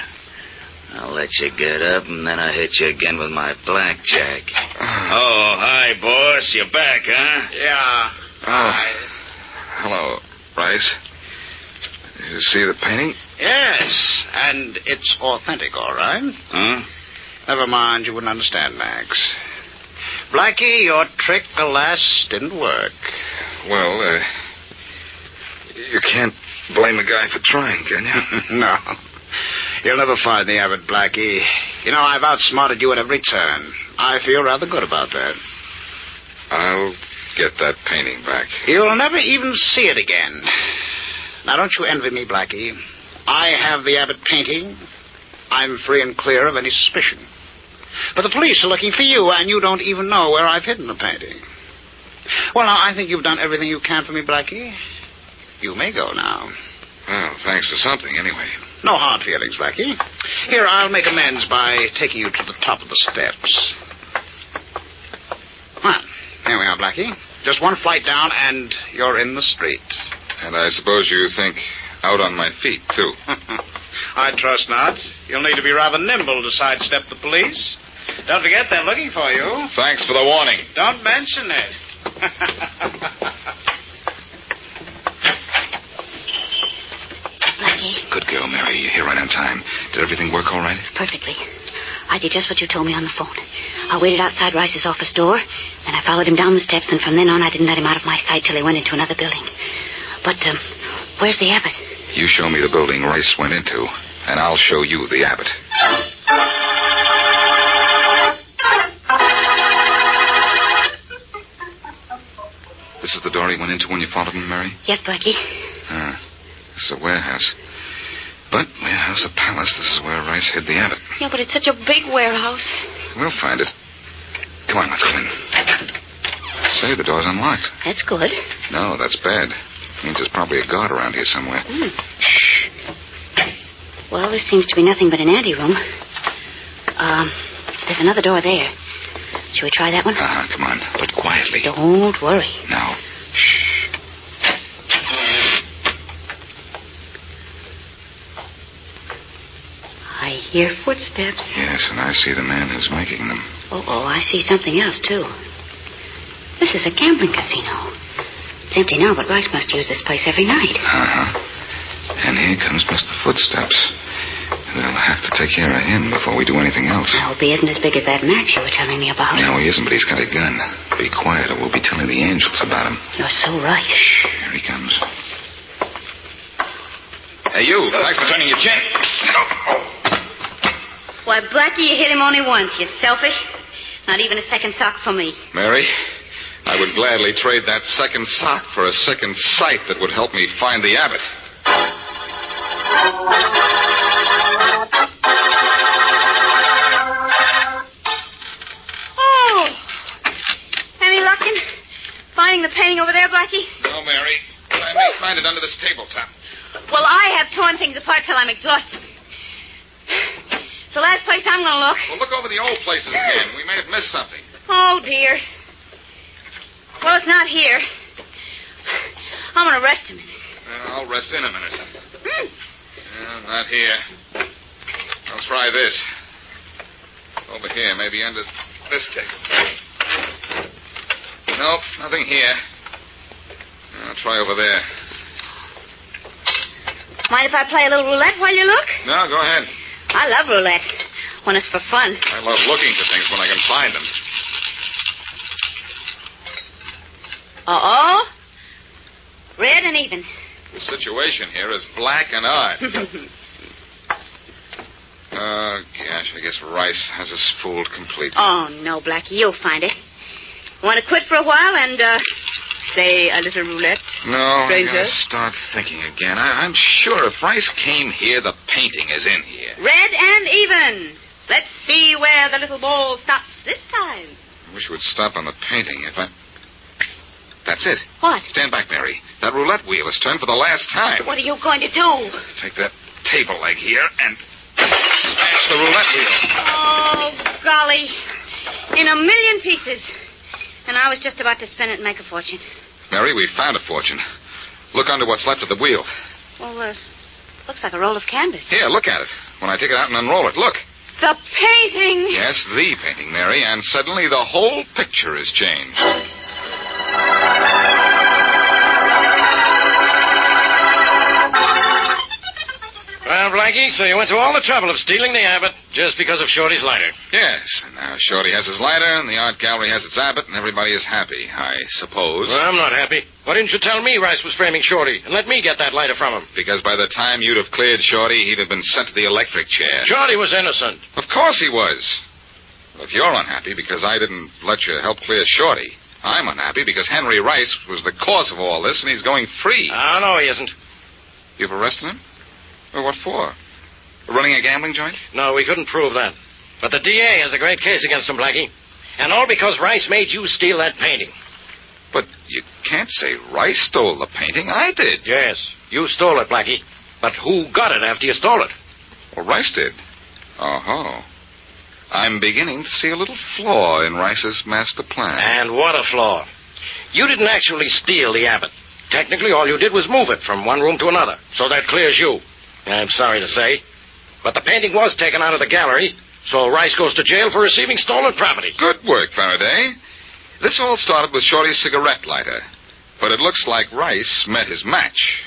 I'll let you get up, and then I'll hit you again with my blackjack. Oh, hi, boss. You're back, huh? Yeah. Hi. Hello, Rice. You see the painting? Yes, and it's authentic, all right. Huh? Never mind, you wouldn't understand, Max. Blackie, your trick, alas, didn't work. Well, you can't blame a guy for trying, can you? No. You'll never find the abbot, Blackie. You know, I've outsmarted you at every turn. I feel rather good about that. I'll get that painting back. You'll never even see it again. Now, don't you envy me, Blackie. I have the abbot painting. I'm free and clear of any suspicion. But the police are looking for you, and you don't even know where I've hidden the painting. Well, now, I think you've done everything you can for me, Blackie. You may go now. Well, thanks for something, anyway. No hard feelings, Blackie. Here, I'll make amends by taking you to the top of the steps. Well, here we are, Blackie. Just one flight down, and you're in the street. And I suppose you think out on my feet, too. I trust not. You'll need to be rather nimble to sidestep the police. Don't forget they're looking for you. Thanks for the warning. Don't mention it. Blackie. Good girl, Mary. You're here right on time. Did everything work all right? Perfectly. I did just what you told me on the phone. I waited outside Rice's office door, then I followed him down the steps, and from then on I didn't let him out of my sight till he went into another building. But, where's the abbot? You show me the building Rice went into, and I'll show you the abbot. This is the door he went into when you followed him, Mary? Yes, Blackie. This is a warehouse. But warehouse or palace, this is where Rice hid the Abbott. Yeah, but it's such a big warehouse. We'll find it. Come on, let's go in. Say, the door's unlocked. That's good. No, that's bad. Means there's probably a guard around here somewhere. Shh. Well, this seems to be nothing but an anteroom. There's another door there. Shall we try that one? Come on, but quietly. Don't worry. Now. Shh. I hear footsteps. Yes, and I see the man who's making them. Oh, I see something else, too. This is a gambling casino. It's empty now, but Rice must use this place every night. And here comes Mr. Footsteps. We'll have to take care of him before we do anything else. I hope he isn't as big as that Max you were telling me about. No, he isn't, but he's got a gun. Be quiet, or we'll be telling the angels about him. You're so right. Shh, here he comes. Hey, you. Thanks for turning your chin. Why, Blackie, you hit him only once, you selfish. Not even a second sock for me. Mary, I would gladly trade that second sock for a second sight that would help me find the Abbott. Oh! Any luck in finding the painting over there, Blackie? No, Mary. I may find it under this tabletop. Well, I have torn things apart till I'm exhausted. It's the last place I'm going to look. Well, look over the old places again. We may have missed something. Oh, dear. Well, it's not here. I'm going to rest a minute. I'll rest in a minute. Not here. I'll try this. Over here, maybe under this table. Nope, nothing here. I'll try over there. Mind if I play a little roulette while you look? No, go ahead. I love roulette when it's for fun. I love looking for things when I can find them. Uh-oh. Red and even. The situation here is black and odd. Oh, gosh, I guess Rice has us fooled completely. Oh, no, Blackie, you'll find it. Want to quit for a while and, say a little roulette? No, stranger? I gotta start thinking again. I'm sure if Rice came here, the painting is in here. Red and even. Let's see where the little ball stops this time. I wish it would stop on the painting. That's it. What? Stand back, Mary. That roulette wheel is turned for the last time. What are you going to do? Take that table leg here and smash the roulette wheel. Oh, golly. In a million pieces. And I was just about to spin it and make a fortune. Mary, we found a fortune. Look under what's left of the wheel. Well, looks like a roll of canvas. Here, look at it. When I take it out and unroll it, look. The painting! Yes, the painting, Mary, and suddenly the whole picture is changed. Well, Blackie, so you went to all the trouble of stealing the Abbott just because of Shorty's lighter. Yes, and now Shorty has his lighter, and the art gallery has its Abbott, and everybody is happy, I suppose. Well, I'm not happy. Why didn't you tell me Rice was framing Shorty and let me get that lighter from him? Because by the time you'd have cleared Shorty, he'd have been sent to the electric chair. Shorty was innocent. Of course he was. Well, if you're unhappy because I didn't let you help clear Shorty, I'm unhappy because Henry Rice was the cause of all this, and he's going free. Oh, no, he isn't. You've arrested him? Well, what for? Running a gambling joint? No, we couldn't prove that. But the DA has a great case against him, Blackie. And all because Rice made you steal that painting. But you can't say Rice stole the painting. I did. Yes, you stole it, Blackie. But who got it after you stole it? Well, Rice did. Oh-ho. I'm beginning to see a little flaw in Rice's master plan. And what a flaw. You didn't actually steal the Abbott. Technically, all you did was move it from one room to another. So that clears you. I'm sorry to say. But the painting was taken out of the gallery, so Rice goes to jail for receiving stolen property. Good work, Faraday. This all started with Shorty's cigarette lighter. But it looks like Rice met his match.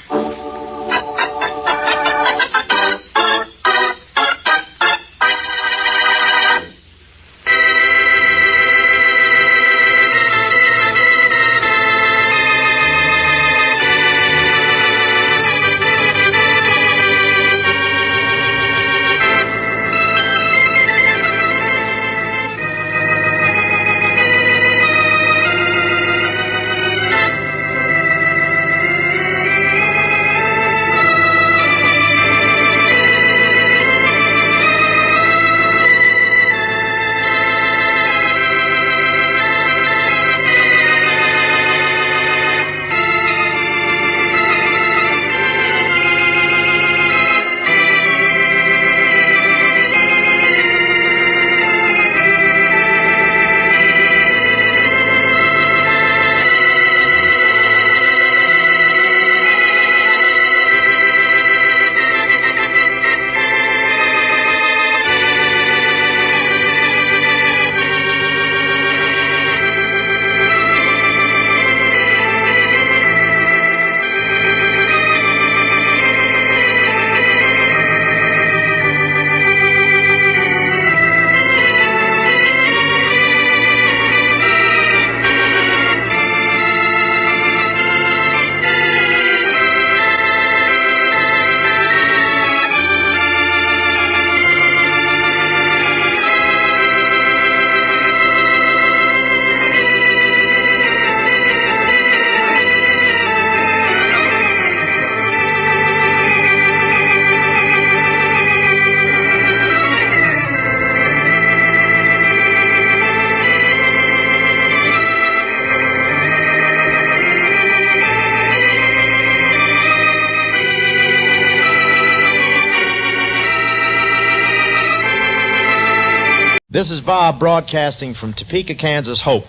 This is Bob broadcasting from Topeka, Kansas, Hope,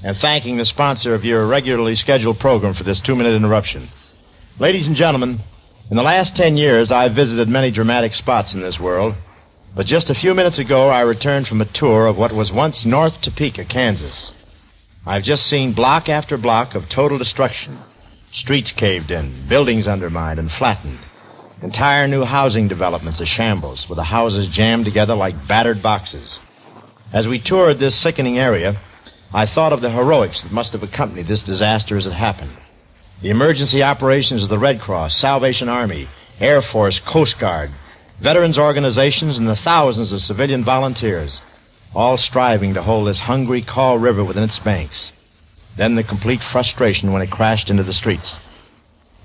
and thanking the sponsor of your regularly scheduled program for this 2-minute interruption. Ladies and gentlemen, in the last 10 years, I've visited many dramatic spots in this world, but just a few minutes ago, I returned from a tour of what was once North Topeka, Kansas. I've just seen block after block of total destruction. Streets caved in, buildings undermined and flattened. Entire new housing developments a shambles, with the houses jammed together like battered boxes. As we toured this sickening area, I thought of the heroics that must have accompanied this disaster as it happened. The emergency operations of the Red Cross, Salvation Army, Air Force, Coast Guard, veterans organizations, and the thousands of civilian volunteers, all striving to hold this hungry Kaw River within its banks. Then the complete frustration when it crashed into the streets.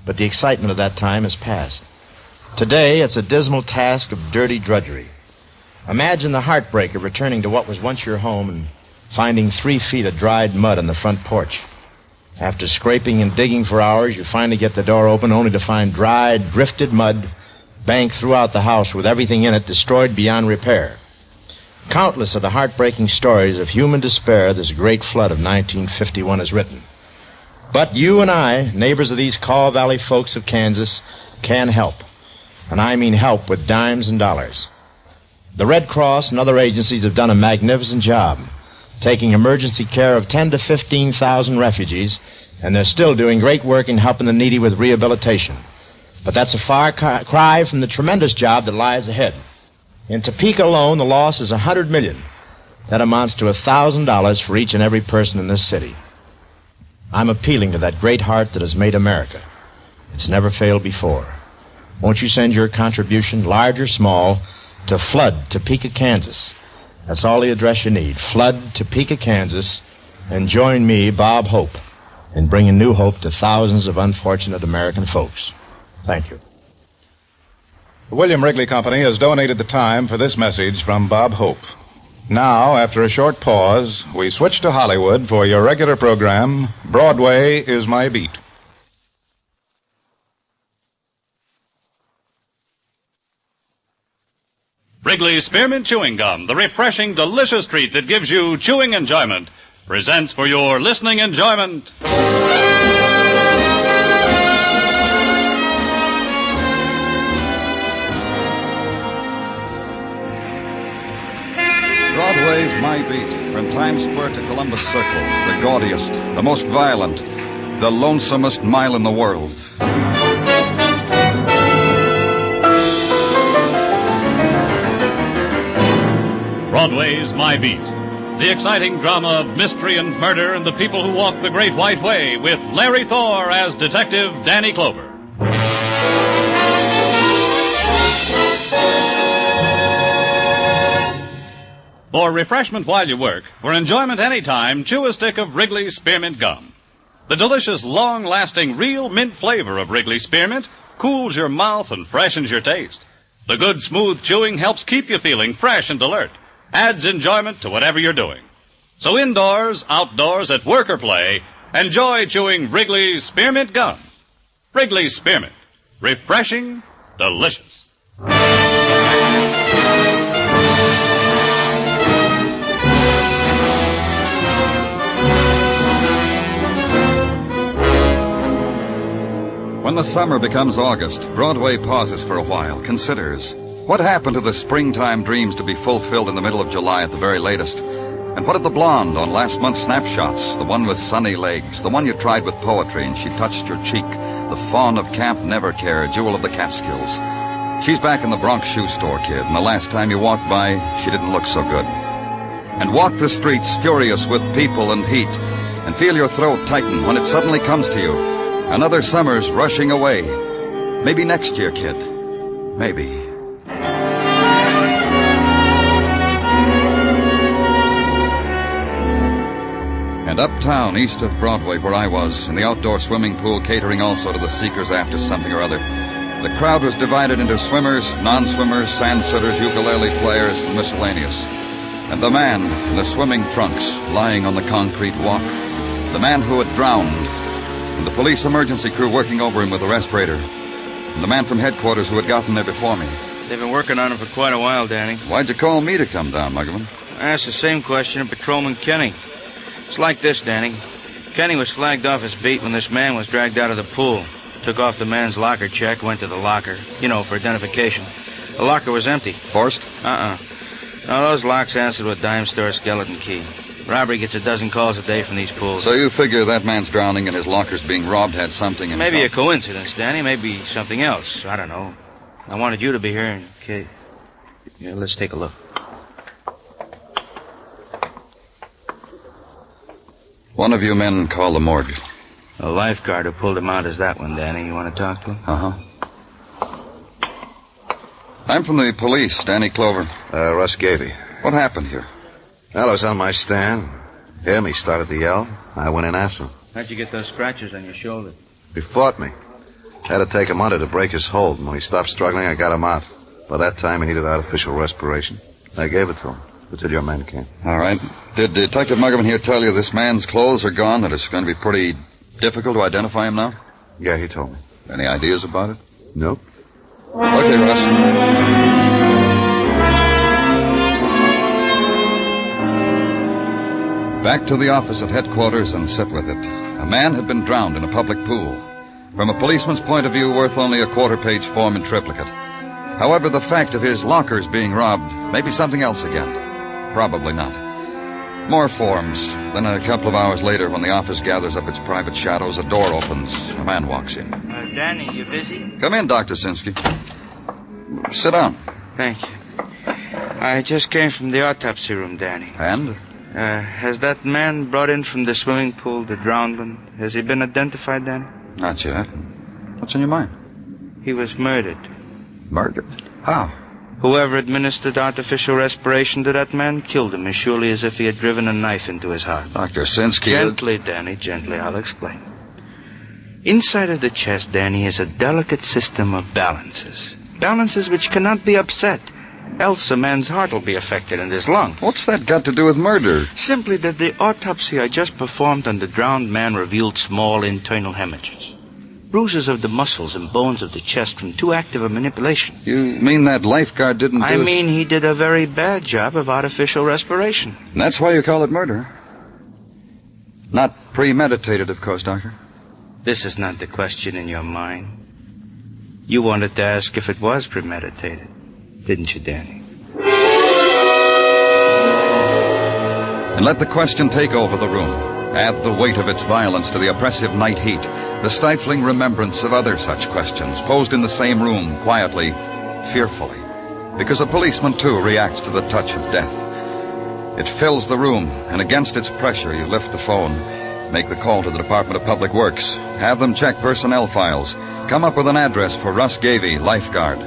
But the excitement of that time has passed. Today, it's a dismal task of dirty drudgery. Imagine the heartbreak of returning to what was once your home and finding 3 feet of dried mud on the front porch. After scraping and digging for hours, you finally get the door open only to find dried, drifted mud banked throughout the house with everything in it destroyed beyond repair. Countless are the heartbreaking stories of human despair this great flood of 1951 has written. But you and I, neighbors of these Kaw Valley folks of Kansas, can help. And I mean help with dimes and dollars. The Red Cross and other agencies have done a magnificent job, taking emergency care of 10 to 15,000 refugees, and they're still doing great work in helping the needy with rehabilitation. But that's a far cry from the tremendous job that lies ahead. In Topeka alone, the loss is $100 million. That amounts to $1,000 for each and every person in this city. I'm appealing to that great heart that has made America. It's never failed before. Won't you send your contribution, large or small, to Flood, Topeka, Kansas? That's all the address you need. Flood, Topeka, Kansas. And join me, Bob Hope, in bringing new hope to thousands of unfortunate American folks. Thank you. The William Wrigley Company has donated the time for this message from Bob Hope. Now, after a short pause, we switch to Hollywood for your regular program, Broadway is My Beat. Wrigley's Spearmint Chewing Gum, the refreshing, delicious treat that gives you chewing enjoyment, presents for your listening enjoyment. Broadway's My Beat, from Times Square to Columbus Circle, the gaudiest, the most violent, the lonesomest mile in the world. Broadway's My Beat, the exciting drama of mystery and murder and the people who walk the Great White Way, with Larry Thor as Detective Danny Clover. For refreshment while you work, for enjoyment any time, chew a stick of Wrigley's Spearmint Gum. The delicious, long-lasting, real mint flavor of Wrigley's Spearmint cools your mouth and freshens your taste. The good, smooth chewing helps keep you feeling fresh and alert, adds enjoyment to whatever you're doing. So indoors, outdoors, at work or play, enjoy chewing Wrigley's Spearmint Gum. Wrigley's Spearmint. Refreshing, delicious. When the summer becomes August, Broadway pauses for a while, considers. What happened to the springtime dreams to be fulfilled in the middle of July at the very latest? And what of the blonde on last month's snapshots, the one with sunny legs, the one you tried with poetry and she touched your cheek, the fawn of Camp Nevercare, jewel of the Catskills? She's back in the Bronx shoe store, kid, and the last time you walked by, she didn't look so good. And walk the streets furious with people and heat, and feel your throat tighten when it suddenly comes to you. Another summer's rushing away. Maybe next year, kid. Maybe. And uptown, east of Broadway, where I was, in the outdoor swimming pool catering also to the seekers after something or other, the crowd was divided into swimmers, non-swimmers, sand-sitters, ukulele players, and miscellaneous. And the man in the swimming trunks lying on the concrete walk, the man who had drowned, and the police emergency crew working over him with a respirator, and the man from headquarters who had gotten there before me. They've been working on him for quite a while, Danny. Why'd you call me to come down, Muggerman? I asked the same question of Patrolman Kenny. It's like this, Danny. Kenny was flagged off his beat when this man was dragged out of the pool. Took off the man's locker check, went to the locker, for identification. The locker was empty. Forced? No, those locks answered with dime store skeleton key. Robbery gets a dozen calls a day from these pools. So you figure that man's drowning and his locker's being robbed had something in it? Maybe a coincidence, Danny. Maybe something else. I don't know. I wanted you to be here in case. Yeah, let's take a look. One of you men call the morgue. The lifeguard who pulled him out is that one, Danny. You want to talk to him? Uh-huh. I'm from the police, Danny Clover. Russ Gavey. What happened here? Well, I was on my stand. Him, he started to yell. I went in after him. How'd you get those scratches on your shoulder? He fought me. Had to take him under to break his hold, and when he stopped struggling, I got him out. By that time, he needed artificial respiration. I gave it to him until your men came. All right. Did Detective Muggerman here tell you this man's clothes are gone, that it's going to be pretty difficult to identify him now? Yeah, he told me. Any ideas about it? Nope. Okay, Russ. Back to the office at headquarters and sit with it. A man had been drowned in a public pool. From a policeman's point of view, worth only a quarter-page form in triplicate. However, the fact of his lockers being robbed may be something else again. Probably not. More forms. Then a couple of hours later, when the office gathers up its private shadows, a door opens. A man walks in. Danny, you busy? Come in, Dr. Sinsky. Sit down. Thank you. I just came from the autopsy room, Danny. And? Has that man brought in from the swimming pool, the drowned one, has he been identified, Danny? Not yet. What's on your mind? He was murdered. Murdered? How? Whoever administered artificial respiration to that man killed him as surely as if he had driven a knife into his heart. Dr. Sinsky... Gently, Danny, gently. I'll explain. Inside of the chest, Danny, is a delicate system of balances. Balances which cannot be upset. Else a man's heart will be affected and his lungs. What's that got to do with murder? Simply that the autopsy I just performed on the drowned man revealed small internal hemorrhages. Bruises of the muscles and bones of the chest from too active a manipulation. You mean that lifeguard didn't I mean he did a very bad job of artificial respiration. And that's why you call it murder? Not premeditated, of course, Doctor. This is not the question in your mind. You wanted to ask if it was premeditated, didn't you, Danny? And let the question take over the room. Add the weight of its violence to the oppressive night heat, the stifling remembrance of other such questions, posed in the same room, quietly, fearfully. Because a policeman, too, reacts to the touch of death. It fills the room, and against its pressure, you lift the phone, make the call to the Department of Public Works, have them check personnel files, come up with an address for Russ Gavey, lifeguard.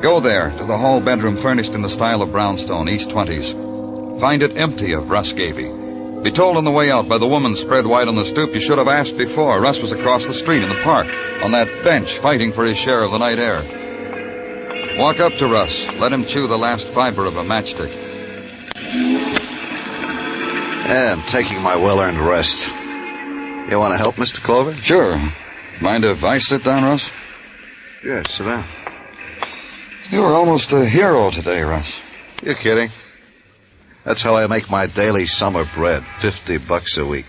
Go there, to the hall bedroom furnished in the style of brownstone, East 20s. Find it empty of Russ Gavey. Be told on the way out by the woman spread wide on the stoop you should have asked before. Russ was across the street in the park, on that bench, fighting for his share of the night air. Walk up to Russ. Let him chew the last fiber of a matchstick. I'm taking my well-earned rest. You want to help, Mr. Clover? Sure. Mind if I sit down, Russ? Yeah, sit down. You were almost a hero today, Russ. You're kidding. That's how I make my daily summer bread, $50 a week.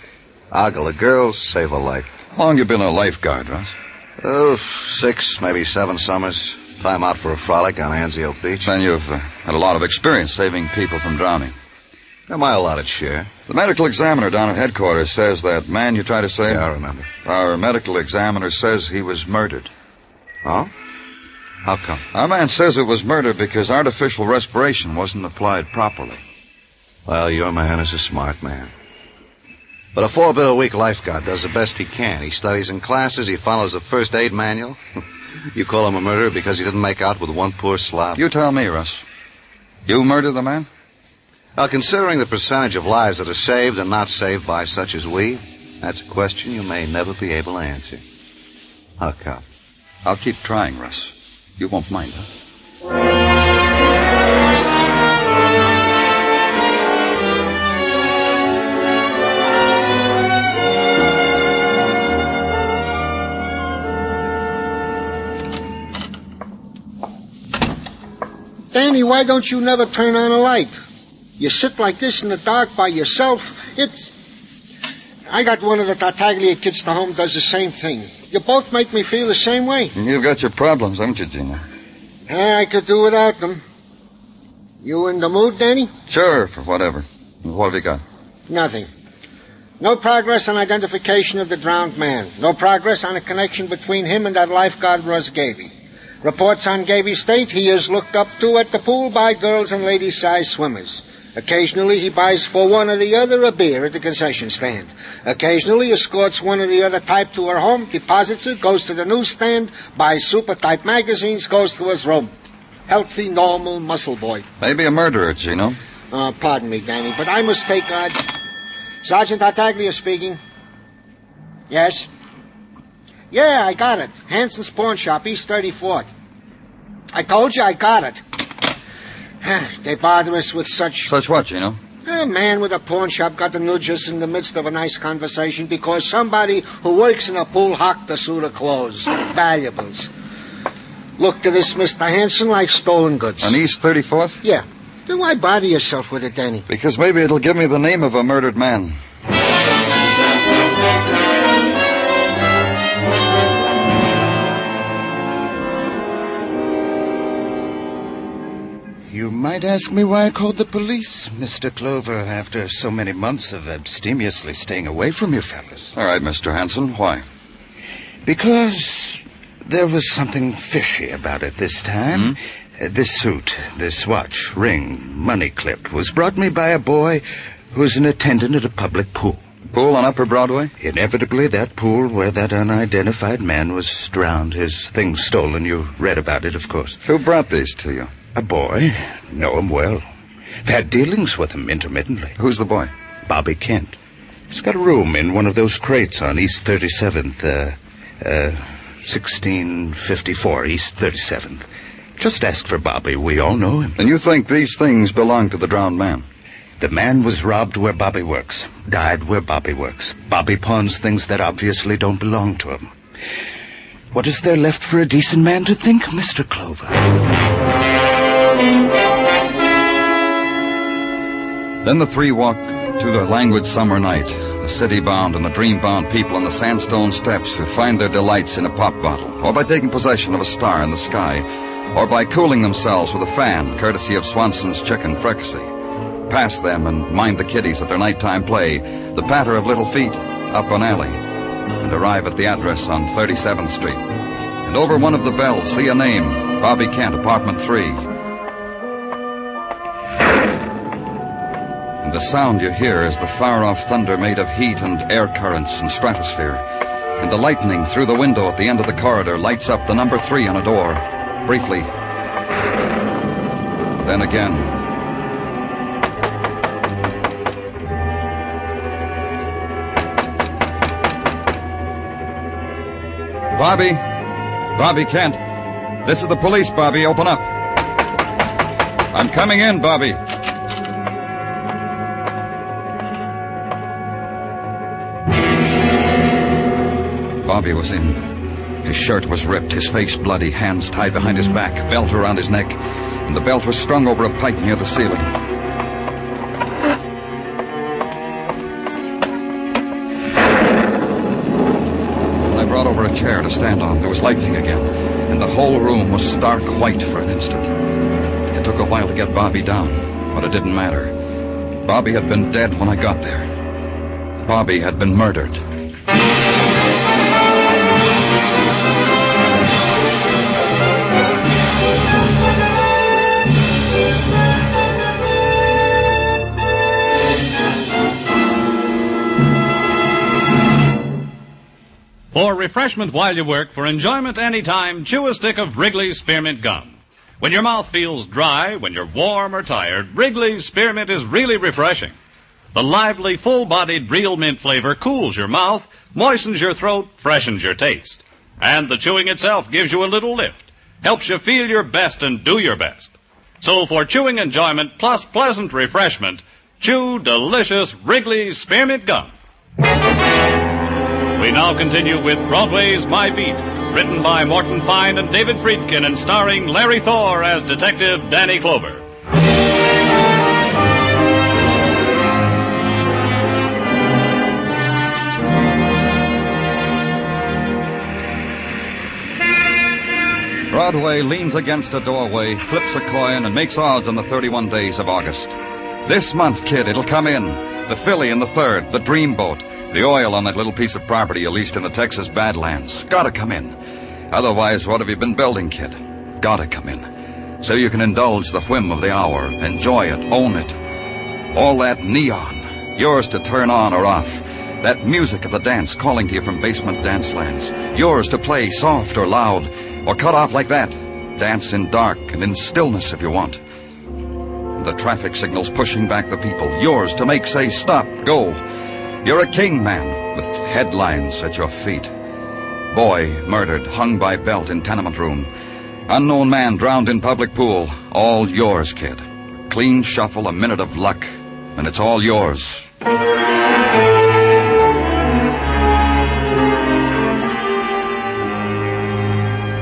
Ogle a girl, save a life. How long you been a lifeguard, Russ? Oh, 6, maybe 7 summers. Time out for a frolic on Anzio Beach. Then you've had a lot of experience saving people from drowning. My allotted share. The medical examiner down at headquarters says that man you tried to save... Yeah, I remember. Our medical examiner says he was murdered. Oh? How come? Our man says it was murder because artificial respiration wasn't applied properly. Well, your man is a smart man. But a 4-bill-a-week lifeguard does the best he can. He studies in classes, he follows the first aid manual. You call him a murderer because he didn't make out with one poor slob? You tell me, Russ. You murdered the man? Well, considering the percentage of lives that are saved and not saved by such as we, that's a question you may never be able to answer. How come? I'll keep trying, Russ. You won't mind, huh? Danny, why don't you never turn on a light? You sit like this in the dark by yourself. I got one of the Tartaglia kids to home does the same thing. You both make me feel the same way. You've got your problems, haven't you, Gino? I could do without them. You in the mood, Danny? Sure, for whatever. What have you got? Nothing. No progress on identification of the drowned man. No progress on a connection between him and that lifeguard, Russ Gavey. Reports on Gavey's state he is looked up to at the pool by girls and lady-sized swimmers. Occasionally he buys for one or the other a beer at the concession stand. Occasionally escorts one or the other type to her home, deposits it, goes to the newsstand, buys super-type magazines, goes to his room. Healthy, normal muscle boy. Maybe a murderer, Gino. Pardon me, Danny, but I must take odds. Sergeant Tartaglia speaking. Yes? Yeah, I got it. Hanson's Pawn Shop, East 34th. I told you I got it. They bother us with such... Such what, Gino? A man with a pawn shop got the news just in the midst of a nice conversation because somebody who works in a pool hocked a suit of clothes. Valuables. Look to this, Mr. Hanson, like stolen goods. On East 34th? Yeah. Then why bother yourself with it, Danny? Because maybe it'll give me the name of a murdered man. You might ask me why I called the police, Mr. Clover, after so many months of abstemiously staying away from you fellas. All right, Mr. Hanson, why? Because there was something fishy about it this time. This suit, this watch, ring, money clip was brought me by a boy who's an attendant at a public pool. Pool on Upper Broadway? Inevitably, that pool where that unidentified man was drowned, his things stolen. You read about it, of course. Who brought these to you? A boy. Know him well. I've had dealings with him intermittently. Who's the boy? Bobby Kent. He's got a room in one of those crates on East 37th, 1654 East 37th. Just ask for Bobby. We all know him. And you think these things belong to the drowned man? The man was robbed where Bobby works. Died where Bobby works. Bobby pawns things that obviously don't belong to him. What is there left for a decent man to think, Mr. Clover? Then the three walked through the languid summer night, the city-bound and the dream-bound people on the sandstone steps who find their delights in a pop bottle, or by taking possession of a star in the sky, or by cooling themselves with a fan, courtesy of Swanson's chicken fricassee. Past them and mind the kiddies at their nighttime play, the patter of little feet up an alley, and arrive at the address on 37th Street. And over one of the bells, see a name, Bobby Kent, apartment 3. And the sound you hear is the far-off thunder made of heat and air currents and stratosphere. And the lightning through the window at the end of the corridor lights up the number 3 on a door, briefly. Then again. Bobby Kent. This is the police, Bobby. Open up. I'm coming in, Bobby. Bobby was in. His shirt was ripped, his face bloody, hands tied behind his back, belt around his neck, and the belt was strung over a pipe near the ceiling. I brought over a chair to stand on. There was lightning again, and the whole room was stark white for an instant. It took a while to get Bobby down, but it didn't matter. Bobby had been dead when I got there. Bobby had been murdered. For refreshment while you work, for enjoyment anytime, chew a stick of Wrigley's Spearmint Gum. When your mouth feels dry, when you're warm or tired, Wrigley's Spearmint is really refreshing. The lively, full-bodied real mint flavor cools your mouth, moistens your throat, freshens your taste. And the chewing itself gives you a little lift, helps you feel your best and do your best. So for chewing enjoyment plus pleasant refreshment, chew delicious Wrigley's Spearmint Gum. We now continue with Broadway's My Beat, written by Morton Fine and David Friedkin and starring Larry Thor as Detective Danny Clover. Broadway leans against a doorway, flips a coin, and makes odds on the 31 days of August. This month, kid, it'll come in. The filly in the third, the dreamboat, the oil on that little piece of property you leased in the Texas Badlands. Gotta come in. Otherwise, what have you been building, kid? Gotta come in. So you can indulge the whim of the hour, enjoy it, own it. All that neon, yours to turn on or off. That music of the dance calling to you from basement dance lands. Yours to play soft or loud, or cut off like that. Dance in dark and in stillness if you want. The traffic signals pushing back the people. Yours to make say stop, go. You're a king, man, with headlines at your feet. Boy murdered, hung by belt in tenement room. Unknown man drowned in public pool. All yours, kid. Clean shuffle, a minute of luck, and it's all yours.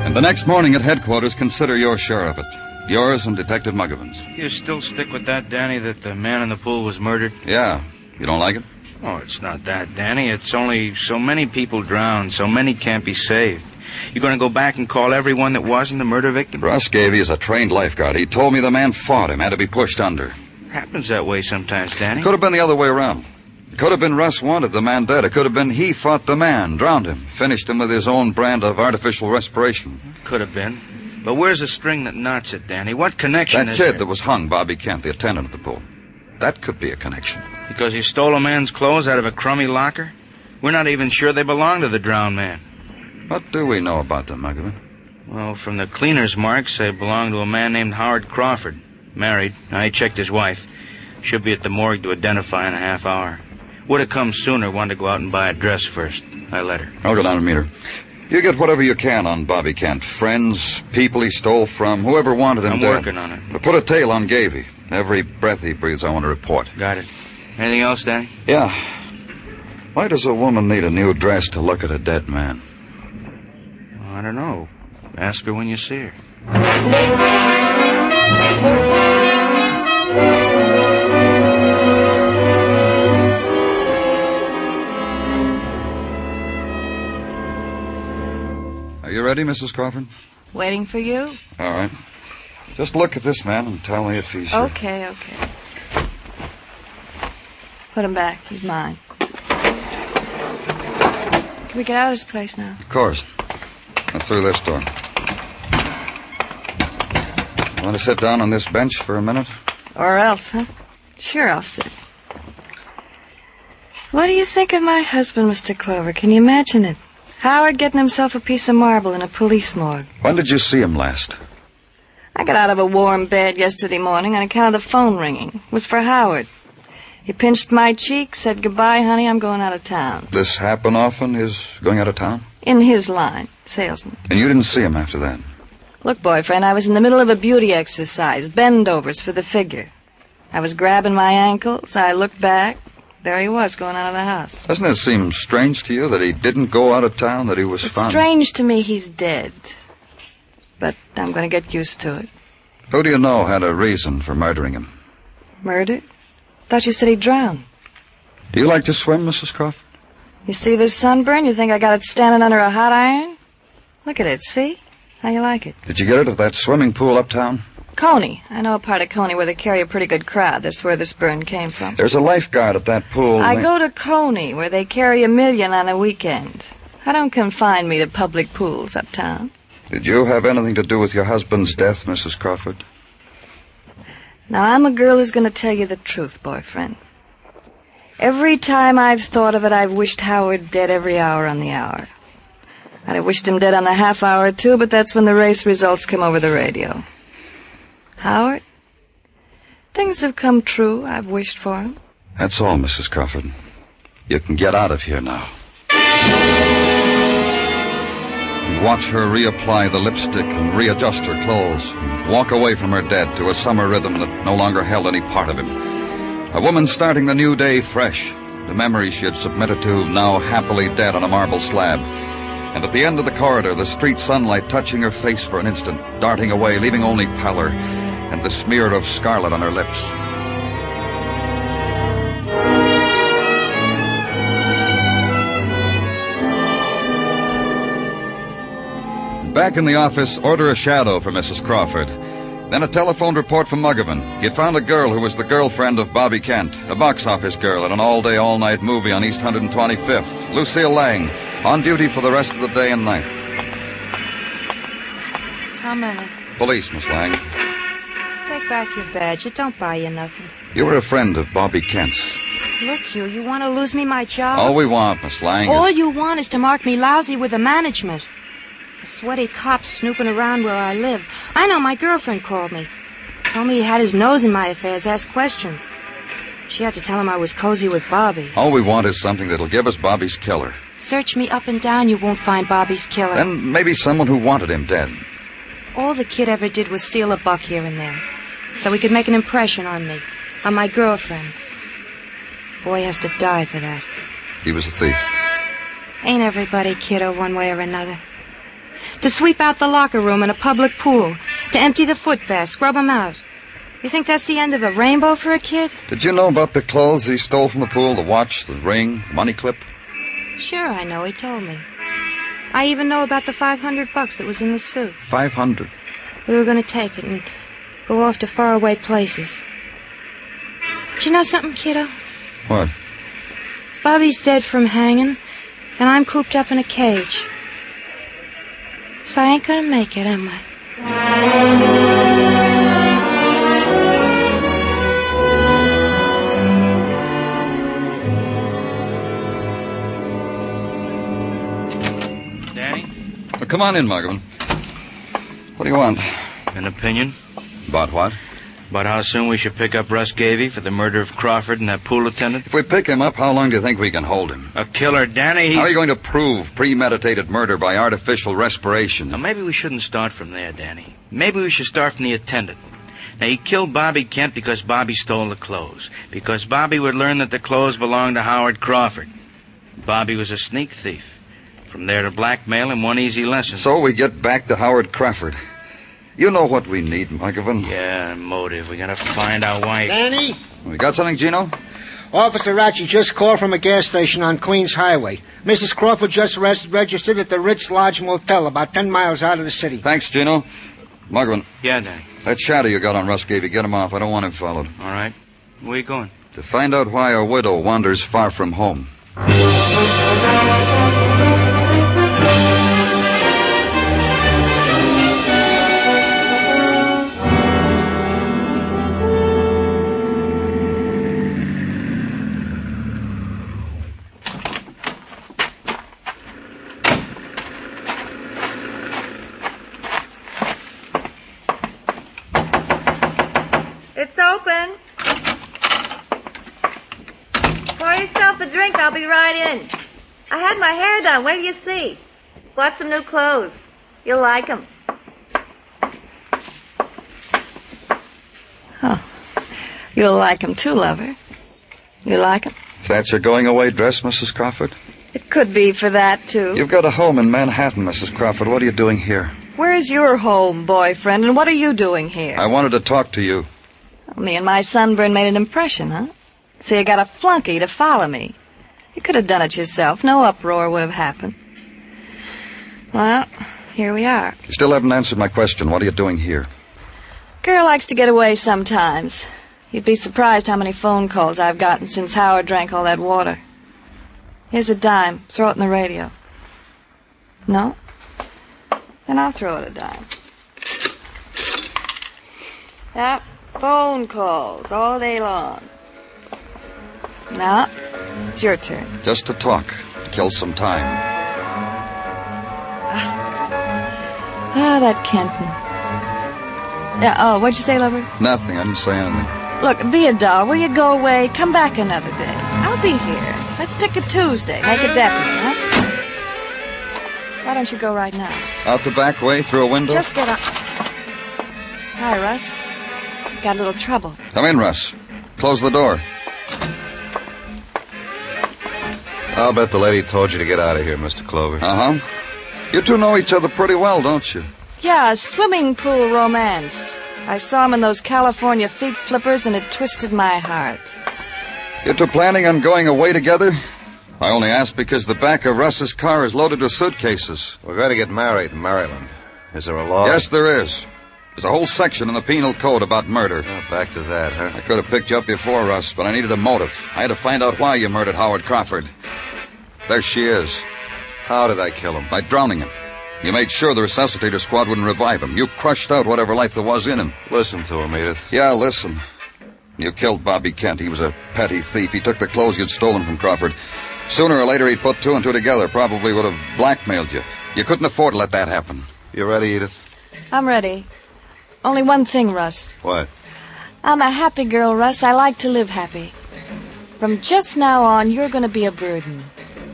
And the next morning at headquarters, consider your share of it. Yours and Detective Muggavan's. You still stick with that, Danny, that the man in the pool was murdered? Yeah. You don't like it? Oh, it's not that, Danny. It's only so many people drowned, so many can't be saved. You're going to go back and call everyone that wasn't a murder victim? Russ Gavey is a trained lifeguard. He told me the man fought him, had to be pushed under. Happens that way sometimes, Danny. Could have been the other way around. It could have been Russ wanted the man dead. It could have been he fought the man, drowned him, finished him with his own brand of artificial respiration. Could have been. But where's the string that knots it, Danny? What connection is there? That there? kid that was hung, Bobby Kent, the attendant at the pool. That could be a connection. Because he stole a man's clothes out of a crummy locker? We're not even sure they belong to the drowned man. What do we know about them, Muggavan? Well, from the cleaner's marks, they belong to a man named Howard Crawford. Married. I checked his wife. Should be at the morgue to identify in a half hour. Would have come sooner, wanted to go out and buy a dress first. I let her. I'll go down and meet her. You get whatever you can on Bobby Kent. Friends, people he stole from, whoever wanted him I'm dead. working on it. But put a tail on Gavey. Every breath he breathes, I want to report. Got it. Anything else, Danny? Yeah. Why does a woman need a new dress to look at a dead man? I don't know. Ask her when you see her. Are you ready, Mrs. Crawford? Waiting for you? All right. Just look at this man and tell me if he's... Okay. Put him back. He's mine. Can we get out of this place now? Of course. Now through this door. Want to sit down on this bench for a minute? Or else, huh? Sure, I'll sit. What do you think of my husband, Mr. Clover? Can you imagine it? Howard getting himself a piece of marble in a police morgue. When did you see him last? I got out of a warm bed yesterday morning on account of the phone ringing. It was for Howard. He pinched my cheek, said, "Goodbye, honey, I'm going out of town." This happen often, his going out of town? In his line, salesman. And you didn't see him after that? Look, boyfriend, I was in the middle of a beauty exercise, bend-overs for the figure. I was grabbing my ankles, I looked back. There he was, going out of the house. Doesn't it seem strange to you that he didn't go out of town, that he was It's found? strange to me he's dead. But I'm going to get used to it. Who do you know had a reason for murdering him? Murdered? Thought you said he drowned. Do you like to swim, Mrs. Crawford? You see this sunburn? You think I got it standing under a hot iron? Look at it, see? How you like it? Did you get it at that swimming pool uptown? Coney. I know a part of Coney where they carry a pretty good crowd. That's where this burn came from. There's a lifeguard at that pool. I go to Coney where they carry $1 million on a weekend. I don't confine me to public pools uptown. Did you have anything to do with your husband's death, Mrs. Crawford? Now, I'm a girl who's going to tell you the truth, boyfriend. Every time I've thought of it, I've wished Howard dead every hour on the hour. I'd have wished him dead on the half hour, too, but that's when the race results come over the radio. Howard, things have come true. I've wished for him. That's all, Mrs. Crawford. You can get out of here now. And watch her reapply the lipstick and readjust her clothes. And walk away from her dead to a summer rhythm that no longer held any part of him. A woman starting the new day fresh. The memories she had submitted to, now happily dead on a marble slab. And at the end of the corridor, the street sunlight touching her face for an instant, darting away, leaving only pallor and the smear of scarlet on her lips. Back in the office, order a shadow for Mrs. Crawford. Then a telephone report from Muggavan. He'd found a girl who was the girlfriend of Bobby Kent, a box office girl at an all-day, all-night movie on East 125th. Lucille Lang, on duty for the rest of the day and night. How many? Police, Miss Lang. Take back your badge. It don't buy you nothing. You were a friend of Bobby Kent's. Look, you want to lose me my job? All we want, Miss Lang, All is... you want is to mark me lousy with the management. A sweaty cop snooping around where I live. I know my girlfriend called me. Told me he had his nose in my affairs, asked questions. She had to tell him I was cozy with Bobby. All we want is something that'll give us Bobby's killer. Search me up and down, you won't find Bobby's killer. And maybe someone who wanted him dead. All the kid ever did was steal a buck here and there. So he could make an impression on me. On my girlfriend. Boy has to die for that. He was a thief. Ain't everybody, kiddo, one way or another? To sweep out the locker room in a public pool. To empty the footbath, scrub 'em out. You think that's the end of the rainbow for a kid? Did you know about the clothes he stole from the pool? The watch, the ring, the money clip? Sure, I know. He told me. I even know about the $500 that was in the suit. 500. We were going to take it and go off to faraway places. Do you know something, kiddo? What? Bobby's dead from hanging, and I'm cooped up in a cage. So I ain't gonna make it, am I? Danny? Well, come on in, Muggavan. What do you want? An opinion? About what? About how soon we should pick up Russ Gavey for the murder of Crawford and that pool attendant? If we pick him up, how long do you think we can hold him? A killer, Danny. He's... How are you going to prove premeditated murder by artificial respiration? Now, maybe we shouldn't start from there, Danny. Maybe we should start from the attendant. Now, he killed Bobby Kent because Bobby stole the clothes. Because Bobby would learn that the clothes belonged to Howard Crawford. Bobby was a sneak thief. From there to blackmail him, one easy lesson. So we get back to Howard Crawford. You know what we need, Muggavan. Yeah, motive. We gotta find out why... Danny? We got something, Gino? Officer Ratchie just called from a gas station on Queens Highway. Mrs. Crawford just registered at the Ritz Lodge Motel about 10 miles out of the city. Thanks, Gino. Muggavan. Yeah, Danny. That shadow you got on Russ Gavey, get him off. I don't want him followed. All right. Where you going? To find out why a widow wanders far from home. It's open. Pour yourself a drink. I'll be right in. I had my hair done. What do you see? Bought some new clothes. You'll like them. Oh. You'll like them too, lover. You like them? Is that your going-away dress, Mrs. Crawford? It could be for that, too. You've got a home in Manhattan, Mrs. Crawford. What are you doing here? Where's your home, boyfriend, and what are you doing here? I wanted to talk to you. Me and my sunburn made an impression, huh? So you got a flunky to follow me. You could have done it yourself. No uproar would have happened. Well, here we are. You still haven't answered my question. What are you doing here? Girl likes to get away sometimes. You'd be surprised how many phone calls I've gotten since Howard drank all that water. Here's a dime. Throw it in the radio. No? Then I'll throw it a dime. Yep. Phone calls all day long. Now, it's your turn. Just to talk, to kill some time. Ah, that Kenton. Yeah, oh, what'd you say, lover? Nothing. I didn't say anything. Look, be a doll. Will you go away? Come back another day. I'll be here. Let's pick a Tuesday. Make it definite, huh? Why don't you go right now? Out the back way, through a window? Just get up. Hi, Russ. Got a little trouble. Come in, Russ. Close the door. I'll bet the lady told you to get out of here, Mr. Clover. Uh-huh. You two know each other pretty well, don't you? Yeah, a swimming pool romance. I saw him in those California feet flippers, and it twisted my heart. You two planning on going away together? I only asked because the back of Russ's car is loaded with suitcases. We're going to get married in Maryland. Is there a law? Yes, there is. There's a whole section in the penal code about murder. Oh, back to that, huh? I could have picked you up before, Russ, but I needed a motive. I had to find out why you murdered Howard Crawford. There she is. How did I kill him? By drowning him. You made sure the resuscitator squad wouldn't revive him. You crushed out whatever life there was in him. Listen to him, Edith. Yeah, listen. You killed Bobby Kent. He was a petty thief. He took the clothes you'd stolen from Crawford. Sooner or later, he'd put two and two together. Probably would have blackmailed you. You couldn't afford to let that happen. You ready, Edith? I'm ready. Only one thing, Russ. What? I'm a happy girl, Russ. I like to live happy. From just now on, you're going to be a burden.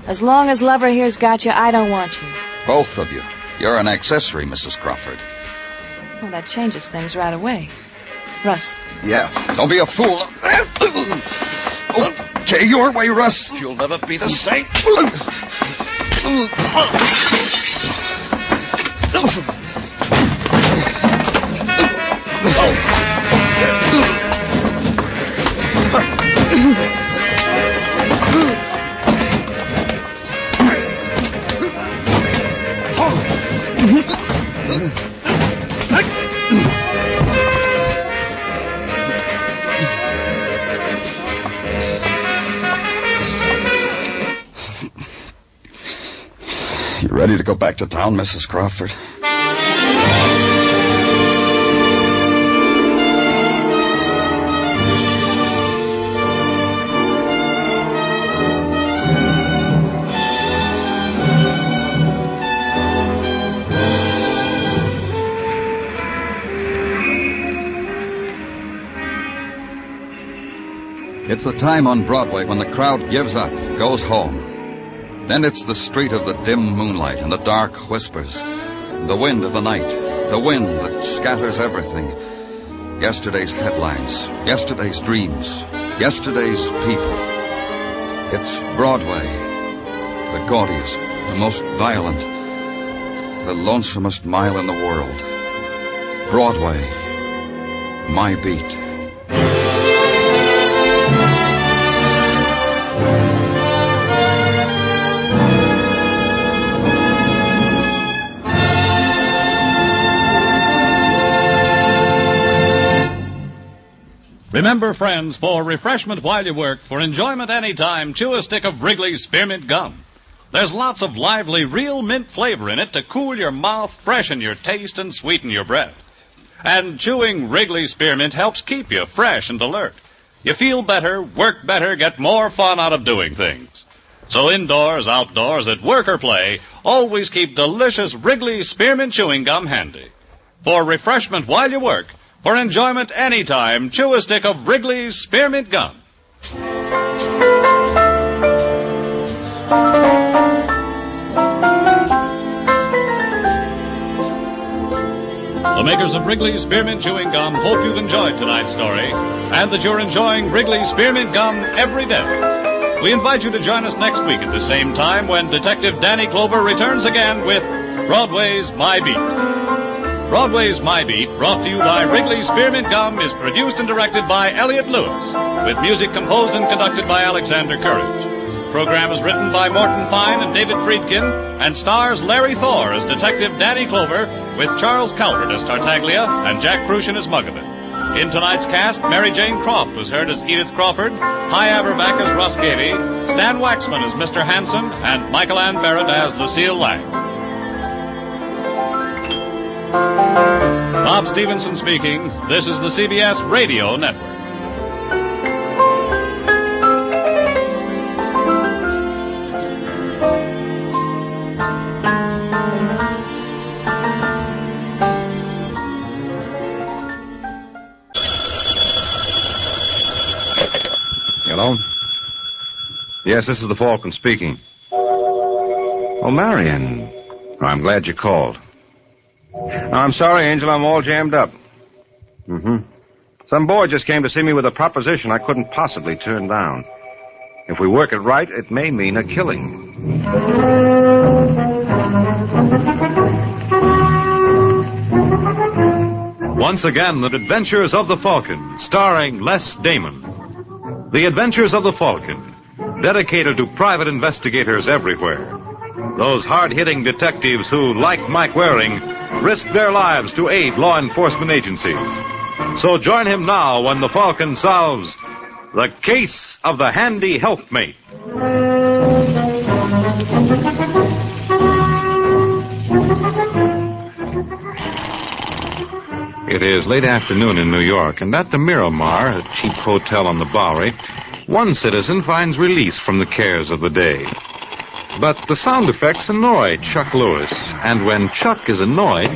As long as Lover here's got you, I don't want you. Both of you. You're an accessory, Mrs. Crawford. Well, that changes things right away. Russ. Yeah. Don't be a fool. Okay, your way, Russ. You'll never be the same. You ready to go back to town, Mrs. Crawford? It's the time on Broadway when the crowd gives up, goes home. Then it's the street of the dim moonlight and the dark whispers, the wind of the night, the wind that scatters everything. Yesterday's headlines, yesterday's dreams, yesterday's people. It's Broadway, the gaudiest, the most violent, the lonesomest mile in the world. Broadway, my beat. Remember, friends, for refreshment while you work, for enjoyment any time, chew a stick of Wrigley's Spearmint Gum. There's lots of lively, real mint flavor in it to cool your mouth, freshen your taste, and sweeten your breath. And chewing Wrigley's Spearmint helps keep you fresh and alert. You feel better, work better, get more fun out of doing things. So indoors, outdoors, at work or play, always keep delicious Wrigley's Spearmint Chewing Gum handy. For refreshment while you work, for enjoyment any time, chew a stick of Wrigley's Spearmint Gum. The makers of Wrigley's Spearmint Chewing Gum hope you've enjoyed tonight's story and that you're enjoying Wrigley's Spearmint Gum every day. We invite you to join us next week at the same time when Detective Danny Clover returns again with Broadway's My Beat. Broadway's My Beat, brought to you by Wrigley's Spearmint Gum, is produced and directed by Elliott Lewis, with music composed and conducted by Alexander Courage. The program is written by Morton Fine and David Friedkin, and stars Larry Thor as Detective Danny Clover, with Charles Calvert as Tartaglia and Jack Crucian as Muggavan. In tonight's cast, Mary Jane Croft was heard as Edith Crawford, Hy Averback as Russ Gavey, Stan Waxman as Mr. Hanson, and Michael Ann Barrett as Lucille Lang. Bob Stevenson speaking. This is the CBS Radio Network. Hello? Yes, this is the Falcon speaking. Oh, Marion. Oh, I'm glad you called. I'm sorry, Angel, I'm all jammed up. Some boy just came to see me with a proposition I couldn't possibly turn down. If we work it right, it may mean a killing. Once again, The Adventures of the Falcon, starring Les Damon. The Adventures of the Falcon, dedicated to private investigators everywhere. Those hard-hitting detectives who, like Mike Waring, risk their lives to aid law enforcement agencies. So join him now when the Falcon solves the case of the handy helpmate. It is late afternoon in New York, and at the Miramar, a cheap hotel on the Bowery, one citizen finds release from the cares of the day. But the sound effects annoy Chuck Lewis, and when Chuck is annoyed,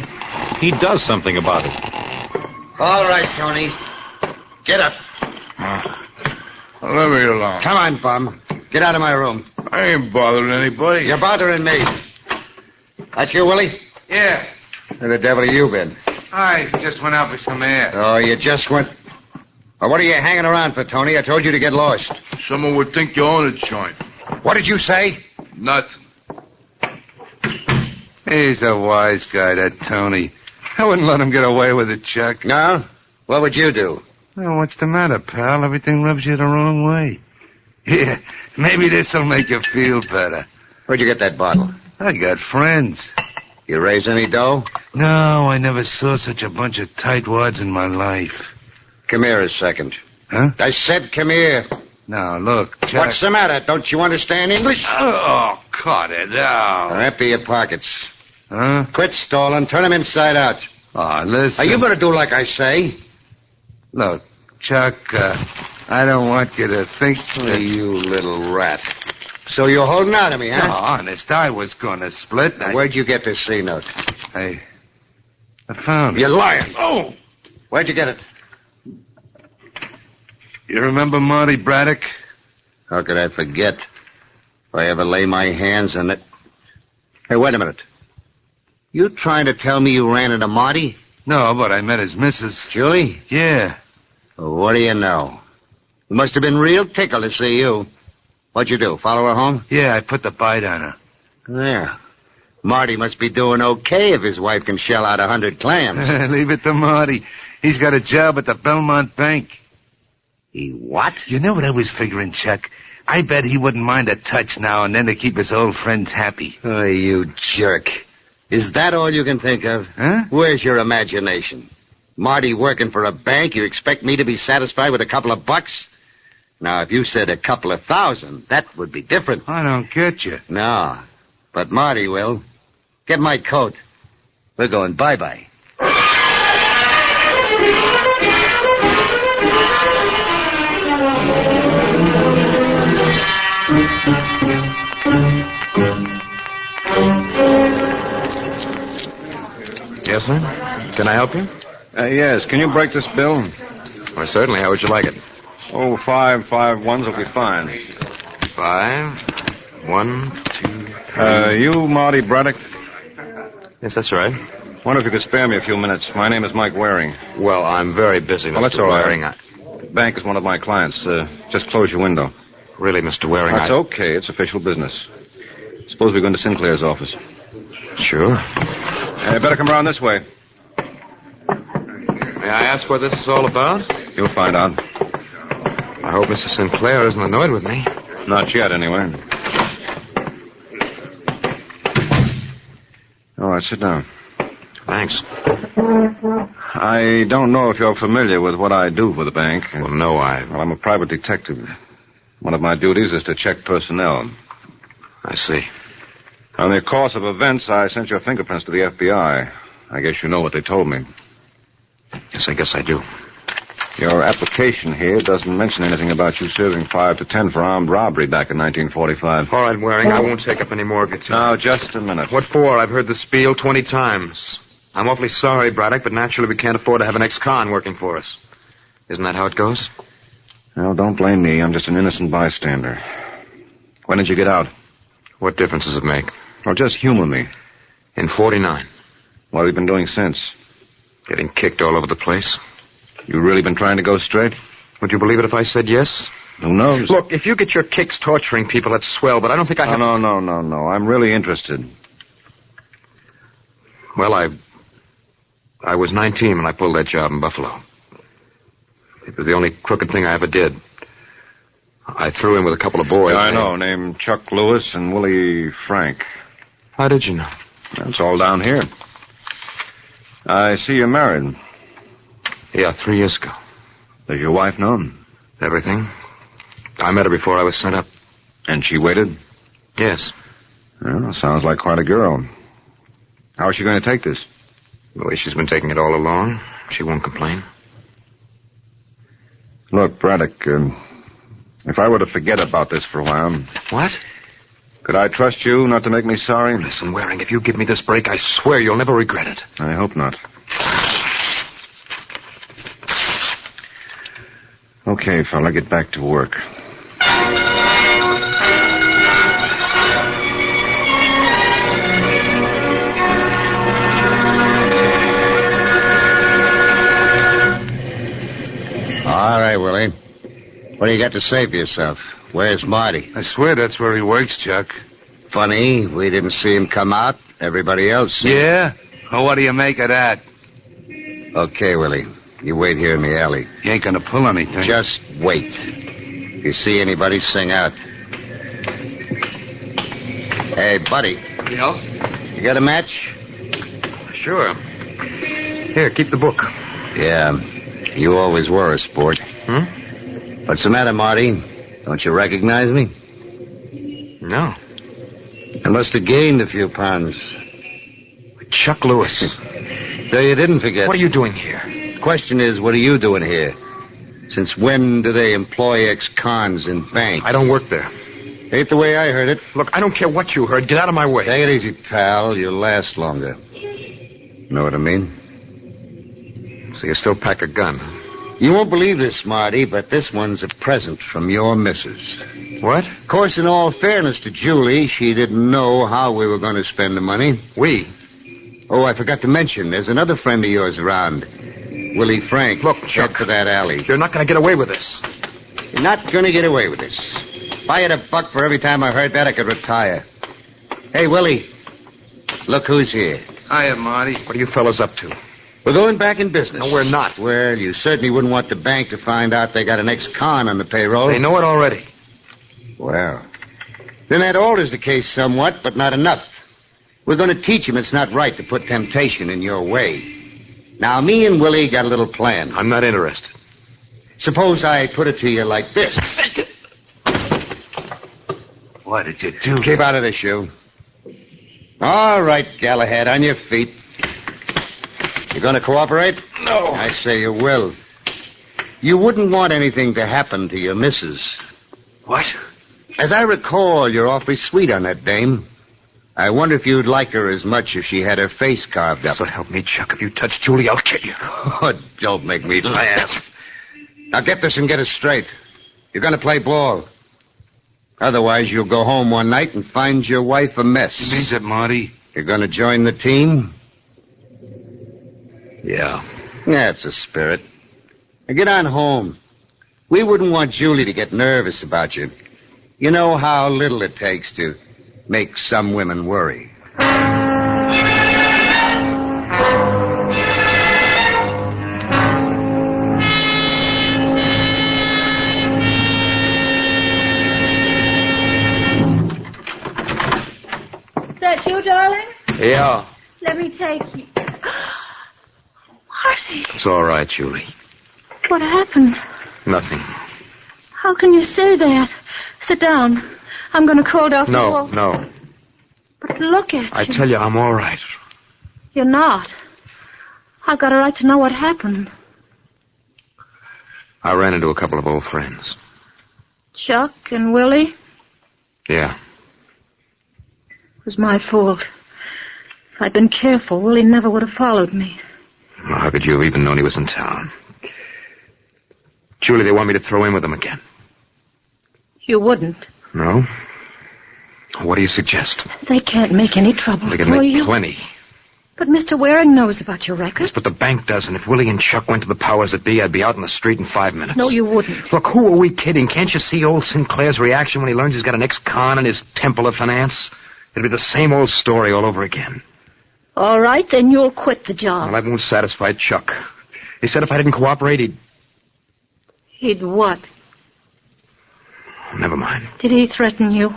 he does something about it. All right, Tony. Get up. Let me alone. Come on, bum. Get out of my room. I ain't bothering anybody. You're bothering me. That you, Willie? Yeah. Where the devil have you been? I just went out for some air. Oh, you just went... Well, what are you hanging around for, Tony? I told you to get lost. Someone would think you own a joint. What did you say? Nothing. He's a wise guy, that Tony. I wouldn't let him get away with it, Chuck. No? What would you do? Well, what's the matter, pal? Everything rubs you the wrong way. Yeah, maybe this'll make you feel better. Where'd you get that bottle? I got friends. You raise any dough? No, I never saw such a bunch of tightwads in my life. Come here a second. Huh? I said come here. Now, look, Chuck... What's the matter? Don't you understand English? Oh, cut it out. Now, empty your pockets. Huh? Quit stalling. Turn them inside out. Oh, listen... Are you going to do like I say? Look, Chuck, I don't want you to think that... You little rat. So you're holding out on me, huh? No, honest, I was going to split. Where'd you get this C note? I found it. You're lying. Oh! Where'd you get it? You remember Marty Braddock? How could I forget? If I ever lay my hands on it... Hey, wait a minute. You trying to tell me you ran into Marty? No, but I met his missus. Julie? Yeah. Well, what do you know? You must have been real tickled to see you. What'd you do, follow her home? Yeah, I put the bite on her. Yeah. Marty must be doing okay if his wife can shell out 100 clams. Leave it to Marty. He's got a job at the Belmont Bank. He what? You know what I was figuring, Chuck? I bet he wouldn't mind a touch now and then to keep his old friends happy. Oh, you jerk. Is that all you can think of? Huh? Where's your imagination? Marty working for a bank, you expect me to be satisfied with a couple of bucks? Now, if you said a couple of thousand, that would be different. I don't get you. No, but Marty will. Get my coat. We're going bye-bye. Yes, sir? Can I help you? Yes. Can you break this bill? Why, certainly. How would you like it? Oh, 551s will be fine. 5, 1, 2, 3. You Marty Braddock? Yes, that's right. Wonder if you could spare me a few minutes. My name is Mike Waring. Well, I'm very busy, Mr. Well, that's all right. Waring. The bank is one of my clients. Just close your window. Really, Mr. Waring, That's okay. It's official business. Suppose we go into Sinclair's office. Sure. Better come around this way. May I ask what this is all about? You'll find out. I hope Mr. Sinclair isn't annoyed with me. Not yet, anyway. All right, sit down. Thanks. I don't know if you're familiar with what I do for the bank. Well, no, Well, I'm a private detective. One of my duties is to check personnel. I see. On the course of events, I sent your fingerprints to the FBI. I guess you know what they told me. Yes, I guess I do. Your application here doesn't mention anything about you serving 5 to 10 for armed robbery back in 1945. All right, Waring, I won't take up any more of your time. Now, just a minute. What for? I've heard the spiel 20 times. I'm awfully sorry, Braddock, but naturally we can't afford to have an ex-con working for us. Isn't that how it goes? Well, don't blame me. I'm just an innocent bystander. When did you get out? What difference does it make? Well, just humor me. In 49. What have you been doing since? Getting kicked all over the place. You really been trying to go straight? Would you believe it if I said yes? Who knows? Look, if you get your kicks torturing people, that's swell, but I don't think I have... No. I'm really interested. Well, I was 19 when I pulled that job in Buffalo. It was the only crooked thing I ever did. I threw in with a couple of boys. Yeah, I know, named Chuck Lewis and Willie Frank. How did you know? It's all down here. I see you're married. Yeah, 3 years ago. Does your wife know? Everything. I met her before I was sent up. And she waited? Yes. Well, sounds like quite a girl. How is she going to take this? The way she's been taking it all along, she won't complain. Look, Braddock, if I were to forget about this for a while... What? Could I trust you not to make me sorry? Listen, Waring, if you give me this break, I swear you'll never regret it. I hope not. Okay, fella, get back to work. All right, Willie. What do you got to say for yourself? Where's Marty? I swear that's where he works, Chuck. Funny, we didn't see him come out. Everybody else did. Yeah? Well, what do you make of that? Okay, Willie. You wait here in the alley. You ain't gonna pull anything. Just wait. If you see anybody, sing out. Hey, buddy. Yeah? You got a match? Sure. Here, keep the book. Yeah. You always were a sport. What's the matter, Marty? Don't you recognize me? No. I must have gained a few pounds. Chuck Lewis. So you didn't forget. What are you doing here? Question is, what are you doing here? Since when do they employ ex-cons in banks? I don't work there. Ain't the way I heard it. Look, I don't care what you heard. Get out of my way. Take it easy, pal. You'll last longer. Know what I mean? So you still pack a gun? You won't believe this, Marty, but this one's a present from your missus. What? Of course, in all fairness to Julie, she didn't know how we were going to spend the money. We? Oh, I forgot to mention, there's another friend of yours around. Willie Frank. Look, Chuck. Head for that alley. You're not going to get away with this. You're not going to get away with this. If I had $1 for every time I heard that, I could retire. Hey, Willie. Look who's here. Hiya, Marty. What are you fellas up to? We're going back in business. No, we're not. Well, you certainly wouldn't want the bank to find out they got an ex-con on the payroll. They know it already. Well, then that alters the case somewhat, but not enough. We're going to teach them it's not right to put temptation in your way. Now, me and Willie got a little plan. I'm not interested. Suppose I put it to you like this. What did you do? Keep out of the shoe. All right, Galahad, on your feet. You going to cooperate? No. I say you will. You wouldn't want anything to happen to your missus. What? As I recall, you're awfully sweet on that dame. I wonder if you'd like her as much if she had her face carved up. So help me, Chuck. If you touch Julie, I'll kill you. Oh, don't make me laugh. Now get this and get it straight. You're going to play ball. Otherwise, you'll go home one night and find your wife a mess. You mean that, Marty? You're going to join the team? Yeah. That's the spirit. Now get on home. We wouldn't want Julie to get nervous about you. You know how little it takes to make some women worry. Is that you, darling? Yeah. Let me take you. Marty, It's all right, Julie. what happened? Nothing. How can you say that? Sit down. I'm going to call Dr. Wolfe. No. But look at you. I tell you, I'm all right. You're not. I've got a right to know what happened. I ran into a couple of old friends. Chuck and Willie? Yeah. It was my fault. If I'd been careful, Willie never would have followed me. Well, how could you have even known he was in town? Julie, they want me to throw in with them again. You wouldn't. No? What do you suggest? They can't make any trouble They can for make you. plenty. But Mr. Waring knows about your record. Yes, but the bank doesn't. If Willie and Chuck went to the powers that be, I'd be out in the street in 5 minutes. No, you wouldn't. Look, who are we kidding? Can't you see old Sinclair's reaction when he learns he's got an ex-con in his temple of finance? It'll be the same old story all over again. All right, then you'll quit the job. Well, that won't satisfy Chuck. He said if I didn't cooperate, he'd... He'd what? Never mind. Did he threaten you?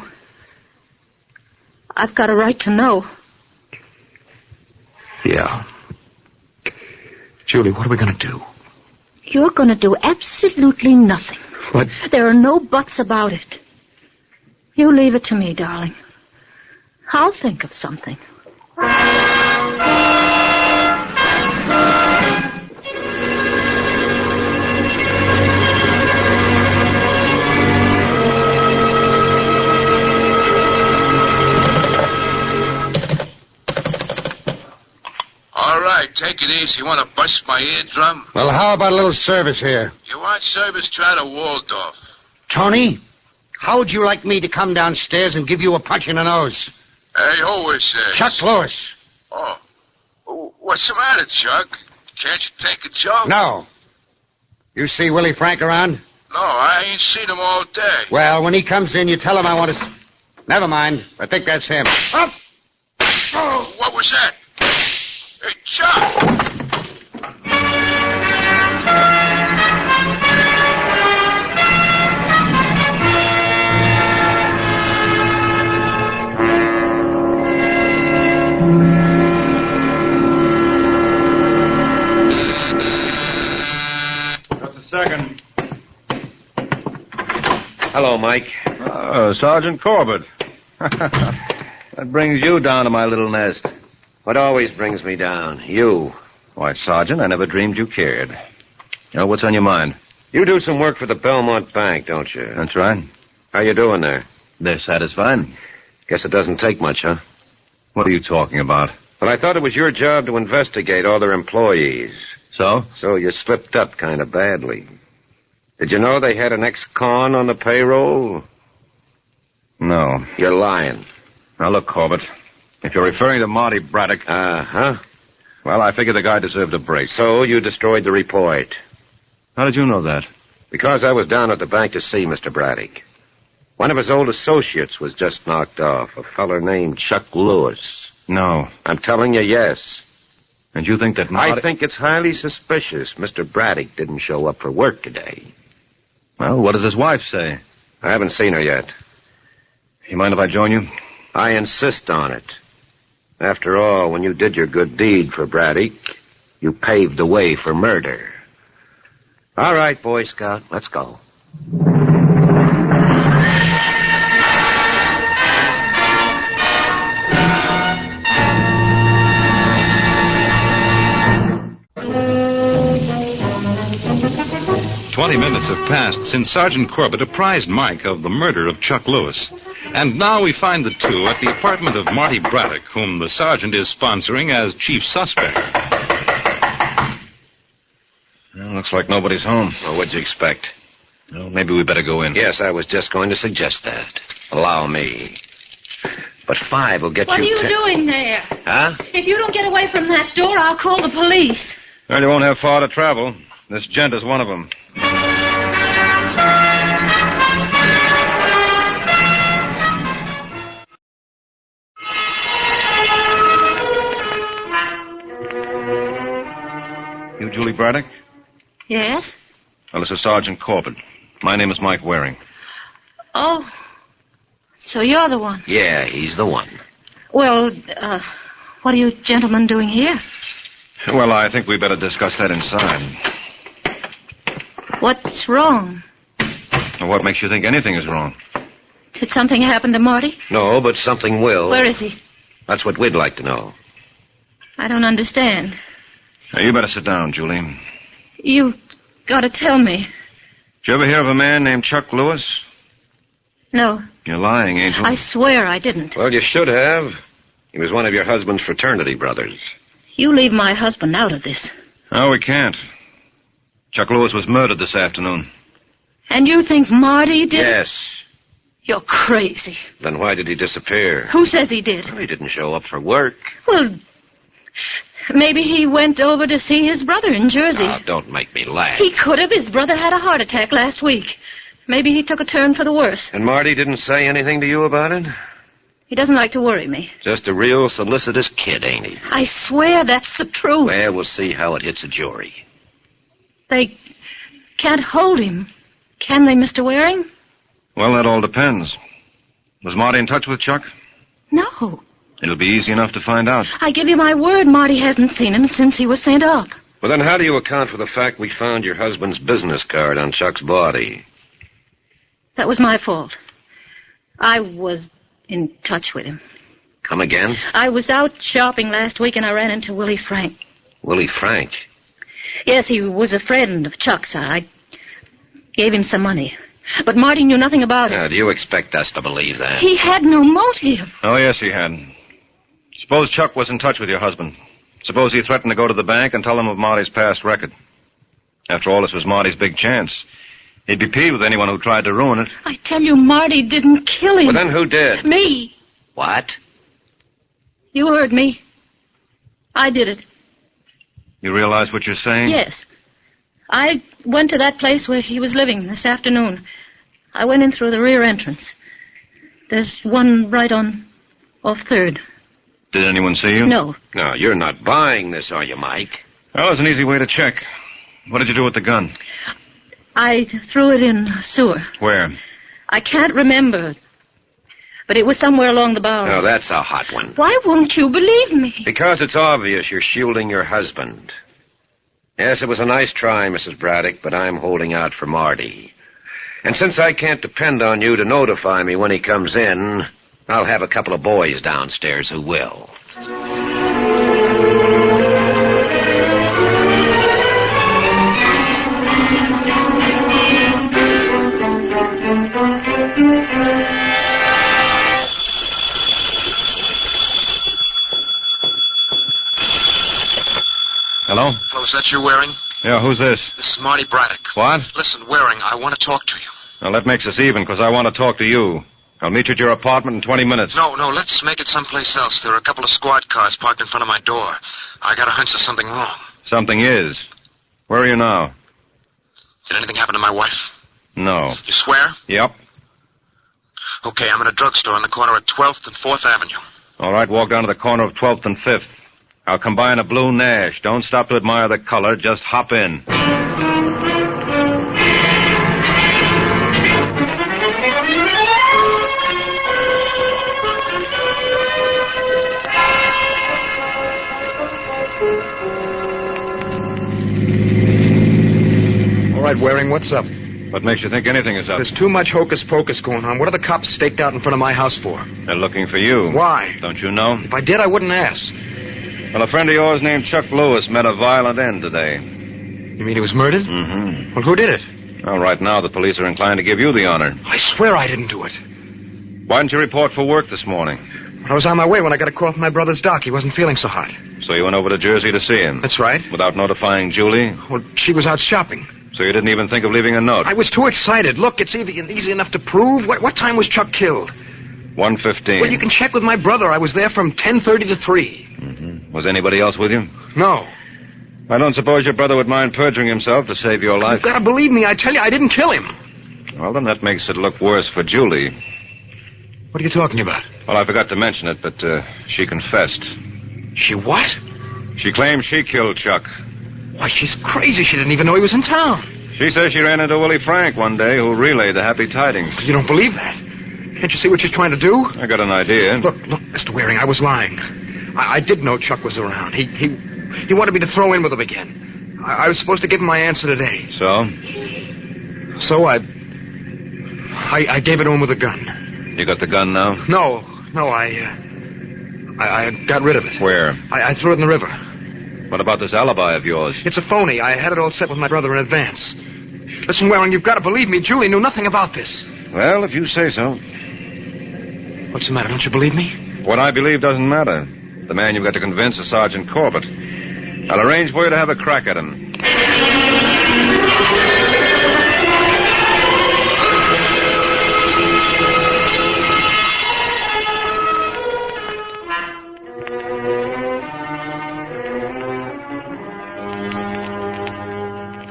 I've got a right to know. Yeah. Julie, what are we going to do? You're going to do absolutely nothing. What? There are no buts about it. You leave it to me, darling. I'll think of something. All right, take it easy. You want to bust my eardrum? Well, how about a little service here? You want service, try to Waldorf. Tony, how would you like me to come downstairs and give you a punch in the nose? Hey, who is this? Chuck Lewis. Oh. What's the matter, Chuck? Can't you take a joke? No. You see Willie Frank around? No, I ain't seen him all day. Well, when he comes in, you tell him I want to... Never mind. I think that's him. Up! Oh, what was that? Hey, Chuck! Second. Hello, Mike. Oh, Sergeant Corbett. What brings you down to my little nest? What always brings me down? You. Why, Sergeant, I never dreamed you cared. What's on your mind? You do some work for the Belmont Bank, don't you? That's right. How you doing there? They're satisfied. Guess it doesn't take much, huh? What are you talking about? Well, I thought it was your job to investigate all their employees. So? So you slipped up kind of badly. Did you know they had an ex-con on the payroll? No. You're lying. Now, look, Corbett. If you're referring to Marty Braddock... Uh-huh. Well, I figure the guy deserved a break. So you destroyed the report. How did you know that? Because I was down at the bank to see Mr. Braddock. One of his old associates was just knocked off, a feller named Chuck Lewis. No. I'm telling you, yes. And you think that Marty... I think it's highly suspicious Mr. Braddock didn't show up for work today. Well, what does his wife say? I haven't seen her yet. You mind if I join you? I insist on it. After all, when you did your good deed for Braddock, you paved the way for murder. All right, Boy Scout, let's go. 20 minutes have passed since Sergeant Corbett apprised Mike of the murder of Chuck Lewis. And now we find the two at the apartment of Marty Braddock, whom the sergeant is sponsoring as chief suspect. Well, looks like nobody's home. Well, what'd you expect? Well, maybe we better go in. Yes, I was just going to suggest that. Allow me. But 5 will get What you... are you doing there? Huh? If you don't get away from that door, I'll call the police. Well, you won't have far to travel. This gent is one of them. You Julie Braddock? Yes? Well, this is Sergeant Corbett. My name is Mike Waring. Oh, so you're the one. Yeah, he's the one. Well, what are you gentlemen doing here? Well, I think we better discuss that inside. What's wrong? Well, what makes you think anything is wrong? Did something happen to Marty? No, but something will. Where is he? That's what we'd like to know. I don't understand. Now, you better sit down, Julie. You gotta tell me. Did you ever hear of a man named Chuck Lewis? No. You're lying, Angel. I swear I didn't. Well, you should have. He was one of your husband's fraternity brothers. You leave my husband out of this. No, we can't. Chuck Lewis was murdered this afternoon. And you think Marty did? Yes. You're crazy. Then why did he disappear? Who says he did? Well, he didn't show up for work. Well, maybe he went over to see his brother in Jersey. Now, don't make me laugh. He could have. His brother had a heart attack last week. Maybe he took a turn for the worse. And Marty didn't say anything to you about it? He doesn't like to worry me. Just a real solicitous kid, ain't he? I swear that's the truth. Well, we'll see how it hits a jury. They can't hold him, can they, Mr. Waring? Well, that all depends. Was Marty in touch with Chuck? No. It'll be easy enough to find out. I give you my word Marty hasn't seen him since he was sent up. Well, then how do you account for the fact we found your husband's business card on Chuck's body? That was my fault. I was in touch with him. Come again? I was out shopping last week and I ran into Willie Frank. Willie Frank? Yes, he was a friend of Chuck's. I gave him some money. But Marty knew nothing about it. Do you expect us to believe that? He had no motive. Oh, yes, he had. Suppose Chuck was in touch with your husband. Suppose he threatened to go to the bank and tell them of Marty's past record. After all, this was Marty's big chance. He'd be peeved with anyone who tried to ruin it. I tell you, Marty didn't kill him. Well, then who did? Me. What? You heard me. I did it. You realize what you're saying? Yes. I went to that place where he was living this afternoon. I went in through the rear entrance. There's one right on off 3rd. Did anyone see you? No. No, you're not buying this, are you, Mike? Well, there's an easy way to check. What did you do with the gun? I threw it in a sewer. Where? I can't remember. But it was somewhere along the Bowery. Oh, that's a hot one. Why won't you believe me? Because it's obvious you're shielding your husband. Yes, it was a nice try, Mrs. Braddock, but I'm holding out for Marty. And since I can't depend on you to notify me when he comes in, I'll have a couple of boys downstairs who will. Hello? Hello, is that you, Waring? Yeah, who's this? This is Marty Braddock. What? Listen, Waring, I want to talk to you. Well, that makes us even, because I want to talk to you. I'll meet you at your apartment in 20 minutes. No, let's make it someplace else. There are a couple of squad cars parked in front of my door. I got a hunch there's something wrong. Something is. Where are you now? Did anything happen to my wife? No. You swear? Yep. Okay, I'm in a drugstore on the corner of 12th and 4th Avenue. All right, walk down to the corner of 12th and 5th. I'll come by in a blue Nash. Don't stop to admire the color. Just hop in. All right, Waring, what's up? What makes you think anything is up? There's too much hocus-pocus going on. What are the cops staked out in front of my house for? They're looking for you. Why? Don't you know? If I did, I wouldn't ask. Well, a friend of yours named Chuck Lewis met a violent end today. You mean he was murdered? Mm-hmm. Well, who did it? Well, right now the police are inclined to give you the honor. I swear I didn't do it. Why didn't you report for work this morning? I was on my way when I got a call from my brother's doc. He wasn't feeling so hot. So you went over to Jersey to see him? That's right. Without notifying Julie? Well, she was out shopping. So you didn't even think of leaving a note? I was too excited. Look, it's easy enough to prove. What time was Chuck killed? 1:15. Well, you can check with my brother. I was there from 10:30 to 3. Mm-hmm. Was anybody else with you? No. I don't suppose your brother would mind perjuring himself to save your life. You've got to believe me. I tell you, I didn't kill him. Well, then that makes it look worse for Julie. What are you talking about? Well, I forgot to mention it, but she confessed. She what? She claims she killed Chuck. Why, she's crazy. She didn't even know he was in town. She says she ran into Willie Frank one day, who relayed the happy tidings. You don't believe that? Can't you see what she's trying to do? I got an idea. Look, Mr. Waring, I was lying. I did know Chuck was around. He wanted me to throw in with him again. I was supposed to give him my answer today. So? So I gave it to him with a gun. You got the gun now? No, I got rid of it. Where? I threw it in the river. What about this alibi of yours? It's a phony. I had it all set with my brother in advance. Listen, Waring, you've got to believe me. Julie knew nothing about this. Well, if you say so. What's the matter? Don't you believe me? What I believe doesn't matter. The man you've got to convince is Sergeant Corbett. I'll arrange for you to have a crack at him.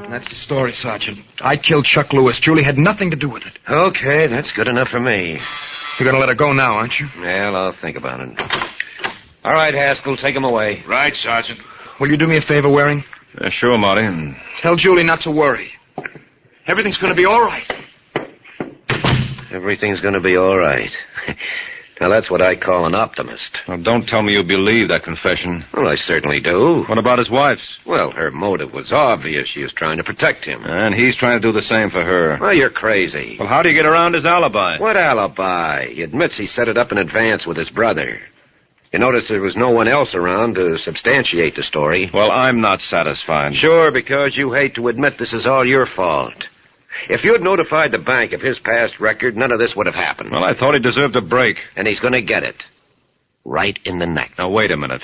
That's the story, Sergeant. I killed Chuck Lewis. Julie had nothing to do with it. Okay, that's good enough for me. You're gonna let her go now, aren't you? Well, I'll think about it. All right, Haskell, take him away. Right, Sergeant. Will you do me a favor, Waring? Sure, Marty. Tell Julie not to worry. Everything's gonna be all right. Everything's gonna be all right. Now, that's what I call an optimist. Well, don't tell me you believe that confession. Well, I certainly do. What about his wife's? Well, her motive was obvious. She was trying to protect him. And he's trying to do the same for her. Well, you're crazy. Well, how do you get around his alibi? What alibi? He admits he set it up in advance with his brother. You notice there was no one else around to substantiate the story. Well, I'm not satisfied. Sure, because you hate to admit this is all your fault. If you'd notified the bank of his past record, none of this would have happened. Well, I thought he deserved a break. And he's going to get it. Right in the neck. Now, wait a minute.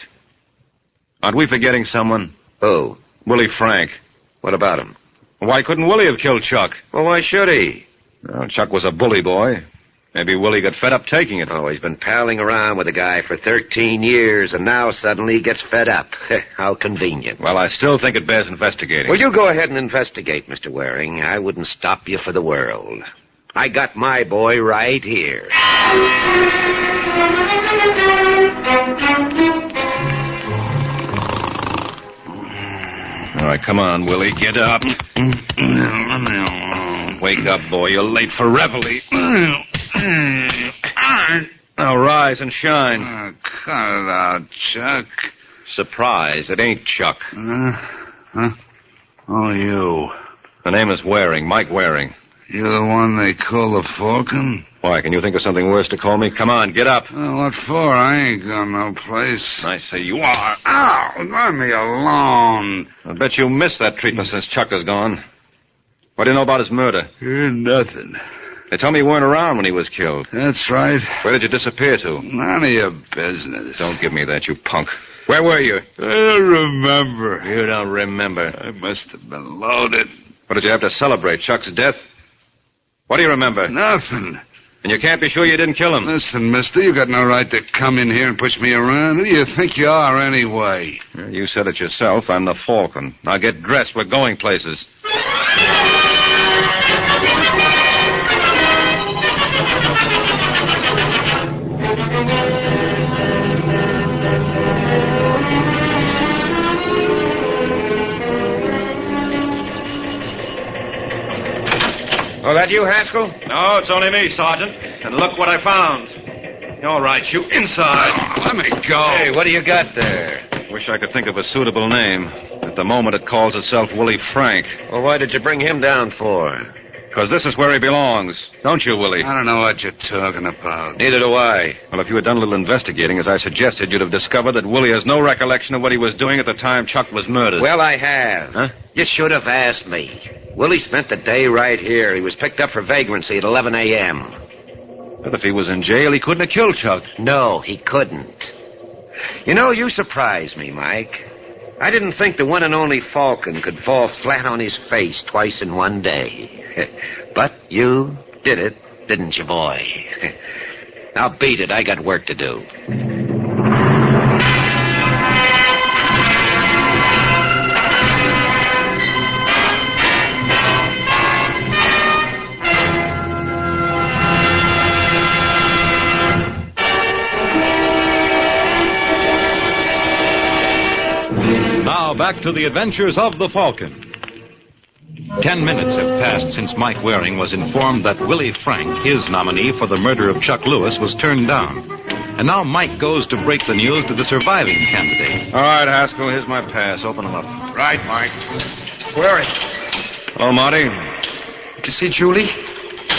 Aren't we forgetting someone? Who? Willie Frank. What about him? Why couldn't Willie have killed Chuck? Well, why should he? Well, Chuck was a bully boy. Maybe Willie got fed up taking it. Oh, he's been palling around with the guy for 13 years, and now suddenly he gets fed up. How convenient. Well, I still think it bears investigating. Well, you go ahead and investigate, Mr. Waring. I wouldn't stop you for the world. I got my boy right here. All right, come on, Willie. Get up. Wake up, boy. You're late for reveille. Now rise and shine. Cut it out, Chuck. Surprise, it ain't Chuck. Huh? Oh, you. The name is Waring, Mike Waring. You're the one they call the Falcon? Why, can you think of something worse to call me? Come on, get up. What for? I ain't going no place. I say you are. Ow! Let me alone. I bet you missed that treatment since Chuck is gone. What do you know about his murder? Nothing. They told me you weren't around when he was killed. That's right. Where did you disappear to? None of your business. Don't give me that, you punk. Where were you? I don't remember. You don't remember. I must have been loaded. What did you have to celebrate, Chuck's death? What do you remember? Nothing. And you can't be sure you didn't kill him. Listen, mister, you got no right to come in here and push me around. Who do you think you are, anyway? You said it yourself. I'm the Falcon. Now get dressed. We're going places. Oh, that you, Haskell? No, it's only me, Sergeant. And look what I found. All right, you inside. Let me go. Hey, what do you got there? Wish I could think of a suitable name. At the moment, it calls itself Willie Frank. Well, why did you bring him down for? Because this is where he belongs. Don't you, Willie? I don't know what you're talking about. Neither do I. Well, if you had done a little investigating, as I suggested, you'd have discovered that Willie has no recollection of what he was doing at the time Chuck was murdered. Well, I have. Huh? You should have asked me. Willie spent the day right here. He was picked up for vagrancy at 11 a.m. But if he was in jail, he couldn't have killed Chuck. No, he couldn't. You know, you surprised me, Mike. I didn't think the one and only Falcon could fall flat on his face twice in one day. But you did it, didn't you, boy? Now beat it. I got work to do. Now back to the adventures of the Falcon. 10 minutes have passed since Mike Waring was informed that Willie Frank, his nominee for the murder of Chuck Lewis, was turned down. And now Mike goes to break the news to the surviving candidate. All right, Haskell, here's my pass. Open them up. Right, Mike. Waring. Hello, Marty. Did you see Julie?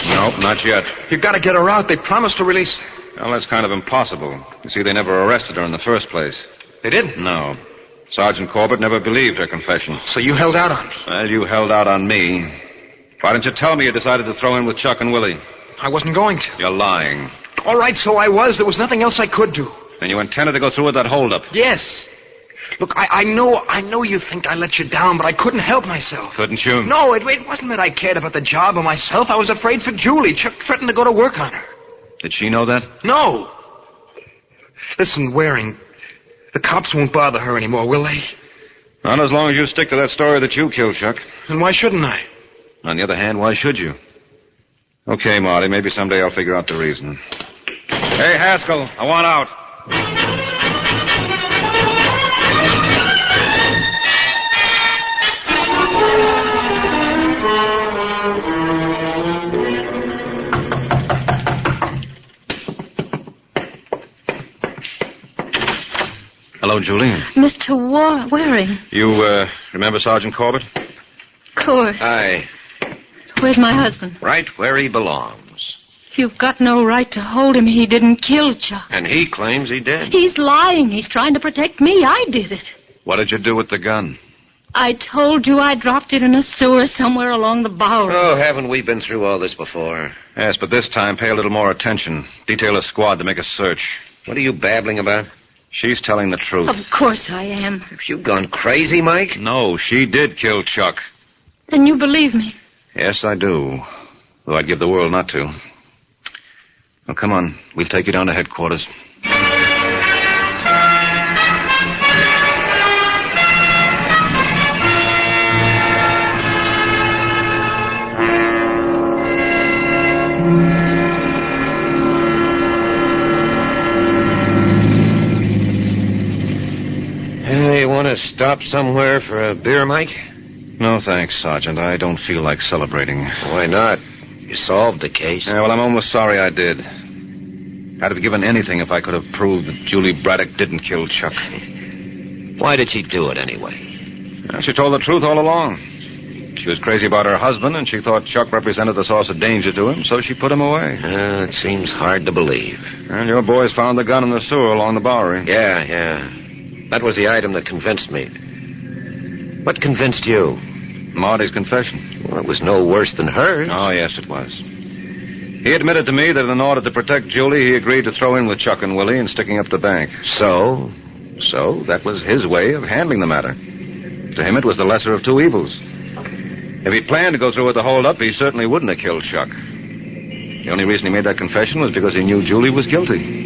Nope, not yet. You gotta get her out. They promised to release. Well, that's kind of impossible. You see, they never arrested her in the first place. They did? No. Sergeant Corbett never believed her confession. So you held out on me? Well, you held out on me. Why didn't you tell me you decided to throw in with Chuck and Willie? I wasn't going to. You're lying. All right, so I was. There was nothing else I could do. Then you intended to go through with that holdup? Yes. Look, I know you think I let you down, but I couldn't help myself. Couldn't you? No, it wasn't that I cared about the job or myself. I was afraid for Julie. Chuck threatened to go to work on her. Did she know that? No. Listen, Waring, the cops won't bother her anymore, will they? Not as long as you stick to that story that you killed Chuck. And why shouldn't I? On the other hand, why should you? Okay, Marty, maybe someday I'll figure out the reason. Hey, Haskell, I want out. Hello, Julie. Mr. Waring. You, remember Sergeant Corbett? Of course. Aye. Where's my husband? Right where he belongs. You've got no right to hold him. He didn't kill Chuck. And he claims he did. He's lying. He's trying to protect me. I did it. What did you do with the gun? I told you I dropped it in a sewer somewhere along the Bowery. Oh, haven't we been through all this before? Yes, but this time pay a little more attention. Detail a squad to make a search. What are you babbling about? She's telling the truth. Of course I am. Have you gone crazy, Mike? No, she did kill Chuck. Then you believe me. Yes, I do. Though I'd give the world not to. Well, come on. We'll take you down to headquarters. You want to stop somewhere for a beer, Mike? No, thanks, Sergeant. I don't feel like celebrating. Why not? You solved the case. Yeah, well, I'm almost sorry I did. I'd have given anything if I could have proved that Julie Braddock didn't kill Chuck. Why did she do it anyway? She told the truth all along. She was crazy about her husband, and she thought Chuck represented the source of danger to him, so she put him away. It seems hard to believe. And your boys found the gun in the sewer along the Bowery. Yeah. That was the item that convinced me. What convinced you? Marty's confession. Well, it was no worse than hers. Oh, yes, it was. He admitted to me that in order to protect Julie, he agreed to throw in with Chuck and Willie in sticking up the bank. So? So, that was his way of handling the matter. To him, it was the lesser of two evils. If he'd planned to go through with the hold-up, he certainly wouldn't have killed Chuck. The only reason he made that confession was because he knew Julie was guilty.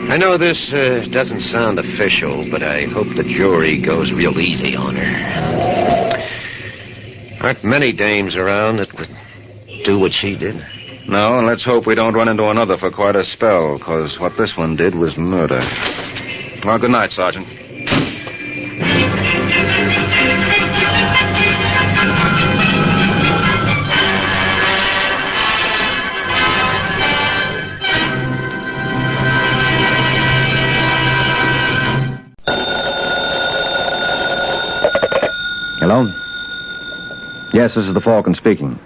I know this doesn't sound official, but I hope the jury goes real easy on her. Aren't many dames around that would do what she did. No, and let's hope we don't run into another for quite a spell, because what this one did was murder. Well, good night, Sergeant. Hello? Yes, this is the Falcon speaking.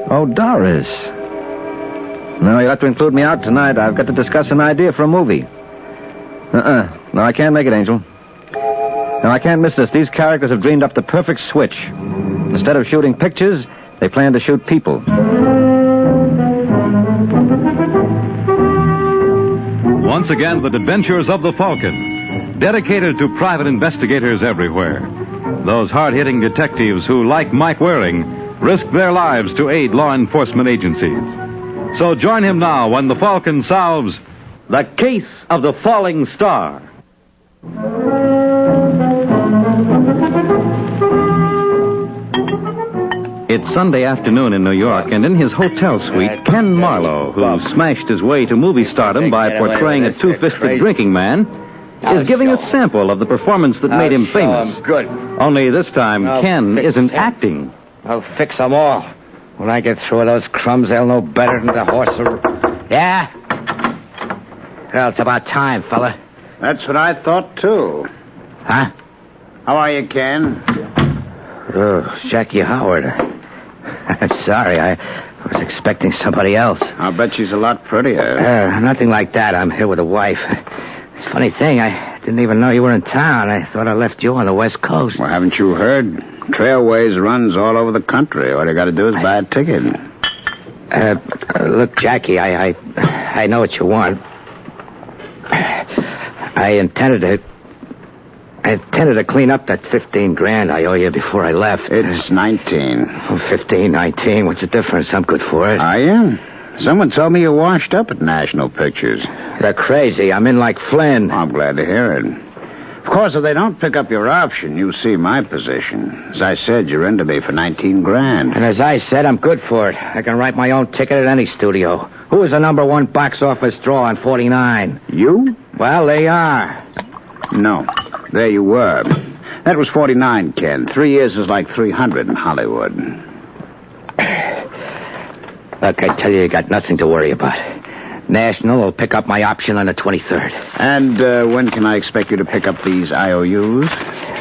Oh, Doris. No, you'll have to include me out tonight. I've got to discuss an idea for a movie. No, I can't make it, Angel. No, I can't miss this. These characters have dreamed up the perfect switch. Instead of shooting pictures, they plan to shoot people. Once again, the adventures of the Falcon, dedicated to private investigators everywhere. Those hard-hitting detectives who, like Mike Waring, risk their lives to aid law enforcement agencies. So join him now when the Falcon solves The Case of the Falling Star. It's Sunday afternoon in New York, and in his hotel suite, Ken Marlowe, who smashed his way to movie stardom by portraying a two-fisted drinking man, is giving a sample of the performance that made him famous. Good. Only this time, Ken isn't acting. I'll fix them all. When I get through with those crumbs, they'll know better than the horse. Yeah? Well, it's about time, fella. That's what I thought, too. Huh? How are you, Ken? Oh, Jackie Howard. I'm sorry. I was expecting somebody else. I'll bet she's a lot prettier. Nothing like that. I'm here with a wife. It's a funny thing. I didn't even know you were in town. I thought I left you on the West Coast. Well, haven't you heard? Trailways runs all over the country. All you got to do is buy a ticket. Look, Jackie, I know what you want. I intended to clean up that $15,000 I owe you before I left. It's 19. Oh, 15, 19. What's the difference? I'm good for it. Are you? Someone told me you washed up at National Pictures. They're crazy. I'm in like Flynn. I'm glad to hear it. Of course, if they don't pick up your option, you see my position. As I said, you're into me for $19,000. And as I said, I'm good for it. I can write my own ticket at any studio. Who is the number one box office draw on 49? You? Well, they are. No. There you were. That was 49, Ken. 3 years is like 300 in Hollywood. Look, I tell you got nothing to worry about. National will pick up my option on the 23rd. And when can I expect you to pick up these IOUs?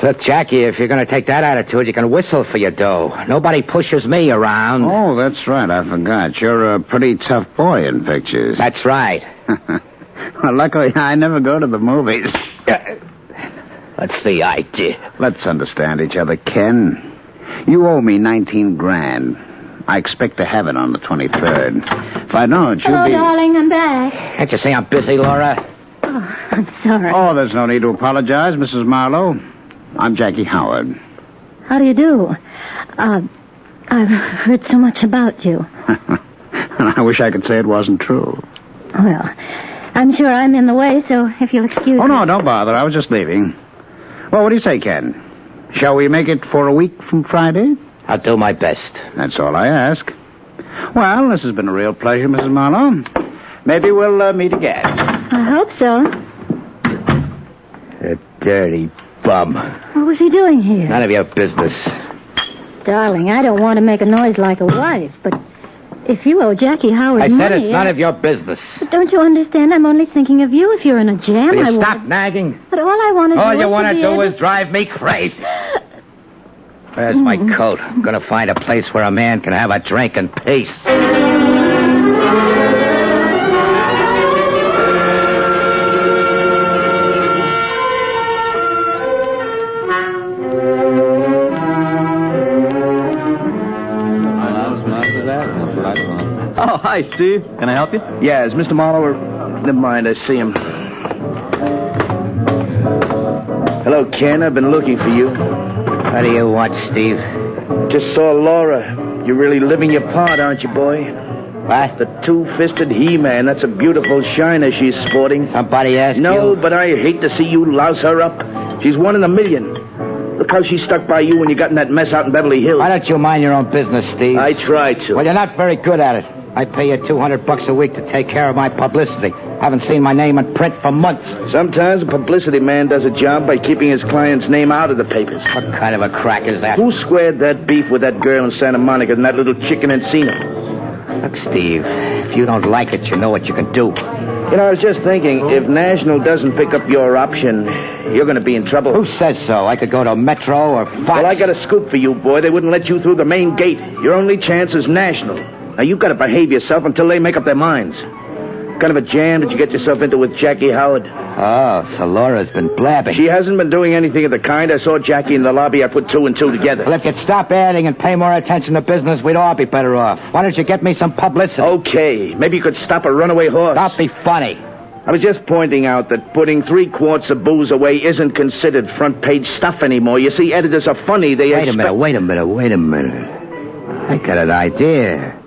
Look, Jackie, if you're going to take that attitude, you can whistle for your dough. Nobody pushes me around. Oh, that's right. I forgot. You're a pretty tough boy in pictures. That's right. Well, luckily, I never go to the movies. What's the idea? Let's understand each other, Ken. You owe me 19 grand. I expect to have it on the 23rd. If I don't, you'll Hello, be... darling, I'm back. Can't you say I'm busy, Laura? Oh, I'm sorry. Oh, there's no need to apologize, Mrs. Marlowe. I'm Jackie Howard. How do you do? I've heard so much about you. And I wish I could say it wasn't true. Well, I'm sure I'm in the way, so if you'll excuse me. Oh, no, don't bother. I was just leaving. Well, what do you say, Ken? Shall we make it for a week from Friday? I'll do my best. That's all I ask. Well, this has been a real pleasure, Mrs. Marlowe. Maybe we'll meet again. I hope so. A dirty bum. What was he doing here? None of your business. Darling, I don't want to make a noise like a wife, but if you owe Jackie Howard money... I said it's none of your business. But don't you understand? I'm only thinking of you. If you're in a jam, Will you stop nagging? But all I want to do All you want to do is drive me crazy. Where's my coat? I'm going to find a place where a man can have a drink in peace. Oh, hi, Steve. Can I help you? Yeah, is Mr. Marlowe or... Never mind, I see him. Hello, Ken. I've been looking for you. What do you want, Steve? Just saw Laura. You're really living your part, aren't you, boy? What? The two-fisted He-Man. That's a beautiful shiner she's sporting. Somebody asked you? No, but I hate to see you louse her up. She's one in a million. Look how she stuck by you when you got in that mess out in Beverly Hills. Why don't you mind your own business, Steve? I try to. Well, you're not very good at it. I pay you $200 a week to take care of my publicity. Haven't seen my name in print for months. Sometimes a publicity man does a job by keeping his client's name out of the papers. What kind of a crack is that? Who squared that beef with that girl in Santa Monica and that little chick in Encino? Look, Steve, if you don't like it, you know what you can do. You know, I was just thinking, if National doesn't pick up your option, you're going to be in trouble. Who says so? I could go to Metro or Fox. Well, I got a scoop for you, boy. They wouldn't let you through the main gate. Your only chance is National. Now, you've got to behave yourself until they make up their minds. What kind of a jam did you get yourself into with Jackie Howard? Oh, so Laura's been blabbing. She hasn't been doing anything of the kind. I saw Jackie in the lobby. I put two and two together. Well, if you'd stop adding and pay more attention to business, we'd all be better off. Why don't you get me some publicity? Okay. Maybe you could stop a runaway horse. Don't be funny. I was just pointing out that putting 3 quarts of booze away isn't considered front-page stuff anymore. You see, editors are funny. Wait a minute. I got an idea.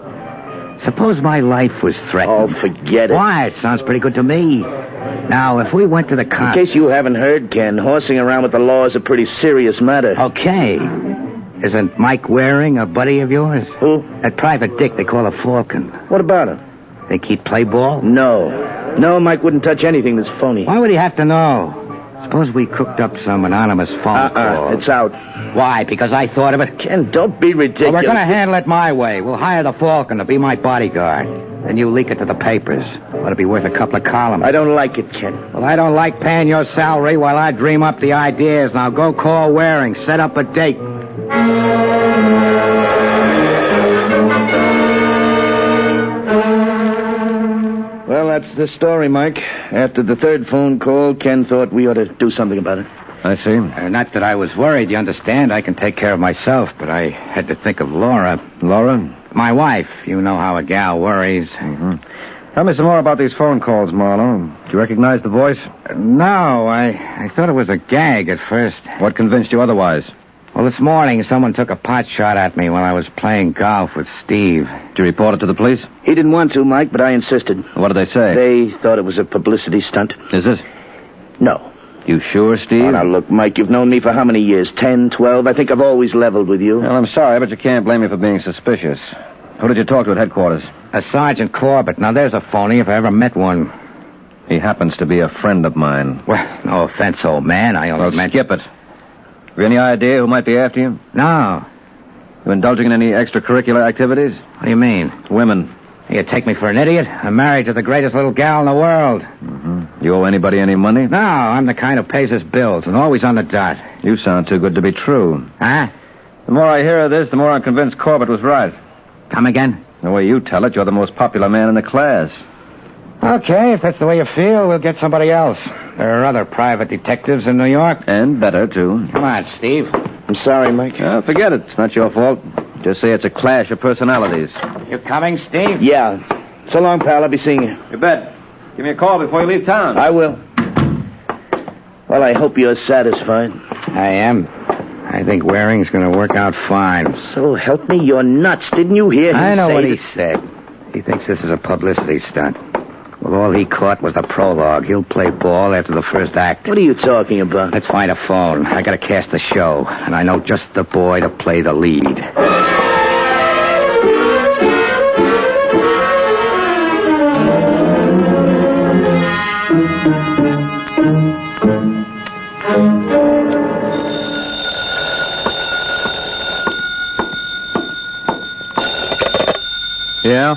Suppose my life was threatened. Oh, forget it. Why? It sounds pretty good to me. Now, if we went to the cops... In case you haven't heard, Ken, horsing around with the law is a pretty serious matter. Okay. Isn't Mike Waring a buddy of yours? Who? That private dick they call a Falcon. What about him? Think he'd play ball? No, Mike wouldn't touch anything that's phony. Why would he have to know? Suppose we cooked up some anonymous phone call. It's out. Why? Because I thought of it? Ken, don't be ridiculous. Well, we're going to handle it my way. We'll hire the Falcon to be my bodyguard. Then you leak it to the papers. Ought to be worth a couple of columns. I don't like it, Ken. Well, I don't like paying your salary while I dream up the ideas. Now go call Waring. Set up a date. Well, that's the story, Mike. After the third phone call, Ken thought we ought to do something about it. I see. Not that I was worried, you understand. I can take care of myself, but I had to think of Laura. Laura? My wife. You know how a gal worries. Mm-hmm. Tell me some more about these phone calls, Marlowe. Do you recognize the voice? No, I thought it was a gag at first. What convinced you otherwise? Well, this morning, someone took a pot shot at me while I was playing golf with Steve. Did you report it to the police? He didn't want to, Mike, but I insisted. What did they say? They thought it was a publicity stunt. Is it? No. You sure, Steve? Oh, now, look, Mike, you've known me for how many years? 10, 12? I think I've always leveled with you. Well, I'm sorry, but you can't blame me for being suspicious. Who did you talk to at headquarters? A Sergeant Corbett. Now, there's a phony if I ever met one. He happens to be a friend of mine. Well, no offense, old man. I only meant... skip it. Have you any idea who might be after you? No. You indulging in any extracurricular activities? What do you mean? Women. You take me for an idiot? I'm married to the greatest little gal in the world. You owe anybody any money? No, I'm the kind who pays his bills and always on the dot. You sound too good to be true. Huh? The more I hear of this, the more I'm convinced Corbett was right. Come again? The way you tell it, you're the most popular man in the class. Okay, if that's the way you feel, we'll get somebody else. There are other private detectives in New York. And better, too. Come on, Steve. I'm sorry, Mike. Forget it. It's not your fault. Just say it's a clash of personalities. You coming, Steve? Yeah. So long, pal. I'll be seeing you. You bet. Give me a call before you leave town. I will. Well, I hope you're satisfied. I am. I think Waring's going to work out fine. So help me, you're nuts. Didn't you hear him I know say what he that- said. He thinks this is a publicity stunt. Well, all he caught was the prologue. He'll play ball after the first act. What are you talking about? Let's find a phone. I got to cast the show, and I know just the boy to play the lead. Yeah?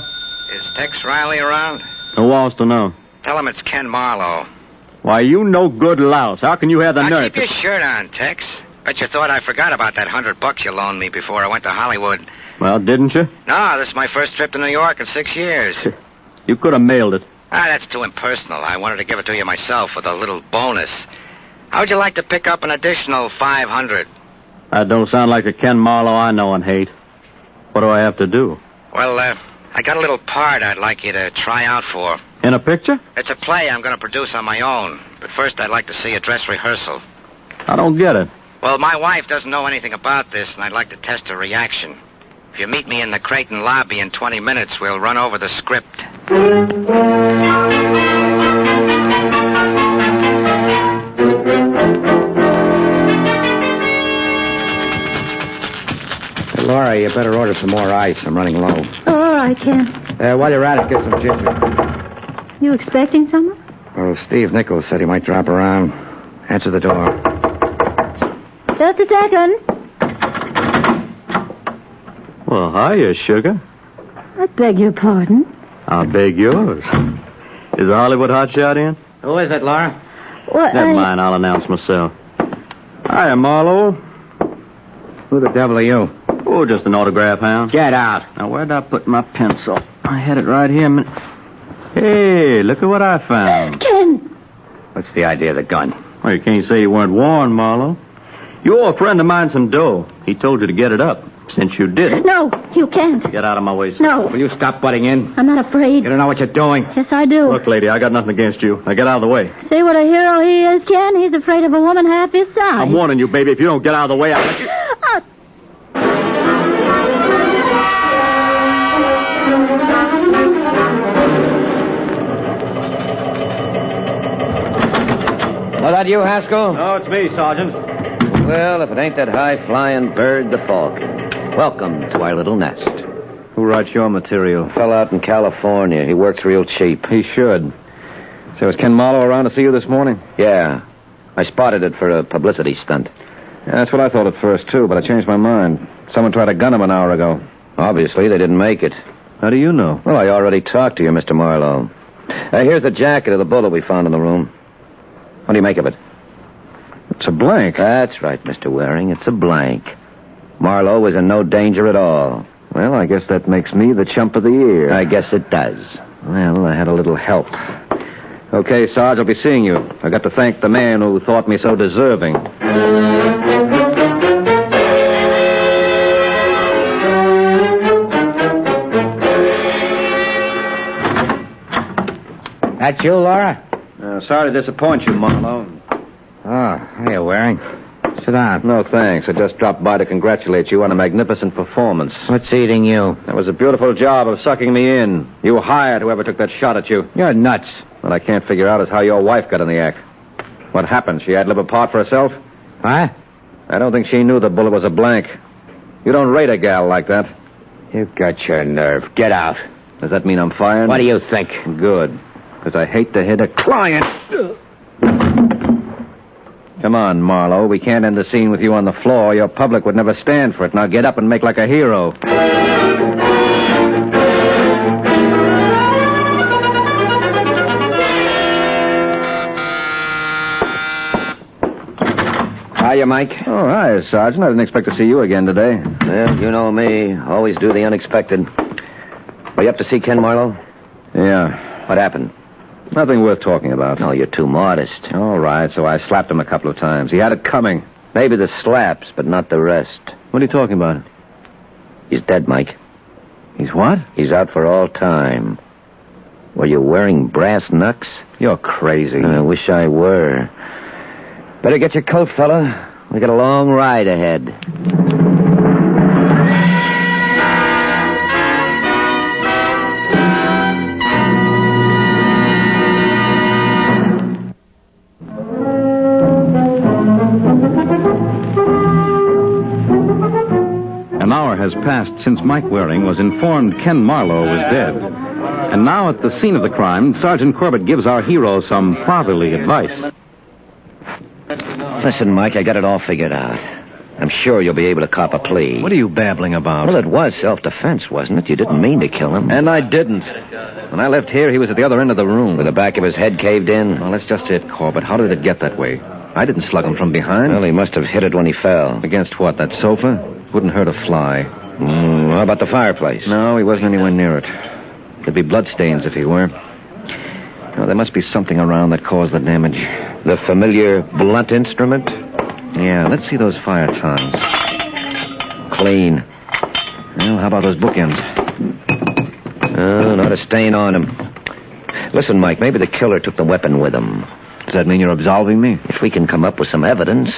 Is Tex Riley around? Who wants to know? Tell him it's Ken Marlowe. Why, you no good louse. How can you have the Now, nerve? keep your shirt on, Tex. Bet you thought I forgot about that $100 you loaned me before I went to Hollywood. Well, didn't you? No, this is my first trip to New York in 6 years. You could have mailed it. That's too impersonal. I wanted to give it to you myself with a little bonus. How'd you like to pick up an additional $500? That don't sound like the Ken Marlowe I know and hate. What do I have to do? Well, I got a little part I'd like you to try out for. In a picture? It's a play I'm going to produce on my own. But first, I'd like to see a dress rehearsal. I don't get it. Well, my wife doesn't know anything about this, and I'd like to test her reaction. If you meet me in the Creighton lobby in 20 minutes, we'll run over the script. Hey, Laura, you better order some more ice. I'm running low. All right, Ken. While you're at it, get some ginger. You expecting someone? Well, Steve Nichols said he might drop around. Answer the door. Just a second. Well, hiya, sugar. I beg your pardon. I'll beg yours. Is the Hollywood hotshot in? Who is it, Laura? What? Never mind, I'll announce myself. Hiya, Marlowe. Who the devil are you? Oh, just an autograph hound. Get out. Now, where'd I put my pencil? I had it right here. Hey, look at what I found. Ken! What's the idea of the gun? Well, you can't say you weren't warned, Marlowe. You owe a friend of mine some dough. He told you to get it up. Since you didn't. No, you can't. Get out of my way, sir. No. Will you stop butting in? I'm not afraid. You don't know what you're doing. Yes, I do. Look, lady, I got nothing against you. Now get out of the way. See what a hero he is, Ken? He's afraid of a woman half his size. I'm warning you, baby. If you don't get out of the way, I'll let you... Was that you, Haskell? No, it's me, Sergeant. Well, if it ain't that high-flying bird, the Falcon. Welcome to our little nest. Who writes your material? Fell out in California. He works real cheap. He should. So was Ken Marlowe around to see you this morning? Yeah. I spotted it for a publicity stunt. Yeah, that's what I thought at first, too, but I changed my mind. Someone tried to gun him an hour ago. Obviously, they didn't make it. How do you know? Well, I already talked to you, Mr. Marlowe. Here's the jacket of the bullet we found in the room. What do you make of it? It's a blank. That's right, Mr. Waring. It's a blank. Marlowe was in no danger at all. Well, I guess that makes me the chump of the year. I guess it does. Well, I had a little help. Okay, Sarge, I'll be seeing you. I got to thank the man who thought me so deserving. That you, Laura? Sorry to disappoint you, Marlowe. Oh, hiya, Waring. Sit down. No, thanks. I just dropped by to congratulate you on a magnificent performance. What's eating you? That was a beautiful job of sucking me in. You hired whoever took that shot at you. You're nuts. What I can't figure out is how your wife got in the act. What happened? She ad-lib a part for herself? Huh? I don't think she knew the bullet was a blank. You don't rate a gal like that. You've got your nerve. Get out. Does that mean I'm fired? What do you think? Good. Because I hate to hit a client. Come on, Marlowe. We can't end the scene with you on the floor. Your public would never stand for it. Now get up and make like a hero. Hiya, Mike. Oh, hi, Sergeant. I didn't expect to see you again today. Well, you know me. Always do the unexpected. Were you up to see Ken Marlowe? Yeah. What happened? Nothing worth talking about. No, you're too modest. All right, so I slapped him a couple of times. He had it coming. Maybe the slaps, but not the rest. What are you talking about? He's dead, Mike. He's what? He's out for all time. Were you wearing brass knucks? You're crazy. I wish I were. Better get your coat, fella. We got a long ride ahead. An hour has passed since Mike Waring was informed Ken Marlowe was dead. And now at the scene of the crime, Sergeant Corbett gives our hero some fatherly advice. Listen, Mike, I got it all figured out. I'm sure you'll be able to cop a plea. What are you babbling about? Well, it was self-defense, wasn't it? You didn't mean to kill him. And I didn't. When I left here, he was at the other end of the room. With the back of his head caved in? Well, that's just it, Corbett. How did it get that way? I didn't slug him from behind. Well, he must have hit it when he fell. Against what, that sofa? Wouldn't hurt a fly. How about the fireplace? No, he wasn't anywhere near it. There'd be bloodstains if he were. No, there must be something around that caused the damage. The familiar blunt instrument? Yeah, let's see those fire tongs. Clean. Well, how about those bookends? Oh, not a stain on them. Listen, Mike, maybe the killer took the weapon with him. Does that mean you're absolving me? If we can come up with some evidence.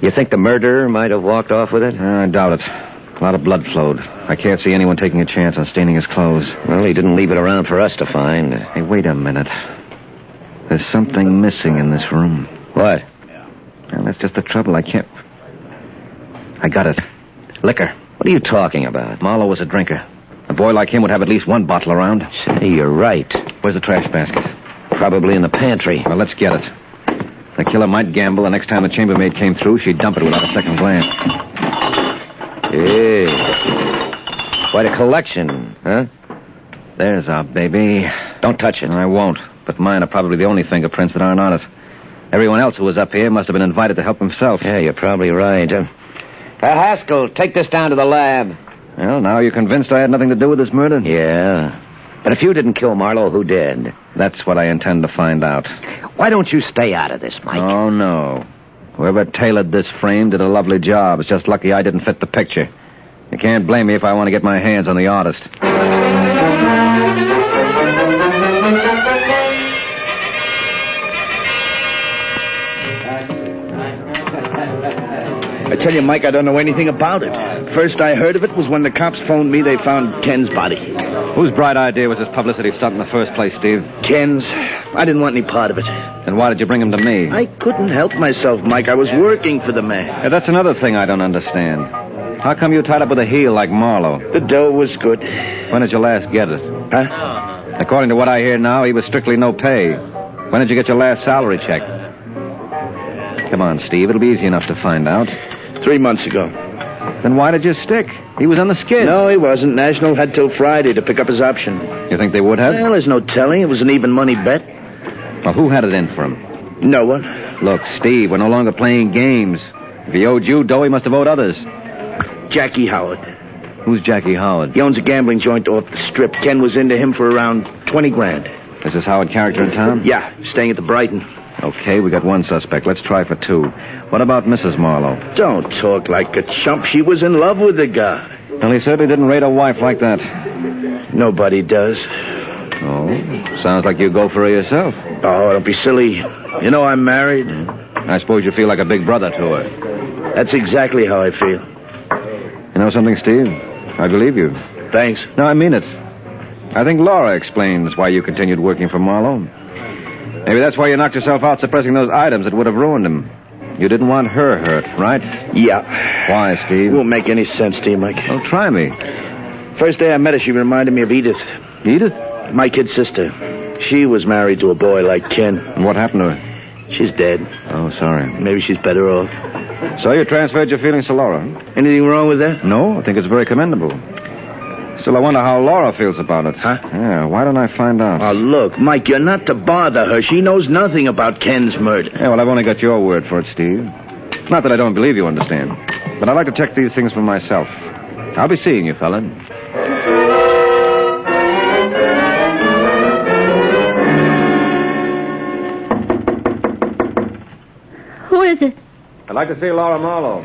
You think the murderer might have walked off with it? I doubt it. A lot of blood flowed. I can't see anyone taking a chance on staining his clothes. Well, he didn't leave it around for us to find. Hey, wait a minute. There's something missing in this room. What? Well, that's just the trouble. I can't... I got it. Liquor. What are you talking about? Marlowe was a drinker. A boy like him would have at least one bottle around. Say, you're right. Where's the trash basket? Probably in the pantry. Well, let's get it. The killer might gamble. The next time the chambermaid came through, she'd dump it without a second glance. Yeah. Quite a collection, huh? There's our baby. Don't touch it. I won't. But mine are probably the only fingerprints that aren't on it. Everyone else who was up here must have been invited to help himself. Yeah, you're probably right. Haskell, take this down to the lab. Well, now you're convinced I had nothing to do with this murder? Yeah. But if you didn't kill Marlowe, who did? That's what I intend to find out. Why don't you stay out of this, Mike? Oh, no. Whoever tailored this frame did a lovely job. It's just lucky I didn't fit the picture. You can't blame me if I want to get my hands on the artist. I tell you, Mike, I don't know anything about it. First I heard of it was when the cops phoned me they found Ken's body. Whose bright idea was this publicity stunt in the first place, Steve? Ken's. I didn't want any part of it. Then why did you bring him to me? I couldn't help myself, Mike. I was working for the man. Yeah, that's another thing I don't understand. How come you tied up with a heel like Marlowe? The dough was good. When did you last get it? Huh? According to what I hear now, he was strictly no pay. When did you get your last salary check? Come on, Steve. It'll be easy enough to find out. 3 months ago. Then why did you stick? He was on the skids. No, he wasn't. National had till Friday to pick up his option. You think they would have? Well, there's no telling. It was an even money bet. Well, who had it in for him? No one. Look, Steve, we're no longer playing games. If he owed you dough, he must have owed others. Jackie Howard. Who's Jackie Howard? He owns a gambling joint off the strip. Ken was into him for around 20 grand. Is this Howard character in town? Yeah, staying at the Brighton. Okay, we got one suspect. Let's try for two. What about Mrs. Marlowe? Don't talk like a chump. She was in love with the guy. Well, he certainly didn't rate a wife like that. Nobody does. Oh, sounds like you go for her yourself. Oh, don't be silly. You know I'm married. I suppose you feel like a big brother to her. That's exactly how I feel. You know something, Steve? I believe you. Thanks. No, I mean it. I think Laura explains why you continued working for Marlowe. Maybe that's why you knocked yourself out suppressing those items that would have ruined him. You didn't want her hurt, right? Yeah. Why, Steve? It won't make any sense to you, Mike. Oh, try me. First day I met her, she reminded me of Edith. Edith? My kid sister. She was married to a boy like Ken. And what happened to her? She's dead. Oh, sorry. Maybe she's better off. So you transferred your feelings to Laura? Anything wrong with that? No, I think it's very commendable. Still, I wonder how Laura feels about it. Huh? Yeah, why don't I find out? Oh, look, Mike, you're not to bother her. She knows nothing about Ken's murder. Yeah, well, I've only got your word for it, Steve. It's not that I don't believe you understand, but I'd like to check these things for myself. I'll be seeing you, fella. Who is it? I'd like to see Laura Marlowe.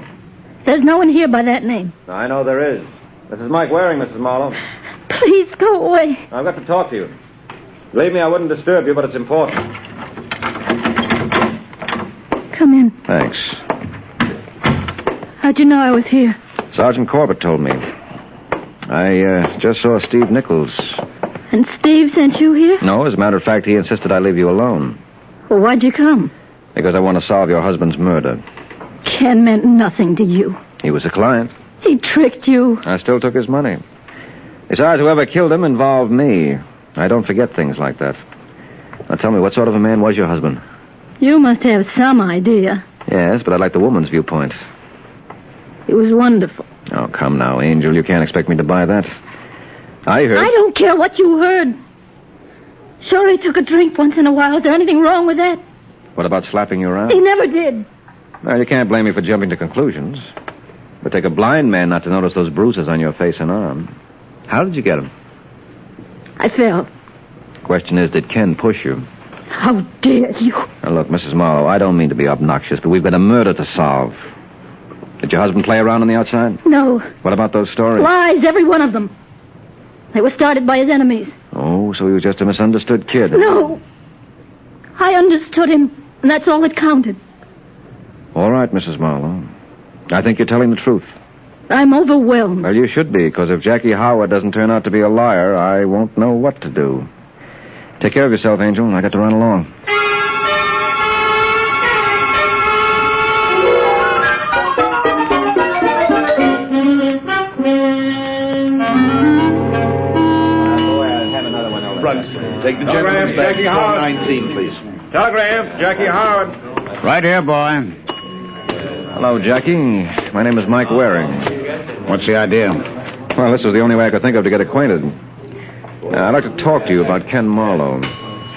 There's no one here by that name. I know there is. This is Mike Waring, Mrs. Marlowe. Please go away. I've got to talk to you. Believe me, I wouldn't disturb you, but it's important. Come in. Thanks. How'd you know I was here? Sergeant Corbett told me. I just saw Steve Nichols. And Steve sent you here? No, as a matter of fact, he insisted I leave you alone. Well, why'd you come? Because I want to solve your husband's murder. Ken meant nothing to you. He was a client. He tricked you. I still took his money. Besides, whoever killed him involved me. I don't forget things like that. Now tell me, what sort of a man was your husband? You must have some idea. Yes, but I'd like the woman's viewpoint. It was wonderful. Oh, come now, Angel. You can't expect me to buy that. I heard... I don't care what you heard. Sure, he took a drink once in a while. Is there anything wrong with that? What about slapping you around? He never did. Well, you can't blame me for jumping to conclusions. But take a blind man not to notice those bruises on your face and arm. How did you get them? I fell. Question is, did Ken push you? How dare you? Now, look, Mrs. Marlowe, I don't mean to be obnoxious, but we've got a murder to solve. Did your husband play around on the outside? No. What about those stories? Lies, every one of them. They were started by his enemies. Oh, so he was just a misunderstood kid. No. I understood him, and that's all that counted. All right, Mrs. Marlowe. I think you're telling the truth. I'm overwhelmed. Well, you should be, because if Jackie Howard doesn't turn out to be a liar, I won't know what to do. Take care of yourself, Angel. I got to run along. Take the gentleman back to 19, please. Telegram, Jackie Howard. Right here, boy. Hello, Jackie. My name is Mike Waring. What's the idea? Well, this was the only way I could think of to get acquainted. I'd like to talk to you about Ken Marlowe.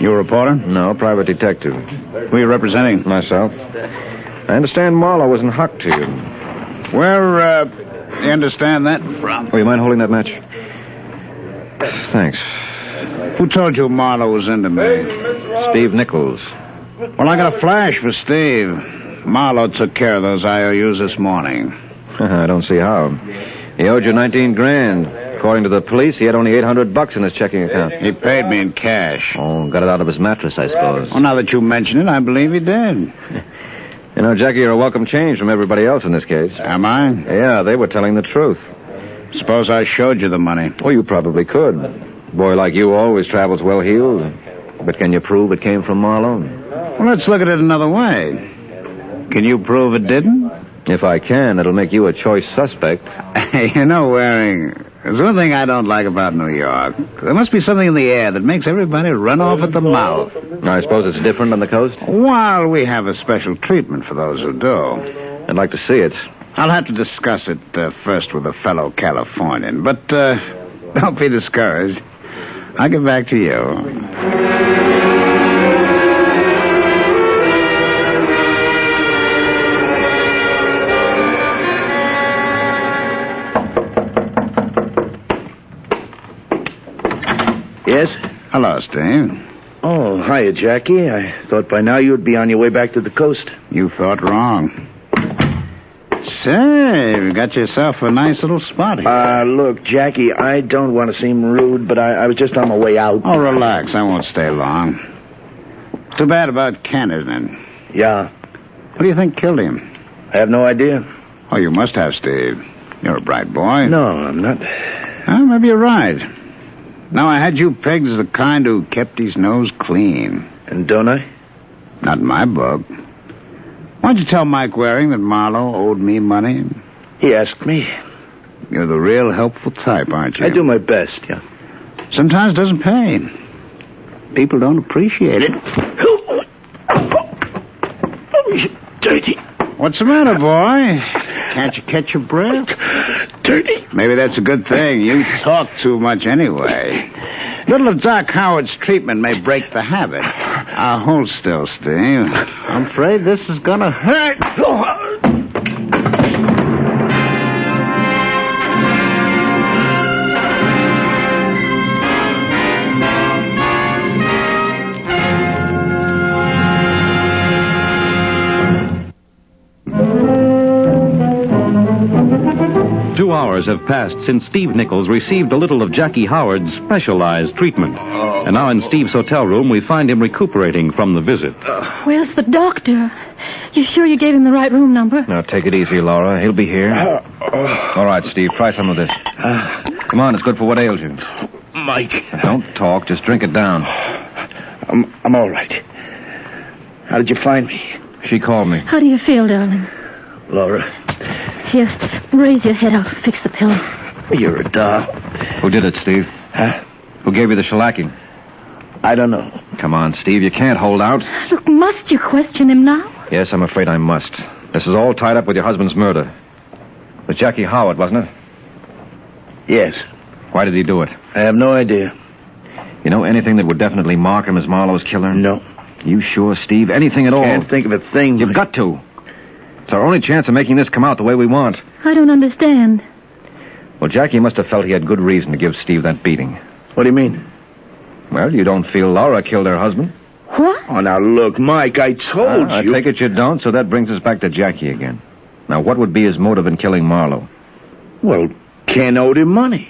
You a reporter? No, private detective. Who are you representing? Myself. I understand Marlowe was in hock to you. Where, you understand that from? Oh, you mind holding that match? Thanks. Who told you Marlowe was into me? Steve Nichols. Well, I got a flash for Steve. Marlowe took care of those IOUs this morning. I don't see how. He owed you $19,000. According to the police, he had only $800 in his checking account. He paid me in cash. Oh, got it out of his mattress, I suppose. Well, now that you mention it, I believe he did. You know, Jackie, you're a welcome change from everybody else in this case. Am I? Yeah, they were telling the truth. Suppose I showed you the money. Oh, you probably could. A boy like you always travels well-heeled. But can you prove it came from Marlowe? Well, let's look at it another way. Can you prove it didn't? If I can, it'll make you a choice suspect. You know, Waring, there's one thing I don't like about New York. There must be something in the air that makes everybody run off at the mouth. I suppose it's different on the coast? Well, we have a special treatment for those who do. I'd like to see it. I'll have to discuss it first with a fellow Californian. But don't be discouraged. I'll get back to you. Yes? Hello, Steve. Oh, hiya, Jackie. I thought by now you'd be on your way back to the coast. You thought wrong. Say, you got yourself a nice little spot here. Look, Jackie, I don't want to seem rude, but I was just on my way out. Oh, relax. I won't stay long. Too bad about Ken, isn't it? Yeah. What do you think killed him? I have no idea. Oh, you must have, Steve. You're a bright boy. No, I'm not. Well, maybe you're right. Now, I had you pegged as the kind who kept his nose clean. And don't I? Not in my book. Why'd you tell Mike Waring that Marlowe owed me money? He asked me. You're the real helpful type, aren't you? I do my best, yeah. Sometimes it doesn't pay. People don't appreciate it. Dirty. What's the matter, boy? Can't you catch your breath? Dirty. Maybe that's a good thing. You talk too much anyway. Little of Doc Howard's treatment may break the habit. Hold still, Steve. I'm afraid this is gonna hurt. 2 hours have passed since Steve Nichols received a little of Jackie Howard's specialized treatment. And now in Steve's hotel room, we find him recuperating from the visit. Where's the doctor? You sure you gave him the right room number? Now, take it easy, Laura. He'll be here. All right, Steve, try some of this. Come on, it's good for what ails you. Mike. Don't talk, just drink it down. I'm all right. How did you find me? She called me. How do you feel, darling? Laura. Here, raise your head. I'll fix the pillow. You're a doll. Who did it, Steve? Huh? Who gave you the shellacking? I don't know. Come on, Steve, you can't hold out. Look, must you question him now? Yes, I'm afraid I must. This is all tied up with your husband's murder. It was Jackie Howard, wasn't it? Yes. Why did he do it? I have no idea. You know anything that would definitely mark him as Marlowe's killer? No. You sure, Steve? Anything at all? Can't think of a thing. You've got to. It's our only chance of making this come out the way we want. I don't understand. Well, Jackie must have felt he had good reason to give Steve that beating. What do you mean? Well, you don't feel Laura killed her husband? What? Oh, now look, Mike, I told you. I take it you don't, so that brings us back to Jackie again. Now, what would be his motive in killing Marlowe? Well, Ken owed him money.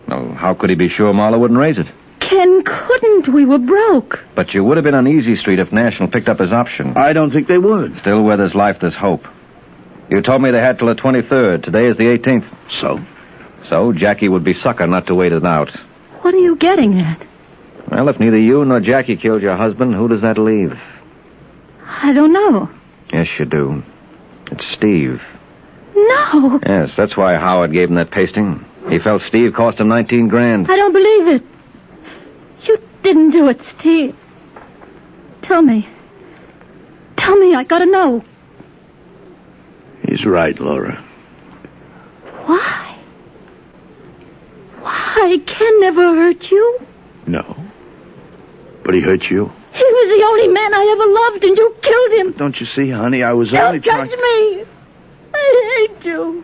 Well, how could he be sure Marlowe wouldn't raise it? Ken couldn't. We were broke. But you would have been on Easy Street if National picked up his option. I don't think they would. Still, where there's life, there's hope. You told me they had till the 23rd. Today is the 18th. So, Jackie would be sucker not to wait it out. What are you getting at? Well, if neither you nor Jackie killed your husband, who does that leave? I don't know. Yes, you do. It's Steve. No. Yes, that's why Howard gave him that pasting. He felt Steve cost him $19,000. I don't believe it. You didn't do it, Steve. Tell me. Tell me, I gotta know. He's right, Laura. Why? Why? Ken never hurt you. No. But he hurt you. He was the only man I ever loved, and you killed him. Don't you see, honey? I was Don't only trying... touch me. I hate you.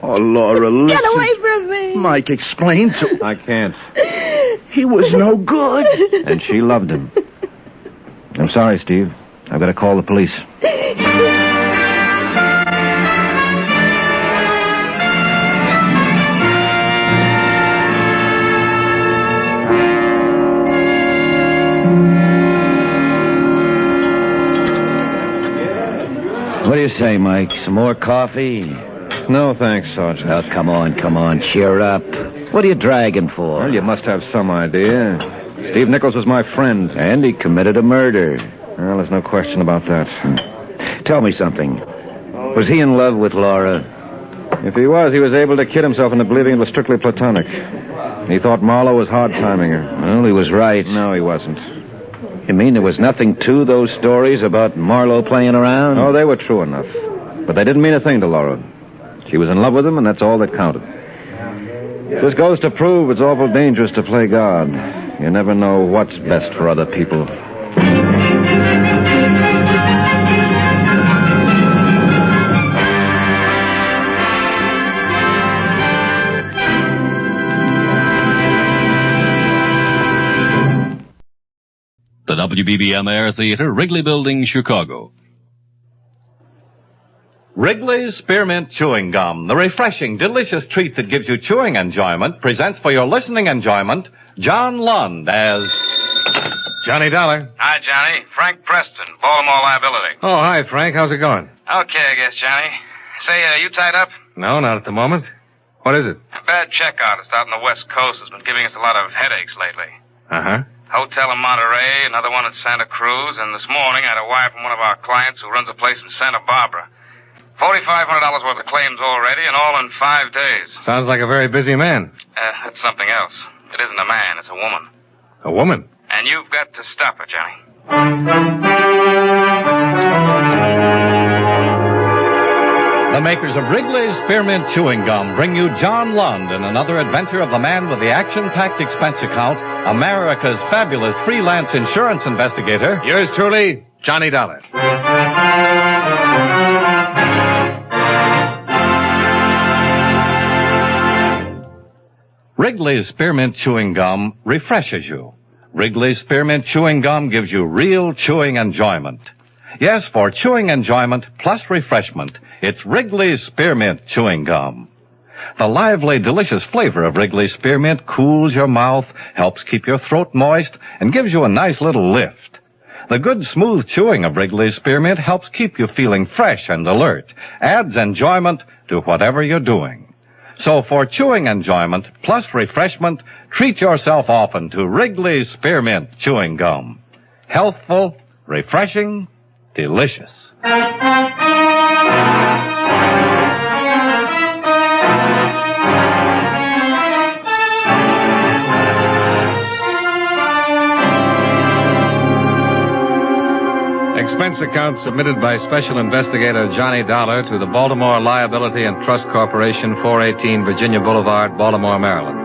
Oh, Laura, listen. Get away from me. Mike, explain to... I can't. He was no good. And she loved him. I'm sorry, Steve. I've got to call the police. What do you say, Mike? Some more coffee? No, thanks, Sergeant. Oh, come on. Cheer up. What are you dragging for? Well, you must have some idea. Steve Nichols was my friend. And he committed a murder. Well, there's no question about that. Tell me something. Was he in love with Laura? If he was able to kid himself into believing it was strictly platonic. He thought Marlowe was hard-timing her. Well, he was right. No, he wasn't. You mean there was nothing to those stories about Marlowe playing around? Oh, they were true enough. But they didn't mean a thing to Laura. She was in love with him, and that's all that counted. This goes to prove it's awful dangerous to play God. You never know what's best for other people. The WBBM Air Theater, Wrigley Building, Chicago. Wrigley's Spearmint Chewing Gum, the refreshing, delicious treat that gives you chewing enjoyment, presents for your listening enjoyment, John Lund as... Johnny Dollar. Hi, Johnny. Frank Preston, Baltimore Liability. Oh, hi, Frank. How's it going? Okay, I guess, Johnny. Say, you tied up? No, not at the moment. What is it? A bad check artist out on the West Coast has been giving us a lot of headaches lately. Uh-huh. Hotel in Monterey, another one in Santa Cruz, and this morning I had a wire from one of our clients who runs a place in Santa Barbara. $4,500 worth of claims already, and all in 5 days. Sounds like a very busy man. That's something else. It isn't a man, it's a woman. A woman? And you've got to stop her, Johnny. The makers of Wrigley's Spearmint Chewing Gum bring you John Lund in another adventure of the man with the action-packed expense account, America's fabulous freelance insurance investigator. Yours truly, Johnny Dollar. Wrigley's Spearmint Chewing Gum refreshes you. Wrigley's Spearmint Chewing Gum gives you real chewing enjoyment. Yes, for chewing enjoyment plus refreshment, it's Wrigley's Spearmint Chewing Gum. The lively, delicious flavor of Wrigley Spearmint cools your mouth, helps keep your throat moist, and gives you a nice little lift. The good, smooth chewing of Wrigley Spearmint helps keep you feeling fresh and alert, adds enjoyment to whatever you're doing. So for chewing enjoyment plus refreshment, treat yourself often to Wrigley Spearmint chewing gum. Healthful, refreshing, delicious. Expense account submitted by Special Investigator Johnny Dollar to the Baltimore Liability and Trust Corporation, 418 Virginia Boulevard, Baltimore, Maryland.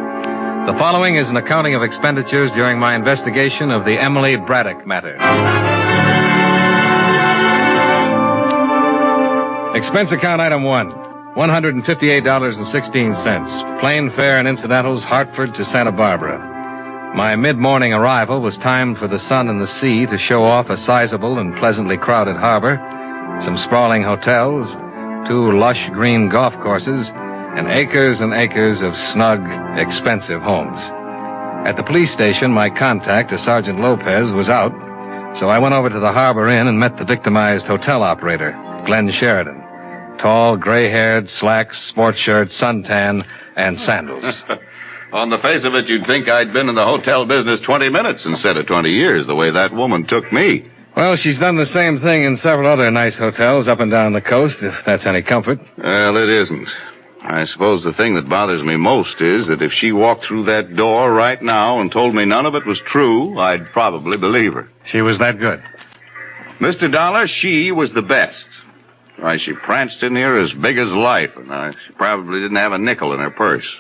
The following is an accounting of expenditures during my investigation of the Emily Braddock matter. Expense account item 1, $158.16. Plane fare and incidentals, Hartford to Santa Barbara. My mid-morning arrival was timed for the sun and the sea to show off a sizable and pleasantly crowded harbor, some sprawling hotels, 2 lush green golf courses, and acres of snug, expensive homes. At the police station, my contact, a Sergeant Lopez, was out, so I went over to the Harbor Inn and met the victimized hotel operator, Glenn Sheridan. Tall, gray-haired, slacks, sports shirt, suntan, and sandals. On the face of it, you'd think I'd been in the hotel business 20 minutes instead of 20 years, the way that woman took me. Well, she's done the same thing in several other nice hotels up and down the coast, if that's any comfort. Well, it isn't. I suppose the thing that bothers me most is that if she walked through that door right now and told me none of it was true, I'd probably believe her. She was that good? Mr. Dollar, she was the best. Why, she pranced in here as big as life, and she probably didn't have a nickel in her purse.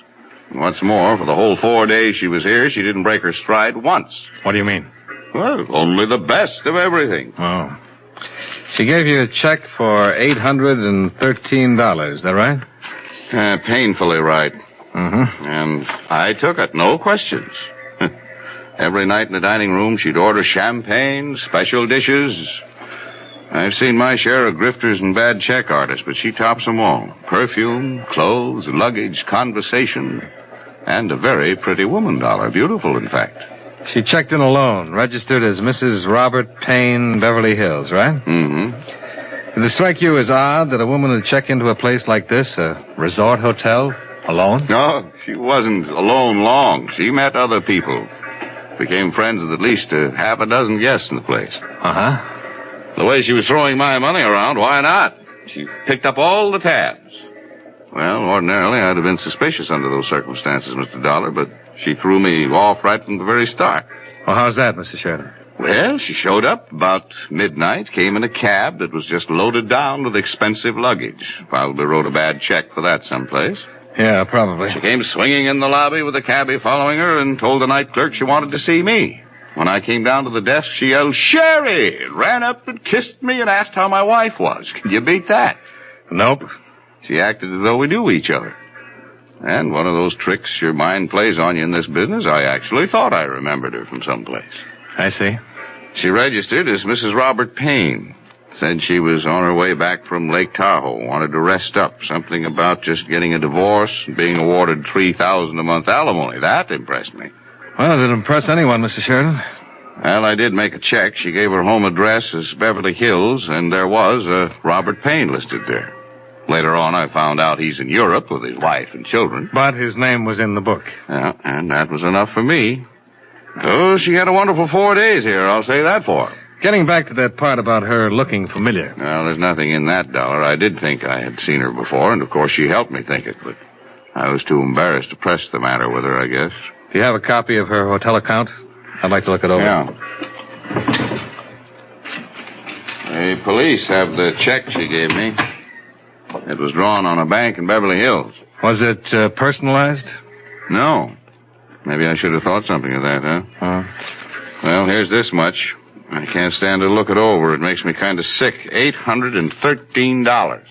And what's more, for the whole 4 days she was here, she didn't break her stride once. What do you mean? Well, only the best of everything. Oh. She gave you a check for $813, is that right? Painfully right. Mm-hmm. And I took it, no questions. Every night in the dining room, she'd order champagne, special dishes. I've seen my share of grifters and bad check artists, but she tops them all. Perfume, clothes, luggage, conversation, and a very pretty woman, Dollar. Beautiful, in fact. She checked in alone, registered as Mrs. Robert Payne, Beverly Hills, right? Mm-hmm. Did it strike you as odd that a woman would check into a place like this, a resort hotel, alone? No, she wasn't alone long. She met other people. Became friends with at least half a dozen guests in the place. Uh-huh. The way she was throwing my money around, why not? She picked up all the tabs. Well, ordinarily, I'd have been suspicious under those circumstances, Mr. Dollar, but she threw me off right from the very start. Well, how's that, Mr. Sheridan? Well, she showed up about midnight, came in a cab that was just loaded down with expensive luggage. Probably wrote a bad check for that someplace. Yeah, probably. She came swinging in the lobby with a cabbie following her and told the night clerk she wanted to see me. When I came down to the desk, she yelled, "Sherry!" Ran up and kissed me and asked how my wife was. Can you beat that? Nope. She acted as though we knew each other. And one of those tricks your mind plays on you in this business, I actually thought I remembered her from someplace. I see. She registered as Mrs. Robert Payne. Said she was on her way back from Lake Tahoe, wanted to rest up. Something about just getting a divorce and being awarded $3,000 a month alimony. That impressed me. Well, it didn't impress anyone, Mr. Sheridan. Well, I did make a check. She gave her home address as Beverly Hills, and there was a Robert Payne listed there. Later on, I found out he's in Europe with his wife and children. But his name was in the book. Yeah, and that was enough for me. Oh, she had a wonderful 4 days here, I'll say that for her. Getting back to that part about her looking familiar. Well, there's nothing in that, Dollar. I did think I had seen her before, and of course she helped me think it, but I was too embarrassed to press the matter with her, I guess. Do you have a copy of her hotel account? I'd like to look it over. Yeah. The police have the check she gave me. It was drawn on a bank in Beverly Hills. Was it personalized? No. Maybe I should have thought something of that, huh? Well, here's this much. I can't stand to look it over. It makes me kind of sick. $813.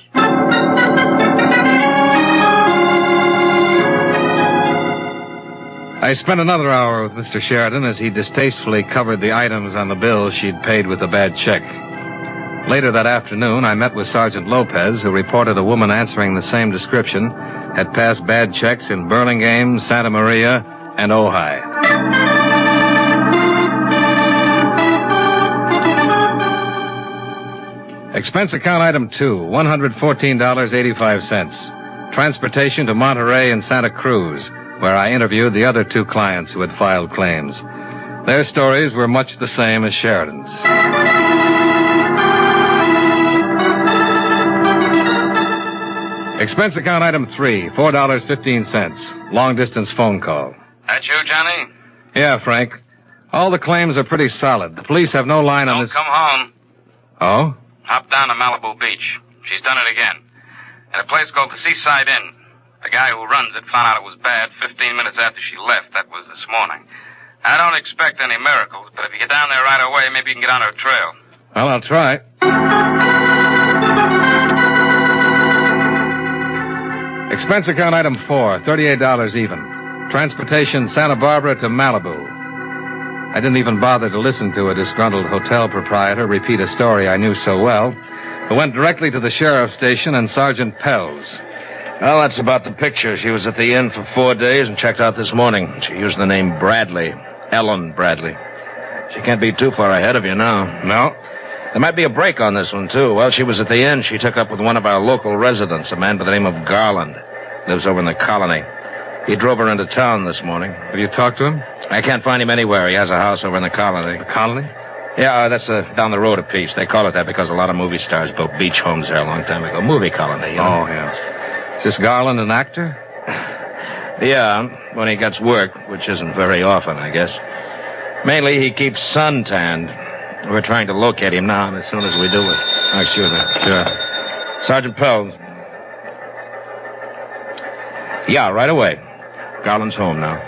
I spent another hour with Mr. Sheridan as he distastefully covered the items on the bill she'd paid with the bad check. Later that afternoon, I met with Sergeant Lopez, who reported a woman answering the same description had passed bad checks in Burlingame, Santa Maria, and Ojai. Expense account item 2, $114.85. Transportation to Monterey and Santa Cruz, where I interviewed the other 2 clients who had filed claims. Their stories were much the same as Sheridan's. Expense account item 3, $4.15. Long-distance phone call. That you, Johnny? Yeah, Frank. All the claims are pretty solid. The police have no line on this... Don't come home. Oh? Hop down to Malibu Beach. She's done it again. At a place called the Seaside Inn. The guy who runs it found out it was bad 15 minutes after she left. That was this morning. I don't expect any miracles, but if you get down there right away, maybe you can get on her trail. Well, I'll try. Expense account item 4, $38 even. Transportation Santa Barbara to Malibu. I didn't even bother to listen to a disgruntled hotel proprietor repeat a story I knew so well. I went directly to the sheriff's station and Sergeant Pell's. Well, that's about the picture. She was at the inn for 4 days and checked out this morning. She used the name Bradley. Ellen Bradley. She can't be too far ahead of you now. No. There might be a break on this one, too. While she was at the inn, she took up with one of our local residents, a man by the name of Garland. Lives over in the colony. He drove her into town this morning. Have you talked to him? I can't find him anywhere. He has a house over in the colony. The colony? Yeah, that's down the road a piece. They call it that because a lot of movie stars built beach homes there a long time ago. Movie colony, you know? Oh, yeah. Is this Garland an actor? Yeah, when he gets work, which isn't very often, I guess. Mainly, he keeps suntanned. We're trying to locate him now, and as soon as we do it... Excuse me. Sure. Sergeant Pell. Yeah, right away. Garland's home now.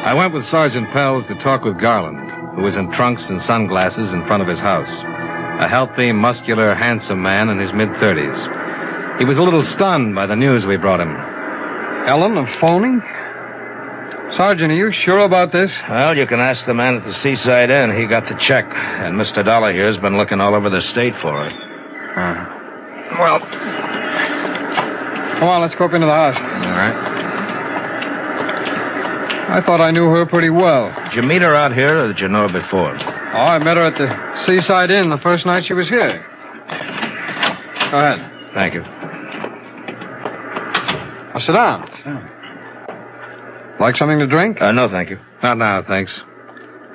I went with Sergeant Pell's to talk with Garland, who was in trunks and sunglasses in front of his house. A healthy, muscular, handsome man in his mid-30s. He was a little stunned by the news we brought him. Ellen, a phony? Sergeant, are you sure about this? Well, you can ask the man at the Seaside Inn. He got the check, and Mr. Dollar here's been looking all over the state for it. Well, come on, let's go up into the house. All right. I thought I knew her pretty well. Did you meet her out here, or did you know her before? Oh, I met her at the Seaside Inn the first night she was here. Go ahead. Thank you. Now, sit down. Like something to drink? No, thank you. Not now, thanks.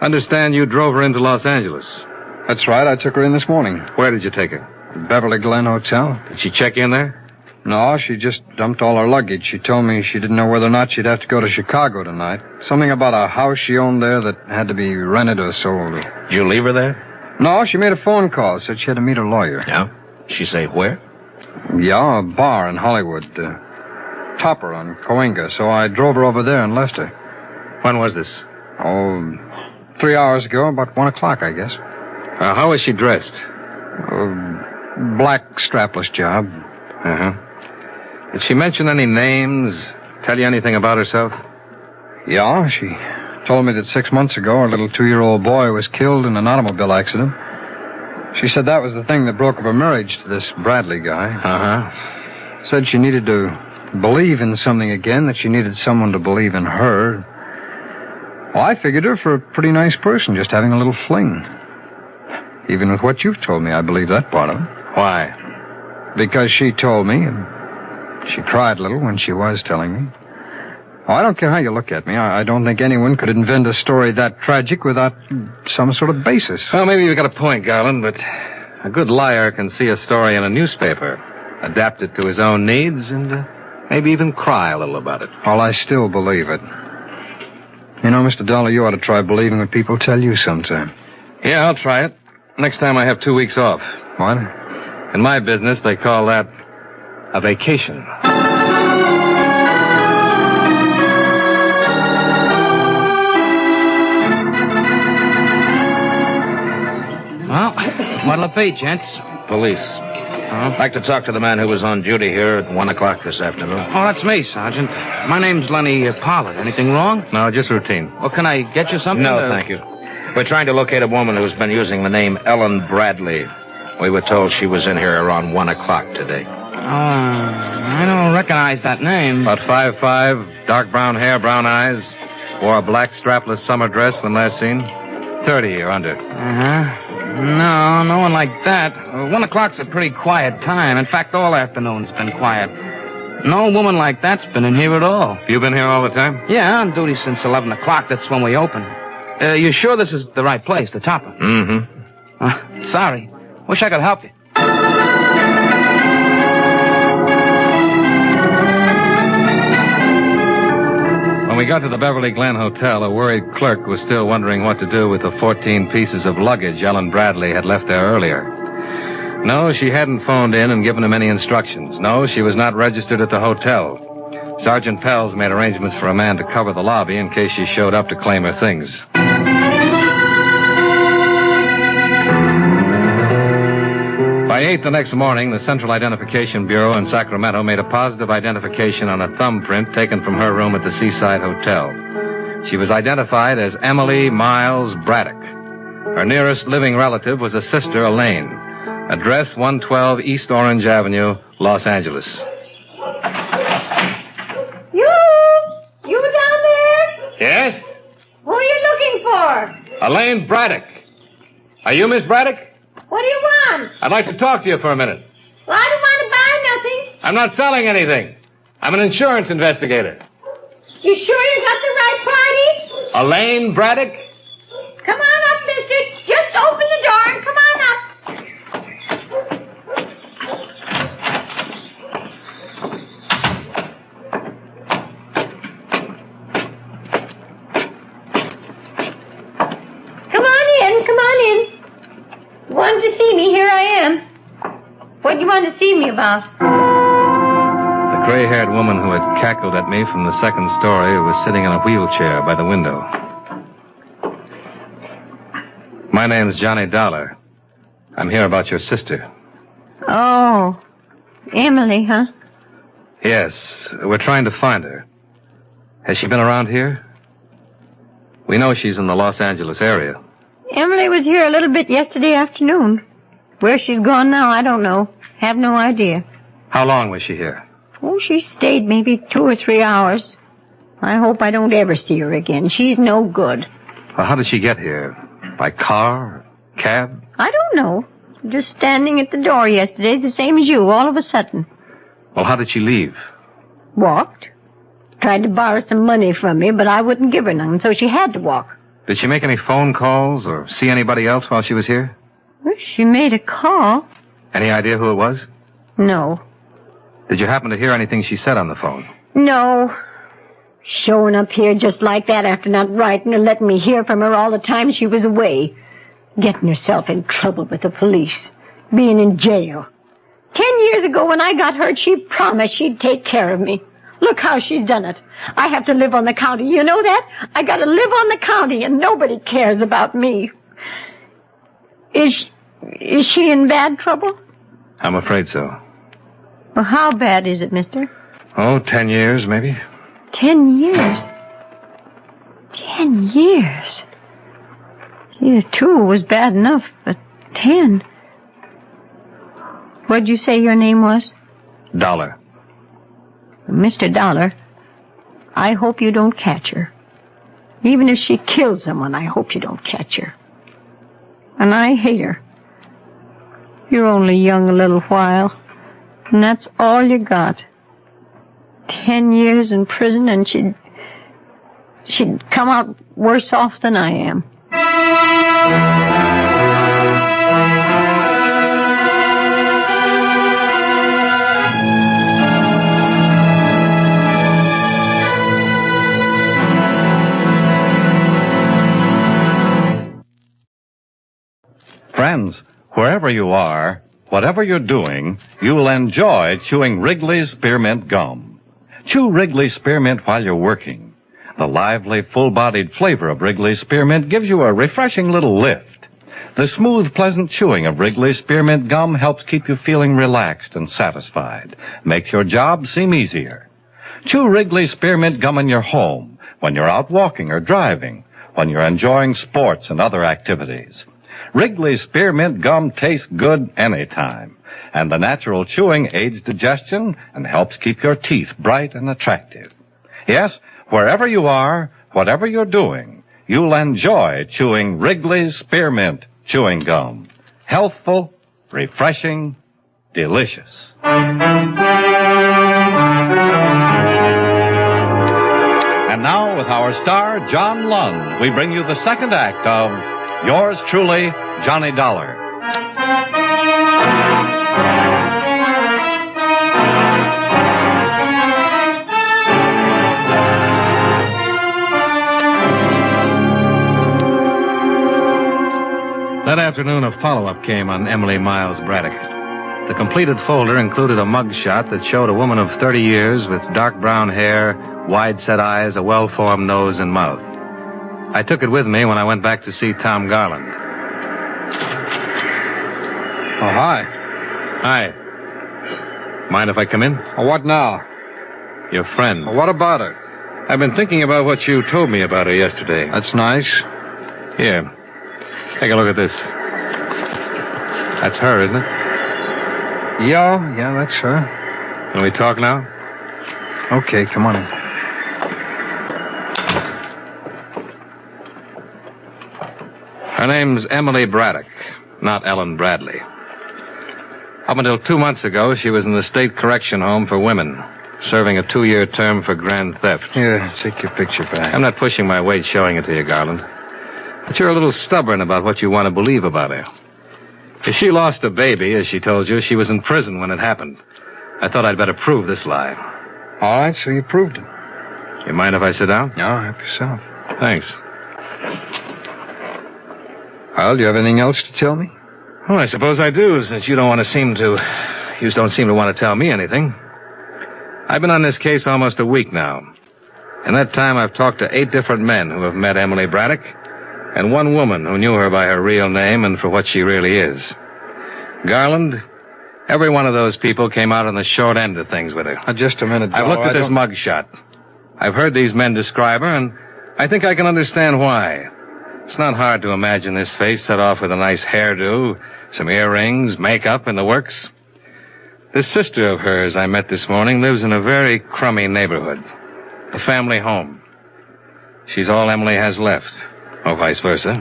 Understand you drove her into Los Angeles. That's right. I took her in this morning. Where did you take her? The Beverly Glen Hotel. Did she check in there? No, she just dumped all her luggage. She told me she didn't know whether or not she'd have to go to Chicago tonight. Something about a house she owned there that had to be rented or sold. Did you leave her there? No, she made a phone call. Said she had to meet her lawyer. Yeah? She say where? Yeah, a bar in Hollywood. Topper on Coenga. So I drove her over there and left her. When was this? Oh, 3 hours ago, about 1 o'clock, I guess. How was she dressed? Black strapless job. Uh-huh. Did she mention any names? Tell you anything about herself? Yeah, she told me that 6 months ago a little 2-year-old boy was killed in an automobile accident. She said that was the thing that broke up her marriage to this Bradley guy. Uh-huh. Said she needed to believe in something again, that she needed someone to believe in her. Well, I figured her for a pretty nice person, just having a little fling. Even with what you've told me, I believe that part of it. Why? Because she told me, and she cried a little when she was telling me. Oh, I don't care how you look at me. I don't think anyone could invent a story that tragic without some sort of basis. Well, maybe you've got a point, Garland, but a good liar can see a story in a newspaper, adapt it to his own needs, and maybe even cry a little about it. Well, I still believe it. You know, Mr. Dollar, you ought to try believing what people tell you sometime. Yeah, I'll try it. Next time I have 2 weeks off. What? In my business, they call that a vacation. Well, what'll it be, gents? Police. I'd like to talk to the man who was on duty here at 1 o'clock this afternoon. Oh, that's me, Sergeant. My name's Lenny Pollard. Anything wrong? No, just routine. Well, can I get you something? No, thank you. We're trying to locate a woman who's been using the name Ellen Bradley. We were told she was in here around 1 o'clock today. I don't recognize that name. About 5'5", dark brown hair, brown eyes. Wore a black strapless summer dress when last seen. 30 or under. No, no one like that. 1 o'clock's a pretty quiet time. In fact, all afternoon's been quiet. No woman like that's been in here at all. You been here all the time? Yeah, on duty since 11 o'clock. That's when we open. You sure this is the right place, the Topper? Mm-hmm. Sorry. Wish I could help you. When we got to the Beverly Glen Hotel, a worried clerk was still wondering what to do with the 14 pieces of luggage Ellen Bradley had left there earlier. No, she hadn't phoned in and given him any instructions. No, she was not registered at the hotel. Sergeant Pels made arrangements for a man to cover the lobby in case she showed up to claim her things. By 8 the next morning, the Central Identification Bureau in Sacramento made a positive identification on a thumbprint taken from her room at the Seaside Hotel. She was identified as Emily Miles Braddock. Her nearest living relative was a sister, Elaine. Address 112 East Orange Avenue, Los Angeles. You down there? Yes? Who are you looking for? Elaine Braddock. Are you Miss Braddock? What do you want? I'd like to talk to you for a minute. Well, I don't want to buy nothing. I'm not selling anything. I'm an insurance investigator. You sure you got the right party? Elaine Braddock? Come on up, mister. Just open the door and come on up. Come on in. You wanted to see me, here I am. What do you want to see me about? The gray-haired woman who had cackled at me from the second story was sitting in a wheelchair by the window. My name's Johnny Dollar. I'm here about your sister. Oh, Emily, huh? Yes, we're trying to find her. Has she been around here? We know she's in the Los Angeles area. Emily was here a little bit yesterday afternoon. Where she's gone now, I don't know. Have no idea. How long was she here? Oh, she stayed maybe 2 or 3 hours. I hope I don't ever see her again. She's no good. Well, how did she get here? By car? Cab? I don't know. Just standing at the door yesterday, the same as you, all of a sudden. Well, how did she leave? Walked. Tried to borrow some money from me, but I wouldn't give her none, so she had to walk. Did she make any phone calls or see anybody else while she was here? Well, she made a call. Any idea who it was? No. Did you happen to hear anything she said on the phone? No. Showing up here just like that after not writing or letting me hear from her all the time she was away. Getting herself in trouble with the police. Being in jail. 10 years ago when I got hurt, she promised she'd take care of me. Look how she's done it. I have to live on the county. You know that? I gotta live on the county and nobody cares about me. Is she in bad trouble? I'm afraid so. Well, how bad is it, mister? Oh, 10 years, maybe. 10 years? 10 years? Gee, 2 was bad enough, but 10. What'd you say your name was? Dollar. Mr. Dollar, I hope you don't catch her. Even if she killed someone, I hope you don't catch her. And I hate her. You're only young a little while, and that's all you got. 10 years in prison, and she'd come out worse off than I am. Friends, wherever you are, whatever you're doing, you'll enjoy chewing Wrigley's Spearmint Gum. Chew Wrigley's Spearmint while you're working. The lively, full-bodied flavor of Wrigley's Spearmint gives you a refreshing little lift. The smooth, pleasant chewing of Wrigley's Spearmint Gum helps keep you feeling relaxed and satisfied. Makes your job seem easier. Chew Wrigley's Spearmint Gum in your home, when you're out walking or driving, when you're enjoying sports and other activities. Wrigley's Spearmint Gum tastes good anytime, and the natural chewing aids digestion and helps keep your teeth bright and attractive. Yes, wherever you are, whatever you're doing, you'll enjoy chewing Wrigley's Spearmint Chewing Gum. Healthful, refreshing, delicious. And now, with our star, John Lund, we bring you the second act of Yours Truly, Johnny Dollar. That afternoon, a follow-up came on Emily Miles Braddock. The completed folder included a mug shot that showed a woman of 30 years with dark brown hair, wide-set eyes, a well-formed nose and mouth. I took it with me when I went back to see Tom Garland. Oh, hi. Hi. Mind if I come in? Oh, what now? Your friend. Well, what about her? I've been thinking about what you told me about her yesterday. That's nice. Here. Take a look at this. That's her, isn't it? Yeah, that's her. Can we talk now? Okay, come on in. Her name's Emily Braddock, not Ellen Bradley. Up until 2 months ago, she was in the State Correction Home for Women, serving a 2-year term for grand theft. Here, take your picture back. I'm not pushing my weight showing it to you, Garland. But you're a little stubborn about what you want to believe about her. If she lost a baby, as she told you, she was in prison when it happened. I thought I'd better prove this lie. All right, so you proved it. You mind if I sit down? No, help yourself. Thanks. Well, do you have anything else to tell me? Well, I suppose I do, since you don't seem to want to tell me anything. I've been on this case almost a week now. In that time, I've talked to 8 different men who have met Emily Braddock, and 1 woman who knew her by her real name and for what she really is. Garland, every one of those people came out on the short end of things with her. Just a minute, I've looked at this mug shot. I've heard these men describe her, and I think I can understand why. It's not hard to imagine this face set off with a nice hairdo, some earrings, makeup, and the works. This sister of hers I met this morning lives in a very crummy neighborhood. A family home. She's all Emily has left. Or vice versa.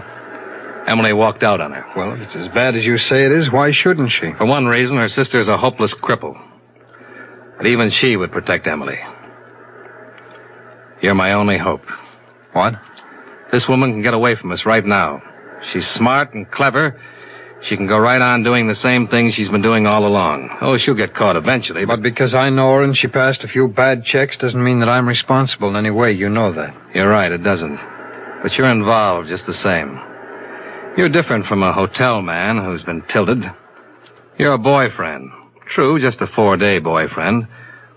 Emily walked out on her. Well, if it's as bad as you say it is, why shouldn't she? For one reason, her sister's a hopeless cripple. But even she would protect Emily. You're my only hope. What? This woman can get away from us right now. She's smart and clever. She can go right on doing the same thing she's been doing all along. Oh, she'll get caught eventually. But because I know her and she passed a few bad checks doesn't mean that I'm responsible in any way. You know that. You're right, it doesn't. But you're involved just the same. You're different from a hotel man who's been tilted. You're a boyfriend. True, just a 4-day boyfriend.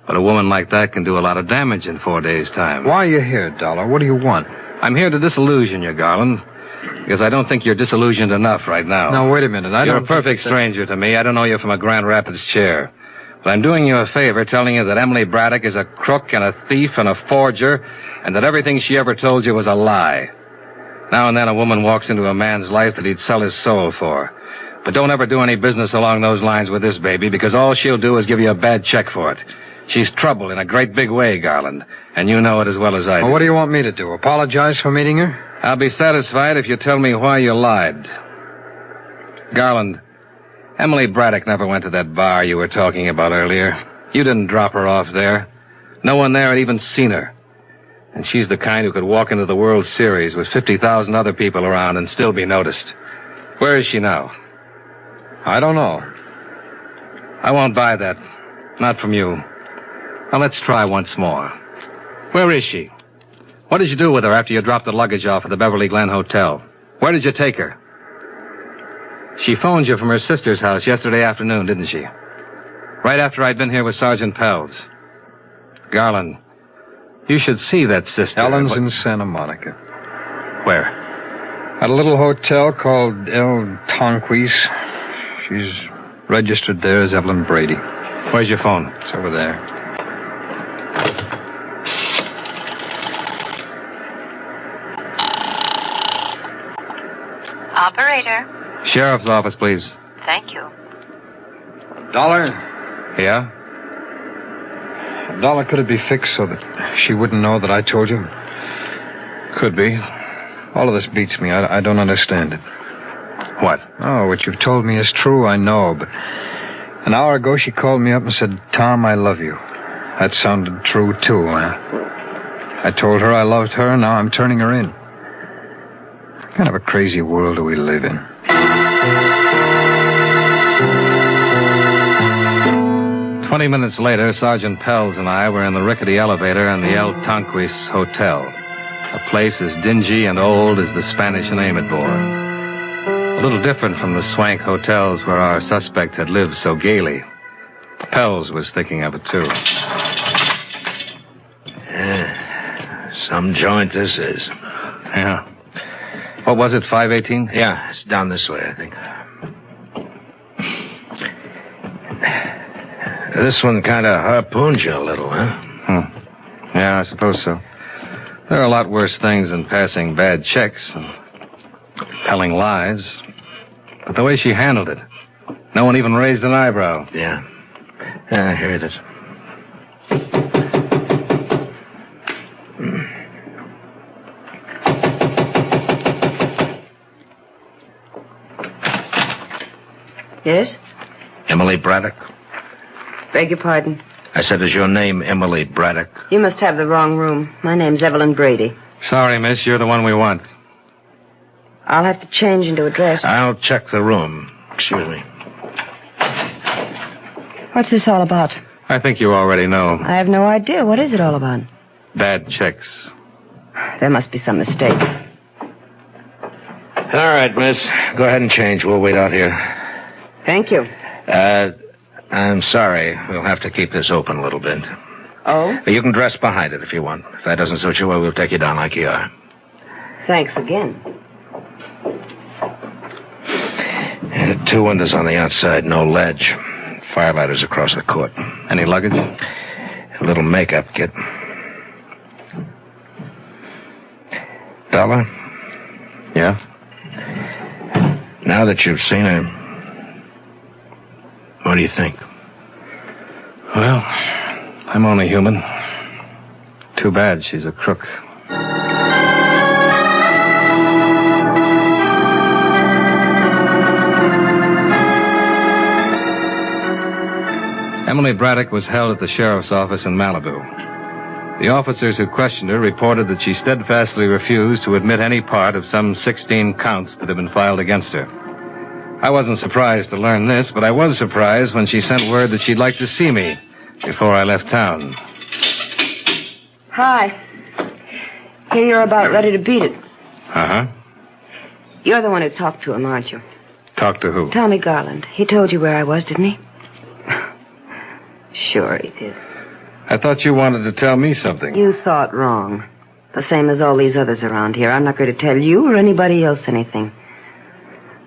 But a woman like that can do a lot of damage in 4 days' time. Why are you here, Dollar? What do you want? I'm here to disillusion you, Garland. Because I don't think you're disillusioned enough right now. Now, wait a minute. You're a perfect stranger to me. I don't know you from a Grand Rapids chair. But I'm doing you a favor telling you that Emily Braddock is a crook and a thief and a forger, and that everything she ever told you was a lie. Now and then a woman walks into a man's life that he'd sell his soul for. But don't ever do any business along those lines with this baby, because all she'll do is give you a bad check for it. She's trouble in a great big way, Garland, and you know it as well as I do. Well, what do you want me to do? Apologize for meeting her? I'll be satisfied if you tell me why you lied. Garland, Emily Braddock never went to that bar you were talking about earlier. You didn't drop her off there. No one there had even seen her. And she's the kind who could walk into the World Series with 50,000 other people around and still be noticed. Where is she now? I don't know. I won't buy that. Not from you. Now let's try once more. Where is she? What did you do with her after you dropped the luggage off at the Beverly Glen Hotel? Where did you take her? She phoned you from her sister's house yesterday afternoon, didn't she? Right after I'd been here with Sergeant Pells. Garland, you should see that sister. Ellen's in Santa Monica. Where? At a little hotel called El Tonquis. She's registered there as Evelyn Brady. Where's your phone? It's over there. Operator. Sheriff's office, please. Thank you. Dollar? Yeah? Dollar, could it be fixed so that she wouldn't know that I told you? Could be. All of this beats me. I don't understand it. What? Oh, what you've told me is true, I know, but an hour ago she called me up and said, Tom, I love you. That sounded true, too. I told her I loved her, and now I'm turning her in. What kind of a crazy world do we live in? 20 minutes later, Sergeant Pels and I were in the rickety elevator in the El Tonquis Hotel, a place as dingy and old as the Spanish name it bore. A little different from the swank hotels where our suspect had lived so gaily. Pels was thinking of it, too. Some joint this is. Yeah. What was it, 518? Yeah, it's down this way, I think. This one kind of harpoons you a little, huh? Yeah, I suppose so. There are a lot worse things than passing bad checks and telling lies. But the way she handled it, no one even raised an eyebrow. Yeah, I heard it. Yes? Emily Braddock? Beg your pardon. I said, is your name Emily Braddock? You must have the wrong room. My name's Evelyn Brady. Sorry, miss, you're the one we want. I'll have to change into a dress. I'll check the room. Excuse me. What's this all about? I think you already know. I have no idea. What is it all about? Bad checks. There must be some mistake. All right, miss. Go ahead and change. We'll wait out here. Thank you. I'm sorry. We'll have to keep this open a little bit. Oh? You can dress behind it if you want. If that doesn't suit you, well, we'll take you down like you are. Thanks again. Two windows on the outside, no ledge. Firelighter's across the court. Any luggage? A little makeup kit. Dollar? Yeah? Now that you've seen her, what do you think? Well, I'm only human. Too bad she's a crook. Emily Braddock was held at the sheriff's office in Malibu. The officers who questioned her reported that she steadfastly refused to admit any part of some 16 counts that had been filed against her. I wasn't surprised to learn this, but I was surprised when she sent word that she'd like to see me before I left town. Hi. Here you're about ready to beat it. Uh-huh. You're the one who talked to him, aren't you? Talk to who? Tommy Garland. He told you where I was, didn't he? Sure he did. I thought you wanted to tell me something. You thought wrong. The same as all these others around here. I'm not going to tell you or anybody else anything.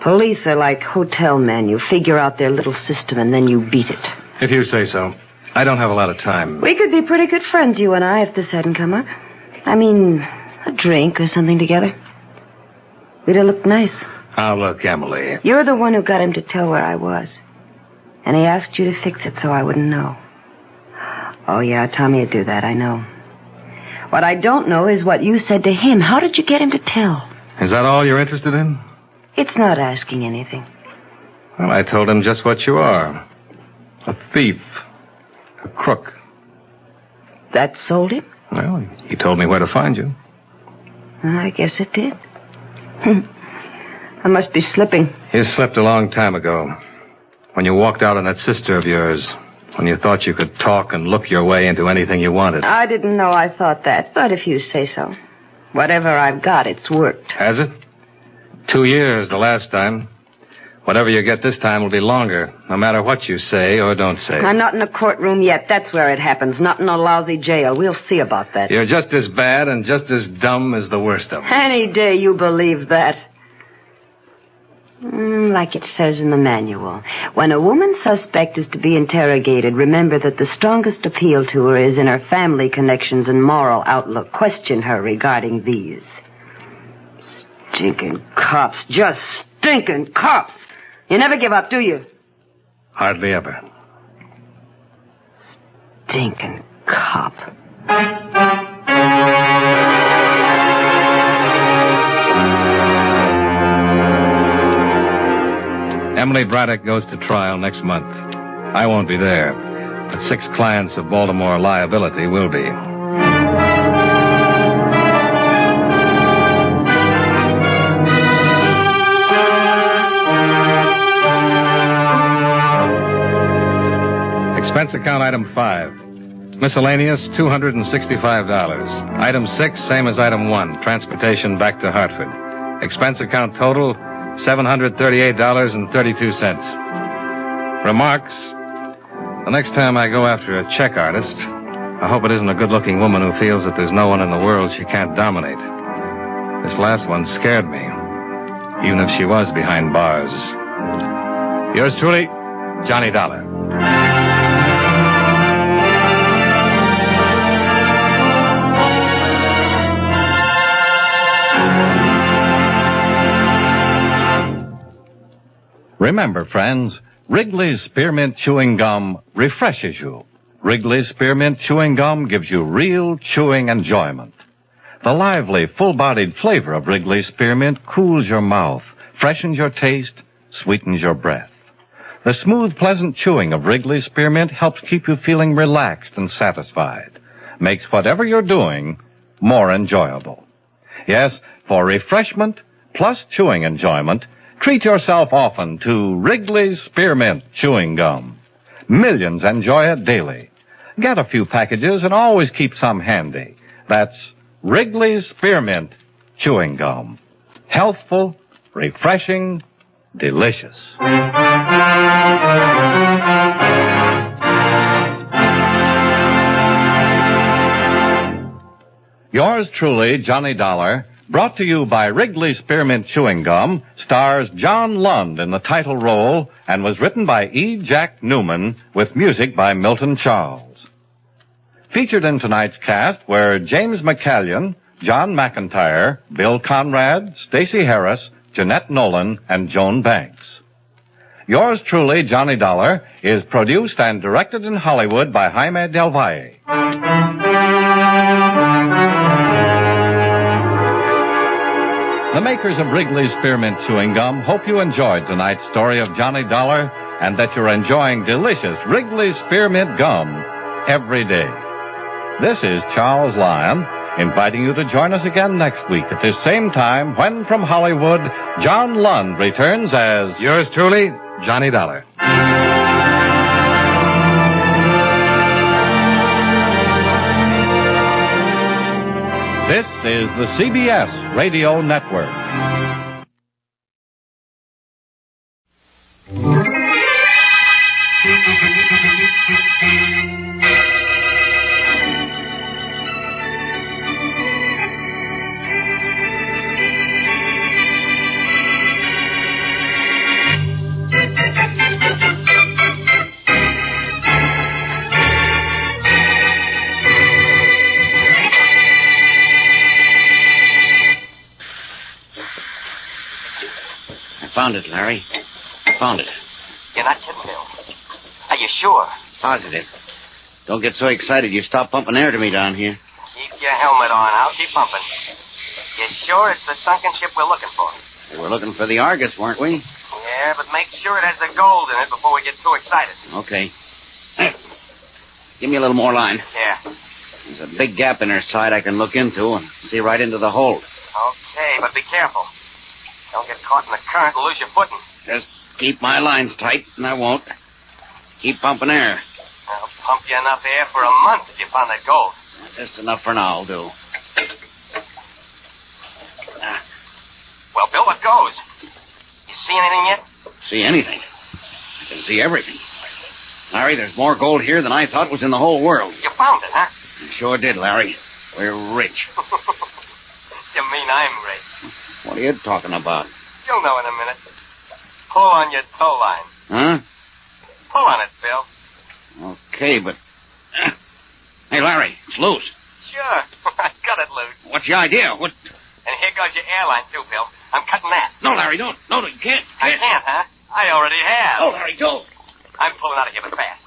Police are like hotel men. You figure out their little system and then you beat it. If you say so. I don't have a lot of time. We could be pretty good friends, you and I, if this hadn't come up. I mean, a drink or something together. We'd have looked nice. Oh, look, Emily. You're the one who got him to tell where I was. And he asked you to fix it so I wouldn't know. Oh, yeah, Tommy would do that, I know. What I don't know is what you said to him. How did you get him to tell? Is that all you're interested in? It's not asking anything. Well, I told him just what you are. A thief. A crook. That sold him? Well, he told me where to find you. I guess it did. I must be slipping. You slipped a long time ago. When you walked out on that sister of yours. When you thought you could talk and look your way into anything you wanted. I didn't know I thought that, but if you say so. Whatever I've got, it's worked. Has it? 2 years the last time. Whatever you get this time will be longer, no matter what you say or don't say. I'm not in a courtroom yet. That's where it happens. Not in a lousy jail. We'll see about that. You're just as bad and just as dumb as the worst of them. Any day you believe that. Like it says in the manual. When a woman suspect is to be interrogated, remember that the strongest appeal to her is in her family connections and moral outlook. Question her regarding these. Stinking cops. Just stinking cops. You never give up, do you? Hardly ever. Stinking cop. Emily Braddock goes to trial next month. I won't be there, but 6 clients of Baltimore liability will be. Expense account item 5. Miscellaneous, $265. Item 6, same as item 1, transportation back to Hartford. Expense account total, $738.32. Remarks: the next time I go after a check artist, I hope it isn't a good-looking woman who feels that there's no one in the world she can't dominate. This last one scared me, even if she was behind bars. Yours truly, Johnny Dollar. Remember, friends, Wrigley's Spearmint Chewing Gum refreshes you. Wrigley's Spearmint Chewing Gum gives you real chewing enjoyment. The lively, full-bodied flavor of Wrigley's Spearmint cools your mouth, freshens your taste, sweetens your breath. The smooth, pleasant chewing of Wrigley's Spearmint helps keep you feeling relaxed and satisfied. Makes whatever you're doing more enjoyable. Yes, for refreshment plus chewing enjoyment, treat yourself often to Wrigley's Spearmint Chewing Gum. Millions enjoy it daily. Get a few packages and always keep some handy. That's Wrigley's Spearmint Chewing Gum. Healthful, refreshing, delicious. Yours truly, Johnny Dollar, brought to you by Wrigley Spearmint Chewing Gum, stars John Lund in the title role and was written by E. Jack Newman with music by Milton Charles. Featured in tonight's cast were James McCallion, John McIntyre, Bill Conrad, Stacey Harris, Jeanette Nolan, and Joan Banks. Yours truly, Johnny Dollar, is produced and directed in Hollywood by Jaime Del Valle. The makers of Wrigley's Spearmint Chewing Gum hope you enjoyed tonight's story of Johnny Dollar and that you're enjoying delicious Wrigley's Spearmint Gum every day. This is Charles Lyon, inviting you to join us again next week at this same time when from Hollywood, John Lund returns as yours truly, Johnny Dollar. This is the CBS Radio Network. Found it, Larry. I found it. You're not kidding, Bill. Are you sure? Positive. Don't get so excited you stop pumping air to me down here. Keep your helmet on. I'll keep pumping. You sure it's the sunken ship we're looking for? We were looking for the Argus, weren't we? Yeah, but make sure it has the gold in it before we get too excited. Okay. Give me a little more line. Yeah. There's a big gap in her side I can look into and see right into the hold. Okay, but be careful. Don't get caught in the current and lose your footing. Just keep my lines tight, and I won't. Keep pumping air. I'll pump you enough air for a month if you found that gold. Just enough for now will do. Well, Bill, what goes? You see anything yet? See anything? I can see everything. Larry, there's more gold here than I thought was in the whole world. You found it, huh? I sure did, Larry. We're rich. You mean I'm rich? What are you talking about? You'll know in a minute. Pull on your tow line. Huh? Pull on it, Bill. Okay, but... Hey, Larry, it's loose. Sure. I got it loose. What's your idea? What... And here goes your airline, too, Bill. I'm cutting that. No, Larry, don't. No, you can't. I can't, huh? I already have. Oh, Larry, don't. I'm pulling out of here, but fast.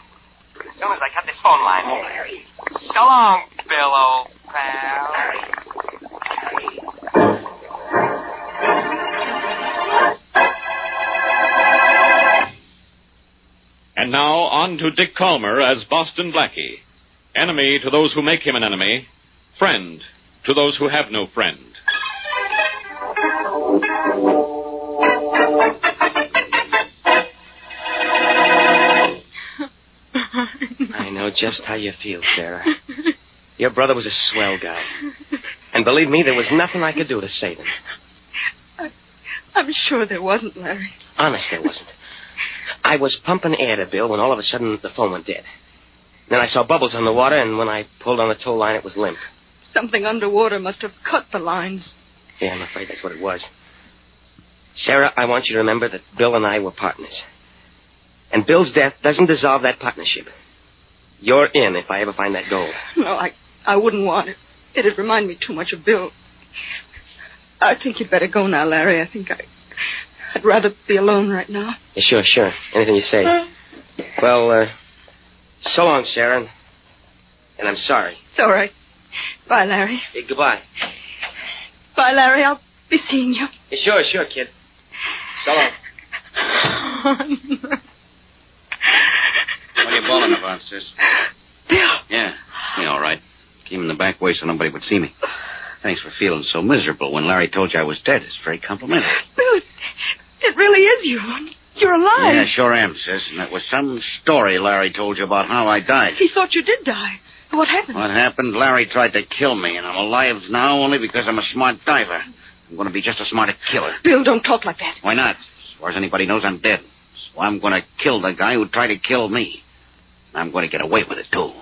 As soon as I cut this phone line. Oh, Larry. So long, Bill, old pal. And now on to Dick Calmer as Boston Blackie. Enemy to those who make him an enemy. Friend to those who have no friend. I know just how you feel, Sarah. Your brother was a swell guy. And believe me, there was nothing I could do to save him. I'm sure there wasn't, Larry. Honest, there wasn't. I was pumping air to Bill when all of a sudden the phone went dead. Then I saw bubbles on the water, and when I pulled on the tow line, it was limp. Something underwater must have cut the lines. Yeah, I'm afraid that's what it was. Sarah, I want you to remember that Bill and I were partners. And Bill's death doesn't dissolve that partnership. You're in if I ever find that gold. No, I wouldn't want it. It'd remind me too much of Bill. I think you'd better go now, Larry. I think I'd rather be alone right now. Yeah, sure. Anything you say. Well, so long, Sarah. And I'm sorry. It's all right. Bye, Larry. Hey, goodbye. Bye, Larry. I'll be seeing you. Yeah, sure, kid. So long. What are you bawling about, sis? Bill. Yeah, me all right. Came in the back way so nobody would see me. Thanks for feeling so miserable when Larry told you I was dead. It's very complimentary. Bill, it really is you. You're alive. Yeah, sure am, sis. And that was some story Larry told you about how I died. He thought you did die. What happened? What happened? Larry tried to kill me, and I'm alive now only because I'm a smart diver. I'm going to be just as smart a killer. Bill, don't talk like that. Why not? As far as anybody knows, I'm dead. So I'm going to kill the guy who tried to kill me. I'm going to get away with it, too.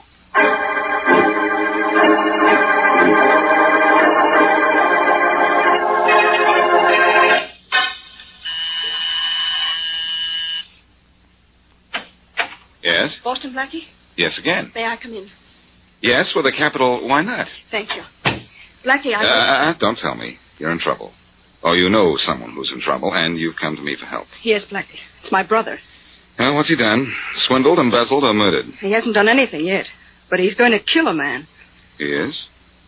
Yes? Boston Blackie? Yes, again. May I come in? Yes, with a capital, why not? Thank you. Blackie, Don't tell me. You're in trouble. Oh, you know someone who's in trouble, and you've come to me for help. Yes, Blackie. It's my brother. Well, what's he done? Swindled, embezzled, or murdered? He hasn't done anything yet, but he's going to kill a man. He is?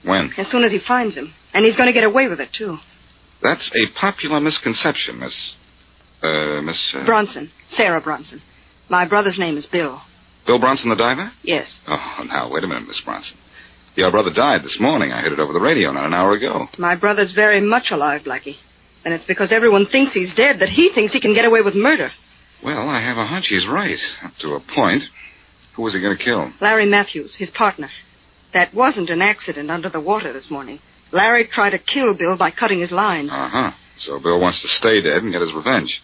When? As soon as he finds him. And he's going to get away with it, too. That's a popular misconception, Miss... Bronson. Sarah Bronson. My brother's name is Bill. Bill Bronson, the diver? Yes. Oh, now, wait a minute, Miss Bronson. Your brother died this morning. I heard it over the radio not an hour ago. My brother's very much alive, Blackie. And it's because everyone thinks he's dead that he thinks he can get away with murder. Well, I have a hunch he's right. Up to a point. Who was he going to kill? Larry Matthews, his partner. That wasn't an accident under the water this morning. Larry tried to kill Bill by cutting his lines. Uh-huh. So Bill wants to stay dead and get his revenge.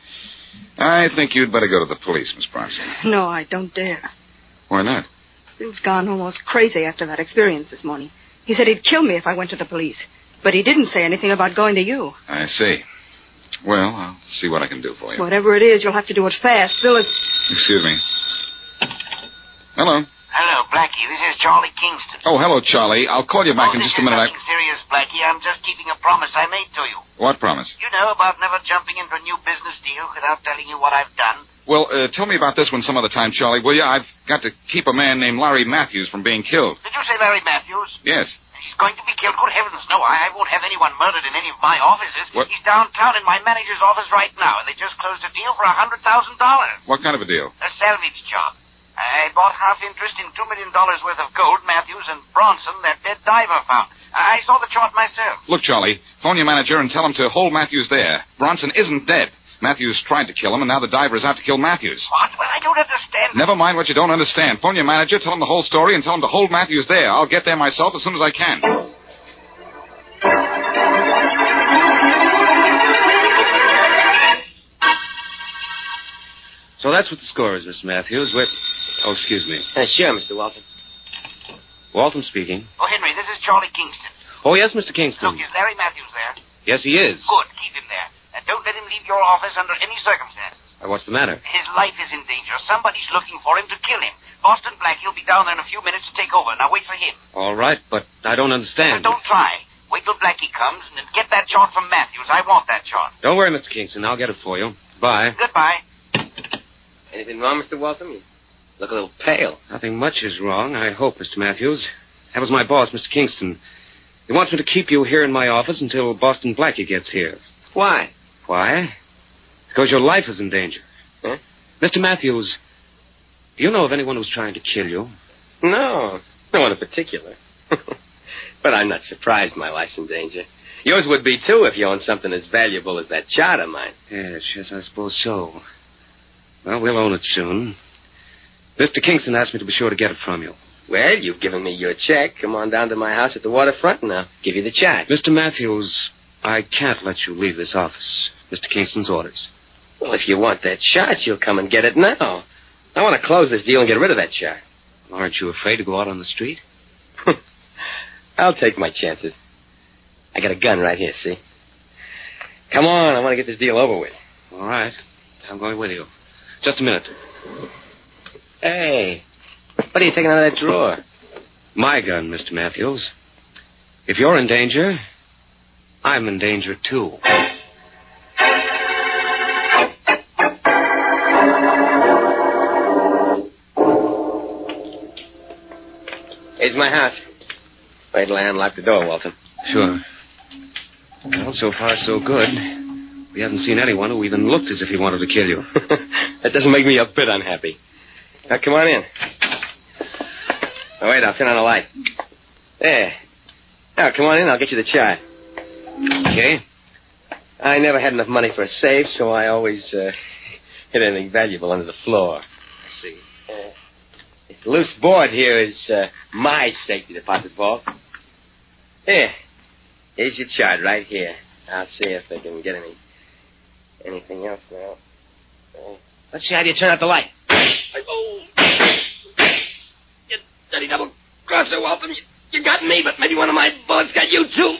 I think you'd better go to the police, Miss Bronson. No, I don't dare. Why not? Bill's gone almost crazy after that experience this morning. He said he'd kill me if I went to the police. But he didn't say anything about going to you. I see. Well, I'll see what I can do for you. Whatever it is, you'll have to do it fast. Bill is... Excuse me. Hello. Hello, Blackie. This is Charlie Kingston. Oh, hello, Charlie. I'll call you back in just a minute. Nothing serious, Blackie. I'm just keeping a promise I made to you. What promise? You know about never jumping into a new business deal without telling you what I've done? Well, tell me about this one some other time, Charlie, will you? I've got to keep a man named Larry Matthews from being killed. Did you say Larry Matthews? Yes. He's going to be killed? Good heavens, no. I won't have anyone murdered in any of my offices. What? He's downtown in my manager's office right now, and they just closed a deal for $100,000. What kind of a deal? A salvage job. I bought half interest in $2 million worth of gold Matthews and Bronson that dead diver found. I saw the chart myself. Look, Charlie, phone your manager and tell him to hold Matthews there. Bronson isn't dead. Matthews tried to kill him, and now the diver is out to kill Matthews. What? Well, I don't understand. Never mind what you don't understand. Phone your manager, tell him the whole story, and tell him to hold Matthews there. I'll get there myself as soon as I can. So that's what the score is, Mr. Matthews. Oh, excuse me. Sure, Mr. Walton. Walton speaking. Oh, Henry, this is Charlie Kingston. Oh, yes, Mr. Kingston. Look, is Larry Matthews there? Yes, he is. Good. Keep him there. And don't let him leave your office under any circumstances. What's the matter? His life is in danger. Somebody's looking for him to kill him. Boston Blackie will be down there in a few minutes to take over. Now wait for him. All right, but I don't understand. Don't try. Wait till Blackie comes and get that chart from Matthews. I want that chart. Don't worry, Mr. Kingston. I'll get it for you. Bye. Goodbye. Anything wrong, Mr. Waltham? You look a little pale. Nothing much is wrong, I hope, Mr. Matthews. That was my boss, Mr. Kingston. He wants me to keep you here in my office until Boston Blackie gets here. Why? Why? Because your life is in danger. Huh? Mr. Matthews, do you know of anyone who's trying to kill you? No. No one in particular. But I'm not surprised my life's in danger. Yours would be, too, if you owned something as valuable as that chart of mine. Yes, I suppose so. Well, we'll own it soon. Mr. Kingston asked me to be sure to get it from you. Well, you've given me your check. Come on down to my house at the waterfront and I'll give you the chart. Mr. Matthews, I can't let you leave this office. Mr. Kingston's orders. Well, if you want that chart, you'll come and get it now. I want to close this deal and get rid of that chart. Aren't you afraid to go out on the street? I'll take my chances. I got a gun right here, see? Come on, I want to get this deal over with. All right. I'm going with you. Just a minute. Hey, what are you taking out of that drawer? My gun, Mr. Matthews. If you're in danger, I'm in danger, too. Here's my house. Wait till I unlock the door, Walter. Sure. Well, so far, so good. We haven't seen anyone who even looked as if he wanted to kill you. That doesn't make me a bit unhappy. Now, come on in. Oh, wait, I'll turn on the light. There. Now, come on in, I'll get you the chart. Okay. I never had enough money for a safe, so I always hid anything valuable under the floor. I see. This loose board here is my safety deposit vault. Here. Here's your chart right here. I'll see if I can get anything else now. Let's see how do you turn out the light. Oh. You dirty double-crosser, Waltham. You got me, but maybe one of my bullets got you, too.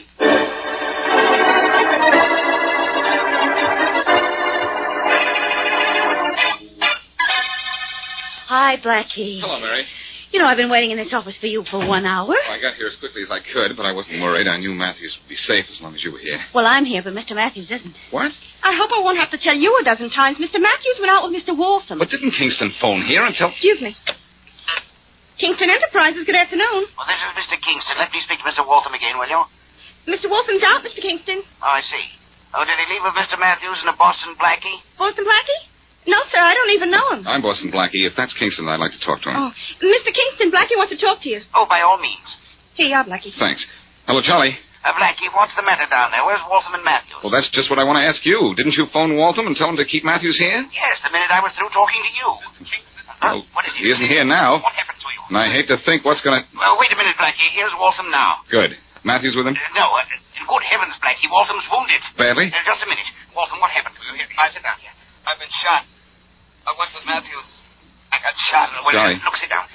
Hi, Blackie. Hello, Mary. You know, I've been waiting in this office for you for 1 hour. Well, I got here as quickly as I could, but I wasn't worried. I knew Matthews would be safe as long as you were here. Well, I'm here, but Mr. Matthews isn't. What? I hope I won't have to tell you a dozen times. Mr. Matthews went out with Mr. Waltham. But didn't Kingston phone here and tell... Excuse me. Kingston Enterprises, good afternoon. Well, this is Mr. Kingston. Let me speak to Mr. Waltham again, will you? Mr. Waltham's out, Mr. Kingston. Oh, I see. Oh, did he leave with Mr. Matthews and a Boston Blackie? Boston Blackie? No, sir, I don't even know him. I'm Boston Blackie. If that's Kingston, I'd like to talk to him. Oh, Mr. Kingston, Blackie wants to talk to you. Oh, by all means. Here you are, Blackie. Thanks. Hello, Charlie. Blackie, what's the matter down there? Where's Waltham and Matthews? Well, that's just what I want to ask you. Didn't you phone Waltham and tell him to keep Matthews here? Yes, the minute I was through talking to you. Well, what is it? he isn't here now. What happened to you? And I hate to think what's going to... Well, wait a minute, Blackie. Here's Waltham now. Good. Matthews with him? No, good heavens, Blackie. Waltham's wounded. Badly? Just a minute. Waltham, what happened to you? Here, sit down here. I've been shot. I went with Matthews. I got shot. Well, Charlie. Look, sit down.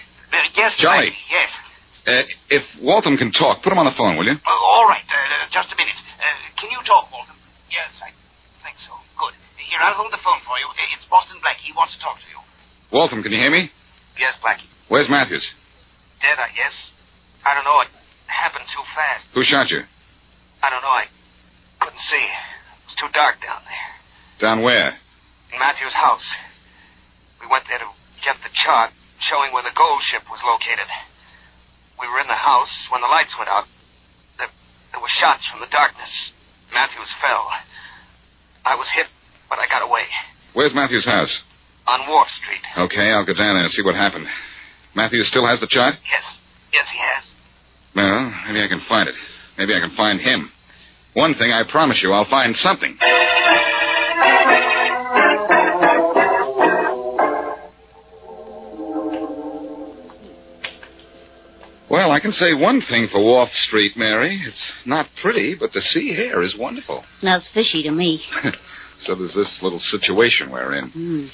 Yes, Charlie. Blackie, yes. If Waltham can talk, put him on the phone, will you? All right. Just a minute. Can you talk, Waltham? Yes, I think so. Good. Here, I'll hold the phone for you. It's Boston Blackie. He wants to talk to you. Waltham, can you hear me? Yes, Blackie. Where's Matthews? Dead, I guess. I don't know. It happened too fast. Who shot you? I don't know. I couldn't see. It was too dark down there. Down where? In Matthews' house. We went there to get the chart showing where the gold ship was located. We were in the house when the lights went out. There were shots from the darkness. Matthews fell. I was hit, but I got away. Where's Matthews' house? On Wharf Street. Okay, I'll go down there and see what happened. Matthews still has the chart? Yes, he has. Well, maybe I can find it. Maybe I can find him. One thing, I promise you, I'll find something. Well, I can say one thing for Wharf Street, Mary. It's not pretty, but the sea air is wonderful. Smells fishy to me. So there's this little situation we're in. Mm.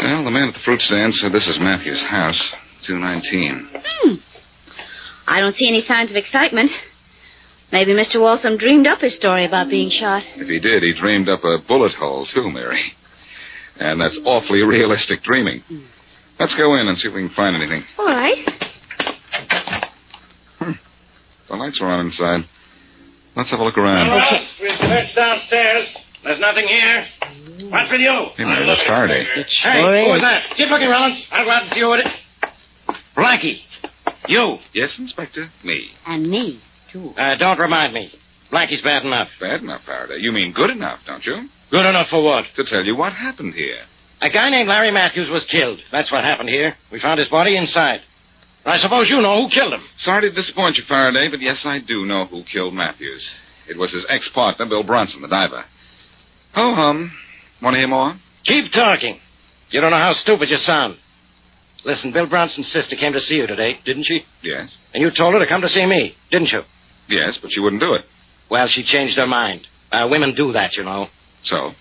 Well, the man at the fruit stand said this is Matthew's house, 219. I don't see any signs of excitement. Maybe Mr. Waltham dreamed up his story about being shot. If he did, he dreamed up a bullet hole, too, Mary. And that's awfully realistic dreaming. Let's go in and see if we can find anything. All right. The lights are on inside. Let's have a look around. Okay. We've searched downstairs. There's nothing here. What's with you? Hey, Mary, that's Faraday. Hey, who was that? Keep looking, Rollins. I'll go out and see who it is. Blackie. You. Yes, Inspector. Me. And me, too. Don't remind me. Blackie's bad enough. Bad enough, Faraday. You mean good enough, don't you? Good enough for what? To tell you what happened here. A guy named Larry Matthews was killed. That's what happened here. We found his body inside. I suppose you know who killed him. Sorry to disappoint you, Faraday, but yes, I do know who killed Matthews. It was his ex-partner, Bill Bronson, the diver. Ho-hum. Want to hear more? Keep talking. You don't know how stupid you sound. Listen, Bill Bronson's sister came to see you today, didn't she? Yes. And you told her to come to see me, didn't you? Yes, but she wouldn't do it. Well, she changed her mind. Women do that, you know. So?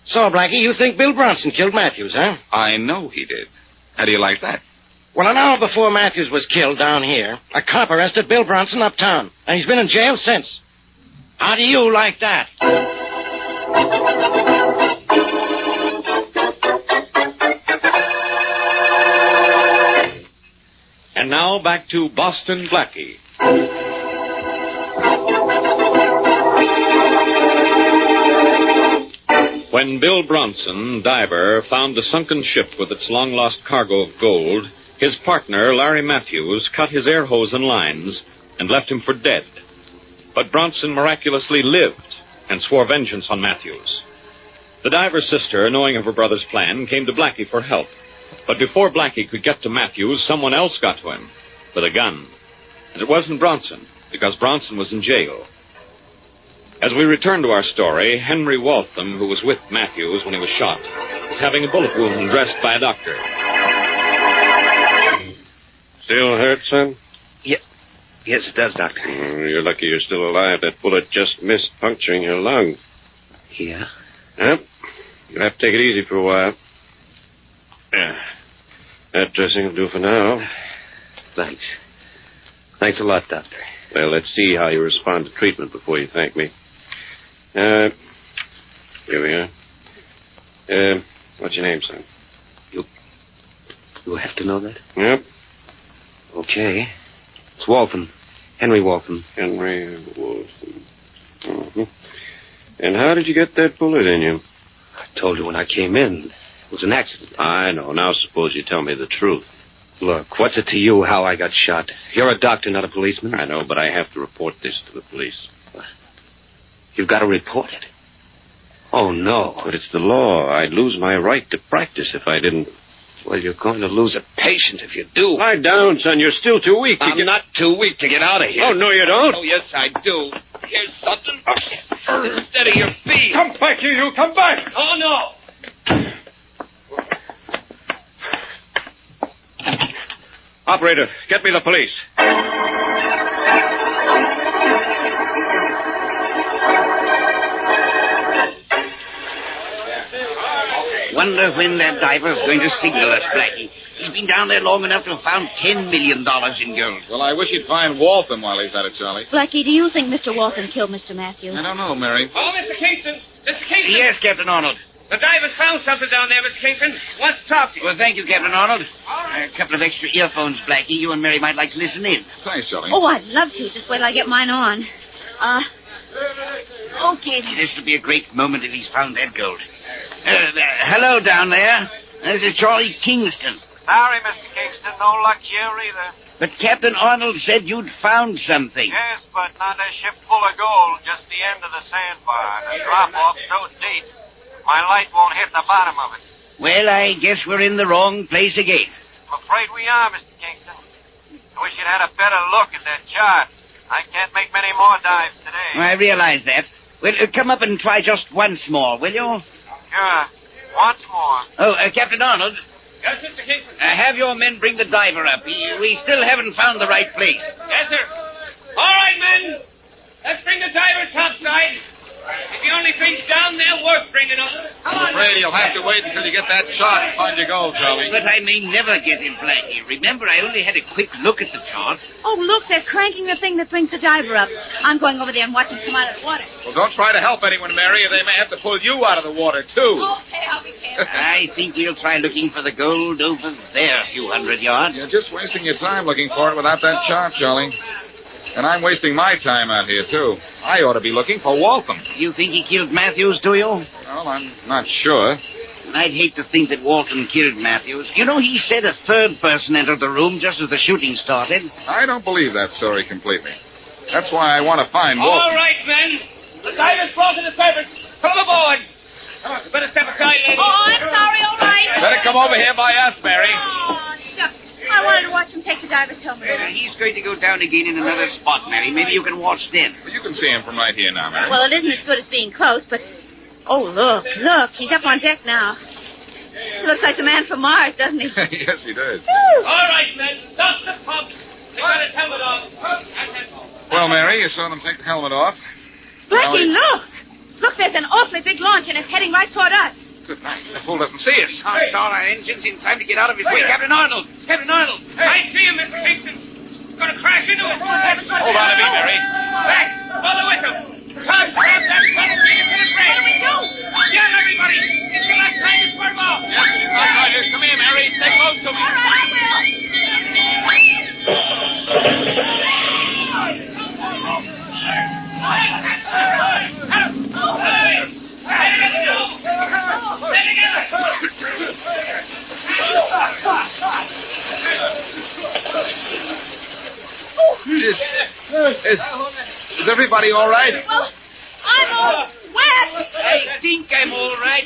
So, Blackie, you think Bill Bronson killed Matthews, huh? I know he did. How do you like that? Well, an hour before Matthews was killed down here, a cop arrested Bill Bronson uptown, and he's been in jail since. How do you like that? And now back to Boston Blackie. When Bill Bronson, diver, found the sunken ship with its long-lost cargo of gold, his partner, Larry Matthews, cut his air hose and lines and left him for dead. But Bronson miraculously lived and swore vengeance on Matthews. The diver's sister, knowing of her brother's plan, came to Blackie for help. But before Blackie could get to Matthews, someone else got to him with a gun. And it wasn't Bronson, because Bronson was in jail. As we return to our story, Henry Waltham, who was with Matthews when he was shot, is having a bullet wound and dressed by a doctor. Still hurt, son? Yes, it does, Doctor. You're lucky you're still alive. That bullet just missed puncturing your lung. Yeah? Yep. You'll have to take it easy for a while. That dressing will do for now. Thanks. Thanks a lot, Doctor. Well, let's see how you respond to treatment before you thank me. Here we are. What's your name, son? You have to know that? Yep. Okay. It's Waltham. Henry Waltham. Henry Waltham. Mm-hmm. And how did you get that bullet in you? I told you when I came in. It was an accident. I know. Now suppose you tell me the truth. Look, what's it to you how I got shot? You're a doctor, not a policeman. I know, but I have to report this to the police. You've got to report it. Oh, no. But it's the law. I'd lose my right to practice if I didn't. Well, you're going to lose a patient if you do. Lie down, son. You're still too weak to I'm not too weak to get out of here. Oh, no, you don't. Oh, yes, I do. Here's something. Steady your feet. Come back here, you. Come back. Oh, no. Operator, get me the police. Wonder when that diver's going to signal us, Blackie. He's been down there long enough to have found $10 million in gold. Well, I wish he'd find Waltham while he's at it, Charlie. Blackie, do you think Mr. Waltham killed Mr. Matthews? I don't know, Mary. Oh, Mr. Kingston! Mr. Kingston! Yes, Captain Arnold. The diver's found something down there, Mr. Kingston. Wants to talk to you. Well, thank you, Captain Arnold. All right. A couple of extra earphones, Blackie. You and Mary might like to listen in. Thanks, Charlie. Oh, I'd love to. Just wait till I get mine on. Okay. This will be a great moment if he's found that gold. Hello down there. This is Charlie Kingston. Sorry, Mr. Kingston. No luck here either. But Captain Arnold said you'd found something. Yes, but not a ship full of gold. Just the end of the sandbar. The drop-off so deep, my light won't hit the bottom of it. Well, I guess we're in the wrong place again. I'm afraid we are, Mr. Kingston. I wish you'd had a better look at that chart. I can't make many more dives today. I realize that. Well, come up and try just once more, will you? Sure. Once more. Oh, Captain Arnold. Yes, Mr. Kingston. Have your men bring the diver up. We still haven't found the right place. Yes, sir. All right, men. Let's bring the diver topside. If you only brings down their work bringing up. Come on. I'm afraid you'll have to wait until you get that chart to find your goal, Charlie. But I may never get him, Blackie. Remember, I only had a quick look at the chart. Oh, look, they're cranking the thing that brings the diver up. I'm going over there and watch him come out of the water. Well, don't try to help anyone, Mary, or they may have to pull you out of the water, too. Okay, I'll be careful. I think we'll try looking for the gold over there a few hundred yards. You're just wasting your time looking for it without that chart, Charlie. And I'm wasting my time out here, too. I ought to be looking for Waltham. You think he killed Matthews, do you? Well, I'm not sure. I'd hate to think that Waltham killed Matthews. You know, he said a third person entered the room just as the shooting started. I don't believe that story completely. That's why I want to find Waltham. All right, men. The diver's broken the surface. Come aboard. You better step aside, lady. Oh, I'm sorry, all right. Better come over here by us, Mary. Oh, shucks. I wanted to watch him take the diver's helmet off. He's going to go down again in another spot, Mary. Maybe you can watch then. Well, you can see him from right here now, Mary. Well, it isn't as good as being close, but... Oh, look. He's up on deck now. He looks like the man from Mars, doesn't he? Yes, he does. All right, men. Stop the pump. They got his helmet off. Well, Mary, you saw them take the helmet off. Blackie, look. Look, there's an awfully big launch, and it's heading right toward us. Good night. The fool doesn't see us. Start our engines in time to get out of his way. Captain Arnold! Captain Arnold! I see him, Mr. Kingston. Gonna crash into us. Hold on to me, Mary. Back! Blow the whistle. Tom, grab that funnel, bring it to the bridge. What do we do? Yell, everybody. It's the last time to swerve off. Yes, right here. Come here, Mary. Stay close to me. All right, I will. Is everybody all right? Well, I'm all wet. I think I'm all right.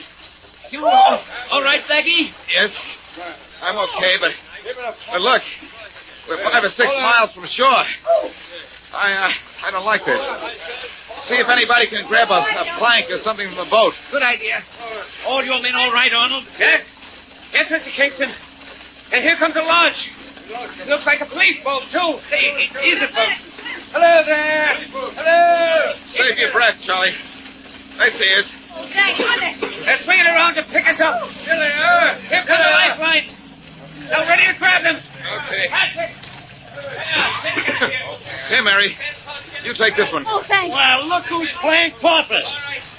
You all right, Blackie? Yes. I'm okay, but look, we're 5 or 6 miles from shore. I don't like this. See if anybody can grab a plank or something from the boat. Good idea. All your men all right, Arnold? Yes? Yes, Mr. Kingston. And here comes a launch. It looks like a police boat, too. Say, it is a boat. Hello there. Hello. Save your breath, Charlie. They see us. Thank goodness. They're swinging around to pick us up. Here they are. Here come the lifelines. Now ready to grab them. Okay. That's it. Here, Mary. You take this one. Oh, thanks. Well, look who's playing paupers.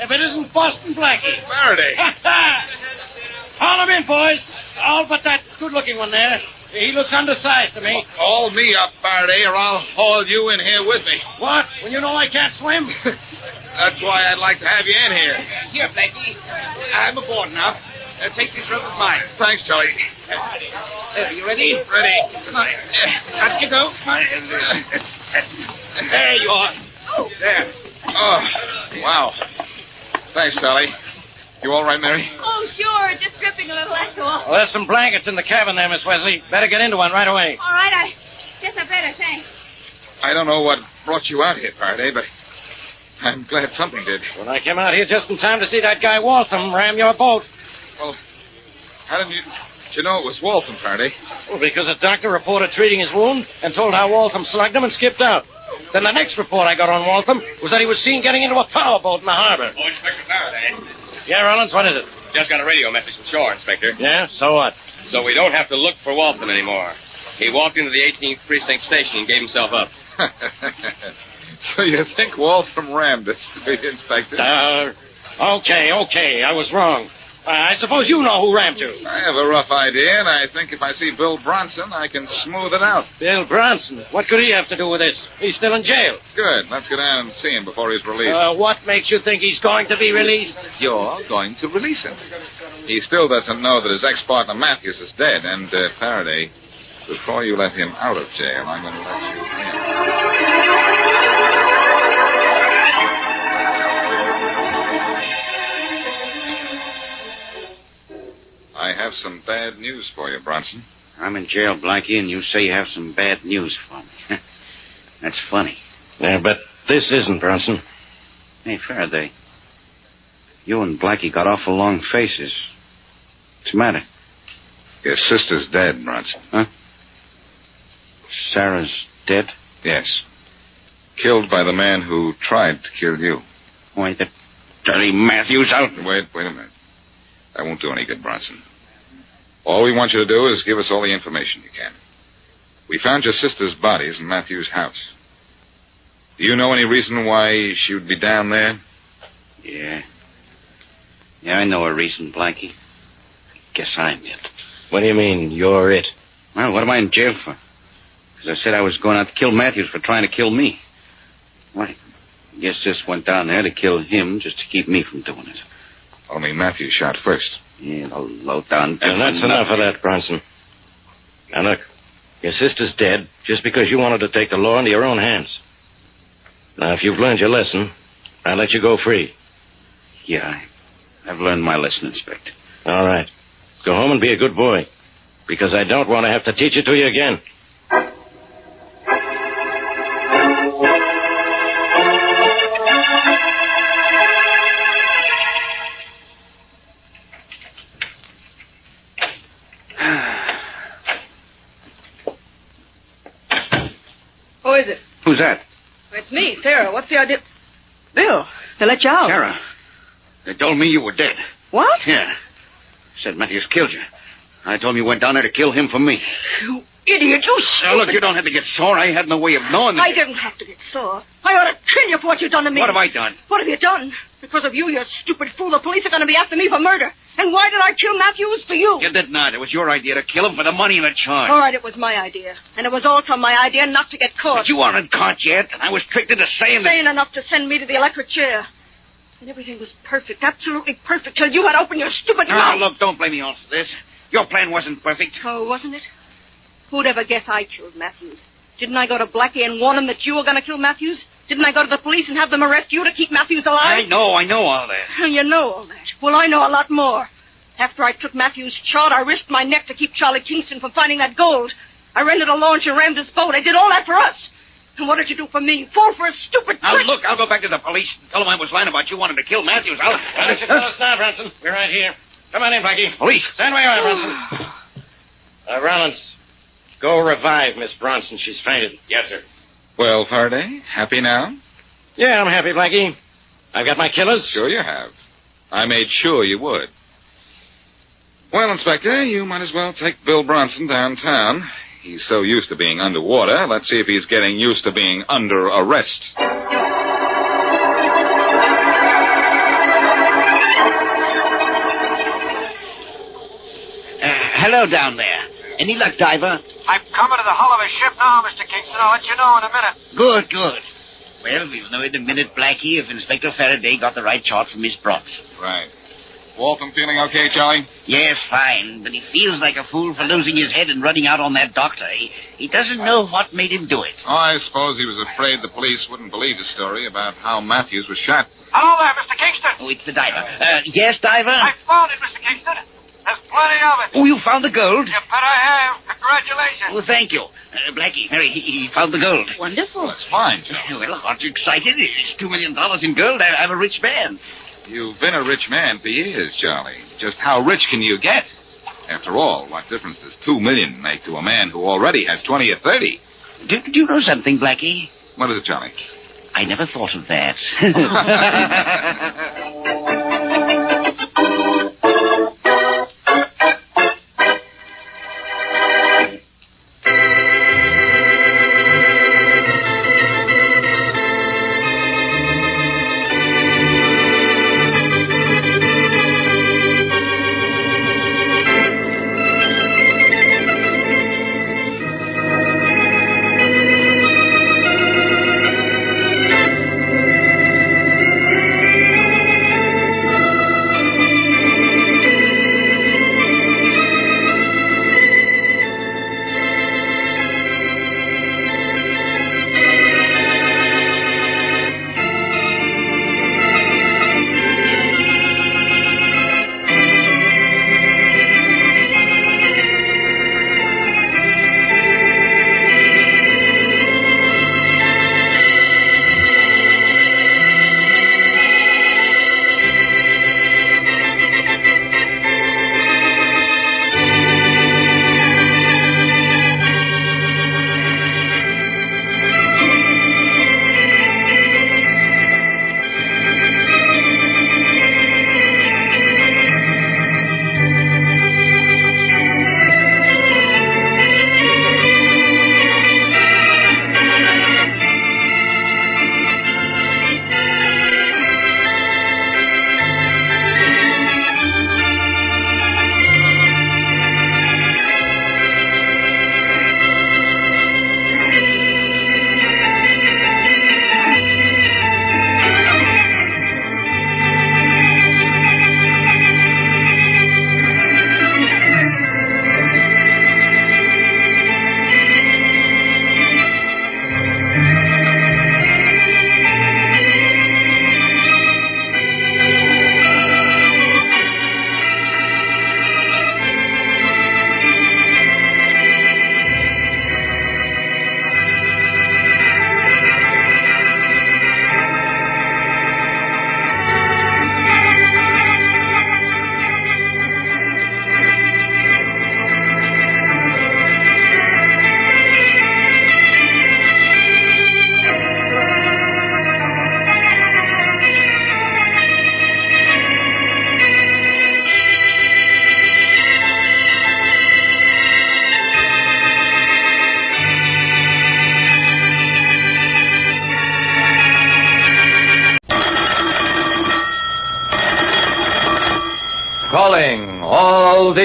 If it isn't Boston Blackie. Faraday. Haul him in, boys. All but that good-looking one there. He looks undersized to me. Haul me up, Faraday, or I'll haul you in here with me. What? When you know I can't swim? That's why I'd like to have you in here. Here, Blackie. I'm aboard now. Take this rope as mine. Thanks, Charlie. You ready? Ready. Out you go. There you are. There. Oh, wow. Thanks, Charlie. You all right, Mary? Oh, sure. Just dripping a little, that's all. Well, there's some blankets in the cabin there, Miss Wesley. Better get into one right away. All right, I guess I better, thanks. I don't know what brought you out here, Faraday, but I'm glad something did. Well, I came out here just in time to see that guy Waltham ram your boat. Well, how did you know it was Waltham, Faraday? Well, because the doctor reported treating his wound and told how Waltham slugged him and skipped out. Then the next report I got on Waltham was that he was seen getting into a powerboat in the harbor. Oh, Inspector Faraday. Yeah, Rollins, what is it? Just got a radio message from shore, Inspector. Yeah, so what? So we don't have to look for Waltham anymore. He walked into the 18th Precinct Station and gave himself up. So you think Waltham rammed us, Inspector? Okay, I was wrong. I suppose you know who rammed you. I have a rough idea, and I think if I see Bill Bronson, I can smooth it out. Bill Bronson? What could he have to do with this? He's still in jail. Good. Let's go down and see him before he's released. What makes you think he's going to be released? You're going to release him. He still doesn't know that his ex-partner Matthews is dead, and, Faraday, before you let him out of jail, I'm going to let you in. I have some bad news for you, Bronson. I'm in jail, Blackie, and you say you have some bad news for me. That's funny. Yeah, but this isn't, Bronson. Hey, Faraday. You and Blackie got awful long faces. What's the matter? Your sister's dead, Bronson. Huh? Sarah's dead? Yes. Killed by the man who tried to kill you. Oh, ain't Dirty Matthews out. Wait a minute. That won't do any good, Bronson. All we want you to do is give us all the information you can. We found your sister's bodies in Matthews' house. Do you know any reason why she would be down there? Yeah. Yeah, I know a reason, Blackie. Guess I'm it. What do you mean, you're it? Well, what am I in jail for? Because I said I was going out to kill Matthews for trying to kill me. Well, I guess this went down there to kill him just to keep me from doing it. Only Matthews shot first. Yeah, the low-down... And that's enough of that, Bronson. Now, look, your sister's dead just because you wanted to take the law into your own hands. Now, if you've learned your lesson, I'll let you go free. Yeah, I've learned my lesson, Inspector. All right. Go home and be a good boy, because I don't want to have to teach it to you again. Who is it? Who's that? It's me, Sarah. What's the idea? Bill, they let you out. Sarah. They told me you were dead. What? Yeah. Said Matthews killed you. I told him you went down there to kill him for me. You idiot, you stupid... Now, look, you don't have to get sore. I had no way of knowing that... I didn't have to get sore. I ought to kill you for what you've done to me. What have I done? What have you done? Because of you stupid fool, the police are going to be after me for murder. And why did I kill Matthews? For you. You did not. It was your idea to kill him for the money and the charge. All right, it was my idea. And it was also my idea not to get caught. But you aren't caught yet, and I was tricked into saying that... Sane enough to send me to the electric chair. And everything was perfect, absolutely perfect, till you had opened your stupid mouth. Now, look, don't blame me all for this. Your plan wasn't perfect. Oh, wasn't it? Who'd ever guess I killed Matthews? Didn't I go to Blackie and warn him that you were going to kill Matthews? Didn't I go to the police and have them arrest you to keep Matthews alive? I know all that. You know all that. Well, I know a lot more. After I took Matthews' shot, I risked my neck to keep Charlie Kingston from finding that gold. I rented a launch and rammed his boat. I did all that for us. And what did you do for me? Fall for a stupid trick. Now, look, I'll go back to the police and tell them I was lying about you wanting to kill Matthews. Why don't you tell us now, Bronson? We're right here. Come on in, Blackie. Police. Stand where you are, Bronson. Rollins, go revive Miss Bronson. She's fainted. Yes, sir. Well, Faraday, happy now? Yeah, I'm happy, Blackie. I've got my killers. Sure you have. I made sure you would. Well, Inspector, you might as well take Bill Bronson downtown. He's so used to being underwater. Let's see if he's getting used to being under arrest. Hello down there. Any luck, Diver? I'm coming to the hull of a ship now, Mr. Kingston. I'll let you know in a minute. Good. Well, we'll know in a minute, Blackie, if Inspector Faraday got the right shot from Miss Bronson. Right. Walton feeling okay, Charlie? Yes, fine, but he feels like a fool for losing his head and running out on that doctor. He doesn't know what made him do it. Oh, I suppose he was afraid the police wouldn't believe his story about how Matthews was shot. Hello there, Mr. Kingston. Oh, it's the diver. Yes, Diver? I found it, Mr. Kingston. There's plenty of it. Oh, you found the gold? You bet I have. Congratulations. Oh, thank you. Blackie, Harry, he found the gold. Wonderful. That's fine, Joe. Well, aren't you excited? It's $2 million in gold. I'm a rich man. You've been a rich man for years, Charlie. Just how rich can you get? After all, what difference does $2 million make to a man who already has 20 or 30? Do you know something, Blackie? What is it, Charlie? I never thought of that.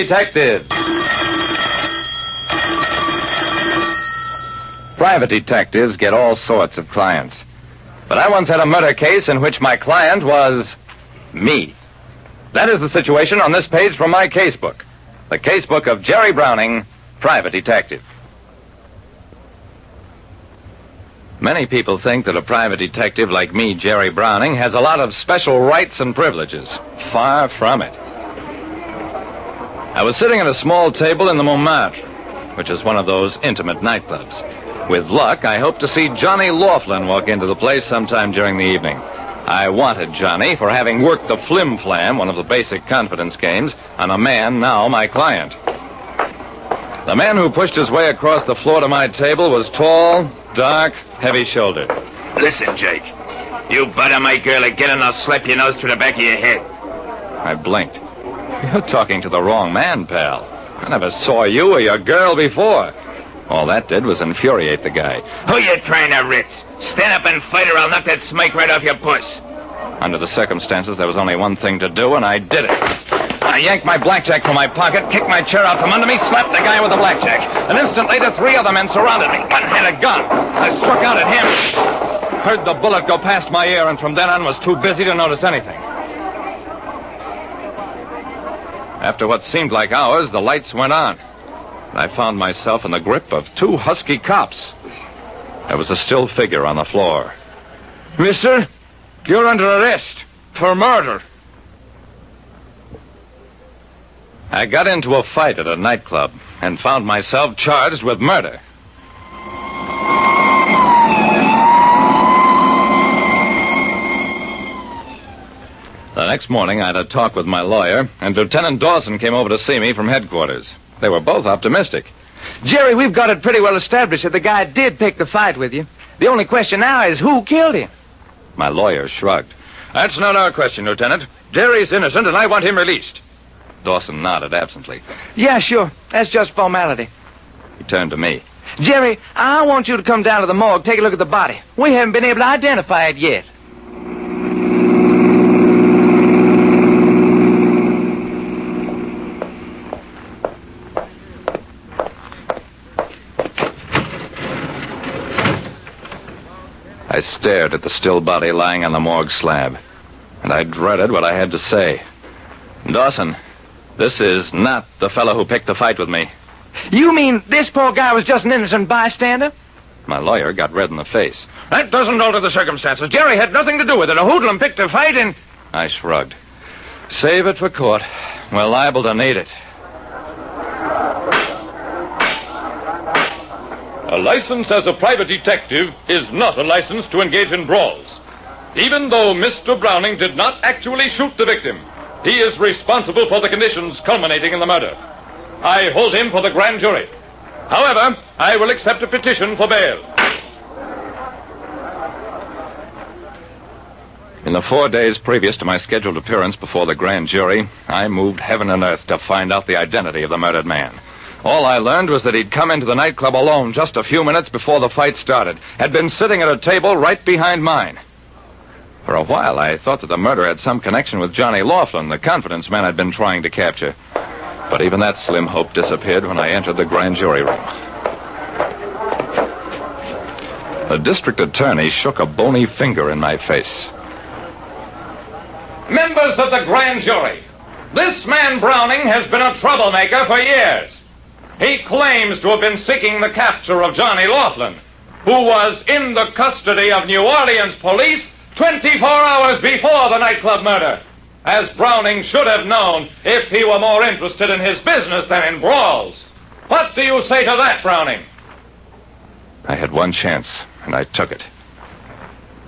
Detective. Private detectives get all sorts of clients. But I once had a murder case in which my client was me. That is the situation on this page from my casebook. The casebook of Jerry Browning, private detective. Many people think that a private detective like me, Jerry Browning, has a lot of special rights and privileges. Far from it. I was sitting at a small table in the Montmartre, which is one of those intimate nightclubs. With luck, I hoped to see Johnny Laughlin walk into the place sometime during the evening. I wanted Johnny for having worked the flim flam, one of the basic confidence games, on a man now my client. The man who pushed his way across the floor to my table was tall, dark, heavy-shouldered. Listen, Jake. You butter my girl again and I'll slap your nose through the back of your head. I blinked. You're talking to the wrong man, pal. I never saw you or your girl before. All that did was infuriate the guy. Who you trying to ritz? Stand up and fight or I'll knock that smike right off your puss. Under the circumstances, there was only one thing to do, and I did it. I yanked my blackjack from my pocket, kicked my chair out from under me, slapped the guy with the blackjack. An instant later, 3 other men surrounded me. One had a gun. I struck out at him. Heard the bullet go past my ear, and from then on was too busy to notice anything. After what seemed like hours, the lights went on. I found myself in the grip of 2 husky cops. There was a still figure on the floor. Mister, you're under arrest for murder. I got into a fight at a nightclub and found myself charged with murder. The next morning, I had a talk with my lawyer, and Lieutenant Dawson came over to see me from headquarters. They were both optimistic. Jerry, we've got it pretty well established that the guy did pick the fight with you. The only question now is who killed him? My lawyer shrugged. That's not our question, Lieutenant. Jerry's innocent, and I want him released. Dawson nodded absently. Yeah, sure. That's just formality. He turned to me. Jerry, I want you to come down to the morgue, take a look at the body. We haven't been able to identify it yet. I stared at the still body lying on the morgue slab, and I dreaded what I had to say. Dawson, this is not the fellow who picked the fight with me. You mean this poor guy was just an innocent bystander? My lawyer got red in the face. That doesn't alter the circumstances. Jerry had nothing to do with it. A hoodlum picked a fight and... I shrugged. Save it for court. We're liable to need it. A license as a private detective is not a license to engage in brawls. Even though Mr. Browning did not actually shoot the victim, he is responsible for the conditions culminating in the murder. I hold him for the grand jury. However, I will accept a petition for bail. In the 4 days previous to my scheduled appearance before the grand jury, I moved heaven and earth to find out the identity of the murdered man. All I learned was that he'd come into the nightclub alone just a few minutes before the fight started, had been sitting at a table right behind mine. For a while, I thought that the murder had some connection with Johnny Laughlin, the confidence man I'd been trying to capture. But even that slim hope disappeared when I entered the grand jury room. The district attorney shook a bony finger in my face. Members of the grand jury, this man Browning has been a troublemaker for years. He claims to have been seeking the capture of Johnny Laughlin, who was in the custody of New Orleans police 24 hours before the nightclub murder, as Browning should have known if he were more interested in his business than in brawls. What do you say to that, Browning? I had one chance, and I took it.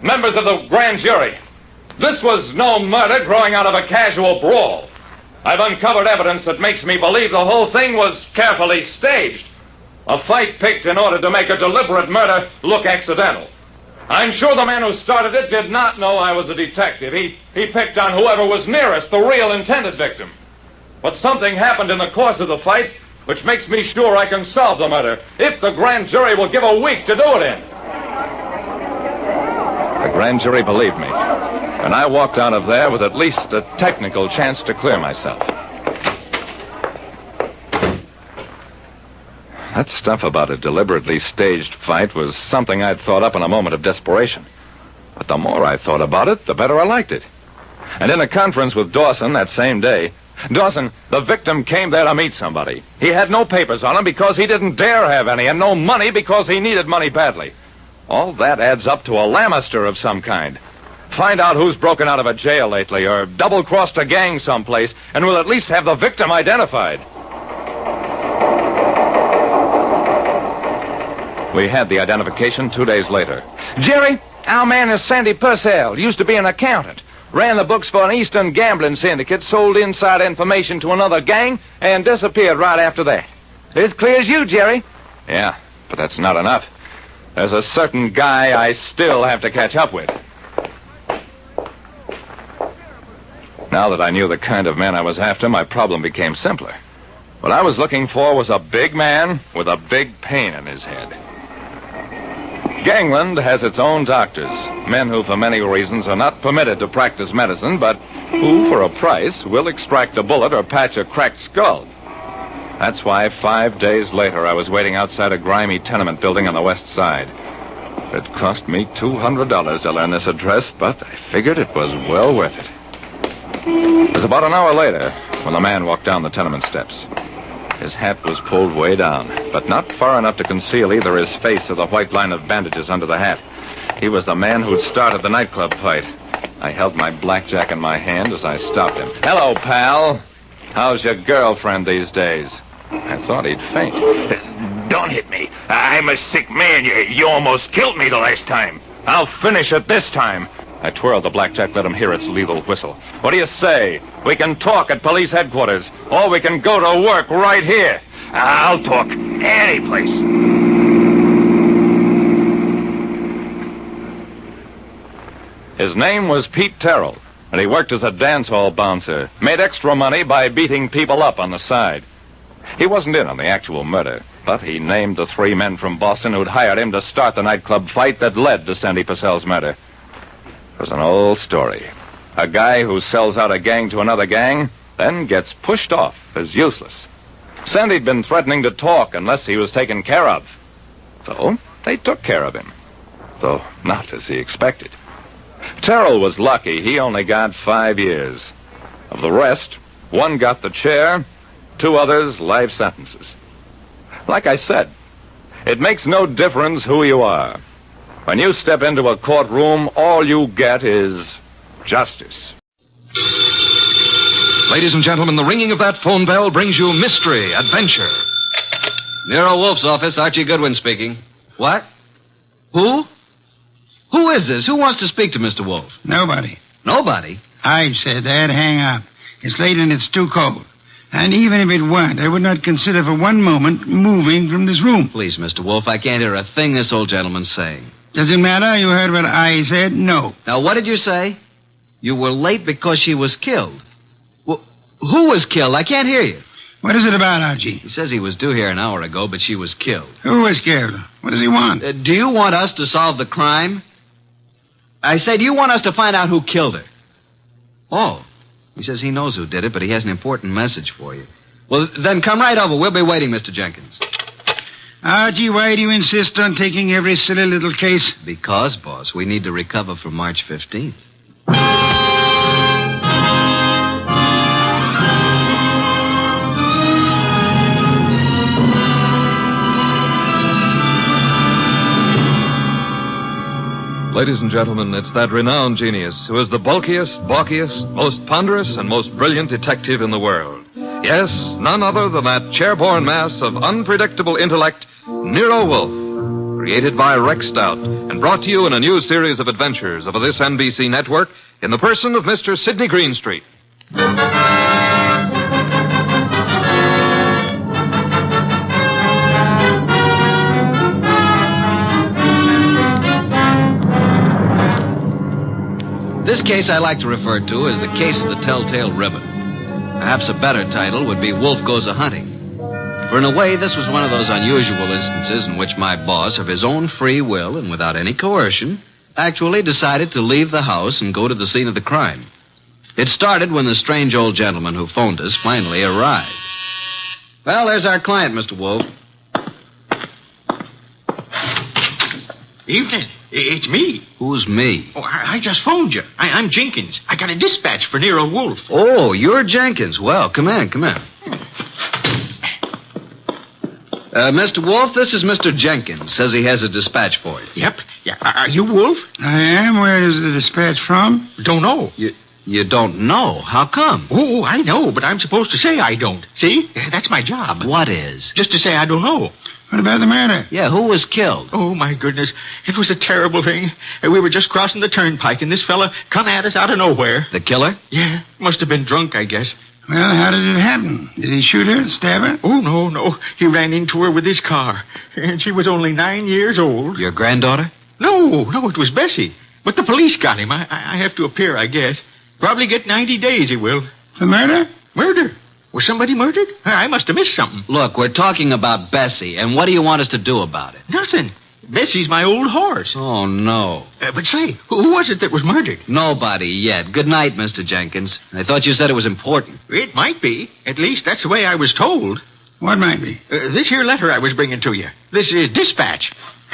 Members of the grand jury, this was no murder growing out of a casual brawl. I've uncovered evidence that makes me believe the whole thing was carefully staged. A fight picked in order to make a deliberate murder look accidental. I'm sure the man who started it did not know I was a detective. He picked on whoever was nearest the real intended victim. But something happened in the course of the fight which makes me sure I can solve the murder, if the grand jury will give a week to do it in. The grand jury believed me, and I walked out of there with at least a technical chance to clear myself. That stuff about a deliberately staged fight was something I'd thought up in a moment of desperation. But the more I thought about it, the better I liked it. And in a conference with Dawson that same day, Dawson, the victim, came there to meet somebody. He had no papers on him because he didn't dare have any, and no money because he needed money badly. All that adds up to a Lamister of some kind. Find out who's broken out of a jail lately, or double-crossed a gang someplace, and we'll at least have the victim identified. We had the identification 2 days later. Jerry, our man is Sandy Purcell. Used to be an accountant. Ran the books for an Eastern gambling syndicate, sold inside information to another gang, and disappeared right after that. As clear as you, Jerry. Yeah, but that's not enough. There's a certain guy I still have to catch up with. Now that I knew the kind of man I was after, my problem became simpler. What I was looking for was a big man with a big pain in his head. Gangland has its own doctors, men who for many reasons are not permitted to practice medicine, but who, for a price, will extract a bullet or patch a cracked skull. That's why 5 days later I was waiting outside a grimy tenement building on the west side. It cost me $200 to learn this address, but I figured it was well worth it. It was about an hour later when the man walked down the tenement steps. His hat was pulled way down, but not far enough to conceal either his face or the white line of bandages under the hat. He was the man who'd started the nightclub fight. I held my blackjack in my hand as I stopped him. "Hello, pal. How's your girlfriend these days?" I thought he'd faint. Don't hit me. I'm a sick man. You almost killed me the last time. I'll finish it this time. I twirled the blackjack, let him hear its lethal whistle. What do you say? We can talk at police headquarters, or we can go to work right here. I'll talk any place. His name was Pete Terrell, and he worked as a dance hall bouncer, made extra money by beating people up on the side. He wasn't in on the actual murder, but he named the 3 men from Boston who'd hired him to start the nightclub fight that led to Sandy Purcell's murder. It was an old story. A guy who sells out a gang to another gang, then gets pushed off as useless. Sandy'd been threatening to talk unless he was taken care of. So they took care of him, though not as he expected. Terrell was lucky. He only got 5 years. Of the rest, 1 got the chair, 2 others life sentences. Like I said, it makes no difference who you are. When you step into a courtroom, all you get is justice. Ladies and gentlemen, the ringing of that phone bell brings you mystery, adventure. NERO Wolfe's office, Archie Goodwin speaking. What? Who? Who is this? Who wants to speak to Mr. Wolfe? Nobody. Nobody? I said that. Hang up. It's late and it's too cold. And even if it weren't, I would not consider for one moment moving from this room. Please, Mr. Wolfe, I can't hear a thing this old gentleman's saying. Does it matter? You heard what I said? No. Now, what did you say? You were late because she was killed. Well, who was killed? I can't hear you. What is it about, Archie? He says he was due here an hour ago, but she was killed. Who was killed? What does he want? Do you want us to solve the crime? I say, do you want us to find out who killed her? Oh. He says he knows who did it, but he has an important message for you. Well, then come right over. We'll be waiting, Mr. Jenkins. Archie, why do you insist on taking every silly little case? Because, boss, we need to recover for March 15th. Ladies and gentlemen, it's that renowned genius who is the bulkiest, balkiest, most ponderous, and most brilliant detective in the world. Yes, none other than that chairborne mass of unpredictable intellect, NERO Wolfe, created by Rex Stout and brought to you in a new series of adventures of this NBC network in the person of Mr. Sidney Greenstreet. This case I like to refer to as the case of the Telltale Ribbon. Perhaps a better title would be Wolfe Goes A-Hunting. For in a way, this was one of those unusual instances in which my boss, of his own free will and without any coercion, actually decided to leave the house and go to the scene of the crime. It started when the strange old gentleman who phoned us finally arrived. Well, there's our client, Mr. Wolfe. Evening. It's me. Who's me? Oh, I just phoned you. I'm Jenkins. I got a dispatch for NERO WOLFE. Oh, you're Jenkins. Well, come in. Mr. Wolfe, this is Mr. Jenkins. Says he has a dispatch for you. Yep. Yeah. Are you Wolfe? I am. Where is the dispatch from? Don't know. You don't know? How come? Oh, I know, but I'm supposed to say I don't. See? That's my job. What is? Just to say I don't know. What about the murder? Yeah, who was killed? Oh, my goodness. It was a terrible thing. We were just crossing the turnpike, and this fella come at us out of nowhere. The killer? Yeah. Must have been drunk, I guess. Well, how did it happen? Did he shoot her, stab her? Oh, no. He ran into her with his car. And she was only 9 years old. Your granddaughter? No, it was Bessie. But the police got him. I have to appear, I guess. Probably get 90 days, he will. For murder? Murder? Was somebody murdered? I must have missed something. Look, we're talking about Bessie, and what do you want us to do about it? Nothing. Bessie's my old horse. Oh, no. But say, who was it that was murdered? Nobody yet. Good night, Mr. Jenkins. I thought you said it was important. It might be. At least that's the way I was told. What might be? This here letter I was bringing to you. This dispatch.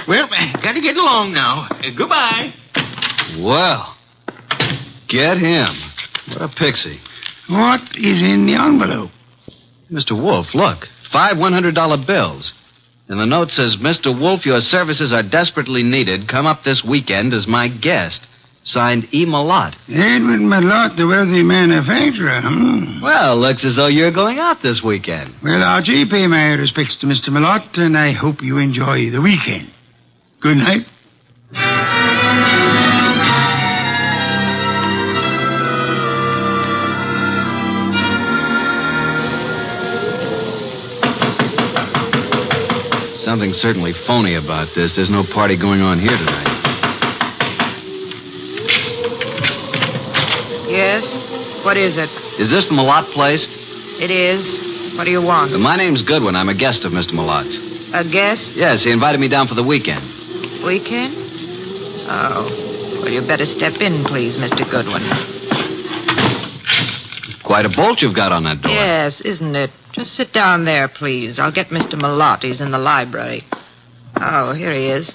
Well, gotta get along now. Goodbye. Well, get him. What a pixie. What is in the envelope? Mr. Wolfe, look. 5 $100 bills. And the note says, Mr. Wolfe, your services are desperately needed. Come up this weekend as my guest. Signed E. Malott. Edward Malott, the wealthy manufacturer. Well, looks as though you're going out this weekend. Well, Archie, pay my respects to Mr. Malott, and I hope you enjoy the weekend. Good night. Something's certainly phony about this. There's no party going on here tonight. Yes? What is it? Is this the Malott place? It is. What do you want? My name's Goodwin. I'm a guest of Mr. Malott's. A guest? Yes, he invited me down for the weekend. Weekend? Oh. Well, you better step in, please, Mr. Goodwin. Quite a bolt you've got on that door. Yes, isn't it? Just sit down there, please. I'll get Mr. Malott. He's in the library. Oh, here he is.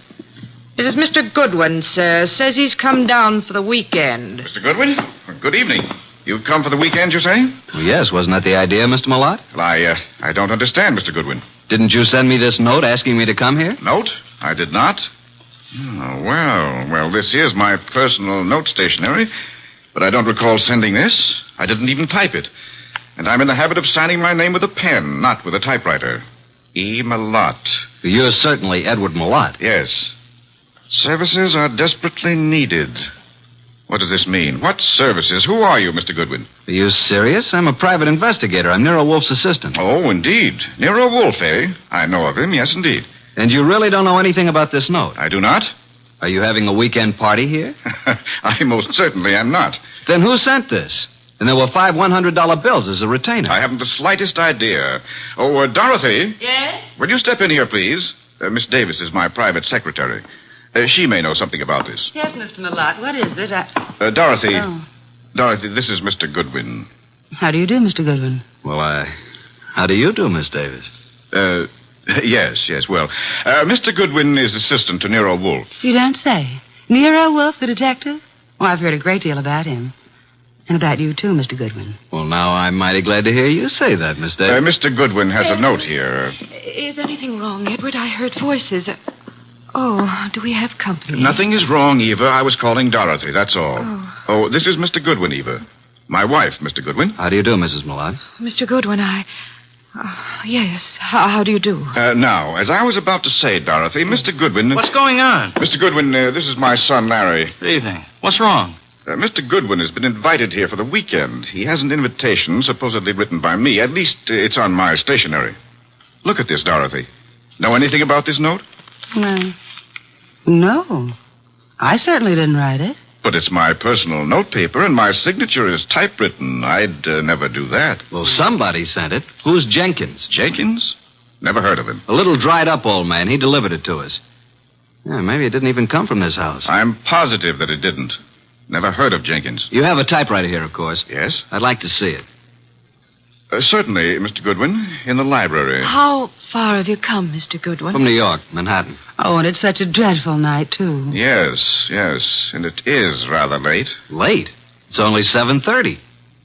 This is Mr. Goodwin, sir. Says he's come down for the weekend. Mr. Goodwin, good evening. You've come for the weekend, you say? Well, yes, wasn't that the idea, Mr. Malott? Well, I don't understand, Mr. Goodwin. Didn't you send me this note asking me to come here? Note? I did not. Oh, well, this is my personal note stationery, but I don't recall sending this. I didn't even type it. And I'm in the habit of signing my name with a pen, not with a typewriter. E. Malott. You're certainly Edward Malott. Yes. Services are desperately needed. What does this mean? What services? Who are you, Mr. Goodwin? Are you serious? I'm a private investigator. I'm NERO WOLFE's assistant. Oh, indeed. NERO WOLFE, eh? I know of him, yes, indeed. And you really don't know anything about this note? I do not. Are you having a weekend party here? I most certainly am not. Then who sent this? And there were 5 $100 bills as a retainer. I haven't the slightest idea. Oh, Dorothy. Yes? Will you step in here, please? Miss Davis is my private secretary. She may know something about this. Yes, Mr. Malott. What is it? Dorothy. Oh. Dorothy, this is Mr. Goodwin. How do you do, Mr. Goodwin? Well, how do you do, Miss Davis? Yes. Well, Mr. Goodwin is assistant to NERO WOLFE. You don't say. NERO WOLFE, the detective? Oh, I've heard a great deal about him. And about you, too, Mr. Goodwin. Well, now I'm mighty glad to hear you say that, Miss Davis. Mr. Goodwin has a note here. Is anything wrong, Edward? I heard voices. Oh, do we have company? Nothing is wrong, Eva. I was calling Dorothy, that's all. Oh, this is Mr. Goodwin, Eva. My wife, Mr. Goodwin. How do you do, Mrs. Malott? Mr. Goodwin, yes. How do you do? Now, as I was about to say, Dorothy, Mr. Goodwin... What's going on? Mr. Goodwin, this is my son, Larry. Good evening. What's wrong? Mr. Goodwin has been invited here for the weekend. He has an invitation supposedly written by me. At least it's on my stationery. Look at this, Dorothy. Know anything about this note? No. I certainly didn't write it. But it's my personal notepaper, and my signature is typewritten. I'd never do that. Well, somebody sent it. Who's Jenkins? Jenkins? Never heard of him. A little dried-up old man. He delivered it to us. Yeah, maybe it didn't even come from this house. I'm positive that it didn't. Never heard of Jenkins. You have a typewriter here, of course. Yes? I'd like to see it. Certainly, Mr. Goodwin. In the library. How far have you come, Mr. Goodwin? From New York, Manhattan. Oh, Oh, and it's such a dreadful night, too. Yes, and it is rather late. Late? It's only 7:30.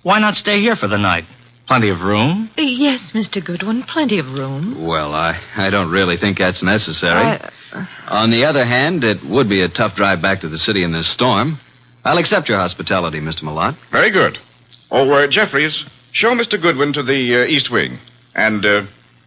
Why not stay here for the night? Plenty of room? Yes, Mr. Goodwin, plenty of room. Well, I don't really think that's necessary. On the other hand, it would be a tough drive back to the city in this storm. I'll accept your hospitality, Mr. Malott. Very good. Oh, Jeffries, show Mr. Goodwin to the East Wing. And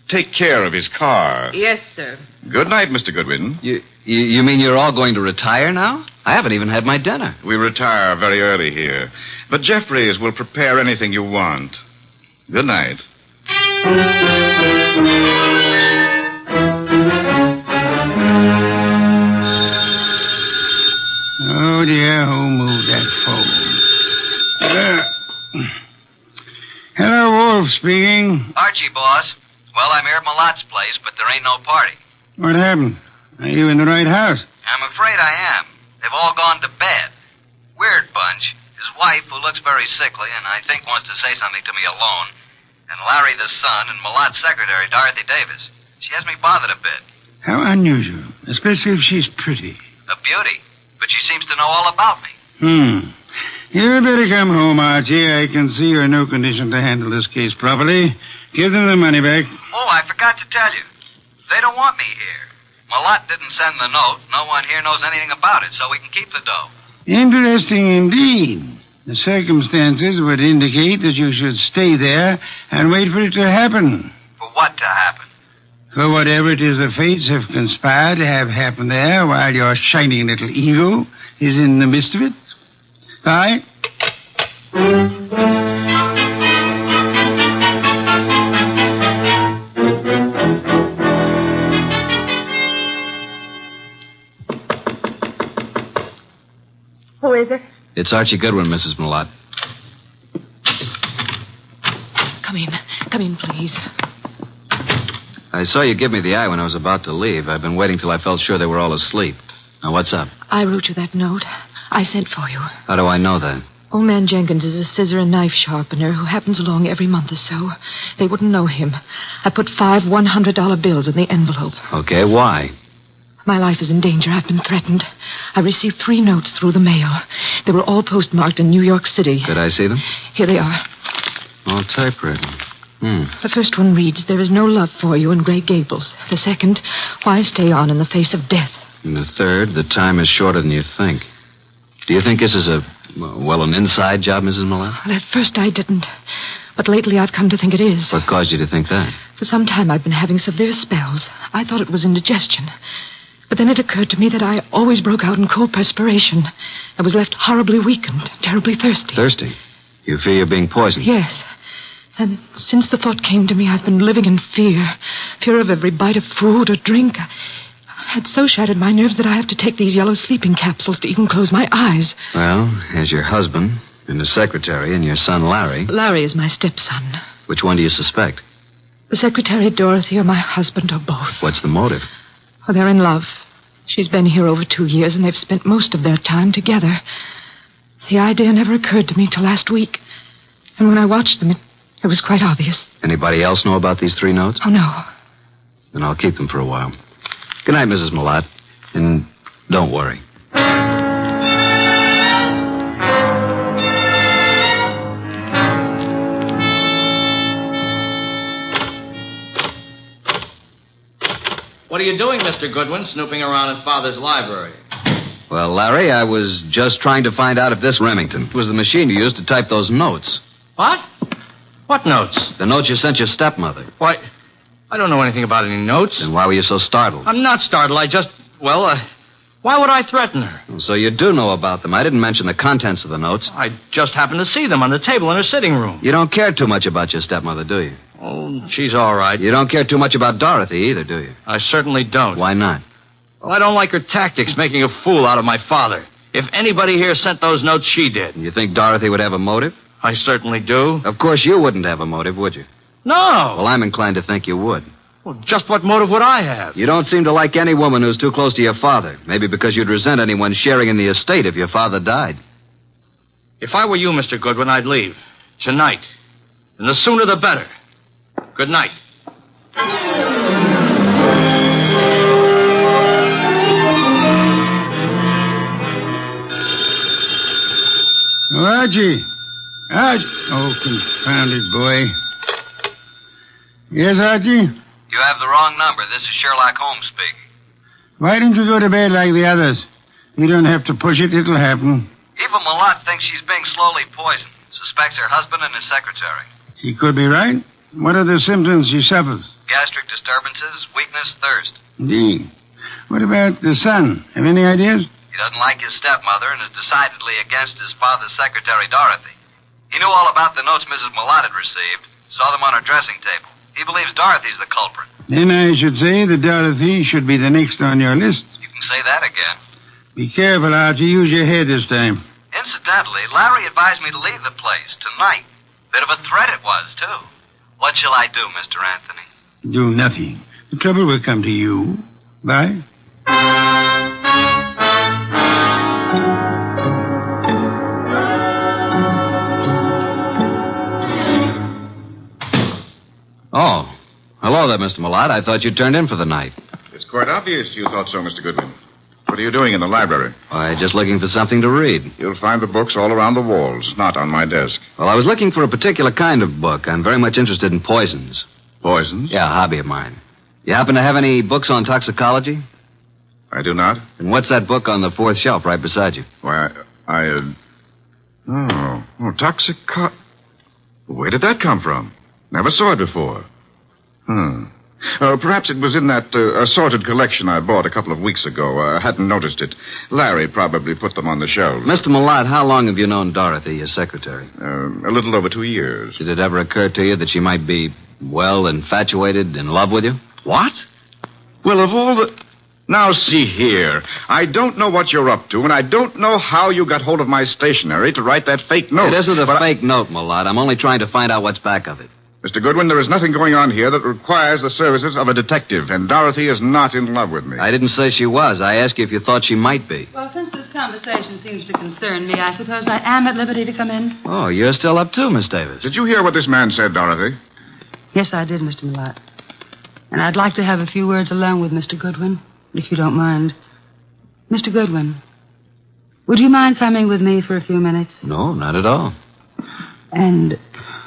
take care of his car. Yes, sir. Good night, Mr. Goodwin. You mean you're all going to retire now? I haven't even had my dinner. We retire very early here. But Jeffries will prepare anything you want. Good night. Oh, dear, who moved that phone? Hello, Wolf speaking. Archie, boss. Well, I'm here at Malott's place, but there ain't no party. What happened? Are you in the right house? I'm afraid I am. They've all gone to bed. Weird bunch. His wife, who looks very sickly and I think wants to say something to me alone, and Larry the son, and Malott's secretary, Dorothy Davis. She has me bothered a bit. How unusual, especially if she's pretty. A beauty. But she seems to know all about me. You better come home, Archie. I can see you're in no condition to handle this case properly. Give them the money back. Oh, I forgot to tell you. They don't want me here. Malott didn't send the note. No one here knows anything about it, so we can keep the dough. Interesting indeed. The circumstances would indicate that you should stay there and wait for it to happen. For what to happen? For whatever it is the fates have conspired to have happen there while your shining little ego is in the midst of it. Bye. Who is it? It's Archie Goodwin, Mrs. Malott. Come in, please. I saw you give me the eye when I was about to leave. I've been waiting till I felt sure they were all asleep. Now, what's up? I wrote you that note. I sent for you. How do I know that? Old man Jenkins is a scissor and knife sharpener who happens along every month or so. They wouldn't know him. I put 5 $100 bills in the envelope. Okay, why? My life is in danger. I've been threatened. I received 3 notes through the mail. They were all postmarked in New York City. Did I see them? Here they are. All typewritten. The first one reads, "There is no love for you in Grey Gables." The second, "Why stay on in the face of death?" And the third, "The time is shorter than you think." Do you think this is an inside job, Mrs. Malott? Well, at first I didn't. But lately I've come to think it is. What caused you to think that? For some time I've been having severe spells. I thought it was indigestion. But then it occurred to me that I always broke out in cold perspiration. I was left horribly weak and terribly thirsty. Thirsty? You fear you're being poisoned? Yes. And since the thought came to me, I've been living in fear. Fear of every bite of food or drink. It so shattered my nerves that I have to take these yellow sleeping capsules to even close my eyes. Well, as your husband, and the secretary, and your son Larry... Larry is my stepson. Which one do you suspect? The secretary, Dorothy, or my husband, or both. What's the motive? Oh, they're in love. She's been here over 2 years, and they've spent most of their time together. The idea never occurred to me till last week. And when I watched them, it was quite obvious. Anybody else know about these 3 notes? Oh, no. Then I'll keep them for a while. Good night, Mrs. Malott. And don't worry. What are you doing, Mr. Goodwin, snooping around in Father's library? Well, Larry, I was just trying to find out if this Remington was the machine you used to type those notes. What? What notes? The notes you sent your stepmother. Why, I don't know anything about any notes. Then why were you so startled? I'm not startled. Why would I threaten her? So you do know about them. I didn't mention the contents of the notes. I just happened to see them on the table in her sitting room. You don't care too much about your stepmother, do you? Oh, she's all right. You don't care too much about Dorothy either, do you? I certainly don't. Why not? Well, I don't like her tactics, making a fool out of my father. If anybody here sent those notes, she did. You think Dorothy would have a motive? I certainly do. Of course you wouldn't have a motive, would you? No. Well, I'm inclined to think you would. Well, just what motive would I have? You don't seem to like any woman who's too close to your father. Maybe because you'd resent anyone sharing in the estate if your father died. If I were you, Mr. Goodwin, I'd leave. Tonight. And the sooner the better. Good night. Archie. Oh, confounded boy. Yes, Archie? You have the wrong number. This is Sherlock Holmes speaking. Why don't you go to bed like the others? You don't have to push it. It'll happen. Eva Malott thinks she's being slowly poisoned. Suspects her husband and his secretary. She could be right. What are the symptoms she suffers? Gastric disturbances, weakness, thirst. Indeed. What about the son? Have any ideas? He doesn't like his stepmother and is decidedly against his father's secretary, Dorothy. He knew all about the notes Mrs. Malott had received, saw them on her dressing table. He believes Dorothy's the culprit. Then I should say that Dorothy should be the next on your list. You can say that again. Be careful, Archie. Use your head this time. Incidentally, Larry advised me to leave the place tonight. Bit of a threat it was, too. What shall I do, Mr. Anthony? Do nothing. The trouble will come to you. Bye. Oh. Hello there, Mr. Malott. I thought you turned in for the night. It's quite obvious you thought so, Mr. Goodwin. What are you doing in the library? Why, just looking for something to read. You'll find the books all around the walls, not on my desk. Well, I was looking for a particular kind of book. I'm very much interested in poisons. Poisons? Yeah, a hobby of mine. You happen to have any books on toxicology? I do not. And what's that book on the fourth shelf right beside you? Why, toxico... Where did that come from? Never saw it before. Perhaps it was in that assorted collection I bought a couple of weeks ago. I hadn't noticed it. Larry probably put them on the shelf. Mr. Malott, how long have you known Dorothy, your secretary? A little over 2 years. Did it ever occur to you that she might be, well, infatuated, in love with you? What? Well, of all the... Now, see here. I don't know what you're up to, and I don't know how you got hold of my stationery to write that fake note. It isn't a fake note, Malott. I'm only trying to find out what's back of it. Mr. Goodwin, there is nothing going on here that requires the services of a detective, and Dorothy is not in love with me. I didn't say she was. I asked you if you thought she might be. Well, since this conversation seems to concern me, I suppose I am at liberty to come in. Oh, you're still up too, Miss Davis. Did you hear what this man said, Dorothy? Yes, I did, Mr. Malott. And I'd like to have a few words alone with Mr. Goodwin, if you don't mind. Mr. Goodwin, would you mind coming with me for a few minutes? No, not at all. And...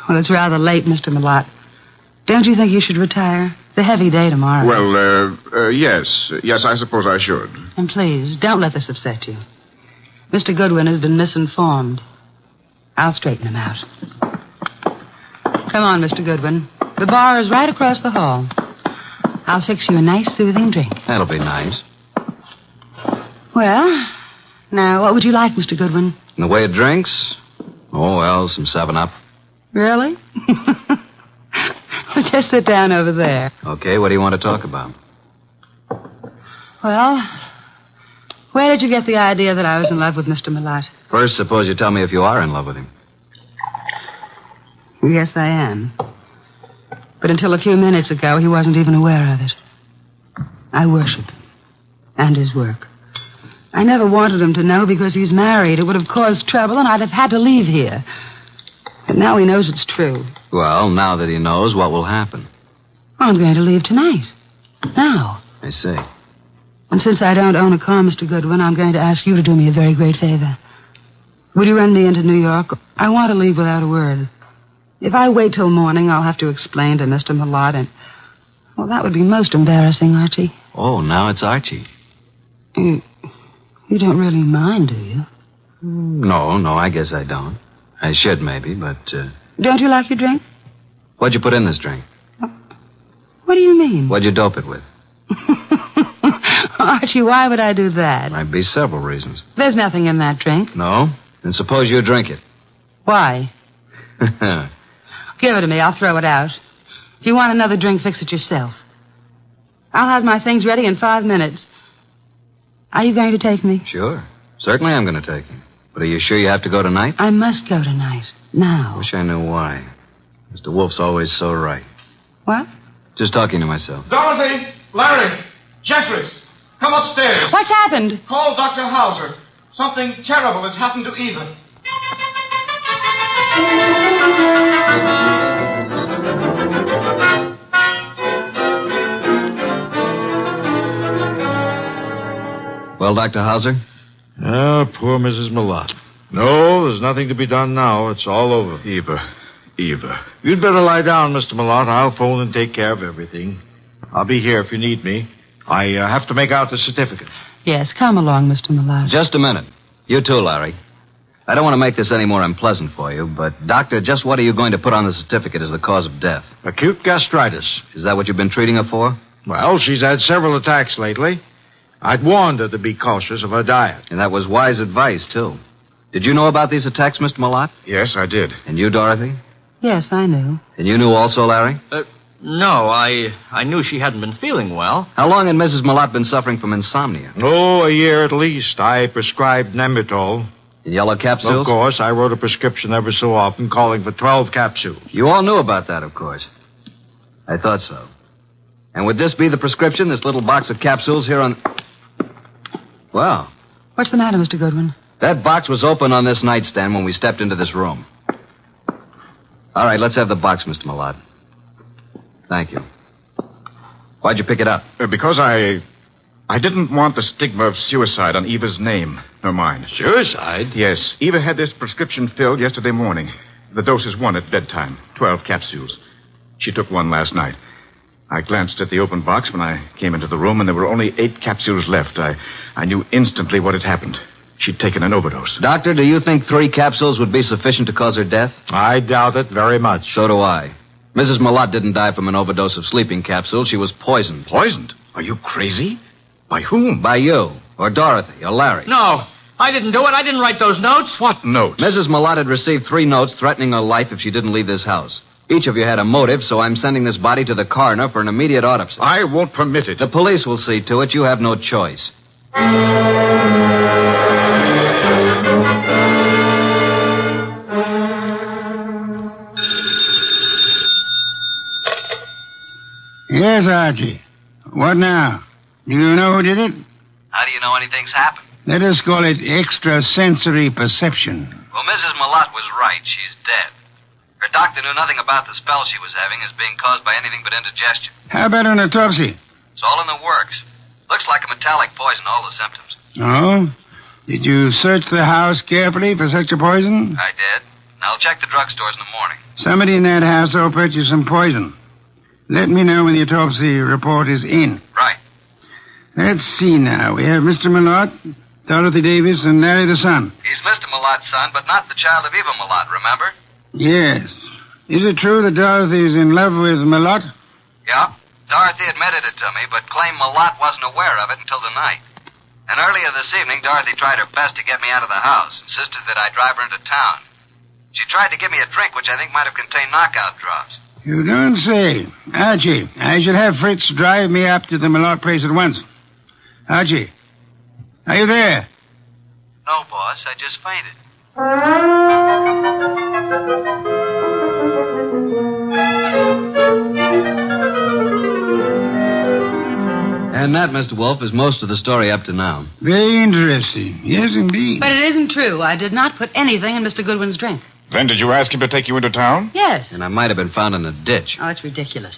well, it's rather late, Mr. Malott. Don't you think you should retire? It's a heavy day tomorrow. Well, yes. Yes, I suppose I should. And please, don't let this upset you. Mr. Goodwin has been misinformed. I'll straighten him out. Come on, Mr. Goodwin. The bar is right across the hall. I'll fix you a nice, soothing drink. That'll be nice. Well, now, what would you like, Mr. Goodwin? In the way of drinks? Oh, well, some 7-Up. Really? Just sit down over there. Okay, what do you want to talk about? Well, where did you get the idea that I was in love with Mr. Malott? First, suppose you tell me if you are in love with him. Yes, I am. But until a few minutes ago, he wasn't even aware of it. I worship him. And his work. I never wanted him to know because he's married. It would have caused trouble, and I'd have had to leave here. But now he knows it's true. Well, now that he knows, what will happen? I'm going to leave tonight. Now. I see. And since I don't own a car, Mr. Goodwin, I'm going to ask you to do me a very great favor. Would you run me into New York? I want to leave without a word. If I wait till morning, I'll have to explain to Mr. Malott, and... well, that would be most embarrassing, Archie. Oh, now it's Archie. You don't really mind, do you? No, I guess I don't. I should, maybe, but... Don't you like your drink? What'd you put in this drink? What do you mean? What'd you dope it with? Archie, why would I do that? Might be several reasons. There's nothing in that drink. No? Then suppose you drink it. Why? Give it to me. I'll throw it out. If you want another drink, fix it yourself. I'll have my things ready in 5 minutes. Are you going to take me? Sure. Certainly I'm going to take you. But are you sure you have to go tonight? I must go tonight. Now. Wish I knew why. Mr. Wolfe's always so right. What? Just talking to myself. Dorothy! Larry! Jeffries! Come upstairs. What's happened? Call Dr. Hauser. Something terrible has happened to Eva. Well, Dr. Hauser? Oh, poor Mrs. Malott. No, there's nothing to be done now. It's all over. Eva. You'd better lie down, Mr. Millot. I'll phone and take care of everything. I'll be here if you need me. I have to make out the certificate. Yes, come along, Mr. Millot. Just a minute. You too, Larry. I don't want to make this any more unpleasant for you, but, Doctor, just what are you going to put on the certificate as the cause of death? Acute gastritis. Is that what you've been treating her for? Well, she's had several attacks lately. I'd warned her to be cautious of her diet. And that was wise advice, too. Did you know about these attacks, Mr. Millot? Yes, I did. And you, Dorothy? Yes, I knew. And you knew also, Larry? No, I knew she hadn't been feeling well. How long had Mrs. Millot been suffering from insomnia? Oh, a year at least. I prescribed Nemitol. In yellow capsules? Of course. I wrote a prescription every so often calling for 12 capsules. You all knew about that, of course. I thought so. And would this be the prescription, this little box of capsules here on... Well. What's the matter, Mr. Goodwin? That box was open on this nightstand when we stepped into this room. All right, let's have the box, Mr. Millot. Thank you. Why'd you pick it up? Because I didn't want the stigma of suicide on Eva's name, nor mine. Suicide? Yes. Eva had this prescription filled yesterday morning. The dose is 1 at bedtime, 12 capsules. She took 1 last night. I glanced at the open box when I came into the room, and there were only 8 capsules left. I knew instantly what had happened. She'd taken an overdose. Doctor, do you think 3 capsules would be sufficient to cause her death? I doubt it very much. So do I. Mrs. Millot didn't die from an overdose of sleeping capsules. She was poisoned. Poisoned? Are you crazy? By whom? By you, or Dorothy, or Larry. No, I didn't do it. I didn't write those notes. What notes? Mrs. Millot had received 3 notes threatening her life if she didn't leave this house. Each of you had a motive, so I'm sending this body to the coroner for an immediate autopsy. I won't permit it. The police will see to it. You have no choice. Yes, Archie. What now? Do you know who did it? How do you know anything's happened? Let us call it extrasensory perception. Well, Mrs. Millot was right. She's dead. Her doctor knew nothing about the spell she was having as being caused by anything but indigestion. How about an autopsy? It's all in the works. Looks like a metallic poison, all the symptoms. Oh? Did you search the house carefully for such a poison? I did. And I'll check the drugstores in the morning. Somebody in that household purchased some poison. Let me know when the autopsy report is in. Right. Let's see now. We have Mr. Millot, Dorothy Davis, and Larry the son. He's Mr. Millot's son, but not the child of Eva Millot, remember? Yes. Is it true that Dorothy is in love with Millot? Yeah. Dorothy admitted it to me, but claimed Millot wasn't aware of it until tonight. And earlier this evening, Dorothy tried her best to get me out of the house, insisted that I drive her into town. She tried to give me a drink, which I think might have contained knockout drops. You don't say. Archie, I shall have Fritz drive me up to the Millot place at once. Archie, are you there? No, boss. I just fainted. And that, Mr. Wolfe, is most of the story up to now. Very interesting. Yes, indeed. But it isn't true. I did not put anything in Mr. Goodwin's drink. Then did you ask him to take you into town? Yes. And I might have been found in a ditch. Oh, it's ridiculous.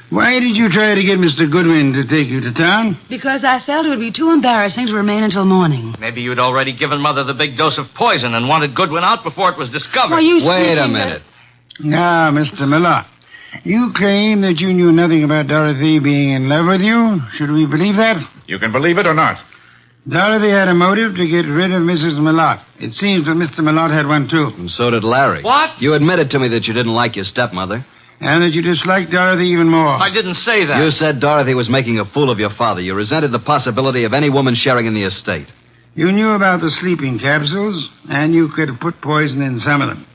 Why did you try to get Mr. Goodwin to take you to town? Because I felt it would be too embarrassing to remain until morning. Maybe you'd already given Mother the big dose of poison and wanted Goodwin out before it was discovered. Wait a minute. Now, Mr. Millot, you claim that you knew nothing about Dorothy being in love with you. Should we believe that? You can believe it or not. Dorothy had a motive to get rid of Mrs. Millot. It seems that Mr. Millot had one, too. And so did Larry. What? You admitted to me that you didn't like your stepmother. And that you disliked Dorothy even more. I didn't say that. You said Dorothy was making a fool of your father. You resented the possibility of any woman sharing in the estate. You knew about the sleeping capsules, and you could have put poison in some of them.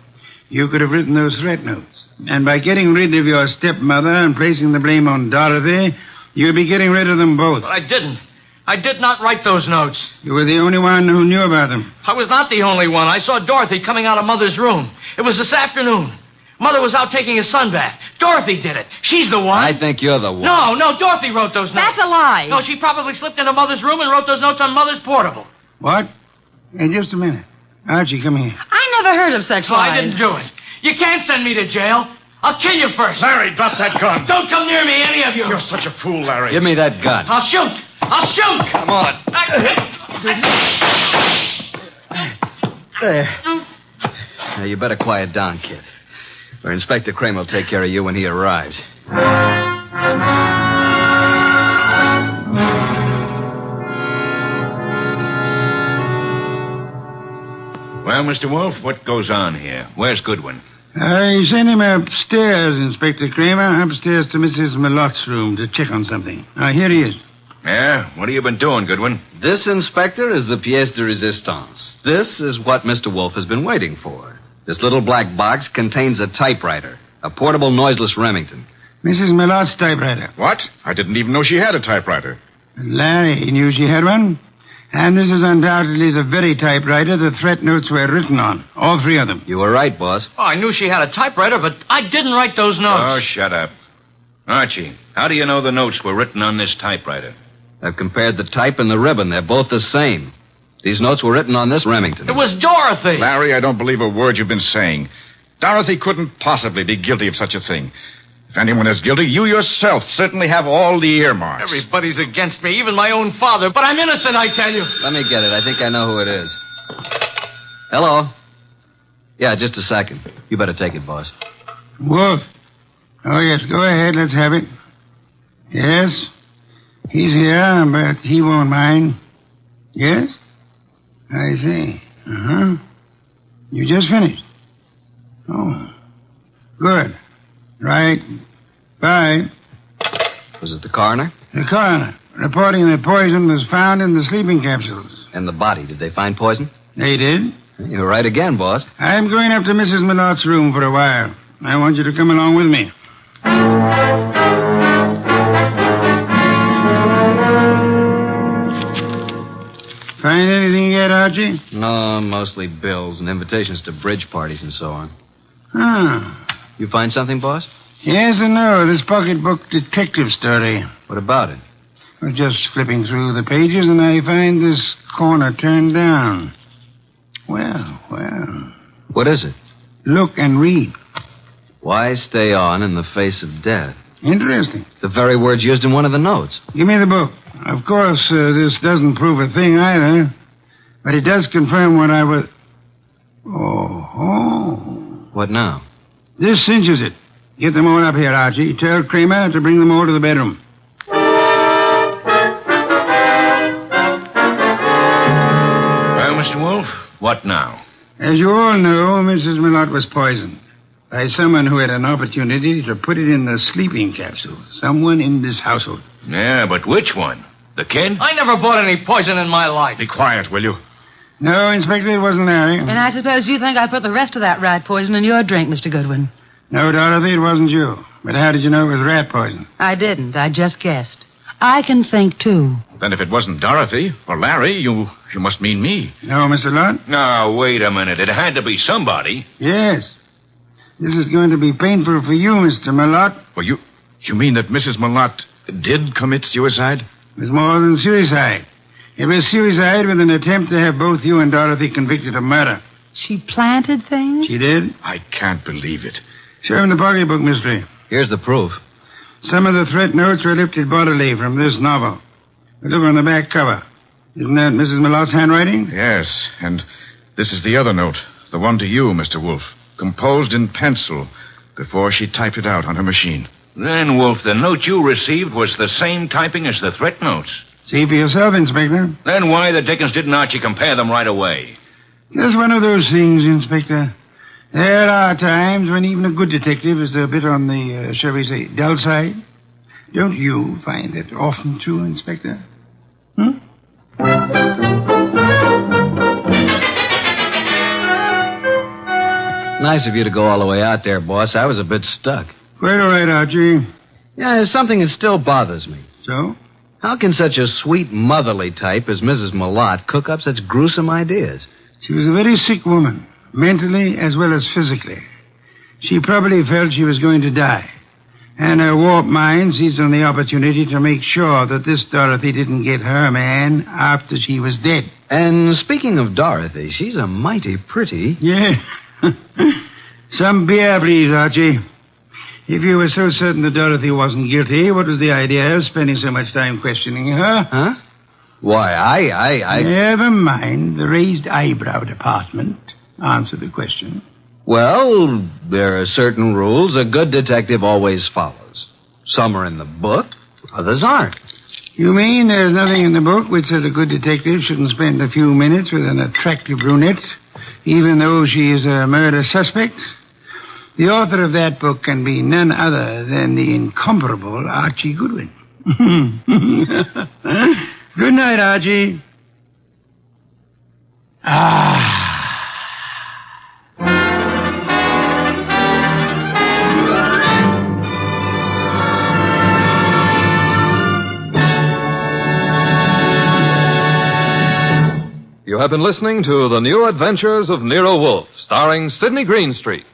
You could have written those threat notes. And by getting rid of your stepmother and placing the blame on Dorothy, you'd be getting rid of them both. But I didn't. I did not write those notes. You were the only one who knew about them. I was not the only one. I saw Dorothy coming out of Mother's room. It was this afternoon. Mother was out taking a sunbath. Dorothy did it. She's the one. I think you're the one. No, Dorothy wrote those notes. That's a lie. No, she probably slipped into Mother's room and wrote those notes on Mother's portable. What? Hey, just a minute. Archie, come here. I never heard of such No, lies. I didn't do it. You can't send me to jail. I'll kill you first. Larry, drop that gun. Don't come near me, any of you. You're such a fool, Larry. Give me that gun. I'll shoot. I'll shoot. Come on. There. Now, you better quiet down, kid. Or Inspector Kramer will take care of you when he arrives. Well, Mr. Wolfe, what goes on here? Where's Goodwin? I sent him upstairs, Inspector Kramer, upstairs to Mrs. Malotte's room to check on something. Here he is. Yeah? What have you been doing, Goodwin? This, Inspector, is the pièce de résistance. This is what Mr. Wolfe has been waiting for. This little black box contains a typewriter, a portable noiseless Remington. Mrs. Malotte's typewriter. What? I didn't even know she had a typewriter. Larry knew she had one. And this is undoubtedly the very typewriter the threat notes were written on. All three of them. You were right, boss. Oh, I knew she had a typewriter, but I didn't write those notes. Oh, shut up. Archie, how do you know the notes were written on this typewriter? I've compared the type and the ribbon. They're both the same. These notes were written on this Remington. It was Dorothy. Larry, I don't believe a word you've been saying. Dorothy couldn't possibly be guilty of such a thing. If anyone is guilty, you yourself certainly have all the earmarks. Everybody's against me, even my own father. But I'm innocent, I tell you. Let me get it. I think I know who it is. Hello? Yeah, just a second. You better take it, boss. Wolf. Oh, yes, go ahead. Let's have it. Yes? He's here, but he won't mind. Yes? I see. Uh-huh. You just finished? Oh. Good. Right. Bye. Was it the coroner? The coroner, reporting that poison was found in the sleeping capsules. And the body. Did they find poison? They did. You're right again, boss. I'm going up to Mrs. Malotte's room for a while. I want you to come along with me. Find anything yet, Archie? No, mostly bills and invitations to bridge parties and so on. Ah. You find something, boss? Yes and no. This pocketbook detective story. What about it? I was just flipping through the pages, and I find this corner turned down. Well. What is it? Look and read. Why stay on in the face of death? Interesting. The very words used in one of the notes. Give me the book. Of course, this doesn't prove a thing either, but it does confirm what I was... Oh. What now? This cinches it. Get them all up here, Archie. Tell Kramer to bring them all to the bedroom. Well, Mr. Wolfe, what now? As you all know, Mrs. Malotte was poisoned by someone who had an opportunity to put it in the sleeping capsules. Someone in this household. Yeah, but which one? The kid? I never bought any poison in my life. Be quiet, will you? No, Inspector, it wasn't Larry. And I suppose you think I put the rest of that rat poison in your drink, Mr. Goodwin. No, Dorothy, it wasn't you. But how did you know it was rat poison? I didn't. I just guessed. I can think, too. Then if it wasn't Dorothy or Larry, you must mean me. No, Mr. Lott? Now, wait a minute. It had to be somebody. Yes. This is going to be painful for you, Mr. Malotte. Well, you mean that Mrs. Malotte did commit suicide? It was more than suicide. It was suicide with an attempt to have both you and Dorothy convicted of murder. She planted things? She did? I can't believe it. Show him the pocketbook, mystery. Here's the proof. Some of the threat notes were lifted bodily from this novel. But look on the back cover. Isn't that Mrs. Malotte's handwriting? Yes, and this is the other note. The one to you, Mr. Wolfe. Composed in pencil before she typed it out on her machine. Then, Wolfe, the note you received was the same typing as the threat notes. See for yourself, Inspector. Then why the dickens didn't Archie compare them right away? Just one of those things, Inspector. There are times when even a good detective is a bit on the, shall we say, dull side. Don't you find it often true, Inspector? Nice of you to go all the way out there, boss. I was a bit stuck. Quite all right, Archie. Yeah, there's something that still bothers me. So? How can such a sweet, motherly type as Mrs. Malotte cook up such gruesome ideas? She was a very sick woman, mentally as well as physically. She probably felt she was going to die. And her warped mind seized on the opportunity to make sure that this Dorothy didn't get her man after she was dead. And speaking of Dorothy, she's a mighty pretty... Yeah. Some beer, please, Archie. If you were so certain that Dorothy wasn't guilty, what was the idea of spending so much time questioning her? Huh? Why, I... Never mind the raised eyebrow department. Answer the question. Well, there are certain rules a good detective always follows. Some are in the book, others aren't. You mean there's nothing in the book which says a good detective shouldn't spend a few minutes with an attractive brunette, even though she is a murder suspect? The author of that book can be none other than the incomparable Archie Goodwin. Good night, Archie. You have been listening to The New Adventures of Nero Wolfe, starring Sidney Greenstreet.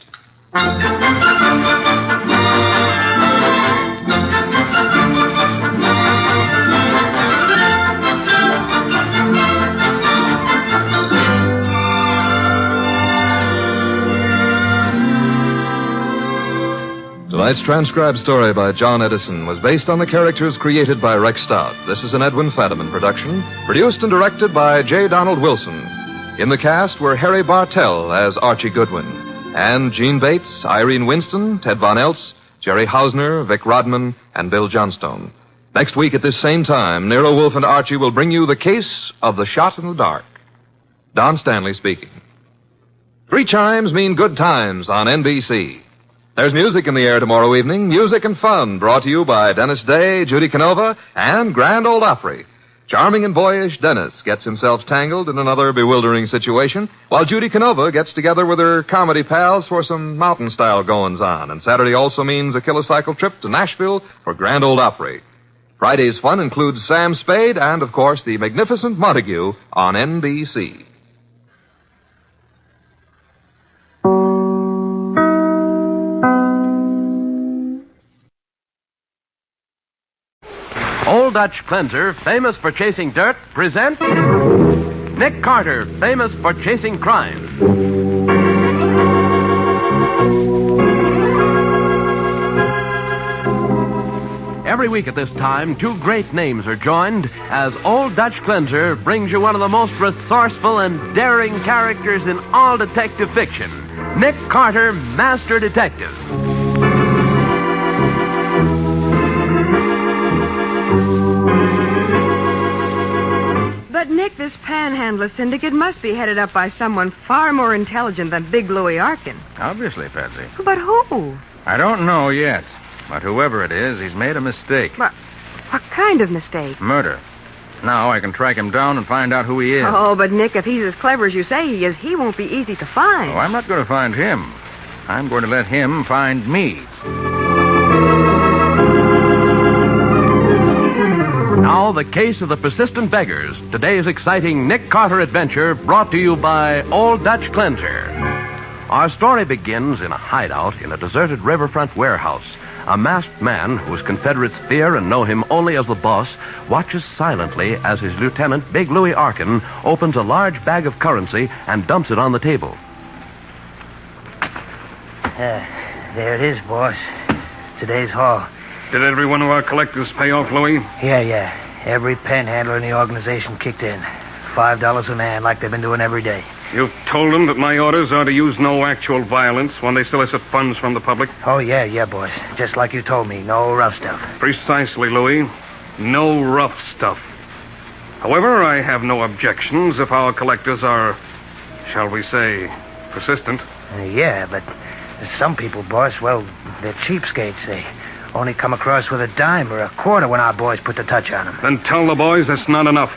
Tonight's transcribed story by John Edison was based on the characters created by Rex Stout. This is an Edwin Fadiman production, produced and directed by J. Donald Wilson. In the cast were Harry Bartell as Archie Goodwin, and Gene Bates, Irene Winston, Ted Von Eltz, Jerry Hausner, Vic Rodman, and Bill Johnstone. Next week at this same time, Nero Wolfe and Archie will bring you the case of the shot in the dark. Don Stanley speaking. 3 chimes mean good times on NBC. There's music in the air tomorrow evening, music and fun, brought to you by Dennis Day, Judy Canova, and Grand Ole Opry. Charming and boyish Dennis gets himself tangled in another bewildering situation, while Judy Canova gets together with her comedy pals for some mountain-style goings-on. And Saturday also means a kilocycle trip to Nashville for Grand Ole Opry. Friday's fun includes Sam Spade and, of course, the magnificent Montague on NBC. Old Dutch Cleanser, famous for chasing dirt, presents Nick Carter, famous for chasing crime. Every week at this time, 2 great names are joined as Old Dutch Cleanser brings you one of the most resourceful and daring characters in all detective fiction, Nick Carter, Master Detective. But, Nick, this panhandler syndicate must be headed up by someone far more intelligent than Big Louie Arkin. Obviously, Patsy. But who? I don't know yet. But whoever it is, he's made a mistake. What kind of mistake? Murder. Now I can track him down and find out who he is. Oh, but, Nick, if he's as clever as you say he is, he won't be easy to find. Oh, I'm not going to find him. I'm going to let him find me. Now, the case of the persistent beggars. Today's exciting Nick Carter adventure brought to you by Old Dutch Cleanser. Our story begins in a hideout in a deserted riverfront warehouse. A masked man, whose Confederates fear and know him only as the boss, watches silently as his lieutenant, Big Louie Arkin, opens a large bag of currency and dumps it on the table. There it is, boss. Today's haul. Did every one of our collectors pay off, Louie? Yeah. Every panhandler in the organization kicked in. $5 a man, like they've been doing every day. You've told them that my orders are to use no actual violence when they solicit funds from the public? Oh, yeah, boss. Just like you told me. No rough stuff. Precisely, Louie. No rough stuff. However, I have no objections if our collectors are, shall we say, persistent. Yeah, but some people, boss, well, they're cheapskates. They only come across with a dime or a quarter when our boys put the touch on them. Then tell the boys that's not enough.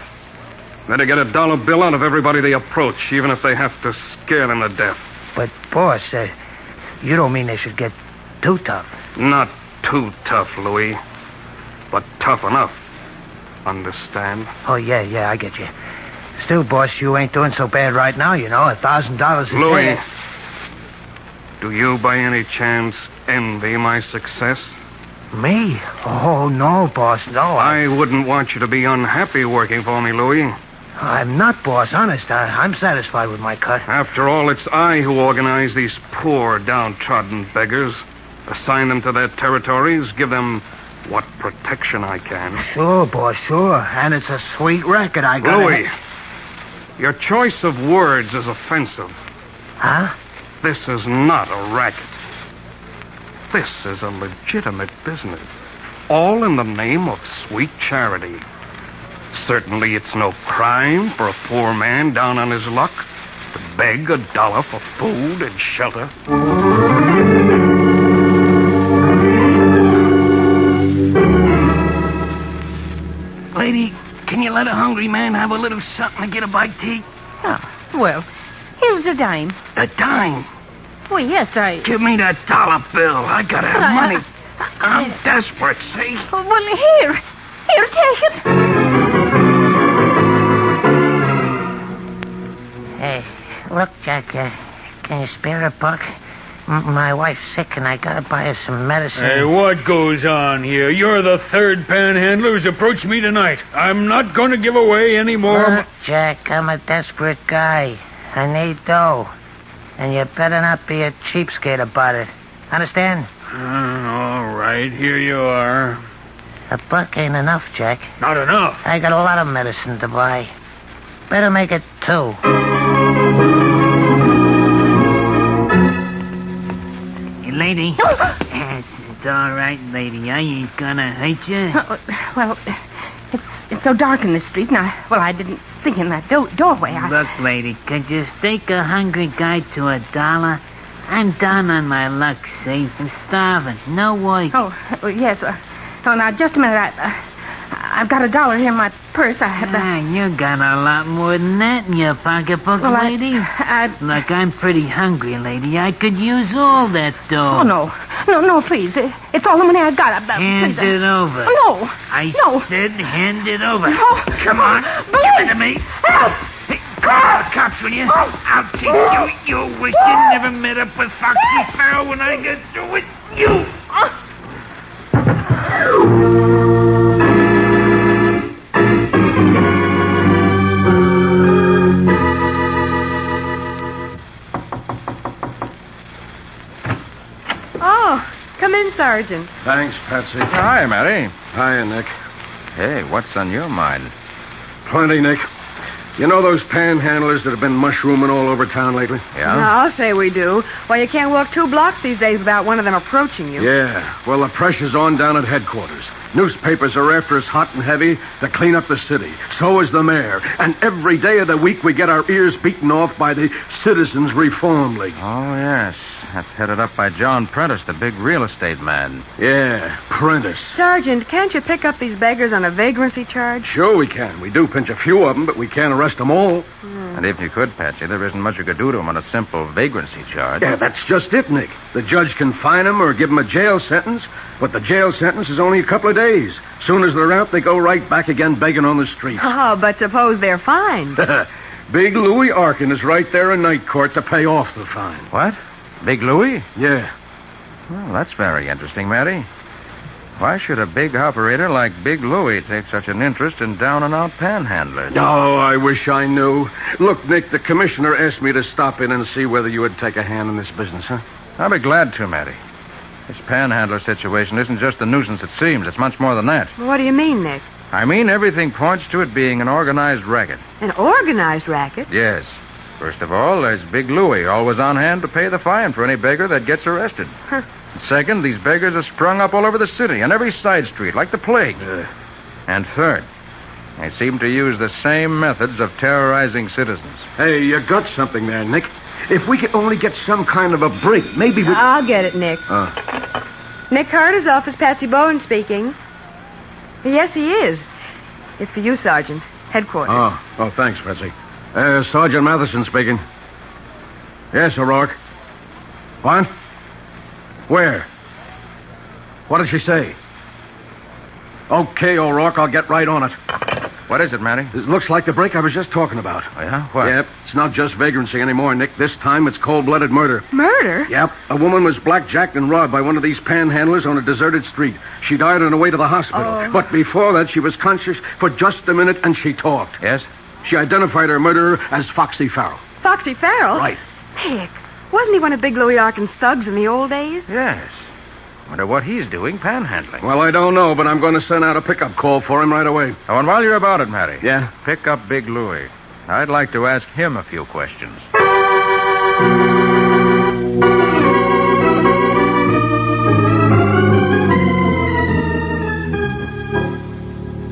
They're to get $1 bill out of everybody they approach, even if they have to scare them to death. But, boss, you don't mean they should get too tough. Not too tough, Louie. But tough enough. Understand? Oh, yeah, I get you. Still, boss, you ain't doing so bad right now, you know. $1,000 a Louie, day. do you by any chance envy my success? Me? Oh, no, boss, no. I wouldn't want you to be unhappy working for me, Louie. I'm not, boss, honest. I'm satisfied with my cut. After all, it's I who organize these poor, downtrodden beggars. Assign them to their territories, give them what protection I can. Sure, boss, sure. And it's a sweet record I got. Louis, your choice of words is offensive. Huh? This is not a racket. This is a legitimate business. All in the name of sweet charity. Certainly it's no crime for a poor man down on his luck to beg $1 for food and shelter. Lady, can you let a hungry man have a little something to get a bite to eat? Oh, well, here's a dime. A dime? Well, yes, I... Give me that dollar bill. I gotta have money. I'm desperate, see? Well, here, take it. Hey, look, Jack, can you spare $1? My wife's sick, and I gotta buy her some medicine. Hey, what goes on here? You're the third panhandler who's approached me tonight. I'm not going to give away any more... Look, Jack, I'm a desperate guy. I need dough. And you better not be a cheapskate about it. Understand? All right, here you are. $1 ain't enough, Jack. Not enough? I got a lot of medicine to buy. Better make it 2. Lady. It's all right, lady. I ain't gonna hurt you. Well, it's so dark in this street, and I didn't think in that doorway. Look, lady, could you stake a hungry guy to $1? I'm down on my luck, see? I'm starving. No work. Oh, yes. Now, just a minute. I've got $1 here in my purse. You got a lot more than that in your pocketbook, lady. Look, I'm pretty hungry, lady. I could use all that dough. Oh, no, please. It's all the money I've got. Hand it over. No. I said hand it over. No. Come on. Give it to me. Help. Hey, call the cops, will you? I'll teach you. You wish you never met up with Foxy Farrell when I get through with you. Come in, Sergeant. Thanks, Patsy. Hi, Matty. Hi, Nick. Hey, what's on your mind? Plenty, Nick. You know those panhandlers that have been mushrooming all over town lately? Yeah? I'll say we do. Well, you can't walk 2 blocks these days without one of them approaching you. Yeah. Well, the pressure's on down at headquarters. Newspapers are after us hot and heavy to clean up the city. So is the mayor. And every day of the week we get our ears beaten off by the Citizens Reform League. Oh, yes. That's headed up by John Prentice, the big real estate man. Yeah, Prentice. Sergeant, can't you pick up these beggars on a vagrancy charge? Sure we can. We do pinch a few of them, but we can't arrest them all. And if you could, Patsy, there isn't much you could do to them on a simple vagrancy charge. Yeah, that's just it, Nick. The judge can fine them or give them a jail sentence, but the jail sentence is only a couple of days. Soon as they're out, they go right back again begging on the street. Oh, but suppose they're fined. Big Louis Arkin is right there in night court to pay off the fine. What? Big Louis? Yeah. Well, that's very interesting, Matty. Why should a big operator like Big Louis take such an interest in down-and-out panhandlers? Oh, I wish I knew. Look, Nick, the commissioner asked me to stop in and see whether you would take a hand in this business, huh? I'll be glad to, Matty. This panhandler situation isn't just the nuisance it seems. It's much more than that. What do you mean, Nick? I mean, everything points to it being an organized racket. An organized racket? Yes. First of all, there's Big Louis, always on hand to pay the fine for any beggar that gets arrested. Huh. Second, these beggars are sprung up all over the city, on every side street, like the plague. And third, they seem to use the same methods of terrorizing citizens. Hey, you got something there, Nick. If we could only get some kind of a break, maybe we... I'll get it, Nick. Nick Carter's office, Patsy Bowen speaking. Yes, he is. It's for you, Sergeant. Headquarters. Oh, thanks, Patsy. Sergeant Matheson speaking. Yes, O'Rourke. What? Where? What did she say? Okay, O'Rourke, I'll get right on it. What is it, Matty? It looks like the break I was just talking about. Oh, yeah? What? Yep, it's not just vagrancy anymore, Nick. This time it's cold-blooded murder. Murder? Yep. A woman was blackjacked and robbed by one of these panhandlers on a deserted street. She died on her way to the hospital. Oh. But before that, she was conscious for just a minute, and she talked. Yes? She identified her murderer as Foxy Farrell. Foxy Farrell? Right. Nick, wasn't he one of Big Louis Arkin's thugs in the old days? Yes. Wonder what he's doing panhandling. Well, I don't know, but I'm going to send out a pickup call for him right away. Oh, and while you're about it, Matty. Yeah? Pick up Big Louie. I'd like to ask him a few questions.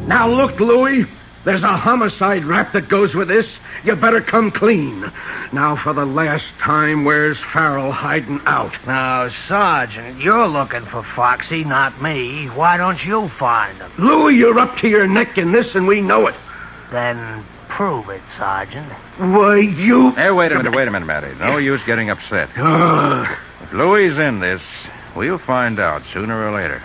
Now, look, Louie. There's a homicide rap that goes with this. You better come clean. Now, for the last time, where's Farrell hiding out? Now, Sergeant, you're looking for Foxy, not me. Why don't you find him? Louie, you're up to your neck in this, and we know it. Then prove it, Sergeant. Why, you... Hey, wait a minute, Matty. No use getting upset. If Louie's in this, we'll find out sooner or later.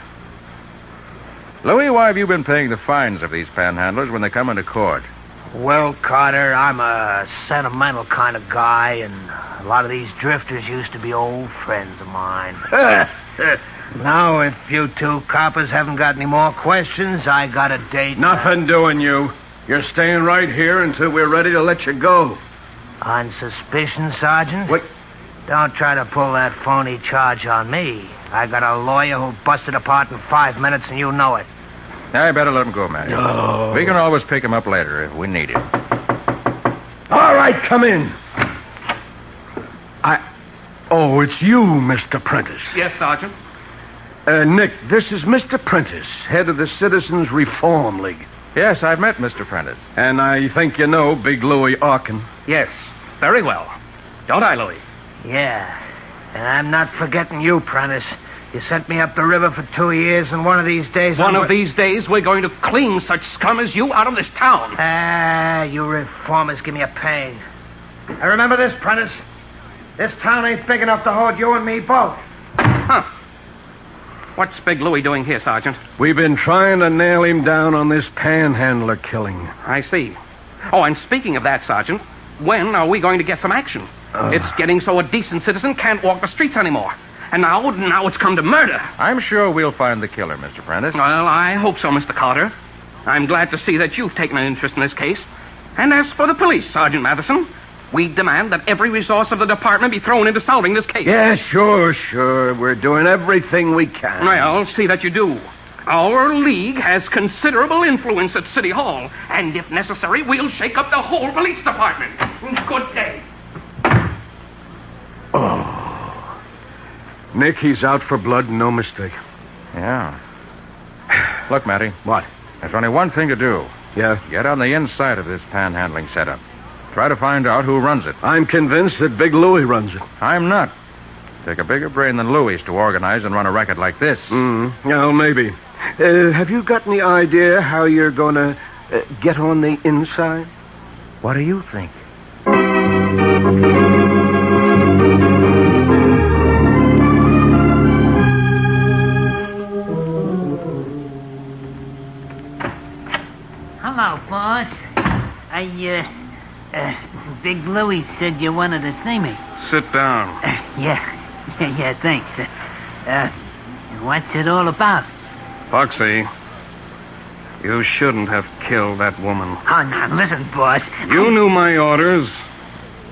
Louie, why have you been paying the fines of these panhandlers when they come into court? Well, Carter, I'm a sentimental kind of guy, and a lot of these drifters used to be old friends of mine. Now, if you two coppers haven't got any more questions, I got a date. Nothing doing, you. You're staying right here until we're ready to let you go. On suspicion, Sergeant? What? Don't try to pull that phony charge on me. I got a lawyer who'll bust it apart in 5 minutes, and you know it. I better let him go, Matty. No. We can always pick him up later if we need him. All right, come in. Oh, it's you, Mr. Prentice. Yes, Sergeant. Nick, this is Mr. Prentice, head of the Citizens Reform League. Yes, I've met Mr. Prentice. And I think you know Big Louie Arkin. Yes, very well. Don't I, Louie? Yeah, and I'm not forgetting you, Prentice. You sent me up the river for 2 years, and one of these days... One of these days, we're going to clean such scum as you out of this town. You reformers give me a pain. I remember this, Prentice. This town ain't big enough to hold you and me both. Huh. What's Big Louie doing here, Sergeant? We've been trying to nail him down on this panhandler killing. I see. Oh, and speaking of that, Sergeant, when are we going to get some action? It's getting so a decent citizen can't walk the streets anymore. And now it's come to murder. I'm sure we'll find the killer, Mr. Prentice. Well, I hope so, Mr. Carter. I'm glad to see that you've taken an interest in this case. And as for the police, Sergeant Matheson, we demand that every resource of the department be thrown into solving this case. Yeah, sure. We're doing everything we can. Well, see that you do. Our league has considerable influence at City Hall, and if necessary, we'll shake up the whole police department. Good day. Nick, he's out for blood, no mistake. Yeah. Look, Matty. What? There's only one thing to do. Yeah? Get on the inside of this panhandling setup. Try to find out who runs it. I'm convinced that Big Louie runs it. I'm not. Take a bigger brain than Louie's to organize and run a racket like this. Well, maybe. Have you got any idea how you're going to get on the inside? What do you think? Hello, boss. Big Louie said you wanted to see me. Sit down. Yeah, thanks. What's it all about? Foxy, you shouldn't have killed that woman. Oh, now, listen, boss. You knew my orders.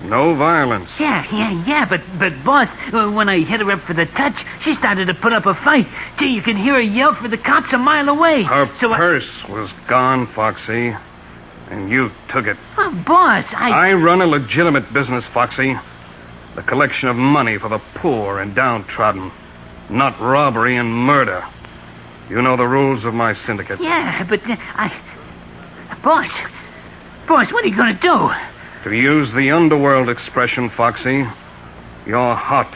No violence. Yeah, but boss, when I hit her up for the touch, she started to put up a fight. Gee, you can hear her yell for the cops a mile away. Her purse was gone, Foxy, and you took it. Oh, boss, I run a legitimate business, Foxy. The collection of money for the poor and downtrodden, not robbery and murder. You know the rules of my syndicate. Yeah, but Boss, what are you going to do? To use the underworld expression, Foxy, you're hot.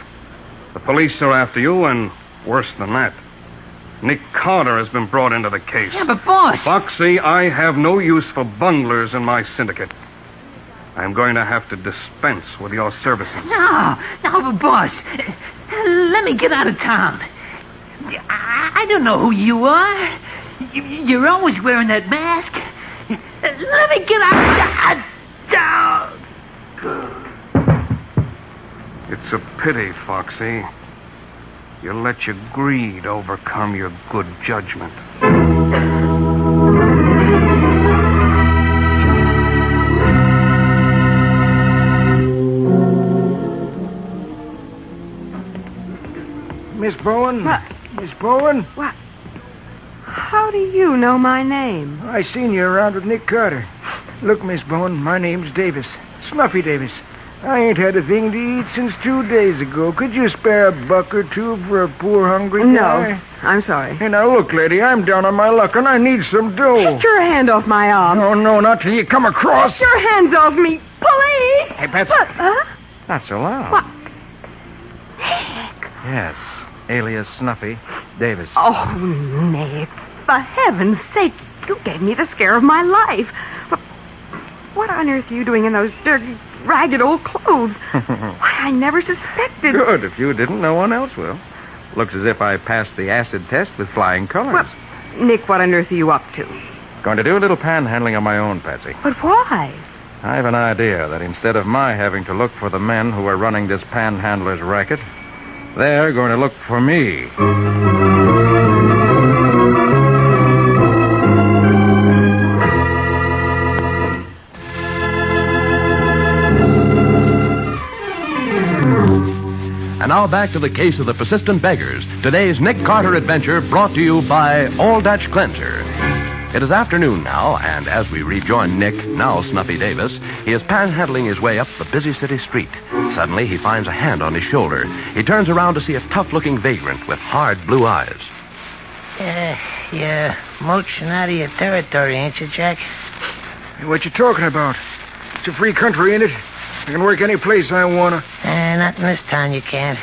The police are after you, and worse than that, Nick Carter has been brought into the case. Yeah, but boss... Foxy, I have no use for bunglers in my syndicate. I'm going to have to dispense with your services. No, but boss, let me get out of town. I don't know who you are. You're always wearing that mask. Let me get out. It's a pity, Foxy. You let your greed overcome your good judgment. Miss Bowen? Miss Bowen? What? How do you know my name? I seen you around with Nick Carter. Look, Miss Bowen, my name's Davis. Snuffy Davis. I ain't had a thing to eat since 2 days ago. Could you spare a buck or two for a poor hungry guy? No, I'm sorry. Hey, now look, lady, I'm down on my luck and I need some dough. Take your hand off my arm. Oh, no, not till you come across. Take your hands off me. Police! Hey, Patsy. What? Huh? Not so loud. What? Yes, alias Snuffy Davis. Oh, Nick, for heaven's sake, you gave me the scare of my life. What on earth are you doing in those dirty, ragged old clothes? Why, I never suspected. Good, if you didn't, no one else will. Looks as if I passed the acid test with flying colors. Well, Nick, what on earth are you up to? Going to do a little panhandling on my own, Patsy. But why? I have an idea that instead of my having to look for the men who are running this panhandler's racket, they're going to look for me. And now back to the case of the persistent beggars. Today's Nick Carter adventure brought to you by All Dutch Cleanser. It is afternoon now, and as we rejoin Nick, now Snuffy Davis, he is panhandling his way up the busy city street. Suddenly, he finds a hand on his shoulder. He turns around to see a tough-looking vagrant with hard blue eyes. You're mooching out of your territory, ain't you, Jack? What you talking about? It's a free country, ain't it? I can work any place I wanna. Not in this town, you can't.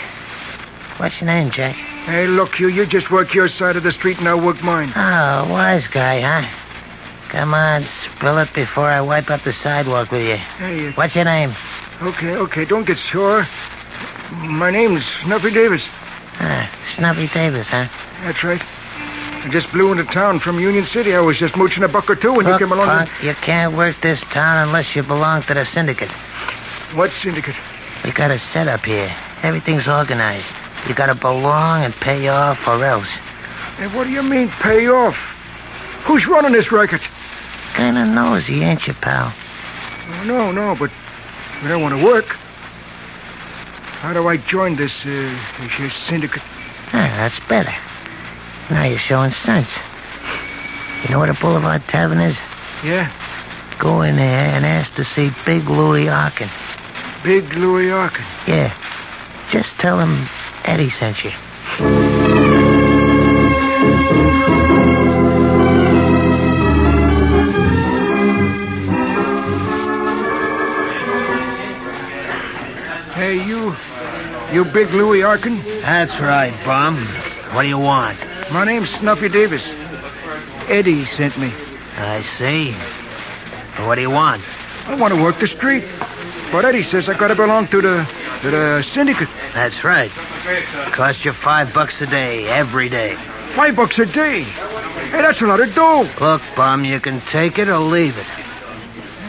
What's your name, Jack? Hey, look, you just work your side of the street and I'll work mine. Oh, wise guy, huh? Come on, spill it before I wipe up the sidewalk with you. Hey, What's your name? Okay, don't get sore. My name's Snuffy Davis. Snuffy Davis, huh? That's right. I just blew into town from Union City. I was just mooching a buck or two when Look, you came along. punk, you can't work this town unless you belong to the syndicate. What syndicate? We got a setup here. Everything's organized. You gotta belong and pay off or else. Hey, what do you mean, pay off? Who's running this racket? Kinda nosy, ain't you, pal? No, but I don't want to work. How do I join this here syndicate? That's better. Now you're showing sense. You know what a Boulevard Tavern is? Yeah? Go in there and ask to see Big Louie Arkin. Big Louie Arkin? Yeah. Just tell him Eddie sent you. Hey, you Big Louie Arkin? That's right, bum. What do you want? My name's Snuffy Davis. Eddie sent me. I see. What do you want? I want to work the street. But Eddie says I gotta belong to the syndicate. That's right. Cost you $5 a day, every day. $5 a day? Hey, that's a lot of dough. Look, bum, you can take it or leave it.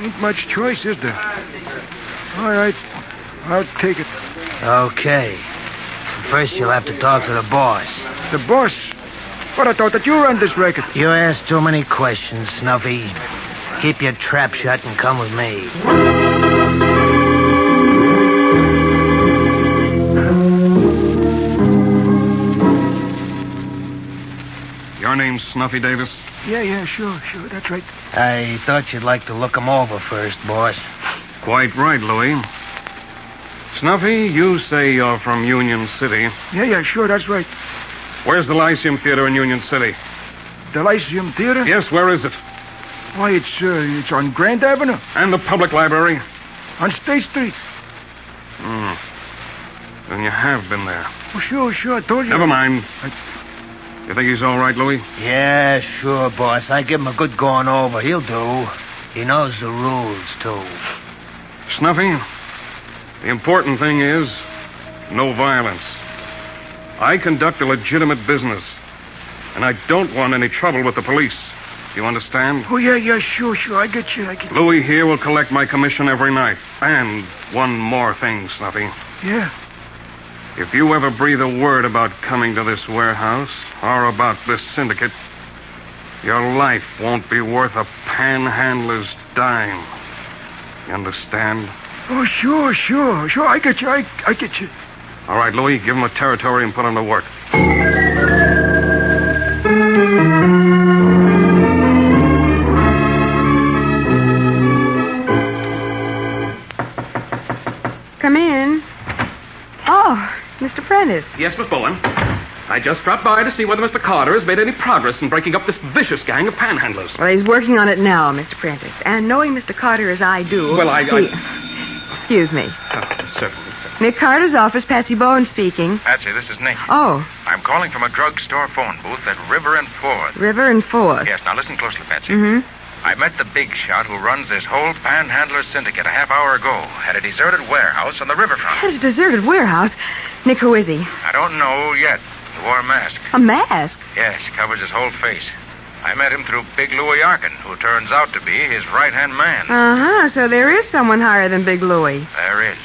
Ain't much choice, is there? All right, I'll take it. Okay. First, you'll have to talk to the boss. The boss? But I thought that you ran this racket. You ask too many questions, Snuffy. Keep your trap shut and come with me. Your name's Snuffy Davis? Yeah, sure, that's right. I thought you'd like to look 'em over first, boss. Quite right, Louis. Snuffy, you say you're from Union City. Yeah, sure, that's right. Where's the Lyceum Theater in Union City? The Lyceum Theater? Yes, where is it? Why, it's on Grand Avenue. And the public library? On State Street. Then you have been there. Oh, sure, I told you. Never mind. You think he's all right, Louis? Yeah, sure, boss. I give him a good going over. He'll do. He knows the rules, too. Snuffy, the important thing is no violence. I conduct a legitimate business, and I don't want any trouble with the police. You understand? Oh, yeah, sure. I get you. Louis here will collect my commission every night. And one more thing, Snuffy. Yeah? If you ever breathe a word about coming to this warehouse or about this syndicate, your life won't be worth a panhandler's dime. You understand? Oh, sure. I get you. All right, Louis, give him a territory and put him to work. come in. Oh, Mr. Prentice. Yes, Miss Bowen. I just dropped by to see whether Mr. Carter has made any progress in breaking up this vicious gang of panhandlers. Well, he's working on it now, Mr. Prentice. And knowing Mr. Carter as I do... Well, Excuse me. Certainly. Nick Carter's office, Patsy Bowen speaking. Patsy, this is Nick. Oh. I'm calling from a drugstore phone booth at River and 4th. River and 4th. Yes, now listen closely, Patsy. Mm-hmm. I met the big shot who runs this whole panhandler syndicate a half hour ago at a deserted warehouse on the riverfront. At a deserted warehouse? Nick, who is he? I don't know yet. He wore a mask. A mask? Yes, covers his whole face. I met him through Big Louie Arkin, who turns out to be his right-hand man. Uh-huh, so there is someone higher than Big Louie. There is.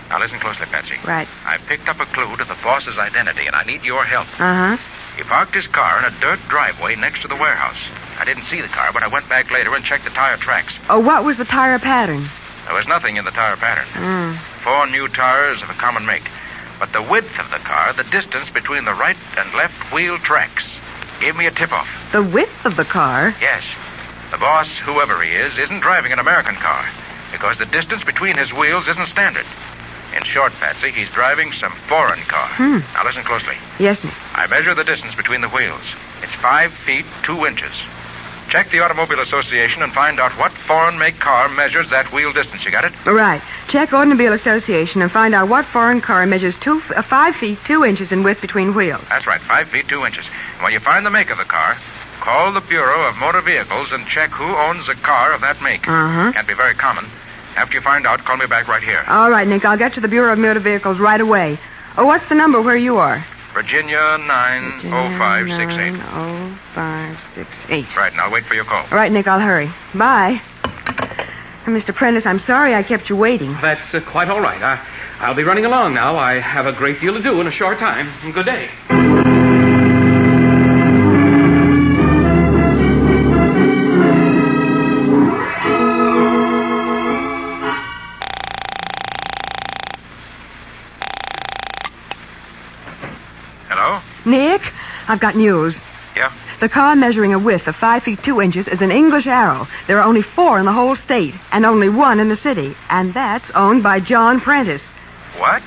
Now listen closely, Patsy. Right. I picked up a clue to the boss's identity, and I need your help. Uh-huh. He parked his car in a dirt driveway next to the warehouse. I didn't see the car, but I went back later and checked the tire tracks. Oh, what was the tire pattern? There was nothing in the tire pattern. 4 new tires of a common make. But the width of the car, the distance between the right and left wheel tracks, gave me a tip-off. The width of the car? Yes. The boss, whoever he is, isn't driving an American car because the distance between his wheels isn't standard. In short, Patsy, he's driving some foreign car. Now listen closely. Yes, Nick. I measure the distance between the wheels. It's 5 feet 2 inches. Check the Automobile Association and find out what foreign make car measures that wheel distance. You got it? Right. Check Automobile Association and find out what foreign car measures 5 feet 2 inches in width between wheels. That's right, 5 feet 2 inches. And when you find the make of the car, call the Bureau of Motor Vehicles and check who owns a car of that make. Uh-huh. Can't be very common. After you find out, call me back right here. All right, Nick. I'll get to the Bureau of Motor Vehicles right away. Oh, what's the number where you are? Virginia 90568. 90568. Right, and I'll wait for your call. All right, Nick, I'll hurry. Bye. Mr. Prentice, I'm sorry I kept you waiting. That's quite all right. I'll be running along now. I have a great deal to do in a short time. Good day. Nick, I've got news. Yeah? The car measuring a width of 5 feet 2 inches is an English Arrow. There are only 4 in the whole state, and only 1 in the city. And that's owned by John Prentice. What?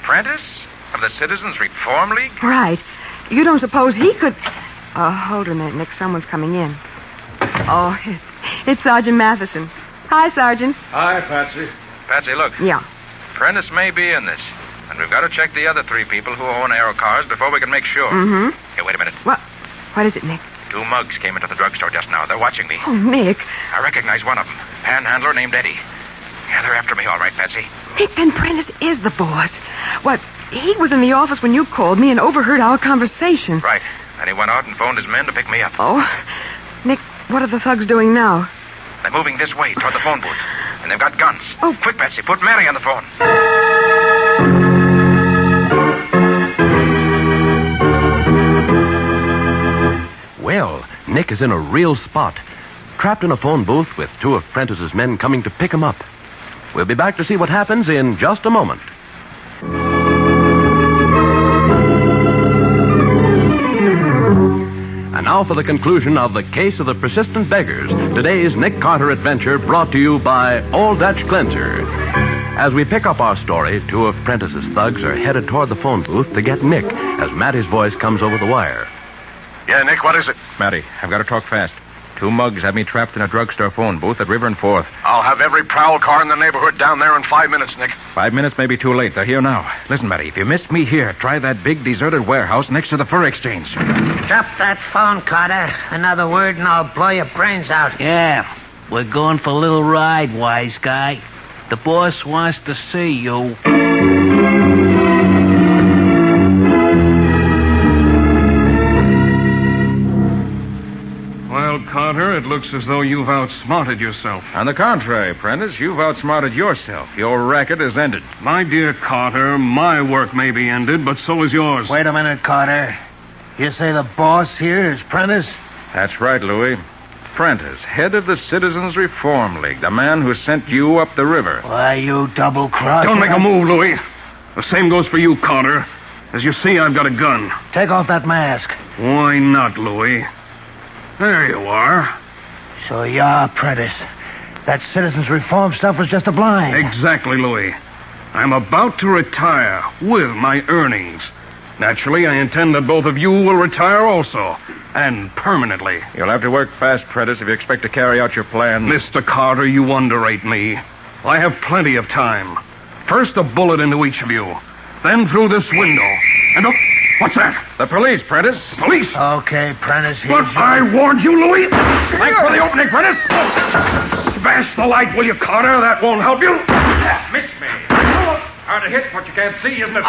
Prentice? Of the Citizens Reform League? Right. You don't suppose he could... Oh, hold a minute, Nick. Someone's coming in. Oh, it's Sergeant Matheson. Hi, Sergeant. Hi, Patsy. Patsy, look. Yeah. Prentice may be in this. And we've got to check the other 3 people who own Arrow cars before we can make sure. Mm-hmm. Hey, wait a minute. What is it, Nick? 2 mugs came into the drugstore just now. They're watching me. Oh, Nick. I recognize one of them. Panhandler named Eddie. Yeah, they're after me, all right, Patsy. Nick, then Prentice is the boss. What, he was in the office when you called me and overheard our conversation. Right. And he went out and phoned his men to pick me up. Oh, Nick, what are the thugs doing now? They're moving this way, toward the phone booth. And they've got guns. Oh. Quick, Patsy, put Mary on the phone. Well, Nick is in a real spot. Trapped in a phone booth with 2 of Prentice's men coming to pick him up. We'll be back to see what happens in just a moment. And now for the conclusion of the Case of the Persistent Beggars. Today's Nick Carter adventure brought to you by Old Dutch Cleanser. As we pick up our story, 2 of Prentice's thugs are headed toward the phone booth to get Nick as Matty's voice comes over the wire. Yeah, Nick, what is it? Matty, I've got to talk fast. 2 mugs have me trapped in a drugstore phone booth at River and 4th. I'll have every prowl car in the neighborhood down there in 5 minutes, Nick. 5 minutes may be too late. They're here now. Listen, Matty, if you missed me here, try that big deserted warehouse next to the fur exchange. Drop that phone, Carter. Another word and I'll blow your brains out. Yeah, we're going for a little ride, wise guy. The boss wants to see you. Well, Carter, it looks as though you've outsmarted yourself. On the contrary, Prentice, you've outsmarted yourself. Your racket is ended. My dear Carter, my work may be ended, but so is yours. Wait a minute, Carter. You say the boss here is Prentice? That's right, Louis. Prentice, head of the Citizens Reform League, the man who sent you up the river. Why, you double-crossed... Don't make a move, Louis. The same goes for you, Carter. As you see, I've got a gun. Take off that mask. Why not, Louis? There you are. So you're Prentice. That Citizens Reform stuff was just a blind. Exactly, Louis. I'm about to retire with my earnings. Naturally, I intend that both of you will retire also, and permanently. You'll have to work fast, Prentice, if you expect to carry out your plan. Mr. Carter, you underrate me. I have plenty of time. First a bullet into each of you, then through this window, and what's that? The police, Prentice. Police? Okay, Prentice, But I warned you, Louis. Thanks for the opening, Prentice. Smash the light, will you, Carter? That won't help you. Miss me. Hard to hit what you can't see, isn't it,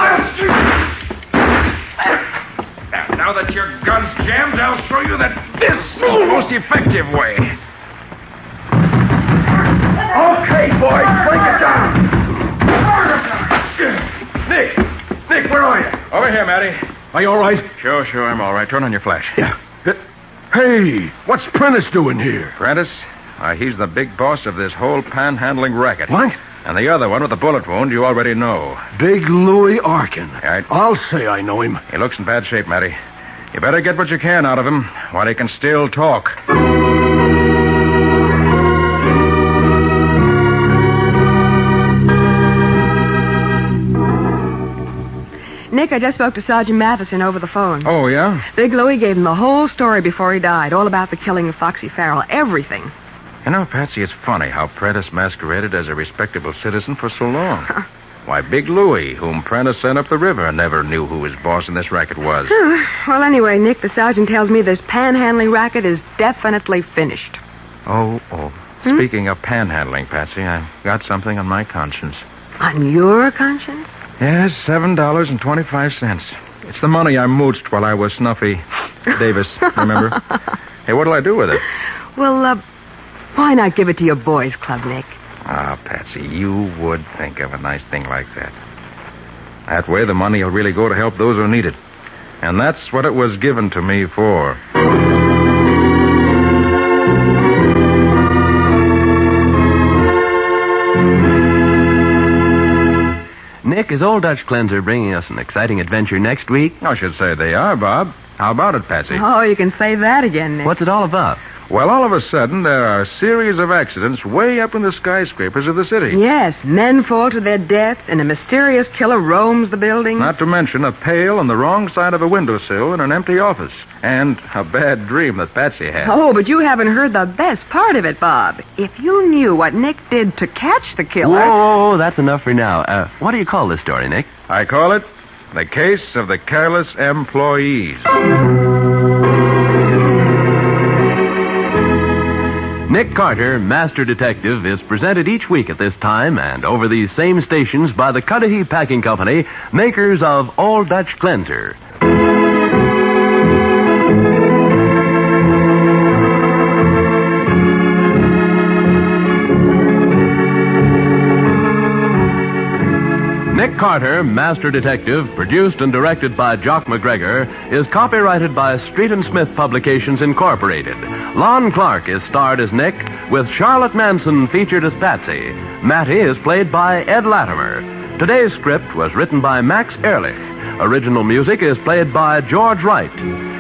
Now that your gun's jammed, I'll show you that this is the most effective way. Okay, boys, break it down. Nick, where are you? Over here, Matty. Are you all right? Sure, I'm all right. Turn on your flash. Yeah. Hey, what's Prentice doing here? Prentice? He's the big boss of this whole panhandling racket. What? And the other one with the bullet wound you already know. Big Louis Arkin. Right. I'll say I know him. He looks in bad shape, Matty. You better get what you can out of him while he can still talk. Nick, I just spoke to Sergeant Matheson over the phone. Oh, yeah? Big Louie gave him the whole story before he died, all about the killing of Foxy Farrell, everything. You know, Patsy, it's funny how Prentice masqueraded as a respectable citizen for so long. Why, Big Louie, whom Prentice sent up the river, never knew who his boss in this racket was. Well, anyway, Nick, the sergeant tells me this panhandling racket is definitely finished. Oh. Speaking of panhandling, Patsy, I've got something on my conscience. On your conscience? Yes, $7.25. It's the money I mooched while I was Snuffy Davis, remember? Hey, what'll I do with it? Well, why not give it to your boys' club, Nick? Ah, Patsy, you would think of a nice thing like that. That way, the money will really go to help those who need it. And that's what it was given to me for. Nick, is Old Dutch Cleanser bringing us an exciting adventure next week? I should say they are, Bob. How about it, Patsy? Oh, you can say that again, Nick. What's it all about? Well, all of a sudden, there are a series of accidents way up in the skyscrapers of the city. Yes, men fall to their deaths, and a mysterious killer roams the buildings. Not to mention a pail on the wrong side of a windowsill in an empty office. And a bad dream that Patsy had. Oh, but you haven't heard the best part of it, Bob. If you knew what Nick did to catch the killer... Whoa, that's enough for now. What do you call this story, Nick? I call it The Case of the Careless Employees. Nick Carter, Master Detective, is presented each week at this time and over these same stations by the Cudahy Packing Company, makers of Old Dutch Cleanser. Nick Carter, Master Detective, produced and directed by Jock McGregor, is copyrighted by Street and Smith Publications, Incorporated. Lon Clark is starred as Nick, with Charlotte Manson featured as Patsy. Matty is played by Ed Latimer. Today's script was written by Max Ehrlich. Original music is played by George Wright.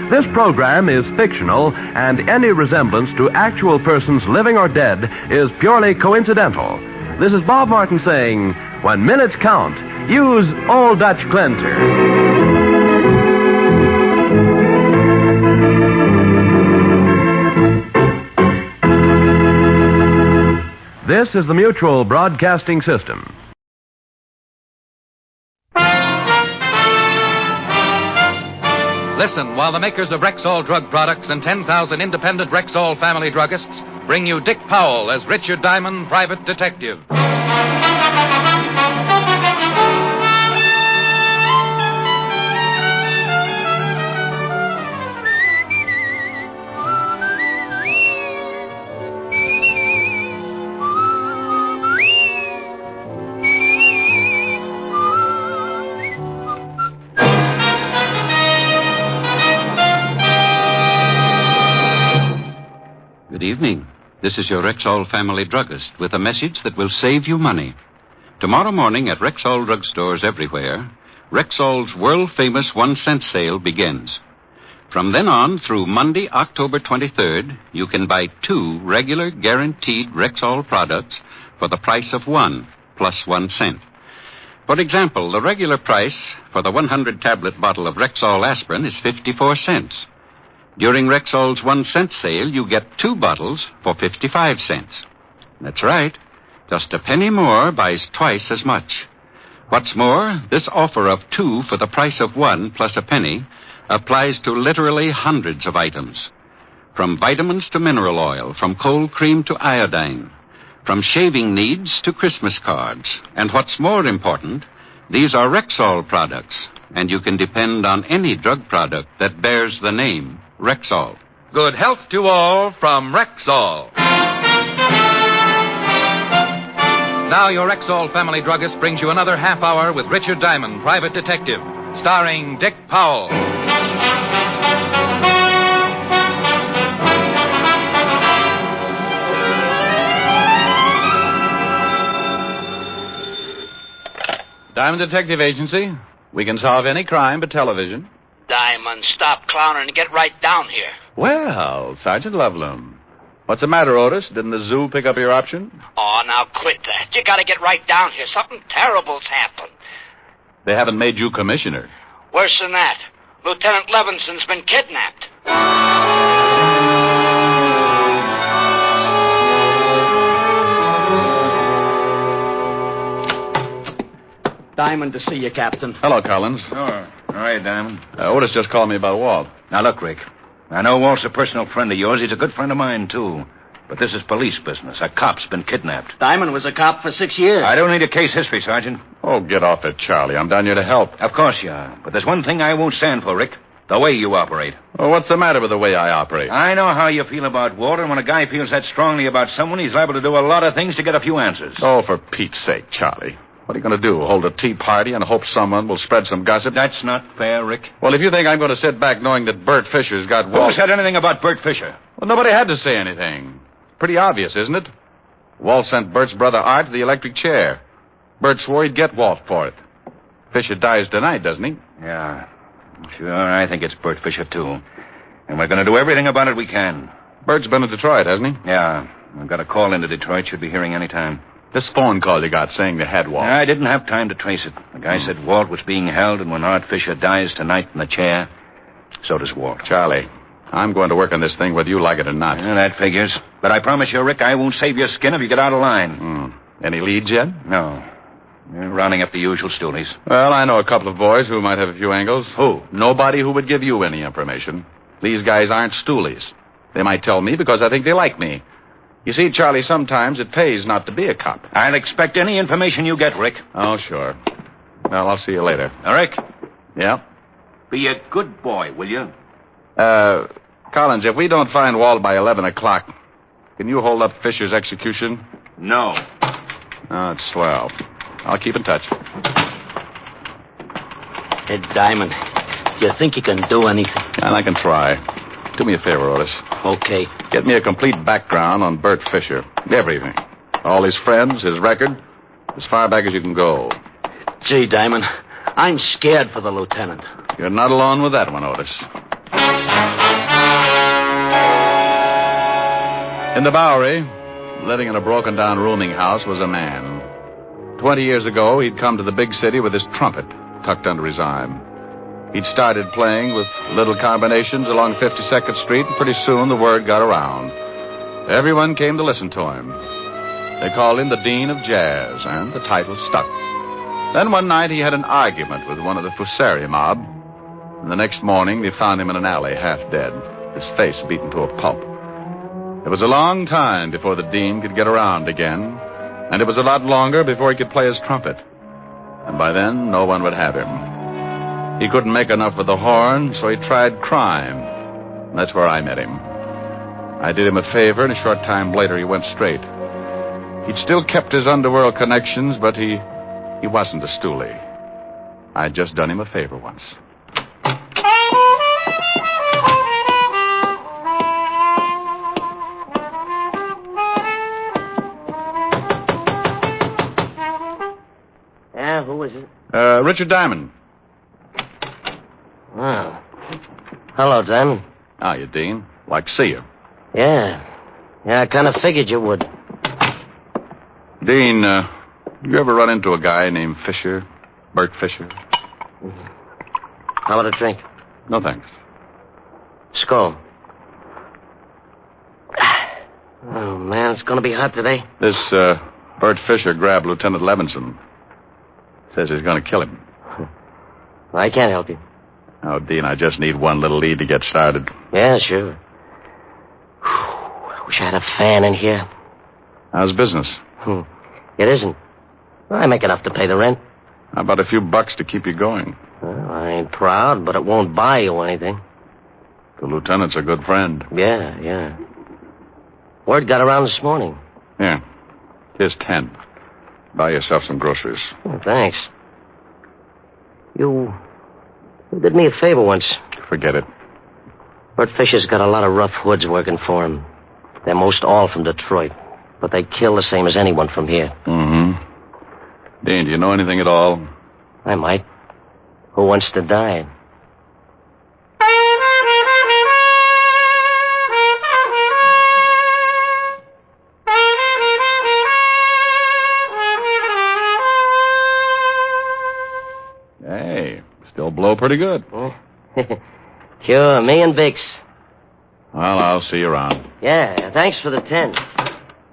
This program is fictional, and any resemblance to actual persons living or dead is purely coincidental. This is Bob Martin saying, when minutes count, use Old Dutch Cleanser. This is the Mutual Broadcasting System. Listen while the makers of Rexall drug products and 10,000 independent Rexall family druggists bring you Dick Powell as Richard Diamond, private detective. Good evening. This is your Rexall family druggist with a message that will save you money. Tomorrow morning at Rexall drugstores everywhere, Rexall's world-famous 1-cent sale begins. From then on through Monday, October 23rd, you can buy 2 regular guaranteed Rexall products for the price of 1 plus 1 cent. For example, the regular price for the 100-tablet bottle of Rexall aspirin is 54 cents. During Rexall's 1-cent sale, you get 2 bottles for 55 cents. That's right. Just a penny more buys twice as much. What's more, this offer of 2 for the price of 1 plus a penny applies to literally hundreds of items. From vitamins to mineral oil, from cold cream to iodine, from shaving needs to Christmas cards. And what's more important, these are Rexall products, and you can depend on any drug product that bears the name Rexall. Good health to all from Rexall. Now your Rexall family druggist brings you another half hour with Richard Diamond, Private Detective, starring Dick Powell. Diamond Detective Agency. We can solve any crime but television. Diamond, stop clowning and get right down here. Well, Sergeant Loveland. What's the matter, Otis? Didn't the zoo pick up your option? Oh, now quit that. You gotta get right down here. Something terrible's happened. They haven't made you commissioner. Worse than that. Lieutenant Levinson's been kidnapped. Diamond to see you, Captain. Hello, Collins. Oh, all right, Diamond. Otis just called me about Walt. Now, look, Rick. I know Walt's a personal friend of yours. He's a good friend of mine, too. But this is police business. A cop's been kidnapped. Diamond was a cop for 6 years. I don't need a case history, Sergeant. Oh, get off it, Charlie. I'm down here to help. Of course you are. But there's one thing I won't stand for, Rick. The way you operate. Well, what's the matter with the way I operate? I know how you feel about Walt, and when a guy feels that strongly about someone, he's liable to do a lot of things to get a few answers. Oh, for Pete's sake, Charlie. What are you going to do? Hold a tea party and hope someone will spread some gossip? That's not fair, Rick. Well, if you think I'm going to sit back knowing that Bert Fisher's got Walt... Who said anything about Bert Fisher? Well, nobody had to say anything. Pretty obvious, isn't it? Walt sent Bert's brother Art to the electric chair. Bert swore he'd get Walt for it. Fisher dies tonight, doesn't he? Yeah. Sure, I think it's Bert Fisher, too. And we're going to do everything about it we can. Bert's been to Detroit, hasn't he? Yeah. I've got a call into Detroit. Should be hearing any time. This phone call you got saying they had Walt. I didn't have time to trace it. The guy said Walt was being held, and when Art Fisher dies tonight in the chair, so does Walt. Charlie, I'm going to work on this thing whether you like it or not. Yeah, that figures. But I promise you, Rick, I won't save your skin if you get out of line. Any leads yet? No. You're rounding up the usual stoolies. Well, I know a couple of boys who might have a few angles. Who? Nobody who would give you any information. These guys aren't stoolies. They might tell me because I think they like me. You see, Charlie, sometimes it pays not to be a cop. I'll expect any information you get, Rick. Oh, sure. Well, I'll see you later. Rick? Yeah? Be a good boy, will you? Collins, if we don't find Walt by 11 o'clock, can you hold up Fisher's execution? No. Oh, it's swell. I'll keep in touch. Hey, Diamond, you think you can do anything? And I can try. Do me a favor, Otis. Okay. Get me a complete background on Bert Fisher. Everything. All his friends, his record, as far back as you can go. Gee, Diamond, I'm scared for the lieutenant. You're not alone with that one, Otis. In the Bowery, living in a broken-down rooming house, was a man. 20 years ago, he'd come to the big city with his trumpet tucked under his arm. He'd started playing with little combinations along 52nd Street, and pretty soon the word got around. Everyone came to listen to him. They called him the Dean of Jazz, and the title stuck. Then one night he had an argument with one of the Fusari mob, and the next morning they found him in an alley, half dead, his face beaten to a pulp. It was a long time before the Dean could get around again, and it was a lot longer before he could play his trumpet. And by then, no one would have him. He couldn't make enough with the horn, so he tried crime. That's where I met him. I did him a favor, and a short time later he went straight. He'd still kept his underworld connections, but he wasn't a stoolie. I'd just done him a favor once. Yeah, who is it? Richard Diamond. Oh. Hello, Diamond. How you, Dean? Like to see you. Yeah, I kind of figured you would. Dean, you ever run into a guy named Fisher? Bert Fisher. How about a drink? No, thanks. Skull. Oh, man, it's going to be hot today. This, Bert Fisher grabbed Lieutenant Levinson. Says he's going to kill him. I can't help you. Oh, Dean, I just need one little lead to get started. Yeah, sure. I wish I had a fan in here. How's business? It isn't. I make enough to pay the rent. How about a few bucks to keep you going? Well, I ain't proud, but it won't buy you anything. The lieutenant's a good friend. Yeah. Word got around this morning. Yeah. Here's 10. Buy yourself some groceries. Oh, thanks. You did me a favor once. Forget it. Bert Fisher's got a lot of rough hoods working for him. They're most all from Detroit, but they kill the same as anyone from here. Mm-hmm. Dean, do you know anything at all? I might. Who wants to die? Hey, still blow pretty good. Sure, me and Bix. Well, I'll see you around. Yeah, thanks for the 10.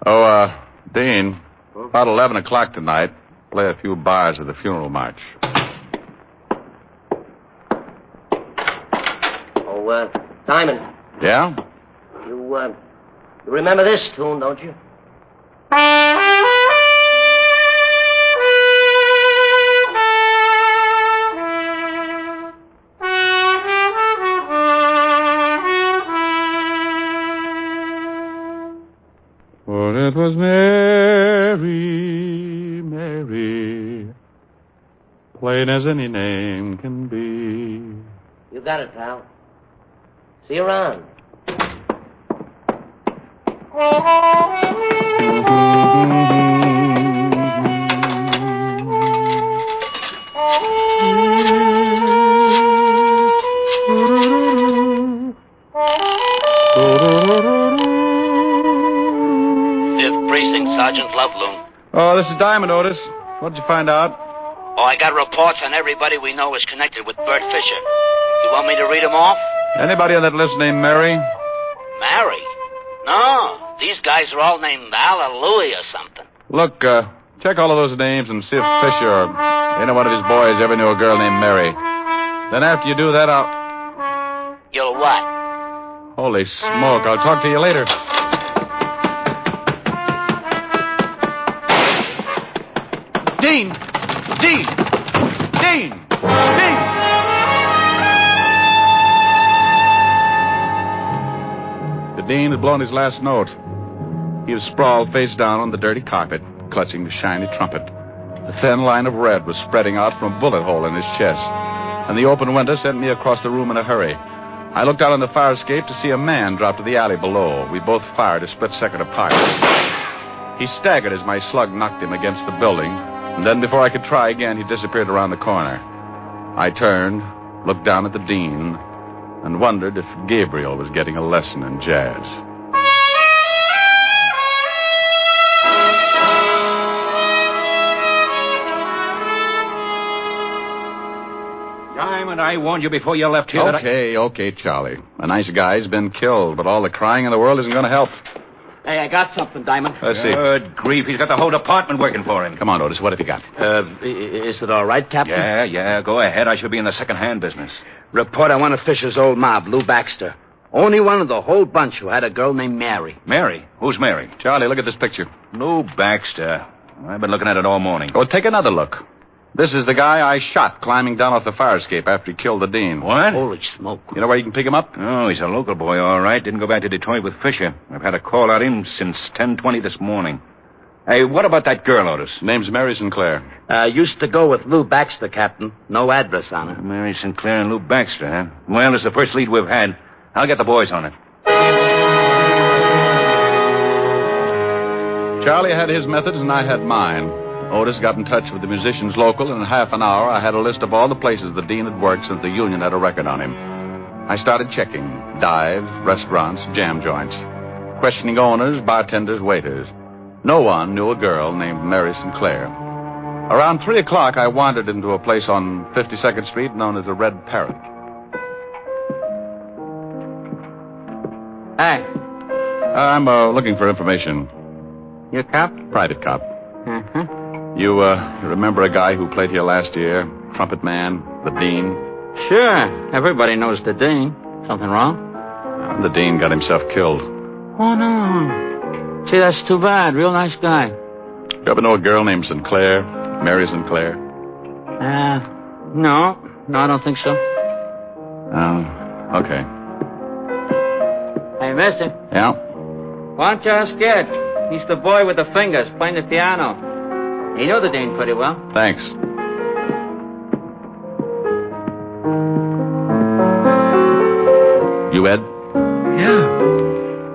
Oh, Dean, about 11 o'clock tonight, play a few bars of the funeral march. Oh, Diamond. Yeah? You remember this tune, don't you? For it was Mary, Mary, plain as any name can be. You got it, pal. See you around. Sergeant Loveloon. Oh, this is Diamond, Otis. What'd you find out? Oh, I got reports on everybody we know is connected with Bert Fisher. You want me to read them off? Anybody on that list named Mary? Mary? No, these guys are all named Al or Louie or something. Look, check all of those names and see if Fisher or any one of his boys ever knew a girl named Mary. Then after you do that, You'll what? Holy smoke, I'll talk to you later. Dean! The Dean had blown his last note. He was sprawled face down on the dirty carpet, clutching the shiny trumpet. A thin line of red was spreading out from a bullet hole in his chest, and the open window sent me across the room in a hurry. I looked out on the fire escape to see a man drop to the alley below. We both fired a split second apart. He staggered as my slug knocked him against the building, and then before I could try again, he disappeared around the corner. I turned, looked down at the Dean, and wondered if Gabriel was getting a lesson in jazz. Diamond, I warned you before you left here Okay, Charlie. A nice guy's been killed, but all the crying in the world isn't going to help. Hey, I got something, Diamond. Let's see. Good grief, he's got the whole department working for him. Come on, Otis, what have you got? Is it all right, Captain? Yeah, go ahead. I should be in the second-hand business. Report on one of Fisher's old mob, Lou Baxter. Only one of the whole bunch who had a girl named Mary. Mary? Who's Mary? Charlie, look at this picture. Lou Baxter. I've been looking at it all morning. Oh, take another look. This is the guy I shot climbing down off the fire escape after he killed the Dean. What? Holy smoke. You know where you can pick him up? Oh, he's a local boy, all right. Didn't go back to Detroit with Fisher. I've had a call on him since 10:20 this morning. Hey, what about that girl, Otis? Name's Mary Sinclair. Used to go with Lou Baxter, Captain. No address on her. Mary Sinclair and Lou Baxter, huh? Well, it's the first lead we've had. I'll get the boys on it. Charlie had his methods and I had mine. Otis got in touch with the musicians local, and in half an hour I had a list of all the places the Dean had worked since the union had a record on him. I started checking dives, restaurants, jam joints, questioning owners, bartenders, waiters. No one knew a girl named Mary Sinclair. Around 3 o'clock, I wandered into a place on 52nd Street known as the Red Parrot. Hey. I'm looking for information. You a cop? Private cop. Uh-huh. You remember a guy who played here last year? Trumpet man, the Dean? Sure. Everybody knows the Dean. Something wrong? The Dean got himself killed. Oh, no. Gee, that's too bad. Real nice guy. You ever know a girl named Sinclair? Mary Sinclair? No. No, I don't think so. Oh, okay. Hey, mister. Yeah? Why don't you ask Ed? He's the boy with the fingers playing the piano. He knew the Dean pretty well. Thanks. You, Ed? Yeah.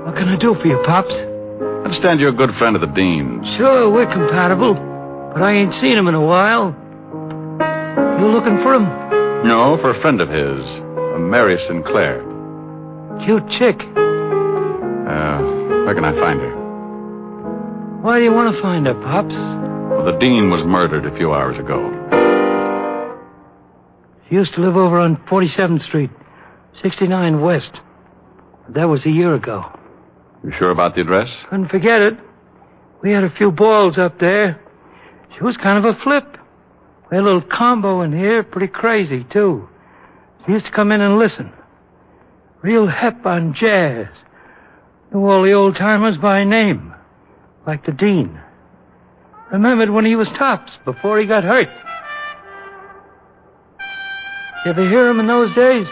What can I do for you, Pops? I understand you're a good friend of the Dean's. Sure, we're compatible. But I ain't seen him in a while. You looking for him? No, for a friend of his. A Mary Sinclair. Cute chick. Where can I find her? Why do you want to find her, Pops? Well, the Dean was murdered a few hours ago. She used to live over on 47th Street, 69 West. That was a year ago. You sure about the address? Couldn't forget it. We had a few balls up there. She was kind of a flip. We had a little combo in here, pretty crazy, too. She used to come in and listen. Real hep on jazz. Knew all the old-timers by name. Like the Dean. Remembered when he was tops, before he got hurt. You ever hear him in those days?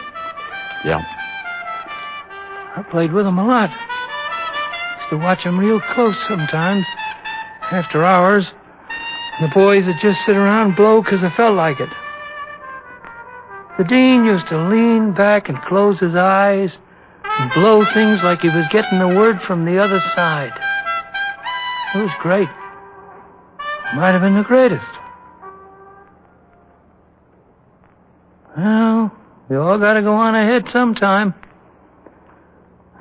Yeah. I played with him a lot. Used to watch him real close sometimes. After hours. The boys would just sit around and blow because I felt like it. The Dean used to lean back and close his eyes and blow things like he was getting the word from the other side. It was great. Might have been the greatest. Well, we all gotta go on ahead sometime.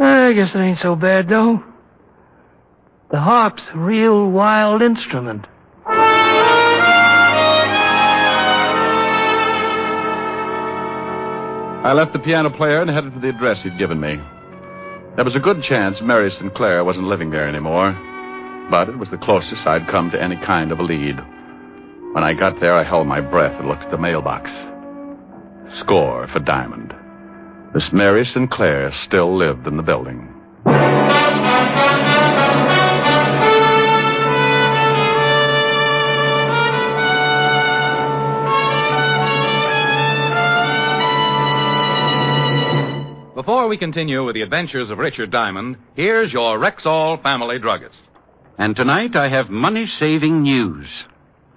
I guess it ain't so bad, though. The harp's a real wild instrument. I left the piano player and headed for the address he'd given me. There was a good chance Mary Sinclair wasn't living there anymore, but it was the closest I'd come to any kind of a lead. When I got there, I held my breath and looked at the mailbox. Score for Diamond. Miss Mary Sinclair still lived in the building. Before we continue with the adventures of Richard Diamond, here's your Rexall family druggist. And tonight I have money-saving news.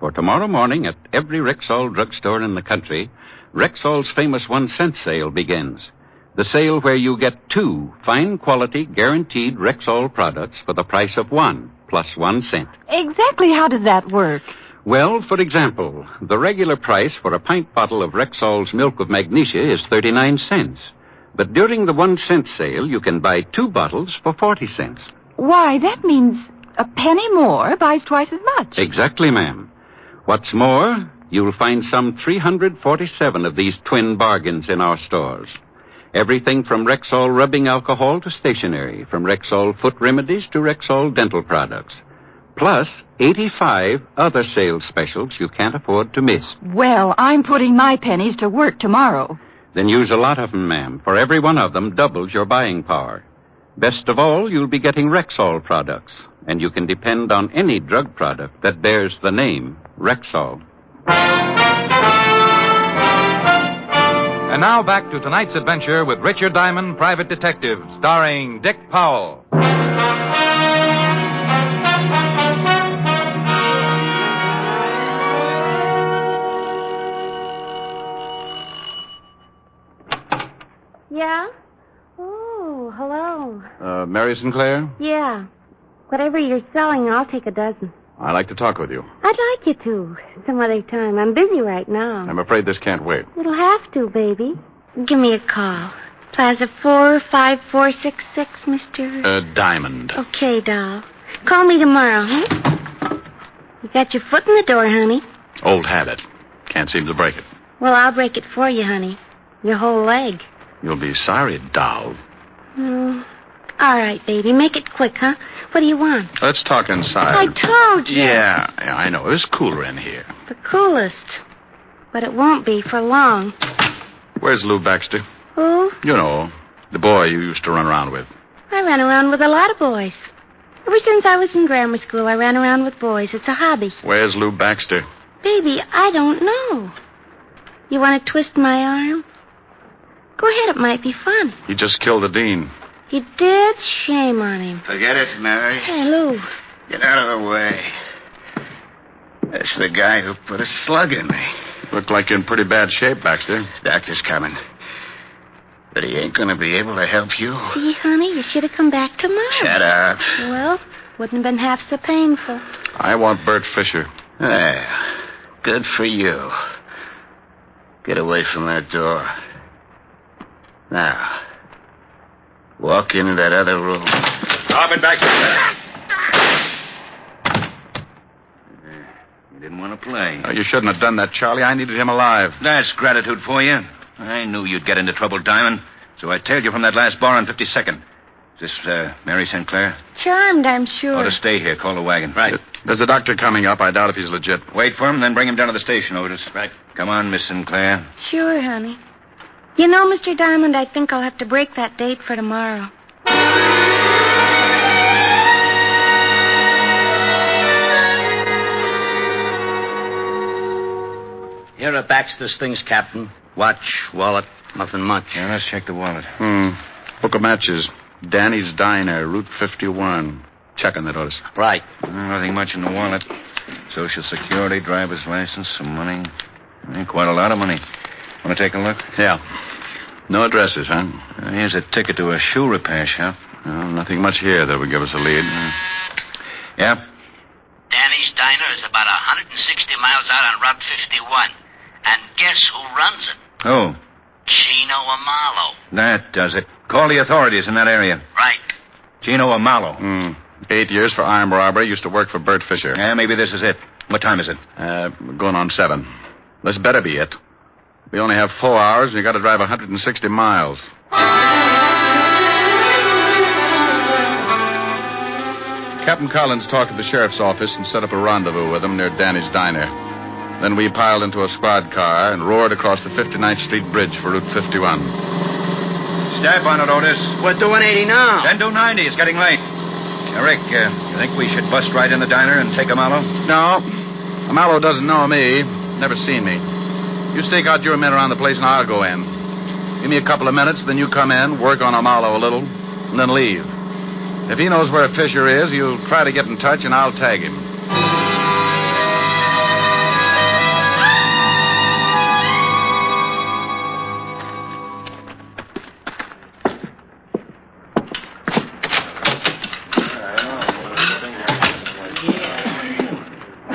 For tomorrow morning at every Rexall drugstore in the country, Rexall's famous 1-cent sale begins. The sale where you get 2 fine-quality, guaranteed Rexall products for the price of 1, plus 1 cent. Exactly how does that work? Well, for example, the regular price for a pint bottle of Rexall's milk of magnesia is 39 cents. But during the 1-cent sale, you can buy 2 bottles for 40 cents. Why, that means a penny more buys twice as much. Exactly, ma'am. What's more, you'll find some 347 of these twin bargains in our stores. Everything from Rexall rubbing alcohol to stationery, from Rexall foot remedies to Rexall dental products. Plus 85 other sales specials you can't afford to miss. Well, I'm putting my pennies to work tomorrow. Then use a lot of them, ma'am, for every one of them doubles your buying power. Best of all, you'll be getting Rexall products, and you can depend on any drug product that bears the name Rexall. And now back to tonight's adventure with Richard Diamond, Private Detective, starring Dick Powell. Yeah? Oh, hello. Mary Sinclair? Yeah. Whatever you're selling, I'll take a dozen. I'd like to talk with you. I'd like you to. Some other time. I'm busy right now. I'm afraid this can't wait. It'll have to, baby. Give me a call. Plaza 45466, Mr. Diamond. Okay, doll. Call me tomorrow, huh? You got your foot in the door, honey. Old habit. Can't seem to break it. Well, I'll break it for you, honey. Your whole leg. You'll be sorry, doll. Oh. All right, baby. Make it quick, huh? What do you want? Let's talk inside. I told you. Yeah, I know. It's cooler in here. The coolest. But it won't be for long. Where's Lou Baxter? Who? You know, the boy you used to run around with. I ran around with a lot of boys. Ever since I was in grammar school, I ran around with boys. It's a hobby. Where's Lou Baxter? Baby, I don't know. You want to twist my arm? Go ahead, it might be fun. He just killed the dean. He did? Shame on him. Forget it, Mary. Hey, Lou. Get out of the way. That's the guy who put a slug in me. Look like you're in pretty bad shape, Baxter. Doctor's coming. But he ain't going to be able to help you. See, honey, you should have come back tomorrow. Shut up. Well, wouldn't have been half so painful. I want Bert Fisher. Well, good for you. Get away from that door. Now, walk into that other room. Stop it, Baxter. You didn't want to play. Oh, you shouldn't have done that, Charlie. I needed him alive. That's gratitude for you. I knew you'd get into trouble, Diamond. So I tailed you from that last bar on 52nd. Is this, Mary St. Clair? Charmed, I'm sure. Ought to stay here. Call the wagon. Right. There's a doctor coming up. I doubt if he's legit. Wait for him, then bring him down to the station, Otis. Right. Come on, Miss Sinclair. Sure, honey. You know, Mr. Diamond, I think I'll have to break that date for tomorrow. Here are Baxter's things, Captain. Watch, wallet, nothing much. Yeah, let's check the wallet. Book of matches. Danny's Diner, Route 51. Check on that, Otis. Right. Nothing much in the wallet. Social Security, driver's license, some money. Quite a lot of money. Want to take a look? Yeah. No addresses, huh? Here's a ticket to a shoe repair shop. Well, nothing much here that would give us a lead. Yeah? Danny's Diner is about 160 miles out on Route 51. And guess who runs it? Oh. Chino Amalo. That does it. Call the authorities in that area. Right. Chino Amalo. 8 years for armed robbery. Used to work for Bert Fisher. Yeah, maybe this is it. What time is it? Going on 7. This better be it. We only have 4 hours, and you got to drive 160 miles. Captain Collins talked to the sheriff's office and set up a rendezvous with him near Danny's Diner. Then we piled into a squad car and roared across the 59th Street Bridge for Route 51. Step on it, Otis. We're doing 80 now. Then do 90. It's getting late. Now, Rick, you think we should bust right in the diner and take Amalo? No. Amalo doesn't know me. Never seen me. You stake out your men around the place and I'll go in. Give me a couple of minutes, then you come in, work on Amalo a little, and then leave. If he knows where Fisher is, he'll try to get in touch and I'll tag him.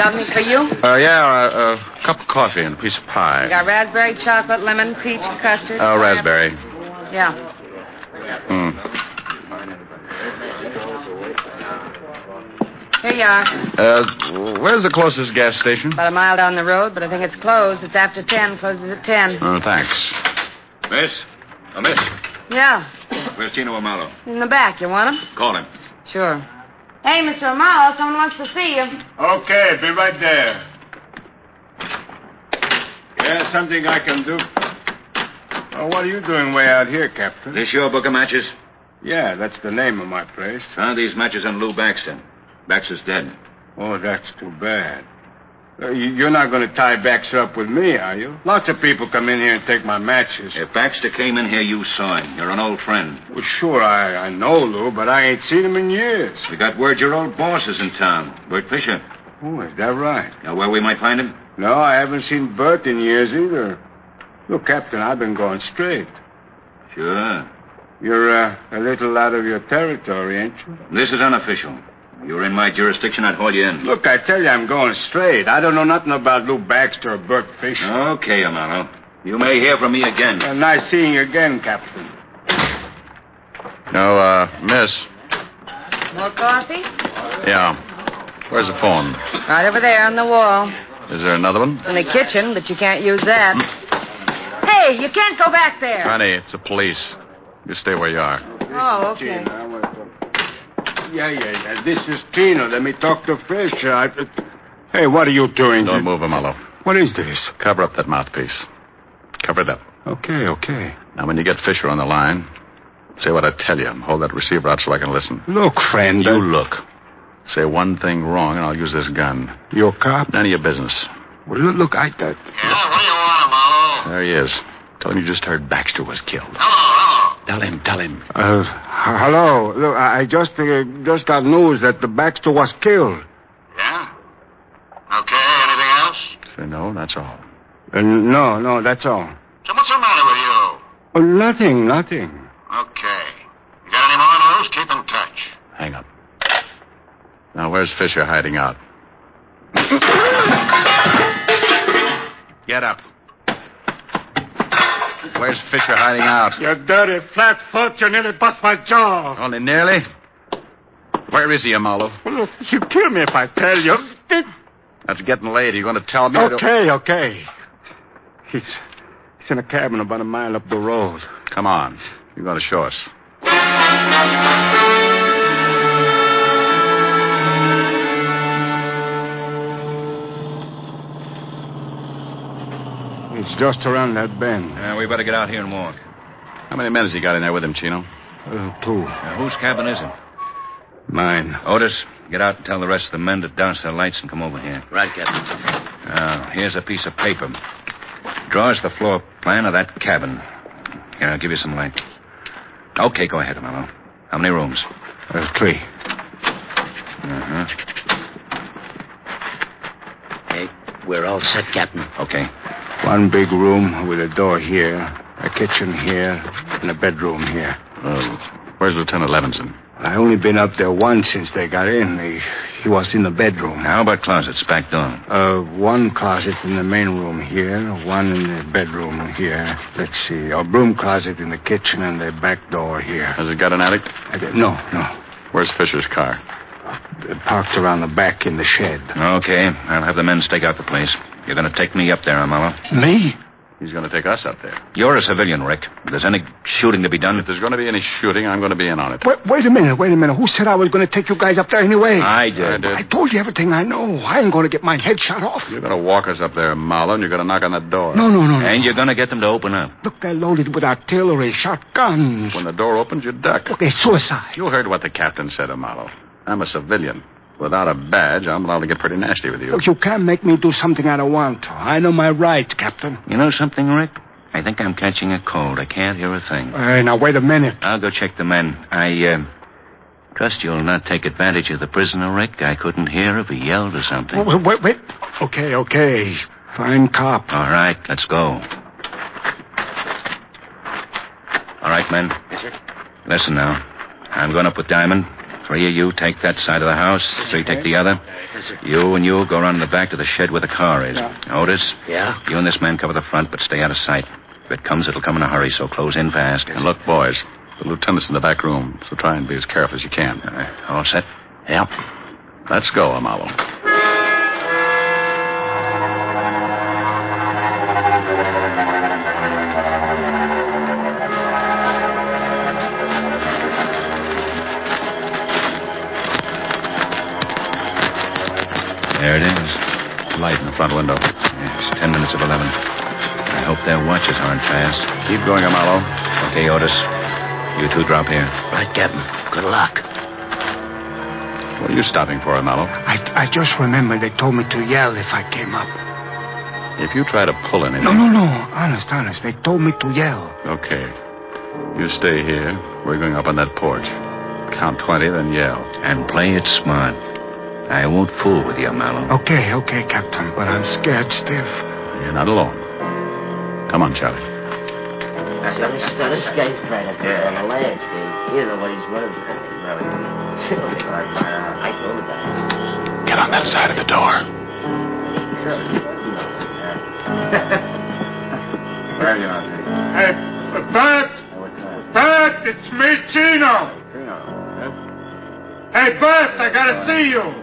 Something for you? A cup of coffee and a piece of pie. You got raspberry, chocolate, lemon, peach, custard? Raspberry. Yeah. Here you are. Where's the closest gas station? About a mile down the road, but I think it's closed. It's after 10. Closes at 10. Oh, thanks. Miss? Miss? Yeah. Where's Chino Amalo? In the back. You want him? Call him. Sure. Hey, Mr. Amalo, someone wants to see you. Okay, be right there. Yeah, something I can do. Well, what are you doing way out here, Captain? This your book of matches? Yeah, that's the name of my place. Found these matches on Lou Baxter. Baxter's dead. Oh, that's too bad. You're not going to tie Baxter up with me, are you? Lots of people come in here and take my matches. If Baxter came in here, you saw him. You're an old friend. Well, sure, I know Lou, but I ain't seen him in years. We got word your old boss is in town, Bert Fisher. Oh, is that right? Know where we might find him? No, I haven't seen Bert in years either. Look, Captain, I've been going straight. Sure. You're a little out of your territory, ain't you? This is unofficial. You're in my jurisdiction, I'd haul you in. Look, I tell you, I'm going straight. I don't know nothing about Lou Baxter or Bert Fisher. Okay, Amaro. You may hear from me again. Nice seeing you again, Captain. No, miss. More coffee? Yeah. Where's the phone? Right over there on the wall. Is there another one? In the kitchen, but you can't use that. Hey, you can't go back there. Honey, it's the police. You stay where you are. Oh, okay. Yeah. This is Tino. Let me talk to Fisher. Hey, what are you doing? Don't move him, Marlowe. What is this? Cover up that mouthpiece. Cover it up. Okay. Now, when you get Fisher on the line, say what I tell you. Hold that receiver out so I can listen. Look, friend. You look. Say one thing wrong, and I'll use this gun. You a cop? None of your business. Well, look, Yeah, what do you want, Marlowe? There he is. Tell him you just heard Baxter was killed. Hello. Tell him. Hello. Look, I just got news that the Baxter was killed. Yeah? Okay, anything else? Say no, that's all. No, that's all. So what's the matter with you? Oh, nothing. Okay. You got any more news? Keep in touch. Hang up. Now, where's Fisher hiding out? Get up. Where's Fisher hiding out? You dirty flat-foot, you nearly bust my jaw. Only nearly? Where is he, Marlowe? Well, you kill me if I tell you. That's getting late. Are you going to tell me? Okay. He's in a cabin about a mile up the road. Come on. You're going to show us. It's just around that bend. We better get out here and walk. How many men has he got in there with him, Chino? 2. Whose cabin is it? Mine. Otis, get out and tell the rest of the men to douse their lights and come over here. Right, Captain. Here's a piece of paper. Draws the floor plan of that cabin. Here, I'll give you some light. Okay, go ahead, Marlowe. How many rooms? 3. Uh-huh. Hey, we're all set, Captain. Okay. 1 big room with a door here, a kitchen here, and a bedroom here. Where's Lieutenant Levinson? I only been up there once since they got in. He was in the bedroom. How about closets, back door? 1 closet in the main room here, 1 in the bedroom here. Let's see, a broom closet in the kitchen and the back door here. Has it got an attic? No. Where's Fisher's car? Parked around the back in the shed. Okay, I'll have the men stake out the place. You're going to take me up there, Marlowe. Me? He's going to take us up there. You're a civilian, Rick. If there's any shooting to be done... If there's going to be any shooting, I'm going to be in on it. Wait a minute. Who said I was going to take you guys up there anyway? I did. I told you everything I know. I ain't going to get my head shot off. You're going to walk us up there, Marlowe, and you're going to knock on that door. No. And you're going to get them to open up. Look, they're loaded with artillery, shotguns. When the door opens, you duck. Okay, suicide. You heard what the captain said, Marlowe. I'm a civilian. Without a badge, I'm allowed to get pretty nasty with you. Look, you can't make me do something I don't want to. I know my rights, Captain. You know something, Rick? I think I'm catching a cold. I can't hear a thing. Hey, now, wait a minute. I'll go check the men. I trust you'll not take advantage of the prisoner, Rick. I couldn't hear if he yelled or something. Wait. Okay. Fine cop. All right, let's go. All right, men. Yes, sir. Listen now. I'm going up with Diamond. 3 of you take that side of the house. 3 take the other. Yes, sir. You and you go around in the back to the shed where the car is. Yeah. Otis? Yeah? You and this man cover the front, but stay out of sight. If it comes, it'll come in a hurry, so close in fast. And look, boys, the lieutenant's in the back room, so try and be as careful as you can. All set? Yeah. Let's go, Marlowe. There it is. Light in the front window. It's 10 minutes of 11. I hope their watches aren't fast. Keep going, Marlowe. Okay, Otis. You 2 drop here. Right, Captain. Good luck. What are you stopping for, Marlowe? I just remember they told me to yell if I came up. If you try to pull anything... No. Honest. They told me to yell. Okay. You stay here. We're going up on that porch. Count 20, then yell. And play it smart. I won't fool with you, Marlowe. Okay, Captain, but I'm scared stiff. You're not alone. Come on, Charlie. So this guy's trying to put on the leg, see? You know what he's worried about. I told the guys. Get on that side of the door. Hey, Bert, it's me, Chino. Hey, Bert, I gotta see you.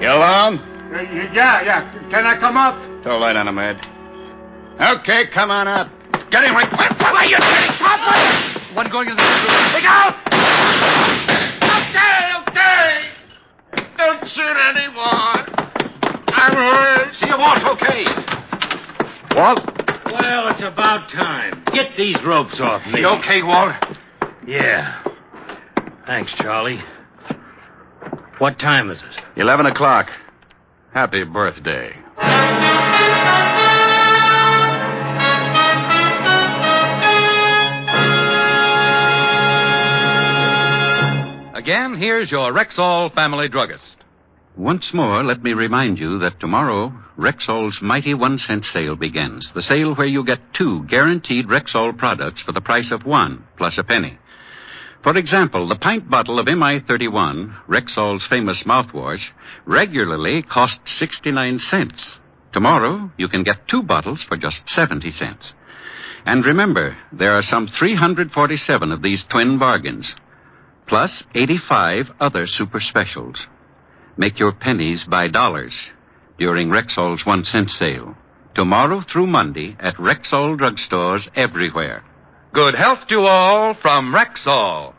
You alone? Yeah. Can I come up? Throw a light on him, Ed. Okay, come on up. Get him right. What are you doing? Stop! One going in the room. Look out! Okay. Don't shoot anyone. I'm hurt. See you, Walt. Okay. Walt? Well, it's about time. Get these ropes off me. You okay, Walt? Yeah. Thanks, Charlie. What time is it? 11 o'clock. Happy birthday. Again, here's your Rexall family druggist. Once more, let me remind you that tomorrow, Rexall's mighty 1-cent sale begins. The sale where you get 2 guaranteed Rexall products for the price of 1 plus a penny. For example, the pint bottle of MI31, Rexall's famous mouthwash, regularly costs 69 cents. Tomorrow, you can get 2 bottles for just 70 cents. And remember, there are some 347 of these twin bargains, plus 85 other super specials. Make your pennies by dollars during Rexall's 1-cent sale. Tomorrow through Monday at Rexall drugstores everywhere. Good health to all from Rexall.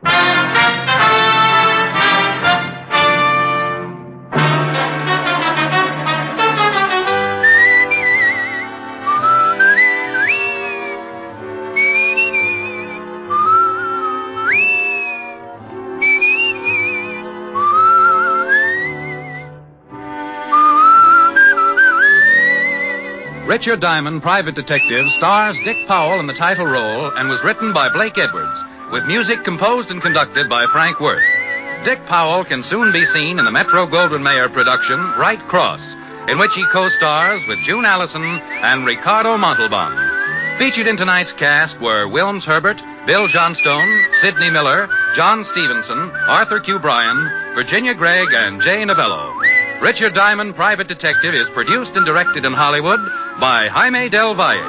Richard Diamond, Private Detective, stars Dick Powell in the title role and was written by Blake Edwards, with music composed and conducted by Frank Worth. Dick Powell can soon be seen in the Metro-Goldwyn-Mayer production, Bright Cross, in which he co-stars with June Allison and Ricardo Montalban. Featured in tonight's cast were Wilms Herbert, Bill Johnstone, Sidney Miller, John Stevenson, Arthur Q. Bryan, Virginia Gregg, and Jay Novello. Richard Diamond, Private Detective, is produced and directed in Hollywood by Jaime Del Valle.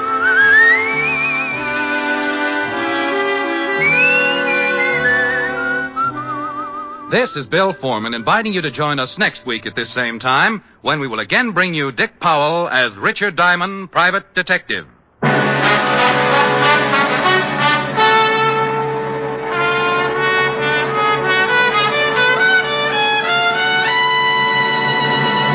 This is Bill Foreman inviting you to join us next week at this same time when we will again bring you Dick Powell as Richard Diamond, Private Detective.